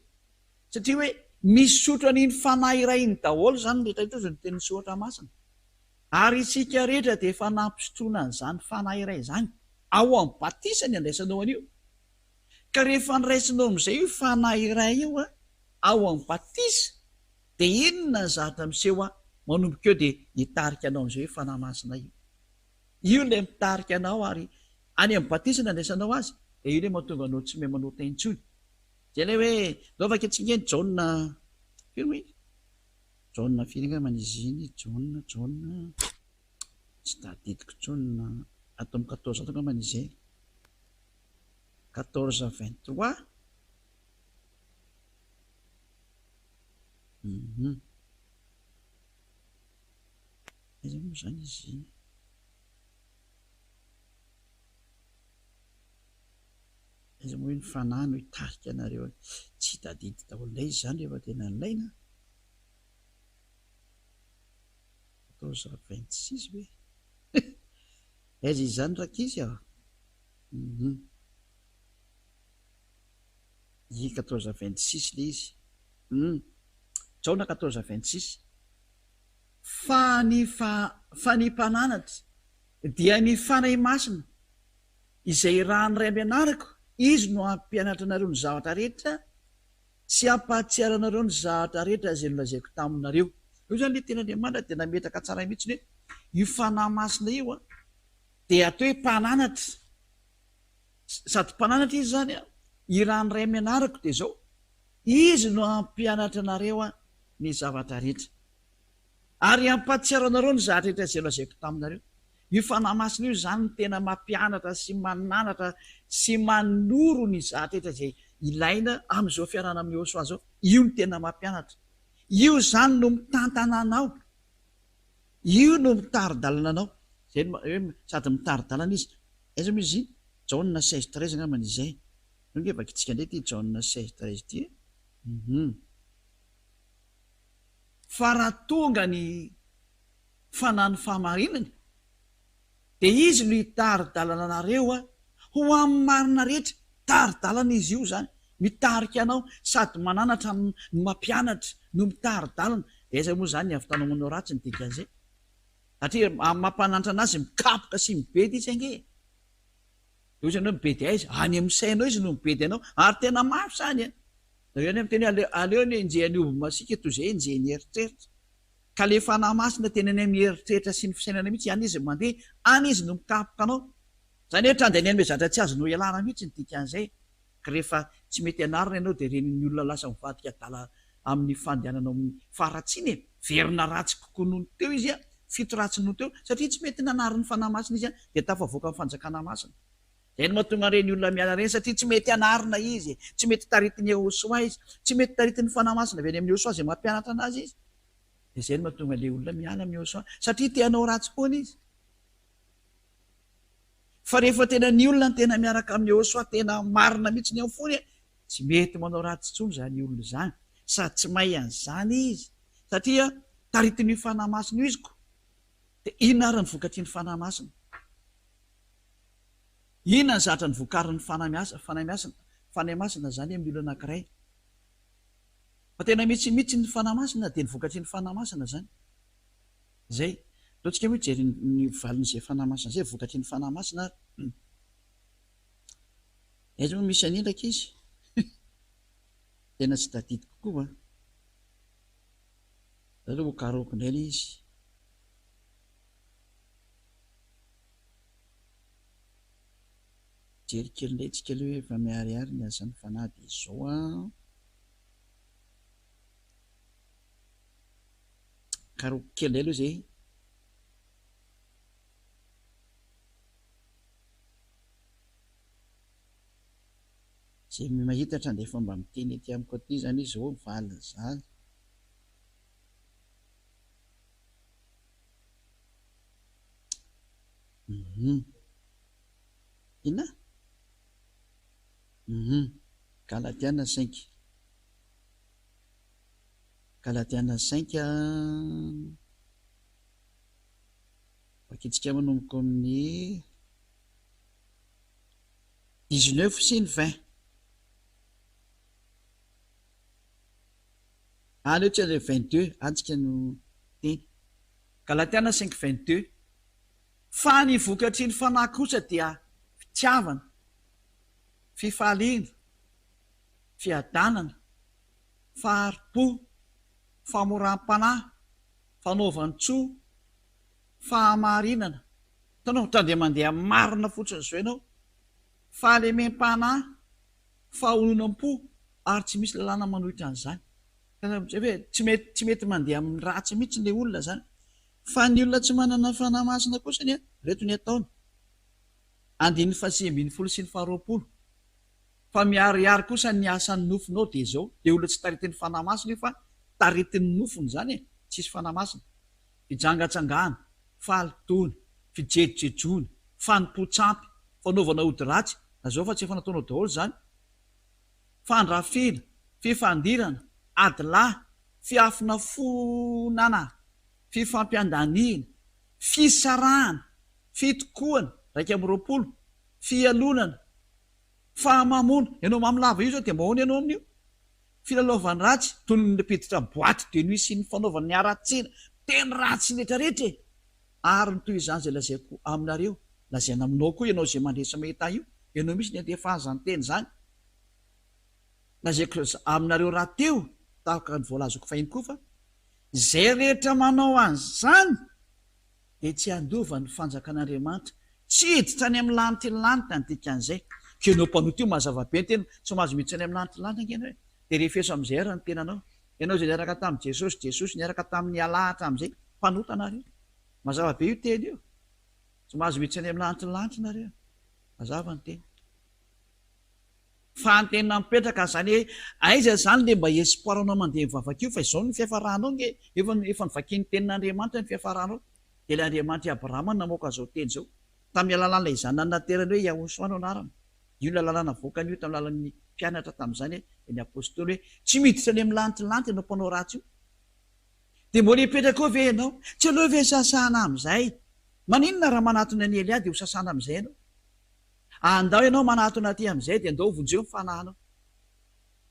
satria hoe misy sotro an'iny fanahy iray iny daholo zany rehetra ito zay ny teny soatra masina, ary isika rehetra dia efa nampisotrona an'izany fanahy iray izany ao amin'ny batisa ny andraisanao an'io. Ka rehefa niraisinao amin'izay io fanahy iray io a ao amin'ny batisa dia inona ny zatra miseho a manomboka eo dia hitarika anao amin'izay hoe fanahy masina io ilay mitarika anao, ary any amin'ny batisa ny andraisanao azy dia io ilay mahatonga anao tsy mahay manota intsony. Zay ilay hoe dao vakitsika ny Jaona firy moa izy, Jaona firy angambany izy iny, Jaona tsy tadidiko Jaona ato amin'ny 14 ato angambany izay 14:23 izy moa zany izy moa ny fanahy no hitarika anareo tsy hitadidy daholo lay izy zany rehefa tena nilaina 1426 hoe aiza izy zany rakizy a i 1426 le izy jaona 1426 fa ny mpananatra dia ny fanahy masina izay raha ny ray ampianarako izy no ampianatra anareo ny zavatra rehetra sy ampahatsiaranareo ny zavatra rehetra zay nolazaiko taminareo io zany le tena andriamanitra dia nametraka tsara mihitsy hoe io fanahy masina io a dia atao hoe mpananatra sady mpananatra izy zany a i raha ny ray ampianarako dia zao izy no ampianatra anareo a ny zavatra rehetra ary ampahatsiaranareo ny zavatra rehetra zay nolazaiko taminareo io fanahy masina io zany ny tena mampianatra sy mananatra sy manoro ny zavatra rehetra zay ilaina amin'izao fiarana amin'ny Joshua zao io ny tena mampianatra io zany no mitantana anao io no mitari-dalana anao zay sady mitari-dalana izy aiza moa izy Jaona 16:13 angambany izay nongevaka itsika ndray ty Jaona 16:13 ty fa raha tonga ny fanahy ny fahamarinana dia izy no hitari-dalana anareo a ho amin'ny marina rehetra tari-dalana izy io zany mitarika anao sady mananatra no mampianatra no mitari-dalana dia aiza moa zany avy tanao manao ratsy ny dikan'izay satria mampananatra anazy mikapoka sy mibedy izy ange io zany hoe mibedy aiza any amin'ny sainao izy no mibedy anao ary tena mafy zany a nareo any am'teny aleo ny enjehany obo masika toy izay enjehany eritreritra ka le fanahy masina tena any amin'ny eritreritra sy ny fisainana mihitsy any izy mandeha any izy no mikapoka anao zany hoe trandany any hoe zatra tsy azo no ialana mihitsy ny dikan'izay ka rehefa tsy mety anarina ianao dia reniny olona lasa mivadika dala amin'ny fandehanana amin'ny faratsiny verina ratsy kokoa noho ny teo izy a fito ratsy noho teo satria tsy mety nanariny fanahy masina izy a dia tafavoaka amin'ny fanjakana masina zay no mahatonga reny olona miala reny satria tsy mety anarina izy tsy mety taritiny Joshua izy tsy mety taritiny fanahy masina avy any amin'ny Joshua zay mampianatra anazy izy dia zay no mahatonga le olona miala amin'ny Joshua satria teanao ratsy foana izy fa rehefa tena ny olona ny tena miaraka amin'ny Joshua tena marina mihitsy ny amfony tsy mety manao ratsy tsony zany olona zany sady tsy mahay an'izany izy satria taritiny fanahy masina io iziko dia inona ary ny vokatry ny fanahy masina inona ny zatra ny vokarin'ny fanahy masina zany amin'ny olona anankiray fa tena mihitsy ny fanahy masina dia ny vokatry ny fanahy masina zany zay ataontsika moa jery ny valin'izay fanahy masina zay vokatry ny fanahy masina aiza moa misy anindraka izy tena tsy tadidy kokoa aloha karoko indray izy jery kely indray tsika aloha hoe efa miariary ny azan'ny fanahy dia izao a karoko kely indray aloha zay zay mahitatra dia efa mba miteny aty amiko aty zany izy zao valina zany ina Galatiana 5 vakitsika manomboka amin'ny 19 sy ny 20 aleo tsy le 22 antsika no teny Galatiana 5:22 fa ny vokatry ny fanahy kosa dia fitiavana fifaliana fiadanana fahari-po famoram-panahy fanaovan-tsoa fahamarinana tanao tandeha mandeha marina fotsiny zao ianao fahalemem-panahy fahononam-po ary tsy misy lalàna manohitra an'izany hoe tsy mety mandeha amin'ny ratsy mihitsy le olona zany fa ny olona tsy manana fanahy masina kosa ny a reto ny ataony 120 sy ny 20 fa miariary kosa ny asan'ny nofonao dia zao dia olona tsy taritiny fanahy masina io fa taritiny nofony zany tsisy fanahy masina fijangatsangahana falitony fijejojejona fanompo-tsampy fanaovana ody ratsy na zao fa tsy efa nataonao daholo zany fandrafina fifandirana adilahy fiafina fonana fifampiandanina fisarahana fitokoana 20 fialonana fahamamona ianao mamilava io zao dia mahoana ianao amin'io filalaovany ratsy toy ny piditra boaty de nuit sy ny fanaovany aratsina teny ratsy rehetrarehetra ary ny toy izany zay lazaiko aminareo lazaina aminao koa ianao zay mandresa mahita io ianao misy ny andefahazany teny zany lazaiko aminareo raha teo tahaka ny voalazoko fahiny koa fa zay rehetra manao an'izany de tsy andova ny fanjakan'Andriamanitra tsy hiditra any amin'ny lanitra ny dikan'izay ka ianao mpanoto io mazava-be ny tena tsy mahazo miditra any amin'ny lanitra ianao de rehefa amin'izay ary ny tenanao ianao zay niaraka tamin'i Jesosy niaraka tamin'ny alahatra amin'izay mpanota nareo mazava-be io teny io tsy mahazo miditra any amin'ny lanitra nareo mazava ny tena fa ny tena mipetraka zany hoe aiza zany le mba espoiranao mandeha mivavakio fa izao ny fiafaranao nge efa nivakiany tenin'Andriamanitra ny fiafaranao de le Andriamanitra Abrahama namoaka zao teny zao tamin'ny alalana izany nanaterany hoe Yahosoa no anarana io lalàna voakany io tamin'ny lalan'ny mpianatra tamin'izany ny apôstôly hoe tsy miditra any amin'ny lanitra ianao mpanao ratsy io de mbola hipetraka koa ve ianao tsy aloha ve sasana amin'izay maninona raha manatona ny Elia de ho sasana amin'izay ianao andao ianao manatona aty amin'izay de andao vonjeo ny fanahanao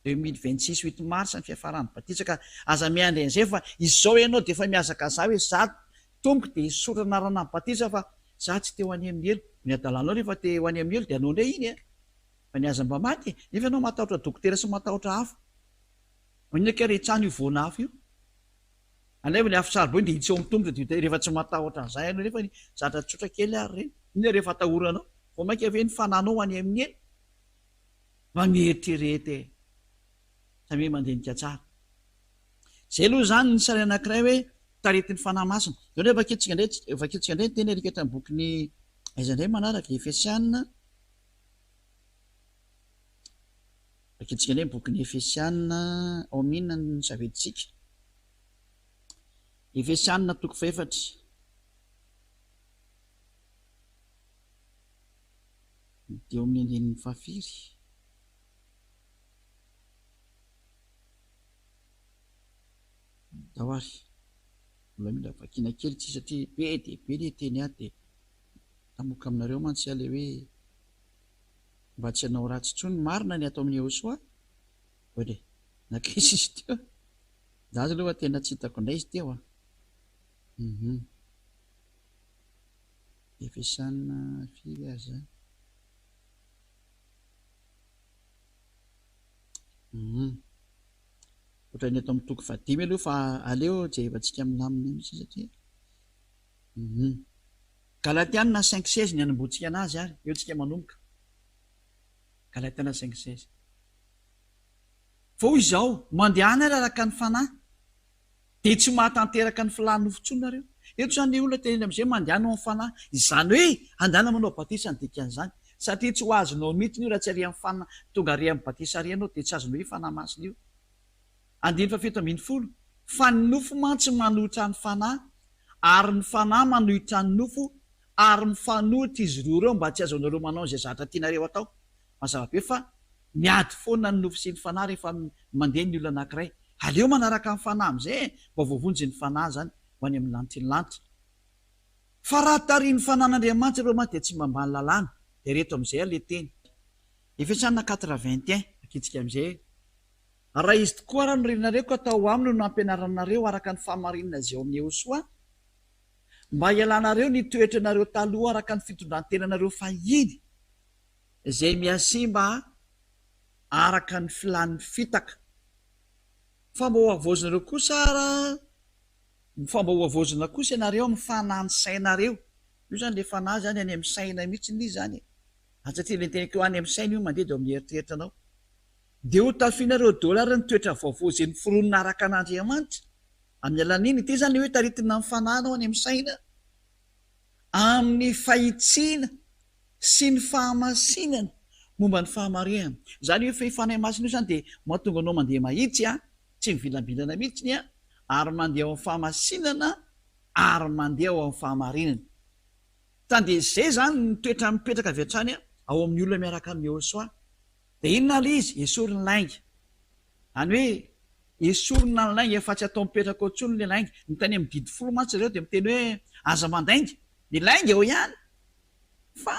2026 8 mars ny fiafarany batisa ka aza miandry an'izay fa izao ianao de efa miazaka za hoe za tompoko de hisorana rana ny batisa fa za tsy teo any amin'ny elo ny adalanao rehefa te ho any amin'ny elo de anao ndray iny fa niaza mba maty nefa ianao matahotra dokotera sy matahotra hafa maninaka rehetrany io voana hafa io anefa ny afitsarbo de hitsy eo amin'ny tomboka de rehefa tsy matahotra an'izay anao nefa ny zatra tsotra kely ary reny iny rehefa atahoranao vo mainka ave ny fananao any amin'ny eny mba mieritrerety samy mandenika tsara zay aloha zany ny sary anankiray hoe taretin'ny fanahy masina zao ndray vaketsika ndray teny rikatra ny bokyny aiza ndray manaraka Efesiana vaketsika ndray bokyny Efesiana ao minna ny saveditsika Efesiana 4 de eo amin'ny andinin'ny fahafiry dahoary mbola mila vakina kely tsy satria be de be le teny ahy de tamoka aminareo mantsy le hoe mba tsy hanao ratsy tsony marina ny atao amin'ny Yahosoa ode nakisy izy teo za azy aloha tena tsy hitako indray izy teo Efesiana firy aza ohatra ny atao amin'ny toko 5 aloha fa aleo jehevantsika milamina mihitsy satria Galatiana 5:16 ny anomboantsika anazy ary eo tsika manomboka Galatiana 5:16 fô izao mandehana ary araka ny fanahy de tsy mahatanteraka ny filany nofon-tsonareo eto zany le olona teneny amin'izay mandehana ao amin'ny fanahy izany hoe andana manao batisa ny dikan'izany satria tsy ho azonao mihitsy io raha tsy arian'ny fanahy tonga ary amin'ny batisa arianao de tsy azonao io fanahy masina io 9:70 fa ny nofo mantsy manohitra ny fanahy ary ny fanahy manohitra ny nofo ary mifanohitra izy roa ireo mba tsy azonareo manao zay zatra tianareo atao mazava-be fa miady foana ny nofo sy ny fanahy rehefa mandeha ny olona anankiray aleo manaraka ny fanahy am'izay mba voavonjy ny fanahy zany ho any amin'ny lanitra ny lanitra fa raha tarian'ny fanan'Andriamanitra ireo mantsy de tsy mba mbany lalàna de reto amin'izay le teny Efesiana 4:21 akitsika amin'izay raha izy tokoa raha norenareo ka atao aminy no ampianaranareo araka ny fahamarinana zay ao amin'ny Yahosoa mba hialanareo ny toetranareo taloha araka ny fitondrantenanareo fahiny zay miasimba araka ny filan'ny fitaka fa mba ho avozonareo kosa ianareo amin'ny fanany sainareo io zany le fanahy zany any amin'ny saina mihitsy ny zany satria le teneko any amin'ny saina io mandeha de amin'ny eritreritranao de ho tafinareo dolary ny toetra vaovao zay ny fironina araka an'Andriamanitra amin'ny alan'iny ty zany hoe taritina ny fanahinao any amin'ny saina amin'ny fahitsiana sy ny fahamasinana momba ny fahamarinana zany hoe fahefanahy masina io zany de mahatonga anao mandeha mahitsy tsy mivilambilana mihitsiny ary mandeha amin'ny fahamasinana ary mandeha ao amin'ny fahamarinana. Tany de zay zany nitoetra mipetraka avy hatrany ao amin'ny olona miaraka amin'ny Yehosoa. De inona le izy? Esoriny lainga. Any hoe esorina ny lainga efa tsy atao mipetraka ao ntsony le lainga. Nytany amin'ny didy folo mantsy ireo de miteny hoe aza mandainga. Ny lainga eo ihany. Fa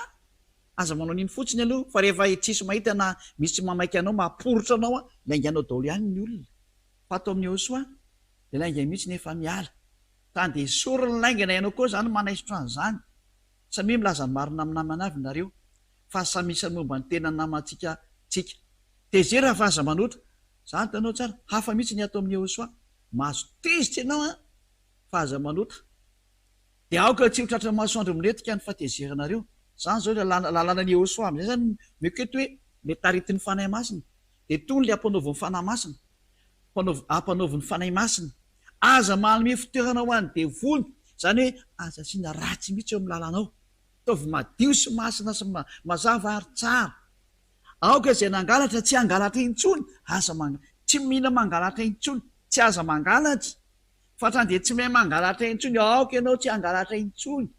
aza manao niny fotsiny aloha, fa rehefa tsisy mahita na misy mamaika anao mamporotra anao lainganao daholo ihany ny olona. Fa atao amin'ny Yehosoa le lainga mihitsy nefa miala. Tany de esoriny lainga na ianao koa zany manaisitra an'izany. Samy milaza ny marina amin'ny namana avy nareo. Fa samy isany momba ny tena namantsika tsika. Tezera fa aza manotra. Zany tanao tsara, hafa mihitsy ny atao amin'ny Yehosoa. Mahazo tezitra ianao fa aza manotra. De aoka tsy ho tratra masoandro miretika ny fatezerinareo. Zany zao lalàna ny Yehosoa amin'izay zany mieketo hoe mety aritin'ny fanahy masina. De tony le ampanaovy ny fanahy masina. Ampanaovy ny fanahy masina. Aza manome fitoerana ho an'ny devony. Zany hoe aza asiana ratsy mihitsy eo amin'ny lalànao. Taovy madio sy masina sy mazava ary tsara. Aoka izay nangalatra tsy hangalatra intsony. Tsy mila mangalatra intsony. Tsy aza mangalatra. Fa tany de tsy mahay mangalatra intsony. Aoka ianao tsy hangalatra intsony.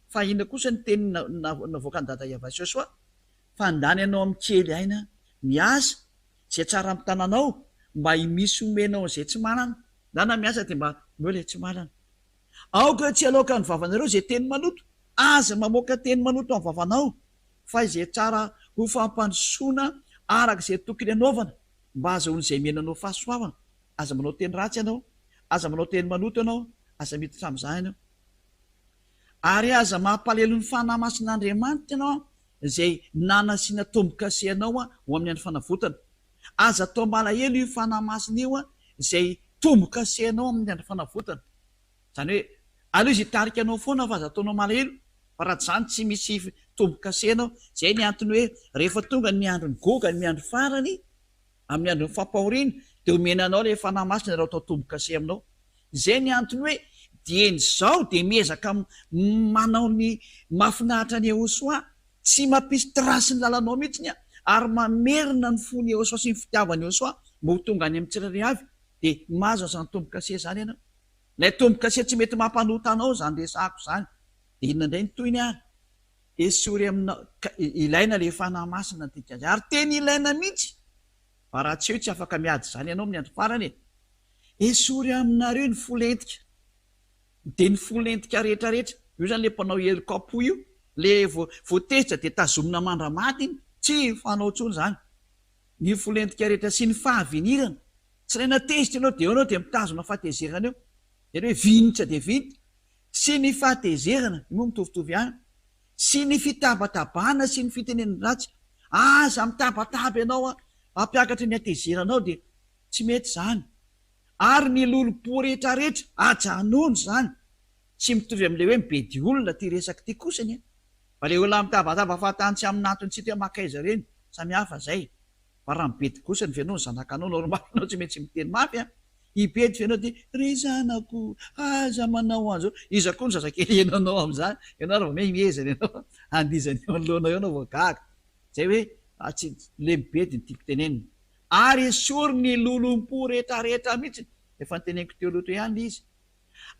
Fa ina kosa ny teny navoaka ny dada Iavasy Yehosoa. Fa ndany ianao amin'ny kely aina miasa zay tsara amin'ny tananao mba himisy omenao zay tsy manana. Ndana miasa de mba meo le tsy manana. Aoka tsy aloka ny vavanareo zay teny manoto. Aza mamoaka teny manoto amin'ny vavanao. Fa izay tsara ho fampandrosoana araka izay tokony anaovana mba azahoan'izay menanao fahasoavana. Aza manao teny ratsy ianao. Aza manao teny manoto ianao. Aza miditra amin'izany ianao. Ary aza mampalelo ny fanahy masin'Andriamanitra ianao izay nanasiana tombo-kase anao ho amin'ny andro fanavotana. Aza atao malahelo io fanahy masina io izay tombo-kase anao amin'ny andro fanavotana. Zany hoe aloha izy hitarika anao foana fa aza ataonao malahelo. Fa raha zany tsy misy tombo-kase anao. Zay ny antony hoe rehefa tonga ny andro ny goga ny andro farany amin'ny andro ny fampahoriana de omenanao le fanahy masina raha atao tombo-kase aminao. Zay ny antony hoe dieny zao de miezaka manao ny mahafinaritra ny Yehosoa. Tsy mampisy trasy ny lalanao mihitsy ary mamerina ny fony Yehosoa sy ny fitiavany Yehosoa mba ho tonga any amin'ny tsirairay avy de mahazo azany tombo-kase zany ianao. Lay tombo-kase tsy mety mampanota anao zany resahako zany. De inona indray ny toyny ary esory aminao ilaina le fanahy masina dikany. Ary teny ilaina mihitsy. Fa raha tsy eo tsy afaka miady zany ianao amin'ny andro farany. Esory aminareo ny folentika. De ny folentika rehetrarehetra. Io zany le mpanao helikoptera io. Le voatezitra de tazomina mandramaty tsy fanao tsony zany. Ny folentika rehetra sy ny fahavinirana. Tsy raina tezitra ianao de ianao de mitazona fahatezerana eo. Ary hoe vinitra de vinitra. Sy ny fahatezerana moa mitovitovy ihany. Sy ny fitabatabana sy ny fitenenana ratsy. Aza mitabataba ianao ampiakatra ny hatezeranao de tsy mety zany. Ary ny lolo-po rehetrarehetra ajanony zany. Tsy mitovy amin'le hoe mibedy olona ty resaka ty kosany. Fa le olona mitabataba fahatany tsy amin'ny antony tsy te makaiza reny. Samy hafa zay. Fa raha mibedy kosa ny venao ny zanakanao normalinao tsy maintsy miteny mafy. Ibedy venao de ry zanako aza manao an'izao. Iza koa ny zazakely ianao amin'izany. Ianao raha vao miezana ianao. Andizany eo anoloanao ianao vao gaga. Zay hoe le mibedy ny tiako tenenina. Ary esory ny lolom-po rehetrarehetra mihitsy. Efa niteneniko teo loatra ihany izy.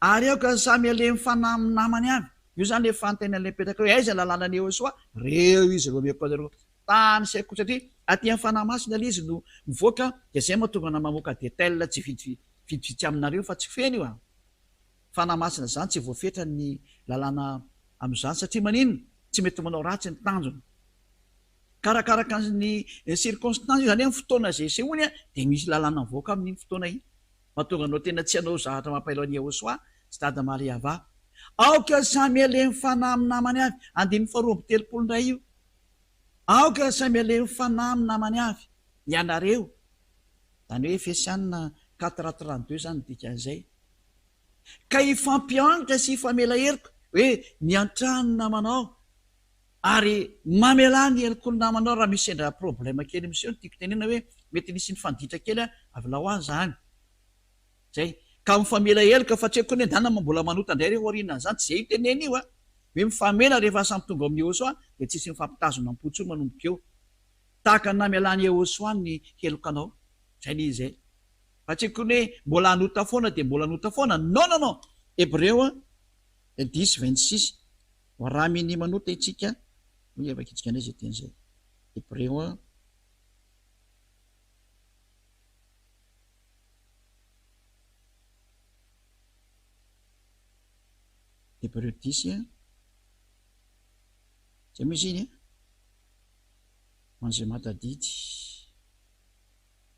Ary eo ka samy ale mifanahy amin'ny namany avy. Io zany le fanontena le petraka hoe aiza lalàna ny Yehosoa. Reo izy vao meko anareo tany saiko satria aty amin'ny fanahy masina le izy no mivoaka. De zay mahatonga na mamoaka detail tsy vitsivitsy aminareo fa tsy feno io. Fanahy masina zany tsy voafetra ny lalàna amin'izany satria manino tsy mety manao ratsy ny tanjona. Karakaraka ny circonstance zany amin'ny fotoana zay sehoany de misy lalàna mivoaka amin'iny fotoana iny. Mahatonga anao tena tsy hanao zavatra mampaelo ny Yehosoa sy dada Mariava. Aoka samy ale mifanahy amin'ny namany avy. Andiny faharoa amby telopolo indray io. Aoka samy ale mifanahy amin'ny namany avy. Ianareo. Zany hoe Efesianina 4:32 zany dikan'izay. Ka ifampianatra sy ifamela heloka hoe miantrano namanao. Ary mamela ny heloko ny namanao raha misy sendra problème kely miseho ny tiako tenena hoe mety nisy ny fanditra kely avylao azy zany. Zay. Ka mifamela heloka fa tsy haiko hoe ndana mbola manota indray rehefa aoriana zany tsy zay tenena io hoe mifamela rehefa samy tonga amin'ny Yehosoa de tsisy mifampitazona ampotsy manomboka eo. Tahaka ny namelany Yehosoa ny helokanao. Zay ny izay. Fa tsy haiko hoe mbola anota foana de mbola anota foana. Non. Hebreo 10:26 raha mini manota itsika hoy afaka itsika ndray zay teny zay Hébreu Hébreu 10 zay misy iny manzay matadidy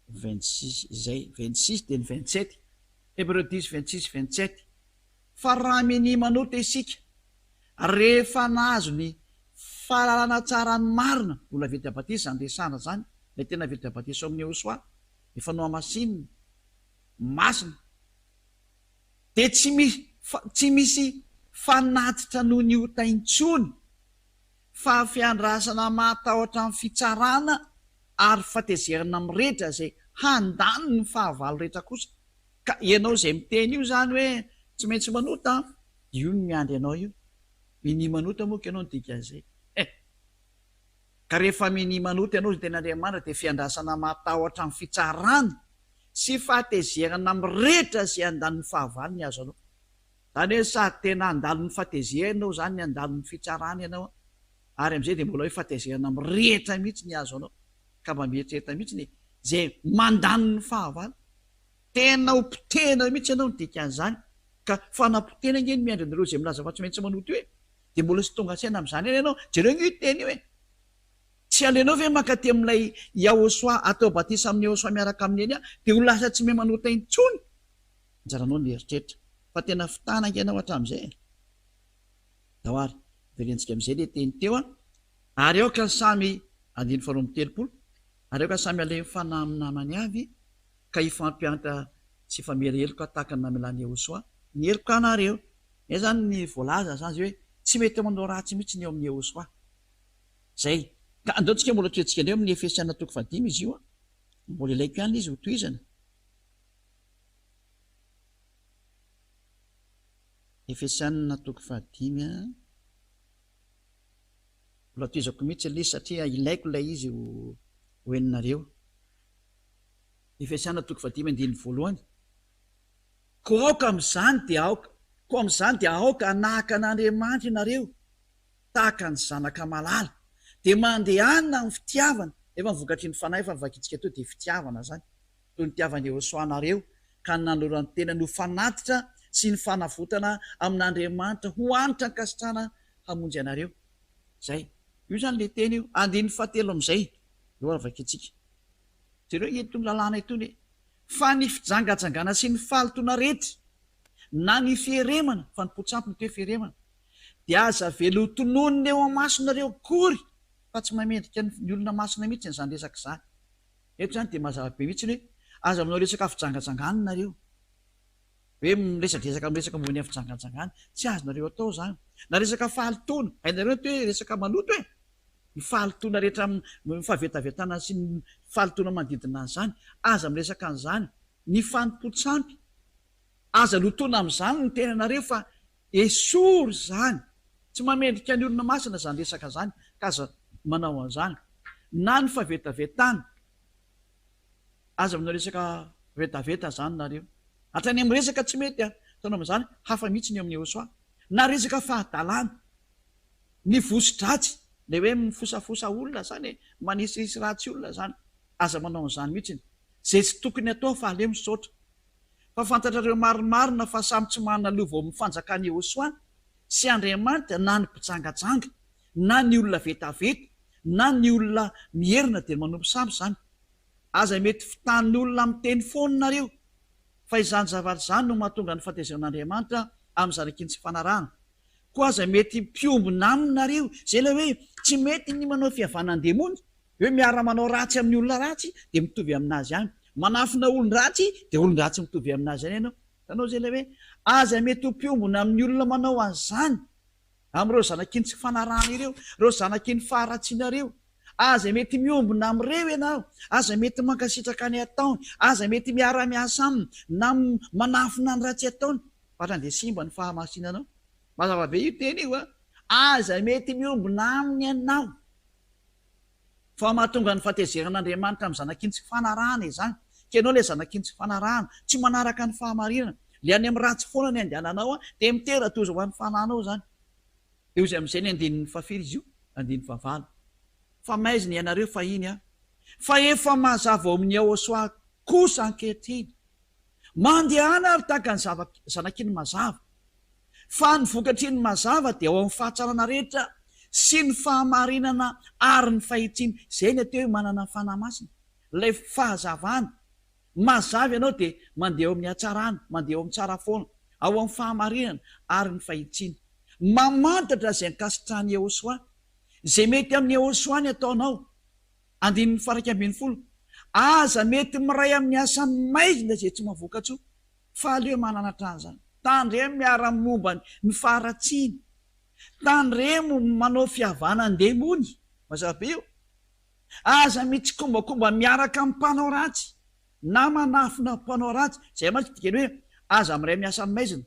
26 zay 26 dia ny 27 Hébreu 10:26-27 fa raha mini manota isika rehefa nahazo ny fahalalana tsara ny marina mbola vety abatisa zany resana zany la tena vety abatisa amin'ny Hosoa efa no amasinina masina dia tsy misy fanatitra noho ny hotaintsony fa fiandrasana matahotra amin'ny fitsarana ary fatezerana mirehetra zay handany ny fahavalo rehetra kosa ka ianao zay miteny io zany hoe tsy maintsy manota io ny miandry ianao io mini manota moka ianao nodika zay ka rehefa mini manota ianao zy tena Andriamanitra dia fiandrasana matahotra amin'ny fitsarana sy fahatezerana mirehetra zay handany ny fahavalo ny azo anao zany hoe sady tena handalo ny fahatezerinao zany ny handalo ny fitsarana ianao ary am'izay dia mbola hoe fahatezerana mirehetra mihitsy ny azo anao ka mba mieritreritra mihitsy ny zay mandany ny fahavalo tena hopotena mihitsy ianao nodika an'izany ka fanapotena nge ny miandry anareo zay milaza fa tsy maintsy manota hoe dia mbola sy tonga saina am'izany eny ianao jereo io teny hoe tsy alenao ve mankaty amin'ilay Yahosoa atao batisa amin'ny Yahosoa miaraka amin'ny eny dia ho lasa tsy mahay manota intsony anjaranao ny eritreritra fa tena fitananka ianao hatramin'izay dahoary verentsika amin'izay le teny teo ary aoka samy 9:30 ary aoka samy ale fanahy amin'ny namany avy ka ifampianta sy famelieloka tahaka ny namelany Yahosoa ny heloka anareo e zany ny voalaza zany zay hoe tsy mety manao ratsy mihitsy ny eo amin'ny Yahosoa zay ka andaontsika mbola toetsika ndreo amin'ny Efesiana 5 izy io mbola ilaiko ihany izy ho toizana Efesiana 5 mbola toizako mihitsy le satria ilaiko ilay izy ho eninareo Efesiana 5:1 ko aoka am'izany dia aoka anahaka an'Andriamanitra ianareo tahaka ny zanaka malala dia mandehanina amin'ny fitiavana efa mivokatry ny fanahy efa mivakitsika teo dia fitiavana zany toy ny tiavany Yahosoa anareo ka nanorany tena no fanatitra sy ny fanavotana amin'Andriamanitra ho anitra nkasitrana hamonjy anareo zay io zany le teny io 7 am'izay eo avakitsika jereo etony lalàna itony fa ny fijangajangana sy ny fahalitoana rehetra na ny fieremana fa ny potsampy ny toe fieremana dia aza velotononina eo amasonareo kory fa tsy mamendrika ny olona masina mihitsy nyzany resaka zany eto zany dia mazava-be mihitsy hoe aza aminao resaka fijangajangana nareo hoe miresadresaka miresaka mony amin'ny fijangajangana tsy azonareo atao zany na resaka fahalitoana hainareo to hoe resaka manoto hoe ny fahalitoana rehetra fahavetavetana sy ny fahalitoana manodidina an'izany aza miresaka an'izany ny fanompotsampy aza lotoana amin'izany ny tenanareo fa esory zany tsy mamendrika ny olona masina zany resaka zany ka aza manao an'izany na ny fahavetavetana aza aminao resaka vetaveta zany nareo hatrany amin'ny resaka tsy mety tanao amin'izany hafa mihitsy ny eo amin'ny Yahosoa na resaka fahadalàna ny vosidratsy le hoe mifosafosa olona zany manisisy ratsy olona zany aza manao an'izany mihitsy zay tsy tokony atao fa ale misaotra fa fantatrareo marimarina fa samy tsy manana lova ao mifanjakany Yahosoa sy Andriamanitra na ny mpijangajanga na ny olona vetaveta na ny olona mierina dia manompo samy zany aza mety fitan'ny olona miteny foninareo fa izany zavatra zany no mahatonga ny fahatezan'Andriamanitra amin'ny zanakiny sy fanarahana ko aza mety mpiombona aminareo zay la hoe tsy mety ny manao fihavanandemony hoe miara manao ratsy amin'ny olona ratsy dia mitovy aminazy any manafina olon-dratsy dia olon-dratsy mitovy aminazy any ianao tanao zay la hoe aza mety ho mpiombona amin'ny olona manao an'izany amin'ireo zanakiny sy fanarahana ireo reo zanakiny faharatsianareo aza mety miombona amin'ireo ianao aza mety mankasitraka ny ataony aza mety miara-miasa aminy na manafina ny ratsy ataony fatrany dia simba ny fahamasinanao mazava-be io teny io aza mety miombona aminy ianao fa mahatonga ny fahatezerin'Andriamanitra amin'ny zanakiny sy fanarahana izany ka ianao ilay zanakiny sy fanarahana tsy manaraka ny fahamarinana le any amin'ny ratsy foana ny andehananao dia miteratoza ho an'ny fananao zany. Eo izay amin'izay ny andininy fahafiry izy io, andininy fahavalo. Fa maizina ianareo fa iny fa efa mazava ao amin'ny Ahosoa kosa ankehitriny. Mandehana ary tahaka ny zanakiny mazava. Fa ny vokatriny mazava dia ao amin'ny fahatsarana rehetra sy ny fahamarinana ary ny fahitsiny. Zay ny atao hoe manana ny fanahy masina. Ilay fahazavana. Mazava ianao dia mandeha ao amin'ny hatsarana, mandeha ao amin'ny tsara foana, ao amin'ny fahamarinana ary ny fahitsiny. Mamantatra izay mikasitrahany Ahosoa. Izay mety amin'ny Ahosoa ny ataonao. Andininy faraka ambin'ny folo. Aza mety miray amin'ny asany maizina izay tsy mahavoka-tso, fa aleo mananatra an'izany. Tandremo miara-momba ny faharatsiany. Tandremo manao fihavana an-demony. Mazava be io. Aza mitsikombakomba miaraka amin'ny mpanao ratsy na manafina mpanao ratsy. Zay mantsy dikany hoe aza miray amin'ny asany maizina,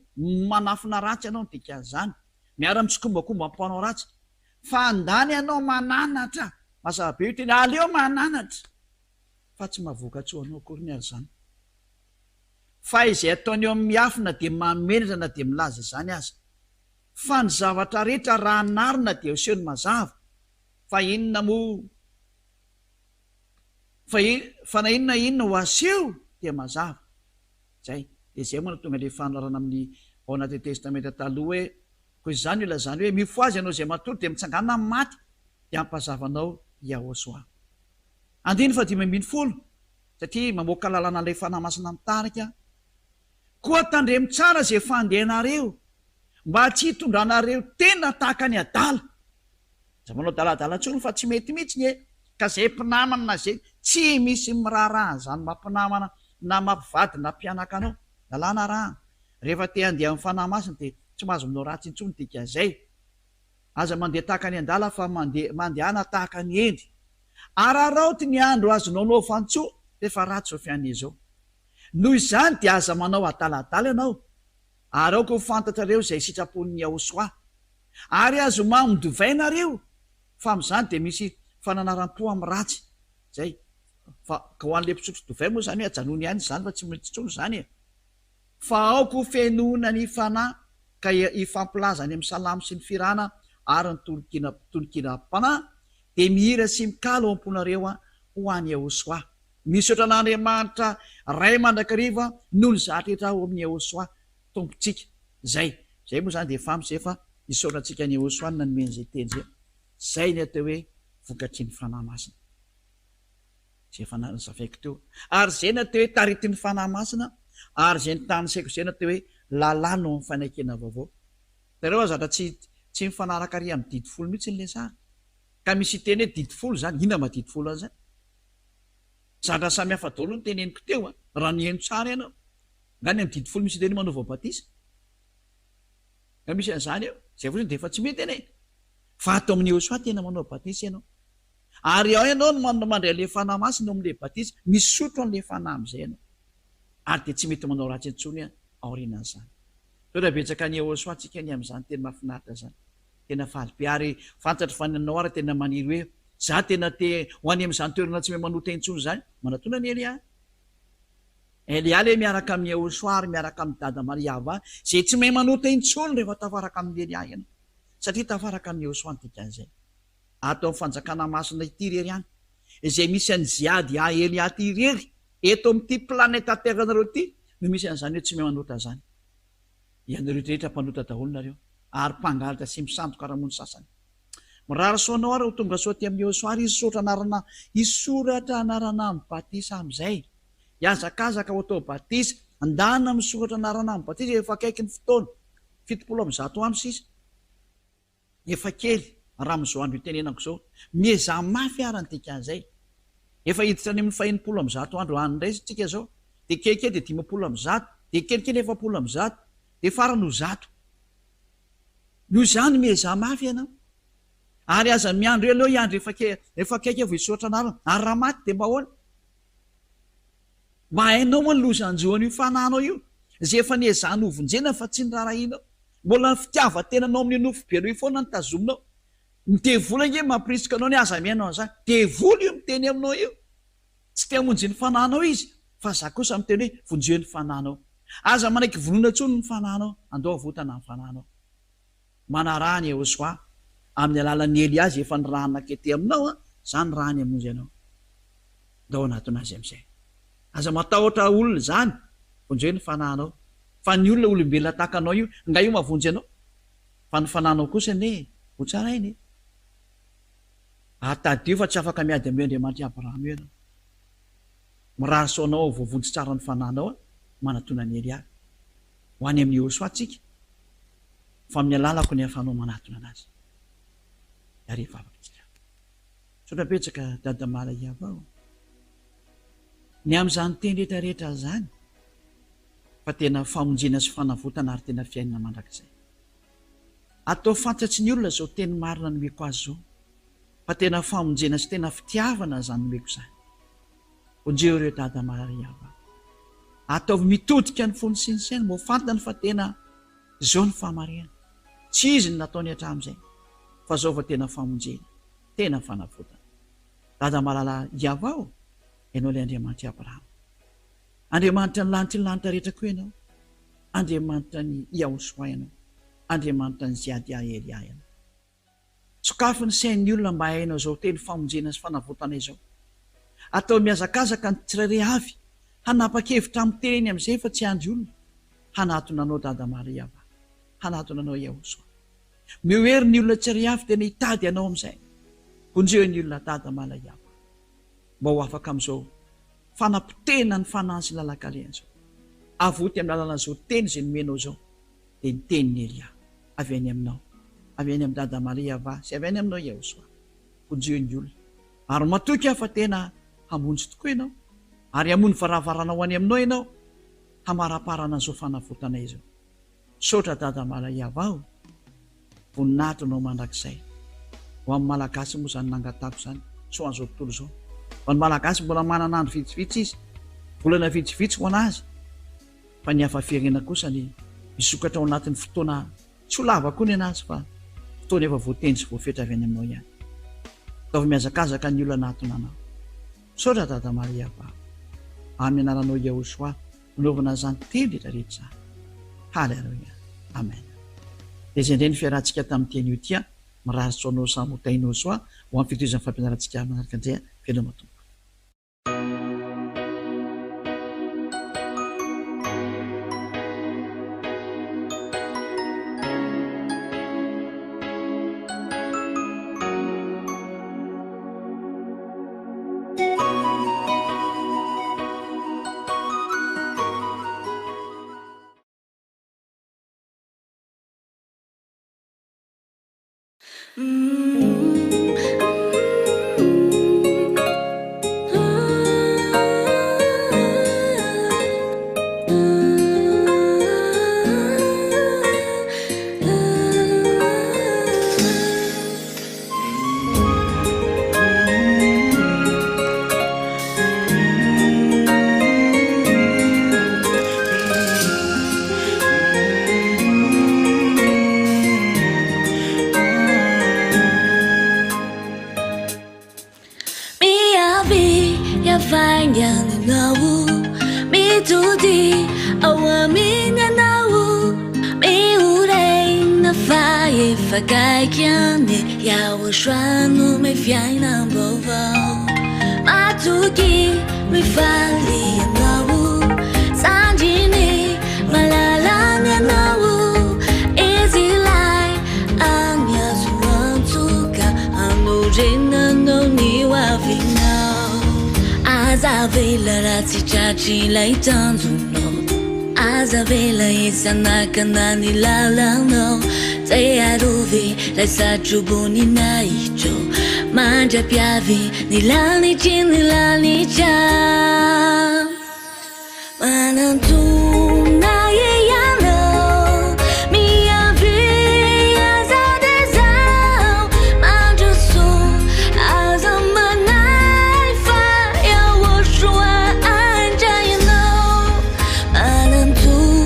manafina ratsy ianao ny dikan'izany. Miara mitsikombakomba amin'ny mpanao ratsy. Fa andany ianao mananatra. Mazava be io tena aleo mananatra. Fa tsy mahavoka-tso anao akory ny azy zany. Fa izay ataony eo amin'ny afina dia mamenatra na dia milaza izany aza. Fa ny zavatra rehetra raha narina dia osehony mazava. Fa inona mo fa na inona ho aseho dia mazava. Zay dia zay moa no tonga le fanarana amin'ny ao anaty testamenta taloha hoe koa izany ilazany hoe mifoazy ianao izay matory dia mitsangana amin'ny maty dia ampazavanao i Ahosoa. Andiny fa 5:10 satria mamoaka lalana ilay fanahy masina mitarika. Koa tandremo tsara izay fandehanareo mba tsy hitondranareo tena tahaka ny adala. Za manao daladala-tsony fa tsy mety mihitsy ny ka zay mpinamana na zay tsy misy miraharaha zany mampinamana na mampivady na mpianaka anao. Lalàna raha rehefa te handeha amin'ny fanahy masina dia tsy mahazo minao ratsy intsony dika zay. Aza mandeha tahaka ny andala fa mandehana tahaka ny endry. Araraoty ny andro azonao nao fantso rehefa ratsy zao fian'izy zao. Noho izany dia aza manao adaladala ianao. Araoko ho fantatrareo izay sitrapon'ny Ahosoa. Ary azo mamodovainareo fa amin'izany dia misy fananaram-po amin'ny ratsy. Zay. Fa ka ho an'le mpisotro dovay moa zany hoe ajanony ihany izany fa tsy mety intsony zany. Fa aoko fenoana ny fanahy ka ifampilaza any amin'ny salamo sy ny firana ary ny tolokina-panahy dia mihira sy mikalo ao am-ponareo ho an'ny Ahosoa. Misaotra an'Andriamanitra ray mandrakariva noho ny zahatrehetra ao amin'ny Ahosoa tompontsika. Zay moa zany dia famy zay fa isaotra antsika ny Ahosoa na nomeny zay teny zay. Zay ny atao hoe vokatry ny fanahy masina. Zay fanariny zavaiko teo. Ary zay ny atao hoe tarity ny fanahy masina. Ary zay ny tany saiko zay ny atao hoe lalàna ao amin'ny fanakena vaovao. Tareo zatra tsy mifanaraka ary amin'ny didy folo mihitsy ny lesary. Ka misy teny hoe didy folo zany, inona ma didy folo an'izany? Zatra samy hafa daholo ny teneniko teo raha ny heno tsara ianao. Ngany amin'ny didy folo misy teny manao vaobatisa. Ka misy an'izany eo, zay fotsiny dia efa tsy mety ene. Fa atao amin'ny Ahosoa tena manao batisa ianao. Ary ao ianao no mandray an'ilay fanahy masina amin'ilay batisa, misotro an'ilay fanahy amin'izay ianao. Ary dia tsy mety manao ratsy intsony aorianan'izany. Toera betsaka ny Ahosoa antsika ny amin'izany tena mahafinaritra zany. Tena faly be ary fantatra fa nanao ary tena maniry hoe za tena te ho any amin'izany toerana tsy mahay manota intsony zany. Manatona ny Elia. Elia le miaraka amin'ny Ahosoa ary miaraka amin'ny dada Mariava zay tsy mahay manota intsony rehefa tafaraka amin'ny Elia ianao. Satria tafaraka amin'ny Ahosoa ny dikan'izay. Ato amin'ny fanjakana masina ity rery ihany izay misy an'ny ziady Elia ity rery eto amin'ity planeta Terre nareo ity no misy an'izany hoe tsy mahay manota zany. Ianareo rehetra mpanota daholo nareo ary mpangalatra sy misandoka raha-mony sasany. Mirara soanao ary ho tonga soa ty amin'ny Ahosoa ary isoratra anarana amin'ny batisa amin'izay. Iazakazaka ho atao batisa, andana misoratra anarana amin'ny batisa efa akaiky ny fotoana 700 andro sisa. Efa kely raha amin'izao andro itenenako zao. Mieza mafy ary ny dikan'izay. Efa hiditra any amin'ny 700 andro any indray tsika zao. Dia kelikely dia 500, dia kelikely 700, dia farany ho 100. Noho izany mieza mafy ianao. Ary aza miandro aloha iandro efa akaiky avy isoratra anarana. Ary raha maty dia mba ahoana? Mba hainao moa ny loza-anjohan'io fananao io. Izay efa niezahana ho vonjena fa tsy nirarahinao. Mbola fitiavan-tenanao amin'ny nofo-beno io foana ny tazominao. Ny devoly ange mampirisika anao ny aza miainao an'izany. Devoly io miteny aminao io. Tsy te hamonjy ny fananao izy, fa za kosa miteny hoe vonjeo ny fananao. aza manaiky vonona tsony ny fananao andao avotana ny fananao manarany Yehosoa amin'ny alalan'ny Eliazy efa nirahana kety aminao zany rahany amonjy anao dao anatinazy am'izay aza matahotra olona zany vonjeo ny fananao fa ny olona olombelona tahaka anao io nga io mavonjy anao fa ny fananao kosa ne ho tsarainy atadio fa tsy afaka miady amin'ny Andriamanitra Abraham io anao mirahasoanao voavonjy tsara ny fananao manatona ny Elia ho any amin'ny Yehosoa tsika fa amin'ny alalako ny afanao manatona anazy rehefa afaka tsika sotrapetsaka dada mala iavao ny amin'izany teny rehetrarehetra zany fa tena famonjena sy fanavotana ary tena fiainana mandrakizay atao fantatsy ny olona zao teny marina nomeko azy zao fa tena famonjena sy tena fitiavana zany nomeko zany onjeo ireo dada mala iavao ataovy mitodika ny fony sy ny saina mo fantany fa tena zao ny famarena tsy izy ny nataony hatramin'izay fa zao fa tena famonjena tena fanavotana dada malala iavao ianao ilay Andriamanitra Abraham Andriamanitra ny lanitry ny lanitra rehetra koa ianao Andriamanitra ny Yehosoa ianao Andriamanitra ny Ziadia Elia ianao sokafo ny sain'ny olona mba hainao zao teny famonjena sy fanavotana izao atao miazakazaka ny tsirairay avy hanapa-kevitra amin'ny teny amin'izay fa tsy andry olona hanatona anao dada Maria va hanatona anao Yehosoa miohery ny olona tsiray avy tena hitady anao amin'izay vonjeo ny olona dada mala iava mba ho afaka amin'izao fanampitena ny fanahy sy lalakaleany zao avoty amin'ny lalana zao teny zay nomenao zao dia ny tenin'ny Elia avy any aminao avy any amin'ny dada Maria va sy avy any aminao Yehosoa vonjeo ny olona ary matoky aho fa tena hamonjy tokoa ianao ary amony varavaranao any aminao ianao hamaraparana an'izao fanavotana izao sotra dada mala iavao voninahitra anao mandrakizay ho amin'ny malagasy moa zany nangatako zany so an'izao tontolo zao fa ny malagasy mbola manana andro vitsivitsy izy volana vitsivitsy ho anazy fa ny hafa firenena kosa ny misokatra ao anatin'ny fotoana tsy ho lava koa ny anazy fa fotoana efa voateny sy voafetra avy any aminao ihany ataovy miazakazaka ny olona natona anao sotra dada Maria va amin'ny anaranao Yehosoa naovana zany teny rehetrarehetra zany haleluia amen dia izay indray ny fiarahantsika tamin'ny teny io tia miraritso anao samotainao soa ho amin'ny fitoizan'ny fampianarantsika manaraka indray fiainao tompo Kanani lalano Say aruvi Lai sajubu ni naicho Manja piavi Nilani chin nilani cha Manantu na ye yano Mia via zade zao Manju su Azamanai fa Ya woshua anja you know Manantu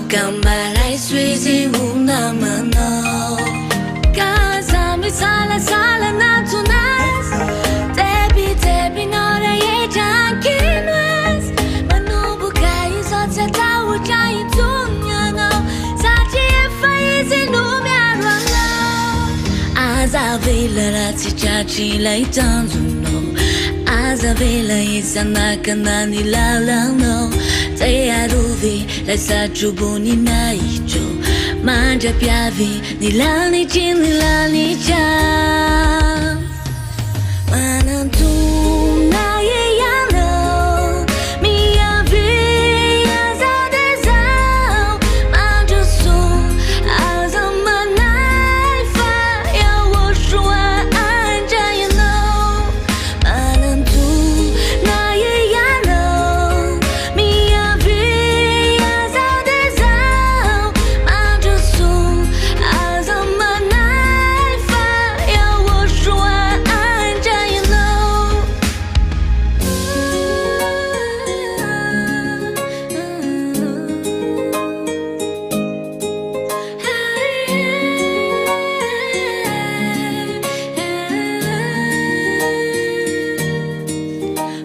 Gambarai suisi una mano Casa mi sala sala natunas Debi debi nora ye jankinas Manubu kai sotsa tau jai tunyano Sachi e faizi numi arwano Azavela rati chachi lai tanzuno Azavela isanaka nani lalano Tayaruvi la sajubuni naicho Manja piavi nilani chin nilani cha Manantu na yeyano Mia via zadezao Manja su azamanai fa Ya woshua anja you know Manantu na yeyano Mia via zadezao Manja su azamanai fa Ya woshua anja you know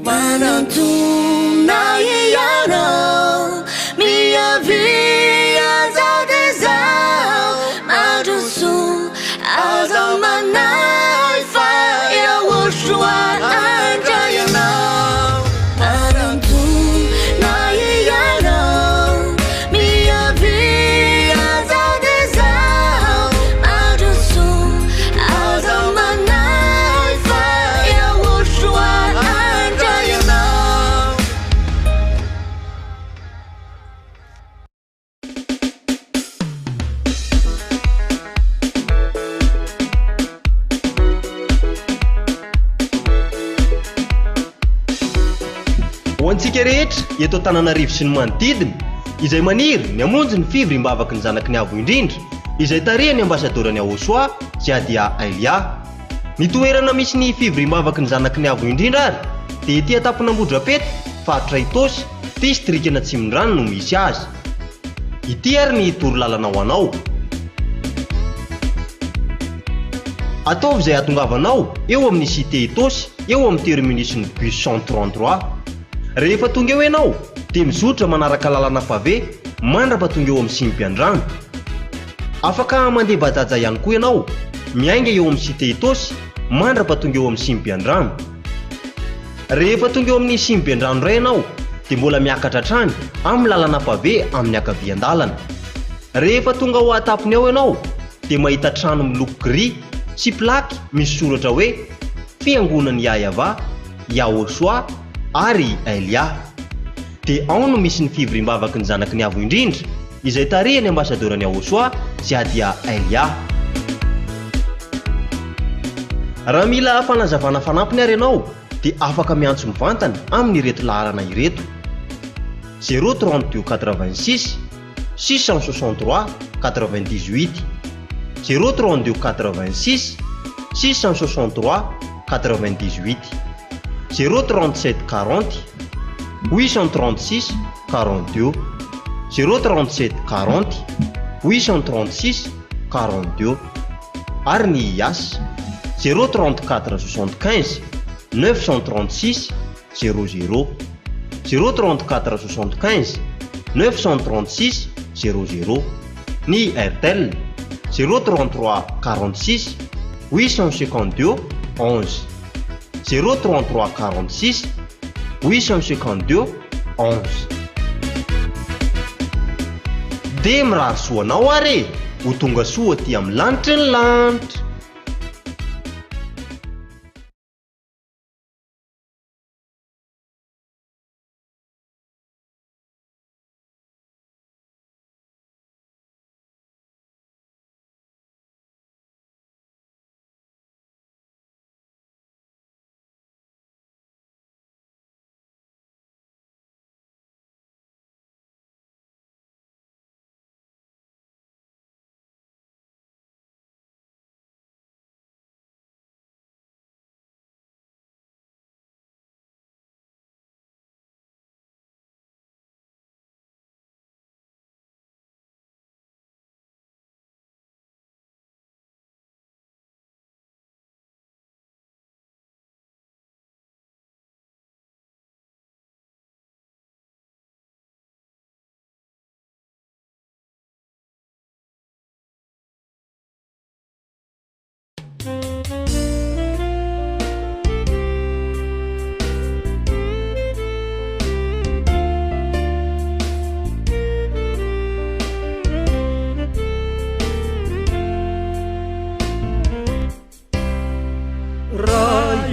Manantu na yeyano Mia via zadezao Manja su azamanai fa Ya woshua anja you know Manantu na yeyano Mia via zadezao Manja su azamanai fa Ya woshua anja you know Ho antsika rehetra eto Antananarivo sy ny manodidina izay maniry ny hamonjy ny fivoriam-bavaky ny zanaky ny avo indrindra izay tarehany ambasadorany Ahosoa Ziadia Ailia. Ny toerana misy ny fivoriam-bavaky ny zanaky ny avo indrindra ary dia ety Antaponambodrapety faritra Itosy distrikina Tsimondrano no misy azy. Ity ary ny torolalana ho anao. Ataovy izay atongavanao eo amin'ny cité Itosy eo amin'ny terminusy ny bus 133. Rehefa tonga eo ianao dia mizotra manaraka lalana pavé mandrapa tonga eo amin'ny Simpiandrano. Afaka mandeha bajaja ihany koa ianao miainga eo amin'ny cité Itosy mandrapa tonga eo amin'ny Simpiandrano. Rehefa tonga eo amin'ny Simpiandrano iray ianao dia mbola miakatra hatrany amin'ny lalana pavé amin'ny ankavian-dalana. Rehefa tonga ho atapony ao ianao dia mahita trano miloko gris sy plaky misy soratra hoe Fiangonan'i Yahova, Ahosoa ary Ailia. Dia ao no misy ny fivoriam-bavaky ny zanaky ny avo indrindra izay tarehany ambasadorany Ahosoa Ziadia Ailia. Raha mila fanazavana fanampiny ary ianao dia afaka miantso mivantana amin'ireto laharana ireto: 032 86 663 98, 032 86 663 98, 037 40 836 42, 037 40 836 42. Ary ny IAS 034 75 936 00, 034 75 936 00. Ny Airtel 033 46 852 11, 033 46 852 11. Dia mirary soanao ary ho tonga soa aty amin'ny lanitry ny lanitra.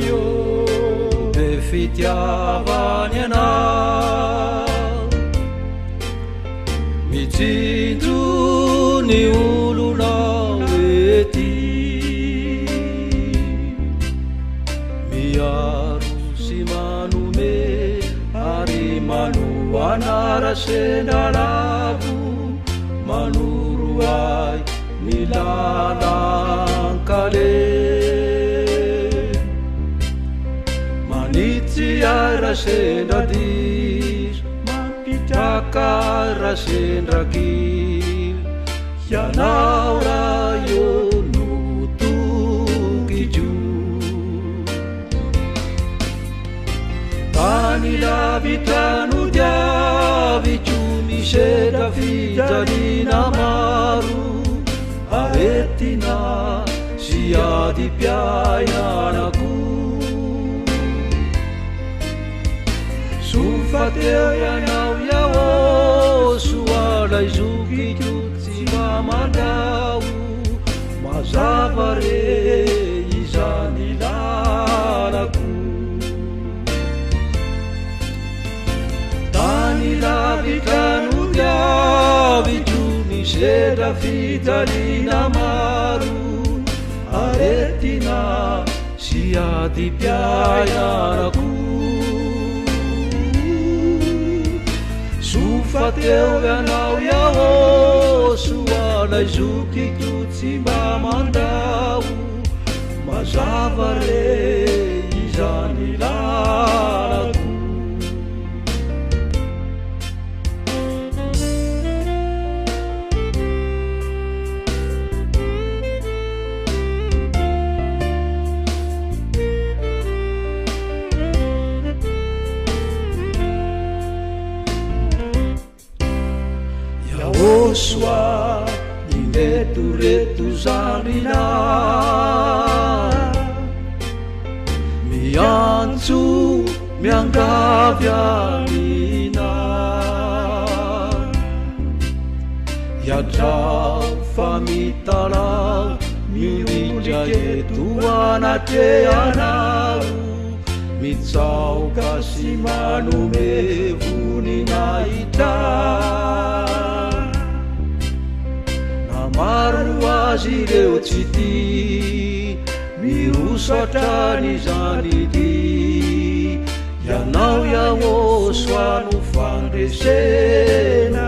io be fitiavany anao mitsinjo ny olonao ety miaro sy manome ary manoanara sendralavo manoro ay ny lalankale manitsy ay rasendradir mampitraka ay rasendrakil ianao raha io no tokidro tany lavitrano diavitro misendra fijalina maro aretina sy ady mpiainanako sofateo ianao iao soalay zokiko tsy mamandao mazava re izany lalako tany lavitrano diavitro misendra fijalina maro aretina sy ady mpiainanako sofateo ianao iao soalay zokiko tsy mba mandao mazava re izany lalako soa indretoreto zanina miantso miangavy amina iatrao fa mitanao mirindra eto anatreanao mitsaoka sy manome voninahita maro azy ireo tsy ty mirosatrany zany ty ianao iao soano fandresena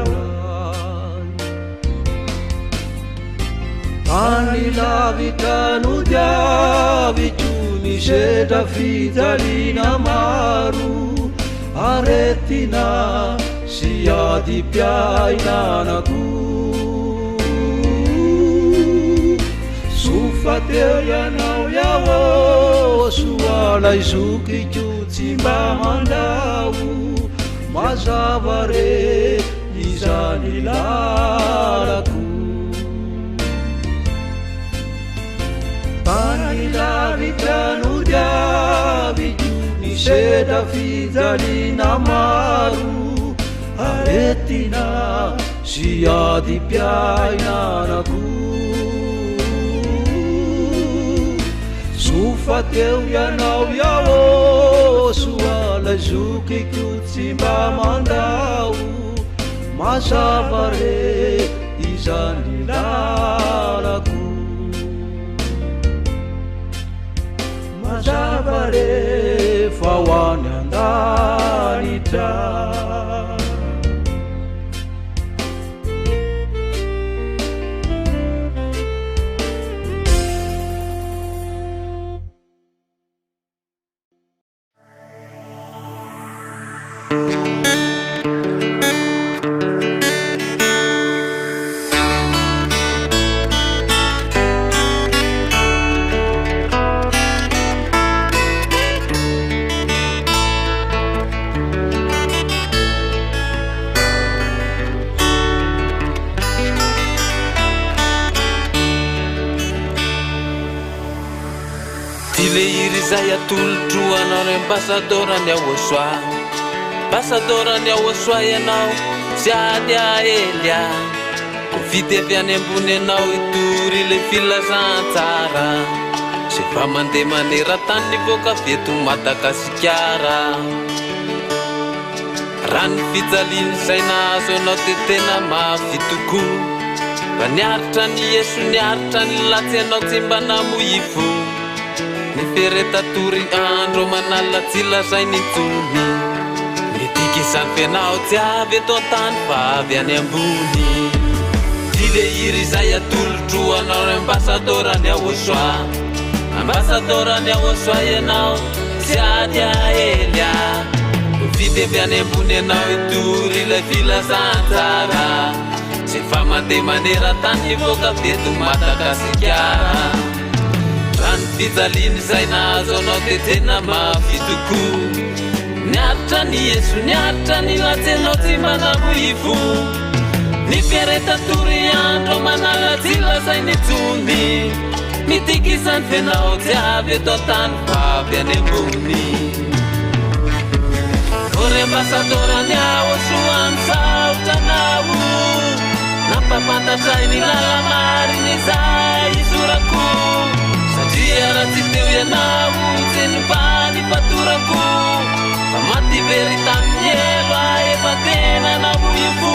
tany lavitrano diavitro misendra fijalina maro aretina sy ady mpiainanako sofateo ianao iao soalay zokiko tsy mba mandao mazava re izany lalako tany lavitrano diavitro misendra fijalina maro aretina sy ady mpiainanako sofateo ianao iao soalay zokiko tsy mba mandao mazava re izany lalako mazava re fa hoany andanitra Zay atolotro anao ny ambasadorany ao soa ambasadorany ao soa ianao sy ady aelya ko vity avy any ambony anao itory le filazantsara sy sy fa mandeha maneran-tany nivoaka veto Madagasikara. Raha ny fijaliany saina azo anao dia tena mafy tokoa, fa niaritra ny Yeso niaritra ny latsy anao tsy mba namoifo. Ny feretatory andro manala tsy lazay ny tsony, mitikisany fianao tsy avy eto an-tany fa avy any ambony. Dile iry izay atolotro anao ny ambasadorany Aosoa, ambasadorany Aosoa ianao tsy ady aelya. Vidy avy any ambony anao itory ilay filazantsara, sy fa mandeha maneran-tany nivoaka teto Madagasikara. Raha ny fijaliany izay nahazo anao dia tena mafy tokoa, niaritra ny Yeso niaritra ny latsy anao tsy manamoifo. Ny fieretatory andro manala tsy lazay ny tsony, mitikisany fianao tsy avy eto an-tany fa avy any ambony. Ore ambasadorany Aosoa misaotra anao, nampafantatra ny lala mariny izay isorako, satria raha tsy teo ianao tsy nivany fatorako, fa maty very tamin'ny elo efa tena namoifo.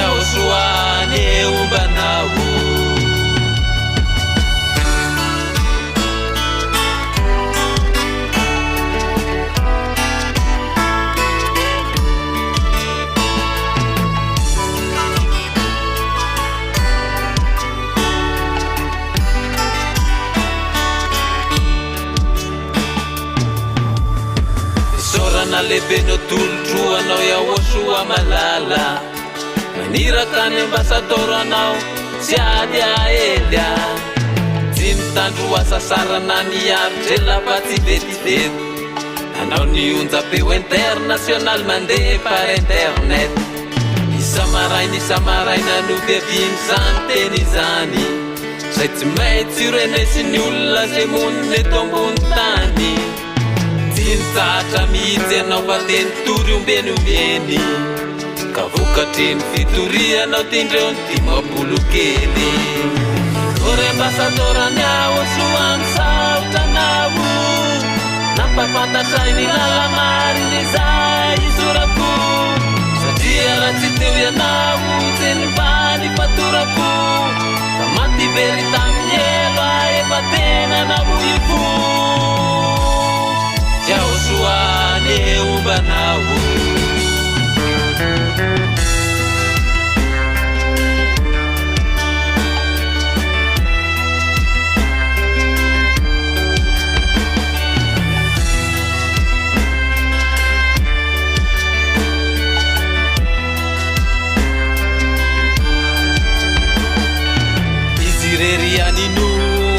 Aosoa ny eombanao, sorana lehibe no tolotro anao Aosoa malala, maniraka ny ambasadoro anao tsy ady aelya. Tsy mitandro asa sarana niaritra elafa tsy vetivety, anao nionja-peo international mandeha par internet. Isamaraina no viaviny zany teny izany, zay tsy maintsy renesi ny olona zay monina eto ambony tany. Tsy nitsahatra mihitsy anao fa teny tory ombeniombeny, ka vokatry ny fitorianao tindreo ny 10 kely. Ore ambasadorany Aosoa misaotra anao, nampafantatra ny lala mariny izay isorako, satria raha tsy teo ianao tsy nivany fatorako, fa maty very tamin'ny elo efa tena namoifo. Aosoa ny eombanao, rerianino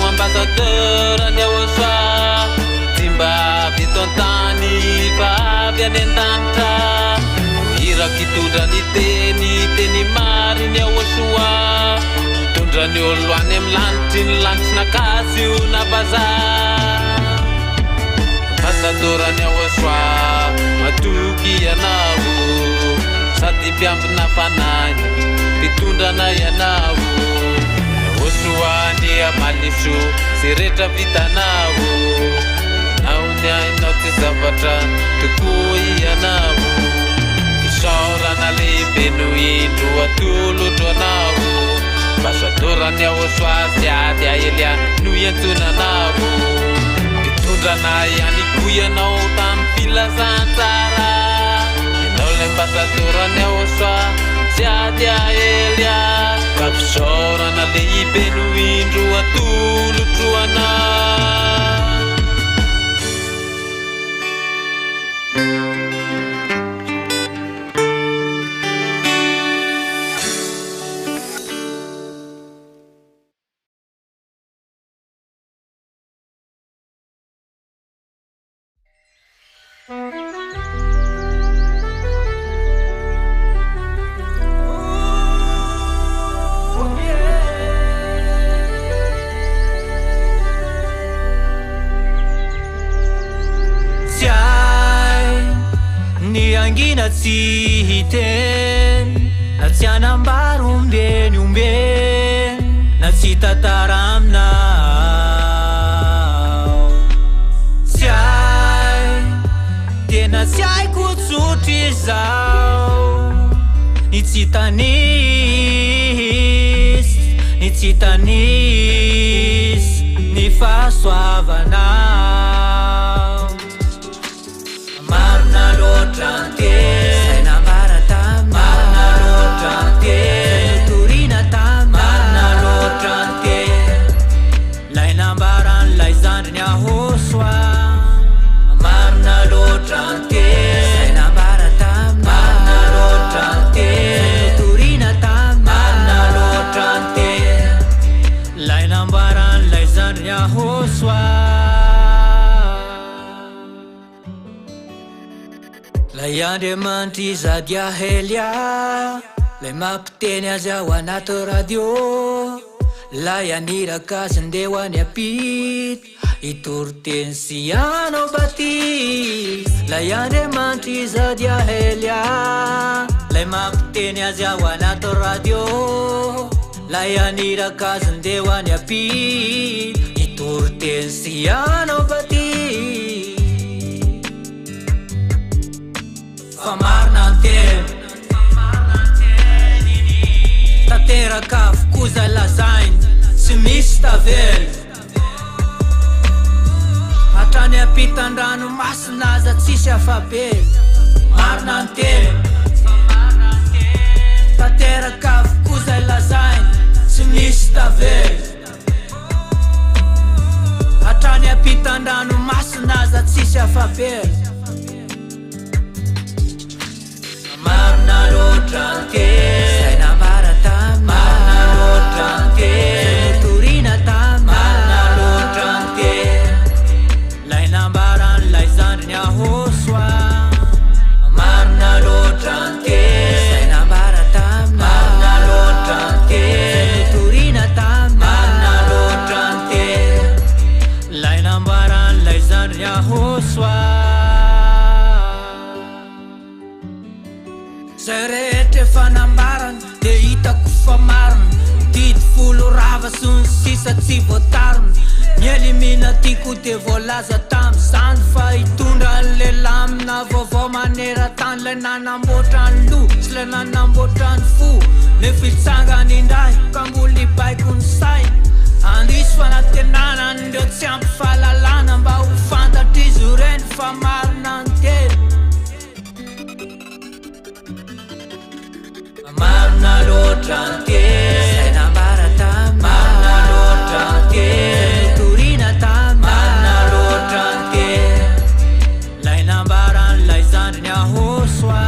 ambasadorany Aosoa, tsy mba vito an-tany fa avy any an-danitra. Hiraka hitondra ny teny mariny Aosoa, hitondra ny olo any amin'ny lanitry ny lanitry nakasy io na vazaha. Ambasadorany Aosoa matoky ianao, sady mpiambina fanahy mpitondrana ianao. Aosoa ny amaliso sy rehetra vitanao, naony ainao tsy zavatra tokoa ianao. Isaorana lehibe no indro atolotro anao, ambasadorany Aosoa sy ady aelya no iantsonanao. Mitondrana ihany koa ianao tamin'ny filazantsara, ianao le ambasadorany Aosoa sy ady aelya, ka fisaorana lehibe no indro atolotro anao. Angina tsy hiten, na tsy anambaro ombeny na tsy tantara amina zao ny tsy tanisy ny fahasoavanao marina loatra anteny zay nambara tamy marina loatra anteny torina tamy marina loatra anteny lay nambaran'lay zandriny ahosoa marina loatra anteny zay nambara tamy marina loatra anteny torina tamy marina loatra anteny lay nambaran'lay zandriny ahosoa lay Andriamanitry zady ahelya lay mampiteny azy ao anaty radio lay aniraka azy ndeho any apity itoroteny sy anao baty lay Andriamanitry zady ahelya lay mampiteny azy ao anaty radio lay aniraka azy ndeho any apity itoroteny sy anao baty fa marina anteny tanteraka avokoza lazainy sy misy tavelo hatrany ampitan-drano masina aza tsisy afabe marina anteny tanteraka avokoza lazainy sy misy tavelo hatrany ampitan-drano masina aza tsisy afabelo marina loatra anteny zay nambara tamy marina loatra anteny torina tamy marina loatra anteny lay nambaran'lay zandriny ahosoa marina loatra anteny zay nambara tamy marina loatra anteny torina tamy marina loatra anteny lay nambaran'lay zandriny ahosoa zay rehetra efa nambarana de hitako fa marina didy folo rava sony sisa tsy voatarina ny eliminatiko de voalaza tam'zany fa hitondra an'le lamina vaovao maneran-tany lay nanamboatra ny lo sy lay nanamboatra ny fo le fitsangany indray ka mbola ibaiko ny saina andrisy fanantenana ndreo tsy ampy fahalalana mba ho fantatra izy reny fa marina anteny marina loatra anteny zay nambara tamy marina loatra anteny torina tamy marina loatra anteny lay nambaran'lay zandriny ahosoa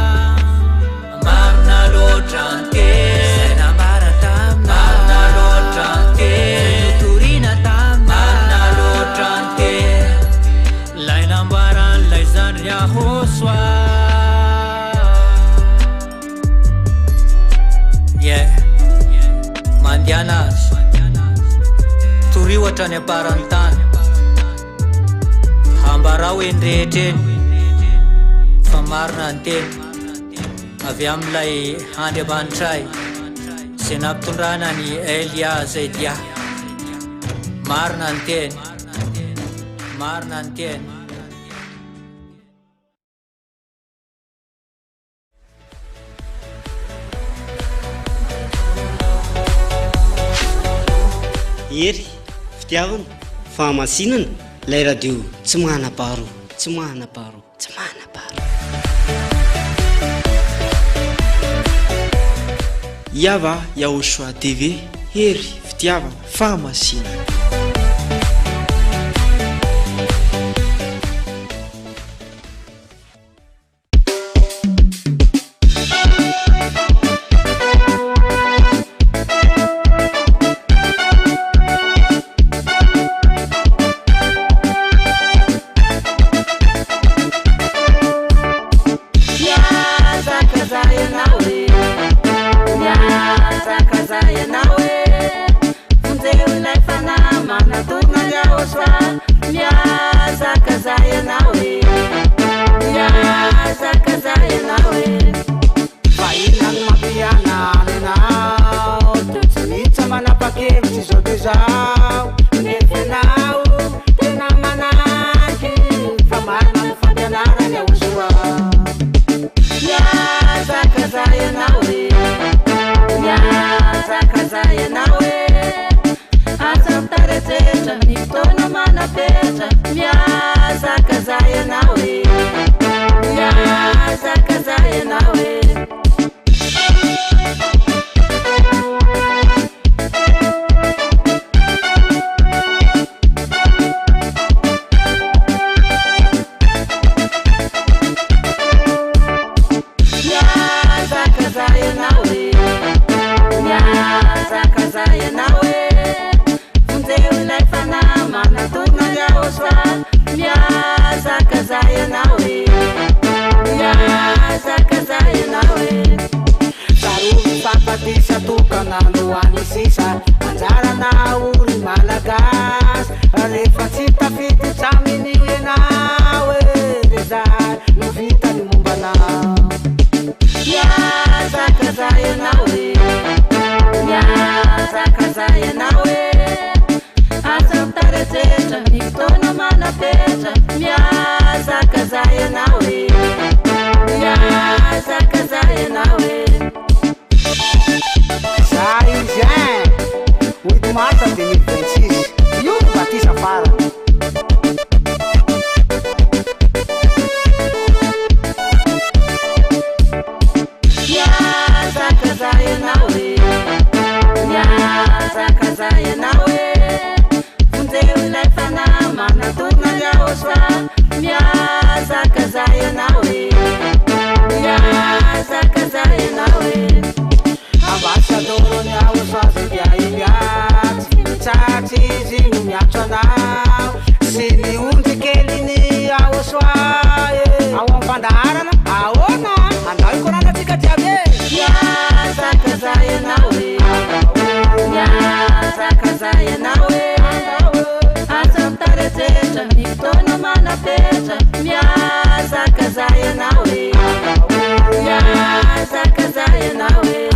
marina loatra anteny zay nambara tamy marina loatra anteny torina tamy marina loatra anteny lay nambaran'lay zandriny ahosoa mandiana azy toriohatra ny aparany tany hambara hoe ny rehetra eny fa marina anteny avy am'lay Andriamanitray zay nampitondrana ny Elia zay dia marina anteny marina anteny ery fitiavana fahamasinana lay radio tsy manaparo tsy manaparo tsy manaparo iava Yahosoa TV ery fitiavana fahamasinana Yeah. manapetra miazakazahy anao e miazakazahy anao e Papatisa tukanando ani sisa anjara na uri malagas rehefa tsy tafity traminy enao e rezay no vita ny mombanao miazakazahy anao e miazakazahy anao e asa mitarejetra ny fotoana manapetra miazakazahy anao e miazakazahy anao e Saizé, 8 de março de 2026 e o Batista fala. Miazakazahy anao e miazakazahy anao e vonjeo ilay fanahy manatorona ny ahosoa miazakazahy anao e miazakazahy anao e Ambassador ny ahosoazy dia iviaty mitsatry izy no miatso anao sy ny ondry kely ny ahosoa e ao ampandaharana ahoana andao ikoranatsika jiaby e miazakazahy anao e miazakazahy anao e asa mitarejetra ny fotoana manapetra miazakazahy anao e miazakazahy anao e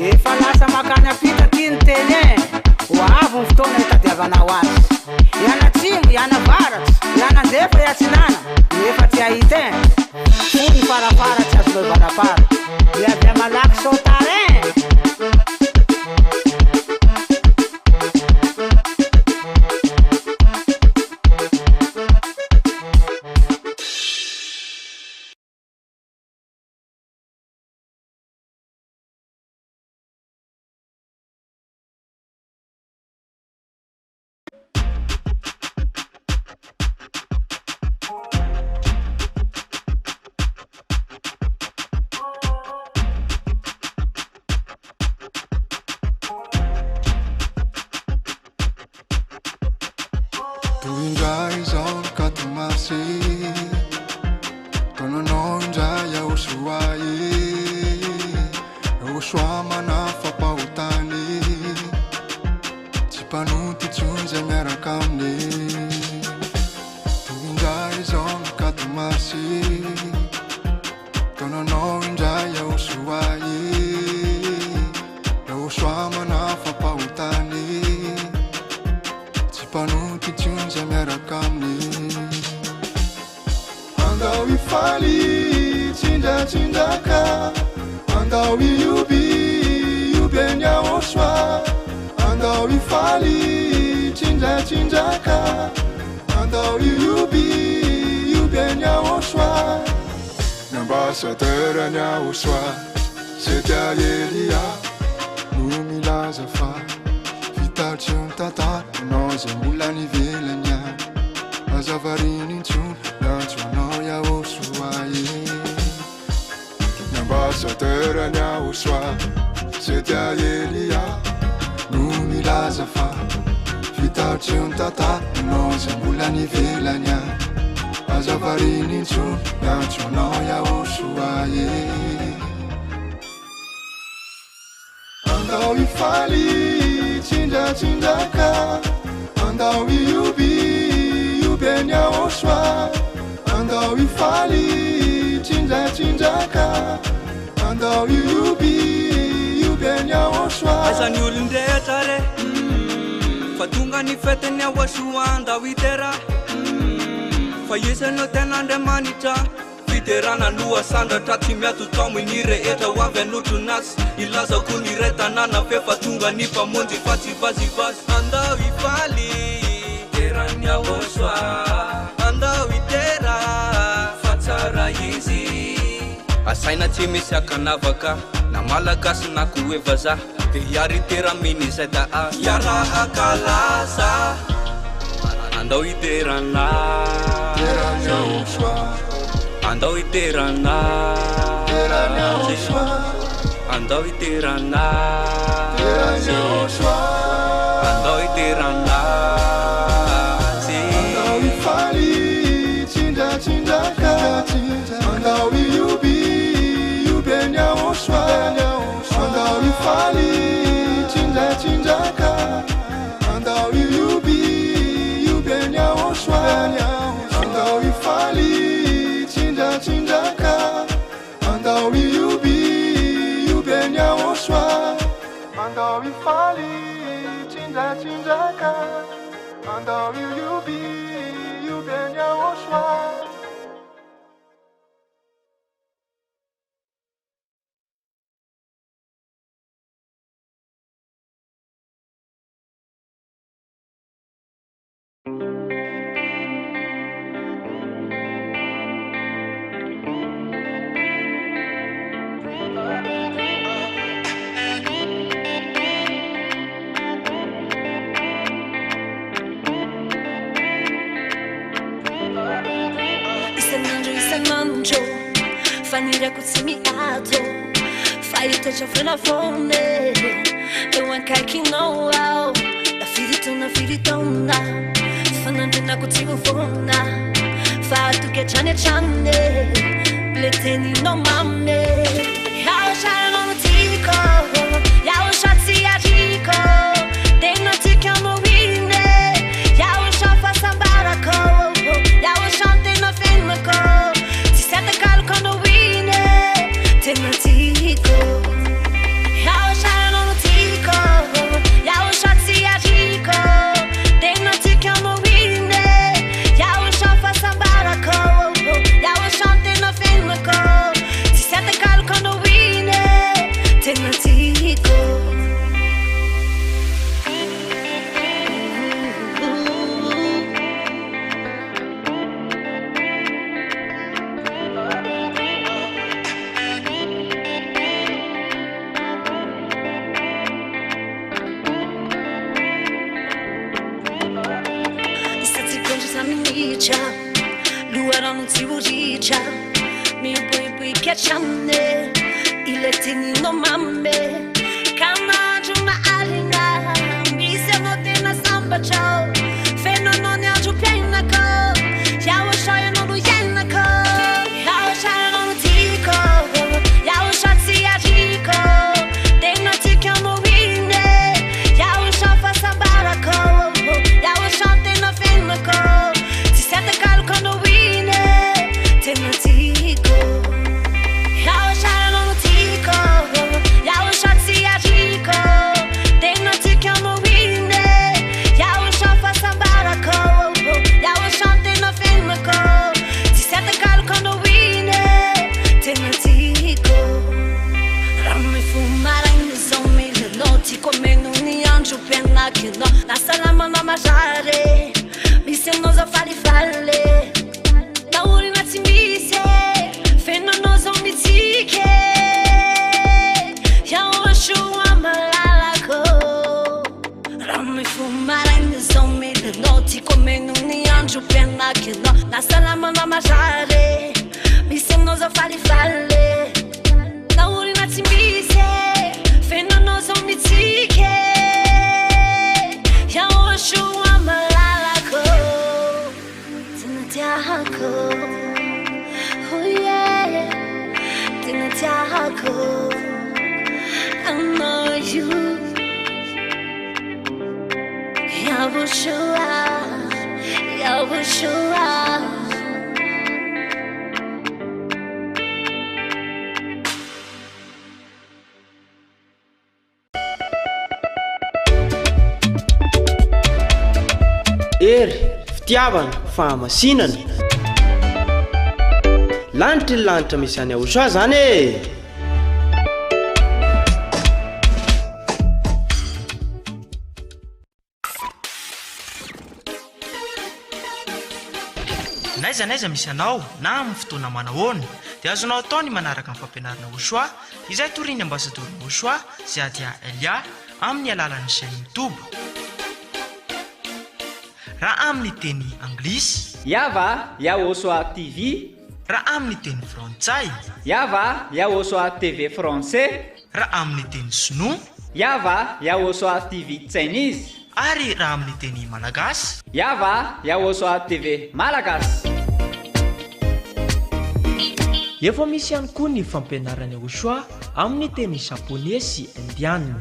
efa lasa makany apitaky ny teny e ho avy ny fotoana hitadiavanao azy ianatsimo ianavaratsy ianandefa iatsinana efa tsy ahita e fo ny farafara tsy azo loe varapara iavy malaky sotare Indray zao katomase tononao indray ahosoa e ahosoa manafapahotany tsy mpanoty tsonjy miaraka aminy indray zao katomase tononao indray ahosoa e ahosoa manafapahotany Panuti tjunja miaraka aminy andao ifaly tsindratsindaka andao iubi eny ahosoa andao ifaly tsindratsindaka andao iubi eny ahosoa ny ambassadeur ny ahosoa Setia Elia no milaza fa Tachi un tata, noze mulani velanya Azavarini tsu, nacho noya osuaye Ambassadeur nya osua Setia Elia Numi lazafa Tachi un tata, noze mulani velanya Azavarini tsu, nacho noya osuaye Andao ifali tsindratsindaka andao iubi eny ahosoa andao ifaly tsindratsindaka andao iubi eny ahosoa azany olon-drehetra re fa tonga ny fetiny ahosoa andao itera fa isanao tena Andriamanitra terana loha sandratra tsy miatotamo ny rehetra ho avy anotronazy ilazako ny ray tanàna fefa tonga ny mpamonjy fa tsy vazivazy andao ifaly terany ahosoa andao itera fa tsara izy asaina tsy misy akanavaka na malagasy na ko hoe vazaha de hiary teraminy izay da hiara akalaza andao iterana andao iterana andao iterana andao iterana andao ifaly tsindratsindaka andao iubi iubiany ahosoa andao ifaly tsindratsindaka andao iubi iubiany ahosoa andao ifaly tsindratsindaka andao iubi iubiany ahosoa andao ifaly tsindratsindaka andao iubi iubiany ahosoa. Fanirako tsy miato fa itoetra fonafone eo ankaikinao ao na firitona fanandrinako tsy vovona fa atoketrany atrane le teninao mame ao saranao tiko ao sa tsy atriko tena tikanao ine ao sa fasambarako ao sa tena fenako tsy satakaloko tena tiko ao saranao tiko ao sa tsy atriko tena tikanao ine ao sa fasambarako ao sa tena fenako tsy satakaloko ine tena tiko luarano tsiuricha mi pui piacciane ile tenino mamme kama juna alina mi siamo tena samba ciao feno non ne aggiu piena ko yao shaya no yena ko yao shaya no tiko yao shatsi ajiko tena tikamo ine yao shafa sambara ko yao shante na fena ko tena tiko yao saranao tiko yao shatsi ajiko tena tikamo ine yao shafa sambarako yao shantena fenako tsy satakaloko ine tena tiko ramai fumaraina zao melanao tiko meno ny andro mpianakinao na salamana mazare misy anao za falifaly naorina tsy misy fenanao zao mitsike yao soa malalako ramai fumaraina zao melanao tiko meno ny andro mpianakinao na salamana mazare misy anao za falifaly naorina tsy misy fenanao zao mitsike yao soa malalako tena tiako oh yeah tena tiako I know you yao soa ery fitiavana fahamasinana lanitry ny lanitra misy any ahosoa zany e. naizanaiza misy anao na amin'ny fotoana manahoana dia azonao atao ny manaraka amin'ny fampianarana osoa izay toriny ambasadorina osoa Ziadia Elia amin'ny alalan'ny chaîne YouTube. Raha amin'ny teny anglisy Yava ya Osoa TV, raha amin'ny teny frantsay Yava ya Osoa TV français, raha amin'ny teny sinoa Yava ya Osoa TV Chinese, ary raha amin'ny teny malagasy Yava ya Osoa TV malagasy. Efa misy ihany koa ny fampianarana osoa amin'ny teny japonais sy indiana.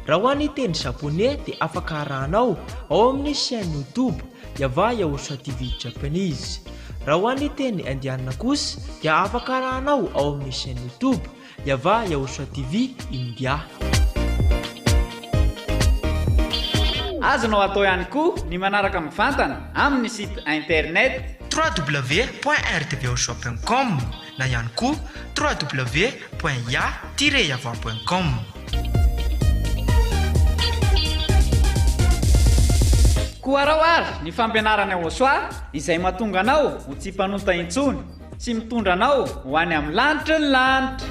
Raha ho an'ny teny japonais dia afaka arahanao ao amin'ny chaîne YouTube Yava ya Osoa TV Japanese. Raha ho an'ny teny indiana kosa dia afaka arahanao ao amin'ny chaîne YouTube Yava ya Osoa TV India. Azonao atao ihany koa ny manaraka mivantana amin'ny site internet www.rtvosoa.com na ihany koa www.ya-yava.com. Koaraoara ny fampianarana osoa izay mahatonga anao ho tsy mpanota intsony sy mitondra anao ho any amin'ny lanitra ny lanitra.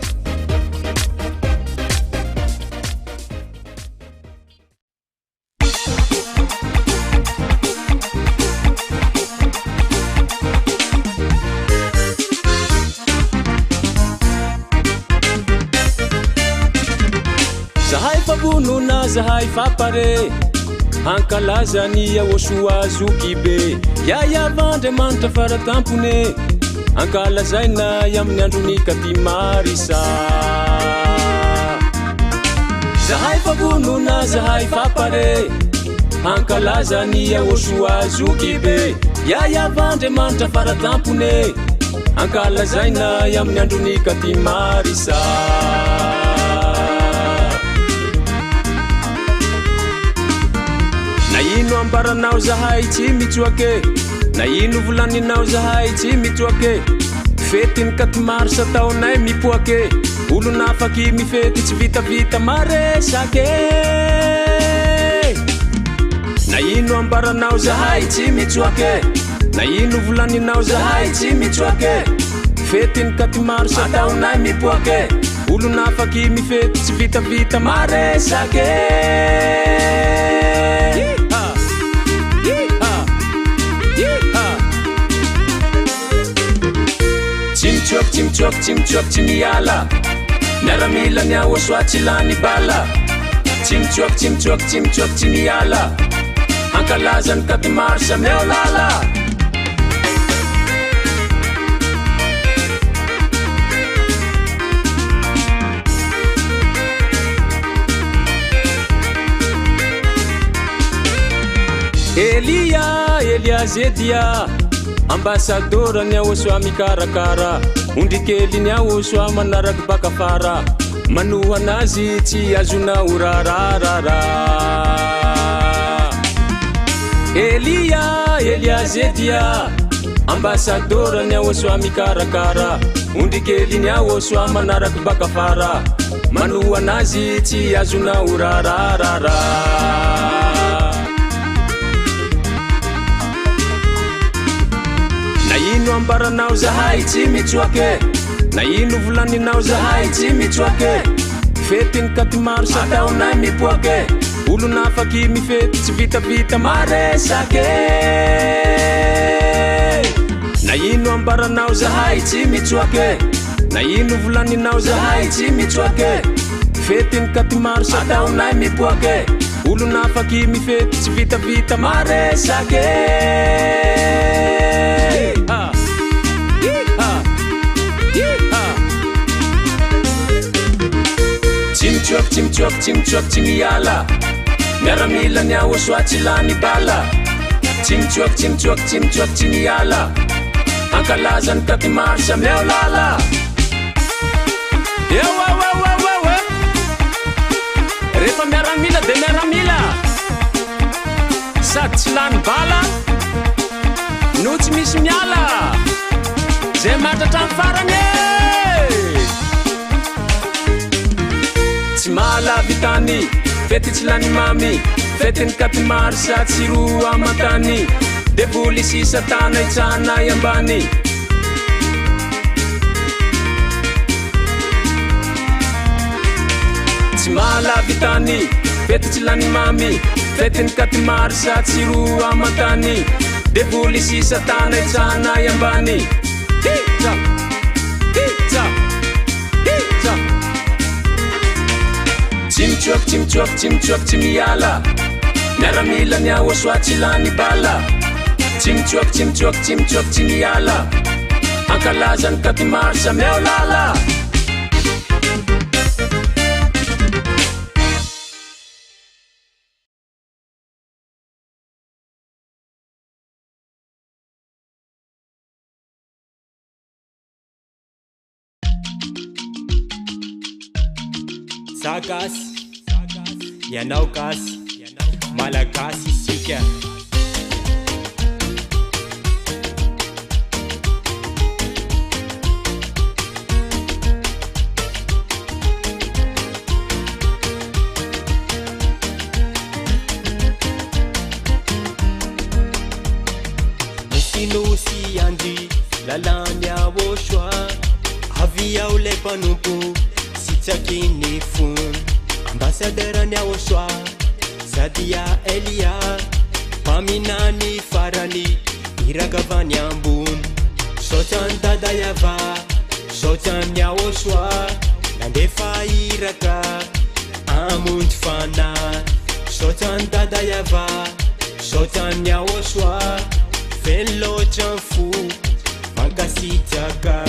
Zahay fabonona zahay fapare ankalazany osoa zokibe yayavandriamanitra faratampone ankalazaina amin'ny androny katimarisa. Zahay fabonona zahay fapare ankalazany osoa zokibe yayavandriamanitra faratampone ankalazaina amin'ny androny katimarisa. Na ino ambaranao zahay tsy mitsoake, na ino volaninao zahay tsy mitsoake, fetiny katimarisa taonay mipoake, olona afaky mifety tsy vitavita maresake. Na ino ambaranao zahay tsy mitsoake, na ino volaninao zahay tsy mitsoake, fetiny katimarisa taonay mipoake, olona afaky mifety tsy vitavita maresake. Chimchok chimiala miaramila nya osoa chilani bala. Chimchok chimiala ankalazan katimarisa meolala. Elia Zedia ambasadora nya osoa mikarakara, undikeli nya osoa manaraky baka fara, manohanazy tsy azona urararara. Elia Zedia ambasadora nya osoa mikarakara, undikeli nya osoa manaraky baka fara, manohanazy tsy azona urararara. Na ino ambaranao zahay tsy mitsoake, na ino volaninao zahay tsy mitsoake, fetiny katimarisa taonay mipoake, olona afaky mifety tsy vitavita maresake. Na ino ambaranao zahay tsy mitsoake, na ino volaninao zahay tsy mitsoake, fetiny katimarisa taonay mipoake, olona afaky mifety tsy vitavita maresake. Chimchok chimiala miaramila nya osoa chilani bala. Chimchok chimiala ankalazan katimarisa meolala. Refa miaramila de miaramila sady chilani bala no tsy misy miala. zay matratra amin'ny farany tsy mahalavitany fety tsy lany mamy fetiny kapimarsa tsy ro amantany devoly sisa tana itsana ambany tsy mahalavitany fety tsy lany mamy fetiny kapimarsa tsy ro amantany devoly sisa tana itsana ambany hitsa hitsa hitsa Chimchuak tsy miala miaramila ny aosoa tsy lany bala Chimchuak tsy miala ankalazany kapimarsa meolala Sagasy, ianao gasy, malagasy isika Misinosy andy lalany aosoa avy ao lay mpanompo Sakini fun ambassadeur ni awoswa Sadia Elia paminani farani iragavani ambun sotan dadayava sotan ni awoswa nandefa iraka amunt fana sotan dadayava sotan ni awoswa fello chanfu makasitaka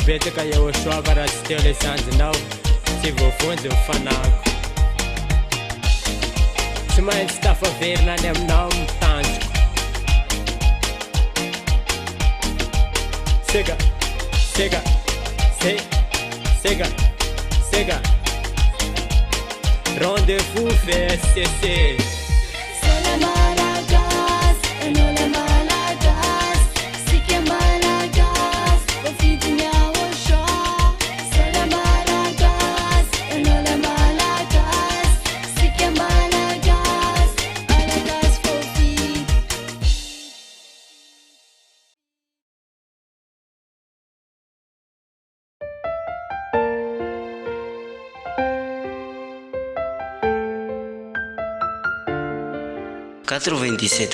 Betaka eu shoavara stele sanzinau se vou funzo fanaco se mais está faverna nem não tanto Sega rendez-vous FSCC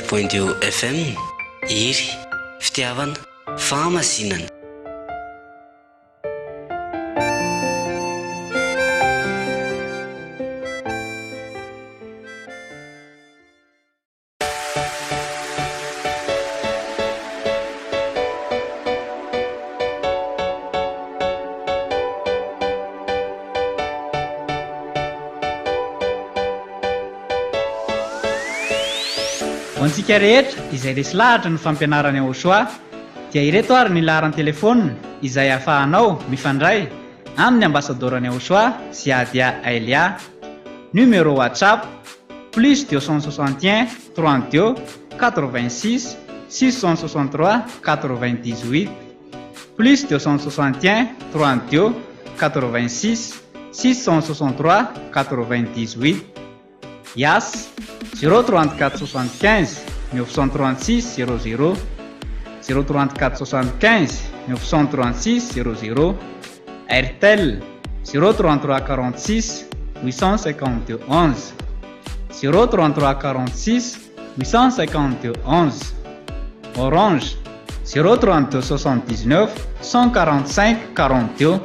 .2 FM Iry fitiavana fahamasinana hoantsika rehetra izay resy lahatra ny fampianarany ahosoa dia ireto ary ny laharany telefônina izay ahafahanao mifandray amin'ny ambassadorany ahosoa sy adia Elia. Numéro WhatsApp plus 261 32 86 663 98 plus 261 32 86 663 98. Yas 034 75 936 00 034 75 936 00. Airtel 033 46 852 11 033 46 852 11. Orange 032 79 145 42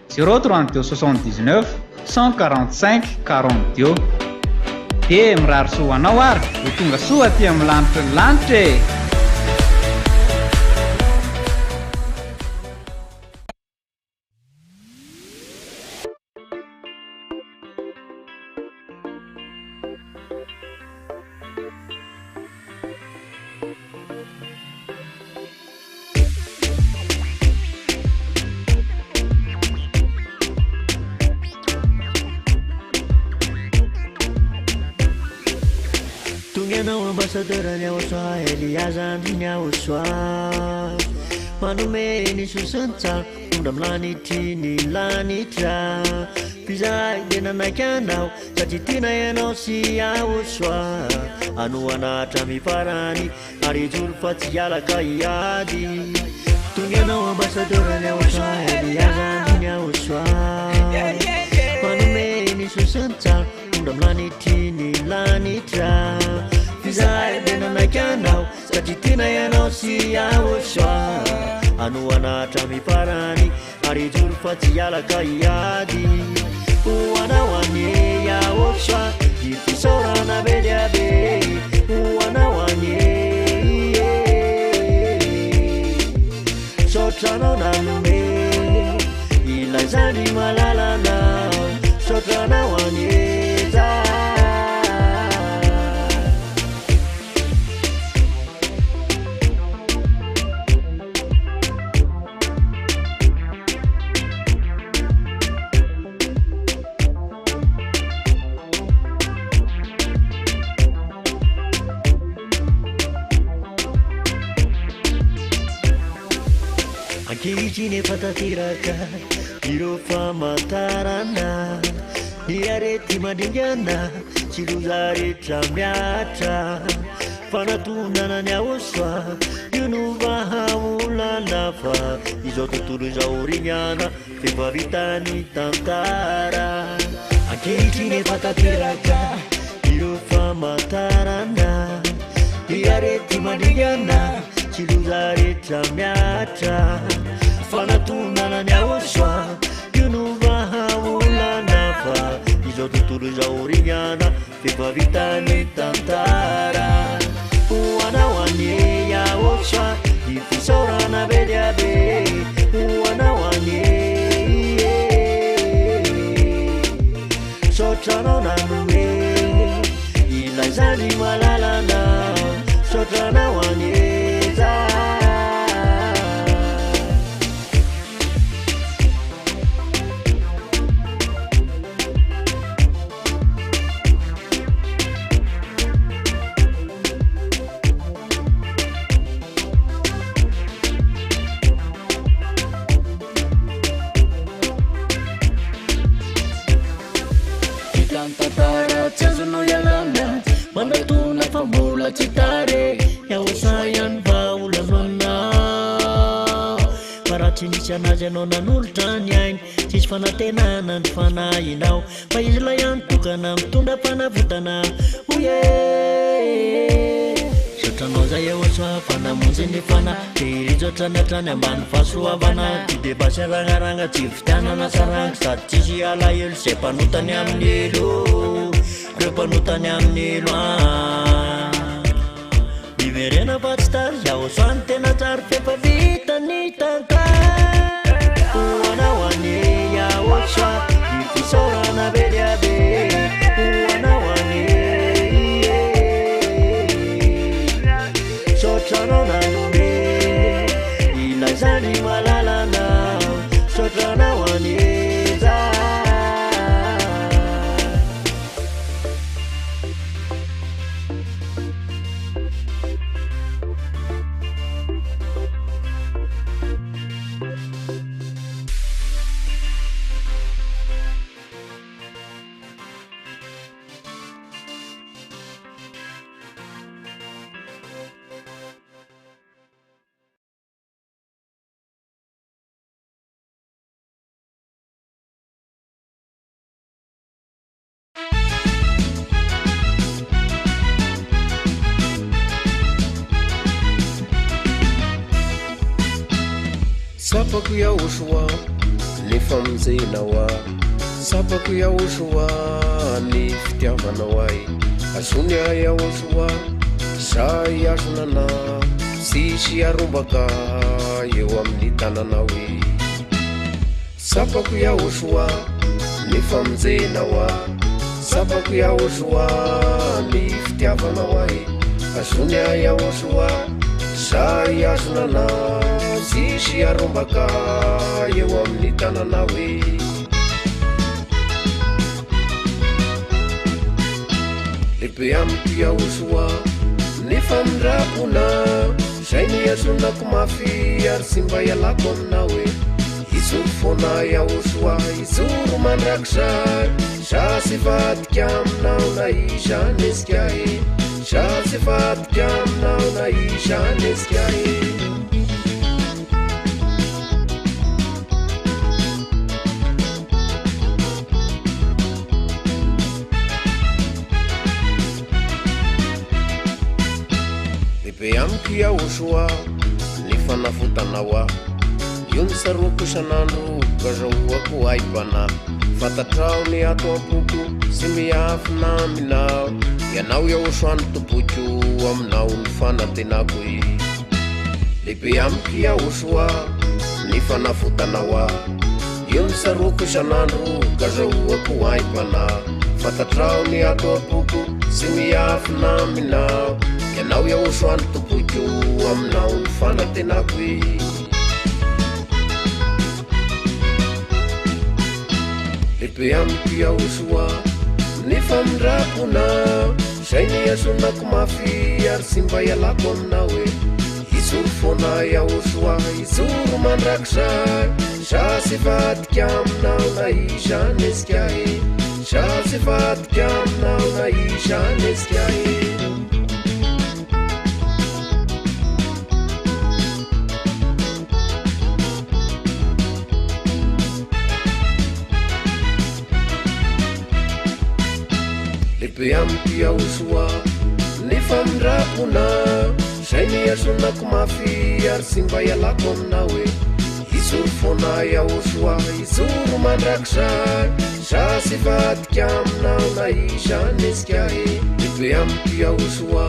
032 79 145 42. dia mirary soa anao ary ho tonga soa aty amin'ny lanitra ny lanitra e. Ambassadorany ahosoa Eliaza andriny ahosoa manome ny sosantsa tondra milanitry ny lanitra pizay de nanaiky anao satria tiana ianao sy ahosoa anoanatra miparany ary jolo fa tsy alaka iady tonganao ambassadorany ahosoa Eliaza andriny ahosoa manome ny sosantsa tondra milanitry ny lanitra Pizay bena naikanao satria tiana ianao sy ahosoa anoanatra miparany ary jolo fa tsy alaka iady hoanao ane ahosoa ny fisaorana be dia be hoanao ane sotranao nanome ilay zany malalanao sotranao ane Ankehitriny efa tanteraka ireo famantarana ny arety mandingana tsy loza rehetra miatra fanatonana ny ahosoa io no vahaolana fa izao tontolo izao rignana fefa vitany tantara ankehitriny efa tanteraka ireo famantarana ny arety mandingana tsy loza rehetra miatra fanatonana ny ahosoa io no vahaolana fa izao tontolo izao rignana fefa vitany tantara hoanao ane ahosoa ny fisaorana be dia be hoanao ane sotranao nanome ilay zany malalanao sotranao ane mandatuna fambola citare yaosayan vaulanona paratsy nisy anazy anao nanolotra ny ainy tsisy fanatenana ny fanahinao fa izy la ihany tokana mitondra fanavotana oye sotranao zay ahosoa fanamonjy ny fana terijotranatrany ambany fahasoavana ty debasy ragnaragna tsy vitianana saranga sady tsisy alahelo zay mpanotany amin'ny elo reo mpanotany amin'ny loa miverena fa tsy tary ahosoa ny tena tsary fefa vitany tantara hoanao ane ahosoa ny fisaorana be dia be hoanao ane sapako iaosoa ny famonjenao a sapako iaosoa ny fitiavanao ay azony a iaosoa sa iazonana sisy arombaka eo amin'ny tananao e sapako iaosoa ny famonjenao a sapako iaosoa ny fitiavanao ay azony a iaosoa sa iazonana sisy arombaka eo amin'ny tananao e lehibe amiko iaosoa ny famindrakona zay niazonako mafy ary sy mba ialako aminao e izoro foana iaosoa izoro mandrakizay za sy vadika aminao na izany ezika e za sy vadika aminao na izany ezika e lehibe amiko iaosoa ny fanafotanao a io ny saroko isan'andro gazahoako aibana fatatrao ny ato ampoko sy miafina aminao ianao iaosoany toboko aminao ny fanatenako e lehibe amiko iaosoa ny fanafotanao a io ny saroko isan'andro gazahoako aibana fatatrao ny ato ampoko sy miafina aminao ianao iaosoany toboko aminao ny fanatenako e lehibe amiko iaosoa ny famindrakona zay niazonako mafy ary sy mba ialako aminao e izoro foana iaosoa izoro mandrakizay za sy vadika aminao na izany ezika e za sy vadika aminao na izany ezika e lehibe amiko iaosoa ny famindrakona zay niazonako mafy ary sy mba ialako aminao e izoro foana iaosoa izoro mandrakizay za sy vadika aminao na izany ezika e lehibe amiko iaosoa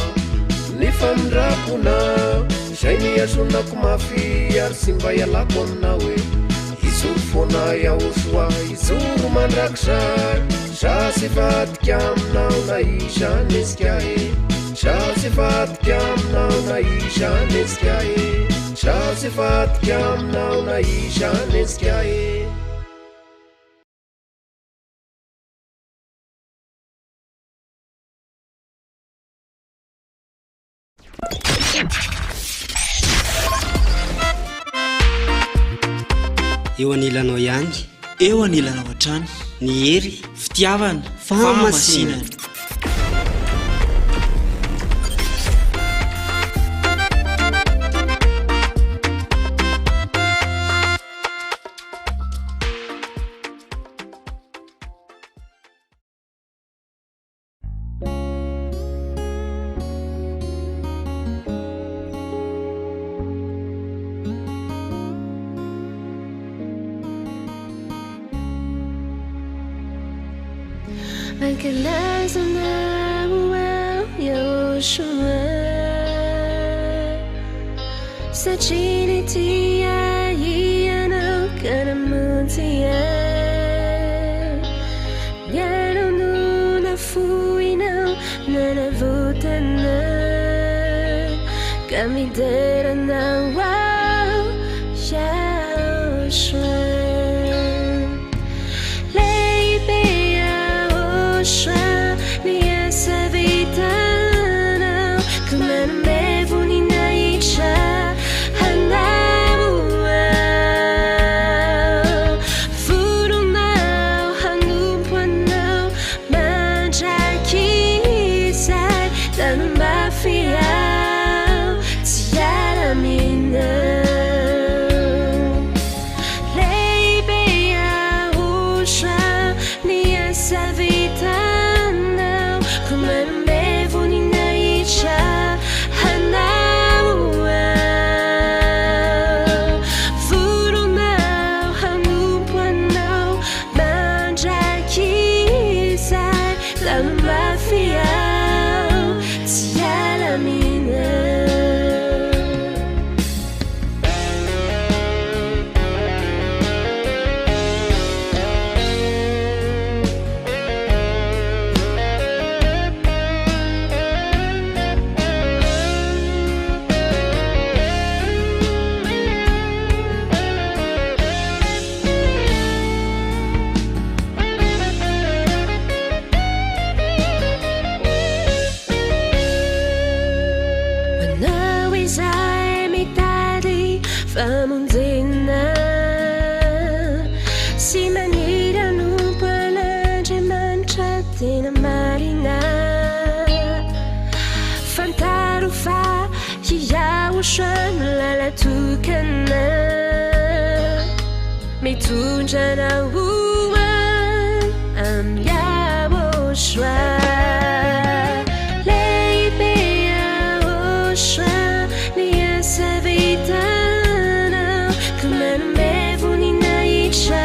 ny famindrakona zay niazonako mafy ary sy mba ialako aminao e izoro foana iaosoa izoro mandrakizay za sy vadika aminao na izany ezika e za sy vadika aminao na izany ezika e za sy vadika aminao na izany ezika e eo anilanao ihany eo anilanao hatrany ny hery fitiavana famasinana Recognize now well Yoshua Sachinity Yana Kanamutia Yano Nuna Fuino Nana Vutana Kamidera now wow Yoshua Mafia, Tiara Mina. lala tokana mitondra nahoan amiaosoa lehibe ahosoa ny asa vitanao ka manome voninahitra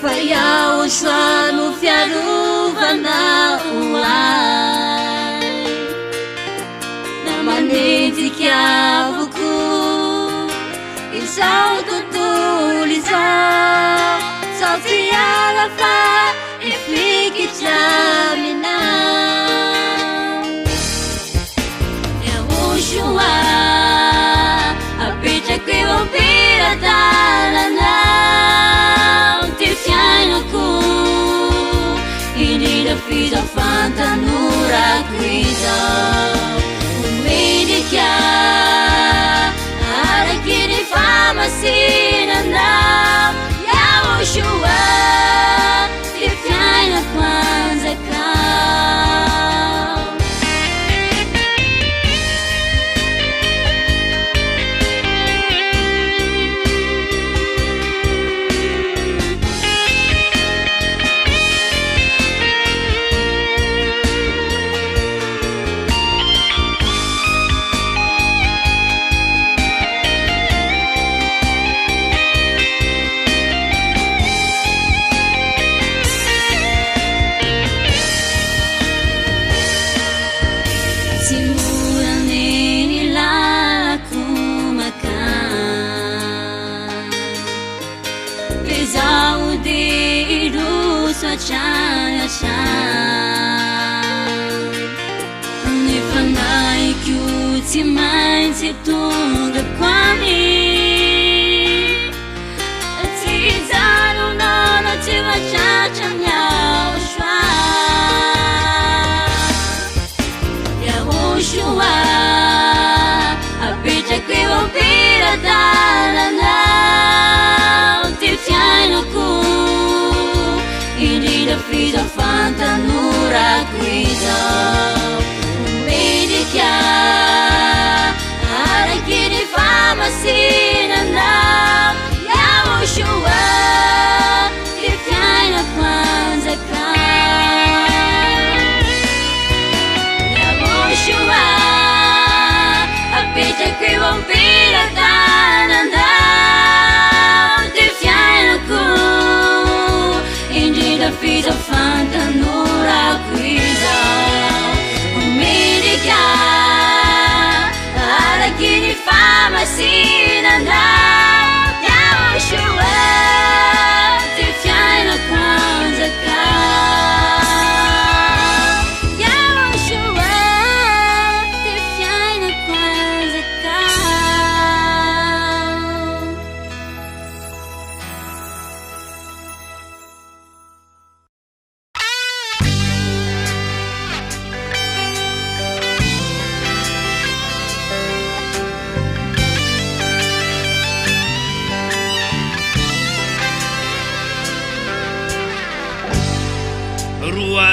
Faiaosoa no fiarovana oay na manenjiky avoko izao tontolo izao sao tsy ala fa ifikitra aminao Yahoshua apetrako eo am-piradalana indrindra fizafantanorako izao omedika araky ny famasinanao Yahoshua ty fiainako anjakao Nifanaikyo tsy maintsy tonga kwami tsy janonao tsy matratra Yahoshua Yahoshua apetrako eo am-piradalana ty fiainako indrindra fizafantanorako izao omedika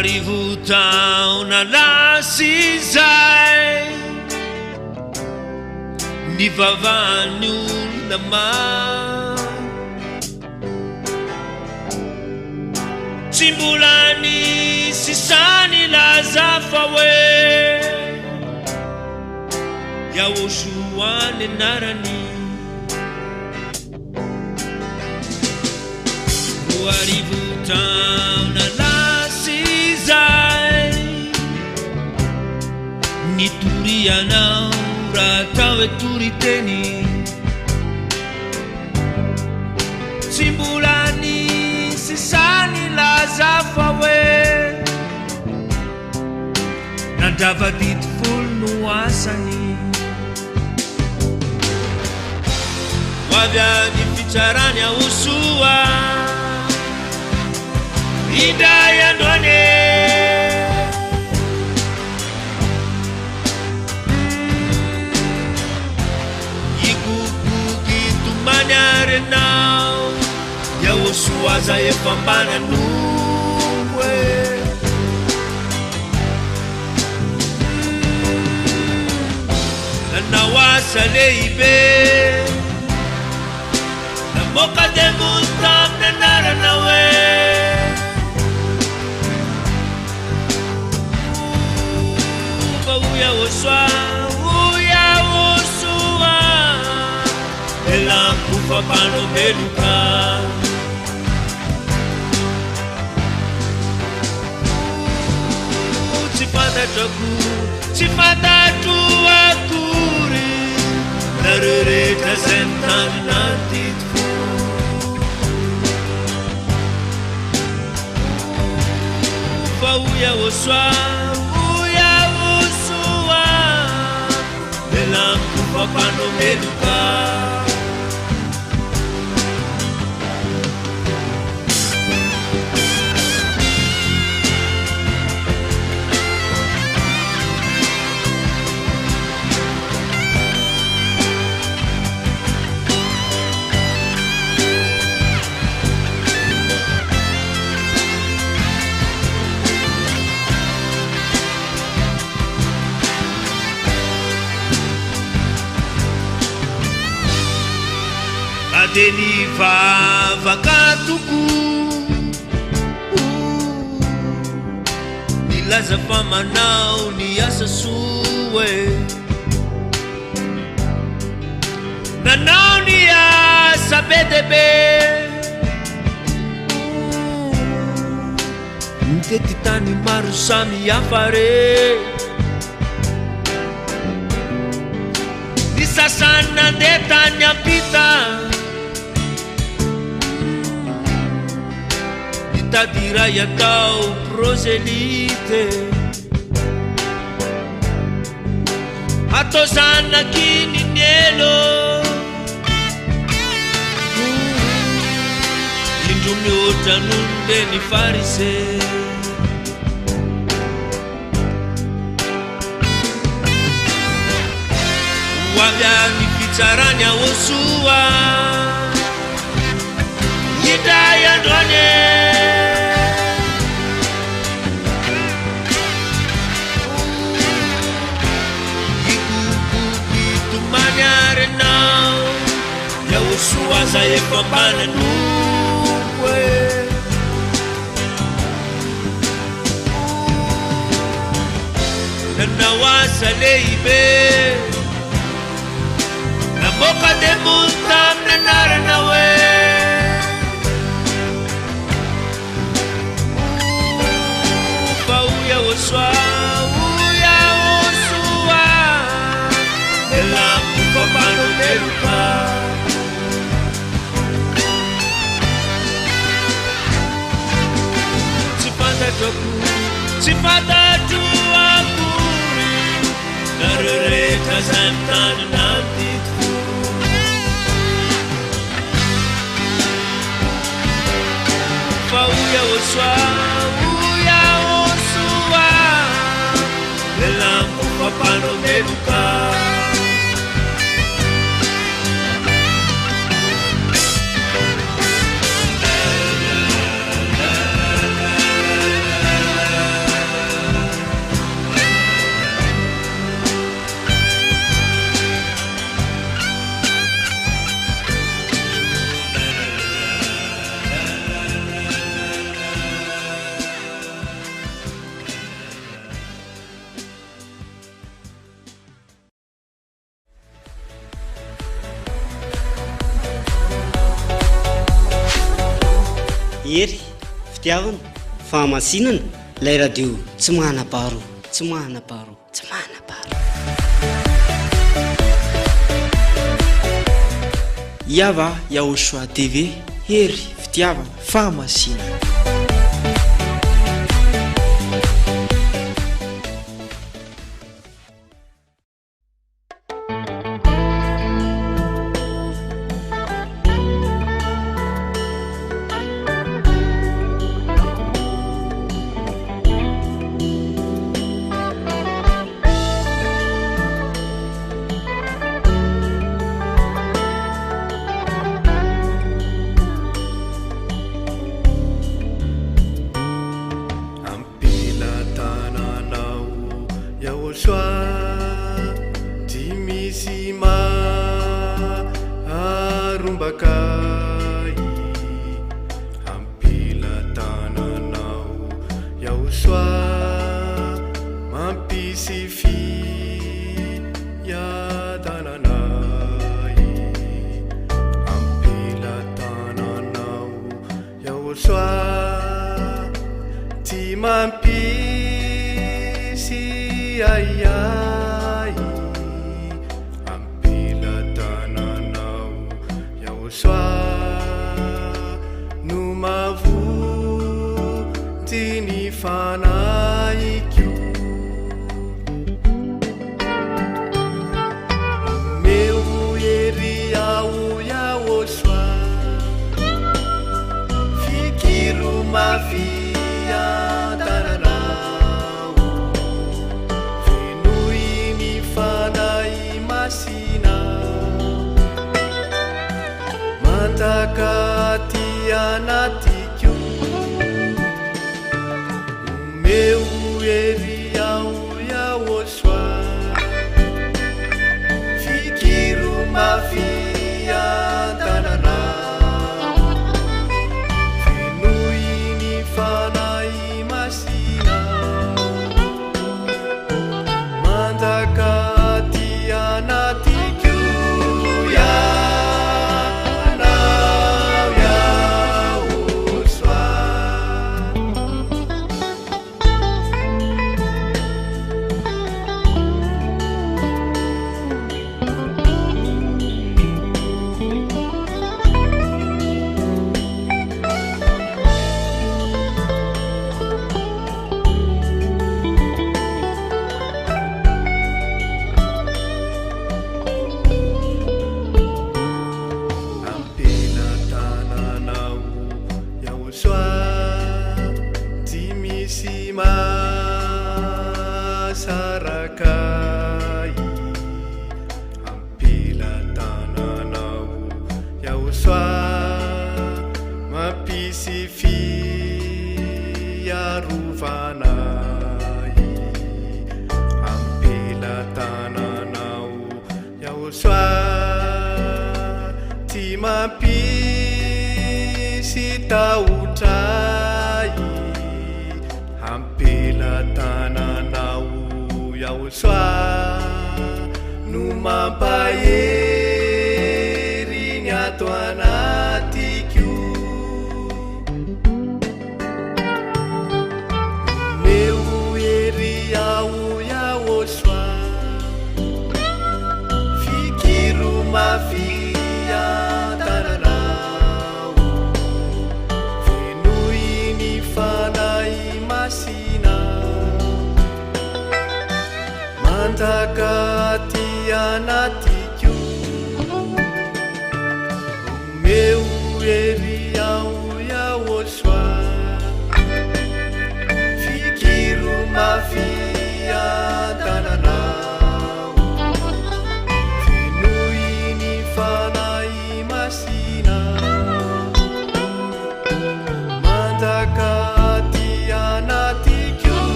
arivo taona lasy zay ny vavany olona maro tsy mbola nisy sany laza fa hoe Yahoshua nenarany arivo taona lasy zay nitorianao raha tao hoe tory teny tsy mbola nisy sany laza fa hoe nandravadity folo no asany hoavy any fitsarany Yahoshua indray androany ikokoky tomany arenao Yahoshua za efa mbanan'ombo nanao asa lehibe namoaka demony tamin'ny anarana hoe Yahoshua elamkufa pano beluka Sifatatu akuri narereta sentan nantitfu Fau Yahoshua elamkufa pano beluka Adeni vavakatuku nilaza famanao ni asa suwe nanao ni asa bedebe ntety tany maro samy afare ni sasany nandeha tany ampita tadira yatao proselite atozana kini nelo indumiotra nunde ni farise wavya ni pitsarani Yahoshua yidaya ndwane Yahoshua za efa mbanan'ombo nanao asa lehibe namoaka demony tamin'ny anarana hoe fa o Yahoshua elamkufa pano beluka Sifatatu akuri narereta zamtan nantitfu Fau Yahoshua elamkufa pano beluka ery fitiavana fahamasinana ilay radio tsy manam-paharo tsy manam-paharo tsy manam-paharo iava Yaoshua TV ery fitiavana fahamasinana.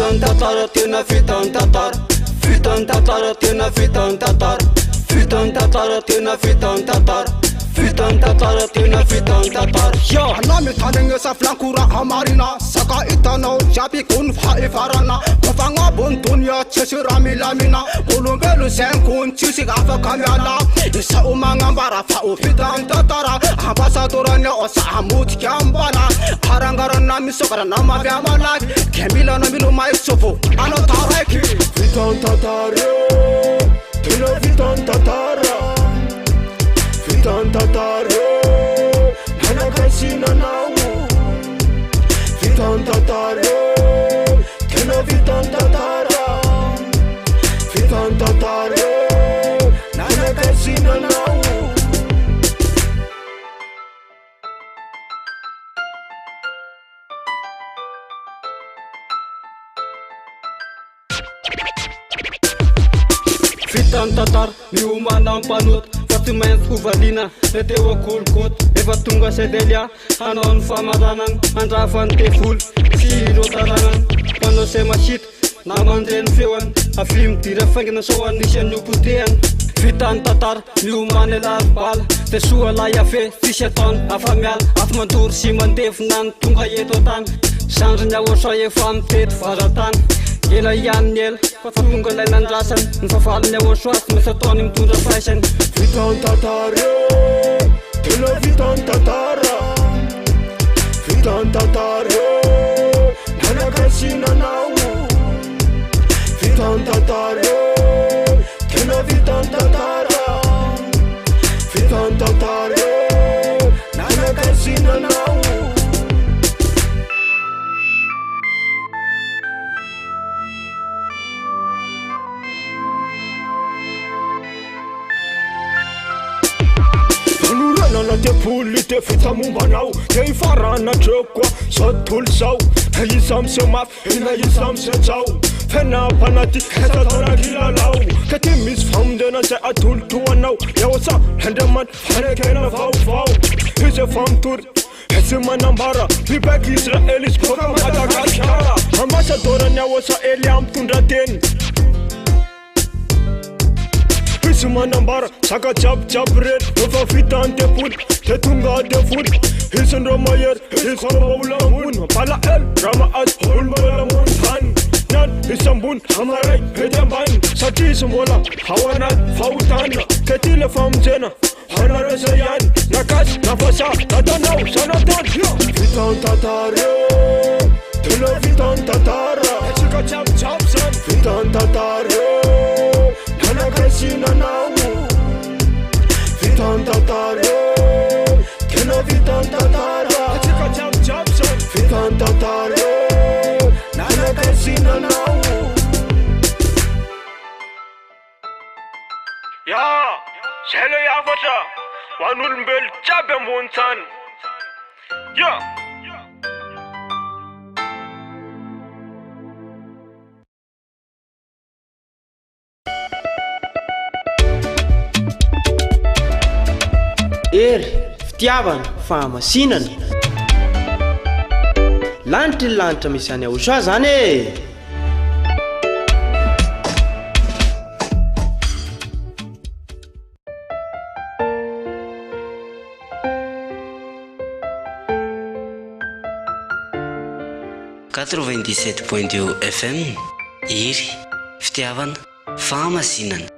Fitan tatara tena fitan tatara. Fitan tatara tena fitan tatara. Fitan tatara tena fitan tatara. Fitan tatara tena fitan tatara. Yo nami tanenge sa flankura amarina. Saka itana japi kun fai farana. Mafanga buntunya chesirami lamina. Bulungelu senkun chisik afa kamyala. Isa umangambara fa fitan tatara. Ambasadoranya osa amut kyambana. Harangara nami sokara nama vyamala. Kemila nami lumai sofu ano tareki. Fitan tatara tena fitan tatara. Fitan tatara nana kasina nau. Fitan tatara tena fitan tatara. Fitan tatara nana kasina nau. Fitan tatar miumana panut. Fatumen kuvalina Neteo kulkut Eva tunga sedelia Anon famadanan Andrafan te full Siro taranan Pano sema shit Namandren fewan Afim tira fangina soan Nishan nuputean Fitan tatar Niumane bal Te sua la yafe Fisheton Afamial Afmantur simandef nan Tunga yetotan Sanrnya wasoye fam tet faratan Ela Yaniel, Fatunga Landrasan, Fafalnya was short, Mr. Tonim to the fashion. Fitan tatara, tena fitan tatara. Fitan tatara, nana kasina nau. Fitan tatara, tena fitan tatara. Fitan tatara, nana kasina nau. Nana te puli te fita mumbanau. Te farana trekwa sotul sau. Yisam se maf, ina yisam se chau. Fena panati heta tora kila lau. Kati mis fam dena se atul tuwa nau. Yawasa hendeman fane kena fau fau. Hise fam tur hise manambara. Bibek Israelis program Madagascar. Ambassadora nyawasa Eliam tundra ten. Manambara, Saka chap chap red, Nova fitan te put, te tunga te foot, Hilson Romayer, Hilson Moon, Pala El, Rama as, Hulmala Moon, Han, Nan, Isambun, Hamarai, Hedamban, Sati Sumola, Hawana, Fautana, Ketila from Jena, Hanara Sayan, Nakas, Nafasa, Tatanau, Sanatan, Fitan Tatara, Tula Fitan Tatara, Saka chap chap san, Fitan Tatara. Nana kasina nau. Fitan tatara Tena fitan tatara. Chika chap chap son. Fitan tatara Nana kasina nau. Ya Sele ya fata Wanul mbel chabe montan. Ya Ery fitiavana fahamasinana lanitry ny lanitra misy any Aosoa zany e. FM Iry fitiavana fahamasinana.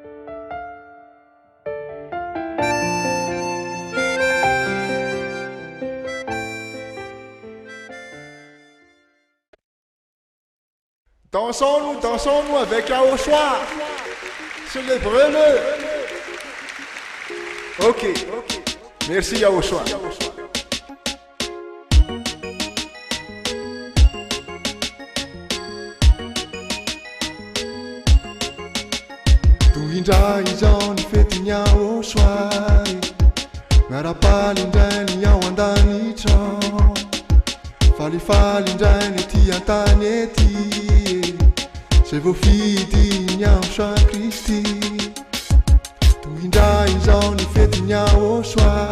Dansons-nous avec Aosoa. Célébrez-le. Ok. Merci Aosoa. Tuhinja izao ny fetiny Aosoa. Miarapaly indray ny ao an-danitra. Falifaly indray ny ety an-tany ety. Zay voafidy ny Aosoa Kristy. Tohindray izao ny fetiny Aosoa.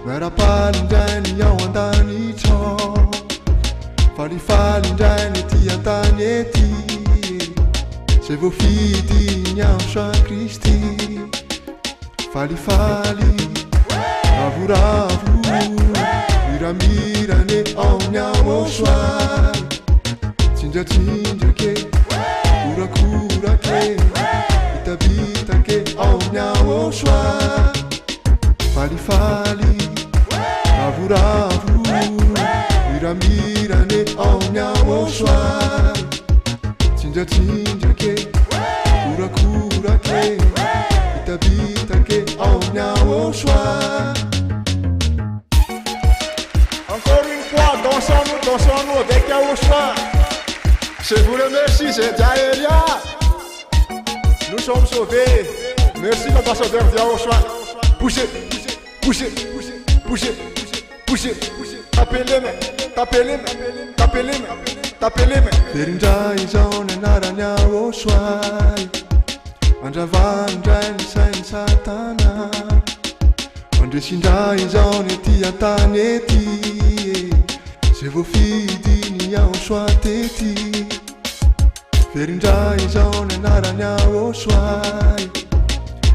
Miarapaly indray ny ao an-danitra. falifaly indray ny ty antany ety zay voafidy ny anso a Kristy falifaly ravoravo miramirane amin'ny amosoary tsindratsindra kurakurake bitabitake amin'ny amosoary falifali ravoravo miramirane amin'ny amosoary tsindratsindra kurakurake bitabitake amin'ny amosoary. Encore une fois, dansons-nous avec Yahushua. Je vous remercie, c'est Jaélia. Nous sommes sauvés. Merci l'ambassadeur de Yahushua. Poussez, poussez, poussez, poussez, poussez. Tapez les mains, tapez les mains, tapez les mains, tapez les mains. Verindray zao ny anarany Yahushua. Andravandray ny sainy Satana. Andresindray zao ny ty antany ety zay voafidy ny Yahushua tety verindray zao ny anarany Yahushua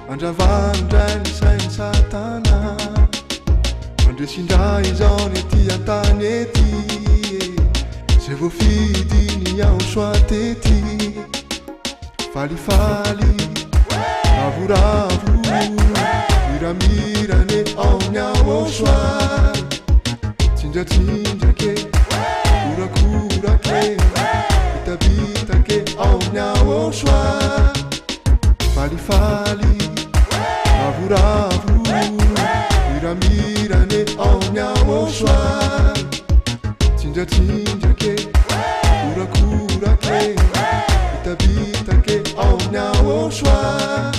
andravandray ny sainy Satana andresindray zao ny ty antany ety zay voafidy ny Yahushua tety falifaly ravoravo miramirane amin'ny amosoary tsindratsindra kurakurake bitabitake amin'ny amosoary falifaly ravoravo miramirane amin'ny amosoary tsindratsindra kurakurake bitabitake amin'ny amosoary.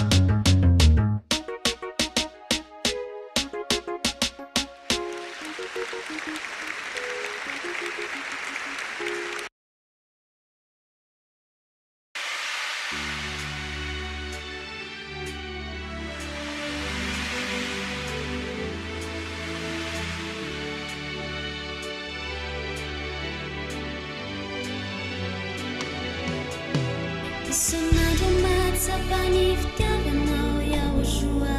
Sonado matsapany fitiavanao Yahushua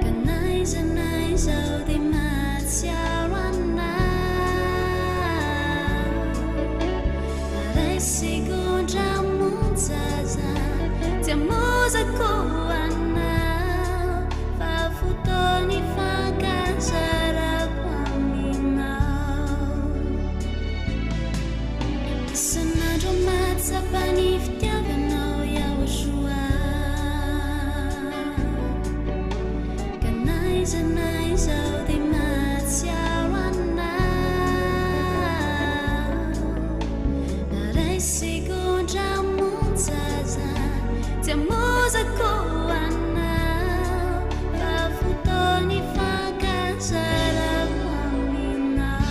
kanaizaizao dia matsiaro anao ray segondra monjaza tia mozako anao fa fotoany fankazarako aminao sanandro matsapany fitiavanao Yahushua kanaizaizao dia matsiaro anao ray segondra monjaza tia mozako anao fa fotoany fankazarako aminao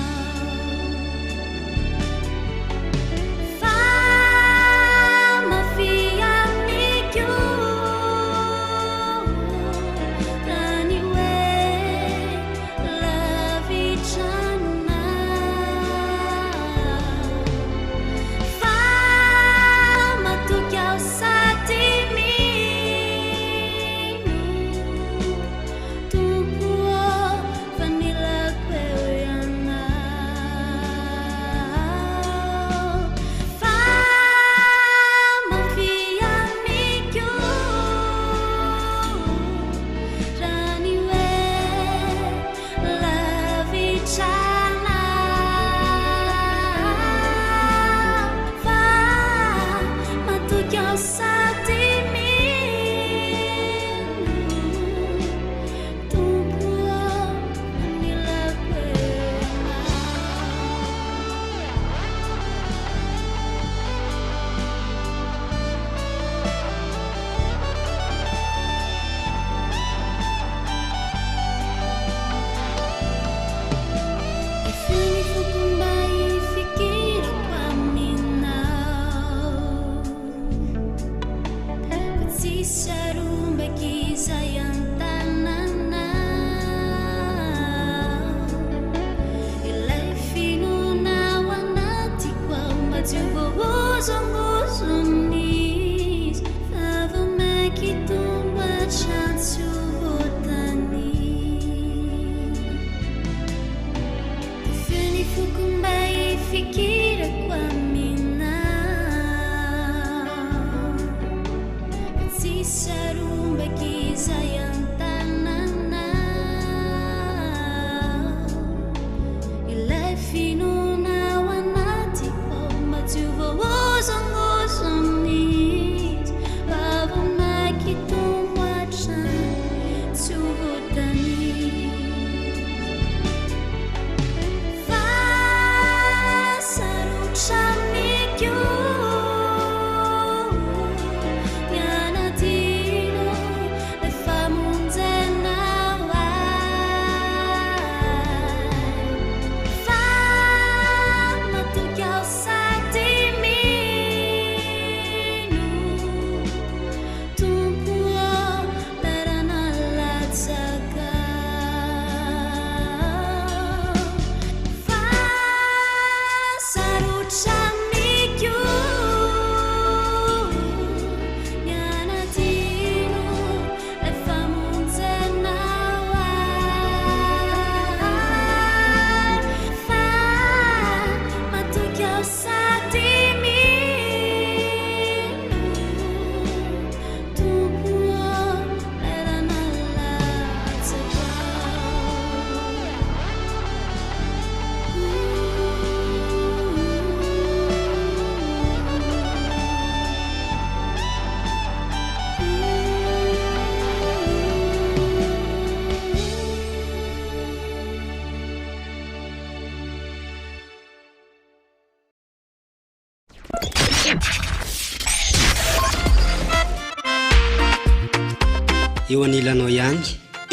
eo anilanao ihany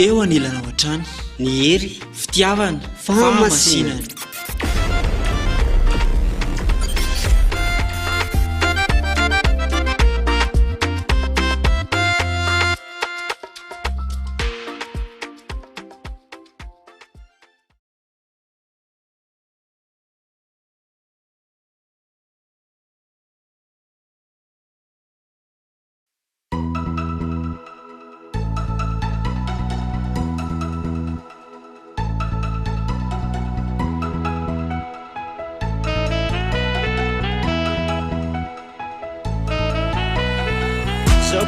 eo anilanao hatrany ny hery fitiavana famasinana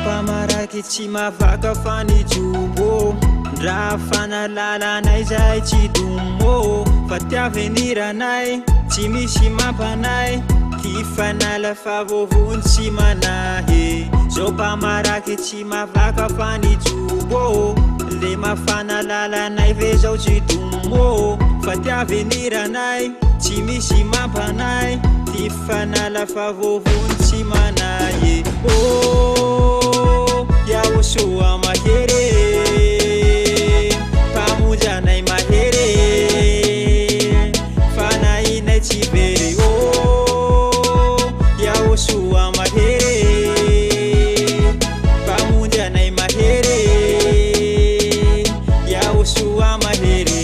Pamaraky tsy mavaka fa ny jobo ndra fanalalana izay tsy domo fa tiaveniranay tsy misy mampanay ty fanala fa vovony tsy manahy zao pamaraky tsy mavaka fa ny jobo le mafanalalana ve zao tsy domo fa tiaveniranay tsy misy mampanay ty fanala fa vovony tsy manahy yawo soa mahere pamujanai mahere fanai nai chibere yawo soa mahere pamujanai mahere yawo soa mahere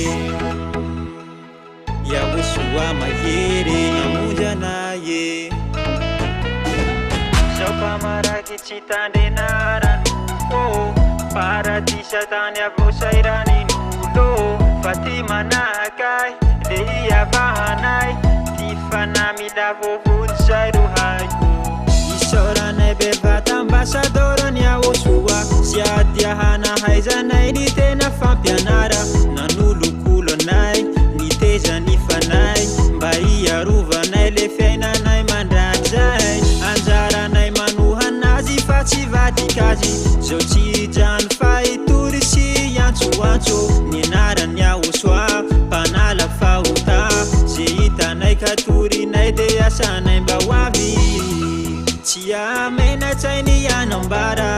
yawo soa mahere pamujanai sopa maraki chitandenara paradisa tany avosairany nulo Fatima nakai leia vahanay ty fanamila vovony zay ro haiko isoranay bevata ambasadorany aosua sy adia hanahaizanay ny tena fampianara nanolokolo anay niteza ny fanay mba iarovanay le fiainanay mandrakzay anjaranay manohanazy fa tsy vadikazy zao tsy jano fa itory sy antsoantso ny anarany aosoa mpanala fahota ze hitanay katorinay de asanay mba hoavy tsy amenatsainy anambara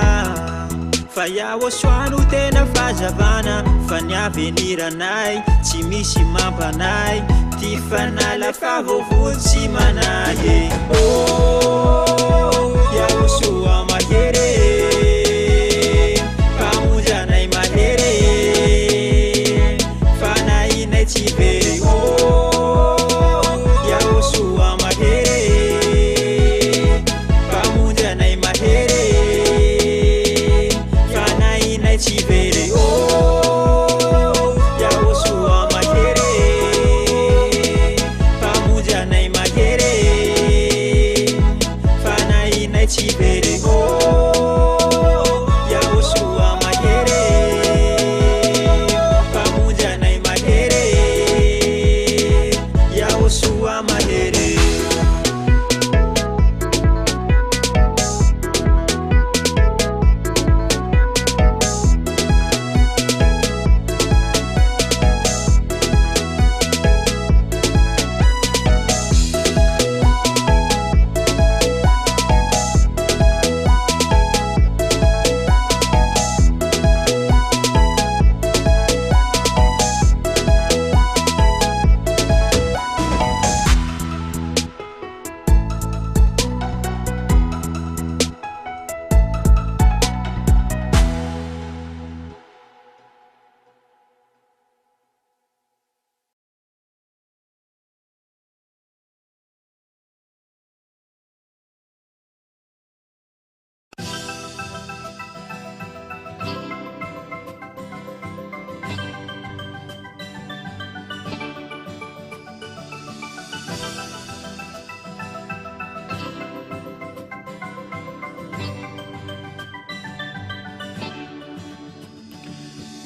fa iaosoano tena fazavana fa ny aveniranay tsy misy mampanay ty fanala fa vovony tsy manahy iaosoa mahere pamujanai mahere fanainay tsy very iaosoa mahere pamujanai mahere fanainay tsy very iaosoa mahere pamujanai mahere fanainay tsy very iaosoa mahere pamujanai mahere iaosoa mahere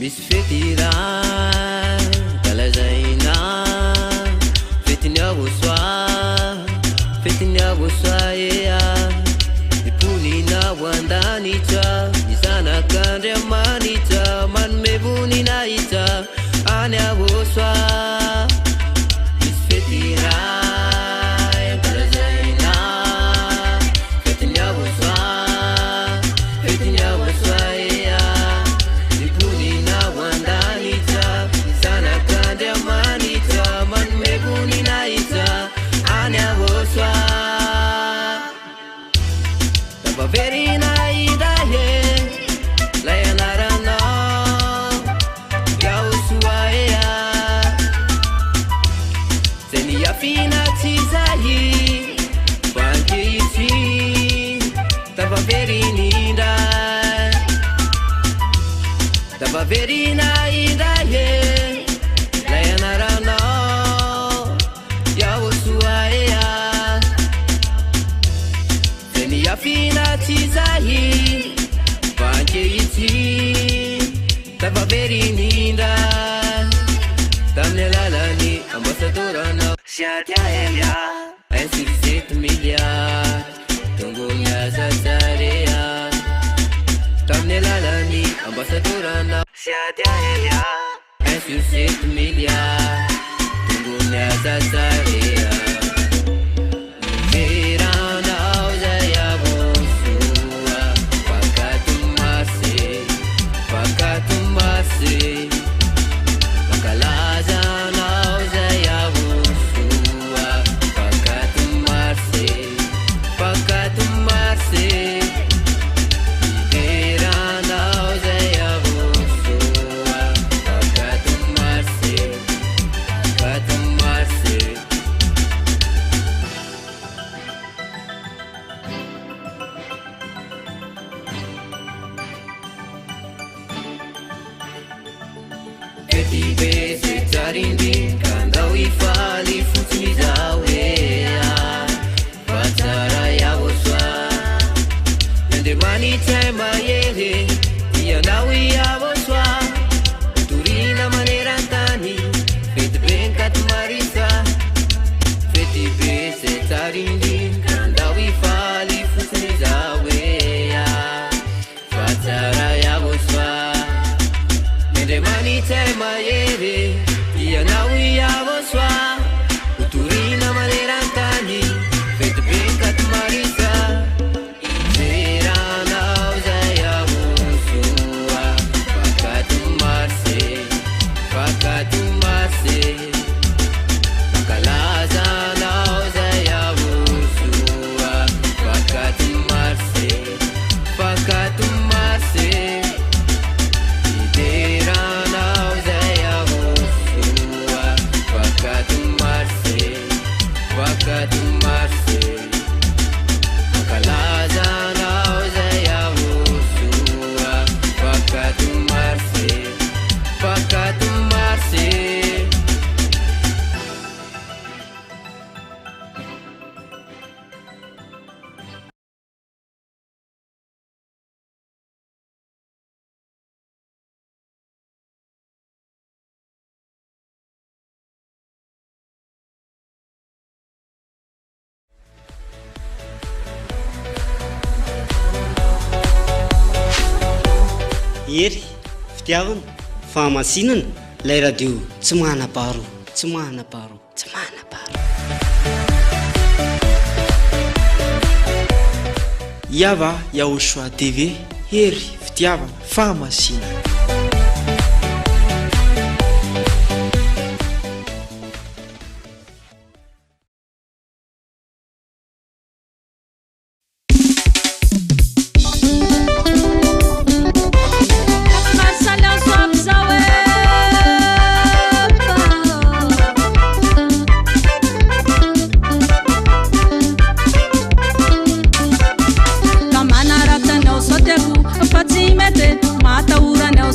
misy fetira kalazaina fetiny agosoa ea ipunina wandanita izanakandre manita manmevunina ita ane agosoa misy fetira kalazaina fetiny agosoa ea tavaverinindra tavaverina indra ye lay anaranao yaosoaea zay miafina tsy zahy vankeitsy tavaverinindra tamin'ny alalany ambasadorana siatya elia 1,7 milliard tongo miazazarea tamin'ny alalany ambasadorana siatya elia 1,7 milliard tongo miazazarea veranao zay avosoa fakatumarse makalazanao zay avosoa fakatumarse veranao zay avosoa fakatumarse etibe se tsarindry kandao ifaly fotsiny zao ea fatsara yavosoa mandemanitsy mahery ianao iavosoa torina manerantany fetibe nkatomarisa fetibe se tsarindry kandao ifaly fotsiny zao ea fatsara yavosoa mandemanitsy mahery ianao iavosoa torina manerantany fetibe nkatomarisa veranao zay avosoa fakatumarse makalazanao zay avosoa fakatumarse veranao zay avosoa fakatumarse makalazanao zay avosoa fakatumarse ery fitiavana fahamasinana lay radio tsy manam-paharo tsy manam-paharo tsy manam-paharo iava Yaoshua TV hery fitiavana fahamasinana Mata ura neo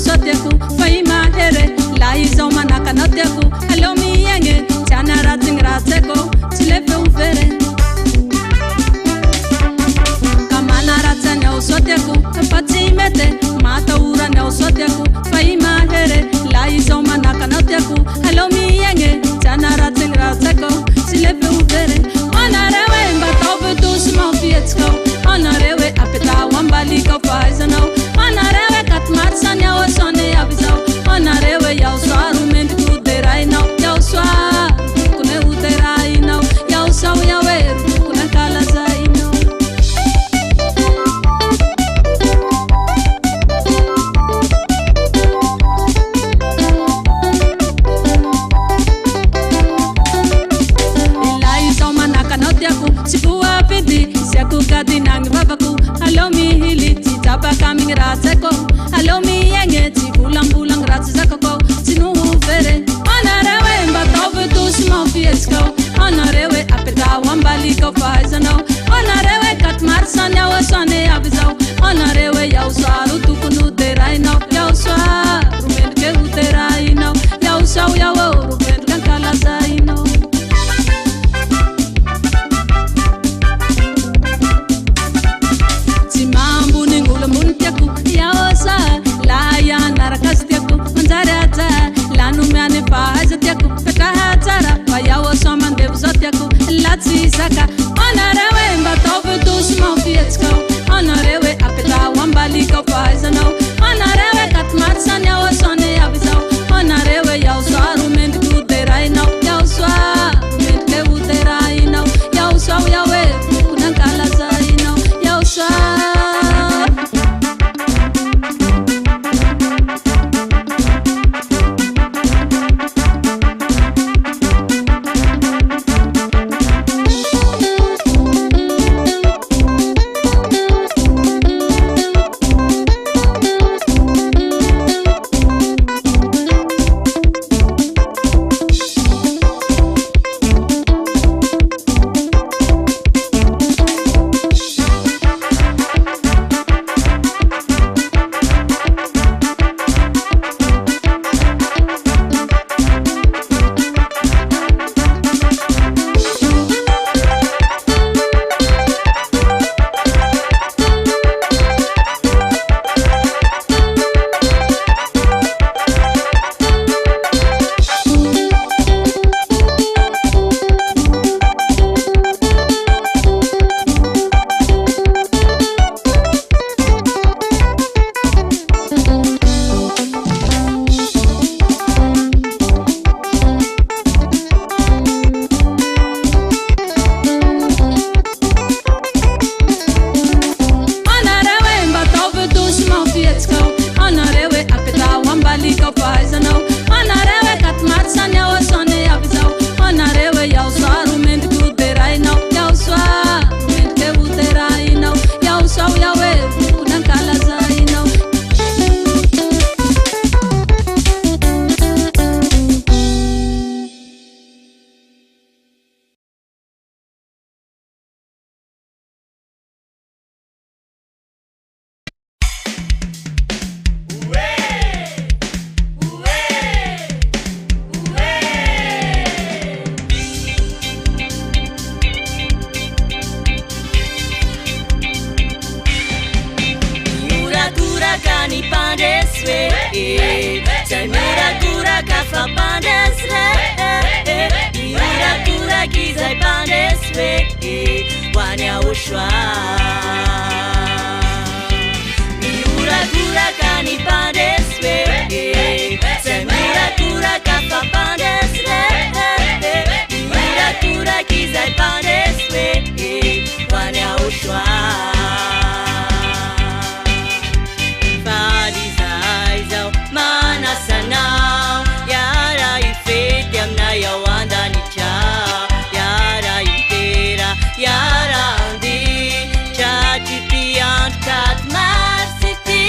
nefa aiza tiako petraha tsara fa iaho aso mandevo zao tiako latsy zaka anareo hoe mba ataovy dosy mafihetsikao anareo hoe apetraho ambalikao fa aizanao anareo hoe katomatsany aho asone avy zao anareo hoe iaho soa ro mendriky hoderainao iaho soa mendrike hoderainao iaho soa ho iaho hoe bokonankalazainao iaho soa Yara andi, chachi piant kat mar city.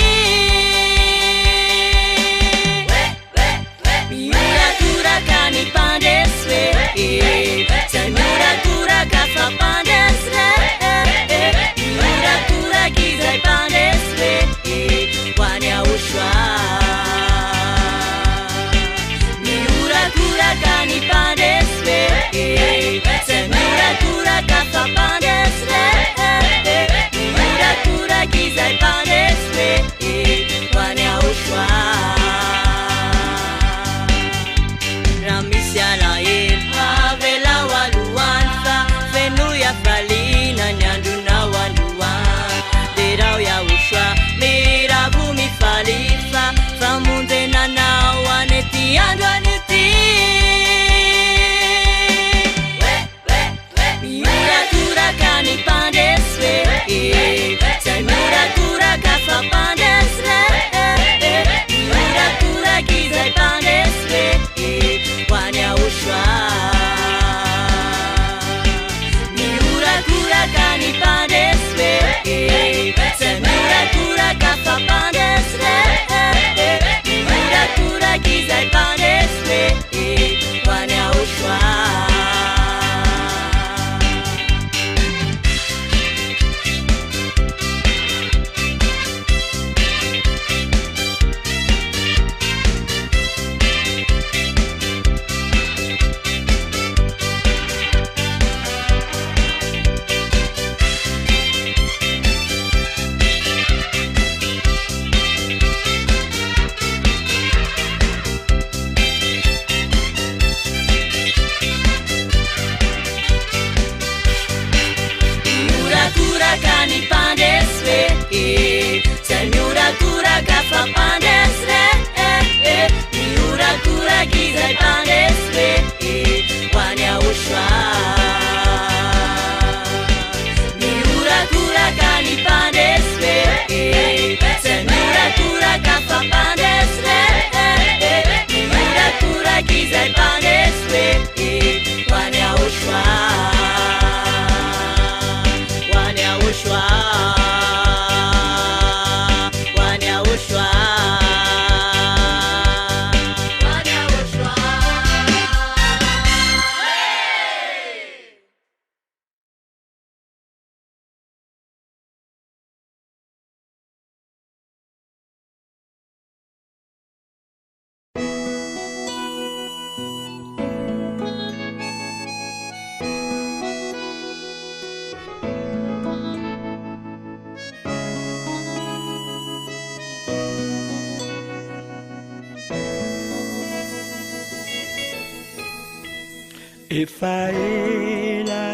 efa ela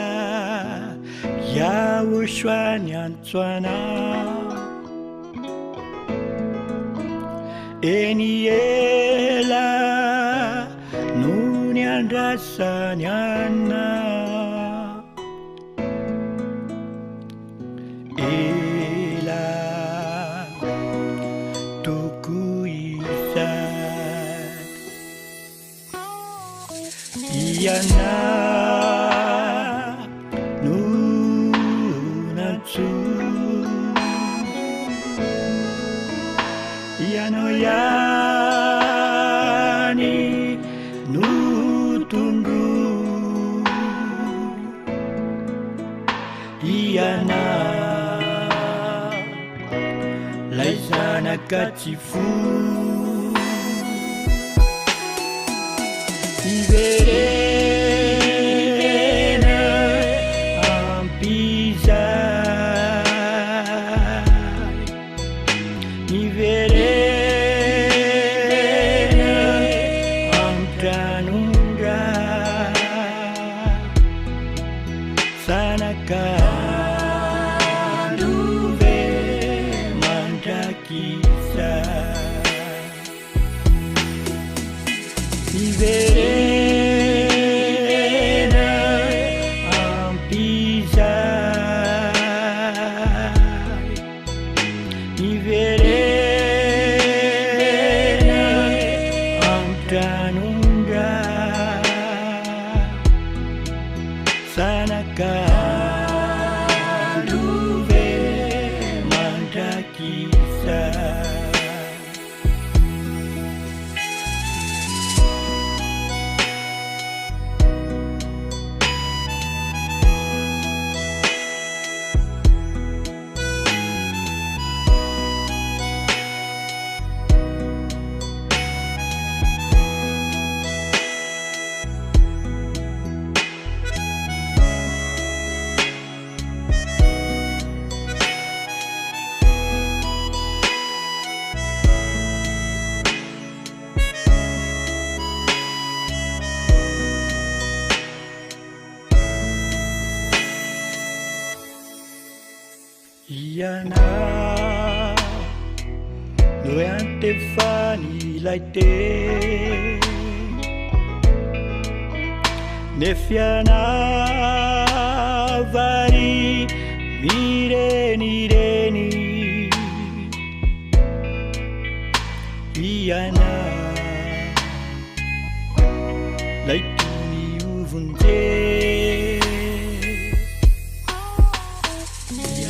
Yahoshua ny antsoana eny ela no ny andrasany ana ela toko izak iana no nantso ianao ihany no tondro iana lay zanaka tsy fo iverena ampizay iverena ampitranonga sanakandove mandrakisa iverena ampizay iverena ampitranonga sanakandove mandrakisa iana no antefany laite nefianavary mirenireny iana laitony ovonje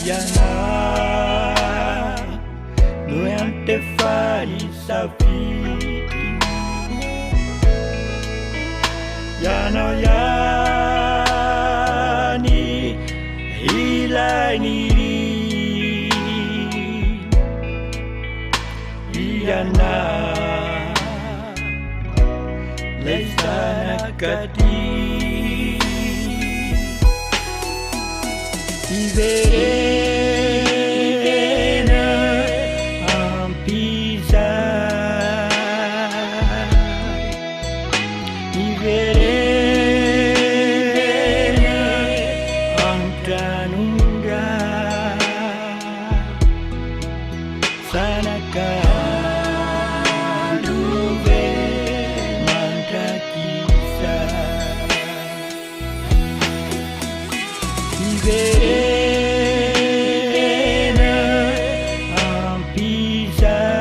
iana no antefany safity ianao ihany ilainiri iana lay zanakady iverena ampizay iverena ampitranonga sanakandove mandrakisa iverena ampizay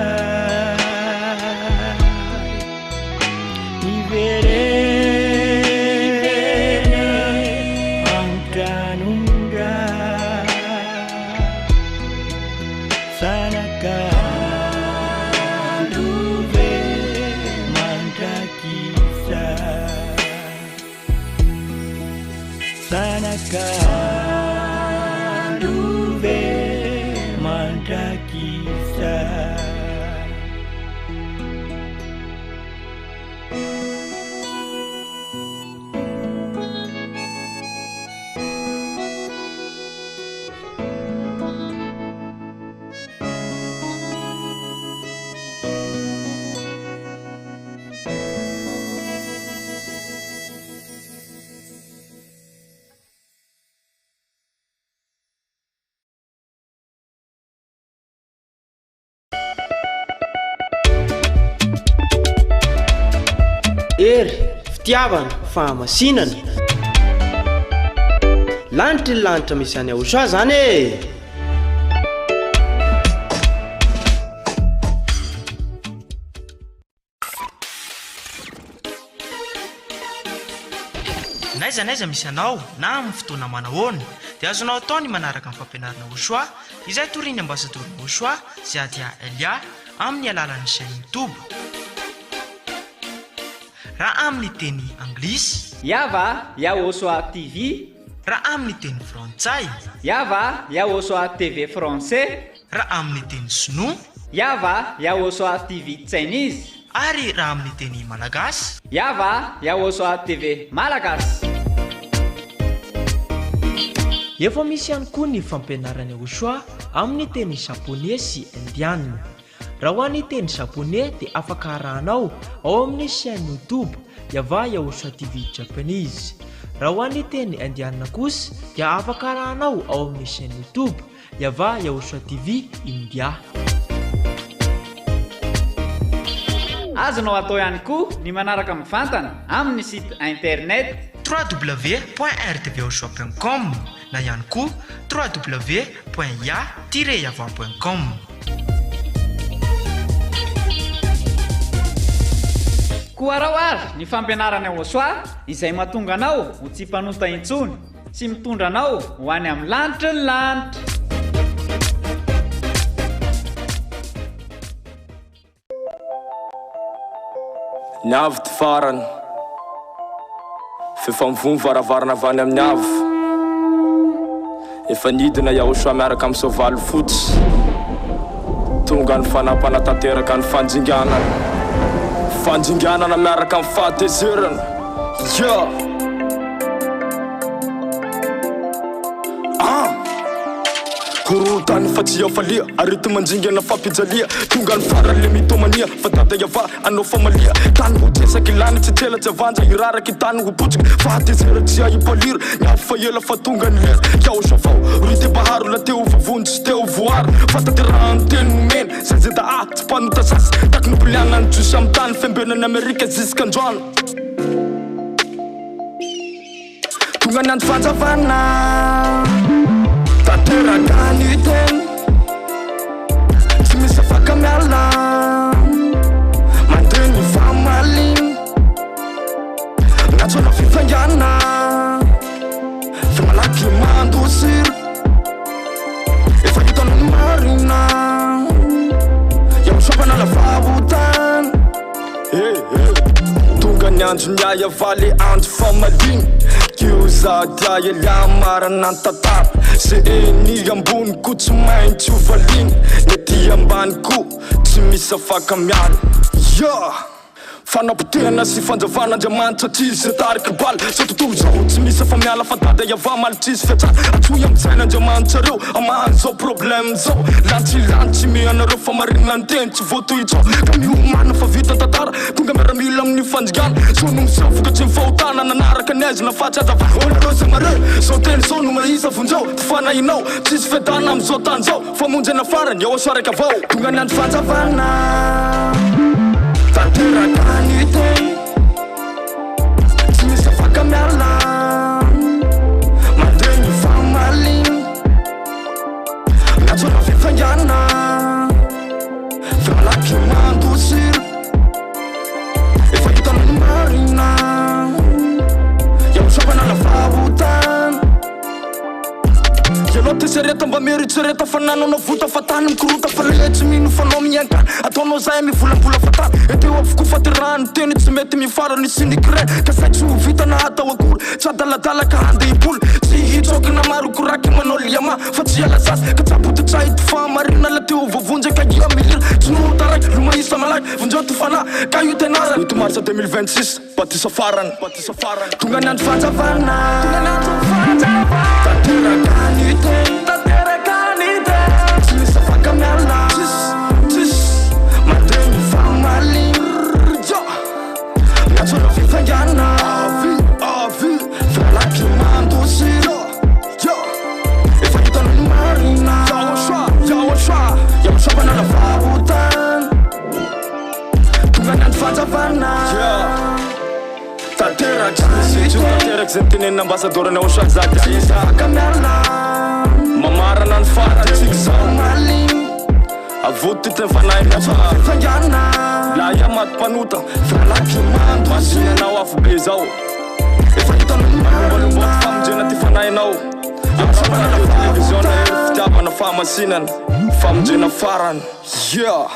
iverena ampitranonga sanakandove mandrakisa sanakandove mandrakisa ery fitiavana fahamasinana lanitra ny lanitra misy any Aosoa zany e. Naiza misy anao na amin'ny fotoana manahoana dia azonao atao ny manaraka amin'ny fampianarana Aosoa izay toriny ambasadorina Aosoa Ziadia Elia amin'ny alalan'ny chaîne YouTube. Raha amin'ny teny anglisy Yava ya Aosoa TV, raha amin'ny teny frantsay Yava ya Aosoa TV français, raha amin'ny teny sinoa Yava ya Aosoa TV Chinese, ary raha amin'ny teny malagasy Yava ya Aosoa TV malagasy. Efa misy ihany koa ny fampianarana Aosoa amin'ny teny japonais sy indiana. Raha ho an'ny teny japonais dia afaka arahanao ao amin'ny chaîne YouTube Yava ya Aosoa TV Japanese. Raha ho an'ny teny indiana kosa dia afaka arahanao ao amin'ny chaîne YouTube Yava ya Aosoa TV India. Azonao atao ihany koa ny manaraka mivantana amin'ny site internet www.rtvaosoa.com na ihany koa www.ya-yava.com. Koaraoara ny fampianarana Aosoa izay mahatonga anao ho tsy mpanota intsony sy mitondra anao ho any amin'ny lanitra ny lanitra. Ny avy ty farany fefamvony varavarana avany amin'ny avy efa nidina Aosoa miaraka amin'ny soavaly fotsy tonga ny fanampanatanteraka ny fanjinganana miaraka amin'ny fahatezerana Kurutani fatia falia arity manjingana fampijalia tonga ny farany le mitomania fa dada Yava anao famalia tany ho tresaka ilany tsy tela tsy avanja iraraky tany ho potsika fahatezera tsy ahipalira ny avy fa ela fa tonga ny lera Aosoa vao rite baharo la teo vavony tsy teo voary fataterahan'ny teny nomena zay zay da tsy mpanota sasy taky ny poliana ny josy amin'ny tany fembenany Amerika ziska androany tonga ny andro fanjavana tateraka ny teny tsy misy afaka miala mandeha ny famaliny natsona fifangana fa malaky mandosira efa hitana ny marina Aosoa fanala vavotany tonga ny andro ny Yava le andro famaliny Ziadia Elia marana ny tantara se eny ambony ko tsy maintsy hovaliana ny aty ambany ko tsy misy afaka miala fanapotehana sy fanjavana Andriamanitra tsisy tariky bala sa tontolo zao tsy misy afa miala fa dada Yava malitsisy fiatsara atsoy am'izayna Andriamanitra reo amahany zao problème zao lantsy meanareo fa marina ny teny tsy voatoy tsao ka miomana fa vita tantara tonga miaramila amin'ny fanjigana so no miseho vokatsy mifahotana nanaraka ny aizina fa tsy azava olareo zay mare zao teny zao no maisa vonjao ty fanahinao tsisy fiadana am'izao tany zao fa monjana farany Aosoa raiky avao tonga ny andro fanjavana tateraka ny teny tsy misy afaka miala mandeha ny famaliny natsona fifangana fa malaky mandosira efa hitana ny marina Aosoa fanala vavotany Ianao tesereta mba meritsereta fa nanao vota fa tany mikorota fa letsy mino fanao miankany ataonao zay mivolambola fa tany eteo avokoa faterahany teny tsy mety mifarany sinikre ka zay tsy ho vita na atao akory tsy adaladala ka handeha hiboly tsy hitsoky na marokoraky manao liama fa tsy alasasy ka tsaboty tsy ahity famarina la teo vovonjaka ia milira tsy nohota raiky lomaisa malaky vonjeo ty fana ka io tenara ito marsa 2026 batisa farany tonga ny andro fanjavana tateraka ny teny tsy misy afaka miala mandeha ny famaliny natsona fifangana fa malaky mandosira efa hitana ny marina Aosoa fanala vavotany tonga ny andro fanjavana teraky zay nytenenina ambasadorany Ochoa zady aezaka miarina mamarana ny faratatsika zao avoto titany fanahy fangianina la ia maty mpanota fralaky mando masinanao afo be zao efa hitanao famonjena ty fanahinao aramana televiziona ery fitiavana fahamasinana famonjena farany yeah.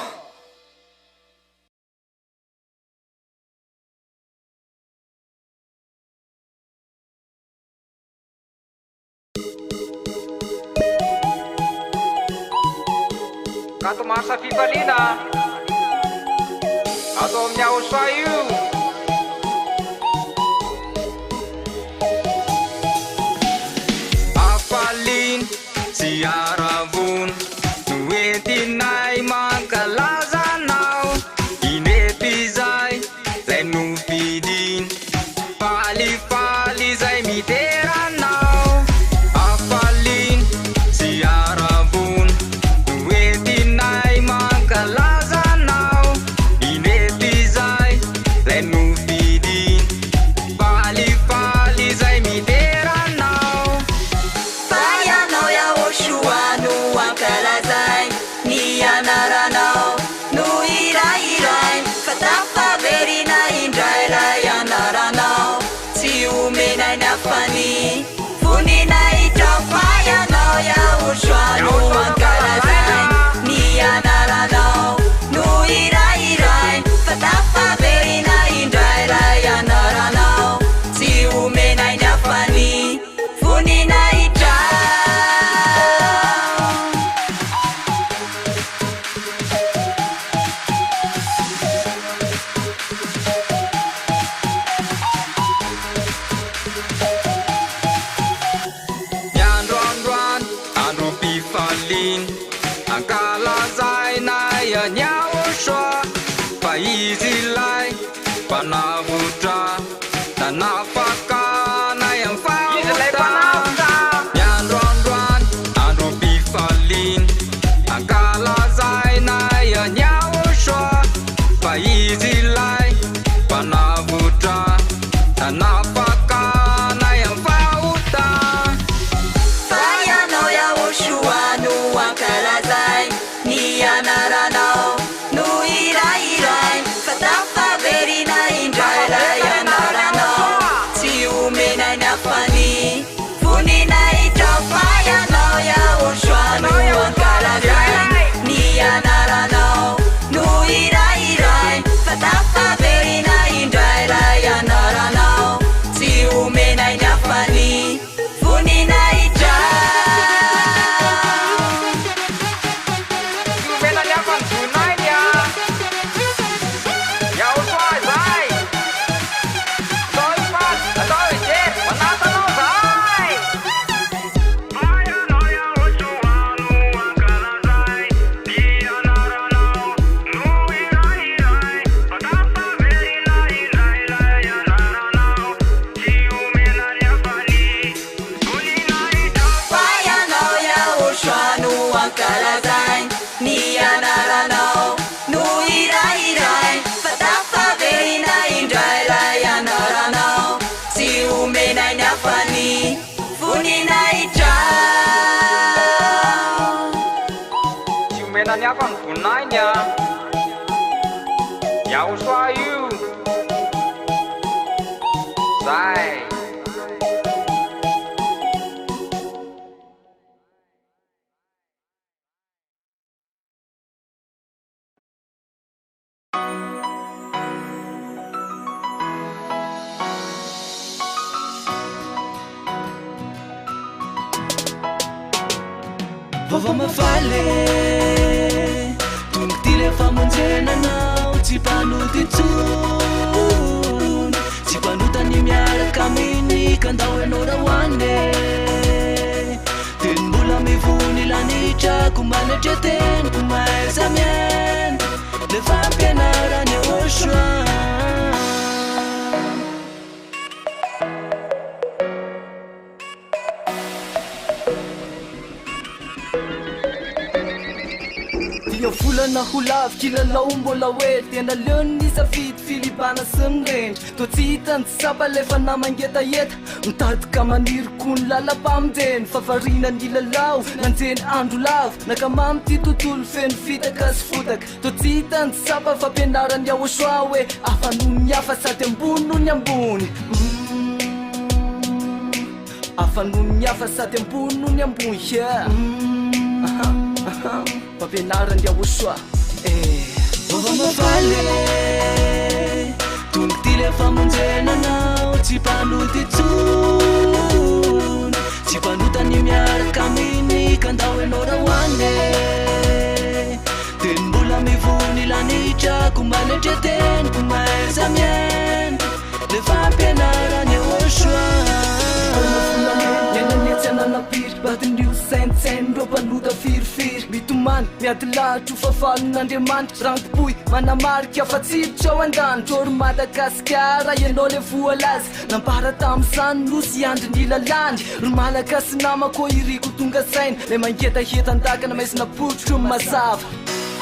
Kato masa fivaliana atao amin'ny Ochoa io afaliny sy aravony no entinay mankalazanao inety izay lay nofidiny falifaly zay miteranao afaliny sy aravony no entinay mankalazanao inety izay lay nofidiny falifaly zay miteranao Payanao ya Ochoa no ankalazay ny anaranao no irairay fatafaverina indray lay anaranao tsy omenay ny afany voninay trao payanao ya Ochoa no ankalazay ny anaranao no irairay fatafaverina indray lay anaranao tsy omenay ny afany voninay trao Androandroan andro mpifaliny ankalazainay any Ochoa fa izy ilay mpanavotra da nafakanay am fahota Androandroan andro mpifaliny ankalazainay any Ochoa fa izy ilay mpanavotra da nafakanay am fahota Payanao ya Ochoa no ankalazay ny anaranao no irairay fatafaverina indray lay anaranao tsy omenay ny afany voninay trao payanao ya Ochoa no ankalazay ny anaranao no irairay fatafaverina indray lay anaranao tsy omenay ny afany voninay trao Menany afany voninay ya Ochoa zay atao ifaly atao ijery manatanao zay Payanao ya Ochoa no ankalazay ny anaranao no irairay fatafaverina indray lay anaranao tsy omenany afany voninay trao Payanao ya Ochoa no ankalazay ny anaranao no irairay fatafaverina indray lay anaranao tsy omenay ny afany voninay trao tsy omenany afany voninay ya Ochoa io zay Vava mavaly tonga ty le famonjenanao tsy mpanoty intsony tsy mpanotany miaraka aminy kandao ianao rahoane teny mbola mivony lanitrako manatra teniko maiza miaina le fampianarany Ochoa Yo volana ho lavo kilalao mbola hoe tena leo ny safidy filibana sy ny rendry to tsy hitany tsapa lefa namangetaheta mitadika maniry kony lala-pamonjeny favarina ny lalao nanjeny andro lavo nakamamy ty tontolo feno fitaka sy fotaka to tsy hitany tsapa fampianarany ahosoa hoe afanono ny hafa sady ambony noho ny ambony afanono ny hafa sady ambony noho ny ambony fampianarany ahosoa vava mafaly tonga ty le famonjenanao tsy mpanoty tsony tsy mpanotany miaraka aminy kandao enao raha hoane teny mbola mivony lanitrako manetreteniko maiza mieny le fampianarany ahosoa nenanetsy ananapiry batin'io saintsainy reo mpanota firifiry mitomany miady lahatra ho fafalon'andriamanitra rangopoy manamarika fa tsiritra ao an-danitra ory madagasikara ianao le voalazy nampara tamin'izany nosy andry ny lalany ry malagasy namako iriko tonga saina le mangetaheta-ndakana maizina potro mazava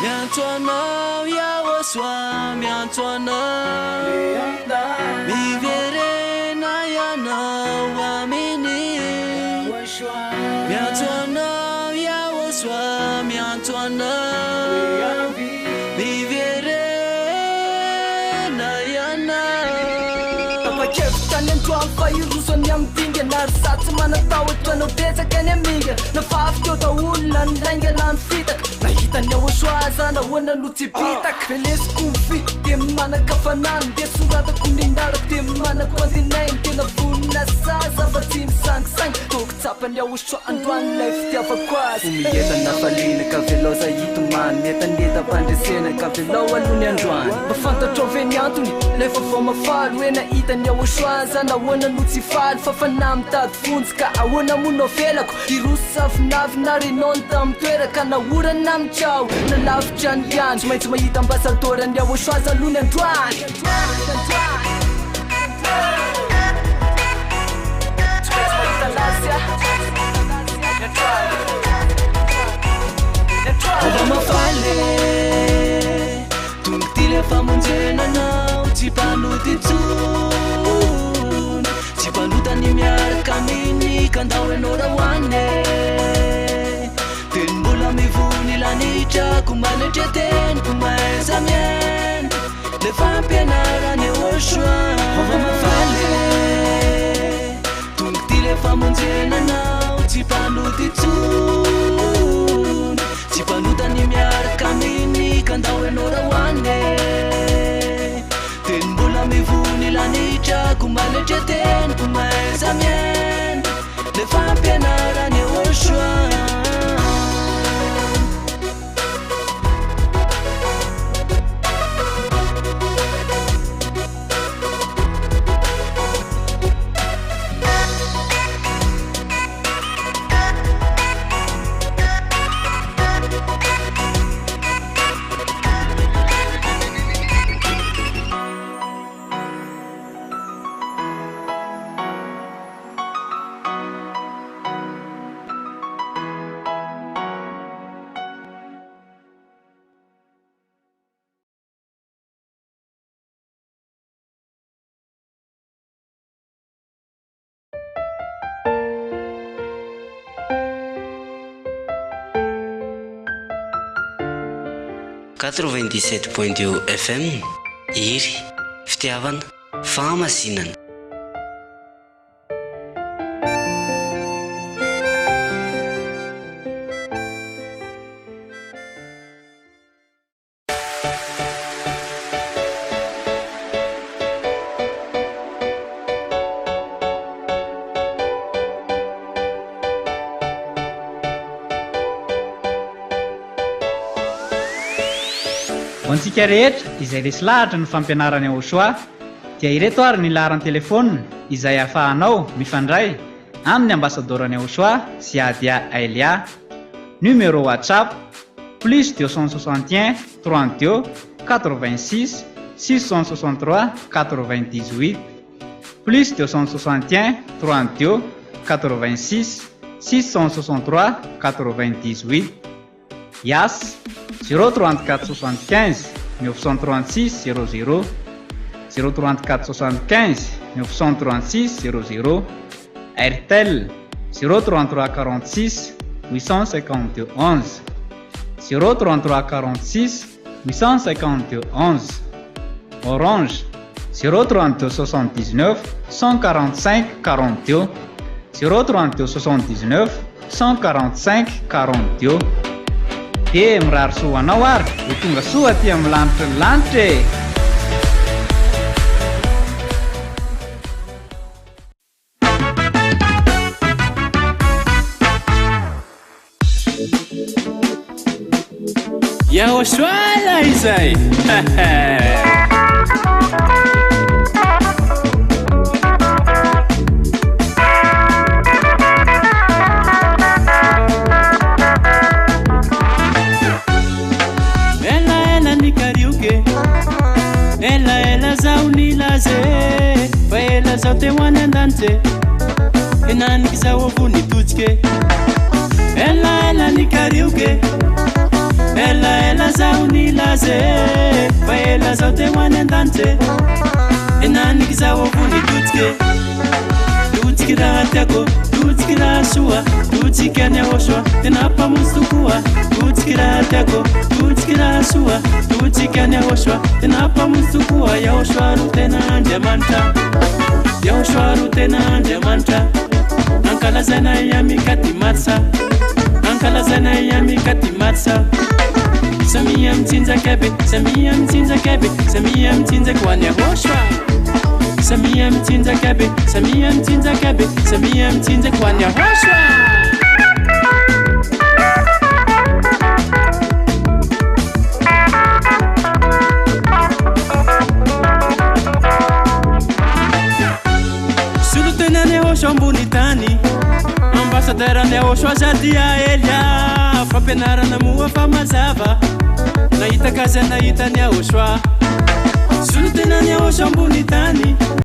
miantso anao iahosoa miantso anao miverena ianao aminy miantso anao iahosoa miantso anao miverena ianao tapakevitany androany fa irosany amidinga nary satsy manatao etoanao betsaka any aminga nafafika eo daolona ny laingana ny fitaka nahitany ahosoa zana hoana no tsy bitaka velesiko fy de manakafanany de soratako ninarako de manako andinainy tena vonina saza fa tsy misangisangy toko tsapany ahosoa androany lay fitiavako azy mietana falina ka velao za hitomany metaneta mpandresena ka velao alohany androany mba fantatrao ve ny antony lefa vao mafaly hoe nahitany ahosoa zana hoana no tsy faly fa fanahy mitady vonjy ka ahoana monao velako irosy savinavina renao ny tamin'ny toeraka naorana mitrao nalavitra ny iany tsy maintsy mahita ambasadorany ahosoa za alohany androany Ova mafaly tonga ty le famonjenanao tsy mpanoty tsony tsy mpanotany miaraka aminy kandao enao raha hoane teny mbola mivony lanitrako manetreteniko maiza mieny le fampianarany ahosoa ova mafaly tonga ty le famonjenanao tsy mpanoty tsony tsy mpanotany miaraka aminy kandao enao raha hoane teny mbola mivony lanitrako manetreteniko maiza mieny le fampianarany ahosoa FM iry fitiavana fahamasinana antsika rehetra izay resy lahatra ny fampianarany ahosoa dia ireto ary ny laharany telefônina izay ahafahanao mifandray amin'ny ambasadorany ahosoa sy adia Elia. Numéro WhatsApp plus 261 32 86 663 98 plus 261 32 86 663 98. Yas 03475 936 00 03475 936 00. Airtel 03346 852 11 03346 852 11. Orange 032 79 145 42 032 79 145 42. Dia mirary soa anao ary ho tonga soa aty amin'ny lanitra ny lanitra e. Yahoshua izay ela ni karaoke ela zao ni laze fa ela zao te hoany andance enaniky zao avo ni totsike ela ni karaoke ela zao ni laze fa ela zao te hoany andance enaniky zao avo ni totsike totsiky raha tiako totsiky raha soa totsiky any Yahoshua tena mpamonjy tokoa totsiky raha tiako totsiky raha soa totsiky any Yahoshua tena mpamonjy tokoa Yahoshua ro tena Andriamanitra Yahoshua ro tena Andriamanitra ankalazaina amikati matsa ankalazaina amikati matsa samia mtsinjakabe samia mtsinjakabe samia mtsinjaka any Yahoshua samia mtsinjakabe samia mtsinjakabe samia mtsinjaka any Yahoshua. Sulutena ne Yahoshua ambony tany ambasadera ne Yahoshua zadia Elia fampianarana moa fa mazava nahita kazy nahita ny Yahoshua sulutena ne Yahoshua ambony tany